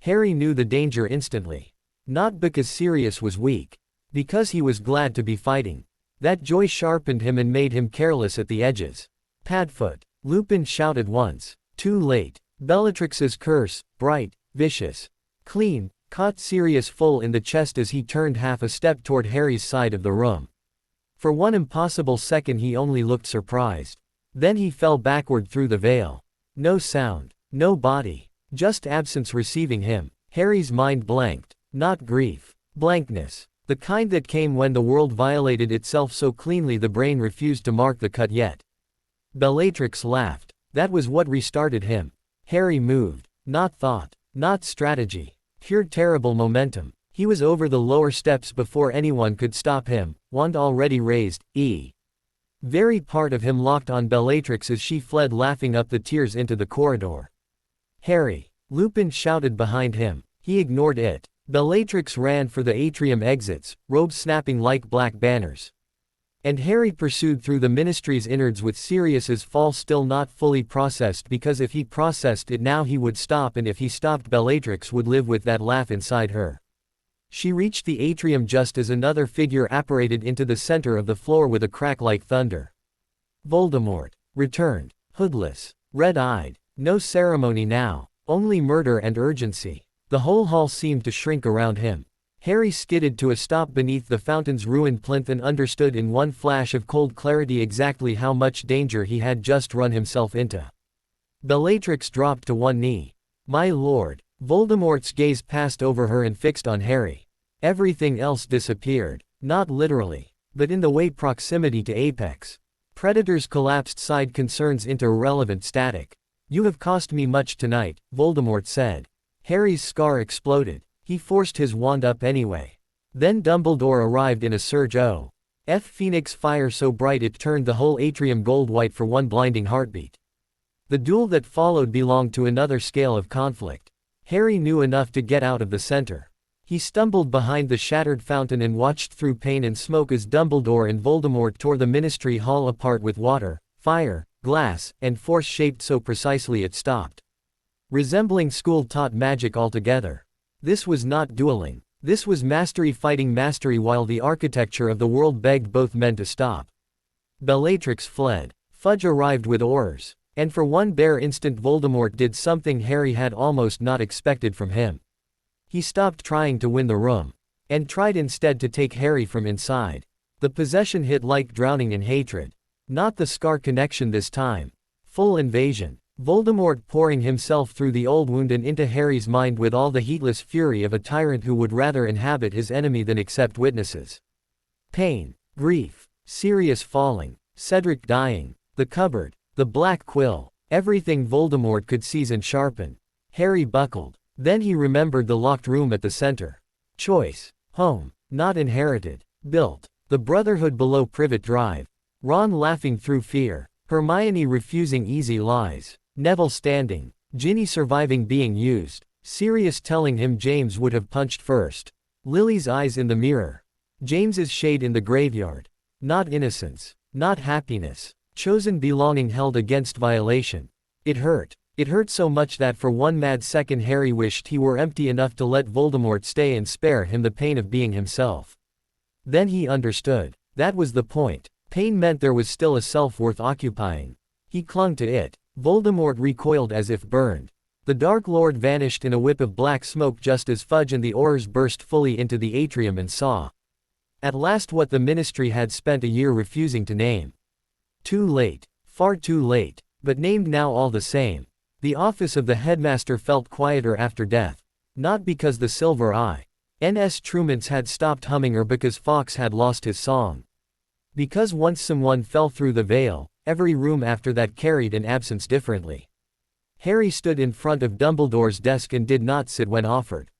Harry knew the danger instantly. Not because Sirius was weak. Because he was glad to be fighting. That joy sharpened him and made him careless at the edges. Padfoot. Lupin shouted once. Too late. Bellatrix's curse, bright, vicious, clean, caught Sirius full in the chest as he turned half a step toward Harry's side of the room. For one impossible second he only looked surprised. Then he fell backward through the veil. No sound, no body, just absence receiving him. Harry's mind blanked. Not grief. Blankness. The kind that came when the world violated itself so cleanly the brain refused to mark the cut yet. Bellatrix laughed. That was what restarted him. Harry moved. Not thought. Not strategy. Pure terrible momentum. He was over the lower steps before anyone could stop him, wand already raised, very part of him locked on Bellatrix as she fled laughing up the tiers into the corridor. Harry! Lupin shouted behind him. He ignored it. Bellatrix ran for the atrium exits, robes snapping like black banners. And Harry pursued through the Ministry's innards with Sirius's fall still not fully processed, because if he processed it now he would stop, and if he stopped Bellatrix would live with that laugh inside her. She reached the atrium just as another figure apparated into the center of the floor with a crack like thunder. Voldemort returned, hoodless, red-eyed. No ceremony now, only murder and urgency. The whole hall seemed to shrink around him. Harry skidded to a stop beneath the fountain's ruined plinth and understood in one flash of cold clarity exactly how much danger he had just run himself into. Bellatrix dropped to one knee. My lord. Voldemort's gaze passed over her and fixed on Harry. Everything else disappeared, not literally, but in the way proximity to apex. Predators collapsed side concerns into irrelevant static. You have cost me much tonight, Voldemort said. Harry's scar exploded. He forced his wand up anyway. Then Dumbledore arrived in a surge of phoenix fire so bright it turned the whole atrium gold-white for one blinding heartbeat. The duel that followed belonged to another scale of conflict. Harry knew enough to get out of the center. He stumbled behind the shattered fountain and watched through pain and smoke as Dumbledore and Voldemort tore the Ministry Hall apart with water, fire, glass, and force shaped so precisely it stopped. Resembling school-taught magic altogether. This was not dueling. This was mastery fighting mastery while the architecture of the world begged both men to stop. Bellatrix fled. Fudge arrived with oars. And for one bare instant Voldemort did something Harry had almost not expected from him. He stopped trying to win the room. And tried instead to take Harry from inside. The possession hit like drowning in hatred. Not the scar connection this time. Full invasion. Voldemort pouring himself through the old wound and into Harry's mind with all the heatless fury of a tyrant who would rather inhabit his enemy than accept witnesses. Pain. Grief. Sirius falling. Cedric dying. The cupboard. The black quill. Everything Voldemort could seize and sharpen. Harry buckled. Then he remembered the locked room at the center. Choice. Home. Not inherited. Built. The Brotherhood below Privet Drive. Ron laughing through fear. Hermione refusing easy lies. Neville standing. Ginny surviving being used. Sirius telling him James would have punched first. Lily's eyes in the mirror. James's shade in the graveyard. Not innocence. Not happiness. Chosen belonging held against violation. It hurt. It hurt so much that for one mad second Harry wished he were empty enough to let Voldemort stay and spare him the pain of being himself. Then he understood. That was the point. Pain meant there was still a self worth occupying. He clung to it. Voldemort recoiled as if burned. The Dark Lord vanished in a whip of black smoke just as Fudge and the Aurors burst fully into the atrium and saw. At last what the Ministry had spent a year refusing to name. Too late. Far too late. But named now all the same. The office of the headmaster felt quieter after death. Not because the Silver Eye. N.S. Truman's had stopped humming or because Fawkes had lost his song. Because once someone fell through the veil, every room after that carried an absence differently. Harry stood in front of Dumbledore's desk and did not sit when offered.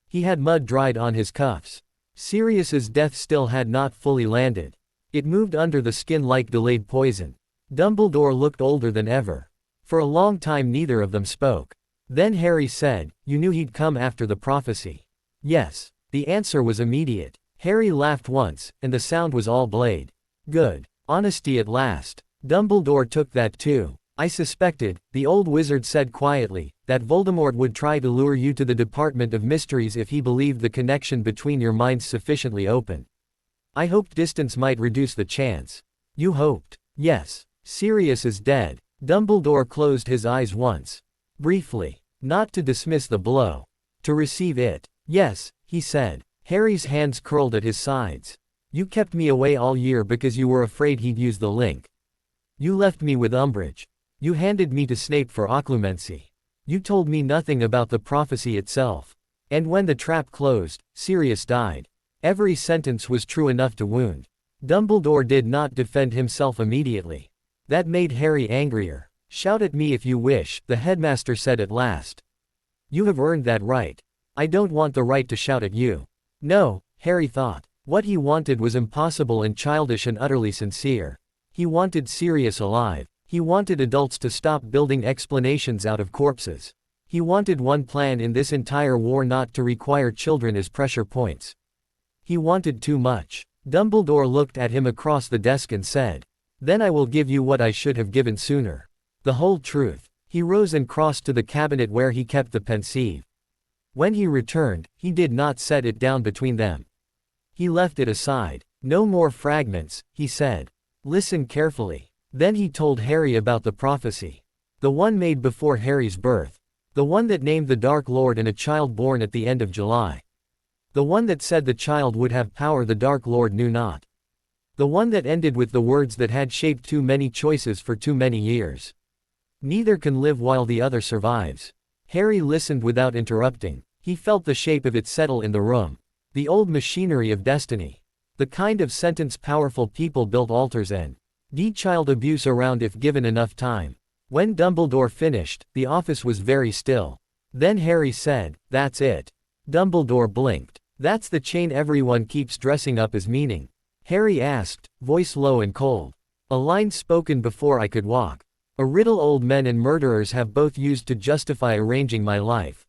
He had mud dried on his cuffs. Sirius's death still had not fully landed. It moved under the skin like delayed poison. Dumbledore looked older than ever. For a long time neither of them spoke. Then Harry said, "You knew he'd come after the prophecy." Yes. The answer was immediate. Harry laughed once, and the sound was all blade. Good. Honesty at last. Dumbledore took that too. I suspected, the old wizard said quietly, that Voldemort would try to lure you to the Department of Mysteries if he believed the connection between your minds sufficiently open. I hoped distance might reduce the chance. You hoped. Yes. Sirius is dead. Dumbledore closed his eyes once. Briefly. Not to dismiss the blow. To receive it. Yes, he said. Harry's hands curled at his sides. You kept me away all year because you were afraid he'd use the link. You left me with Umbridge. You handed me to Snape for occlumency. You told me nothing about the prophecy itself. And when the trap closed, Sirius died. Every sentence was true enough to wound. Dumbledore did not defend himself immediately. That made Harry angrier. Shout at me if you wish, the headmaster said at last. You have earned that right. I don't want the right to shout at you. No, Harry thought. What he wanted was impossible and childish and utterly sincere. He wanted Sirius alive. He wanted adults to stop building explanations out of corpses. He wanted one plan in this entire war, not to require children as pressure points. He wanted too much. Dumbledore looked at him across the desk and said, "Then I will give you what I should have given sooner. The whole truth." He rose and crossed to the cabinet where he kept the pensieve. When he returned, he did not set it down between them. He left it aside. "No more fragments," he said. "Listen carefully." Then he told Harry about the prophecy. The one made before Harry's birth. The one that named the Dark Lord and a child born at the end of July. The one that said the child would have power the Dark Lord knew not. The one that ended with the words that had shaped too many choices for too many years. Neither can live while the other survives. Harry listened without interrupting. He felt the shape of it settle in the room. The old machinery of destiny. The kind of sentence powerful people built altars and child abuse around if given enough time. When Dumbledore finished, the office was very still. Then Harry said, "That's it." Dumbledore blinked. "That's the chain everyone keeps dressing up as meaning?" Harry asked, voice low and cold. "A line spoken before I could walk. A riddle old men and murderers have both used to justify arranging my life."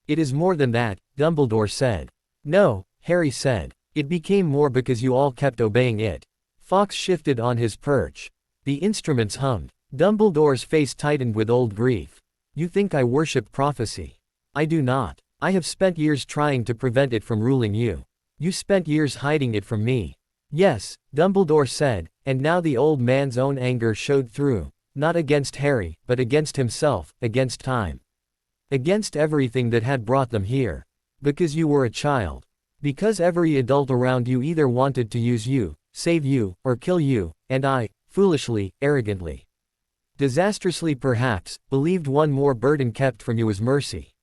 "It is more than that," Dumbledore said. "No," Harry said. "It became more because you all kept obeying it." Fawkes shifted on his perch. The instruments hummed. Dumbledore's face tightened with old grief. "You think I worship prophecy. I do not. I have spent years trying to prevent it from ruling you. You spent years hiding it from me." "Yes," Dumbledore said, and now the old man's own anger showed through, not against Harry, but against himself, against time. Against everything that had brought them here. Because you were a child. Because every adult around you either wanted to use you, save you, or kill you, and I, foolishly, arrogantly, disastrously perhaps, believed one more burden kept from you was mercy."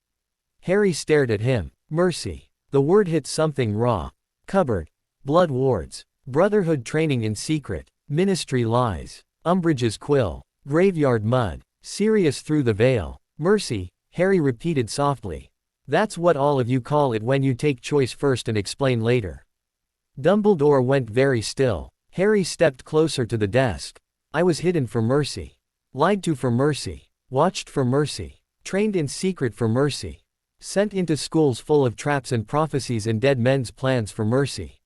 Harry stared at him. Mercy. The word hit something raw. Cupboard. Blood wards. Brotherhood training in secret. Ministry lies. Umbridge's quill. Graveyard mud. Sirius through the veil. Mercy, Harry repeated softly. "That's what all of you call it when you take choice first and explain later." Dumbledore went very still. Harry stepped closer to the desk. "I was hidden for mercy. Lied to for mercy. Watched for mercy. Trained in secret for mercy. Sent into schools full of traps and prophecies and dead men's plans for mercy."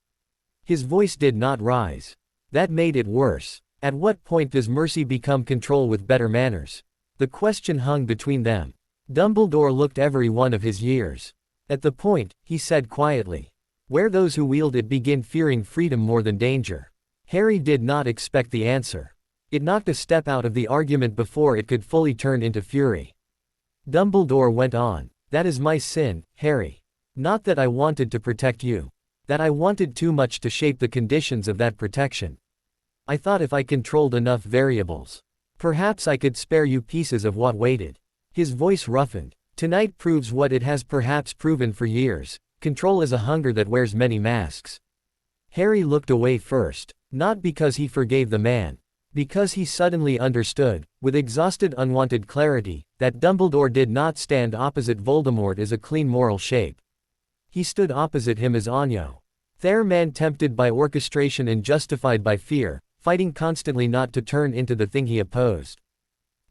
His voice did not rise. That made it worse. At what point does mercy become control with better manners? The question hung between them. Dumbledore looked every one of his years. At the point, he said quietly, where those who wield it begin fearing freedom more than danger. Harry did not expect the answer. It knocked a step out of the argument before it could fully turn into fury. Dumbledore went on, "That is my sin, Harry. Not that I wanted to protect you. That I wanted too much to shape the conditions of that protection. I thought if I controlled enough variables, perhaps I could spare you pieces of what waited." His voice roughened. "Tonight proves what it has perhaps proven for years. Control is a hunger that wears many masks." Harry looked away first, not because he forgave the man. Because he suddenly understood, with exhausted unwanted clarity, that Dumbledore did not stand opposite Voldemort as a clean moral shape. He stood opposite him as Anyo. Fair man tempted by orchestration and justified by fear, fighting constantly not to turn into the thing he opposed.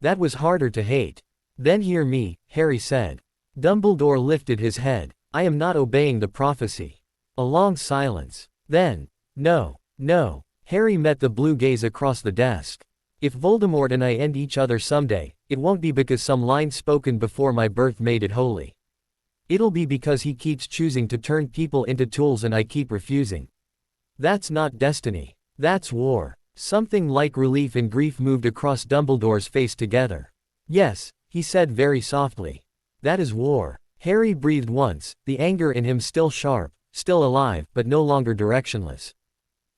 That was harder to hate. "Then hear me," Harry said. Dumbledore lifted his head. "I am not obeying the prophecy." A long silence. Then, "No, no." Harry met the blue gaze across the desk. "If Voldemort and I end each other someday, it won't be because some line spoken before my birth made it holy. It'll be because he keeps choosing to turn people into tools and I keep refusing. That's not destiny. That's war." Something like relief and grief moved across Dumbledore's face together. "Yes," he said very softly. That is war. Harry breathed once, the anger in him still sharp, still alive, but no longer directionless.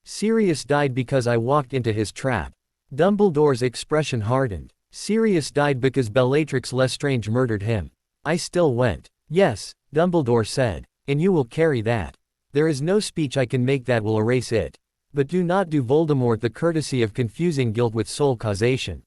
Sirius died because I walked into his trap. Dumbledore's expression hardened. Sirius died because Bellatrix Lestrange murdered him. I still went. Yes, Dumbledore said. And you will carry that. There is no speech I can make that will erase it. But do not do Voldemort the courtesy of confusing guilt with soul causation.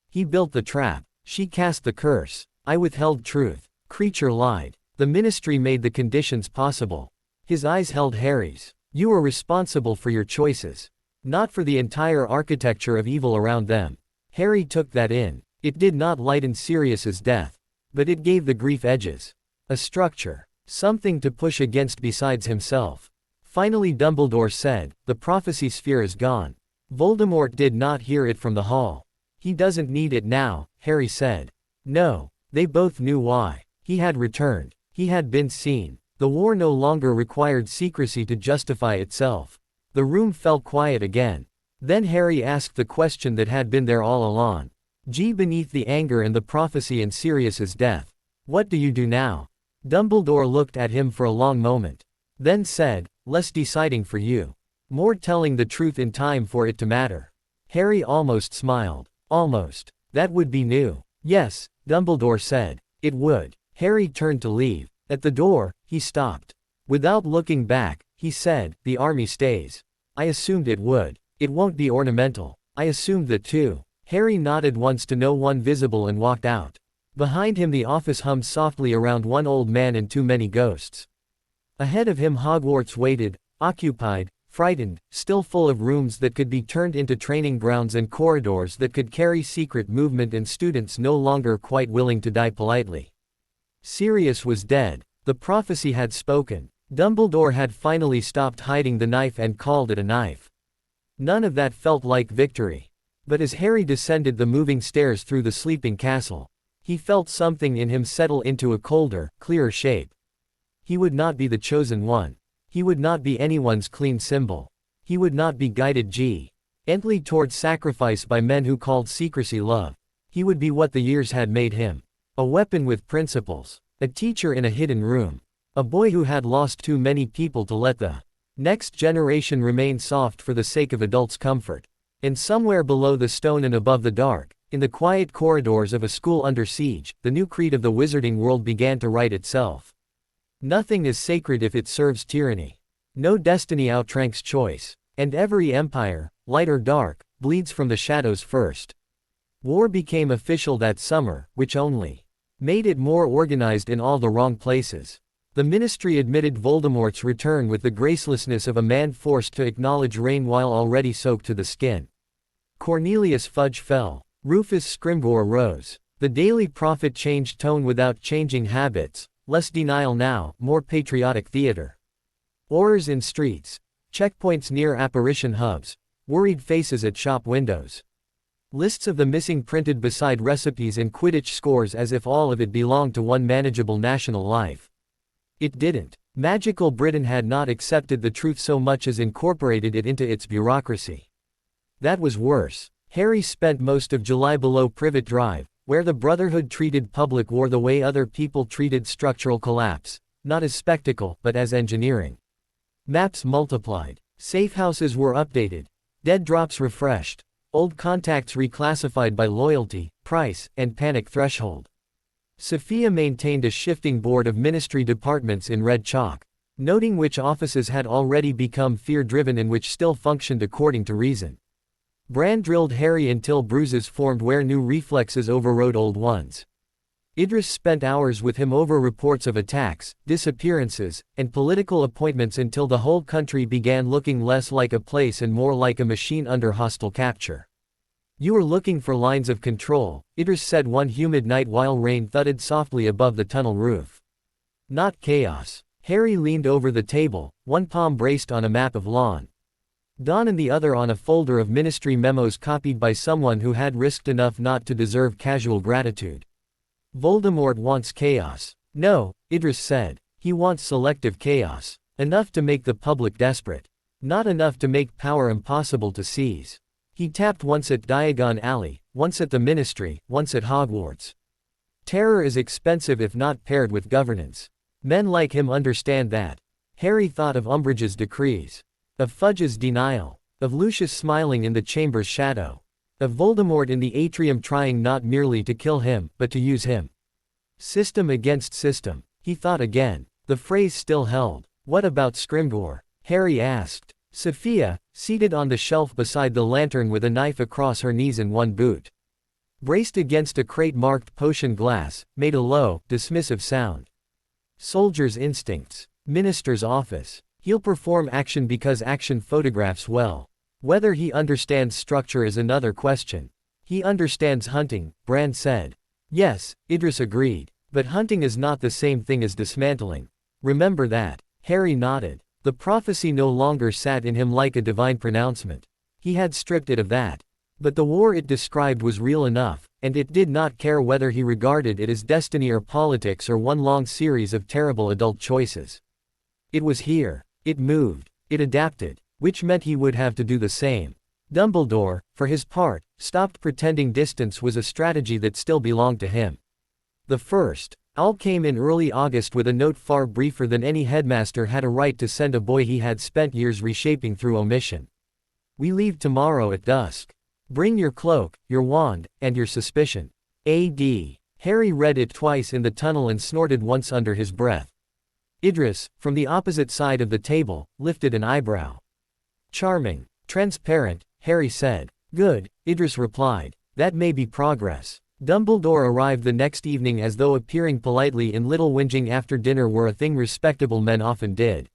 He built the trap. She cast the curse. I withheld truth. Creature lied. The Ministry made the conditions possible. His eyes held Harry's. You were responsible for your choices. Not for the entire architecture of evil around them. Harry took that in. It did not lighten Sirius's death. But it gave the grief edges. A structure. Something to push against besides himself. Finally Dumbledore said, the prophecy sphere is gone. Voldemort did not hear it from the hall. He doesn't need it now, Harry said. No. They both knew why. He had returned. He had been seen. The war no longer required secrecy to justify itself. The room fell quiet again. Then Harry asked the question that had been there all along. Beneath the anger and the prophecy and Sirius's death. What do you do now? Dumbledore looked at him for a long moment. Then said, less deciding for you. More telling the truth in time for it to matter. Harry almost smiled. Almost. That would be new. Yes, Dumbledore said. It would. Harry turned to leave. At the door, he stopped. Without looking back, he said, the army stays. I assumed it would. It won't be ornamental. I assumed that too. Harry nodded once to no one visible and walked out. Behind him the office hummed softly around one old man and too many ghosts. Ahead of him Hogwarts waited, occupied, frightened, still full of rooms that could be turned into training grounds and corridors that could carry secret movement and students no longer quite willing to die politely. Sirius was dead. The prophecy had spoken. Dumbledore had finally stopped hiding the knife and called it a knife. None of that felt like victory. But as Harry descended the moving stairs through the sleeping castle, he felt something in him settle into a colder, clearer shape. He would not be the chosen one. He would not be anyone's clean symbol. He would not be guided gently towards sacrifice by men who called secrecy love. He would be what the years had made him. A weapon with principles. A teacher in a hidden room. A boy who had lost too many people to let the next generation remain soft for the sake of adults' comfort. And somewhere below the stone and above the dark, in the quiet corridors of a school under siege, the new creed of the wizarding world began to write itself. Nothing is sacred if it serves tyranny. No destiny outranks choice. And every empire, light or dark, bleeds from the shadows first. War became official that summer, which only made it more organized in all the wrong places. The Ministry admitted Voldemort's return with the gracelessness of a man forced to acknowledge rain while already soaked to the skin. Cornelius Fudge fell. Rufus Scrimgeour rose. The Daily Prophet changed tone without changing habits. Less denial now, more patriotic theater. Horrors in streets. Checkpoints near apparition hubs. Worried faces at shop windows. Lists of the missing printed beside recipes and Quidditch scores as if all of it belonged to one manageable national life. It didn't. Magical Britain had not accepted the truth so much as incorporated it into its bureaucracy. That was worse. Harry spent most of July below Privet Drive, where the Brotherhood treated public war the way other people treated structural collapse, not as spectacle, but as engineering. Maps multiplied. Safe houses were updated. Dead drops refreshed. Old contacts reclassified by loyalty, price, and panic threshold. Sophia maintained a shifting board of ministry departments in red chalk, noting which offices had already become fear-driven and which still functioned according to reason. Bran drilled Harry until bruises formed where new reflexes overrode old ones. Idris spent hours with him over reports of attacks, disappearances, and political appointments until the whole country began looking less like a place and more like a machine under hostile capture. You were looking for lines of control, Idris said one humid night while rain thudded softly above the tunnel roof. Not chaos. Harry leaned over the table, one palm braced on a map of lawn. Dawn and the other on a folder of ministry memos copied by someone who had risked enough not to deserve casual gratitude. Voldemort wants chaos. No, Idris said. He wants selective chaos. Enough to make the public desperate. Not enough to make power impossible to seize. He tapped once at Diagon Alley, once at the ministry, once at Hogwarts. Terror is expensive if not paired with governance. Men like him understand that. Harry thought of Umbridge's decrees. Of Fudge's denial. Of Lucius smiling in the chamber's shadow. Of Voldemort in the atrium trying not merely to kill him, but to use him. System against system. He thought again. The phrase still held. What about Scrimgeour? Harry asked. Sophia, seated on the shelf beside the lantern with a knife across her knees in one boot, braced against a crate marked potion glass, made a low, dismissive sound. Soldier's instincts. Minister's office. He'll perform action because action photographs well. Whether he understands structure is another question. He understands hunting, Bran said. Yes, Idris agreed. But hunting is not the same thing as dismantling. Remember that. Harry nodded. The prophecy no longer sat in him like a divine pronouncement. He had stripped it of that. But the war it described was real enough, and it did not care whether he regarded it as destiny or politics or one long series of terrible adult choices. It was here. It moved. It adapted. Which meant he would have to do the same. Dumbledore, for his part, stopped pretending distance was a strategy that still belonged to him. The first owl came in early August with a note far briefer than any headmaster had a right to send a boy he had spent years reshaping through omission. We leave tomorrow at dusk. Bring your cloak, your wand, and your suspicion. A.D. Harry read it twice in the tunnel and snorted once under his breath. Idris, from the opposite side of the table, lifted an eyebrow. Charming. Transparent, Harry said. Good, Idris replied. That may be progress. Dumbledore arrived the next evening as though appearing politely in little whinging after dinner were a thing respectable men often did.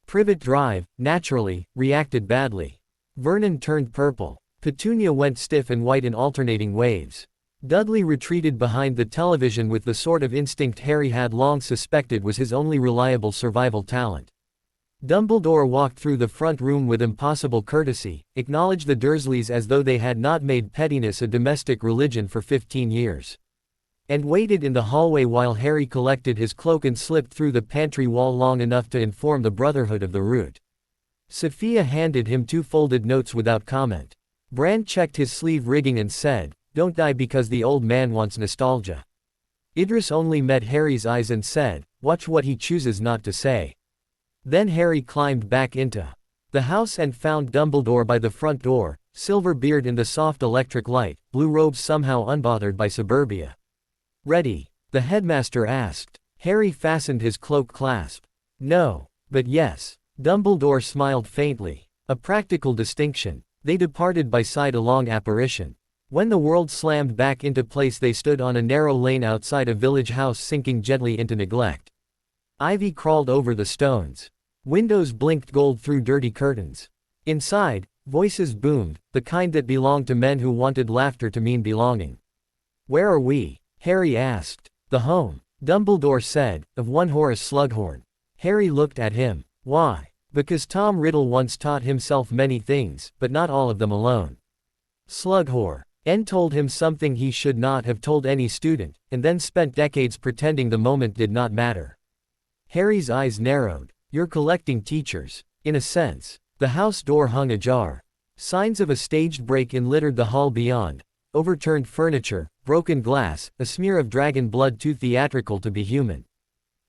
Privet Drive, naturally, reacted badly. Vernon turned purple. Petunia went stiff and white in alternating waves. Dudley retreated behind the television with the sort of instinct Harry had long suspected was his only reliable survival talent. Dumbledore walked through the front room with impossible courtesy, acknowledged the Dursleys as though they had not made pettiness a domestic religion for 15 years. And waited in the hallway while Harry collected his cloak and slipped through the pantry wall long enough to inform the Brotherhood of the route. Sophia handed him 2 folded notes without comment. Bran checked his sleeve rigging and said, "Don't die because the old man wants nostalgia." Idris only met Harry's eyes and said, "Watch what he chooses not to say." Then Harry climbed back into the house and found Dumbledore by the front door, silver beard in the soft electric light, blue robes somehow unbothered by suburbia. "Ready?" the headmaster asked. Harry fastened his cloak clasp. "No, but yes." Dumbledore smiled faintly. A practical distinction. They departed by side along apparition. When the world slammed back into place they stood on a narrow lane outside a village house sinking gently into neglect. Ivy crawled over the stones. Windows blinked gold through dirty curtains. Inside, voices boomed, the kind that belonged to men who wanted laughter to mean belonging. "Where are we?" Harry asked. "The home," Dumbledore said, "of one Horace Slughorn." Harry looked at him. "Why?" "Because Tom Riddle once taught himself many things, but not all of them alone. Slughorn told him something he should not have told any student, and then spent decades pretending the moment did not matter." Harry's eyes narrowed. "You're collecting teachers." "In a sense." The house door hung ajar. Signs of a staged break-in littered the hall beyond. Overturned furniture, broken glass, a smear of dragon blood too theatrical to be human.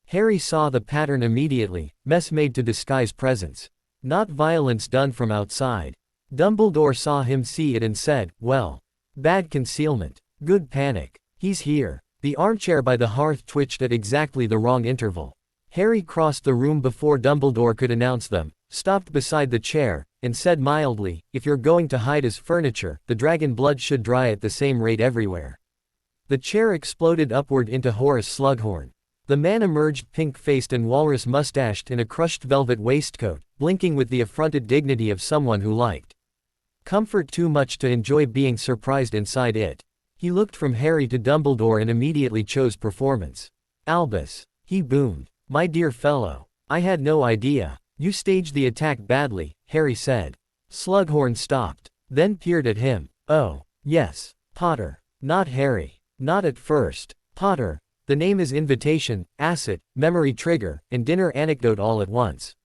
Harry saw the pattern immediately, mess made to disguise presence. Not violence done from outside. Dumbledore saw him see it and said, "Well. Bad concealment. Good panic. He's here." The armchair by the hearth twitched at exactly the wrong interval. Harry crossed the room before Dumbledore could announce them, stopped beside the chair, and said mildly, "If you're going to hide his furniture, the dragon blood should dry at the same rate everywhere." The chair exploded upward into Horace Slughorn. The man emerged pink-faced and walrus-mustached in a crushed velvet waistcoat, blinking with the affronted dignity of someone who liked comfort too much to enjoy being surprised inside it. He looked from Harry to Dumbledore and immediately chose performance. "Albus," he boomed. "My dear fellow. I had no idea. You staged the attack badly," Harry said. Slughorn stopped, then peered at him. "Oh, yes, Potter." "Not Harry. Not at first. Potter. The name is invitation, acid, memory trigger, and dinner anecdote all at once."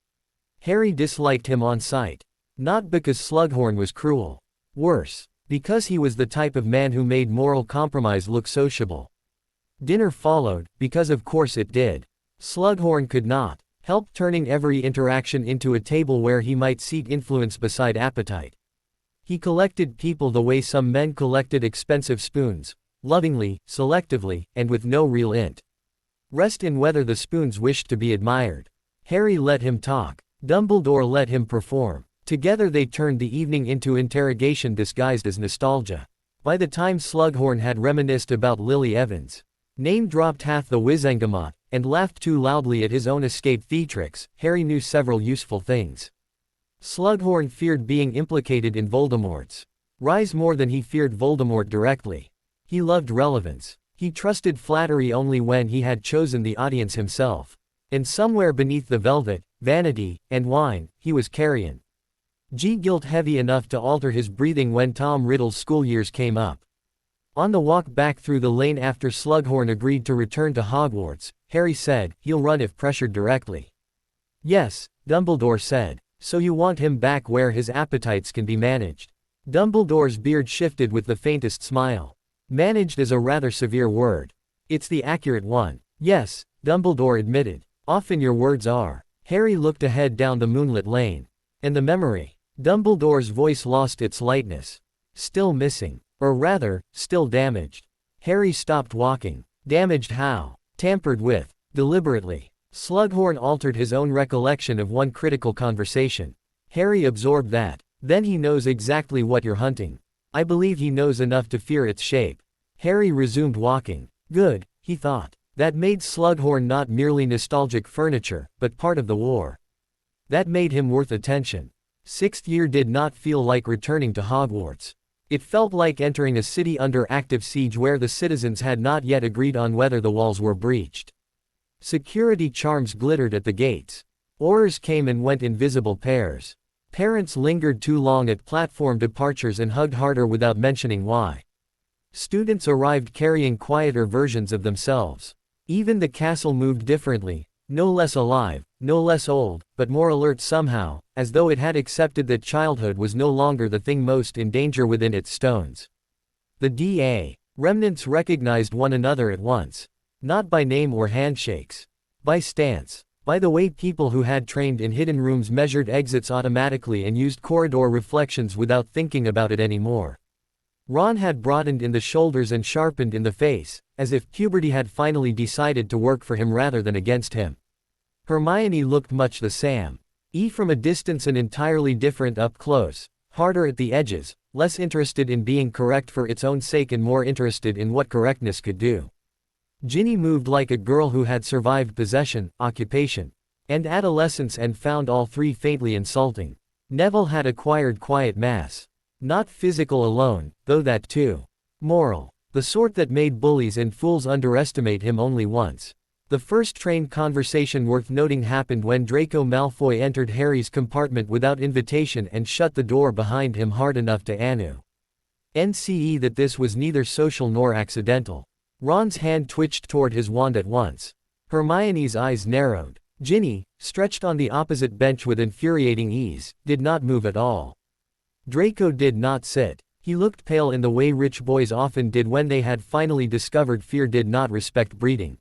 Harry disliked him on sight. Not because Slughorn was cruel. Worse, because he was the type of man who made moral compromise look sociable. Dinner followed, because of course it did. Slughorn could not help turning every interaction into a table where he might seek influence beside appetite. He collected people the way some men collected expensive spoons, lovingly, selectively, and with no real rest in whether the spoons wished to be admired. Harry let him talk. Dumbledore let him perform. Together they turned the evening into interrogation disguised as nostalgia. By the time Slughorn had reminisced about Lily Evans, name-dropped half the Wizengamot, and laughed too loudly at his own escape theatrics, Harry knew several useful things. Slughorn feared being implicated in Voldemort's rise more than he feared Voldemort directly. He loved relevance. He trusted flattery only when he had chosen the audience himself. And somewhere beneath the velvet, vanity, and wine, he was carrion. Guilt heavy enough to alter his breathing when Tom Riddle's school years came up. On the walk back through the lane after Slughorn agreed to return to Hogwarts, Harry said, "He'll run if pressured directly." "Yes," Dumbledore said. "So you want him back where his appetites can be managed." Dumbledore's beard shifted with the faintest smile. "Managed is a rather severe word." "It's the accurate one." "Yes," Dumbledore admitted. "Often your words are." Harry looked ahead down the moonlit lane. "And the memory?" Dumbledore's voice lost its lightness. "Still missing. Or rather, still damaged." Harry stopped walking. "Damaged how?" "Tampered with. Deliberately." Slughorn altered his own recollection of one critical conversation. Harry absorbed that. "Then he knows exactly what you're hunting." "I believe he knows enough to fear its shape." Harry resumed walking. "Good," he thought. That made Slughorn not merely nostalgic furniture, but part of the war. That made him worth attention. Sixth year did not feel like returning to Hogwarts. It felt like entering a city under active siege where the citizens had not yet agreed on whether the walls were breached. Security charms glittered at the gates. Aurors came and went in visible pairs. Parents lingered too long at platform departures and hugged harder without mentioning why. Students arrived carrying quieter versions of themselves. Even the castle moved differently, no less alive, no less old, but more alert somehow, as though it had accepted that childhood was no longer the thing most in danger within its stones. The D.A. remnants recognized one another at once. Not by name or handshakes. By stance. By the way people who had trained in hidden rooms measured exits automatically and used corridor reflections without thinking about it anymore. Ron had broadened in the shoulders and sharpened in the face, as if puberty had finally decided to work for him rather than against him. Hermione looked much the same. From a distance and entirely different up close, harder at the edges, less interested in being correct for its own sake and more interested in what correctness could do. Ginny moved like a girl who had survived possession, occupation, and adolescence and found all three faintly insulting. Neville had acquired quiet mass. Not physical alone, though that too. Moral. The sort that made bullies and fools underestimate him only once. The first trained conversation worth noting happened when Draco Malfoy entered Harry's compartment without invitation and shut the door behind him hard enough to NCE that this was neither social nor accidental. Ron's hand twitched toward his wand at once. Hermione's eyes narrowed. Ginny, stretched on the opposite bench with infuriating ease, did not move at all. Draco did not sit. He looked pale in the way rich boys often did when they had finally discovered fear did not respect breeding.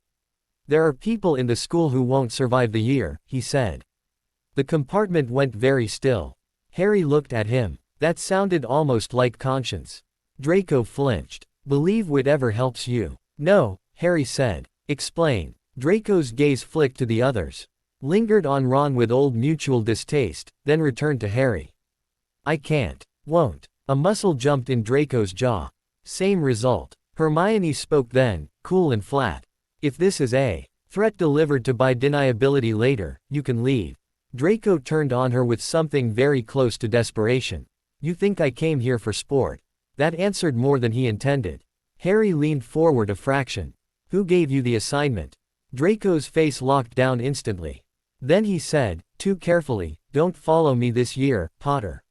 "There are people in the school who won't survive the year," he said. The compartment went very still. Harry looked at him. That sounded almost like conscience. Draco flinched. "Believe whatever helps you." "No," Harry said. "Explain." Draco's gaze flicked to the others. Lingered on Ron with old mutual distaste, then returned to Harry. "I can't. Won't." A muscle jumped in Draco's jaw. Same result. Hermione spoke then, cool and flat. "If this is a threat delivered to by deniability later, you can leave." Draco turned on her with something very close to desperation. "You think I came here for sport?" That answered more than he intended. Harry leaned forward a fraction. "Who gave you the assignment?" Draco's face locked down instantly. Then he said, too carefully, "Don't follow me this year, Potter.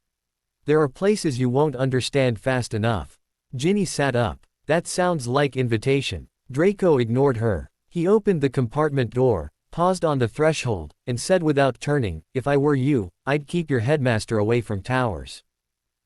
There are places you won't understand fast enough." Ginny sat up. "That sounds like invitation." Draco ignored her. He opened the compartment door, paused on the threshold, and said without turning, "If I were you, I'd keep your headmaster away from towers."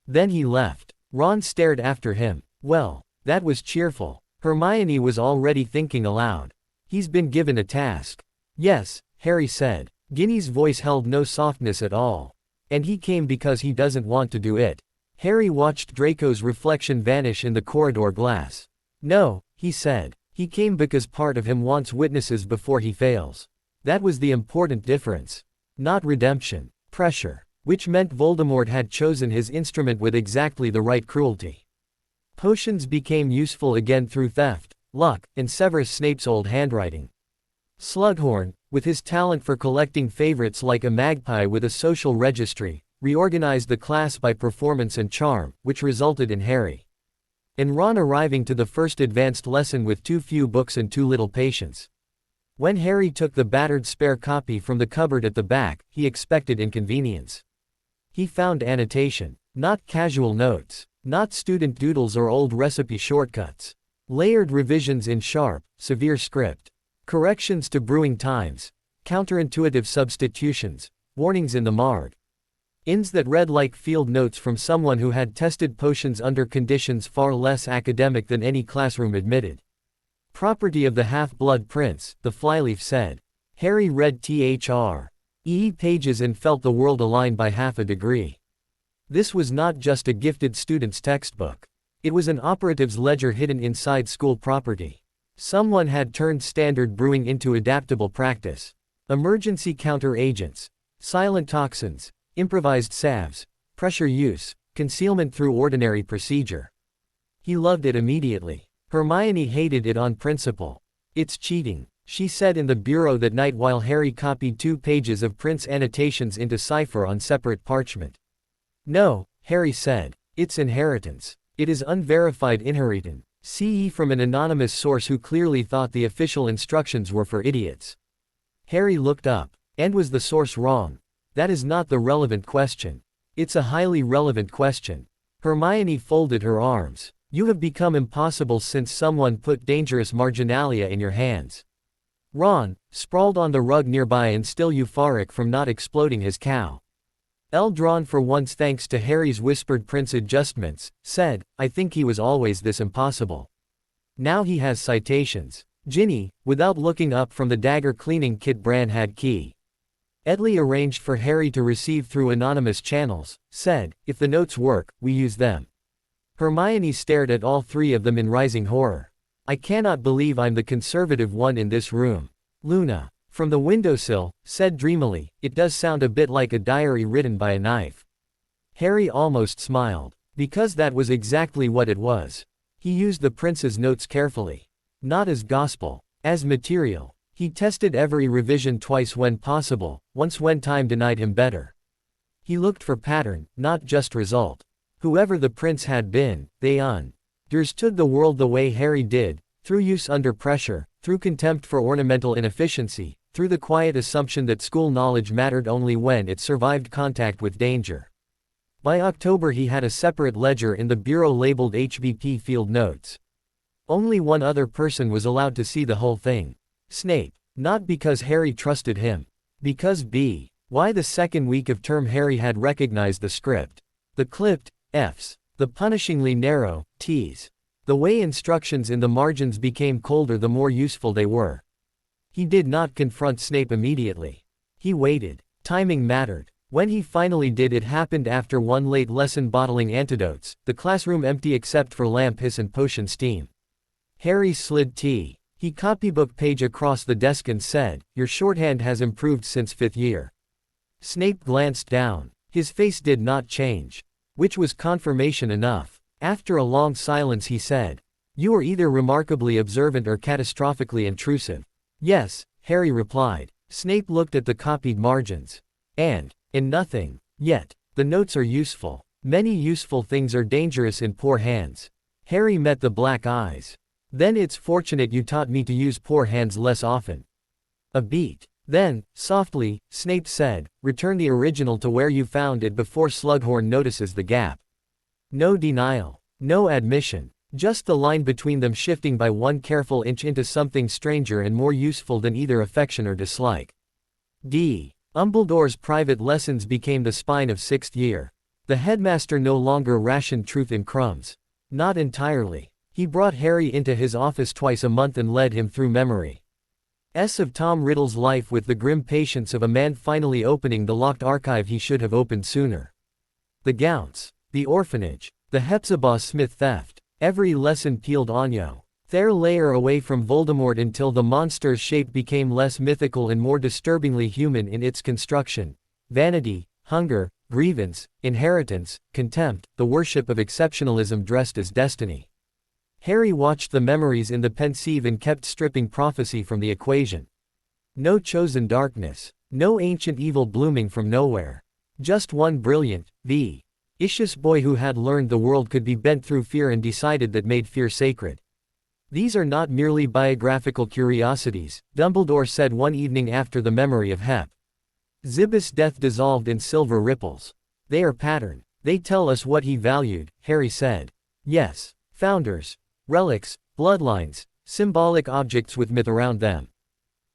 Then he left. Ron stared after him. Well, that was cheerful. Hermione was already thinking aloud. He's been given a task. Yes, Harry said. Ginny's voice held no softness at all. And he came because he doesn't want to do it. Harry watched Draco's reflection vanish in the corridor glass. No, he said. He came because part of him wants witnesses before he fails. That was the important difference. Not redemption. Pressure. Which meant Voldemort had chosen his instrument with exactly the right cruelty. Potions became useful again through theft, luck, and Severus Snape's old handwriting. Slughorn, with his talent for collecting favorites like a magpie with a social registry, reorganized the class by performance and charm, which resulted in Harry and Ron arriving to the first advanced lesson with too few books and too little patience. When Harry took the battered spare copy from the cupboard at the back, he expected inconvenience. He found annotation, not casual notes, not student doodles or old recipe shortcuts. Layered revisions in sharp, severe script. Corrections to brewing times. Counterintuitive substitutions. Warnings in the marg. Ins that read like field notes from someone who had tested potions under conditions far less academic than any classroom admitted. Property of the half-blood prince, the flyleaf said. Harry read THR.E pages and felt the world align by half a degree. This was not just a gifted student's textbook. It was an operative's ledger hidden inside school property. Someone had turned standard brewing into adaptable practice. Emergency counter agents. Silent toxins. Improvised salves. Pressure use. Concealment through ordinary procedure. He loved it immediately. Hermione hated it on principle. It's cheating, she said in the bureau that night while Harry copied 2 pages of Prince annotations into cipher on separate parchment. No, Harry said. It's inheritance. It is unverified inheritance. CE from an anonymous source who clearly thought the official instructions were for idiots. Harry looked up. And was the source wrong? That is not the relevant question. It's a highly relevant question. Hermione folded her arms. You have become impossible since someone put dangerous marginalia in your hands. Ron, sprawled on the rug nearby and still euphoric from not exploding his cow. Drawn for once thanks to Harry's whispered prince adjustments, said, I think he was always this impossible. Now he has citations. Ginny, without looking up from the dagger cleaning kit Bran had key. Edley arranged for Harry to receive through anonymous channels, said, if the notes work, we use them. Hermione stared at all 3 of them in rising horror. I cannot believe I'm the conservative one in this room. Luna, from the windowsill, said dreamily, it does sound a bit like a diary written by a knife. Harry almost smiled. Because that was exactly what it was. He used the prince's notes carefully. Not as gospel, as material. He tested every revision twice when possible, once when time denied him better. He looked for pattern, not just result. Whoever the prince had been, they understood the world the way Harry did, through use under pressure, through contempt for ornamental inefficiency, through the quiet assumption that school knowledge mattered only when it survived contact with danger. By October he had a separate ledger in the bureau labeled HBP Field Notes. Only one other person was allowed to see the whole thing. Snape. Not because Harry trusted him. Because why the second week of term Harry had recognized the script. The clipped F's. The punishingly narrow T's. The way instructions in the margins became colder the more useful they were. He did not confront Snape immediately. He waited. Timing mattered. When he finally did, it happened after one late lesson bottling antidotes, the classroom empty except for lamp hiss and potion steam. Harry slid He copybook page across the desk and said, your shorthand has improved since 5th year. Snape glanced down. His face did not change. Which was confirmation enough. After a long silence he said, you are either remarkably observant or catastrophically intrusive. Yes, Harry replied. Snape looked at the copied margins. And nothing. Yet, the notes are useful. Many useful things are dangerous in poor hands. Harry met the black eyes. Then it's fortunate you taught me to use poor hands less often. A beat. Then, softly, Snape said, return the original to where you found it before Slughorn notices the gap. No denial. No admission. Just the line between them shifting by one careful inch into something stranger and more useful than either affection or dislike. Dumbledore's private lessons became the spine of 6th year. The headmaster no longer rationed truth in crumbs. Not entirely. He brought Harry into his office twice a month and led him through memories of Tom Riddle's life with the grim patience of a man finally opening the locked archive he should have opened sooner. The Gounts, the orphanage, the Hepzibah Smith theft, every lesson peeled Anyo. Their layer away from Voldemort until the monster's shape became less mythical and more disturbingly human in its construction. Vanity, hunger, grievance, inheritance, contempt, the worship of exceptionalism dressed as destiny. Harry watched the memories in the pensieve and kept stripping prophecy from the equation. No chosen darkness. No ancient evil blooming from nowhere. Just one brilliant, vicious boy who had learned the world could be bent through fear and decided that made fear sacred. These are not merely biographical curiosities, Dumbledore said one evening after the memory of Hepzibah's death dissolved in silver ripples. They are pattern. They tell us what he valued, Harry said. Yes. Founders. Relics, bloodlines, symbolic objects with myth around them.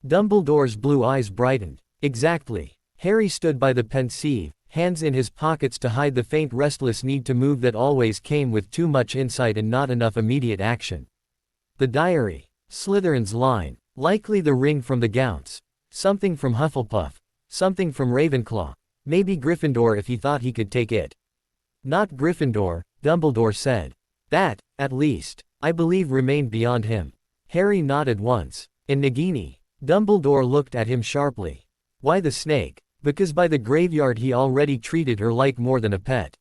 Dumbledore's blue eyes brightened. Exactly. Harry stood by the pensieve, hands in his pockets to hide the faint restless need to move that always came with too much insight and not enough immediate action. The diary. Slytherin's line. Likely the ring from the Gounts. Something from Hufflepuff. Something from Ravenclaw. Maybe Gryffindor if he thought he could take it. Not Gryffindor, Dumbledore said. That, at least, I believe remained beyond him. Harry nodded once. And Nagini. Dumbledore looked at him sharply. Why the snake? Because by the graveyard he already treated her like more than a pet.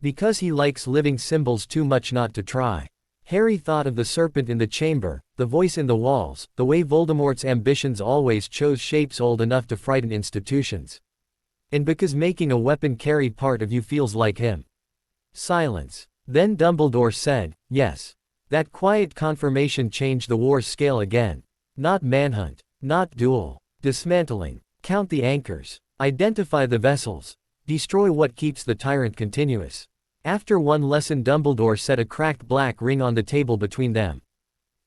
Because he likes living symbols too much not to try. Harry thought of the serpent in the chamber, the voice in the walls, the way Voldemort's ambitions always chose shapes old enough to frighten institutions. And because making a weapon carry part of you feels like him. Silence. Then Dumbledore said, yes. That quiet confirmation changed the war's scale again. Not manhunt. Not duel. Dismantling. Count the anchors. Identify the vessels. Destroy what keeps the tyrant continuous. After one lesson Dumbledore set a cracked black ring on the table between them.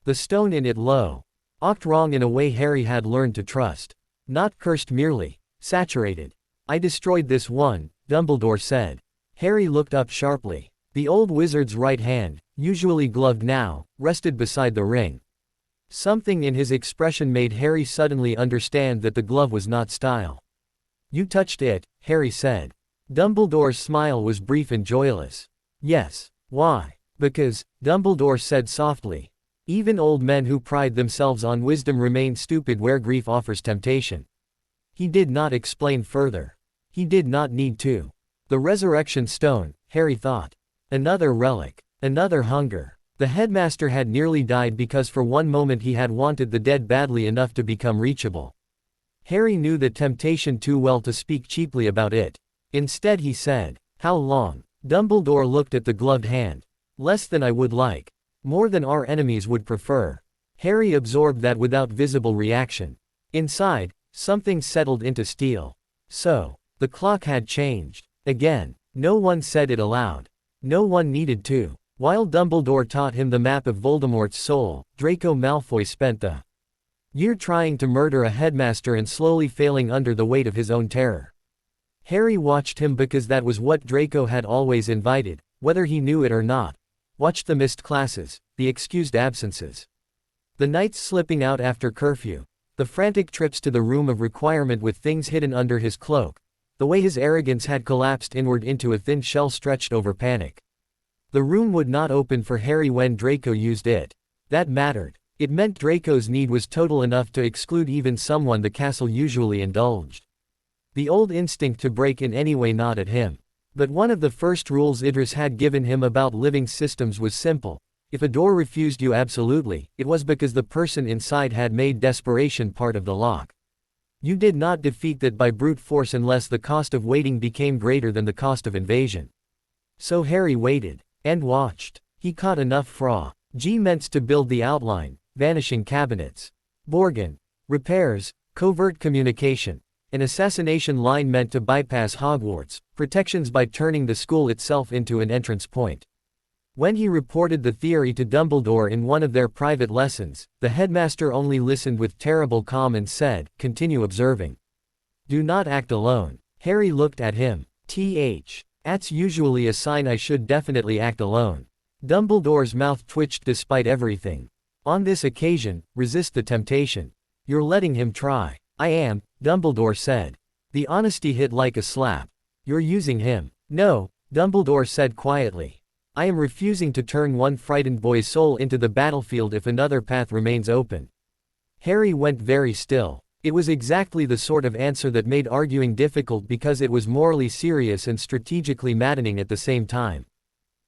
The stone in it locked wrong in a way Harry had learned to trust. Not cursed merely. Saturated. I destroyed this one, Dumbledore said. Harry looked up sharply. The old wizard's right hand, usually gloved now, rested beside the ring. Something in his expression made Harry suddenly understand that the glove was not style. You touched it, Harry said. Dumbledore's smile was brief and joyless. Yes. Why? Because, Dumbledore said softly. Even old men who pride themselves on wisdom remain stupid where grief offers temptation. He did not explain further. He did not need to. The resurrection stone, Harry thought. Another relic. Another hunger. The headmaster had nearly died because for one moment he had wanted the dead badly enough to become reachable. Harry knew the temptation too well to speak cheaply about it. Instead he said, how long? Dumbledore looked at the gloved hand. Less than I would like. More than our enemies would prefer. Harry absorbed that without visible reaction. Inside, something settled into steel. So, the clock had changed. Again. No one said it aloud. No one needed to. While Dumbledore taught him the map of Voldemort's soul, Draco Malfoy spent the year trying to murder a headmaster and slowly failing under the weight of his own terror. Harry watched him because that was what Draco had always invited, whether he knew it or not. Watched the missed classes, the excused absences. The nights slipping out after curfew. The frantic trips to the room of requirement with things hidden under his cloak. The way his arrogance had collapsed inward into a thin shell stretched over panic. The room would not open for Harry when Draco used it. That mattered. It meant Draco's need was total enough to exclude even someone the castle usually indulged. The old instinct to break in any way gnawed at him. But one of the first rules Idris had given him about living systems was simple. If a door refused you absolutely, it was because the person inside had made desperation part of the lock. You did not defeat that by brute force unless the cost of waiting became greater than the cost of invasion. So Harry waited. And watched. He caught enough fragments to build the outline, vanishing cabinets. Borgin. Repairs, covert communication. An assassination line meant to bypass Hogwarts, protections by turning the school itself into an entrance point. When he reported the theory to Dumbledore in one of their private lessons, the headmaster only listened with terrible calm and said, continue observing. Do not act alone. Harry looked at him. That's usually a sign I should definitely act alone. Dumbledore's mouth twitched despite everything. On this occasion, resist the temptation. You're letting him try. I am, Dumbledore said. The honesty hit like a slap. You're using him. No, Dumbledore said quietly. I am refusing to turn one frightened boy's soul into the battlefield if another path remains open. Harry went very still. It was exactly the sort of answer that made arguing difficult because it was morally serious and strategically maddening at the same time.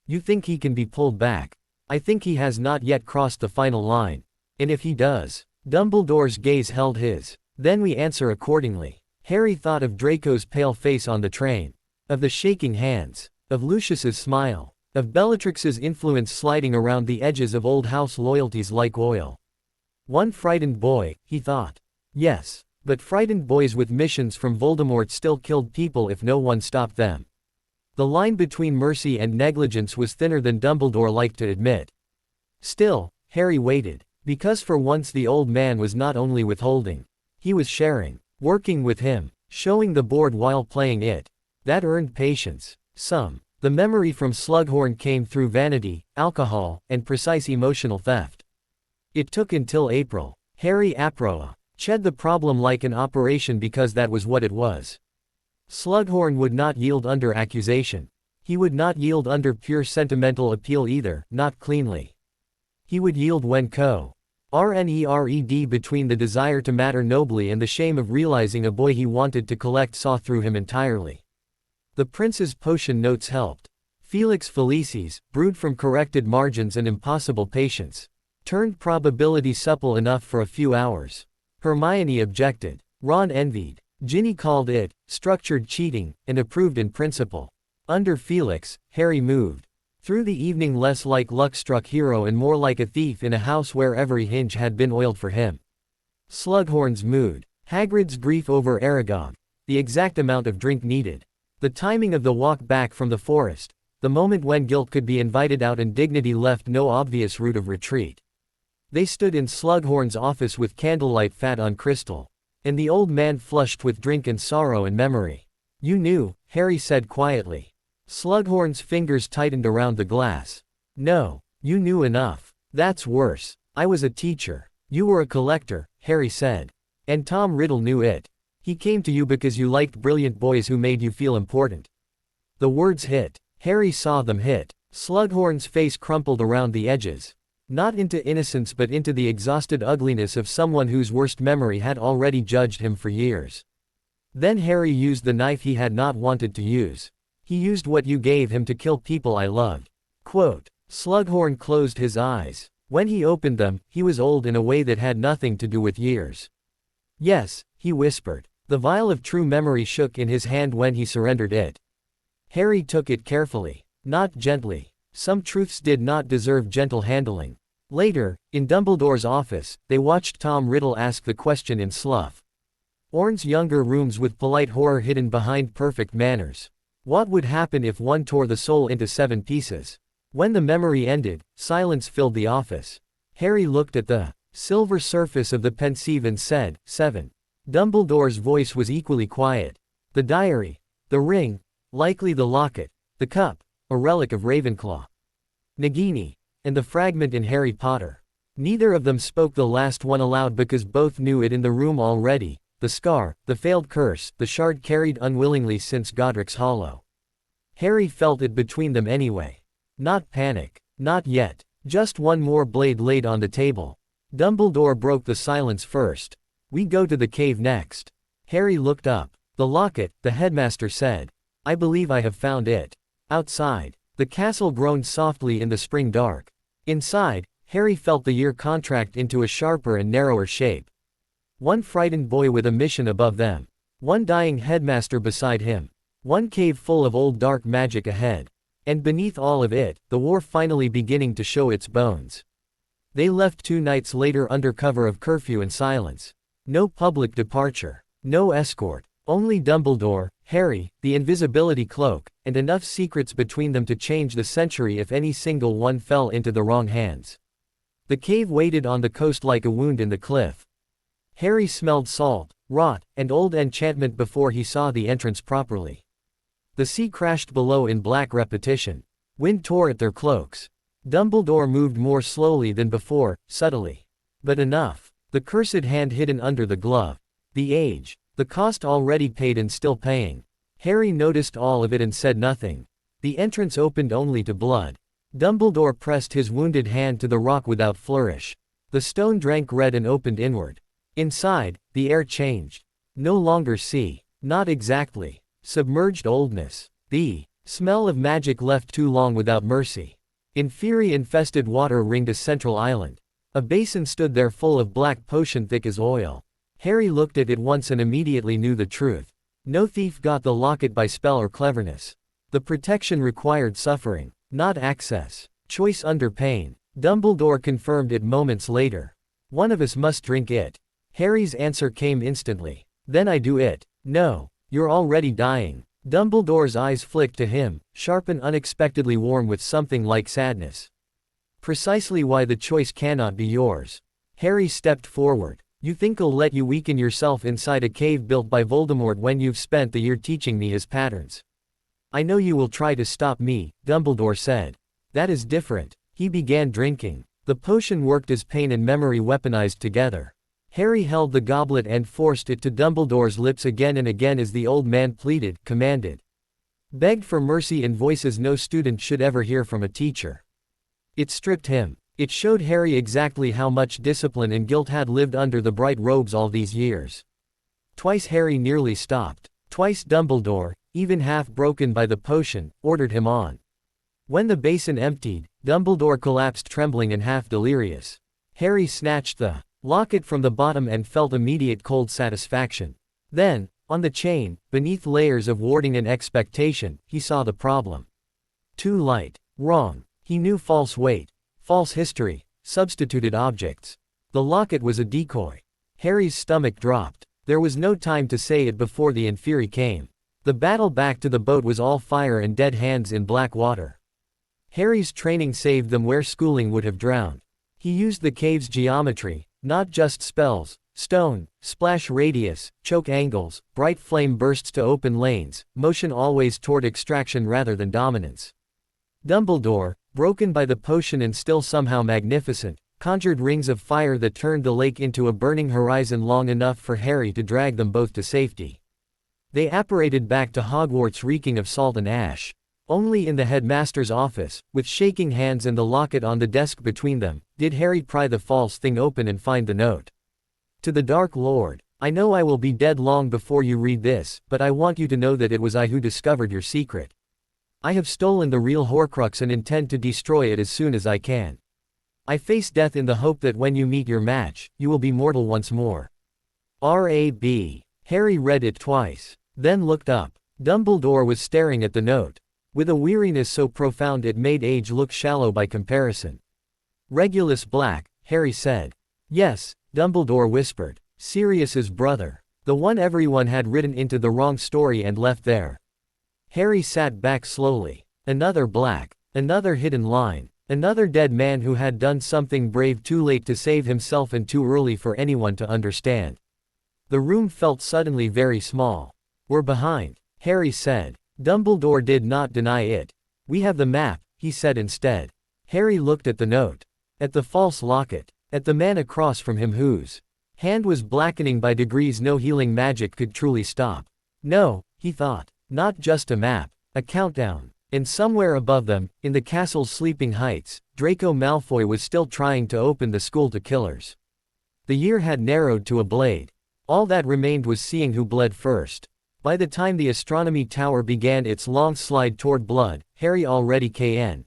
You think he can be pulled back? I think he has not yet crossed the final line. And if he does, Dumbledore's gaze held his. Then we answer accordingly. Harry thought of Draco's pale face on the train, of the shaking hands, of Lucius's smile, of Bellatrix's influence sliding around the edges of old house loyalties like oil. One frightened boy, he thought. Yes, but frightened boys with missions from Voldemort still killed people if no one stopped them. The line between mercy and negligence was thinner than Dumbledore liked to admit. Still, Harry waited, because for once the old man was not only withholding. He was sharing, working with him, showing the board while playing it. That earned patience. The memory from Slughorn came through vanity, alcohol, and precise emotional theft. It took until April. Harry approached the problem like an operation because that was what it was. Slughorn would not yield under accusation. He would not yield under pure sentimental appeal either, not cleanly. He would yield when co-RNERED between the desire to matter nobly and the shame of realizing a boy he wanted to collect saw through him entirely. The prince's potion notes helped. Felix Felicis, brewed from corrected margins and impossible patience, turned probability supple enough for a few hours. Hermione objected. Ron envied. Ginny called it structured cheating, and approved in principle. Under Felix, Harry moved through the evening less like luck-struck hero and more like a thief in a house where every hinge had been oiled for him. Slughorn's mood, Hagrid's grief over Aragog, the exact amount of drink needed, the timing of the walk back from the forest, the moment when guilt could be invited out and dignity left no obvious route of retreat. They stood in Slughorn's office with candlelight fat on crystal, and the old man flushed with drink and sorrow and memory. You knew, Harry said quietly. Slughorn's fingers tightened around the glass. No, you knew enough. That's worse. I was a teacher. You were a collector, Harry said. And Tom Riddle knew it. He came to you because you liked brilliant boys who made you feel important. The words hit. Harry saw them hit. Slughorn's face crumpled around the edges. Not into innocence but into the exhausted ugliness of someone whose worst memory had already judged him for years. Then Harry used the knife he had not wanted to use. He used what you gave him to kill people I loved. Quote. Slughorn closed his eyes. When he opened them, he was old in a way that had nothing to do with years. Yes, he whispered. The vial of true memory shook in his hand when he surrendered it. Harry took it carefully, not gently. Some truths did not deserve gentle handling. Later, in Dumbledore's office, they watched Tom Riddle ask the question in Slughorn's younger rooms with polite horror hidden behind perfect manners. What would happen if one tore the soul into 7 pieces? When the memory ended, silence filled the office. Harry looked at the silver surface of the pensieve and said, 7. Dumbledore's voice was equally quiet. The diary, the ring, likely the locket, the cup, a relic of Ravenclaw, Nagini, and the fragment in Harry Potter. Neither of them spoke the last one aloud because both knew it in the room already. The scar, the failed curse, the shard carried unwillingly since Godric's Hollow. Harry felt it between them anyway. Not panic. Not yet. Just one more blade laid on the table. Dumbledore broke the silence first. We go to the cave next. Harry looked up. The locket, the headmaster said. I believe I have found it. Outside, the castle groaned softly in the spring dark. Inside, Harry felt the year contract into a sharper and narrower shape. One frightened boy with a mission above them. One dying headmaster beside him. One cave full of old dark magic ahead. And beneath all of it, the war finally beginning to show its bones. They left 2 nights later under cover of curfew and silence. No public departure. No escort. Only Dumbledore, Harry, the invisibility cloak, and enough secrets between them to change the century if any single one fell into the wrong hands. The cave waited on the coast like a wound in the cliff. Harry smelled salt, rot, and old enchantment before he saw the entrance properly. The sea crashed below in black repetition. Wind tore at their cloaks. Dumbledore moved more slowly than before, subtly. But enough. The cursed hand hidden under the glove. The age. The cost already paid and still paying. Harry noticed all of it and said nothing. The entrance opened only to blood. Dumbledore pressed his wounded hand to the rock without flourish. The stone drank red and opened inward. Inside, the air changed. No longer sea. Not exactly. Submerged oldness. The smell of magic left too long without mercy. In fury-infested water ringed a central island. A basin stood there full of black potion thick as oil. Harry looked at it once and immediately knew the truth. No thief got the locket by spell or cleverness. The protection required suffering, not access. Choice under pain. Dumbledore confirmed it moments later. One of us must drink it. Harry's answer came instantly. Then I do it. No. You're already dying. Dumbledore's eyes flicked to him, sharp and unexpectedly warm with something like sadness. Precisely why the choice cannot be yours. Harry stepped forward. You think I'll let you weaken yourself inside a cave built by Voldemort when you've spent the year teaching me his patterns? I know you will try to stop me, Dumbledore said. That is different. He began drinking. The potion worked as pain and memory weaponized together. Harry held the goblet and forced it to Dumbledore's lips again and again as the old man pleaded, commanded. Begged for mercy in voices no student should ever hear from a teacher. It stripped him. It showed Harry exactly how much discipline and guilt had lived under the bright robes all these years. Twice Harry nearly stopped. Twice Dumbledore, even half broken by the potion, ordered him on. When the basin emptied, Dumbledore collapsed trembling and half delirious. Harry snatched the locket from the bottom and felt immediate cold satisfaction. Then, on the chain, beneath layers of warding and expectation, he saw the problem. Too light. Wrong. He knew false weight. False history. Substituted objects. The locket was a decoy. Harry's stomach dropped. There was no time to say it before the Inferi came. The battle back to the boat was all fire and dead hands in black water. Harry's training saved them where schooling would have drowned. He used the cave's geometry, not just spells, stone, splash radius, choke angles, bright flame bursts to open lanes, motion always toward extraction rather than dominance. Dumbledore, broken by the potion and still somehow magnificent, conjured rings of fire that turned the lake into a burning horizon long enough for Harry to drag them both to safety. They apparated back to Hogwarts reeking of salt and ash. Only in the headmaster's office, with shaking hands and the locket on the desk between them, did Harry pry the false thing open and find the note. To the Dark Lord, I know I will be dead long before you read this, but I want you to know that it was I who discovered your secret. I have stolen the real Horcrux and intend to destroy it as soon as I can. I face death in the hope that when you meet your match, you will be mortal once more. R.A.B. Harry read it twice, then looked up. Dumbledore was staring at the note. With a weariness so profound it made age look shallow by comparison. Regulus Black, Harry said. Yes, Dumbledore whispered. Sirius's brother. The one everyone had written into the wrong story and left there. Harry sat back slowly. Another Black. Another hidden line. Another dead man who had done something brave too late to save himself and too early for anyone to understand. The room felt suddenly very small. We're behind, Harry said. Dumbledore did not deny it. We have the map, he said instead. Harry looked at the note. At the false locket. At the man across from him whose hand was blackening by degrees no healing magic could truly stop. No, he thought. Not just a map. A countdown. And somewhere above them, in the castle's sleeping heights, Draco Malfoy was still trying to open the school to killers. The year had narrowed to a blade. All that remained was seeing who bled first. By the time the astronomy tower began its long slide toward blood, Harry already KN.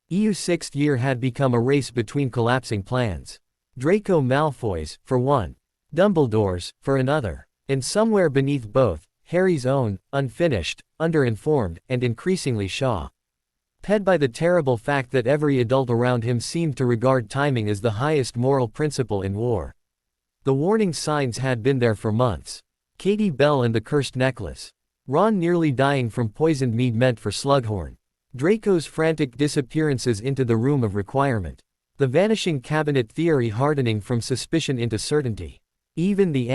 EU's sixth year had become a race between collapsing plans. Draco Malfoy's, for one. Dumbledore's, for another. And somewhere beneath both, Harry's own, unfinished, underinformed, and increasingly ped by the terrible fact that every adult around him seemed to regard timing as the highest moral principle in war. The warning signs had been there for months. Katie Bell and the cursed necklace. Ron nearly dying from poisoned mead meant for Slughorn. Draco's frantic disappearances into the room of requirement. The vanishing cabinet theory hardening from suspicion into certainty. Even the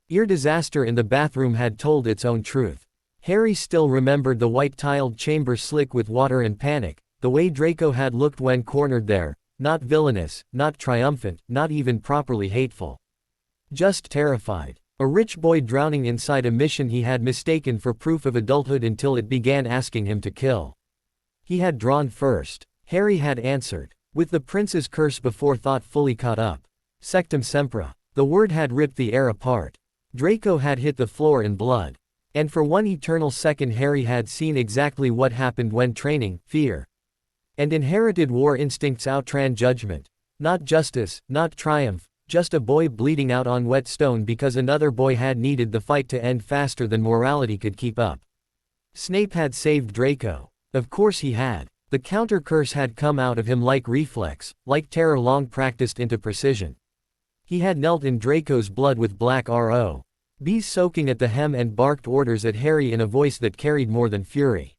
ear disaster in the bathroom had told its own truth. Harry still remembered the white-tiled chamber slick with water and panic, the way Draco had looked when cornered there, not villainous, not triumphant, not even properly hateful. Just terrified. A rich boy drowning inside a mission he had mistaken for proof of adulthood until it began asking him to kill. He had drawn first. Harry had answered. With the prince's curse before thought fully caught up. Sectum sempra. The word had ripped the air apart. Draco had hit the floor in blood. And for one eternal second Harry had seen exactly what happened when training, fear. And inherited war instincts outran judgment. Not justice, not triumph, just a boy bleeding out on wet stone because another boy had needed the fight to end faster than morality could keep up. Snape had saved Draco. Of course he had. The counter-curse had come out of him like reflex, like terror long practiced into precision. He had knelt in Draco's blood with black R.O.'s soaking at the hem and barked orders at Harry in a voice that carried more than fury.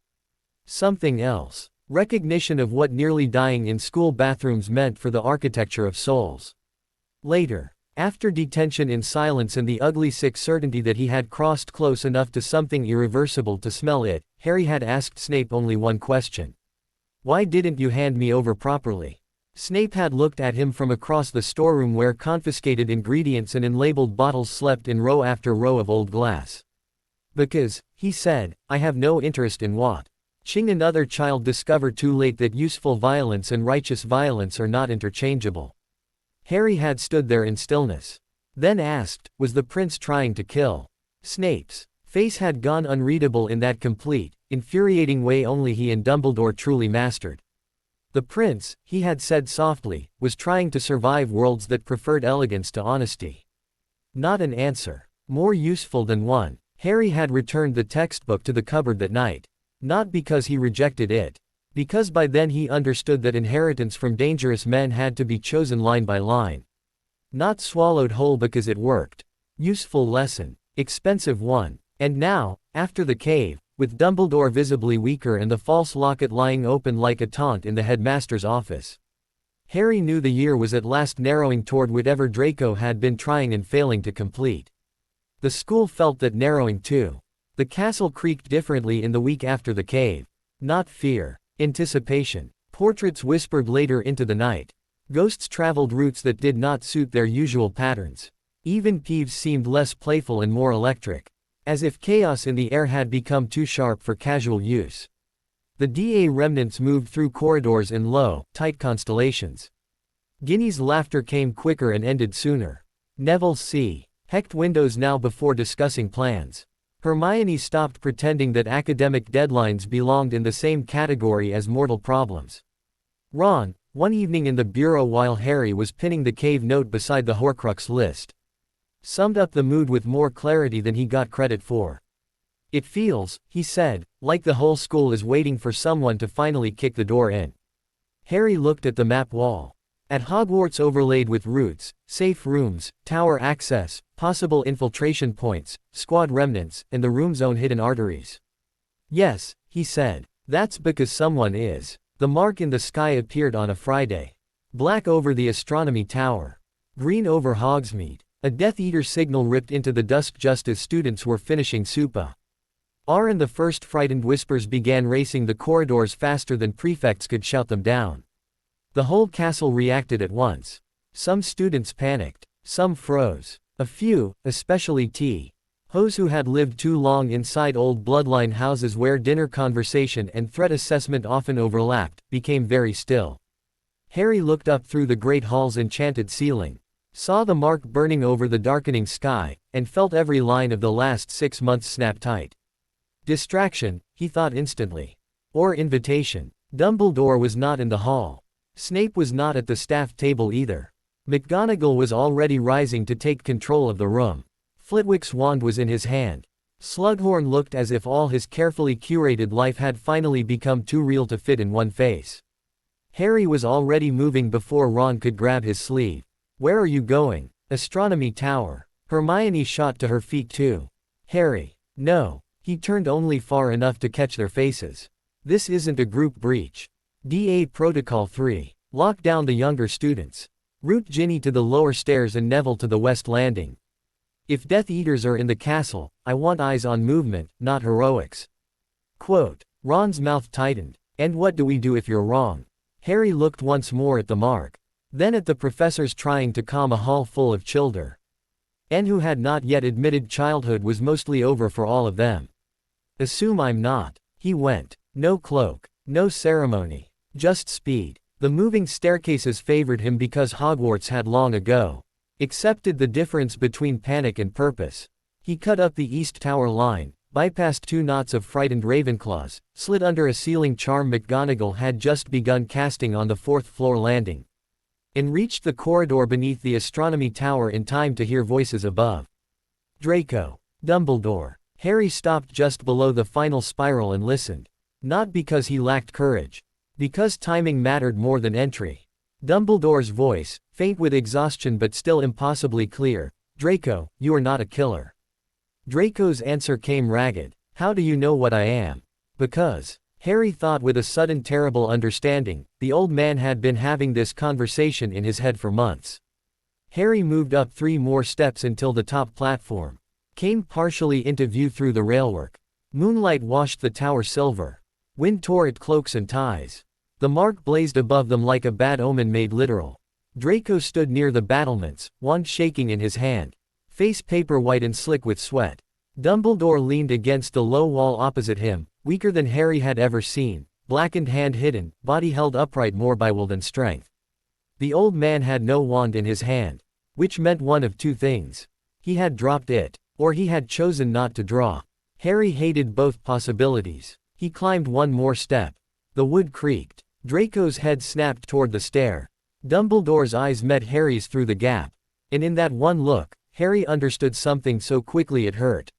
Something else. Recognition of what nearly dying in school bathrooms meant for the architecture of souls. Later, after detention in silence and the ugly sick certainty that he had crossed close enough to something irreversible to smell it, Harry had asked Snape only one question. Why didn't you hand me over properly? Snape had looked at him from across the storeroom where confiscated ingredients and unlabeled bottles slept in row after row of old glass. Because, he said, I have no interest in watching another child discover too late that useful violence and righteous violence are not interchangeable. Harry had stood there in stillness. Then asked, was the prince trying to kill? Snape's face had gone unreadable in that complete, infuriating way only he and Dumbledore truly mastered. The prince, he had said softly, was trying to survive worlds that preferred elegance to honesty. Not an answer. More useful than one. Harry had returned the textbook to the cupboard that night. Not because he rejected it. Because by then he understood that inheritance from dangerous men had to be chosen line by line. Not swallowed whole because it worked. Useful lesson. Expensive one. And now, after the cave, with Dumbledore visibly weaker and the false locket lying open like a taunt in the headmaster's office, Harry knew the year was at last narrowing toward whatever Draco had been trying and failing to complete. The school felt that narrowing too. The castle creaked differently in the week after the cave. Not fear. Anticipation. Portraits whispered later into the night. Ghosts traveled routes that did not suit their usual patterns. Even Peeves seemed less playful and more electric. As if chaos in the air had become too sharp for casual use. The DA remnants moved through corridors in low, tight constellations. Ginny's laughter came quicker and ended sooner. Neville C. Hecked windows now before discussing plans. Hermione stopped pretending that academic deadlines belonged in the same category as mortal problems. Ron, one evening in the bureau while Harry was pinning the cave note beside the Horcrux list, summed up the mood with more clarity than he got credit for. It feels, he said, like the whole school is waiting for someone to finally kick the door in. Harry looked at the map wall. At Hogwarts overlaid with routes, safe rooms, tower access, possible infiltration points, squad remnants, and the room's own hidden arteries. Yes, he said. That's because someone is. The mark in the sky appeared on a Friday. Black over the astronomy tower. Green over Hogsmeade. A Death Eater signal ripped into the dusk just as students were finishing Supa. And the first frightened whispers began racing the corridors faster than prefects could shout them down. The whole castle reacted at once. Some students panicked. Some froze. A few, especially T.Os who had lived too long inside old bloodline houses where dinner conversation and threat assessment often overlapped, became very still. Harry looked up through the great hall's enchanted ceiling. Saw the mark burning over the darkening sky, and felt every line of the last 6 months snap tight. Distraction, he thought instantly. Or invitation. Dumbledore was not in the hall. Snape was not at the staff table either. McGonagall was already rising to take control of the room. Flitwick's wand was in his hand. Slughorn looked as if all his carefully curated life had finally become too real to fit in one face. Harry was already moving before Ron could grab his sleeve. Where are you going? Astronomy tower. Hermione shot to her feet too. Harry. No. He turned only far enough to catch their faces. This isn't a group breach. DA Protocol 3. Lock down the younger students. Route Ginny to the lower stairs and Neville to the west landing. If Death Eaters are in the castle, I want eyes on movement, not heroics. Quote. Ron's mouth tightened. And what do we do if you're wrong? Harry looked once more at the mark. Then at the professors trying to calm a hall full of children. And who had not yet admitted childhood was mostly over for all of them. Assume I'm not. He went. No cloak. No ceremony. Just speed. The moving staircases favored him because Hogwarts had long ago accepted the difference between panic and purpose. He cut up the East Tower line, bypassed 2 knots of frightened Ravenclaws, slid under a ceiling charm McGonagall had just begun casting on the 4th floor landing, and reached the corridor beneath the astronomy tower in time to hear voices above. Draco. Dumbledore. Harry stopped just below the final spiral and listened. Not because he lacked courage. Because timing mattered more than entry. Dumbledore's voice, faint with exhaustion but still impossibly clear. Draco, you are not a killer. Draco's answer came ragged. How do you know what I am? Because. Harry thought with a sudden terrible understanding, the old man had been having this conversation in his head for months. Harry moved up 3 more steps until the top platform came partially into view through the railwork. Moonlight washed the tower silver. Wind tore at cloaks and ties. The mark blazed above them like a bad omen made literal. Draco stood near the battlements, wand shaking in his hand. Face paper white and slick with sweat. Dumbledore leaned against the low wall opposite him, weaker than Harry had ever seen, blackened hand hidden, body held upright more by will than strength. The old man had no wand in his hand. Which meant one of 2 things. He had dropped it, or he had chosen not to draw. Harry hated both possibilities. He climbed 1 more step. The wood creaked. Draco's head snapped toward the stair. Dumbledore's eyes met Harry's through the gap. And in that one look, Harry understood something so quickly it hurt.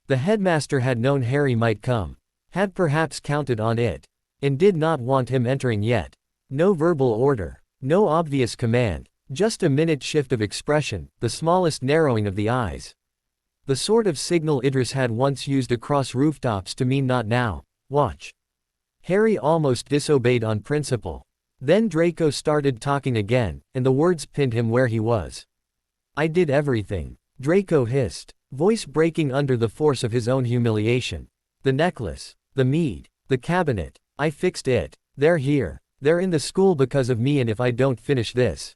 The headmaster had known Harry might come. Had perhaps counted on it. And did not want him entering yet. No verbal order. No obvious command. Just a minute shift of expression, the smallest narrowing of the eyes. The sort of signal Idris had once used across rooftops to mean not now. Watch. Harry almost disobeyed on principle. Then Draco started talking again, and the words pinned him where he was. I did everything. Draco hissed, voice breaking under the force of his own humiliation. The necklace, the mead, the cabinet, I fixed it. They're here. They're in the school because of me, and if I don't finish this,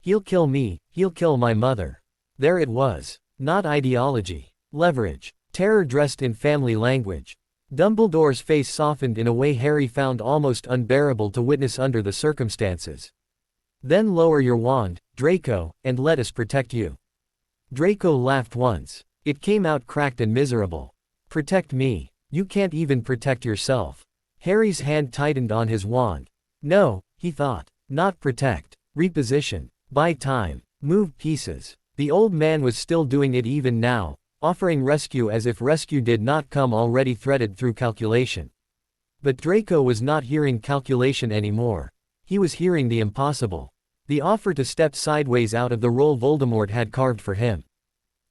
he'll kill me, he'll kill my mother. There it was. Not ideology. Leverage. Terror dressed in family language. Dumbledore's face softened in a way Harry found almost unbearable to witness under the circumstances. Then lower your wand, Draco, and let us protect you. Draco laughed once. It came out cracked and miserable. Protect me. You can't even protect yourself. Harry's hand tightened on his wand. No, he thought. Not protect. Reposition. Buy time. Move pieces. The old man was still doing it even now, offering rescue as if rescue did not come already threaded through calculation. But Draco was not hearing calculation anymore. He was hearing the impossible. The offer to step sideways out of the role Voldemort had carved for him.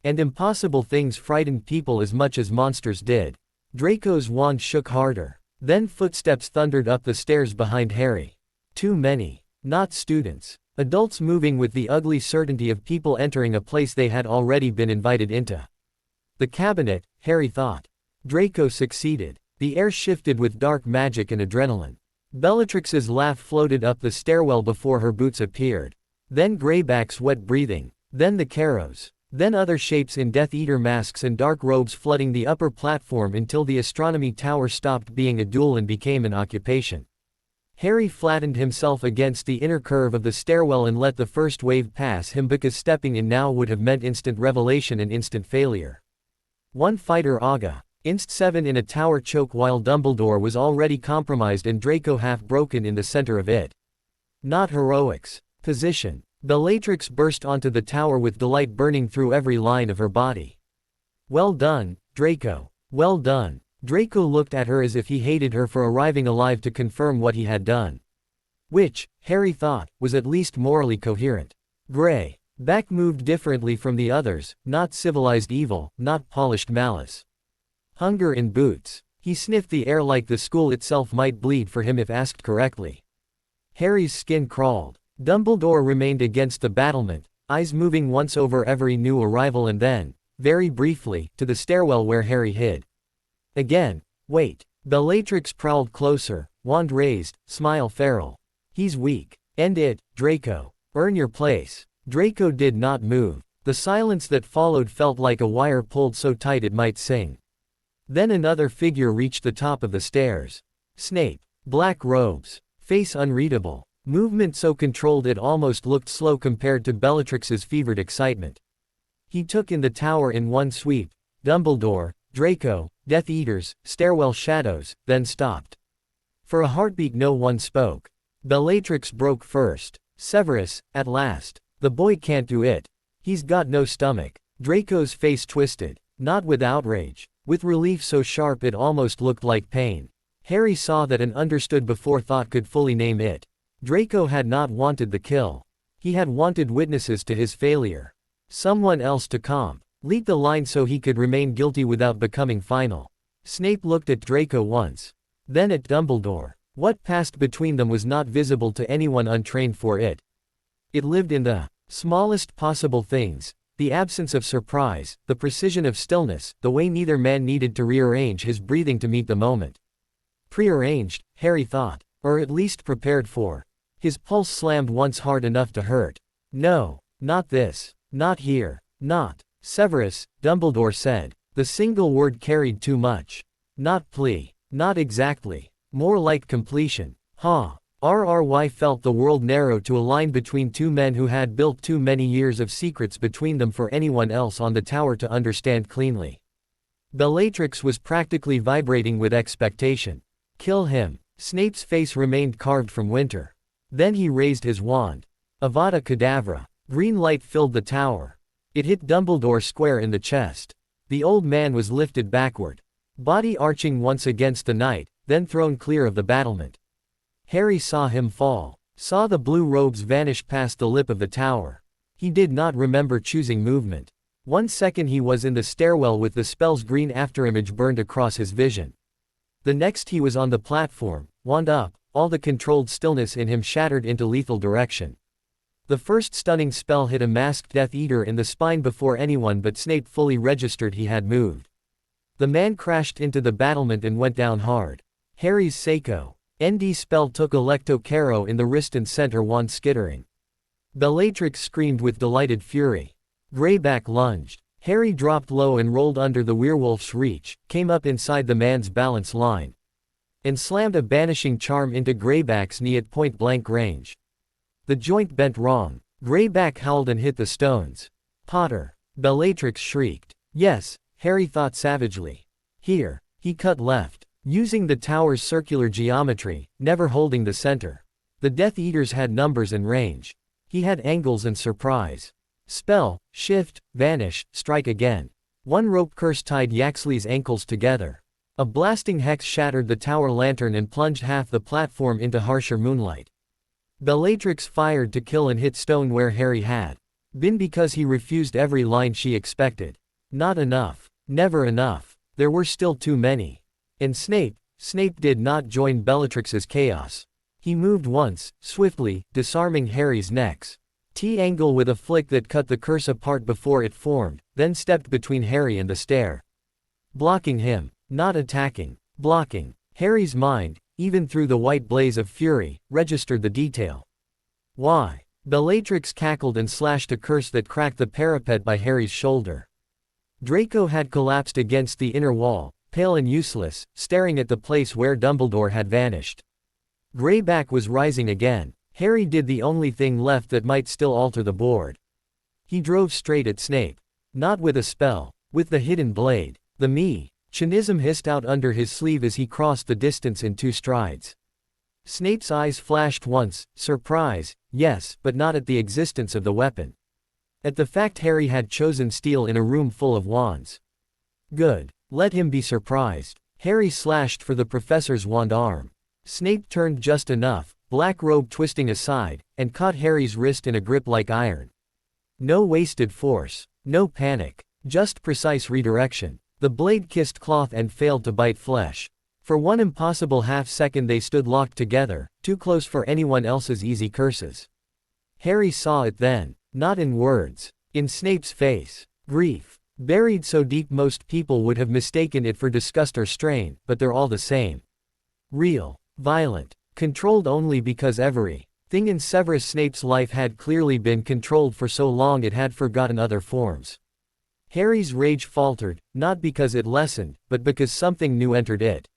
And impossible things frightened people as much as monsters did. Draco's wand shook harder. Then footsteps thundered up the stairs behind Harry. Too many. Not students. Adults moving with the ugly certainty of people entering a place they had already been invited into. The cabinet, Harry thought. Draco succeeded. The air shifted with dark magic and adrenaline. Bellatrix's laugh floated up the stairwell before her boots appeared. Then Greyback's wet breathing. Then the Carrows. Then other shapes in Death Eater masks and dark robes flooding the upper platform until the astronomy tower stopped being a duel and became an occupation. Harry flattened himself against the inner curve of the stairwell and let the first wave pass him because stepping in now would have meant instant revelation and instant failure. One fighter Aga. Inst 7 in a tower choke while Dumbledore was already compromised and Draco half broken in the center of it. Not heroics. Position. Bellatrix burst onto the tower with delight burning through every line of her body. Well done, Draco. Well done. Draco looked at her as if he hated her for arriving alive to confirm what he had done. Which, Harry thought, was at least morally coherent. Grey. Back moved differently from the others, not civilized evil, not polished malice. Hunger in boots. He sniffed the air like the school itself might bleed for him if asked correctly. Harry's skin crawled. Dumbledore remained against the battlement, eyes moving once over every new arrival and then, very briefly, to the stairwell where Harry hid. Again. Wait. Bellatrix prowled closer, wand raised, smile feral. He's weak. End it, Draco. Earn your place. Draco did not move. The silence that followed felt like a wire pulled so tight it might sing. Then another figure reached the top of the stairs. Snape. Black robes. Face unreadable. Movement so controlled it almost looked slow compared to Bellatrix's fevered excitement. He took in the tower in one sweep. Dumbledore, Draco, Death Eaters, stairwell shadows, then stopped. For a heartbeat no one spoke. Bellatrix broke first. Severus, at last. The boy can't do it. He's got no stomach. Draco's face twisted. Not with outrage. With relief so sharp it almost looked like pain. Harry saw that and understood before thought could fully name it. Draco had not wanted the kill. He had wanted witnesses to his failure. Someone else to complete the line so he could remain guilty without becoming final. Snape looked at Draco once. Then at Dumbledore. What passed between them was not visible to anyone untrained for it. It lived in the smallest possible things. The absence of surprise, the precision of stillness, the way neither man needed to rearrange his breathing to meet the moment. Prearranged, Harry thought. Or at least prepared for. His pulse slammed once hard enough to hurt. No, not this. Not here. Not. Severus, Dumbledore said. The single word carried too much. Not plea. Not exactly. More like completion. RRY felt the world narrow to a line between two men who had built too many years of secrets between them for anyone else on the tower to understand cleanly. Bellatrix was practically vibrating with expectation. Kill him. Snape's face remained carved from winter. Then he raised his wand. Avada Kedavra. Green light filled the tower. It hit Dumbledore square in the chest. The old man was lifted backward. Body arching once against the night, then thrown clear of the battlement. Harry saw him fall. Saw the blue robes vanish past the lip of the tower. He did not remember choosing movement. 1 second he was in the stairwell with the spell's green afterimage burned across his vision. The next he was on the platform, wand up, all the controlled stillness in him shattered into lethal direction. The first stunning spell hit a masked Death Eater in the spine before anyone but Snape fully registered he had moved. The man crashed into the battlement and went down hard. Harry's Seiko. ND spell took Electo Caro in the wrist and sent her wand skittering. Bellatrix screamed with delighted fury. Greyback lunged. Harry dropped low and rolled under the werewolf's reach, came up inside the man's balance line. And slammed a banishing charm into Greyback's knee at point-blank range. The joint bent wrong. Greyback howled and hit the stones. Potter. Bellatrix shrieked. Yes, Harry thought savagely. Here. He cut left. Using the tower's circular geometry, never holding the center. The Death Eaters had numbers and range. He had angles and surprise. Spell, shift, vanish, strike again. One rope curse tied Yaxley's ankles together. A blasting hex shattered the tower lantern and plunged half the platform into harsher moonlight. Bellatrix fired to kill and hit stone where Harry had been because he refused every line she expected. Not enough. Never enough. There were still too many. And Snape did not join Bellatrix's chaos. He moved once, swiftly, disarming Harry's neck's T-angle with a flick that cut the curse apart before it formed, then stepped between Harry and the stair. Blocking him. Not attacking. Blocking. Harry's mind, even through the white blaze of fury, registered the detail. Why? Bellatrix cackled and slashed a curse that cracked the parapet by Harry's shoulder. Draco had collapsed against the inner wall, pale and useless, staring at the place where Dumbledore had vanished. Greyback was rising again. Harry did the only thing left that might still alter the board. He drove straight at Snape. Not with a spell, with the hidden blade. The mechanism hissed out under his sleeve as he crossed the distance in 2 strides. Snape's eyes flashed once, surprise, yes, but not at the existence of the weapon. At the fact Harry had chosen steel in a room full of wands. Good. Let him be surprised. Harry slashed for the professor's wand arm. Snape turned just enough, black robe twisting aside, and caught Harry's wrist in a grip like iron. No wasted force. No panic. Just precise redirection. The blade kissed cloth and failed to bite flesh. For one impossible half-second they stood locked together, too close for anyone else's easy curses. Harry saw it then, not in words, in Snape's face. Grief. Buried so deep most people would have mistaken it for disgust or strain, but they're all the same. Real. Violent. Controlled only because every thing in Severus Snape's life had clearly been controlled for so long it had forgotten other forms. Harry's rage faltered, not because it lessened, but because something new entered it.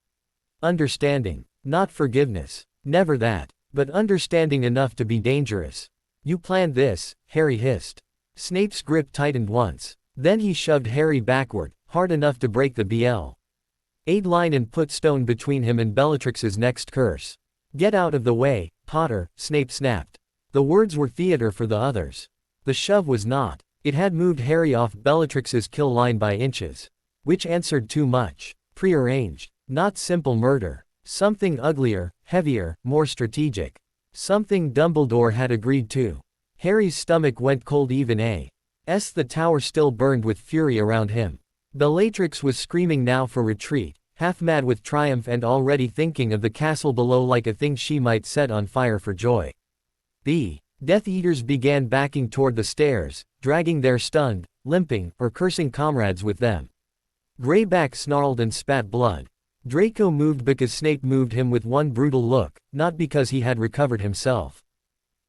Understanding. Not forgiveness. Never that. But understanding enough to be dangerous. You planned this, Harry hissed. Snape's grip tightened once. Then he shoved Harry backward, hard enough to break the BL8 line and put stone between him and Bellatrix's next curse. Get out of the way, Potter, Snape snapped. The words were theater for the others. The shove was not. It had moved Harry off Bellatrix's kill line by inches. Which answered too much. Prearranged. Not simple murder. Something uglier, heavier, more strategic. Something Dumbledore had agreed to. Harry's stomach went cold even as the tower still burned with fury around him. Bellatrix was screaming now for retreat, half mad with triumph and already thinking of the castle below like a thing she might set on fire for joy. The Death Eaters began backing toward the stairs, dragging their stunned, limping, or cursing comrades with them. Greyback snarled and spat blood. Draco moved because Snape moved him with one brutal look, not because he had recovered himself.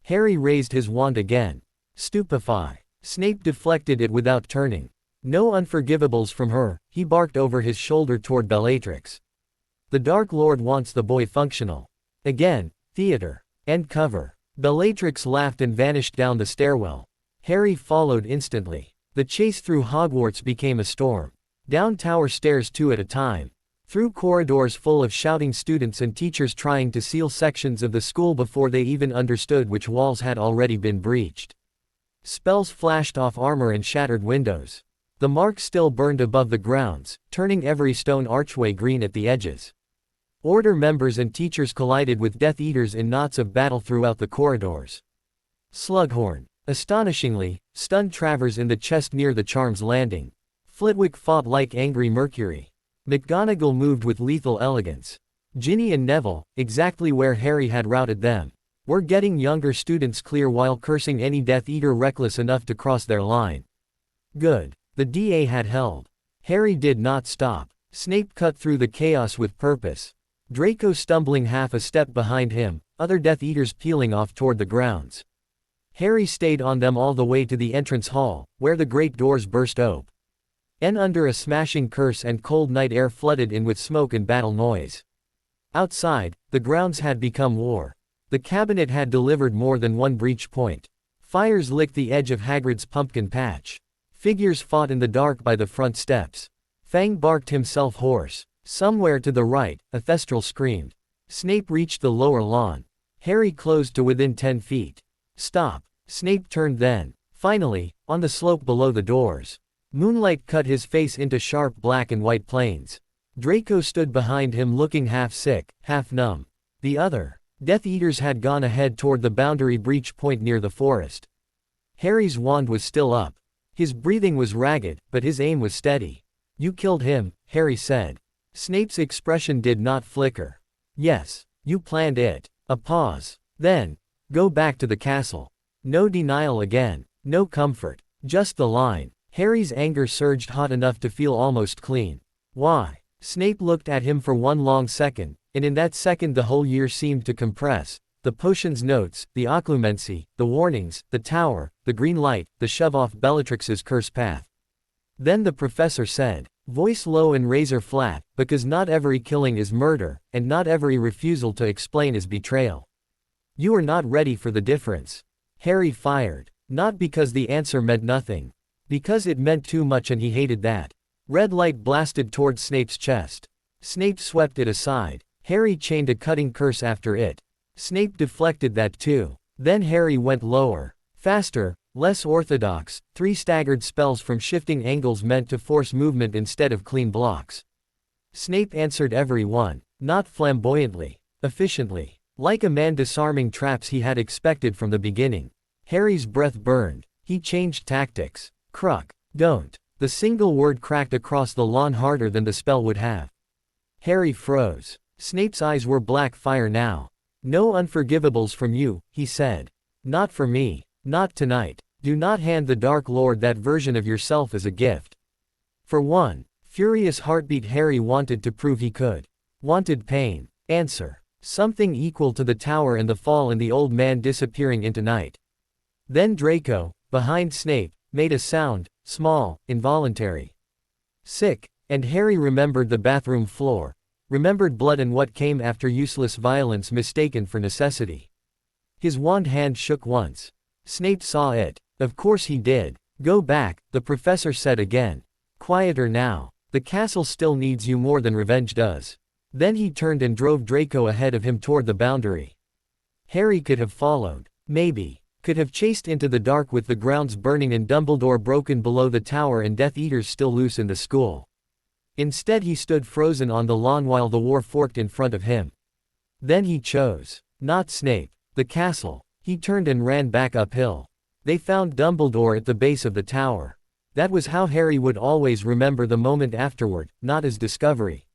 Harry raised his wand again. Stupefy. Snape deflected it without turning. No unforgivables from her, he barked over his shoulder toward Bellatrix. The Dark Lord wants the boy functional. Again, theater. End cover. Bellatrix laughed and vanished down the stairwell. Harry followed instantly. The chase through Hogwarts became a storm. Down tower stairs two at a time. Through corridors full of shouting students and teachers trying to seal sections of the school before they even understood which walls had already been breached. Spells flashed off armor and shattered windows. The mark still burned above the grounds, turning every stone archway green at the edges. Order members and teachers collided with Death Eaters in knots of battle throughout the corridors. Slughorn. Astonishingly, stunned Travers in the chest near the Charms Landing. Flitwick fought like angry Mercury. McGonagall moved with lethal elegance. Ginny and Neville, exactly where Harry had routed them, were getting younger students clear while cursing any Death Eater reckless enough to cross their line. Good. The DA had held. Harry did not stop. Snape cut through the chaos with purpose. Draco stumbling half a step behind him, other Death Eaters peeling off toward the grounds. Harry stayed on them all the way to the entrance hall, where the great doors burst open. And under a smashing curse and cold night air flooded in with smoke and battle noise. Outside, the grounds had become war. The cabinet had delivered more than one breach point. Fires licked the edge of Hagrid's pumpkin patch. Figures fought in the dark by the front steps. Fang barked himself hoarse. Somewhere to the right, a Thestral screamed. Snape reached the lower lawn. Harry closed to within 10 feet. Stop. Snape turned then. Finally, on the slope below the doors. Moonlight cut his face into sharp black and white planes. Draco stood behind him looking half sick, half numb. The other Death Eaters had gone ahead toward the boundary breach point near the forest. Harry's wand was still up. His breathing was ragged, but his aim was steady. You killed him, Harry said. Snape's expression did not flicker. Yes, you planned it. A pause. Then, go back to the castle. No denial again. No comfort. Just the line. Harry's anger surged hot enough to feel almost clean. Why? Snape looked at him for one long second, and in that second the whole year seemed to compress. The potion's notes, the occlumency, the warnings, the tower, the green light, the shove off Bellatrix's curse path. Then the professor said, voice low and razor flat, because not every killing is murder, and not every refusal to explain is betrayal. You are not ready for the difference. Harry fired. Not because the answer meant nothing. Because it meant too much and he hated that. Red light blasted toward Snape's chest. Snape swept it aside. Harry chained a cutting curse after it. Snape deflected that too. Then Harry went lower. Faster, less orthodox, 3 staggered spells from shifting angles meant to force movement instead of clean blocks. Snape answered every one, not flamboyantly, efficiently. Like a man disarming traps he had expected from the beginning. Harry's breath burned. He changed tactics. Cruck. Don't. The single word cracked across the lawn harder than the spell would have. Harry froze. Snape's eyes were black fire now. No unforgivables from you, he said. Not for me. Not tonight. Do not hand the Dark Lord that version of yourself as a gift. For one furious heartbeat Harry wanted to prove he could. Wanted pain. Answer. Something equal to the tower and the fall and the old man disappearing into night. Then Draco, behind Snape, made a sound, small, involuntary. Sick, and Harry remembered the bathroom floor, remembered blood and what came after useless violence mistaken for necessity. His wand hand shook once. Snape saw it. Of course he did. Go back, the professor said again. Quieter now. The castle still needs you more than revenge does. Then he turned and drove Draco ahead of him toward the boundary. Harry could have followed. Maybe. Could have chased into the dark with the grounds burning and Dumbledore broken below the tower and Death Eaters still loose in the school. Instead he stood frozen on the lawn while the war forked in front of him. Then he chose. Not Snape. The castle. He turned and ran back uphill. They found Dumbledore at the base of the tower. That was how Harry would always remember the moment afterward, not as discovery,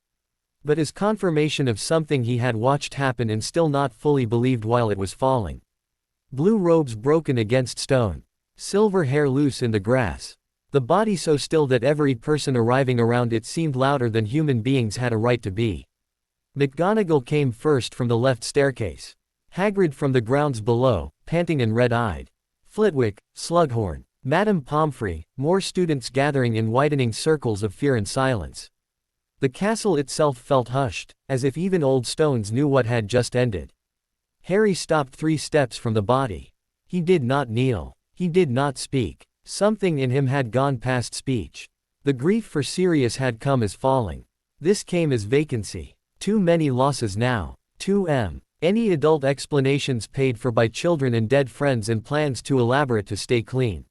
but as confirmation of something he had watched happen and still not fully believed while it was falling. Blue robes broken against stone. Silver hair loose in the grass. The body so still that every person arriving around it seemed louder than human beings had a right to be. McGonagall came first from the left staircase. Hagrid from the grounds below, panting and red-eyed. Flitwick, Slughorn, Madame Pomfrey, more students gathering in widening circles of fear and silence. The castle itself felt hushed, as if even old stones knew what had just ended. Harry stopped 3 steps from the body. He did not kneel. He did not speak. Something in him had gone past speech. The grief for Sirius had come as falling. This came as vacancy. Too many losses now. Any adult explanations paid for by children and dead friends and plans too elaborate to stay clean.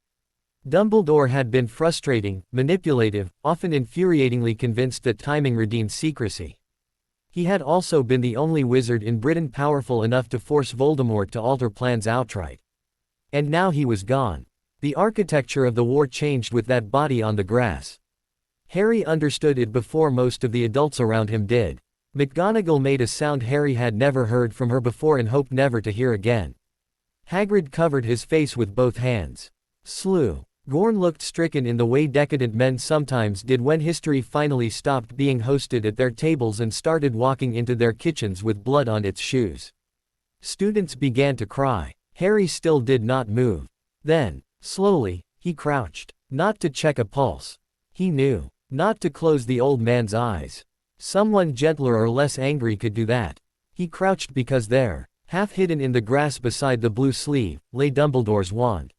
Dumbledore had been frustrating, manipulative, often infuriatingly convinced that timing redeemed secrecy. He had also been the only wizard in Britain powerful enough to force Voldemort to alter plans outright. And now he was gone. The architecture of the war changed with that body on the grass. Harry understood it before most of the adults around him did. McGonagall made a sound Harry had never heard from her before and hoped never to hear again. Hagrid covered his face with both hands. Slew. Gorn looked stricken in the way decadent men sometimes did when history finally stopped being hosted at their tables and started walking into their kitchens with blood on its shoes. Students began to cry. Harry still did not move. Then, slowly, he crouched. Not to check a pulse. He knew. Not to close the old man's eyes. Someone gentler or less angry could do that. He crouched because there, half hidden in the grass beside the blue sleeve, lay Dumbledore's wand.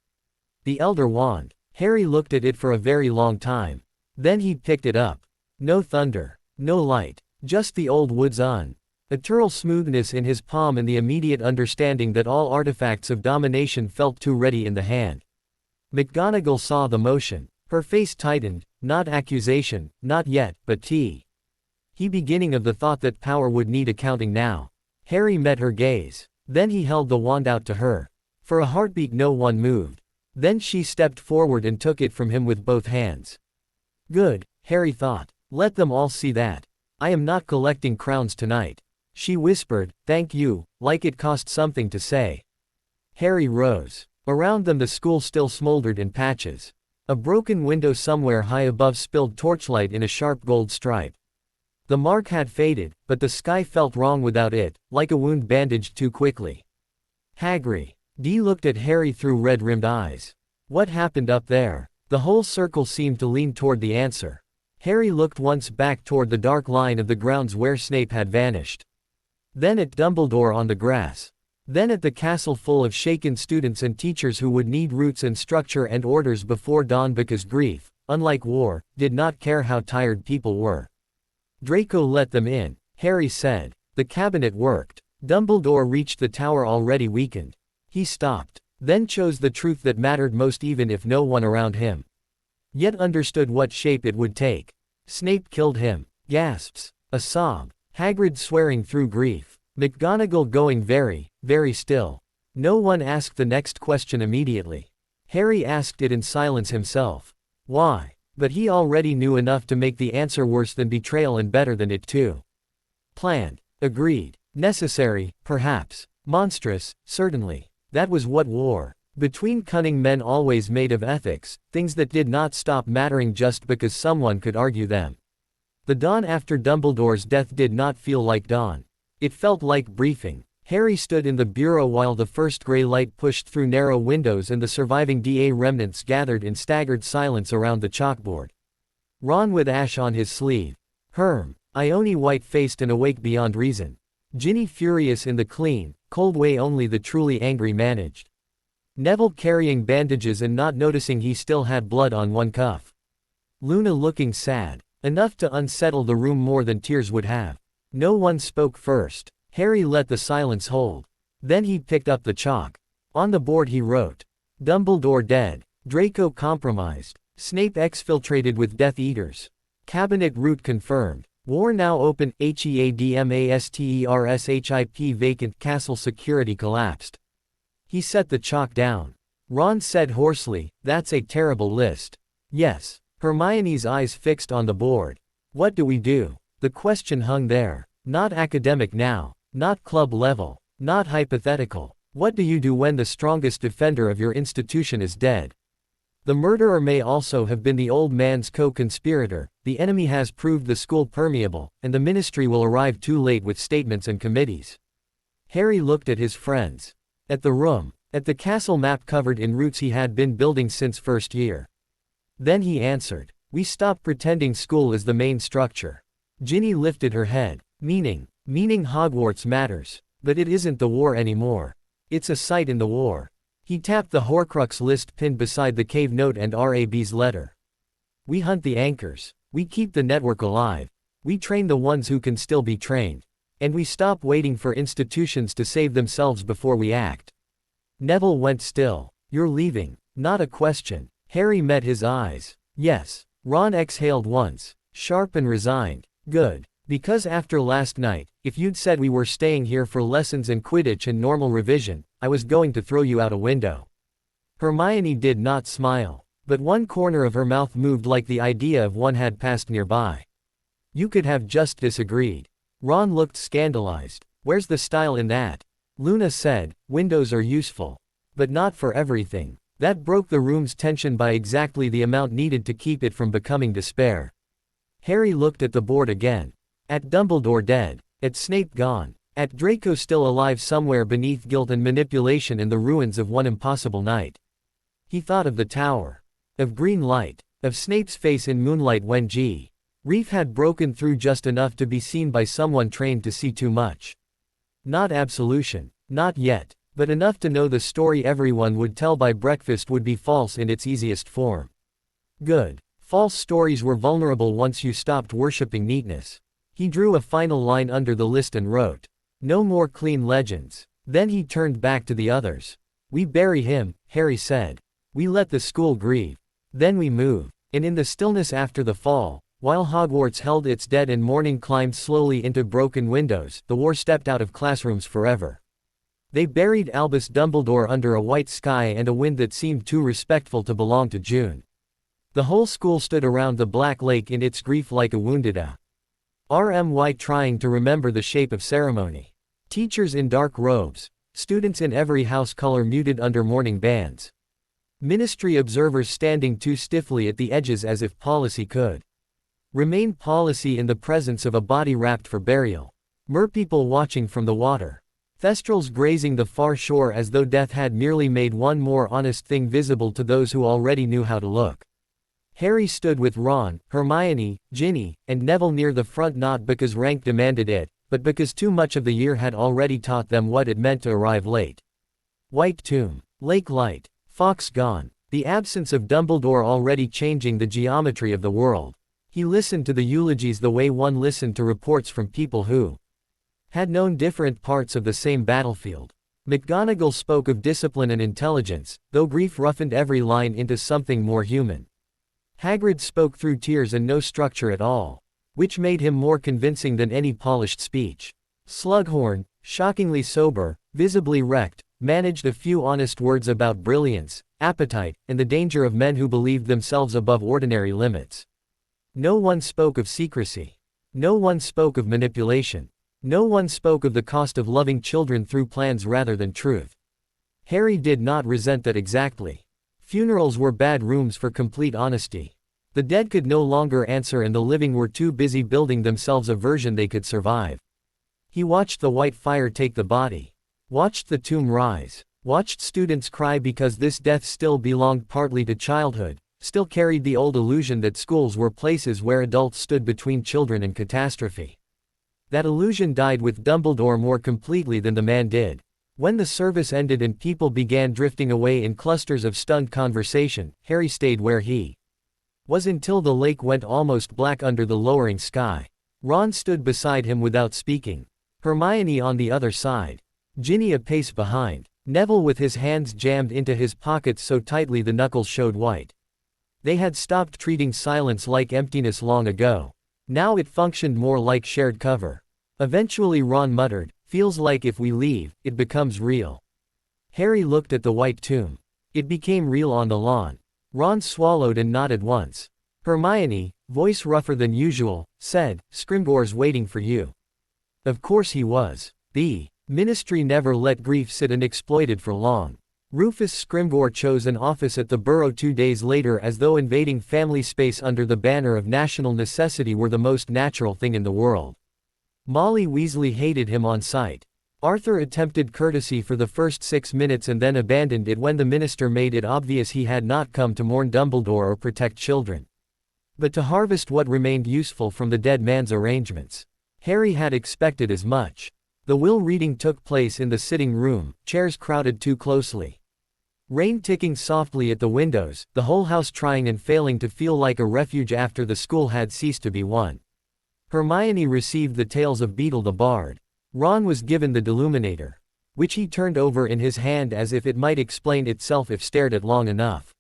The Elder Wand. Harry looked at it for a very long time. Then he picked it up. No thunder. No light. Just the old wood's eternal smoothness in his palm and the immediate understanding that all artifacts of domination felt too ready in the hand. McGonagall saw the motion. Her face tightened. Not accusation, not yet, but he beginning of the thought that power would need accounting now. Harry met her gaze. Then he held the wand out to her. For a heartbeat no one moved. Then she stepped forward and took it from him with both hands. Good, Harry thought. Let them all see that. I am not collecting crowns tonight. She whispered, thank you, like it cost something to say. Harry rose. Around them the school still smoldered in patches. A broken window somewhere high above spilled torchlight in a sharp gold stripe. The mark had faded, but the sky felt wrong without it, like a wound bandaged too quickly. Hagrid. Dee looked at Harry through red-rimmed eyes. What happened up there? The whole circle seemed to lean toward the answer. Harry looked once back toward the dark line of the grounds where Snape had vanished. Then at Dumbledore on the grass. Then at the castle full of shaken students and teachers who would need roots and structure and orders before dawn because grief, unlike war, did not care how tired people were. Draco let them in, Harry said. The cabinet worked. Dumbledore reached the tower already weakened. He stopped, then chose the truth that mattered most even if no one around him yet understood what shape it would take. Snape killed him. Gasps. A sob. Hagrid swearing through grief. McGonagall going very, very still. No one asked the next question immediately. Harry asked it in silence himself. Why? But he already knew enough to make the answer worse than betrayal and better than it too. Planned. Agreed. Necessary, perhaps. Monstrous, certainly. That was what war between cunning men always made of ethics, things that did not stop mattering just because someone could argue them. The dawn after Dumbledore's death did not feel like dawn. It felt like briefing. Harry stood in the bureau while the first gray light pushed through narrow windows and the surviving DA remnants gathered in staggered silence around the chalkboard. Ron with ash on his sleeve. Herm. Ione white-faced and awake beyond reason. Ginny furious in the clean, cold way only the truly angry managed. Neville carrying bandages and not noticing he still had blood on one cuff. Luna looking sad. Enough to unsettle the room more than tears would have. No one spoke first. Harry let the silence hold. Then he picked up the chalk. On the board he wrote. Dumbledore dead. Draco compromised. Snape exfiltrated with Death Eaters. Cabinet route confirmed. War now open. HEADMASTERSHIP vacant. Castle security collapsed. He set the chalk down. Ron said hoarsely, "That's a terrible list." Yes. Hermione's eyes fixed on the board. What do we do? The question hung there. Not academic now. Not club level. Not hypothetical. What do you do when the strongest defender of your institution is dead? The murderer may also have been the old man's co-conspirator, the enemy has proved the school permeable, and the ministry will arrive too late with statements and committees. Harry looked at his friends. At the room. At the castle map covered in routes he had been building since first year. Then he answered. We stop pretending school is the main structure. Ginny lifted her head. Meaning Hogwarts matters. But it isn't the war anymore. It's a site in the war. He tapped the Horcrux list pinned beside the cave note and RAB's letter. We hunt the anchors. We keep the network alive. We train the ones who can still be trained. And we stop waiting for institutions to save themselves before we act. Neville went still. You're leaving. Not a question. Harry met his eyes. Yes. Ron exhaled once. Sharp and resigned. Good. Because after last night, if you'd said we were staying here for lessons and Quidditch and normal revision, I was going to throw you out a window. Hermione did not smile. But one corner of her mouth moved like the idea of one had passed nearby. You could have just disagreed. Ron looked scandalized. Where's the style in that? Luna said, windows are useful. But not for everything. That broke the room's tension by exactly the amount needed to keep it from becoming despair. Harry looked at the board again. At Dumbledore dead. At Snape gone. At Draco still alive somewhere beneath guilt and manipulation in the ruins of one impossible night. He thought of the tower. Of green light. Of Snape's face in moonlight when Reef had broken through just enough to be seen by someone trained to see too much. Not absolution. Not yet. But enough to know the story everyone would tell by breakfast would be false in its easiest form. Good. False stories were vulnerable once you stopped worshipping neatness. He drew a final line under the list and wrote. No more clean legends. Then he turned back to the others. We bury him, Harry said. We let the school grieve. Then we move. And in the stillness after the fall, while Hogwarts held its dead and mourning climbed slowly into broken windows, the war stepped out of classrooms forever. They buried Albus Dumbledore under a white sky and a wind that seemed too respectful to belong to June. The whole school stood around the Black Lake in its grief like a wounded RMY trying to remember the shape of ceremony. Teachers in dark robes. Students in every house color muted under mourning bands. Ministry observers standing too stiffly at the edges as if policy could remain policy in the presence of a body wrapped for burial. Merpeople watching from the water. Thestrals grazing the far shore as though death had merely made one more honest thing visible to those who already knew how to look. Harry stood with Ron, Hermione, Ginny, and Neville near the front not because rank demanded it, but because too much of the year had already taught them what it meant to arrive late. White tomb. Lake light. Fawkes gone. The absence of Dumbledore already changing the geometry of the world. He listened to the eulogies the way one listened to reports from people who had known different parts of the same battlefield. McGonagall spoke of discipline and intelligence, though grief roughened every line into something more human. Hagrid spoke through tears and no structure at all, which made him more convincing than any polished speech. Slughorn, shockingly sober, visibly wrecked, managed a few honest words about brilliance, appetite, and the danger of men who believed themselves above ordinary limits. No one spoke of secrecy. No one spoke of manipulation. No one spoke of the cost of loving children through plans rather than truth. Harry did not resent that exactly. Funerals were bad rooms for complete honesty. The dead could no longer answer and the living were too busy building themselves a version they could survive. He watched the white fire take the body. Watched the tomb rise. Watched students cry because this death still belonged partly to childhood, still carried the old illusion that schools were places where adults stood between children and catastrophe. That illusion died with Dumbledore more completely than the man did. When the service ended and people began drifting away in clusters of stunned conversation, Harry stayed where he was until the lake went almost black under the lowering sky. Ron stood beside him without speaking. Hermione on the other side. Ginny a pace behind. Neville with his hands jammed into his pockets so tightly the knuckles showed white. They had stopped treating silence like emptiness long ago. Now it functioned more like shared cover. Eventually Ron muttered, "Feels like if we leave, it becomes real." Harry looked at the white tomb. It became real on the lawn. Ron swallowed and nodded once. Hermione, voice rougher than usual, said, "Scrimgeour's waiting for you." Of course he was. The Ministry never let grief sit unexploited for long. Rufus Scrimgeour chose an office at the Burrow 2 days later as though invading family space under the banner of national necessity were the most natural thing in the world. Molly Weasley hated him on sight. Arthur attempted courtesy for the first 6 minutes and then abandoned it when the minister made it obvious he had not come to mourn Dumbledore or protect children, but to harvest what remained useful from the dead man's arrangements. Harry had expected as much. The will reading took place in the sitting room, chairs crowded too closely. Rain ticking softly at the windows, the whole house trying and failing to feel like a refuge after the school had ceased to be one. Hermione received the Tales of Beedle the Bard. Ron was given the Deluminator, which he turned over in his hand as if it might explain itself if stared at long enough.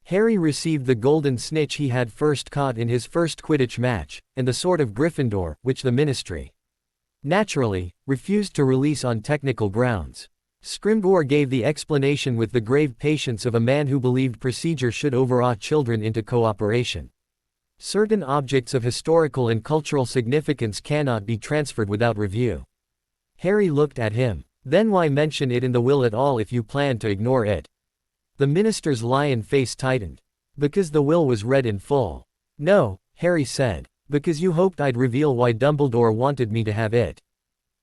Harry received the golden snitch he had first caught in his first Quidditch match, and the Sword of Gryffindor, which the Ministry, naturally, refused to release on technical grounds. Scrimgeour gave the explanation with the grave patience of a man who believed procedure should overawe children into cooperation. Certain objects of historical and cultural significance cannot be transferred without review. Harry looked at him. Then why mention it in the will at all if you plan to ignore it? The minister's lion face tightened. Because the will was read in full. No, Harry said. Because you hoped I'd reveal why Dumbledore wanted me to have it.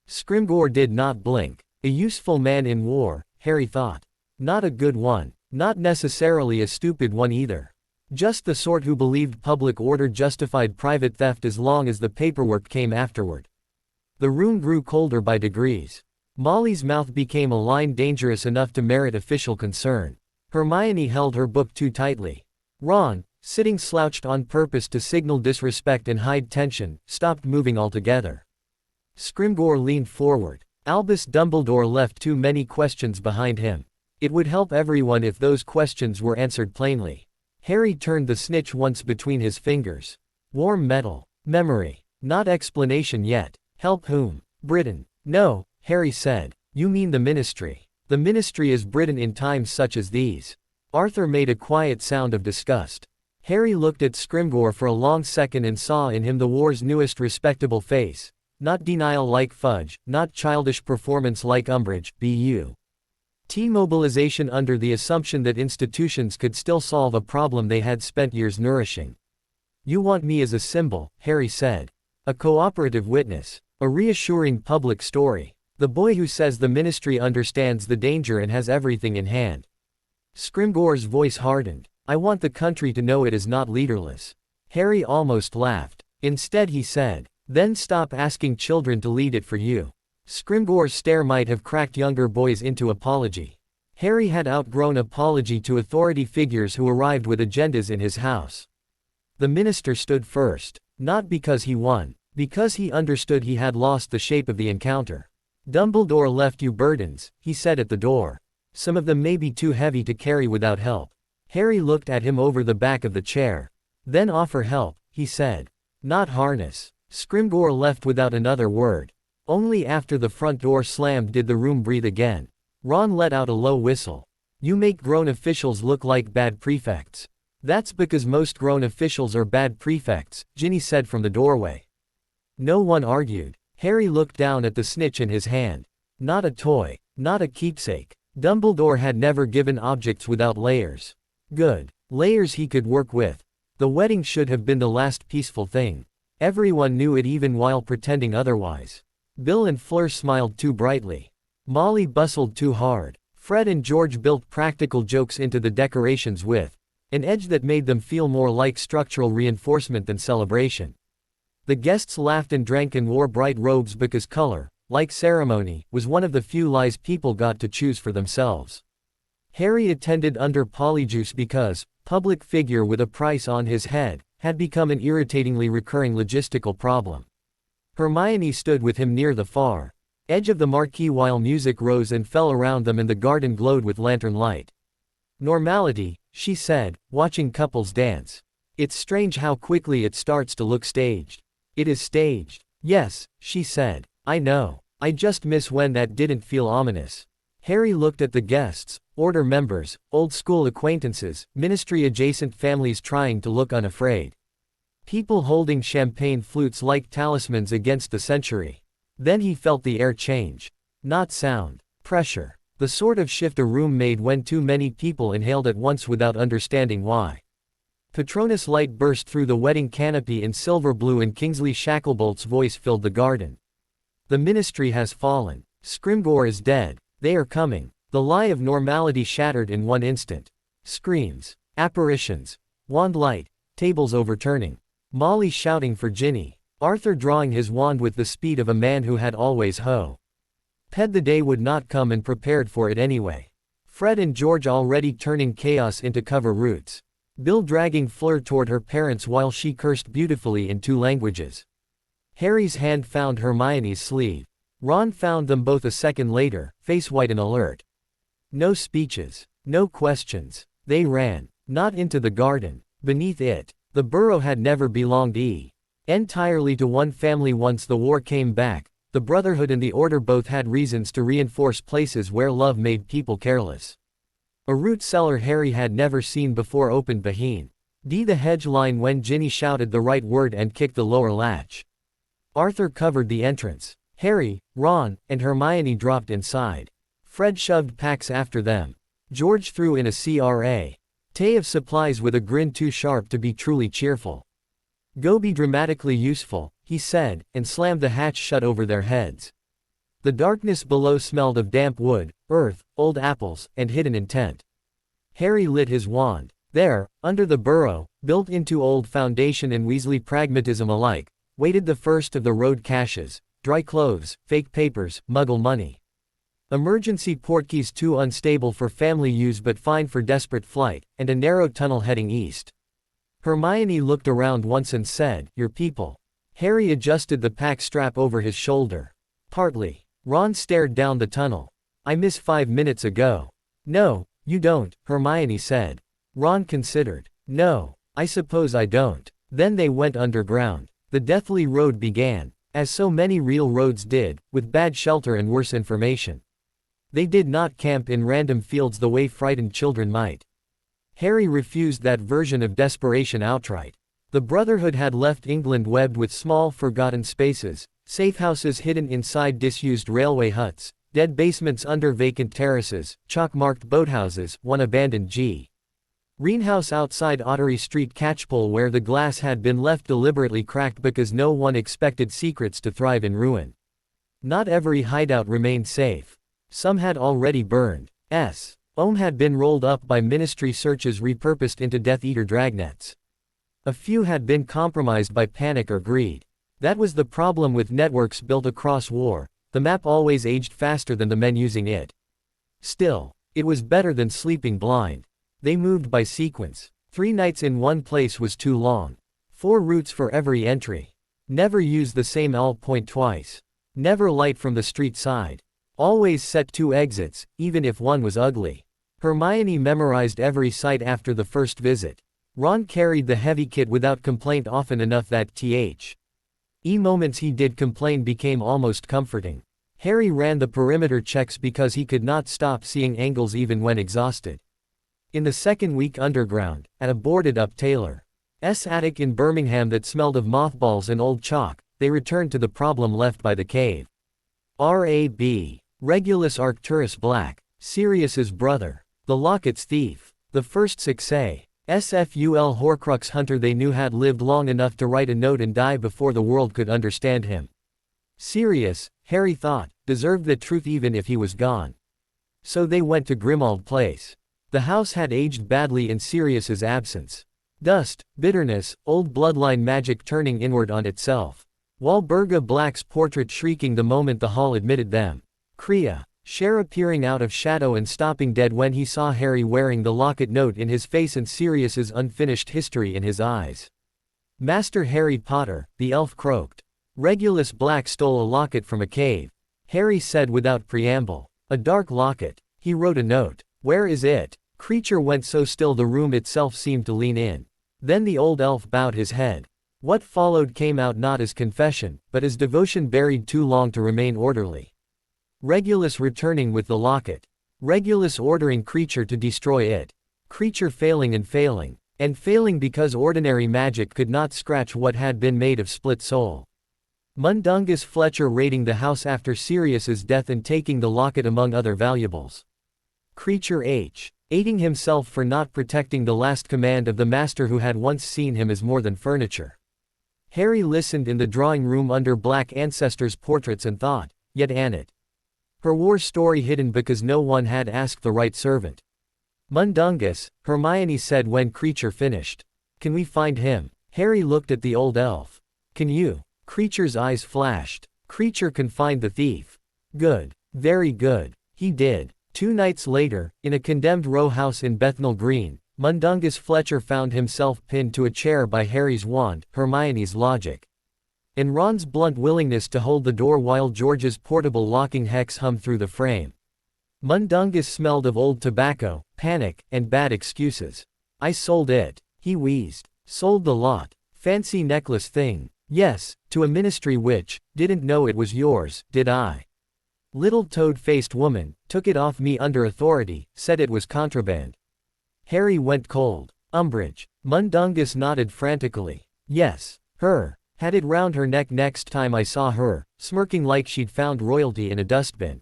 Scrimgeour did not blink. A useful man in war, Harry thought. Not a good one. Not necessarily a stupid one either. Just the sort who believed public order justified private theft as long as the paperwork came afterward. The room grew colder by degrees. Molly's mouth became a line dangerous enough to merit official concern. Hermione held her book too tightly. Ron, sitting slouched on purpose to signal disrespect and hide tension, stopped moving altogether. Scrimgeour leaned forward. Albus Dumbledore left too many questions behind him. It would help everyone if those questions were answered plainly. Harry turned the snitch once between his fingers. Warm metal. Memory. Not explanation yet. Help whom? Britain. No, Harry said. You mean the Ministry. The Ministry is Britain in times such as these. Arthur made a quiet sound of disgust. Harry looked at Scrimgeour for a long second and saw in him the war's newest respectable face. Not denial like Fudge, not childish performance like Umbridge, bu. Mobilization under the assumption that institutions could still solve a problem they had spent years nourishing. You want me as a symbol, Harry said. A cooperative witness. A reassuring public story. The boy who says the Ministry understands the danger and has everything in hand. Scrimgeour's voice hardened. I want the country to know it is not leaderless. Harry almost laughed. Instead he said, then stop asking children to lead it for you. Scrimgeour's stare might have cracked younger boys into apology. Harry had outgrown apology to authority figures who arrived with agendas in his house. The minister stood first. Not because he won. Because he understood he had lost the shape of the encounter. Dumbledore left you burdens, he said at the door. Some of them may be too heavy to carry without help. Harry looked at him over the back of the chair. Then offer help, he said. Not harness. Scrimgeour left without another word. Only after the front door slammed did the room breathe again. Ron let out a low whistle. You make grown officials look like bad prefects. That's because most grown officials are bad prefects, Ginny said from the doorway. No one argued. Harry looked down at the snitch in his hand. Not a toy. Not a keepsake. Dumbledore had never given objects without layers. Good. Layers he could work with. The wedding should have been the last peaceful thing. Everyone knew it even while pretending otherwise. Bill and Fleur smiled too brightly. Molly bustled too hard. Fred and George built practical jokes into the decorations with an edge that made them feel more like structural reinforcement than celebration. The guests laughed and drank and wore bright robes because color, like ceremony, was one of the few lies people got to choose for themselves. Harry attended under Polyjuice because, public figure with a price on his head, had become an irritatingly recurring logistical problem. Hermione stood with him near the far edge of the marquee while music rose and fell around them and the garden glowed with lantern light. Normality, she said, watching couples dance. It's strange how quickly it starts to look staged. It is staged. Yes, she said. I know. I just miss when that didn't feel ominous. Harry looked at the guests, order members, old school acquaintances, ministry-adjacent families trying to look unafraid. People holding champagne flutes like talismans against the century. Then he felt the air change. Not sound. Pressure. The sort of shift a room made when too many people inhaled at once without understanding why. Patronus light burst through the wedding canopy in silver blue and Kingsley Shacklebolt's voice filled the garden. The ministry has fallen. Scrimgeour is dead. They are coming. The lie of normality shattered in one instant. Screams. Apparitions. Wand light. Tables overturning. Molly shouting for Ginny. Arthur drawing his wand with the speed of a man who had always ped the day would not come and prepared for it anyway. Fred and George already turning chaos into cover roots. Bill dragging Fleur toward her parents while she cursed beautifully in 2 languages. Harry's hand found Hermione's sleeve. Ron found them both a second later, face white and alert. No speeches. No questions. They ran. Not into the garden. Beneath it. The burrow had never belonged entirely to one family. Once the war came back, the Brotherhood and the Order both had reasons to reinforce places where love made people careless. A root cellar Harry had never seen before opened behind the hedge line when Ginny shouted the right word and kicked the lower latch. Arthur covered the entrance. Harry, Ron, and Hermione dropped inside. Fred shoved packs after them. George threw in a CRA of supplies with a grin too sharp to be truly cheerful. Go be dramatically useful, he said, and slammed the hatch shut over their heads. The darkness below smelled of damp wood, earth, old apples, and hidden intent. Harry lit his wand. There, under the burrow, built into old foundation and Weasley pragmatism alike, waited the first of the road caches, dry clothes, fake papers, muggle money. Emergency portkeys too unstable for family use but fine for desperate flight, and a narrow tunnel heading east. Hermione looked around once and said, "Your people." Harry adjusted the pack strap over his shoulder. Partly. Ron stared down the tunnel. "I missed 5 minutes ago." "No, you don't," Hermione said. Ron considered. "No, I suppose I don't." Then they went underground. The Deathly Road began, as so many real roads did, with bad shelter and worse information. They did not camp in random fields the way frightened children might. Harry refused that version of desperation outright. The Brotherhood had left England webbed with small forgotten spaces, safe houses hidden inside disused railway huts, dead basements under vacant terraces, chalk-marked boathouses, one abandoned greenhouse outside Ottery Street Catchpole where the glass had been left deliberately cracked because no one expected secrets to thrive in ruin. Not every hideout remained safe. Some had already burned. Had been rolled up by ministry searches repurposed into Death Eater dragnets. A few had been compromised by panic or greed. That was the problem with networks built across war, the map always aged faster than the men using it. Still, it was better than sleeping blind. They moved by sequence. 3 nights in one place was too long. 4 routes for every entry. Never use the same L point twice. Never light from the street side. Always set 2 exits, even if one was ugly. Hermione memorized every site after the first visit. Ron carried the heavy kit without complaint often enough that moments he did complain became almost comforting. Harry ran the perimeter checks because he could not stop seeing angles even when exhausted. In the second week underground, at a boarded-up tailor's attic in Birmingham that smelled of mothballs and old chalk, they returned to the problem left by the cave. R.A.B. Regulus Arcturus Black, Sirius's brother. The locket's thief. The first succès. SFUL Horcrux hunter they knew had lived long enough to write a note and die before the world could understand him. Sirius, Harry thought, deserved the truth even if he was gone. So they went to Grimmauld Place. The house had aged badly in Sirius's absence. Dust, bitterness, old bloodline magic turning inward on itself. Walburga Black's portrait shrieking the moment the hall admitted them. Kriya, Cher appearing out of shadow and stopping dead when he saw Harry wearing the locket, note in his face and Sirius's unfinished history in his eyes. Master Harry Potter, the elf croaked. Regulus Black stole a locket from a cave. Harry said without preamble. A dark locket. He wrote a note. Where is it? Creature went so still the room itself seemed to lean in. Then the old elf bowed his head. What followed came out not as confession, but as devotion buried too long to remain orderly. Regulus returning with the locket. Regulus ordering Creature to destroy it. Creature failing and failing because ordinary magic could not scratch what had been made of split soul. Mundungus Fletcher raiding the house after Sirius's death and taking the locket among other valuables. Creature hating himself for not protecting the last command of the master who had once seen him as more than furniture. Harry listened in the drawing room under Black ancestors' portraits and thought, yet Annette. Her war story hidden because no one had asked the right servant. Mundungus, Hermione said when Creature finished. Can we find him? Harry looked at the old elf. Can you? Creature's eyes flashed. Creature can find the thief. Good. Very good. He did. 2 nights later, in a condemned row house in Bethnal Green, Mundungus Fletcher found himself pinned to a chair by Harry's wand, Hermione's logic, and Ron's blunt willingness to hold the door while George's portable locking hex hummed through the frame. Mundungus smelled of old tobacco, panic, and bad excuses. I sold it. He wheezed. Sold the lot. Fancy necklace thing. Yes, to a ministry witch. Didn't know it was yours, did I? Little toad-faced woman, took it off me under authority, said it was contraband. Harry went cold. Umbridge. Mundungus nodded frantically. Yes, her. Had it round her neck next time I saw her, smirking like she'd found royalty in a dustbin.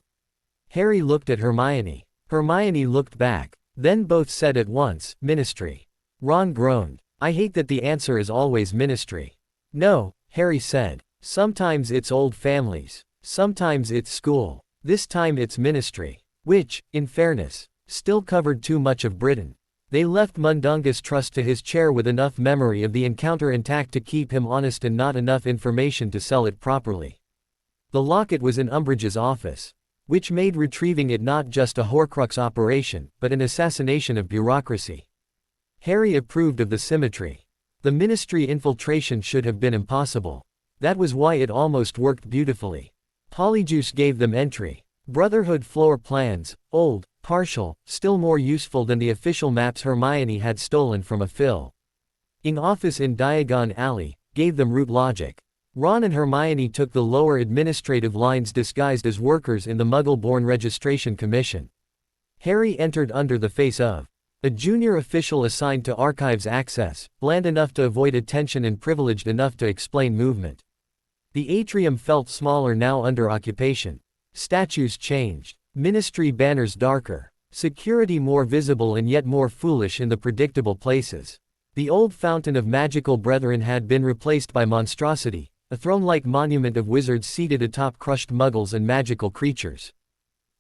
Harry looked at Hermione. Hermione looked back. Then both said at once, ministry. Ron groaned. I hate that the answer is always ministry. No, Harry said. Sometimes it's old families. Sometimes it's school. This time it's ministry. Which, in fairness, still covered too much of Britain. They left Mundungus Trust to his chair with enough memory of the encounter intact to keep him honest and not enough information to sell it properly. The locket was in Umbridge's office, which made retrieving it not just a Horcrux operation, but an assassination of bureaucracy. Harry approved of the symmetry. The ministry infiltration should have been impossible. That was why it almost worked beautifully. Polyjuice gave them entry. Brotherhood floor plans, old, partial, still more useful than the official maps Hermione had stolen from a Phil-ing office in Diagon Alley, gave them root logic. Ron and Hermione took the lower administrative lines disguised as workers in the Muggle-born Registration Commission. Harry entered under the face of a junior official assigned to archives access, bland enough to avoid attention and privileged enough to explain movement. The atrium felt smaller now under occupation. Statues changed. Ministry banners darker. Security more visible and yet more foolish in the predictable places. The old fountain of magical brethren had been replaced by monstrosity, a throne-like monument of wizards seated atop crushed muggles and magical creatures.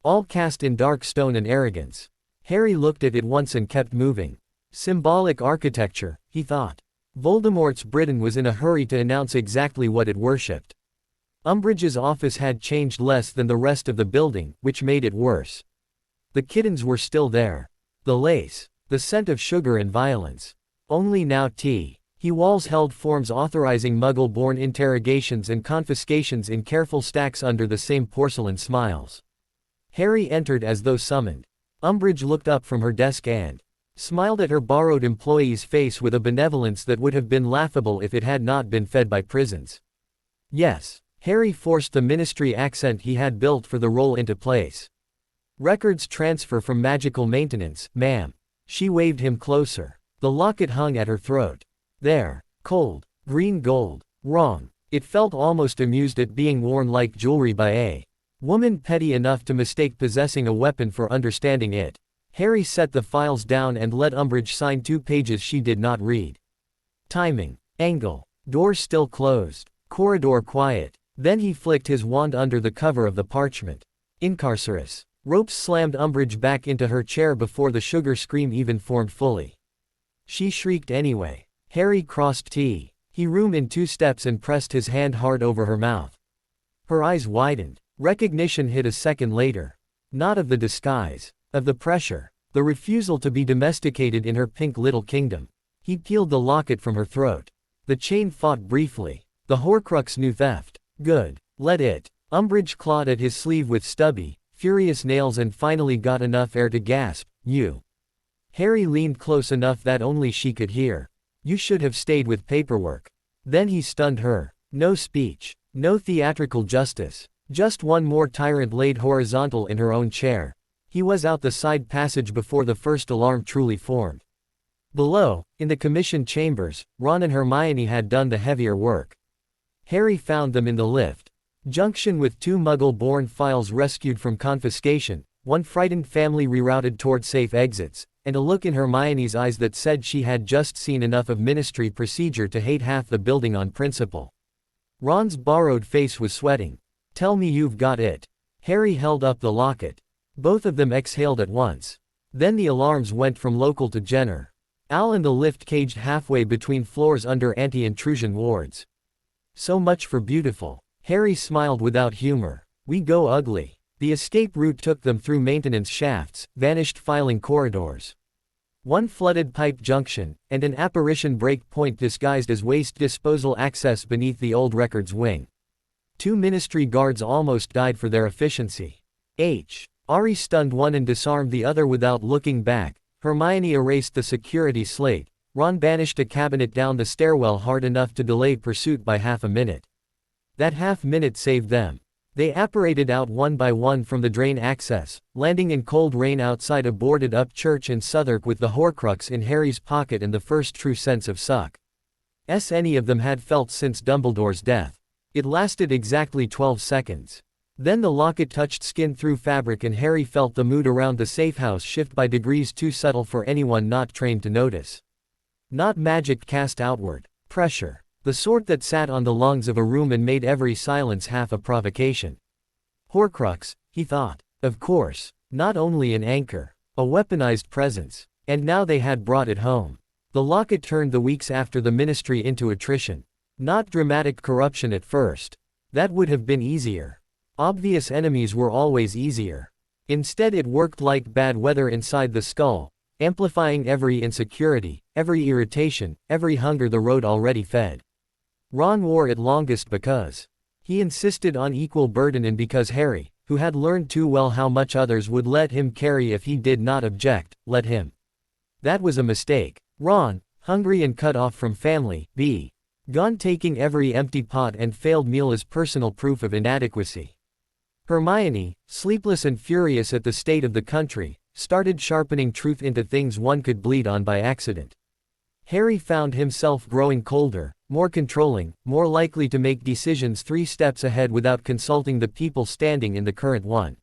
All cast in dark stone and arrogance. Harry looked at it once and kept moving. Symbolic architecture, he thought. Voldemort's Britain was in a hurry to announce exactly what it worshipped. Umbridge's office had changed less than the rest of the building, which made it worse. The kittens were still there. The lace. The scent of sugar and violence. Only now tea. He walls held forms authorizing Muggle-born interrogations and confiscations in careful stacks under the same porcelain smiles. Harry entered as though summoned. Umbridge looked up from her desk and smiled at her borrowed employee's face with a benevolence that would have been laughable if it had not been fed by prisons. Yes. Harry forced the ministry accent he had built for the role into place. Records transfer from magical maintenance, ma'am. She waved him closer. The locket hung at her throat. There. Cold. Green gold. Wrong. It felt almost amused at being worn like jewelry by a woman petty enough to mistake possessing a weapon for understanding it. Harry set the files down and let Umbridge sign 2 pages she did not read. Timing. Angle. Door still closed. Corridor quiet. Then he flicked his wand under the cover of the parchment. Incarcerus. Ropes slammed Umbridge back into her chair before the sugar scream even formed fully. She shrieked anyway. Harry crossed T. He room in 2 steps and pressed his hand hard over her mouth. Her eyes widened. Recognition hit a second later. Not of the disguise. Of the pressure. The refusal to be domesticated in her pink little kingdom. He peeled the locket from her throat. The chain fought briefly. The Horcrux knew theft. Good. Let it. Umbridge clawed at his sleeve with stubby, furious nails and finally got enough air to gasp, "You." Harry leaned close enough that only she could hear. "You should have stayed with paperwork." Then he stunned her. No speech. No theatrical justice. Just one more tyrant laid horizontal in her own chair. He was out the side passage before the first alarm truly formed. Below, in the commission chambers, Ron and Hermione had done the heavier work. Harry found them in the lift. Junction with 2 Muggle-born files rescued from confiscation, one frightened family rerouted toward safe exits, and a look in Hermione's eyes that said she had just seen enough of ministry procedure to hate half the building on principle. Ron's borrowed face was sweating. "Tell me you've got it." Harry held up the locket. Both of them exhaled at once. Then the alarms went from local to Jenner. Al and the lift caged halfway between floors under anti-intrusion wards. So much for beautiful. Harry smiled without humor. "We go ugly." The escape route took them through maintenance shafts, vanished filing corridors. One flooded pipe junction, and an apparition break point disguised as waste disposal access beneath the old records wing. 2 ministry guards almost died for their efficiency. Ari stunned one and disarmed the other without looking back. Hermione erased the security slate. Ron banished a cabinet down the stairwell hard enough to delay pursuit by half a minute. That half-minute saved them. They apparated out one by one from the drain access, landing in cold rain outside a boarded-up church in Southwark with the Horcrux in Harry's pocket and the first true sense of suck. Any of them had felt since Dumbledore's death. It lasted exactly 12 seconds. Then the locket touched skin through fabric and Harry felt the mood around the safe house shift by degrees too subtle for anyone not trained to notice. Not magic cast outward. Pressure. The sort that sat on the lungs of a room and made every silence half a provocation. Horcrux, he thought. Of course. Not only an anchor. A weaponized presence. And now they had brought it home. The locket turned the weeks after the ministry into attrition. Not dramatic corruption at first. That would have been easier. Obvious enemies were always easier. Instead it worked like bad weather inside the skull, amplifying every insecurity, every irritation, every hunger the road already fed. Ron wore it longest because he insisted on equal burden and because Harry, who had learned too well how much others would let him carry if he did not object, let him. That was a mistake. Ron, hungry and cut off from family, gone taking every empty pot and failed meal as personal proof of inadequacy. Hermione, sleepless and furious at the state of the country, started sharpening truth into things one could bleed on by accident. Harry found himself growing colder, more controlling, more likely to make decisions 3 steps ahead without consulting the people standing in the current one.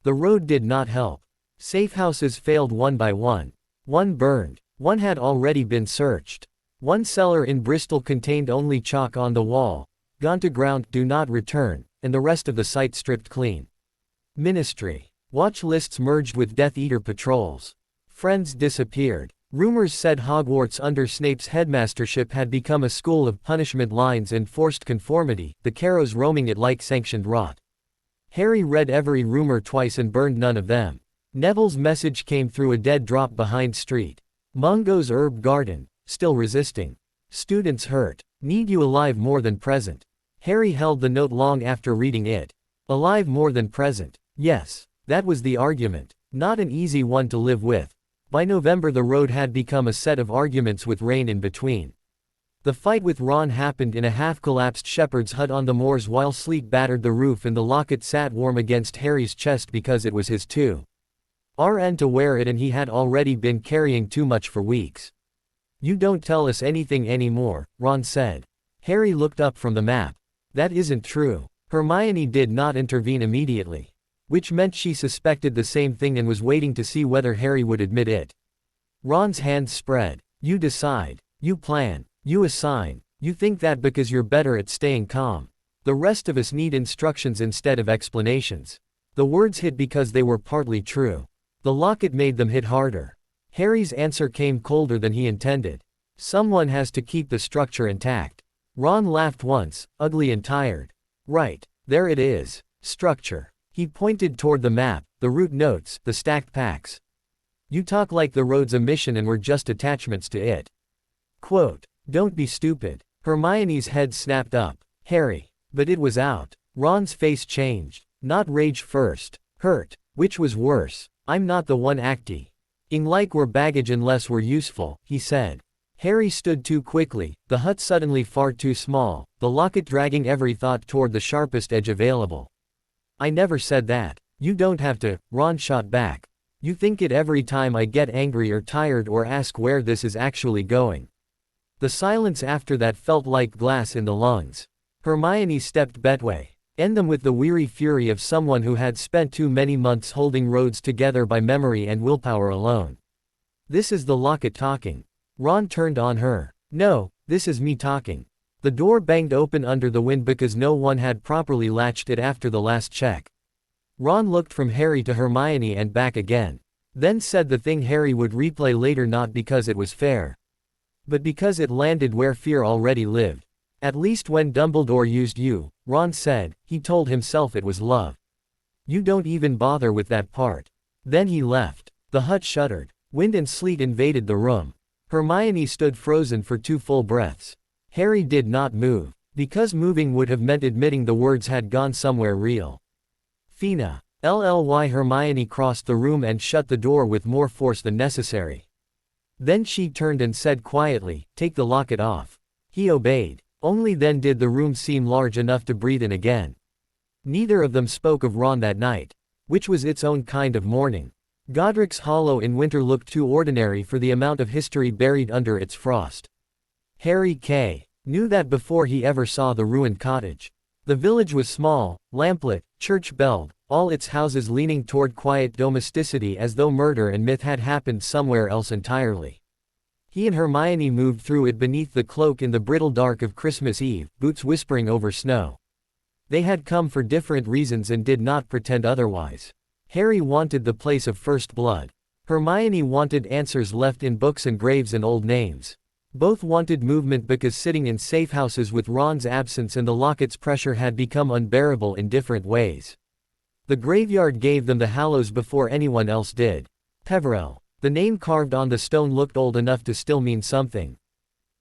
The road did not help. Safe houses failed one by one. One burned. One had already been searched. One cellar in Bristol contained only chalk on the wall, gone to ground, do not return, and the rest of the site stripped clean. Ministry. Watch lists merged with Death Eater patrols. Friends disappeared. Rumors said Hogwarts under Snape's headmastership had become a school of punishment lines and forced conformity, the Carrows roaming it like sanctioned rot. Harry read every rumor twice and burned none of them. Neville's message came through a dead drop behind street. Mungo's herb garden, still resisting. Students hurt. Need you alive more than present. Harry held the note long after reading it. Alive more than present. Yes, that was the argument. Not an easy one to live with. By November the road had become a set of arguments with rain in between. The fight with Ron happened in a half-collapsed shepherd's hut on the moors while sleet battered the roof and the locket sat warm against Harry's chest because it was his too. RN to wear it and he had already been carrying too much for weeks. You don't tell us anything anymore, Ron said. Harry looked up from the map. That isn't true. Hermione did not intervene immediately. Which meant she suspected the same thing and was waiting to see whether Harry would admit it. Ron's hands spread. You decide. You plan. You assign. You think that because you're better at staying calm. The rest of us need instructions instead of explanations. The words hit because they were partly true. The locket made them hit harder. Harry's answer came colder than he intended. Someone has to keep the structure intact. Ron laughed once, ugly and tired. Right, there it is. Structure. He pointed toward the map, the route notes, the stacked packs. You talk like the road's a mission and we're just attachments to it. Quote, don't be stupid. Hermione's head snapped up. Harry. But it was out. Ron's face changed. Not rage first. Hurt. Which was worse. I'm not the one acting like we're baggage unless we're useful, he said. Harry stood too quickly, the hut suddenly far too small, the locket dragging every thought toward the sharpest edge available. I never said that. You don't have to, Ron shot back. You think it every time I get angry or tired or ask where this is actually going. The silence after that felt like glass in the lungs. Hermione stepped betway. End them with the weary fury of someone who had spent too many months holding roads together by memory and willpower alone. This is the locket talking. Ron turned on her. No, this is me talking. The door banged open under the wind because no one had properly latched it after the last check. Ron looked from Harry to Hermione and back again. Then said the thing Harry would replay later, not because it was fair, but because it landed where fear already lived. At least when Dumbledore used you, Ron said, he told himself it was love. You don't even bother with that part. Then he left. The hut shuddered. Wind and sleet invaded the room. Hermione stood frozen for 2 full breaths. Harry did not move, because moving would have meant admitting the words had gone somewhere real. Fina. LLY. Hermione crossed the room and shut the door with more force than necessary. Then she turned and said quietly, take the locket off. He obeyed. Only then did the room seem large enough to breathe in again. Neither of them spoke of Ron that night, which was its own kind of mourning. Godric's Hollow in winter looked too ordinary for the amount of history buried under its frost. Harry K. knew that before he ever saw the ruined cottage. The village was small, lamplit, church-belled, all its houses leaning toward quiet domesticity as though murder and myth had happened somewhere else entirely. He and Hermione moved through it beneath the cloak in the brittle dark of Christmas Eve, boots whispering over snow. They had come for different reasons and did not pretend otherwise. Harry wanted the place of first blood. Hermione wanted answers left in books and graves and old names. Both wanted movement because sitting in safe houses with Ron's absence and the locket's pressure had become unbearable in different ways. The graveyard gave them the Hallows before anyone else did. Peverell. The name carved on the stone looked old enough to still mean something.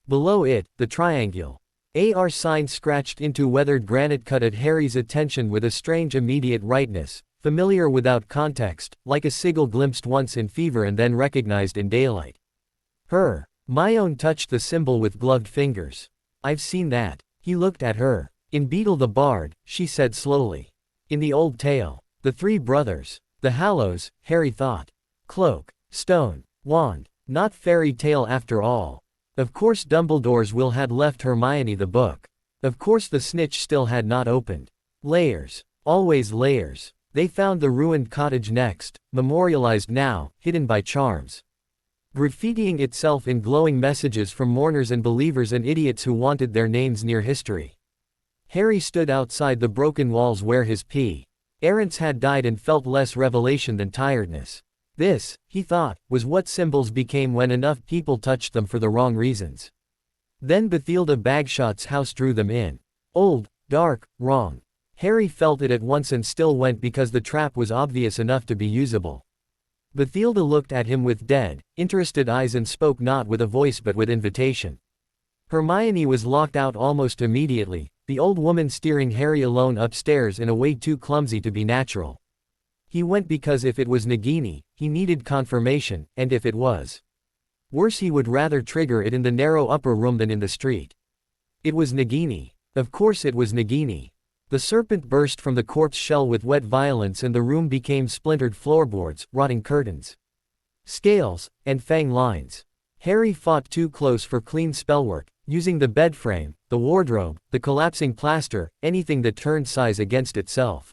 Below it, the triangle AR sign scratched into weathered granite cut at Harry's attention with a strange immediate rightness, familiar without context, like a sigil glimpsed once in fever and then recognized in daylight. Hermione touched the symbol with gloved fingers. I've seen that. He looked at her. In Beetle the Bard, she said slowly. In the old tale, the 3 brothers. The Hallows, Harry thought. Cloak. Stone. Wand. Not fairy tale after all. Of course Dumbledore's will had left Hermione the book. Of course the snitch still had not opened. Layers. Always layers. They found the ruined cottage next, memorialized now, hidden by charms. Graffitiing itself in glowing messages from mourners and believers and idiots who wanted their names near history. Harry stood outside the broken walls where his parents had died and felt less revelation than tiredness. This, he thought, was what symbols became when enough people touched them for the wrong reasons. Then Bathilda Bagshot's house drew them in. Old, dark, wrong. Harry felt it at once and still went because the trap was obvious enough to be usable. Bathilda looked at him with dead, interested eyes and spoke not with a voice but with invitation. Hermione was locked out almost immediately, the old woman steering Harry alone upstairs in a way too clumsy to be natural. He went because if it was Nagini, he needed confirmation, and if it was worse he would rather trigger it in the narrow upper room than in the street. It was Nagini. Of course it was Nagini. The serpent burst from the corpse shell with wet violence and the room became splintered floorboards, rotting curtains, scales, and fang lines. Harry fought too close for clean spellwork, using the bed frame, the wardrobe, the collapsing plaster, anything that turned size against itself.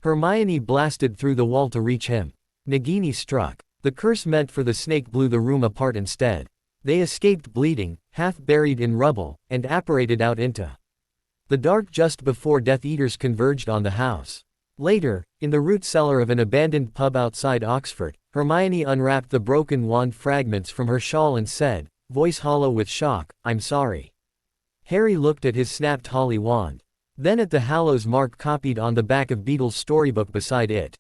Hermione blasted through the wall to reach him. Nagini struck. The curse meant for the snake blew the room apart instead. They escaped bleeding, half buried in rubble, and apparated out into The dark just before Death Eaters converged on the house. Later, in the root cellar of an abandoned pub outside Oxford, Hermione unwrapped the broken wand fragments from her shawl and said, voice hollow with shock, I'm sorry. Harry looked at his snapped holly wand. Then at the Hallows mark copied on the back of Beetle's storybook beside it.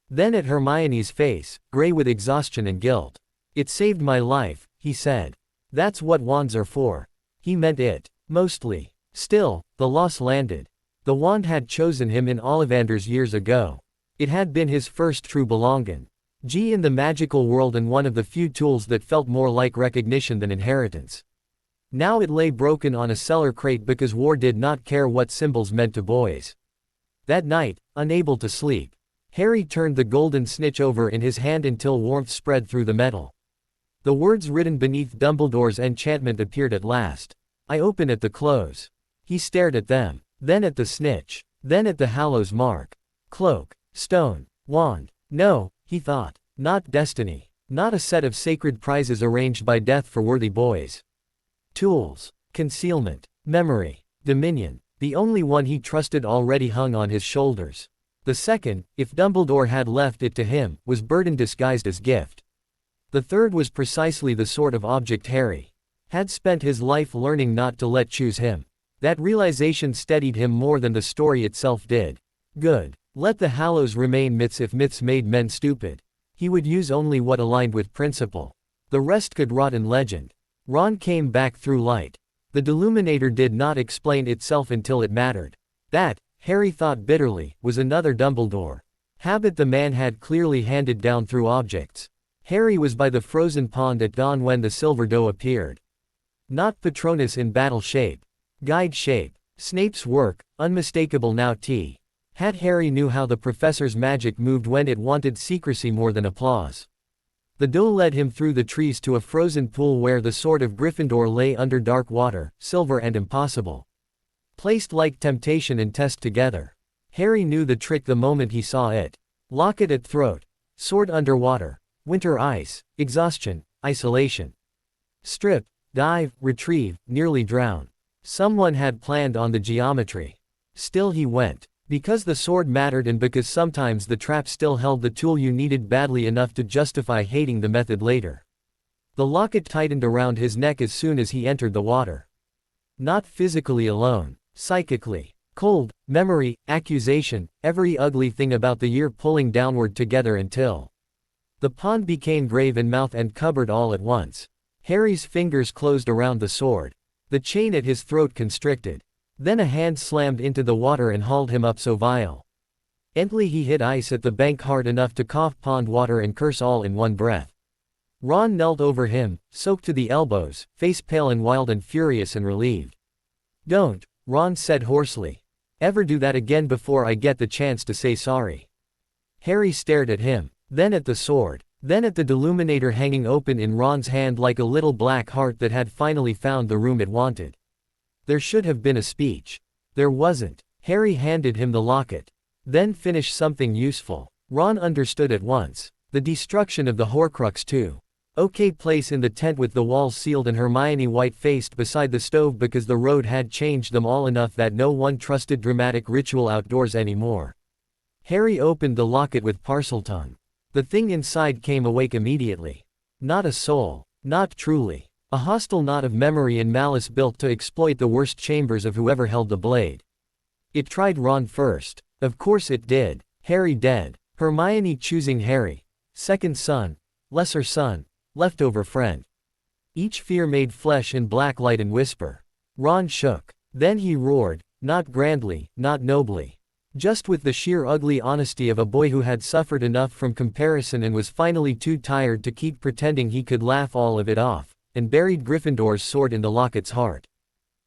Then at Hermione's face, gray with exhaustion and guilt. It saved my life, he said. That's what wands are for. He meant it. Mostly. Still, the loss landed. The wand had chosen him in Ollivanders years ago. It had been his first true belonging. In the magical world and one of the few tools that felt more like recognition than inheritance. Now it lay broken on a cellar crate because war did not care what symbols meant to boys. That night, unable to sleep, Harry turned the golden snitch over in his hand until warmth spread through the metal. The words written beneath Dumbledore's enchantment appeared at last. I open at the close. He stared at them, then at the snitch, then at the Hallows mark. Cloak, stone, wand. No, he thought, not destiny, not a set of sacred prizes arranged by death for worthy boys. Tools, concealment, memory, dominion, the only one he trusted already hung on his shoulders. The second, if Dumbledore had left it to him, was burden disguised as gift. The third was precisely the sort of object Harry had spent his life learning not to let choose him. That realization steadied him more than the story itself did. Good. Let the Hallows remain myths if myths made men stupid. He would use only what aligned with principle. The rest could rot in legend. Ron came back through light. The Deluminator did not explain itself until it mattered. That, Harry thought bitterly, was another Dumbledore. Habit the man had clearly handed down through objects. Harry was by the frozen pond at dawn when the silver doe appeared. Not Patronus in battle shape. Guide shape. Snape's work, unmistakable now T. Had Harry knew how the professor's magic moved when it wanted secrecy more than applause. The doe led him through the trees to a frozen pool where the sword of Gryffindor lay under dark water, silver and impossible. Placed like temptation and test together. Harry knew the trick the moment he saw it. Locket at throat. Sword underwater. Winter ice. Exhaustion. Isolation. Strip. Dive. Retrieve. Nearly drown. Someone had planned on the geometry. Still he went. Because the sword mattered and because sometimes the trap still held the tool you needed badly enough to justify hating the method later. The locket tightened around his neck as soon as he entered the water. Not physically alone, psychically. Cold, memory, accusation, every ugly thing about the year pulling downward together until the pond became grave in mouth and cupboard all at once. Harry's fingers closed around the sword. The chain at his throat constricted. Then a hand slammed into the water and hauled him up so vile. Ently he hit ice at the bank hard enough to cough pond water and curse all in one breath. Ron knelt over him, soaked to the elbows, face pale and wild and furious and relieved. Don't, Ron said hoarsely. Ever do that again before I get the chance to say sorry. Harry stared at him, then at the sword, then at the Deluminator hanging open in Ron's hand like a little black heart that had finally found the room it wanted. There should have been a speech. There wasn't. Harry handed him the locket. Then finish something useful. Ron understood at once. The destruction of the Horcrux too. Okay, place in the tent with the walls sealed and Hermione white-faced beside the stove because the road had changed them all enough that no one trusted dramatic ritual outdoors anymore. Harry opened the locket with Parseltongue. The thing inside came awake immediately. Not a soul. Not truly. A hostile knot of memory and malice built to exploit the worst chambers of whoever held the blade. It tried Ron first. Of course it did. Harry dead. Hermione choosing Harry. Second son. Lesser son. Leftover friend. Each fear made flesh in black light and whisper. Ron shook. Then he roared, not grandly, not nobly. Just with the sheer ugly honesty of a boy who had suffered enough from comparison and was finally too tired to keep pretending he could laugh all of it off, and buried Gryffindor's sword in the locket's heart.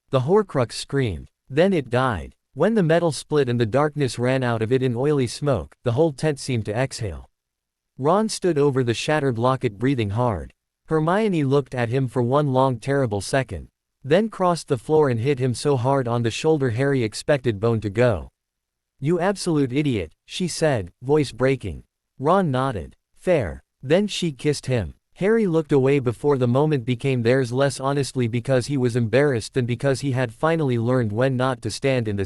The Horcrux screamed. Then it died. When the metal split and the darkness ran out of it in oily smoke, the whole tent seemed to exhale. Ron stood over the shattered locket breathing hard. Hermione looked at him for one long terrible second. Then crossed the floor and hit him so hard on the shoulder Harry expected bone to go. You absolute idiot, she said, voice breaking. Ron nodded. Fair. Then she kissed him. Harry looked away before the moment became theirs, less honestly because he was embarrassed than because he had finally learned when not to stand in the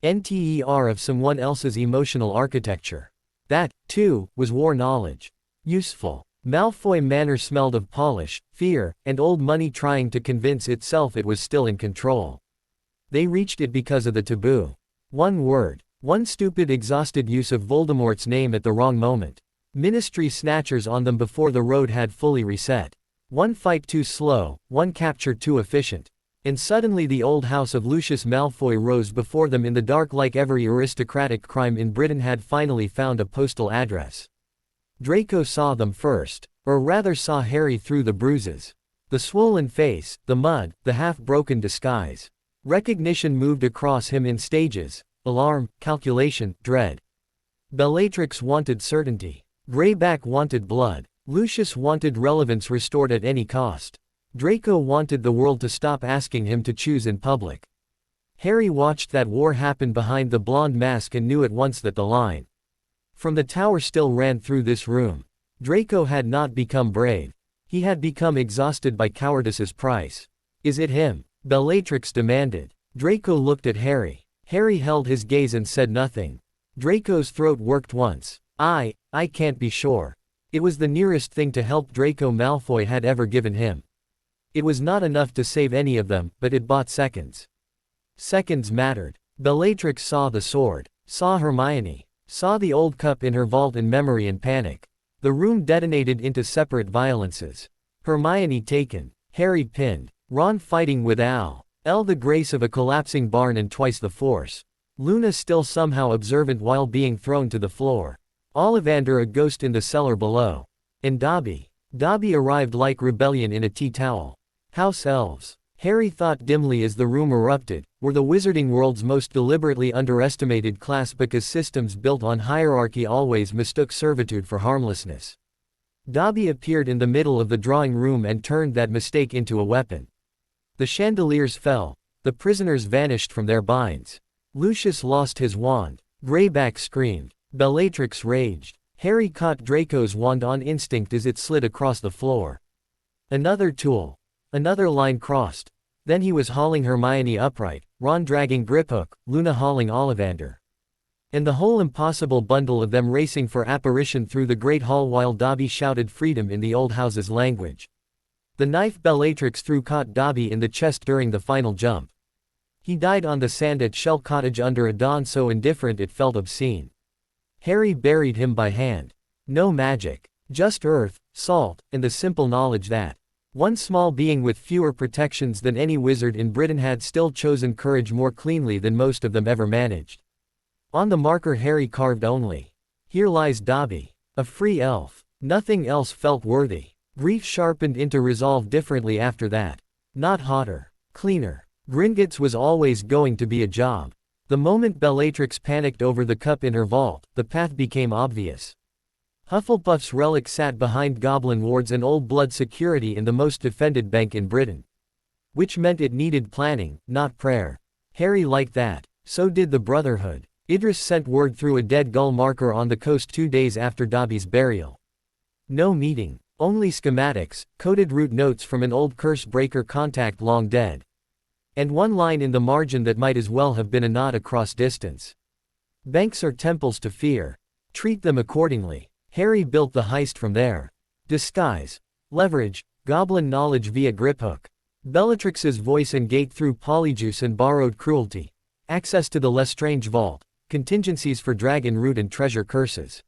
CENTER of someone else's emotional architecture. That, too, was war knowledge. Useful. Malfoy Manor smelled of polish, fear, and old money trying to convince itself it was still in control. They reached it because of the taboo. One word. One stupid exhausted use of Voldemort's name at the wrong moment. Ministry snatchers on them before the road had fully reset. One fight too slow, one capture too efficient. And suddenly the old house of Lucius Malfoy rose before them in the dark like every aristocratic crime in Britain had finally found a postal address. Draco saw them first, or rather saw Harry through the bruises. The swollen face, the mud, the half-broken disguise. Recognition moved across him in stages: alarm, calculation, dread. Bellatrix wanted certainty. Greyback wanted blood. Lucius wanted relevance restored at any cost. Draco wanted the world to stop asking him to choose in public. Harry watched that war happen behind the blonde mask and knew at once that the line from the tower still ran through this room. Draco had not become brave. He had become exhausted by cowardice's price. "Is it him?" Bellatrix demanded. Draco looked at Harry. Harry held his gaze and said nothing. Draco's throat worked once. I can't be sure." It was the nearest thing to help Draco Malfoy had ever given him. It was not enough to save any of them, but it bought seconds. Seconds mattered. Bellatrix saw the sword, saw Hermione, saw the old cup in her vault in memory and panic. The room detonated into separate violences. Hermione taken, Harry pinned, Ron fighting with Al, Elle the grace of a collapsing barn and twice the force. Luna still somehow observant while being thrown to the floor. Ollivander a ghost in the cellar below. And Dobby. Dobby arrived like rebellion in a tea towel. House elves, Harry thought dimly as the room erupted, were the wizarding world's most deliberately underestimated class because systems built on hierarchy always mistook servitude for harmlessness. Dobby appeared in the middle of the drawing room and turned that mistake into a weapon. The chandeliers fell. The prisoners vanished from their binds. Lucius lost his wand. Greyback screamed. Bellatrix raged. Harry caught Draco's wand on instinct as it slid across the floor. Another tool. Another line crossed. Then he was hauling Hermione upright, Ron dragging Griphook, Luna hauling Ollivander. And the whole impossible bundle of them racing for apparition through the great hall while Dobby shouted freedom in the old house's language. The knife Bellatrix threw caught Dobby in the chest during the final jump. He died on the sand at Shell Cottage under a dawn so indifferent it felt obscene. Harry buried him by hand. No magic. Just earth, salt, and the simple knowledge that one small being with fewer protections than any wizard in Britain had still chosen courage more cleanly than most of them ever managed. On the marker Harry carved only, "Here lies Dobby, a free elf." Nothing else felt worthy. Grief sharpened into resolve differently after that. Not hotter. Cleaner. Gringotts was always going to be a job. The moment Bellatrix panicked over the cup in her vault, the path became obvious. Hufflepuff's relic sat behind goblin wards and old blood security in the most defended bank in Britain. Which meant it needed planning, not prayer. Harry liked that. So did the Brotherhood. Idris sent word through a dead gull marker on the coast 2 days after Dobby's burial. No meeting. Only schematics, coded route notes from an old curse breaker contact long dead. And one line in the margin that might as well have been a nod across distance. Banks are temples to fear. Treat them accordingly. Harry built the heist from there. Disguise. Leverage. Goblin knowledge via Griphook. Bellatrix's voice and gate through polyjuice and borrowed cruelty. Access to the Lestrange vault. Contingencies for dragon root and treasure curses.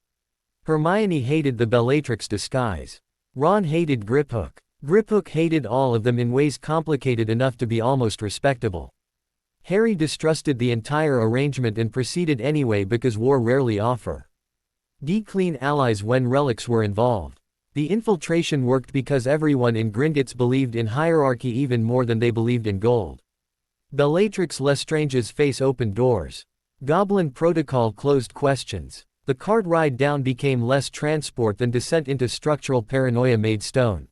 Hermione hated the Bellatrix disguise. Ron hated Griphook. Griphook hated all of them in ways complicated enough to be almost respectable. Harry distrusted the entire arrangement and proceeded anyway because war rarely offered clean allies when relics were involved. The infiltration worked because everyone in Gringotts believed in hierarchy even more than they believed in gold. Bellatrix Lestrange's face opened doors. Goblin protocol closed questions. The cart ride down became less transport than descent into structural paranoia made stone.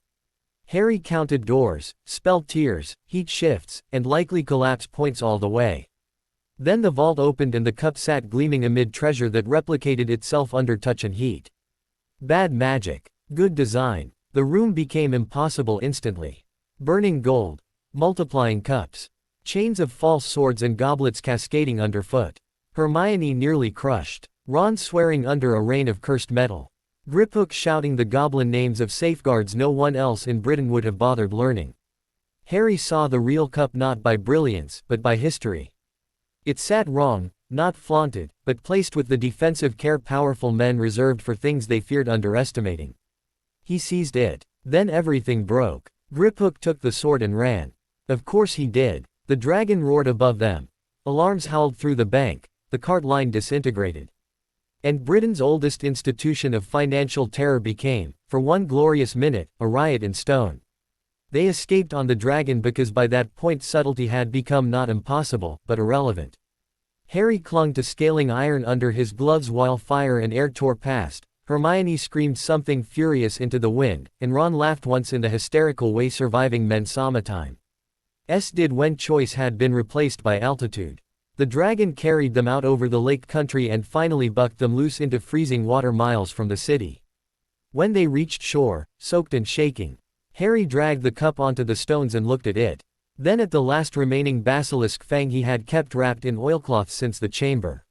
Harry counted doors, spelled tears, heat shifts, and likely collapse points all the way. Then the vault opened and the cup sat gleaming amid treasure that replicated itself under touch and heat. Bad magic. Good design. The room became impossible instantly. Burning gold. Multiplying cups. Chains of false swords and goblets cascading underfoot. Hermione nearly crushed. Ron swearing under a rain of cursed metal. Griphook shouting the goblin names of safeguards no one else in Britain would have bothered learning. Harry saw the real cup not by brilliance, but by history. It sat wrong, not flaunted, but placed with the defensive care powerful men reserved for things they feared underestimating. He seized it. Then everything broke. Griphook took the sword and ran. Of course he did. The dragon roared above them. Alarms howled through the bank. The cart line disintegrated. And Britain's oldest institution of financial terror became, for one glorious minute, a riot in stone. They escaped on the dragon because by that point subtlety had become not impossible, but irrelevant. Harry clung to scaling iron under his gloves while fire and air tore past. Hermione screamed something furious into the wind, and Ron laughed once in the hysterical way surviving men summertime did when choice had been replaced by altitude. The dragon carried them out over the lake country and finally bucked them loose into freezing water miles from the city. When they reached shore, soaked and shaking, Harry dragged the cup onto the stones and looked at it. Then at the last remaining basilisk fang he had kept wrapped in oilcloth since the chamber.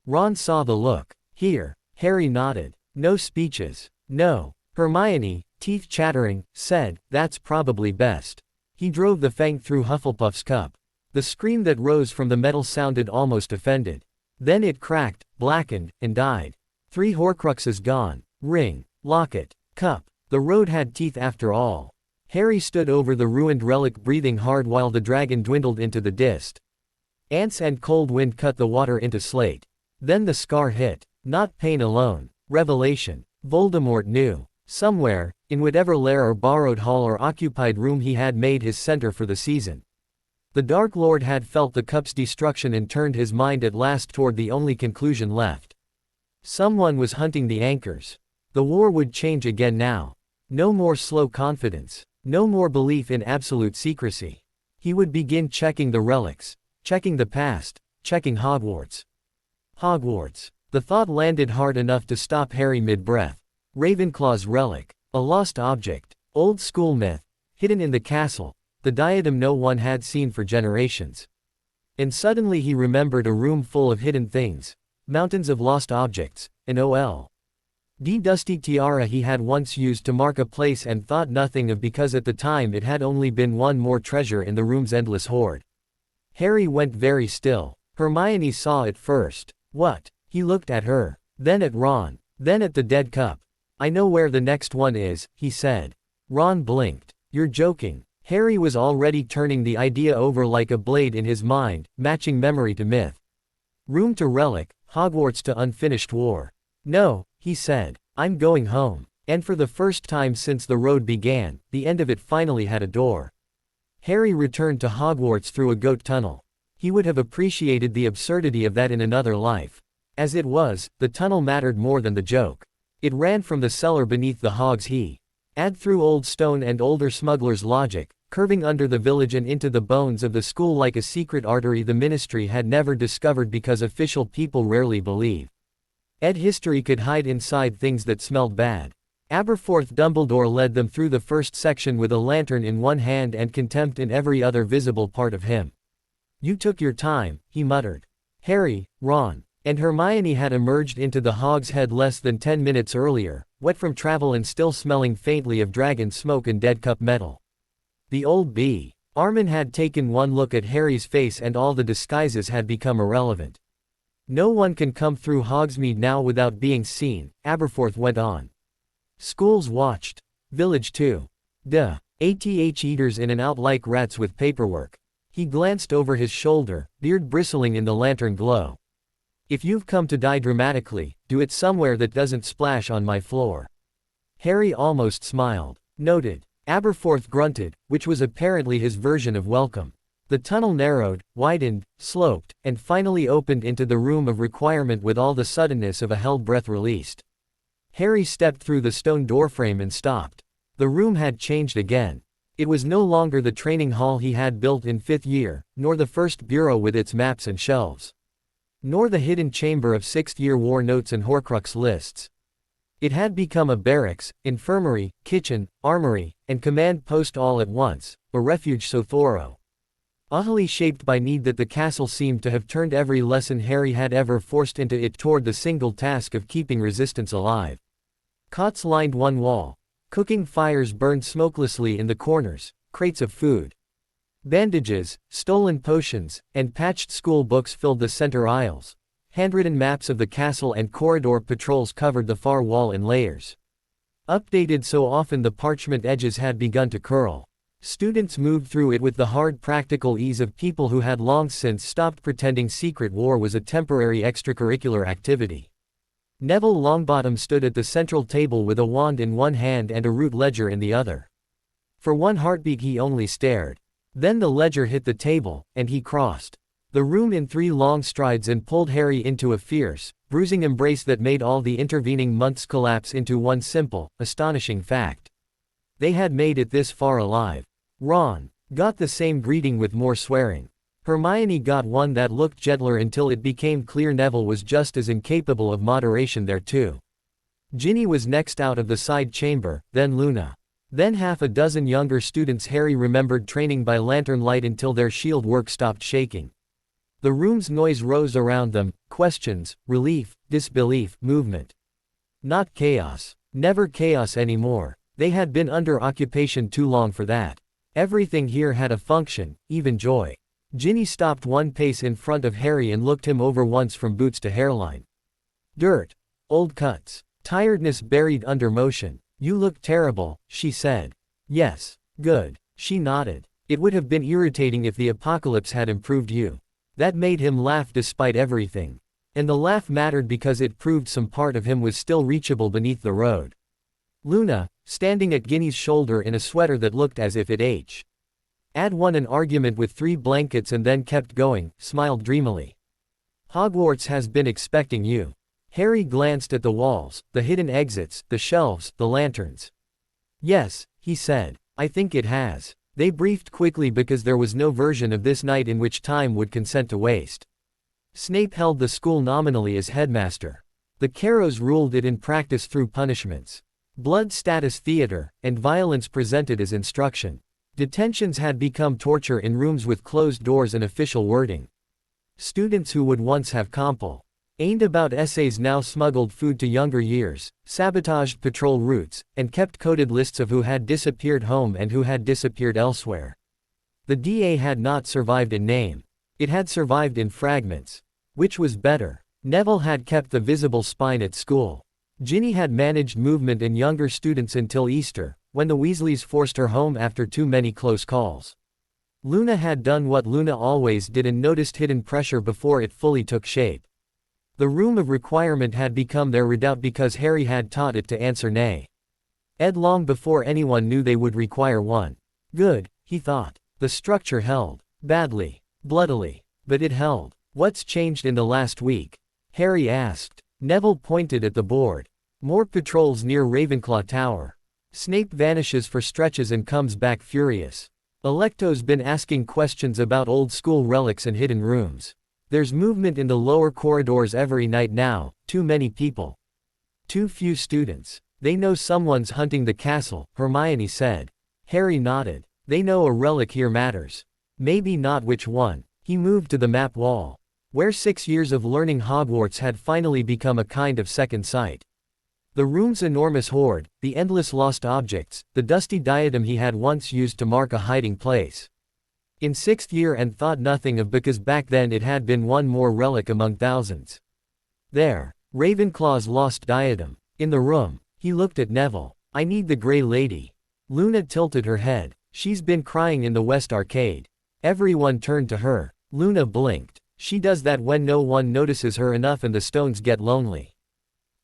Ron saw the look. Here. Harry nodded. No speeches. No. Hermione, teeth chattering, said, "That's probably best." He drove the fang through Hufflepuff's cup. The scream that rose from the metal sounded almost offended. Then it cracked, blackened, and died. 3 Horcruxes gone. Ring. Locket. Cup. The road had teeth after all. Harry stood over the ruined relic breathing hard while the dragon dwindled into the dist. Ants and cold wind cut the water into slate. Then the scar hit. Not pain alone. Revelation. Voldemort knew. Somewhere, in whatever lair or borrowed hall or occupied room he had made his center for the season. The Dark Lord had felt the cup's destruction and turned his mind at last toward the only conclusion left. Someone was hunting the anchors. The war would change again now. No more slow confidence. No more belief in absolute secrecy. He would begin checking the relics, checking the past, checking Hogwarts. Hogwarts. The thought landed hard enough to stop Harry mid-breath. Ravenclaw's relic. A lost object. Old school myth. Hidden in the castle. The diadem no one had seen for generations. And suddenly he remembered a room full of hidden things. Mountains of lost objects. An old dusty tiara he had once used to mark a place and thought nothing of because at the time it had only been one more treasure in the room's endless hoard. Harry went very still. Hermione saw it first. What? He looked at her. Then at Ron. Then at the dead cup. "I know where the next one is," he said. Ron blinked. "You're joking." Harry was already turning the idea over like a blade in his mind, matching memory to myth. Room to relic, Hogwarts to unfinished war. "No," he said. "I'm going home." And for the first time since the road began, the end of it finally had a door. Harry returned to Hogwarts through a goat tunnel. He would have appreciated the absurdity of that in another life. As it was, the tunnel mattered more than the joke. It ran from the cellar beneath the Hogs He. Add through old stone and older smugglers' logic, curving under the village and into the bones of the school like a secret artery the ministry had never discovered because official people rarely believe. History could hide inside things that smelled bad. Aberforth Dumbledore led them through the first section with a lantern in one hand and contempt in every other visible part of him. "You took your time," he muttered. Harry, Ron, and Hermione had emerged into the Hog's Head less than 10 minutes earlier, wet from travel and still smelling faintly of dragon smoke and dead cup metal. The old bee. Armin had taken one look at Harry's face and all the disguises had become irrelevant. "No one can come through Hogsmeade now without being seen," Aberforth went on. "Schools watched. Village too. Duh. Ath eaters in and out like rats with paperwork." He glanced over his shoulder, beard bristling in the lantern glow. "If you've come to die dramatically, do it somewhere that doesn't splash on my floor." Harry almost smiled. "Noted." Aberforth grunted, which was apparently his version of welcome. The tunnel narrowed, widened, sloped, and finally opened into the room of requirement with all the suddenness of a held breath released. Harry stepped through the stone doorframe and stopped. The room had changed again. It was no longer the training hall he had built in 5th year, nor the first bureau with its maps and shelves. Nor the hidden chamber of 6th year war notes and Horcrux lists. It had become a barracks, infirmary, kitchen, armory, and command post all at once, a refuge so thorough, utterly shaped by need that the castle seemed to have turned every lesson Harry had ever forced into it toward the single task of keeping resistance alive. Cots lined one wall. Cooking fires burned smokelessly in the corners, crates of food, bandages, stolen potions, and patched school books filled the center aisles. Handwritten maps of the castle and corridor patrols covered the far wall in layers. Updated so often the parchment edges had begun to curl. Students moved through it with the hard practical ease of people who had long since stopped pretending secret war was a temporary extracurricular activity. Neville Longbottom stood at the central table with a wand in one hand and a root ledger in the other. For one heartbeat he only stared. Then the ledger hit the table, and he crossed the room in 3 long strides and pulled Harry into a fierce, bruising embrace that made all the intervening months collapse into one simple, astonishing fact. They had made it this far alive. Ron got the same greeting with more swearing. Hermione got one that looked gentler until it became clear Neville was just as incapable of moderation there too. Ginny was next out of the side chamber, then Luna. Then half a dozen younger students Harry remembered training by lantern light until their shield work stopped shaking. The room's noise rose around them, questions, relief, disbelief, movement. Not chaos. Never chaos anymore. They had been under occupation too long for that. Everything here had a function, even joy. Ginny stopped one pace in front of Harry and looked him over once from boots to hairline. Dirt. Old cuts. Tiredness buried under motion. You look terrible, she said. Yes. Good. She nodded. It would have been irritating if the apocalypse had improved you. That made him laugh despite everything. And the laugh mattered because it proved some part of him was still reachable beneath the road. Luna, standing at Ginny's shoulder in a sweater that looked as if it had won an argument with 3 blankets and then kept going, smiled dreamily. Hogwarts has been expecting you. Harry glanced at the walls, the hidden exits, the shelves, the lanterns. Yes, he said. I think it has. They briefed quickly because there was no version of this night in which time would consent to waste. Snape held the school nominally as headmaster. The Carrows ruled it in practice through punishments. Blood status theater, and violence presented as instruction. Detentions had become torture in rooms with closed doors and official wording. Students who would once have aimed about essays now smuggled food to younger years, sabotaged patrol routes, and kept coded lists of who had disappeared home and who had disappeared elsewhere. The DA had not survived in name. It had survived in fragments. Which was better? Neville had kept the visible spine at school. Ginny had managed movement in younger students until Easter, when the Weasleys forced her home after too many close calls. Luna had done what Luna always did and noticed hidden pressure before it fully took shape. The room of requirement had become their redoubt because Harry had taught it to answer nay. Ed long before anyone knew they would require one. Good, he thought. The structure held. Badly. Bloodily. But it held. What's changed in the last week? Harry asked. Neville pointed at the board. More patrols near Ravenclaw Tower. Snape vanishes for stretches and comes back furious. Electo's been asking questions about old school relics and hidden rooms. There's movement in the lower corridors every night now, too many people. Too few students. They know someone's hunting the castle, Hermione said. Harry nodded. They know a relic here matters. Maybe not which one. He moved to the map wall, where 6 years of learning Hogwarts had finally become a kind of second sight. The room's enormous hoard, the endless lost objects, the dusty diadem he had once used to mark a hiding place. In 6th year and thought nothing of because back then it had been one more relic among thousands. There, Ravenclaw's lost diadem. In the room, he looked at Neville. I need the Grey Lady. Luna tilted her head. She's been crying in the West Arcade. Everyone turned to her. Luna blinked. She does that when no one notices her enough and the stones get lonely.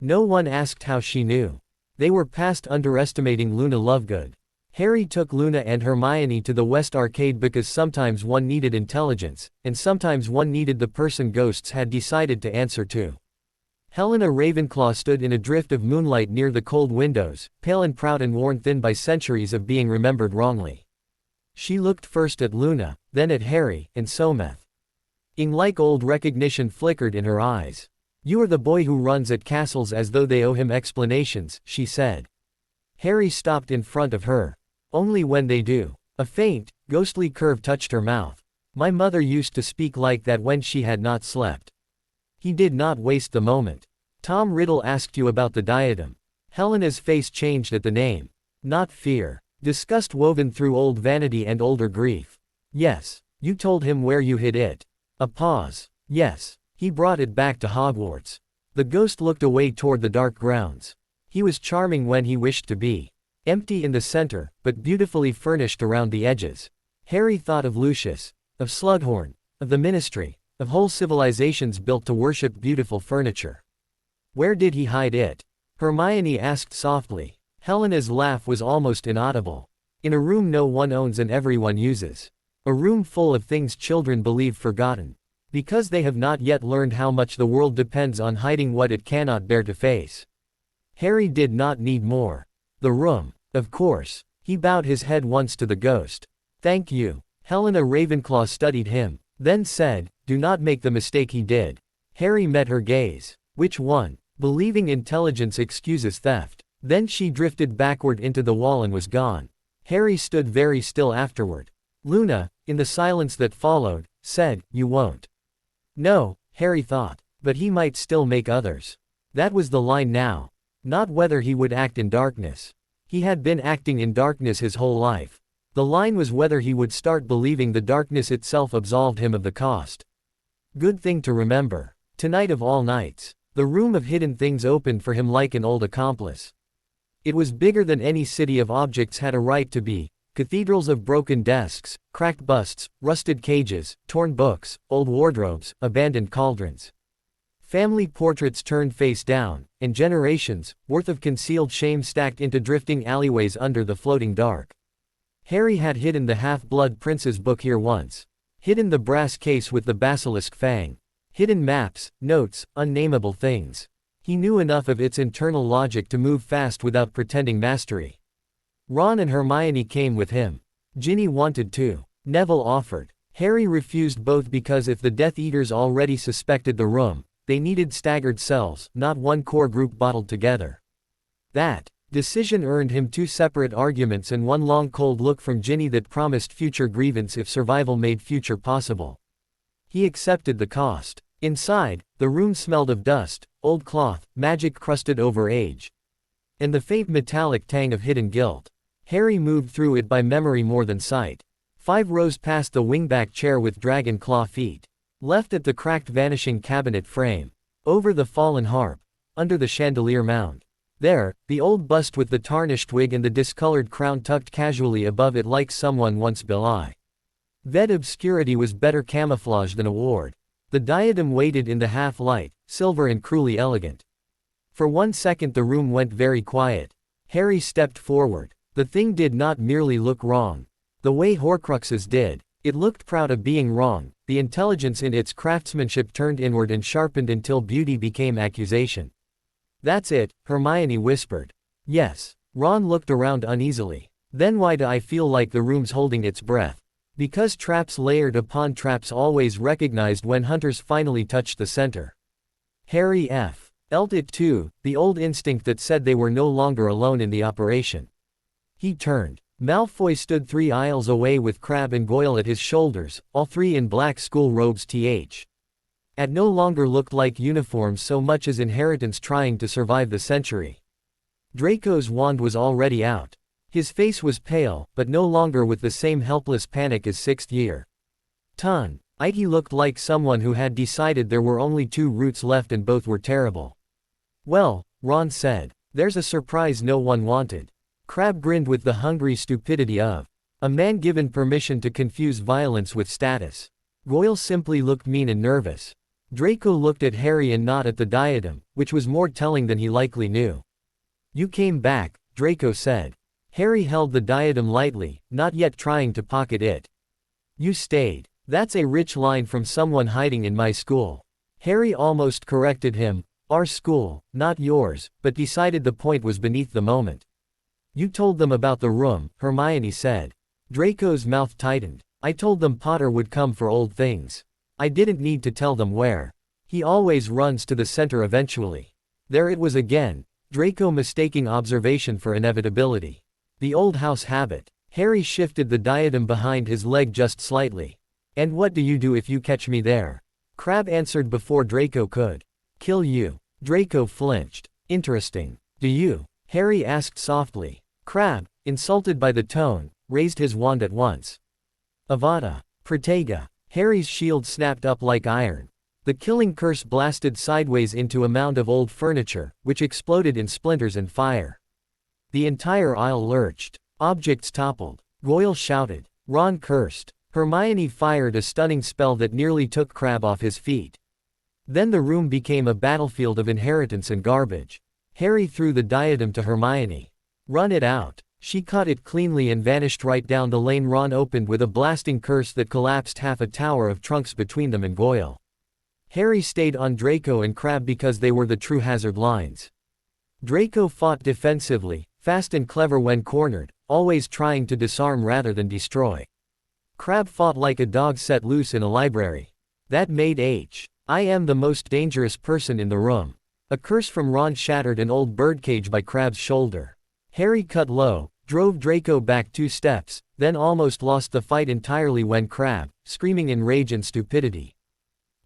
No one asked how she knew. They were past underestimating Luna Lovegood. Harry took Luna and Hermione to the West Arcade because sometimes one needed intelligence, and sometimes one needed the person ghosts had decided to answer to. Helena Ravenclaw stood in a drift of moonlight near the cold windows, pale and proud and worn thin by centuries of being remembered wrongly. She looked first at Luna, then at Harry, and Someth. Like old recognition flickered in her eyes. You are the boy who runs at castles as though they owe him explanations, she said. Harry stopped in front of her. Only when they do. A faint, ghostly curve touched her mouth. My mother used to speak like that when she had not slept. He did not waste the moment. Tom Riddle asked you about the diadem. Helena's face changed at the name. Not fear. Disgust woven through old vanity and older grief. Yes. You told him where you hid it. A pause. Yes. He brought it back to Hogwarts. The ghost looked away toward the dark grounds. He was charming when he wished to be. Empty in the center, but beautifully furnished around the edges. Harry thought of Lucius, of Slughorn, of the Ministry, of whole civilizations built to worship beautiful furniture. Where did he hide it? Hermione asked softly. Helena's laugh was almost inaudible. In a room no one owns and everyone uses. A room full of things children believe forgotten. Because they have not yet learned how much the world depends on hiding what it cannot bear to face. Harry did not need more. The room. Of course. He bowed his head once to the ghost. Thank you. Helena Ravenclaw studied him, then said, do not make the mistake he did. Harry met her gaze. Which one? Believing intelligence excuses theft. Then she drifted backward into the wall and was gone. Harry stood very still afterward. Luna, in the silence that followed, said, you won't. No, Harry thought. But he might still make others. That was the line now. Not whether he would act in darkness. He had been acting in darkness his whole life. The line was whether he would start believing the darkness itself absolved him of the cost. Good thing to remember. Tonight of all nights, the room of hidden things opened for him like an old accomplice. It was bigger than any city of objects had a right to be. Cathedrals of broken desks, cracked busts, rusted cages, torn books, old wardrobes, abandoned cauldrons. Family portraits turned face down, and generations' worth of concealed shame stacked into drifting alleyways under the floating dark. Harry had hidden the Half-Blood Prince's book here once. Hidden the brass case with the basilisk fang. Hidden maps, notes, unnameable things. He knew enough of its internal logic to move fast without pretending mastery. Ron and Hermione came with him. Ginny wanted to. Neville offered. Harry refused both because if the Death Eaters already suspected the room, they needed staggered cells, not one core group bottled together. That decision earned him 2 separate arguments and 1 long cold look from Ginny that promised future grievance if survival made future possible. He accepted the cost. Inside, the room smelled of dust, old cloth, magic crusted over age. And the faint metallic tang of hidden guilt. Harry moved through it by memory more than sight. 5 rows past the wingback chair with dragon claw feet. Left at the cracked vanishing cabinet frame. Over the fallen harp. Under the chandelier mound. There, the old bust with the tarnished wig and the discolored crown tucked casually above it like someone once belied. That obscurity was better camouflage than a ward. The diadem waited in the half-light, silver and cruelly elegant. For 1 second the room went very quiet. Harry stepped forward. The thing did not merely look wrong. The way Horcruxes did. It looked proud of being wrong. The intelligence in its craftsmanship turned inward and sharpened until beauty became accusation. That's it, Hermione whispered. Yes. Ron looked around uneasily. Then why do I feel like the room's holding its breath? Because traps layered upon traps always recognized when hunters finally touched the center. Harry felt it too, the old instinct that said they were no longer alone in the operation. He turned. Malfoy stood 3 aisles away with Crabbe and Goyle at his shoulders, all 3 in black school robes at no longer looked like uniforms so much as inheritance trying to survive the century. Draco's wand was already out. His face was pale, but no longer with the same helpless panic as 6th year. He looked like someone who had decided there were only 2 routes left and both were terrible. Well, Ron said, there's a surprise no one wanted. Crabbe grinned with the hungry stupidity of a man given permission to confuse violence with status. Goyle simply looked mean and nervous. Draco looked at Harry and not at the diadem, which was more telling than he likely knew. You came back, Draco said. Harry held the diadem lightly, not yet trying to pocket it. You stayed. That's a rich line from someone hiding in my school. Harry almost corrected him. Our school, not yours, but decided the point was beneath the moment. You told them about the room, Hermione said. Draco's mouth tightened. I told them Potter would come for old things. I didn't need to tell them where. He always runs to the center eventually. There it was again, Draco mistaking observation for inevitability. The old house habit. Harry shifted the diadem behind his leg just slightly. And what do you do if you catch me there? Crabbe answered before Draco could. Kill you. Draco flinched. Interesting. Do you? Harry asked softly. Crabbe, insulted by the tone, raised his wand at once. Avada. Protega. Harry's shield snapped up like iron. The killing curse blasted sideways into a mound of old furniture, which exploded in splinters and fire. The entire aisle lurched. Objects toppled. Goyle shouted. Ron cursed. Hermione fired a stunning spell that nearly took Crabbe off his feet. Then the room became a battlefield of inheritance and garbage. Harry threw the diadem to Hermione. Run it out. She caught it cleanly and vanished right down the lane. Ron opened with a blasting curse that collapsed half a tower of trunks between them and Goyle. Harry stayed on Draco and Crabbe because they were the true hazard lines. Draco fought defensively, fast and clever when cornered, always trying to disarm rather than destroy. Crabbe fought like a dog set loose in a library. That made I am the most dangerous person in the room. A curse from Ron shattered an old birdcage by Crabbe's shoulder. Harry cut low, drove Draco back 2 steps, then almost lost the fight entirely when Crabbe, screaming in rage and stupidity,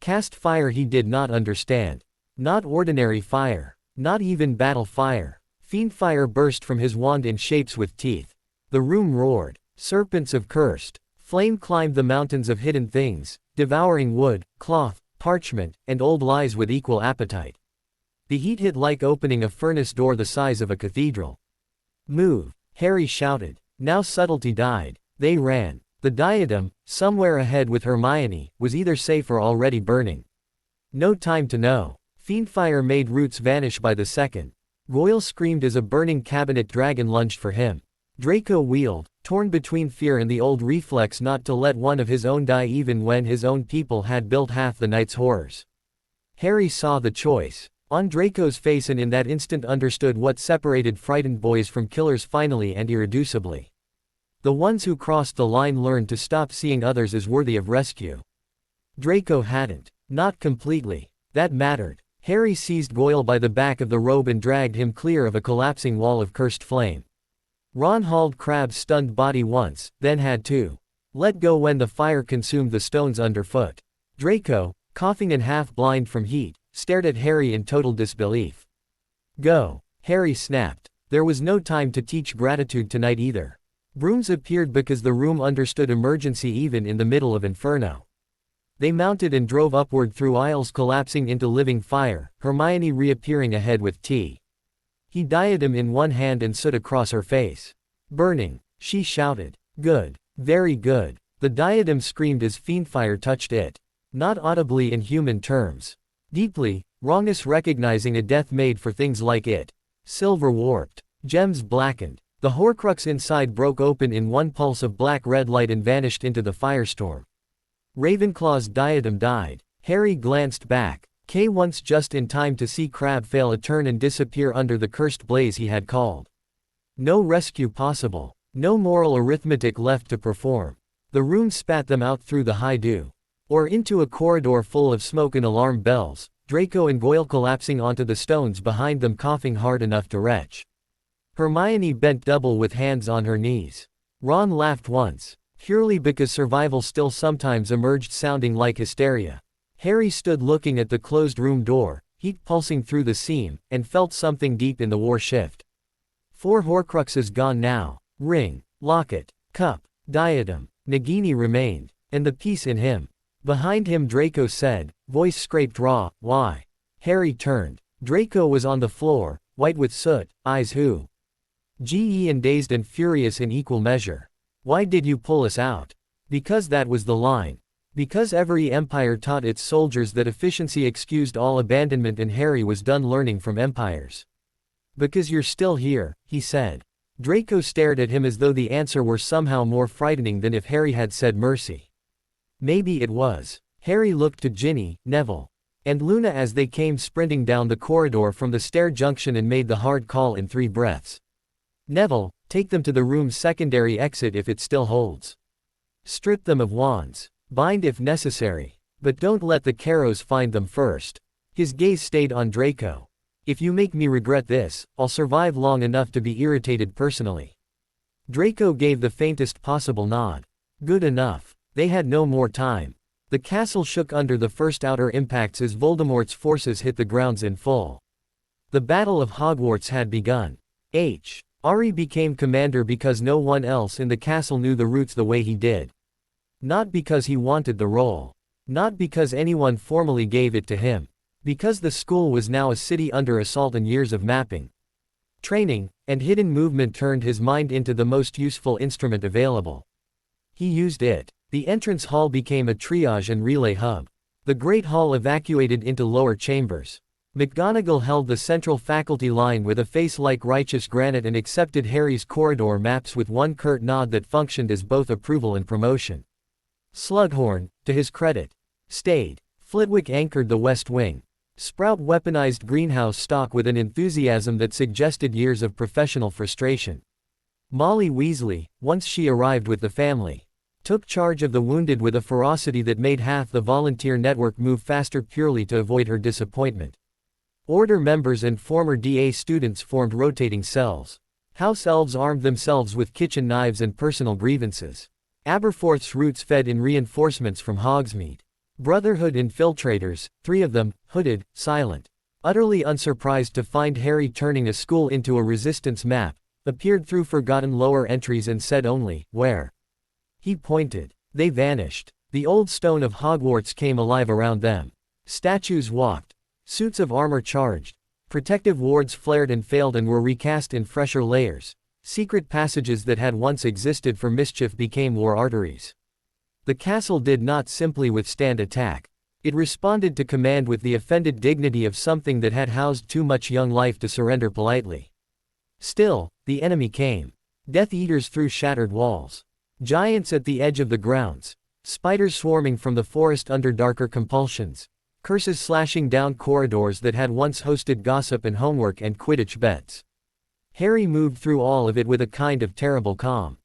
cast fire he did not understand. Not ordinary fire. Not even battle fire. Fiend fire burst from his wand in shapes with teeth. The room roared. Serpents of cursed flame climbed the mountains of hidden things, devouring wood, cloth, parchment, and old lies with equal appetite. The heat hit like opening a furnace door the size of a cathedral. Move, Harry shouted. Now subtlety died. They ran. The diadem, somewhere ahead with Hermione, was either safe or already burning. No time to know. Fiendfire made roots vanish by the second. Goyle screamed as a burning cabinet dragon lunged for him. Draco wheeled, torn between fear and the old reflex not to let one of his own die even when his own people had built half the night's horrors. Harry saw the choice on Draco's face and in that instant understood what separated frightened boys from killers finally and irreducibly. The ones who crossed the line learned to stop seeing others as worthy of rescue. Draco hadn't. Not completely. That mattered. Harry seized Goyle by the back of the robe and dragged him clear of a collapsing wall of cursed flame. Ron hauled Crabbe's stunned body once, then had to let go when the fire consumed the stones underfoot. Draco, coughing and half-blind from heat, stared at Harry in total disbelief. Go, Harry snapped. There was no time to teach gratitude tonight either. Brooms appeared because the room understood emergency even in the middle of Inferno. They mounted and drove upward through aisles collapsing into living fire, Hermione reappearing ahead with tea. He diadem in one hand and soot across her face. Burning, she shouted. Good. Very good. The diadem screamed as fiendfire touched it. Not audibly in human terms. Deeply, Rongus recognizing a death made for things like it. Silver warped. Gems blackened. The Horcrux inside broke open in one pulse of black-red light and vanished into the firestorm. Ravenclaw's diadem died. Harry glanced back. Kay once just in time to see Crabbe fail a turn and disappear under the cursed blaze he had called. No rescue possible. No moral arithmetic left to perform. The room spat them out through the high dew. Or into a corridor full of smoke and alarm bells, Draco and Goyle collapsing onto the stones behind them coughing hard enough to retch. Hermione bent double with hands on her knees. Ron laughed once. Purely because survival still sometimes emerged sounding like hysteria. Harry stood looking at the closed room door, heat pulsing through the seam, and felt something deep in the war shift. 4 Horcruxes gone now. Ring, locket, cup, diadem. Nagini remained, and the peace in him. Behind him Draco said, voice scraped raw, why? Harry turned. Draco was on the floor, white with soot, eyes who? GE and dazed and furious in equal measure. Why did you pull us out? Because that was the line. Because every empire taught its soldiers that efficiency excused all abandonment and Harry was done learning from empires. Because you're still here, he said. Draco stared at him as though the answer were somehow more frightening than if Harry had said mercy. Maybe it was. Harry looked to Ginny, Neville, and Luna as they came sprinting down the corridor from the stair junction and made the hard call in 3 breaths. Neville, take them to the room's secondary exit if it still holds. Strip them of wands. Bind if necessary. But don't let the Carrows find them first. His gaze stayed on Draco. If you make me regret this, I'll survive long enough to be irritated personally. Draco gave the faintest possible nod. Good enough. They had no more time. The castle shook under the first outer impacts as Voldemort's forces hit the grounds in full. The Battle of Hogwarts had begun. Ari became commander because no one else in the castle knew the routes the way he did. Not because he wanted the role. Not because anyone formally gave it to him. Because the school was now a city under assault and years of mapping, training, and hidden movement turned his mind into the most useful instrument available. He used it. The entrance hall became a triage and relay hub. The Great Hall evacuated into lower chambers. McGonagall held the central faculty line with a face like righteous granite and accepted Harry's corridor maps with one curt nod that functioned as both approval and promotion. Slughorn, to his credit, stayed. Flitwick anchored the west wing. Sprout weaponized greenhouse stock with an enthusiasm that suggested years of professional frustration. Molly Weasley, once she arrived with the family, took charge of the wounded with a ferocity that made half the volunteer network move faster purely to avoid her disappointment. Order members and former DA students formed rotating cells. House elves armed themselves with kitchen knives and personal grievances. Aberforth's roots fed in reinforcements from Hogsmeade. Brotherhood infiltrators, 3 of them, hooded, silent, utterly unsurprised to find Harry turning a school into a resistance map, appeared through forgotten lower entries and said only, "Where?" He pointed. They vanished. The old stone of Hogwarts came alive around them. Statues walked. Suits of armor charged. Protective wards flared and failed and were recast in fresher layers. Secret passages that had once existed for mischief became war arteries. The castle did not simply withstand attack. It responded to command with the offended dignity of something that had housed too much young life to surrender politely. Still, the enemy came. Death Eaters through shattered walls. Giants at the edge of the grounds. Spiders swarming from the forest under darker compulsions. Curses slashing down corridors that had once hosted gossip and homework and Quidditch bets. Harry moved through all of it with a kind of terrible calm.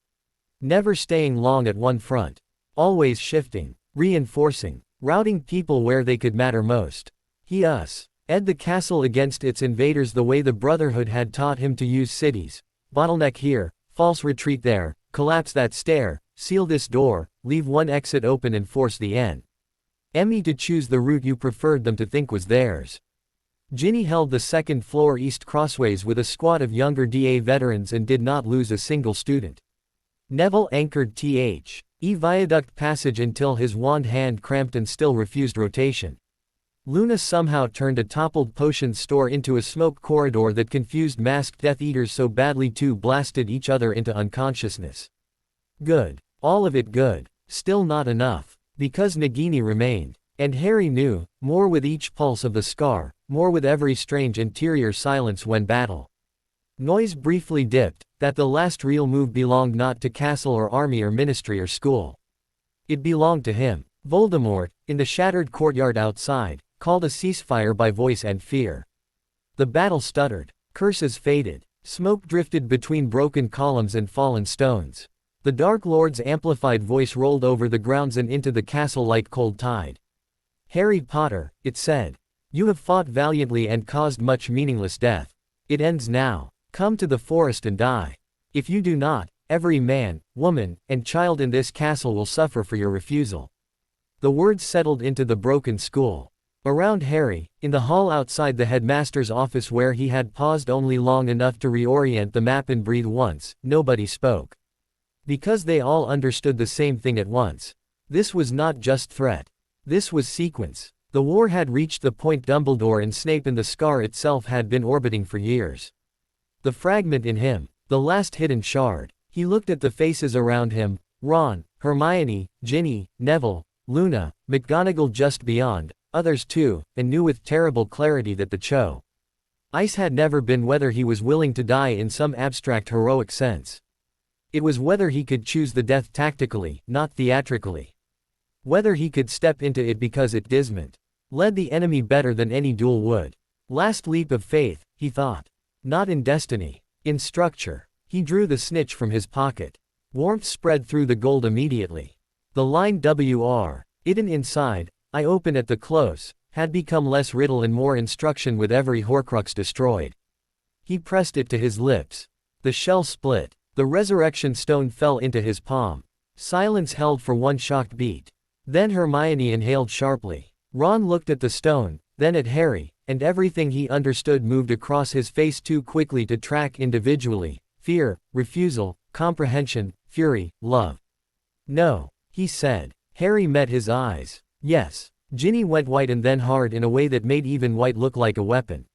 Never staying long at one front. Always shifting, reinforcing, routing people where they could matter most. Ed the castle against its invaders the way the Brotherhood had taught him to use cities. Bottleneck here, false retreat there, collapse that stair, seal this door, leave one exit open and force the enemy to choose the route you preferred them to think was theirs. Ginny held the second floor east crossways with a squad of younger DA veterans and did not lose a single student. Neville anchored Viaduct passage until his wand hand cramped and still refused rotation. Luna somehow turned a toppled potion store into a smoke corridor that confused masked Death Eaters so badly two blasted each other into unconsciousness. Good. All of it good. Still not enough. Because Nagini remained. And Harry knew, more with each pulse of the scar, more with every strange interior silence when battle noise briefly dipped, that the last real move belonged not to castle or army or ministry or school. It belonged to him. Voldemort, in the shattered courtyard outside, called a ceasefire by voice and fear. The battle stuttered. Curses faded. Smoke drifted between broken columns and fallen stones. The Dark Lord's amplified voice rolled over the grounds and into the castle like cold tide. Harry Potter, it said. You have fought valiantly and caused much meaningless death. It ends now. Come to the forest and die. If you do not, every man, woman, and child in this castle will suffer for your refusal. The words settled into the broken school. Around Harry, in the hall outside the headmaster's office where he had paused only long enough to reorient the map and breathe once, nobody spoke. Because they all understood the same thing at once. This was not just threat. This was sequence. The war had reached the point Dumbledore and Snape and the scar itself had been orbiting for years. The fragment in him, the last hidden shard. He looked at the faces around him, Ron, Hermione, Ginny, Neville, Luna, McGonagall just beyond, others too, and knew with terrible clarity that the choice had never been whether he was willing to die in some abstract heroic sense. It was whether he could choose the death tactically, not theatrically. Whether he could step into it because it led the enemy better than any duel would. Last leap of faith, he thought. Not in destiny. In structure. He drew the snitch from his pocket. Warmth spread through the gold immediately. The line WR. Hidden inside, I open at the close, had become less riddle and more instruction with every Horcrux destroyed. He pressed it to his lips. The shell split. The resurrection stone fell into his palm. Silence held for one shocked beat. Then Hermione inhaled sharply. Ron looked at the stone, then at Harry, and everything he understood moved across his face too quickly to track individually. Fear, refusal, comprehension, fury, love. No, he said. Harry met his eyes. Yes. Ginny went white and then hard in a way that made even white look like a weapon.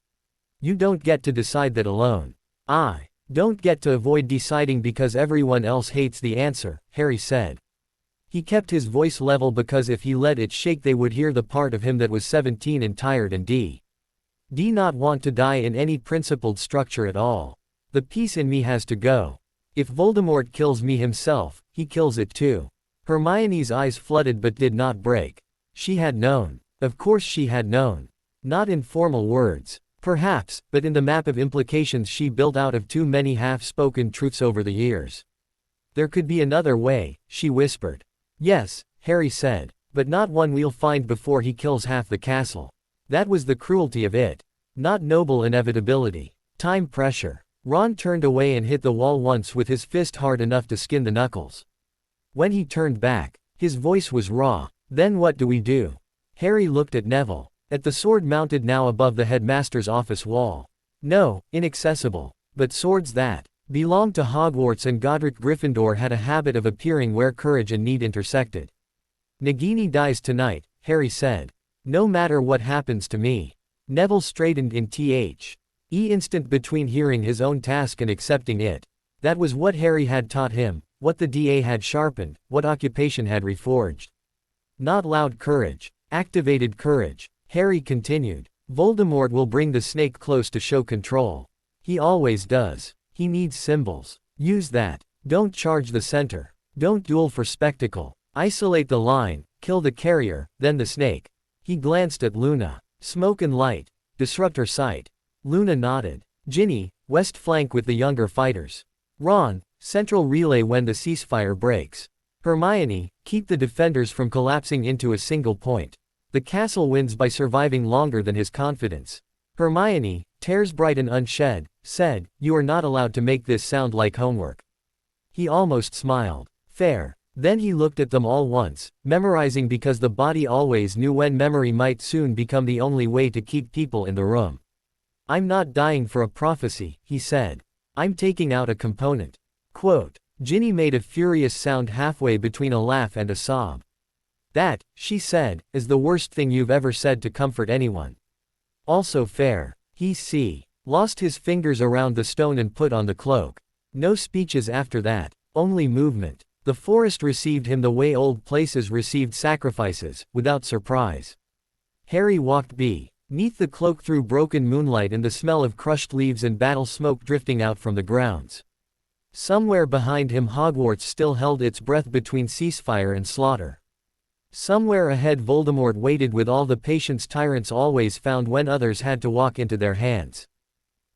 You don't get to decide that alone. I don't get to avoid deciding because everyone else hates the answer, Harry said. He kept his voice level because if he let it shake they would hear the part of him that was 17 and tired and d not want to die in any principled structure at all. The piece in me has to go. If Voldemort kills me himself, he kills it too. Hermione's eyes flooded but did not break. She had known. Of course she had known. Not in formal words. Perhaps, but in the map of implications she built out of too many half-spoken truths over the years. There could be another way, she whispered. Yes, Harry said, but not one we'll find before he kills half the castle. That was the cruelty of it. Not noble inevitability. Time pressure. Ron turned away and hit the wall once with his fist hard enough to skin the knuckles. When he turned back, his voice was raw. Then what do we do? Harry looked at Neville. At the sword mounted now above the headmaster's office wall. No, inaccessible. But swords that belonged to Hogwarts and Godric Gryffindor had a habit of appearing where courage and need intersected. Nagini dies tonight, Harry said. No matter what happens to me. Neville straightened in instant between hearing his own task and accepting it. That was what Harry had taught him, what the DA had sharpened, what occupation had reforged. Not loud courage. Activated courage. Harry continued. Voldemort will bring the snake close to show control. He always does. He needs symbols. Use that. Don't charge the center. Don't duel for spectacle. Isolate the line, kill the carrier, then the snake. He glanced at Luna. Smoke and light. Disrupt her sight. Luna nodded. Ginny, west flank with the younger fighters. Ron, central relay when the ceasefire breaks. Hermione, keep the defenders from collapsing into a single point. The castle wins by surviving longer than his confidence. Hermione, tears bright and unshed, said, you are not allowed to make this sound like homework. He almost smiled. Fair. Then he looked at them all once, memorizing because the body always knew when memory might soon become the only way to keep people in the room. I'm not dying for a prophecy, he said. I'm taking out a component. Quote. Ginny made a furious sound halfway between a laugh and a sob. That, she said, is the worst thing you've ever said to comfort anyone. Also fair. He lost his fingers around the stone and put on the cloak. No speeches after that, only movement. The forest received him the way old places received sacrifices, without surprise. Harry walked beneath the cloak through broken moonlight and the smell of crushed leaves and battle smoke drifting out from the grounds. Somewhere behind him Hogwarts still held its breath between ceasefire and slaughter. Somewhere ahead Voldemort waited with all the patience tyrants always found when others had to walk into their hands.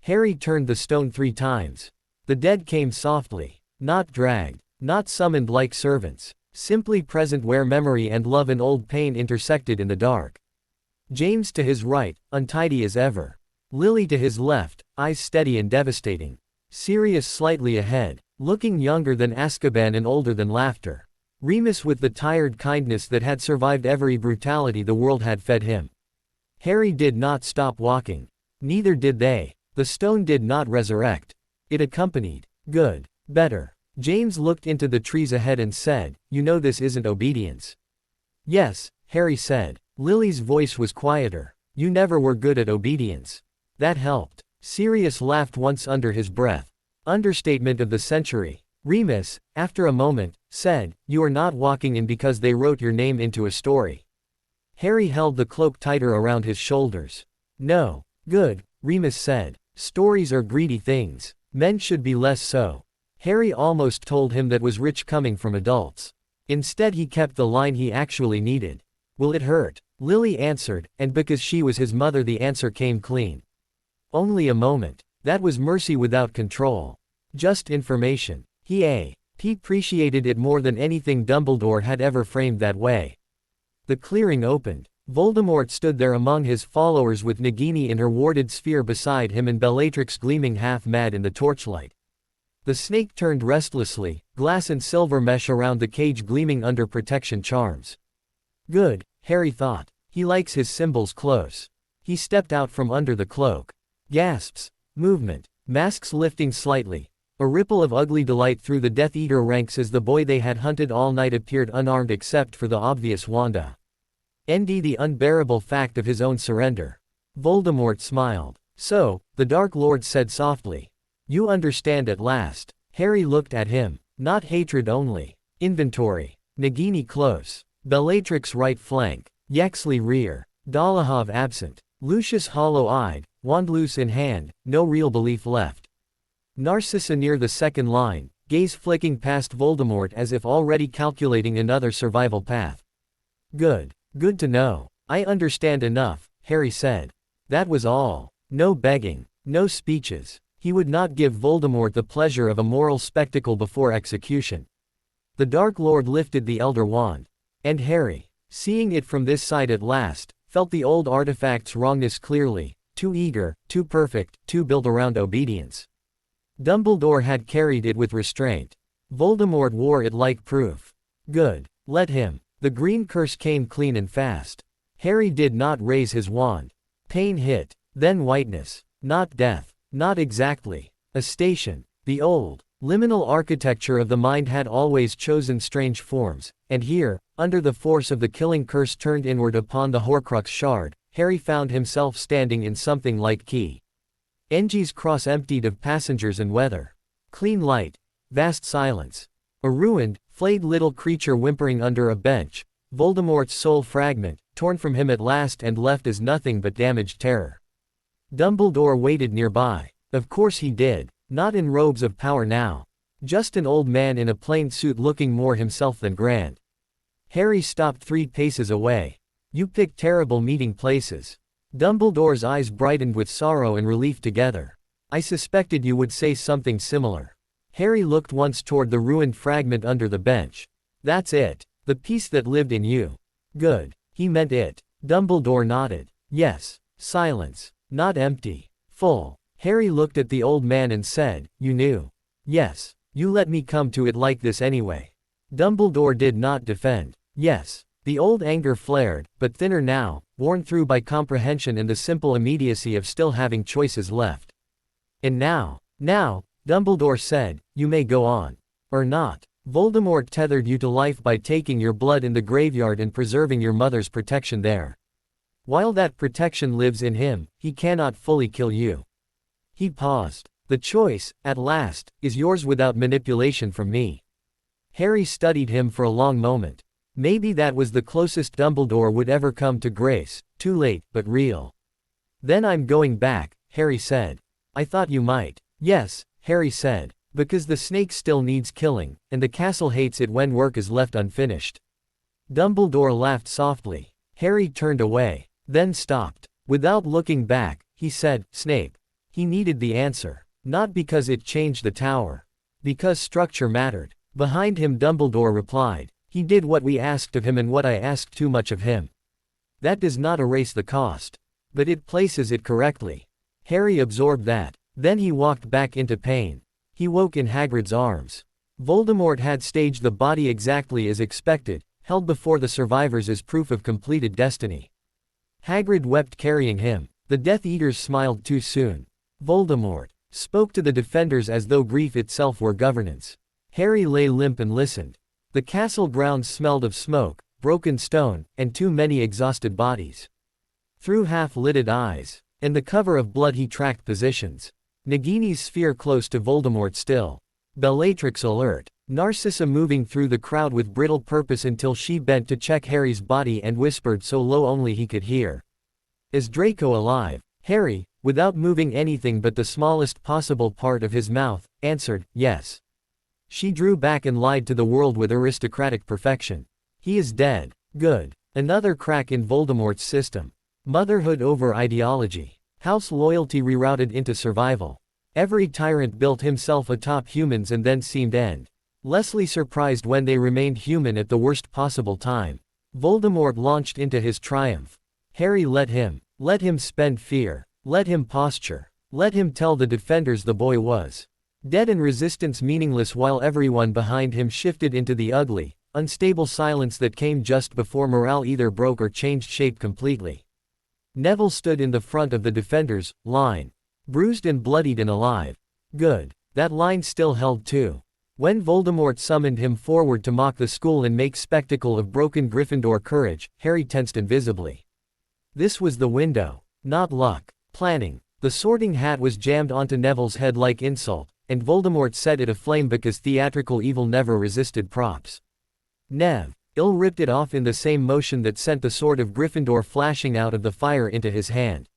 Harry turned the stone 3 times. The dead came softly, not dragged, not summoned like servants, simply present where memory and love and old pain intersected in the dark. James to his right, untidy as ever. Lily to his left, eyes steady and devastating. Sirius slightly ahead, looking younger than Azkaban and older than laughter. Remus with the tired kindness that had survived every brutality the world had fed him. Harry did not stop walking. Neither did they. The stone did not resurrect. It accompanied. Good. Better. James looked into the trees ahead and said, you know this isn't obedience. Yes, Harry said. Lily's voice was quieter. You never were good at obedience. That helped. Sirius laughed once under his breath. Understatement of the century. Remus, after a moment, said, you are not walking in because they wrote your name into a story. Harry held the cloak tighter around his shoulders. No. Good, Remus said. Stories are greedy things. Men should be less so. Harry almost told him that was rich coming from adults. Instead he kept the line he actually needed. Will it hurt? Lily answered, and because she was his mother the answer came clean. Only a moment. That was mercy without control. Just information. He appreciated it more than anything Dumbledore had ever framed that way. The clearing opened. Voldemort stood there among his followers with Nagini in her warded sphere beside him and Bellatrix gleaming half-mad in the torchlight. The snake turned restlessly, glass and silver mesh around the cage gleaming under protection charms. Good, Harry thought. He likes his symbols close. He stepped out from under the cloak. Gasps. Movement. Masks lifting slightly. A ripple of ugly delight through the Death Eater ranks as the boy they had hunted all night appeared unarmed except for the obvious Wanda. The unbearable fact of his own surrender. Voldemort smiled. So, the Dark Lord said softly. You understand at last. Harry looked at him. Not hatred only. Inventory. Nagini close. Bellatrix right flank. Yaxley rear. Dolohov absent. Lucius hollow-eyed, wand loose in hand, no real belief left. Narcissa near the second line, gaze flicking past Voldemort as if already calculating another survival path. Good. Good to know. I understand enough, Harry said. That was all. No begging. No speeches. He would not give Voldemort the pleasure of a moral spectacle before execution. The Dark Lord lifted the Elder Wand. And Harry, seeing it from this side at last, felt the old artifact's wrongness clearly, too eager, too perfect, too built around obedience. Dumbledore had carried it with restraint. Voldemort wore it like proof. Good. Let him. The green curse came clean and fast. Harry did not raise his wand. Pain hit, then whiteness. Not death. Not exactly. A station. The old, liminal architecture of the mind had always chosen strange forms, and here, under the force of the killing curse turned inward upon the Horcrux shard, Harry found himself standing in something like Key. Engie's cross emptied of passengers and weather. Clean light. Vast silence. A ruined, flayed little creature whimpering under a bench, Voldemort's soul fragment, torn from him at last and left as nothing but damaged terror. Dumbledore waited nearby. Of course he did, not in robes of power now. Just an old man in a plain suit looking more himself than grand. Harry stopped 3 paces away. You pick terrible meeting places. Dumbledore's eyes brightened with sorrow and relief together. I suspected you would say something similar. Harry looked once toward the ruined fragment under the bench. That's it. The piece that lived in you. Good. He meant it. Dumbledore nodded. Yes. Silence. Not empty. Full. Harry looked at the old man and said, You knew. Yes. You let me come to it like this anyway. Dumbledore did not defend. Yes. The old anger flared, but thinner now, worn through by comprehension and the simple immediacy of still having choices left. And now, Dumbledore said, you may go on. Or not. Voldemort tethered you to life by taking your blood in the graveyard and preserving your mother's protection there. While that protection lives in him, he cannot fully kill you. He paused. The choice, at last, is yours without manipulation from me. Harry studied him for a long moment. Maybe that was the closest Dumbledore would ever come to grace, too late, but real. Then I'm going back, Harry said. I thought you might. Yes, Harry said. Because the snake still needs killing, and the castle hates it when work is left unfinished. Dumbledore laughed softly. Harry turned away, then stopped. Without looking back, he said, Snape. He needed the answer. Not because it changed the tower. Because structure mattered. Behind him Dumbledore replied. He did what we asked of him and what I asked too much of him. That does not erase the cost. But it places it correctly. Harry absorbed that. Then he walked back into pain. He woke in Hagrid's arms. Voldemort had staged the body exactly as expected, held before the survivors as proof of completed destiny. Hagrid wept carrying him. The Death Eaters smiled too soon. Voldemort spoke to the defenders as though grief itself were governance. Harry lay limp and listened. The castle grounds smelled of smoke, broken stone, and too many exhausted bodies. Through half-lidded eyes, and the cover of blood he tracked positions. Nagini's sphere close to Voldemort still. Bellatrix alert. Narcissa moving through the crowd with brittle purpose until she bent to check Harry's body and whispered so low only he could hear. Is Draco alive? Harry, without moving anything but the smallest possible part of his mouth, answered, yes. She drew back and lied to the world with aristocratic perfection. He is dead. Good. Another crack in Voldemort's system. Motherhood over ideology. House loyalty rerouted into survival. Every tyrant built himself atop humans and then seemed endlessly surprised when they remained human at the worst possible time. Voldemort launched into his triumph. Harry let him spend fear. Let him posture. Let him tell the defenders the boy was dead and resistance meaningless while everyone behind him shifted into the ugly, unstable silence that came just before morale either broke or changed shape completely. Neville stood in the front of the defenders' line. Bruised and bloodied and alive. Good. That line still held too. When Voldemort summoned him forward to mock the school and make spectacle of broken Gryffindor courage, Harry tensed invisibly. This was the window. Not luck. Planning. The Sorting Hat was jammed onto Neville's head like insult, and Voldemort set it aflame because theatrical evil never resisted props. Ill ripped it off in the same motion that sent the sword of Gryffindor flashing out of the fire into his hand.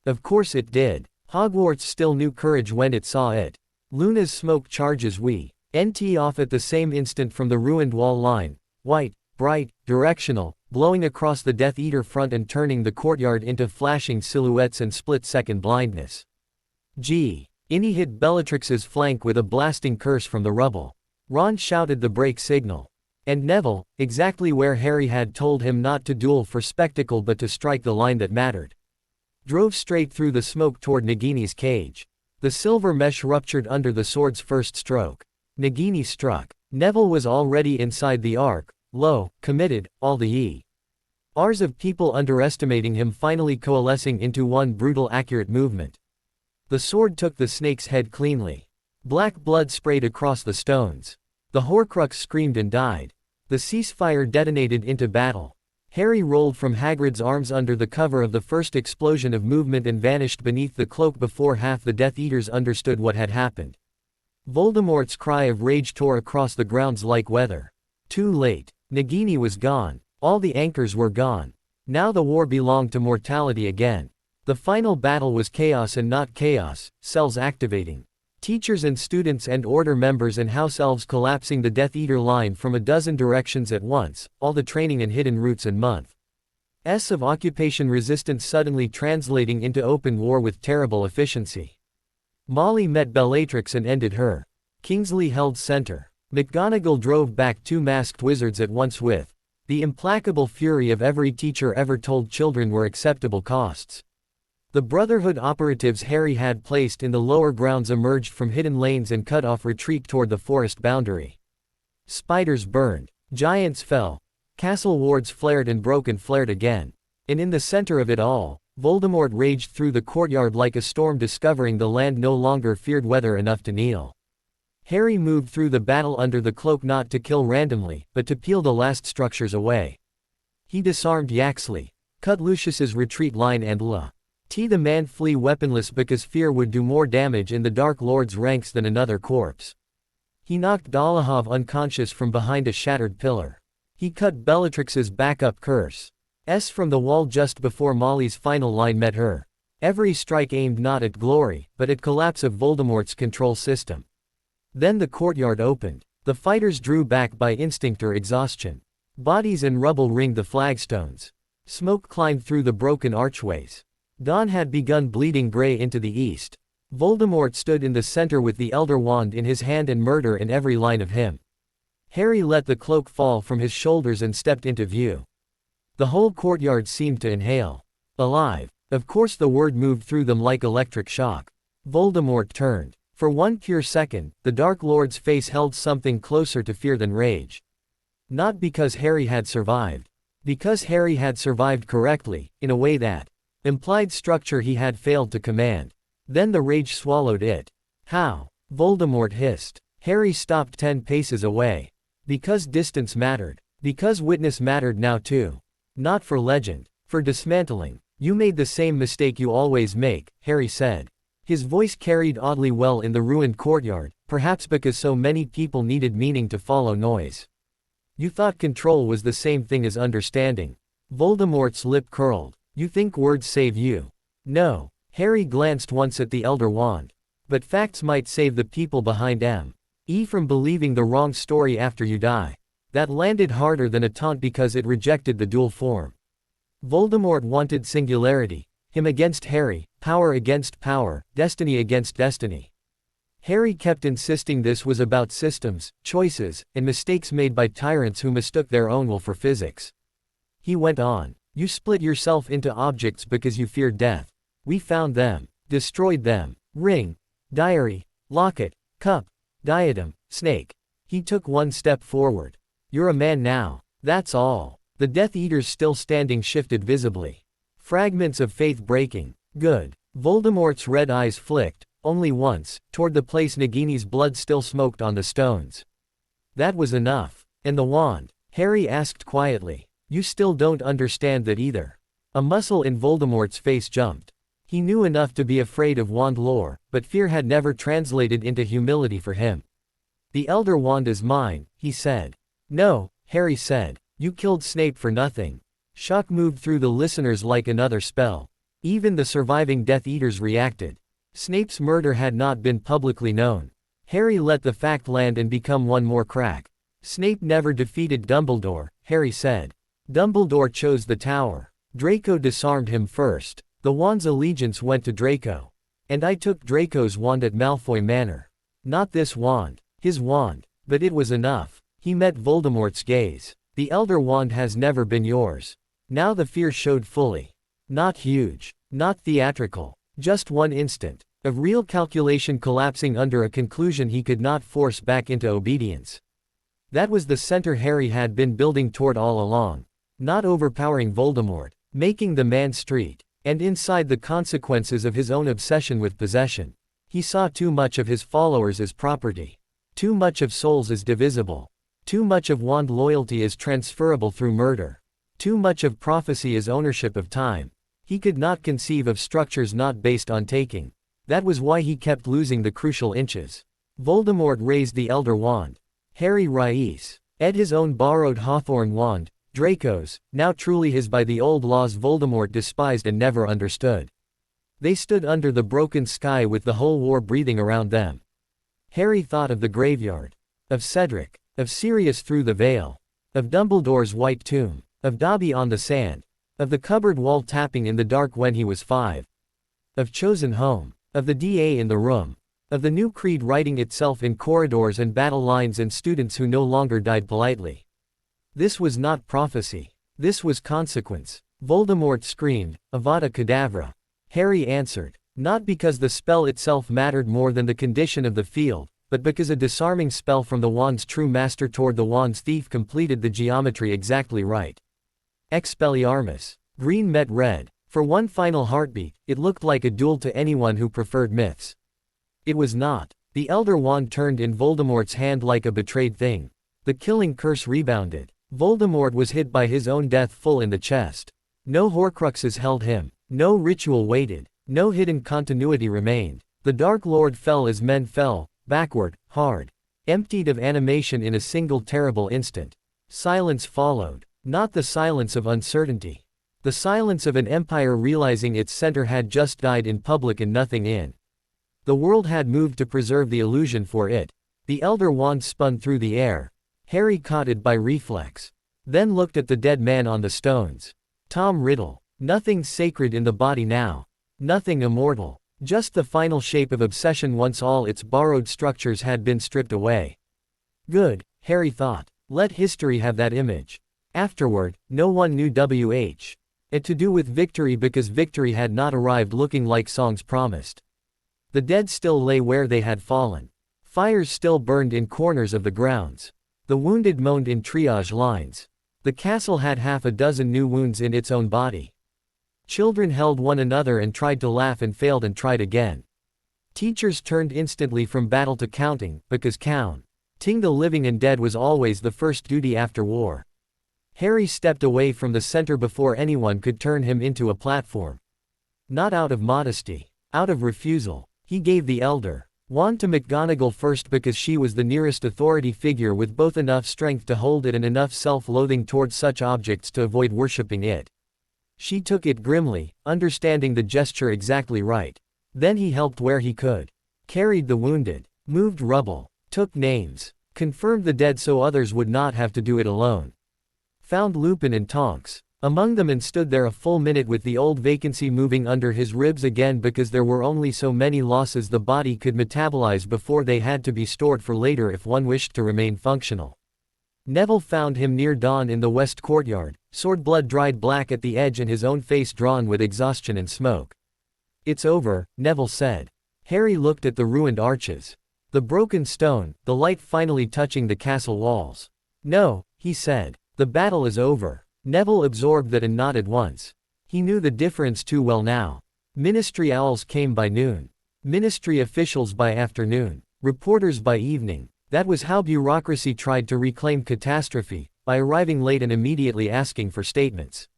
Of course it did. Hogwarts still knew courage when it saw it. Luna's smoke charges went off at the same instant from the ruined wall line, white, bright, directional, blowing across the Death Eater front and turning the courtyard into flashing silhouettes and split-second blindness. Innie hit Bellatrix's flank with a blasting curse from the rubble. Ron shouted the break signal. And Neville, exactly where Harry had told him not to duel for spectacle but to strike the line that mattered, drove straight through the smoke toward Nagini's cage. The silver mesh ruptured under the sword's first stroke. Nagini struck. Neville was already inside the arc, low, committed, all the R's of people underestimating him finally coalescing into one brutal accurate movement. The sword took the snake's head cleanly. Black blood sprayed across the stones. The Horcrux screamed and died. The ceasefire detonated into battle. Harry rolled from Hagrid's arms under the cover of the first explosion of movement and vanished beneath the cloak before half the Death Eaters understood what had happened. Voldemort's cry of rage tore across the grounds like weather. Too late. Nagini was gone. All the anchors were gone. Now the war belonged to mortality again. The final battle was chaos and not chaos, cells activating. Teachers and students and Order members and House Elves collapsing the Death Eater line from a dozen directions at once, all the training and hidden routes and months of occupation resistance suddenly translating into open war with terrible efficiency. Molly met Bellatrix and ended her. Kingsley held center. McGonagall drove back two masked wizards at once with the implacable fury of every teacher ever told children were acceptable costs. The Brotherhood operatives Harry had placed in the lower grounds emerged from hidden lanes and cut off retreat toward the forest boundary. Spiders burned. Giants fell. Castle wards flared and broke and flared again. And in the center of it all, Voldemort raged through the courtyard like a storm discovering the land no longer feared weather enough to kneel. Harry moved through the battle under the cloak not to kill randomly, but to peel the last structures away. He disarmed Yaxley, cut Lucius's retreat line and the man flee weaponless because fear would do more damage in the Dark Lord's ranks than another corpse. He knocked Dolohov unconscious from behind a shattered pillar. He cut Bellatrix's backup curse from the wall just before Molly's final line met her. Every strike aimed not at glory, but at collapse of Voldemort's control system. Then the courtyard opened. The fighters drew back by instinct or exhaustion. Bodies and rubble ringed the flagstones. Smoke climbed through the broken archways. Dawn had begun bleeding gray into the east. Voldemort stood in the center with the Elder Wand in his hand and murder in every line of him. Harry let the cloak fall from his shoulders and stepped into view. The whole courtyard seemed to inhale. Alive. Of course the word moved through them like electric shock. Voldemort turned. For one pure second, the Dark Lord's face held something closer to fear than rage. Not because Harry had survived. Because Harry had survived correctly, in a way that implied structure he had failed to command. Then the rage swallowed it. How? Voldemort hissed. Harry stopped 10 paces away. Because distance mattered. Because witness mattered now too. Not for legend. For dismantling. You made the same mistake you always make, Harry said. His voice carried oddly well in the ruined courtyard, perhaps because so many people needed meaning to follow noise. You thought control was the same thing as understanding. Voldemort's lip curled. You think words save you? No. Harry glanced once at the Elder Wand. But facts might save the people behind M.E. from believing the wrong story after you die. That landed harder than a taunt because it rejected the dual form. Voldemort wanted singularity. Him against Harry, power against power, destiny against destiny. Harry kept insisting this was about systems, choices, and mistakes made by tyrants who mistook their own will for physics. He went on. You split yourself into objects because you feared death. We found them, destroyed them. Ring, diary, locket, cup, diadem, snake. He took one step forward. You're a man now. That's all. The Death Eaters still standing shifted visibly. Fragments of faith breaking. Good. Voldemort's red eyes flicked, only once, toward the place Nagini's blood still smoked on the stones. That was enough. And the wand? Harry asked quietly. You still don't understand that either. A muscle in Voldemort's face jumped. He knew enough to be afraid of wand lore, but fear had never translated into humility for him. The Elder Wand is mine, he said. No, Harry said. You killed Snape for nothing. Shock moved through the listeners like another spell. Even the surviving Death Eaters reacted. Snape's murder had not been publicly known. Harry let the fact land and become one more crack. Snape never defeated Dumbledore, Harry said. Dumbledore chose the tower. Draco disarmed him first. The wand's allegiance went to Draco. And I took Draco's wand at Malfoy Manor. Not this wand. His wand. But it was enough. He met Voldemort's gaze. The Elder Wand has never been yours. Now the fear showed fully. Not huge. Not theatrical. Just one instant. Of real calculation collapsing under a conclusion he could not force back into obedience. That was the center Harry had been building toward all along. Not overpowering Voldemort. Making the man street. And inside the consequences of his own obsession with possession. He saw too much of his followers as property. Too much of souls as divisible. Too much of wand loyalty as transferable through murder. Too much of prophecy as ownership of time. He could not conceive of structures not based on taking. That was why he kept losing the crucial inches. Voldemort raised the Elder Wand. Harry Rais. Ed his own borrowed Hawthorn wand. Draco's, now truly his by the old laws Voldemort despised and never understood. They stood under the broken sky with the whole war breathing around them. Harry thought of the graveyard. Of Cedric. Of Sirius through the veil. Of Dumbledore's white tomb. Of Dobby on the sand. Of the cupboard wall tapping in the dark when he was 5. Of chosen home. Of the DA in the room. Of the new creed writing itself in corridors and battle lines and students who no longer died politely. This was not prophecy. This was consequence. Voldemort screamed, Avada Kedavra. Harry answered. Not because the spell itself mattered more than the condition of the field, but because a disarming spell from the wand's true master toward the wand's thief completed the geometry exactly right. Expelliarmus. Green met red. For one final heartbeat, it looked like a duel to anyone who preferred myths. It was not. The Elder Wand turned in Voldemort's hand like a betrayed thing. The killing curse rebounded. Voldemort was hit by his own death full in the chest. No Horcruxes held him. No ritual waited. No hidden continuity remained. The Dark Lord fell as men fell, backward, hard. Emptied of animation in a single terrible instant. Silence followed. Not the silence of uncertainty. The silence of an empire realizing its center had just died in public and nothing in. The world had moved to preserve the illusion for it. The Elder Wand spun through the air. Harry caught it by reflex. Then looked at the dead man on the stones. Tom Riddle. Nothing sacred in the body now. Nothing immortal. Just the final shape of obsession once all its borrowed structures had been stripped away. Good, Harry thought. Let history have that image. Afterward, no one knew WH. It to do with victory because victory had not arrived looking like songs promised. The dead still lay where they had fallen. Fires still burned in corners of the grounds. The wounded moaned in triage lines. The castle had half a dozen new wounds in its own body. Children held one another and tried to laugh and failed and tried again. Teachers turned instantly from battle to counting, because counting the living and dead was always the first duty after war. Harry stepped away from the center before anyone could turn him into a platform. Not out of modesty. Out of refusal. He gave the Elder Wand to McGonagall first because she was the nearest authority figure with both enough strength to hold it and enough self-loathing towards such objects to avoid worshipping it. She took it grimly, understanding the gesture exactly right. Then he helped where he could. Carried the wounded. Moved rubble. Took names. Confirmed the dead so others would not have to do it alone. Found Lupin and Tonks among them and stood there a full minute with the old vacancy moving under his ribs again because there were only so many losses the body could metabolize before they had to be stored for later if one wished to remain functional. Neville found him near dawn in the west courtyard, sword blood dried black at the edge and his own face drawn with exhaustion and smoke. "It's over," Neville said. Harry looked at the ruined arches. The broken stone, the light finally touching the castle walls. "No," he said. "The battle is over." Neville absorbed that and nodded once. He knew the difference too well now. Ministry owls came by noon. Ministry officials by afternoon. Reporters by evening. That was how bureaucracy tried to reclaim catastrophe, by arriving late and immediately asking for statements.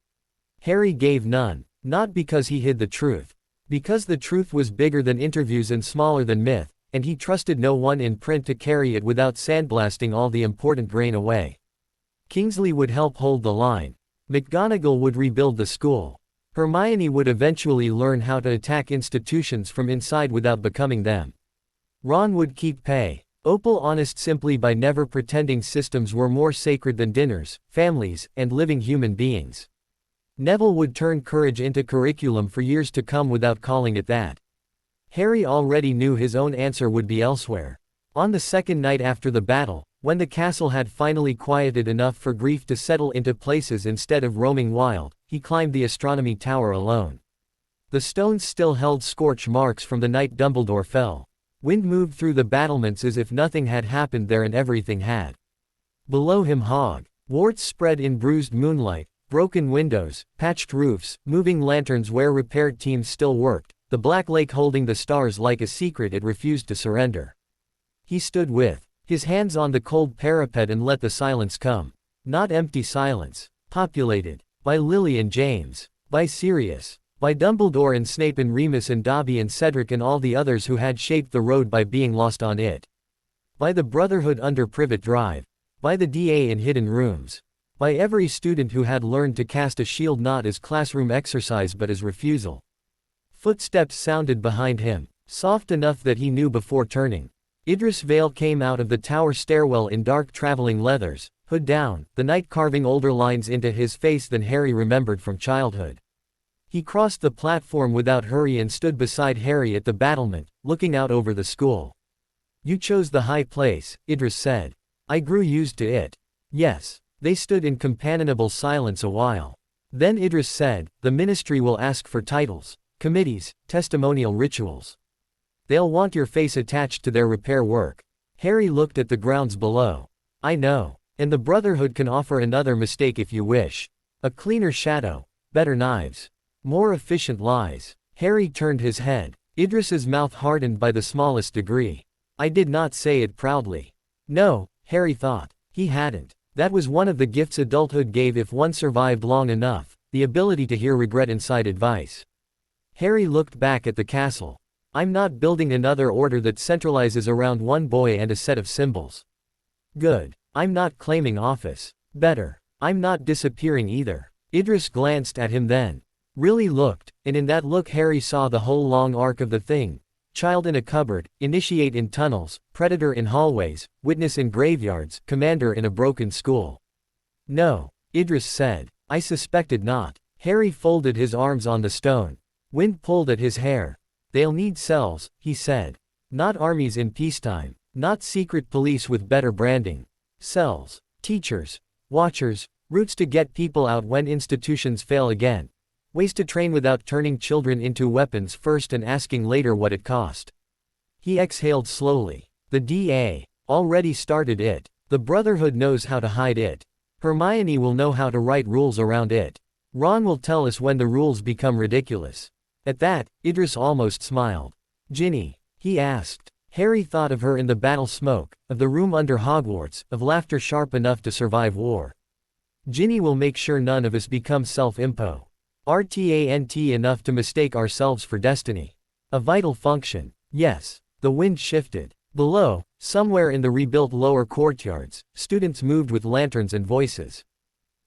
Harry gave none, not because he hid the truth. Because the truth was bigger than interviews and smaller than myth, and he trusted no one in print to carry it without sandblasting all the important grain away. Kingsley would help hold the line. McGonagall would rebuild the school. Hermione would eventually learn how to attack institutions from inside without becoming them. Ron would keep pay. Opal honest simply by never pretending systems were more sacred than dinners, families, and living human beings. Neville would turn courage into curriculum for years to come without calling it that. Harry already knew his own answer would be elsewhere. On the second night after the battle, when the castle had finally quieted enough for grief to settle into places instead of roaming wild, he climbed the astronomy tower alone. The stones still held scorch marks from the night Dumbledore fell. Wind moved through the battlements as if nothing had happened there and everything had. Below him Hogwarts spread in bruised moonlight, broken windows, patched roofs, moving lanterns where repair teams still worked, the Black Lake holding the stars like a secret it refused to surrender. He stood with his hands on the cold parapet and let the silence come. Not empty silence, populated by Lily and James, by Sirius, by Dumbledore and Snape and Remus and Dobby and Cedric and all the others who had shaped the road by being lost on it. By the Brotherhood under Privet Drive, by the DA in hidden rooms, by every student who had learned to cast a shield not as classroom exercise but as refusal. Footsteps sounded behind him, soft enough that he knew before turning. Idris Vale came out of the tower stairwell in dark traveling leathers, hood down, the night carving older lines into his face than Harry remembered from childhood. He crossed the platform without hurry and stood beside Harry at the battlement, looking out over the school. "You chose the high place," Idris said. "I grew used to it." "Yes." They stood in companionable silence a while. Then Idris said, "The ministry will ask for titles, committees, testimonial rituals. They'll want your face attached to their repair work." Harry looked at the grounds below. "I know. And the Brotherhood can offer another mistake if you wish. A cleaner shadow, better knives, more efficient lies." Harry turned his head. Idris's mouth hardened by the smallest degree. "I did not say it proudly." No, Harry thought. He hadn't. That was one of the gifts adulthood gave if one survived long enough, the ability to hear regret inside advice. Harry looked back at the castle. "I'm not building another order that centralizes around one boy and a set of symbols." "Good. I'm not claiming office." "Better. I'm not disappearing either." Idris glanced at him then. Really looked, and in that look Harry saw the whole long arc of the thing. Child in a cupboard, initiate in tunnels, predator in hallways, witness in graveyards, commander in a broken school. "No," Idris said. "I suspected not." Harry folded his arms on the stone. Wind pulled at his hair. "They'll need cells," he said. "Not armies in peacetime. Not secret police with better branding. Cells. Teachers. Watchers. Routes to get people out when institutions fail again. Ways to train without turning children into weapons first and asking later what it cost." He exhaled slowly. "The DA already started it. The Brotherhood knows how to hide it. Hermione will know how to write rules around it. Ron will tell us when the rules become ridiculous." At that, Idris almost smiled. "Ginny?" he asked. Harry thought of her in the battle smoke, of the room under Hogwarts, of laughter sharp enough to survive war. "Ginny will make sure none of us become self-impo. RTANT enough to mistake ourselves for destiny. A vital function." Yes. The wind shifted. Below, somewhere in the rebuilt lower courtyards, students moved with lanterns and voices.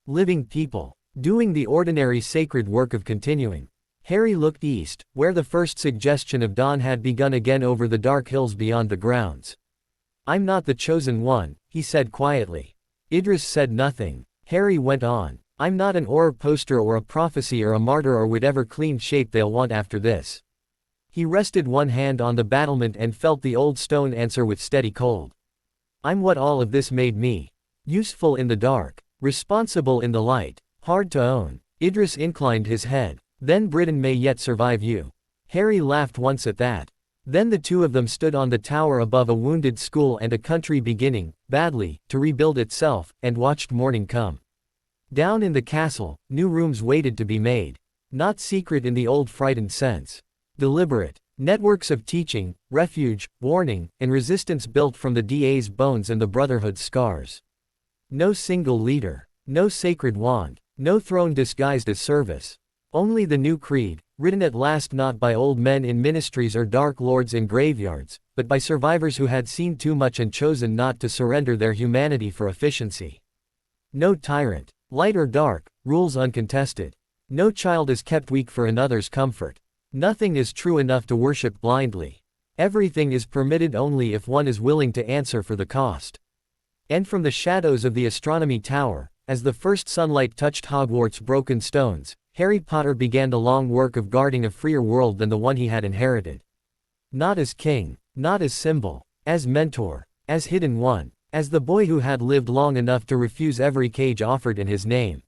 Living people, doing the ordinary sacred work of continuing. Harry looked east, where the first suggestion of dawn had begun again over the dark hills beyond the grounds. "I'm not the chosen one," he said quietly. Idris said nothing. Harry went on. "I'm not an aura poster or a prophecy or a martyr or whatever clean shape they'll want after this." He rested one hand on the battlement and felt the old stone answer with steady cold. "I'm what all of this made me. Useful in the dark, responsible in the light, hard to own. Idris inclined his head. Then Britain may yet survive you. Harry laughed once at that. Then the two of them stood on the tower above a wounded school and a country beginning, badly, to rebuild itself, and watched morning come. Down in the castle, new rooms waited to be made. Not secret in the old frightened sense. Deliberate. Networks of teaching, refuge, warning, and resistance built from the DA's bones and the Brotherhood's scars. No single leader. No sacred wand. No throne disguised as service. Only the new creed, written at last not by old men in ministries or dark lords in graveyards, but by survivors who had seen too much and chosen not to surrender their humanity for efficiency. No tyrant, light or dark, rules uncontested. No child is kept weak for another's comfort. Nothing is true enough to worship blindly. Everything is permitted only if one is willing to answer for the cost. And from the shadows of the astronomy tower, as the first sunlight touched Hogwarts' broken stones, Harry Potter began the long work of guarding a freer world than the one he had inherited. Not as king, not as symbol, as mentor, as hidden one, as the boy who had lived long enough to refuse every cage offered in his name.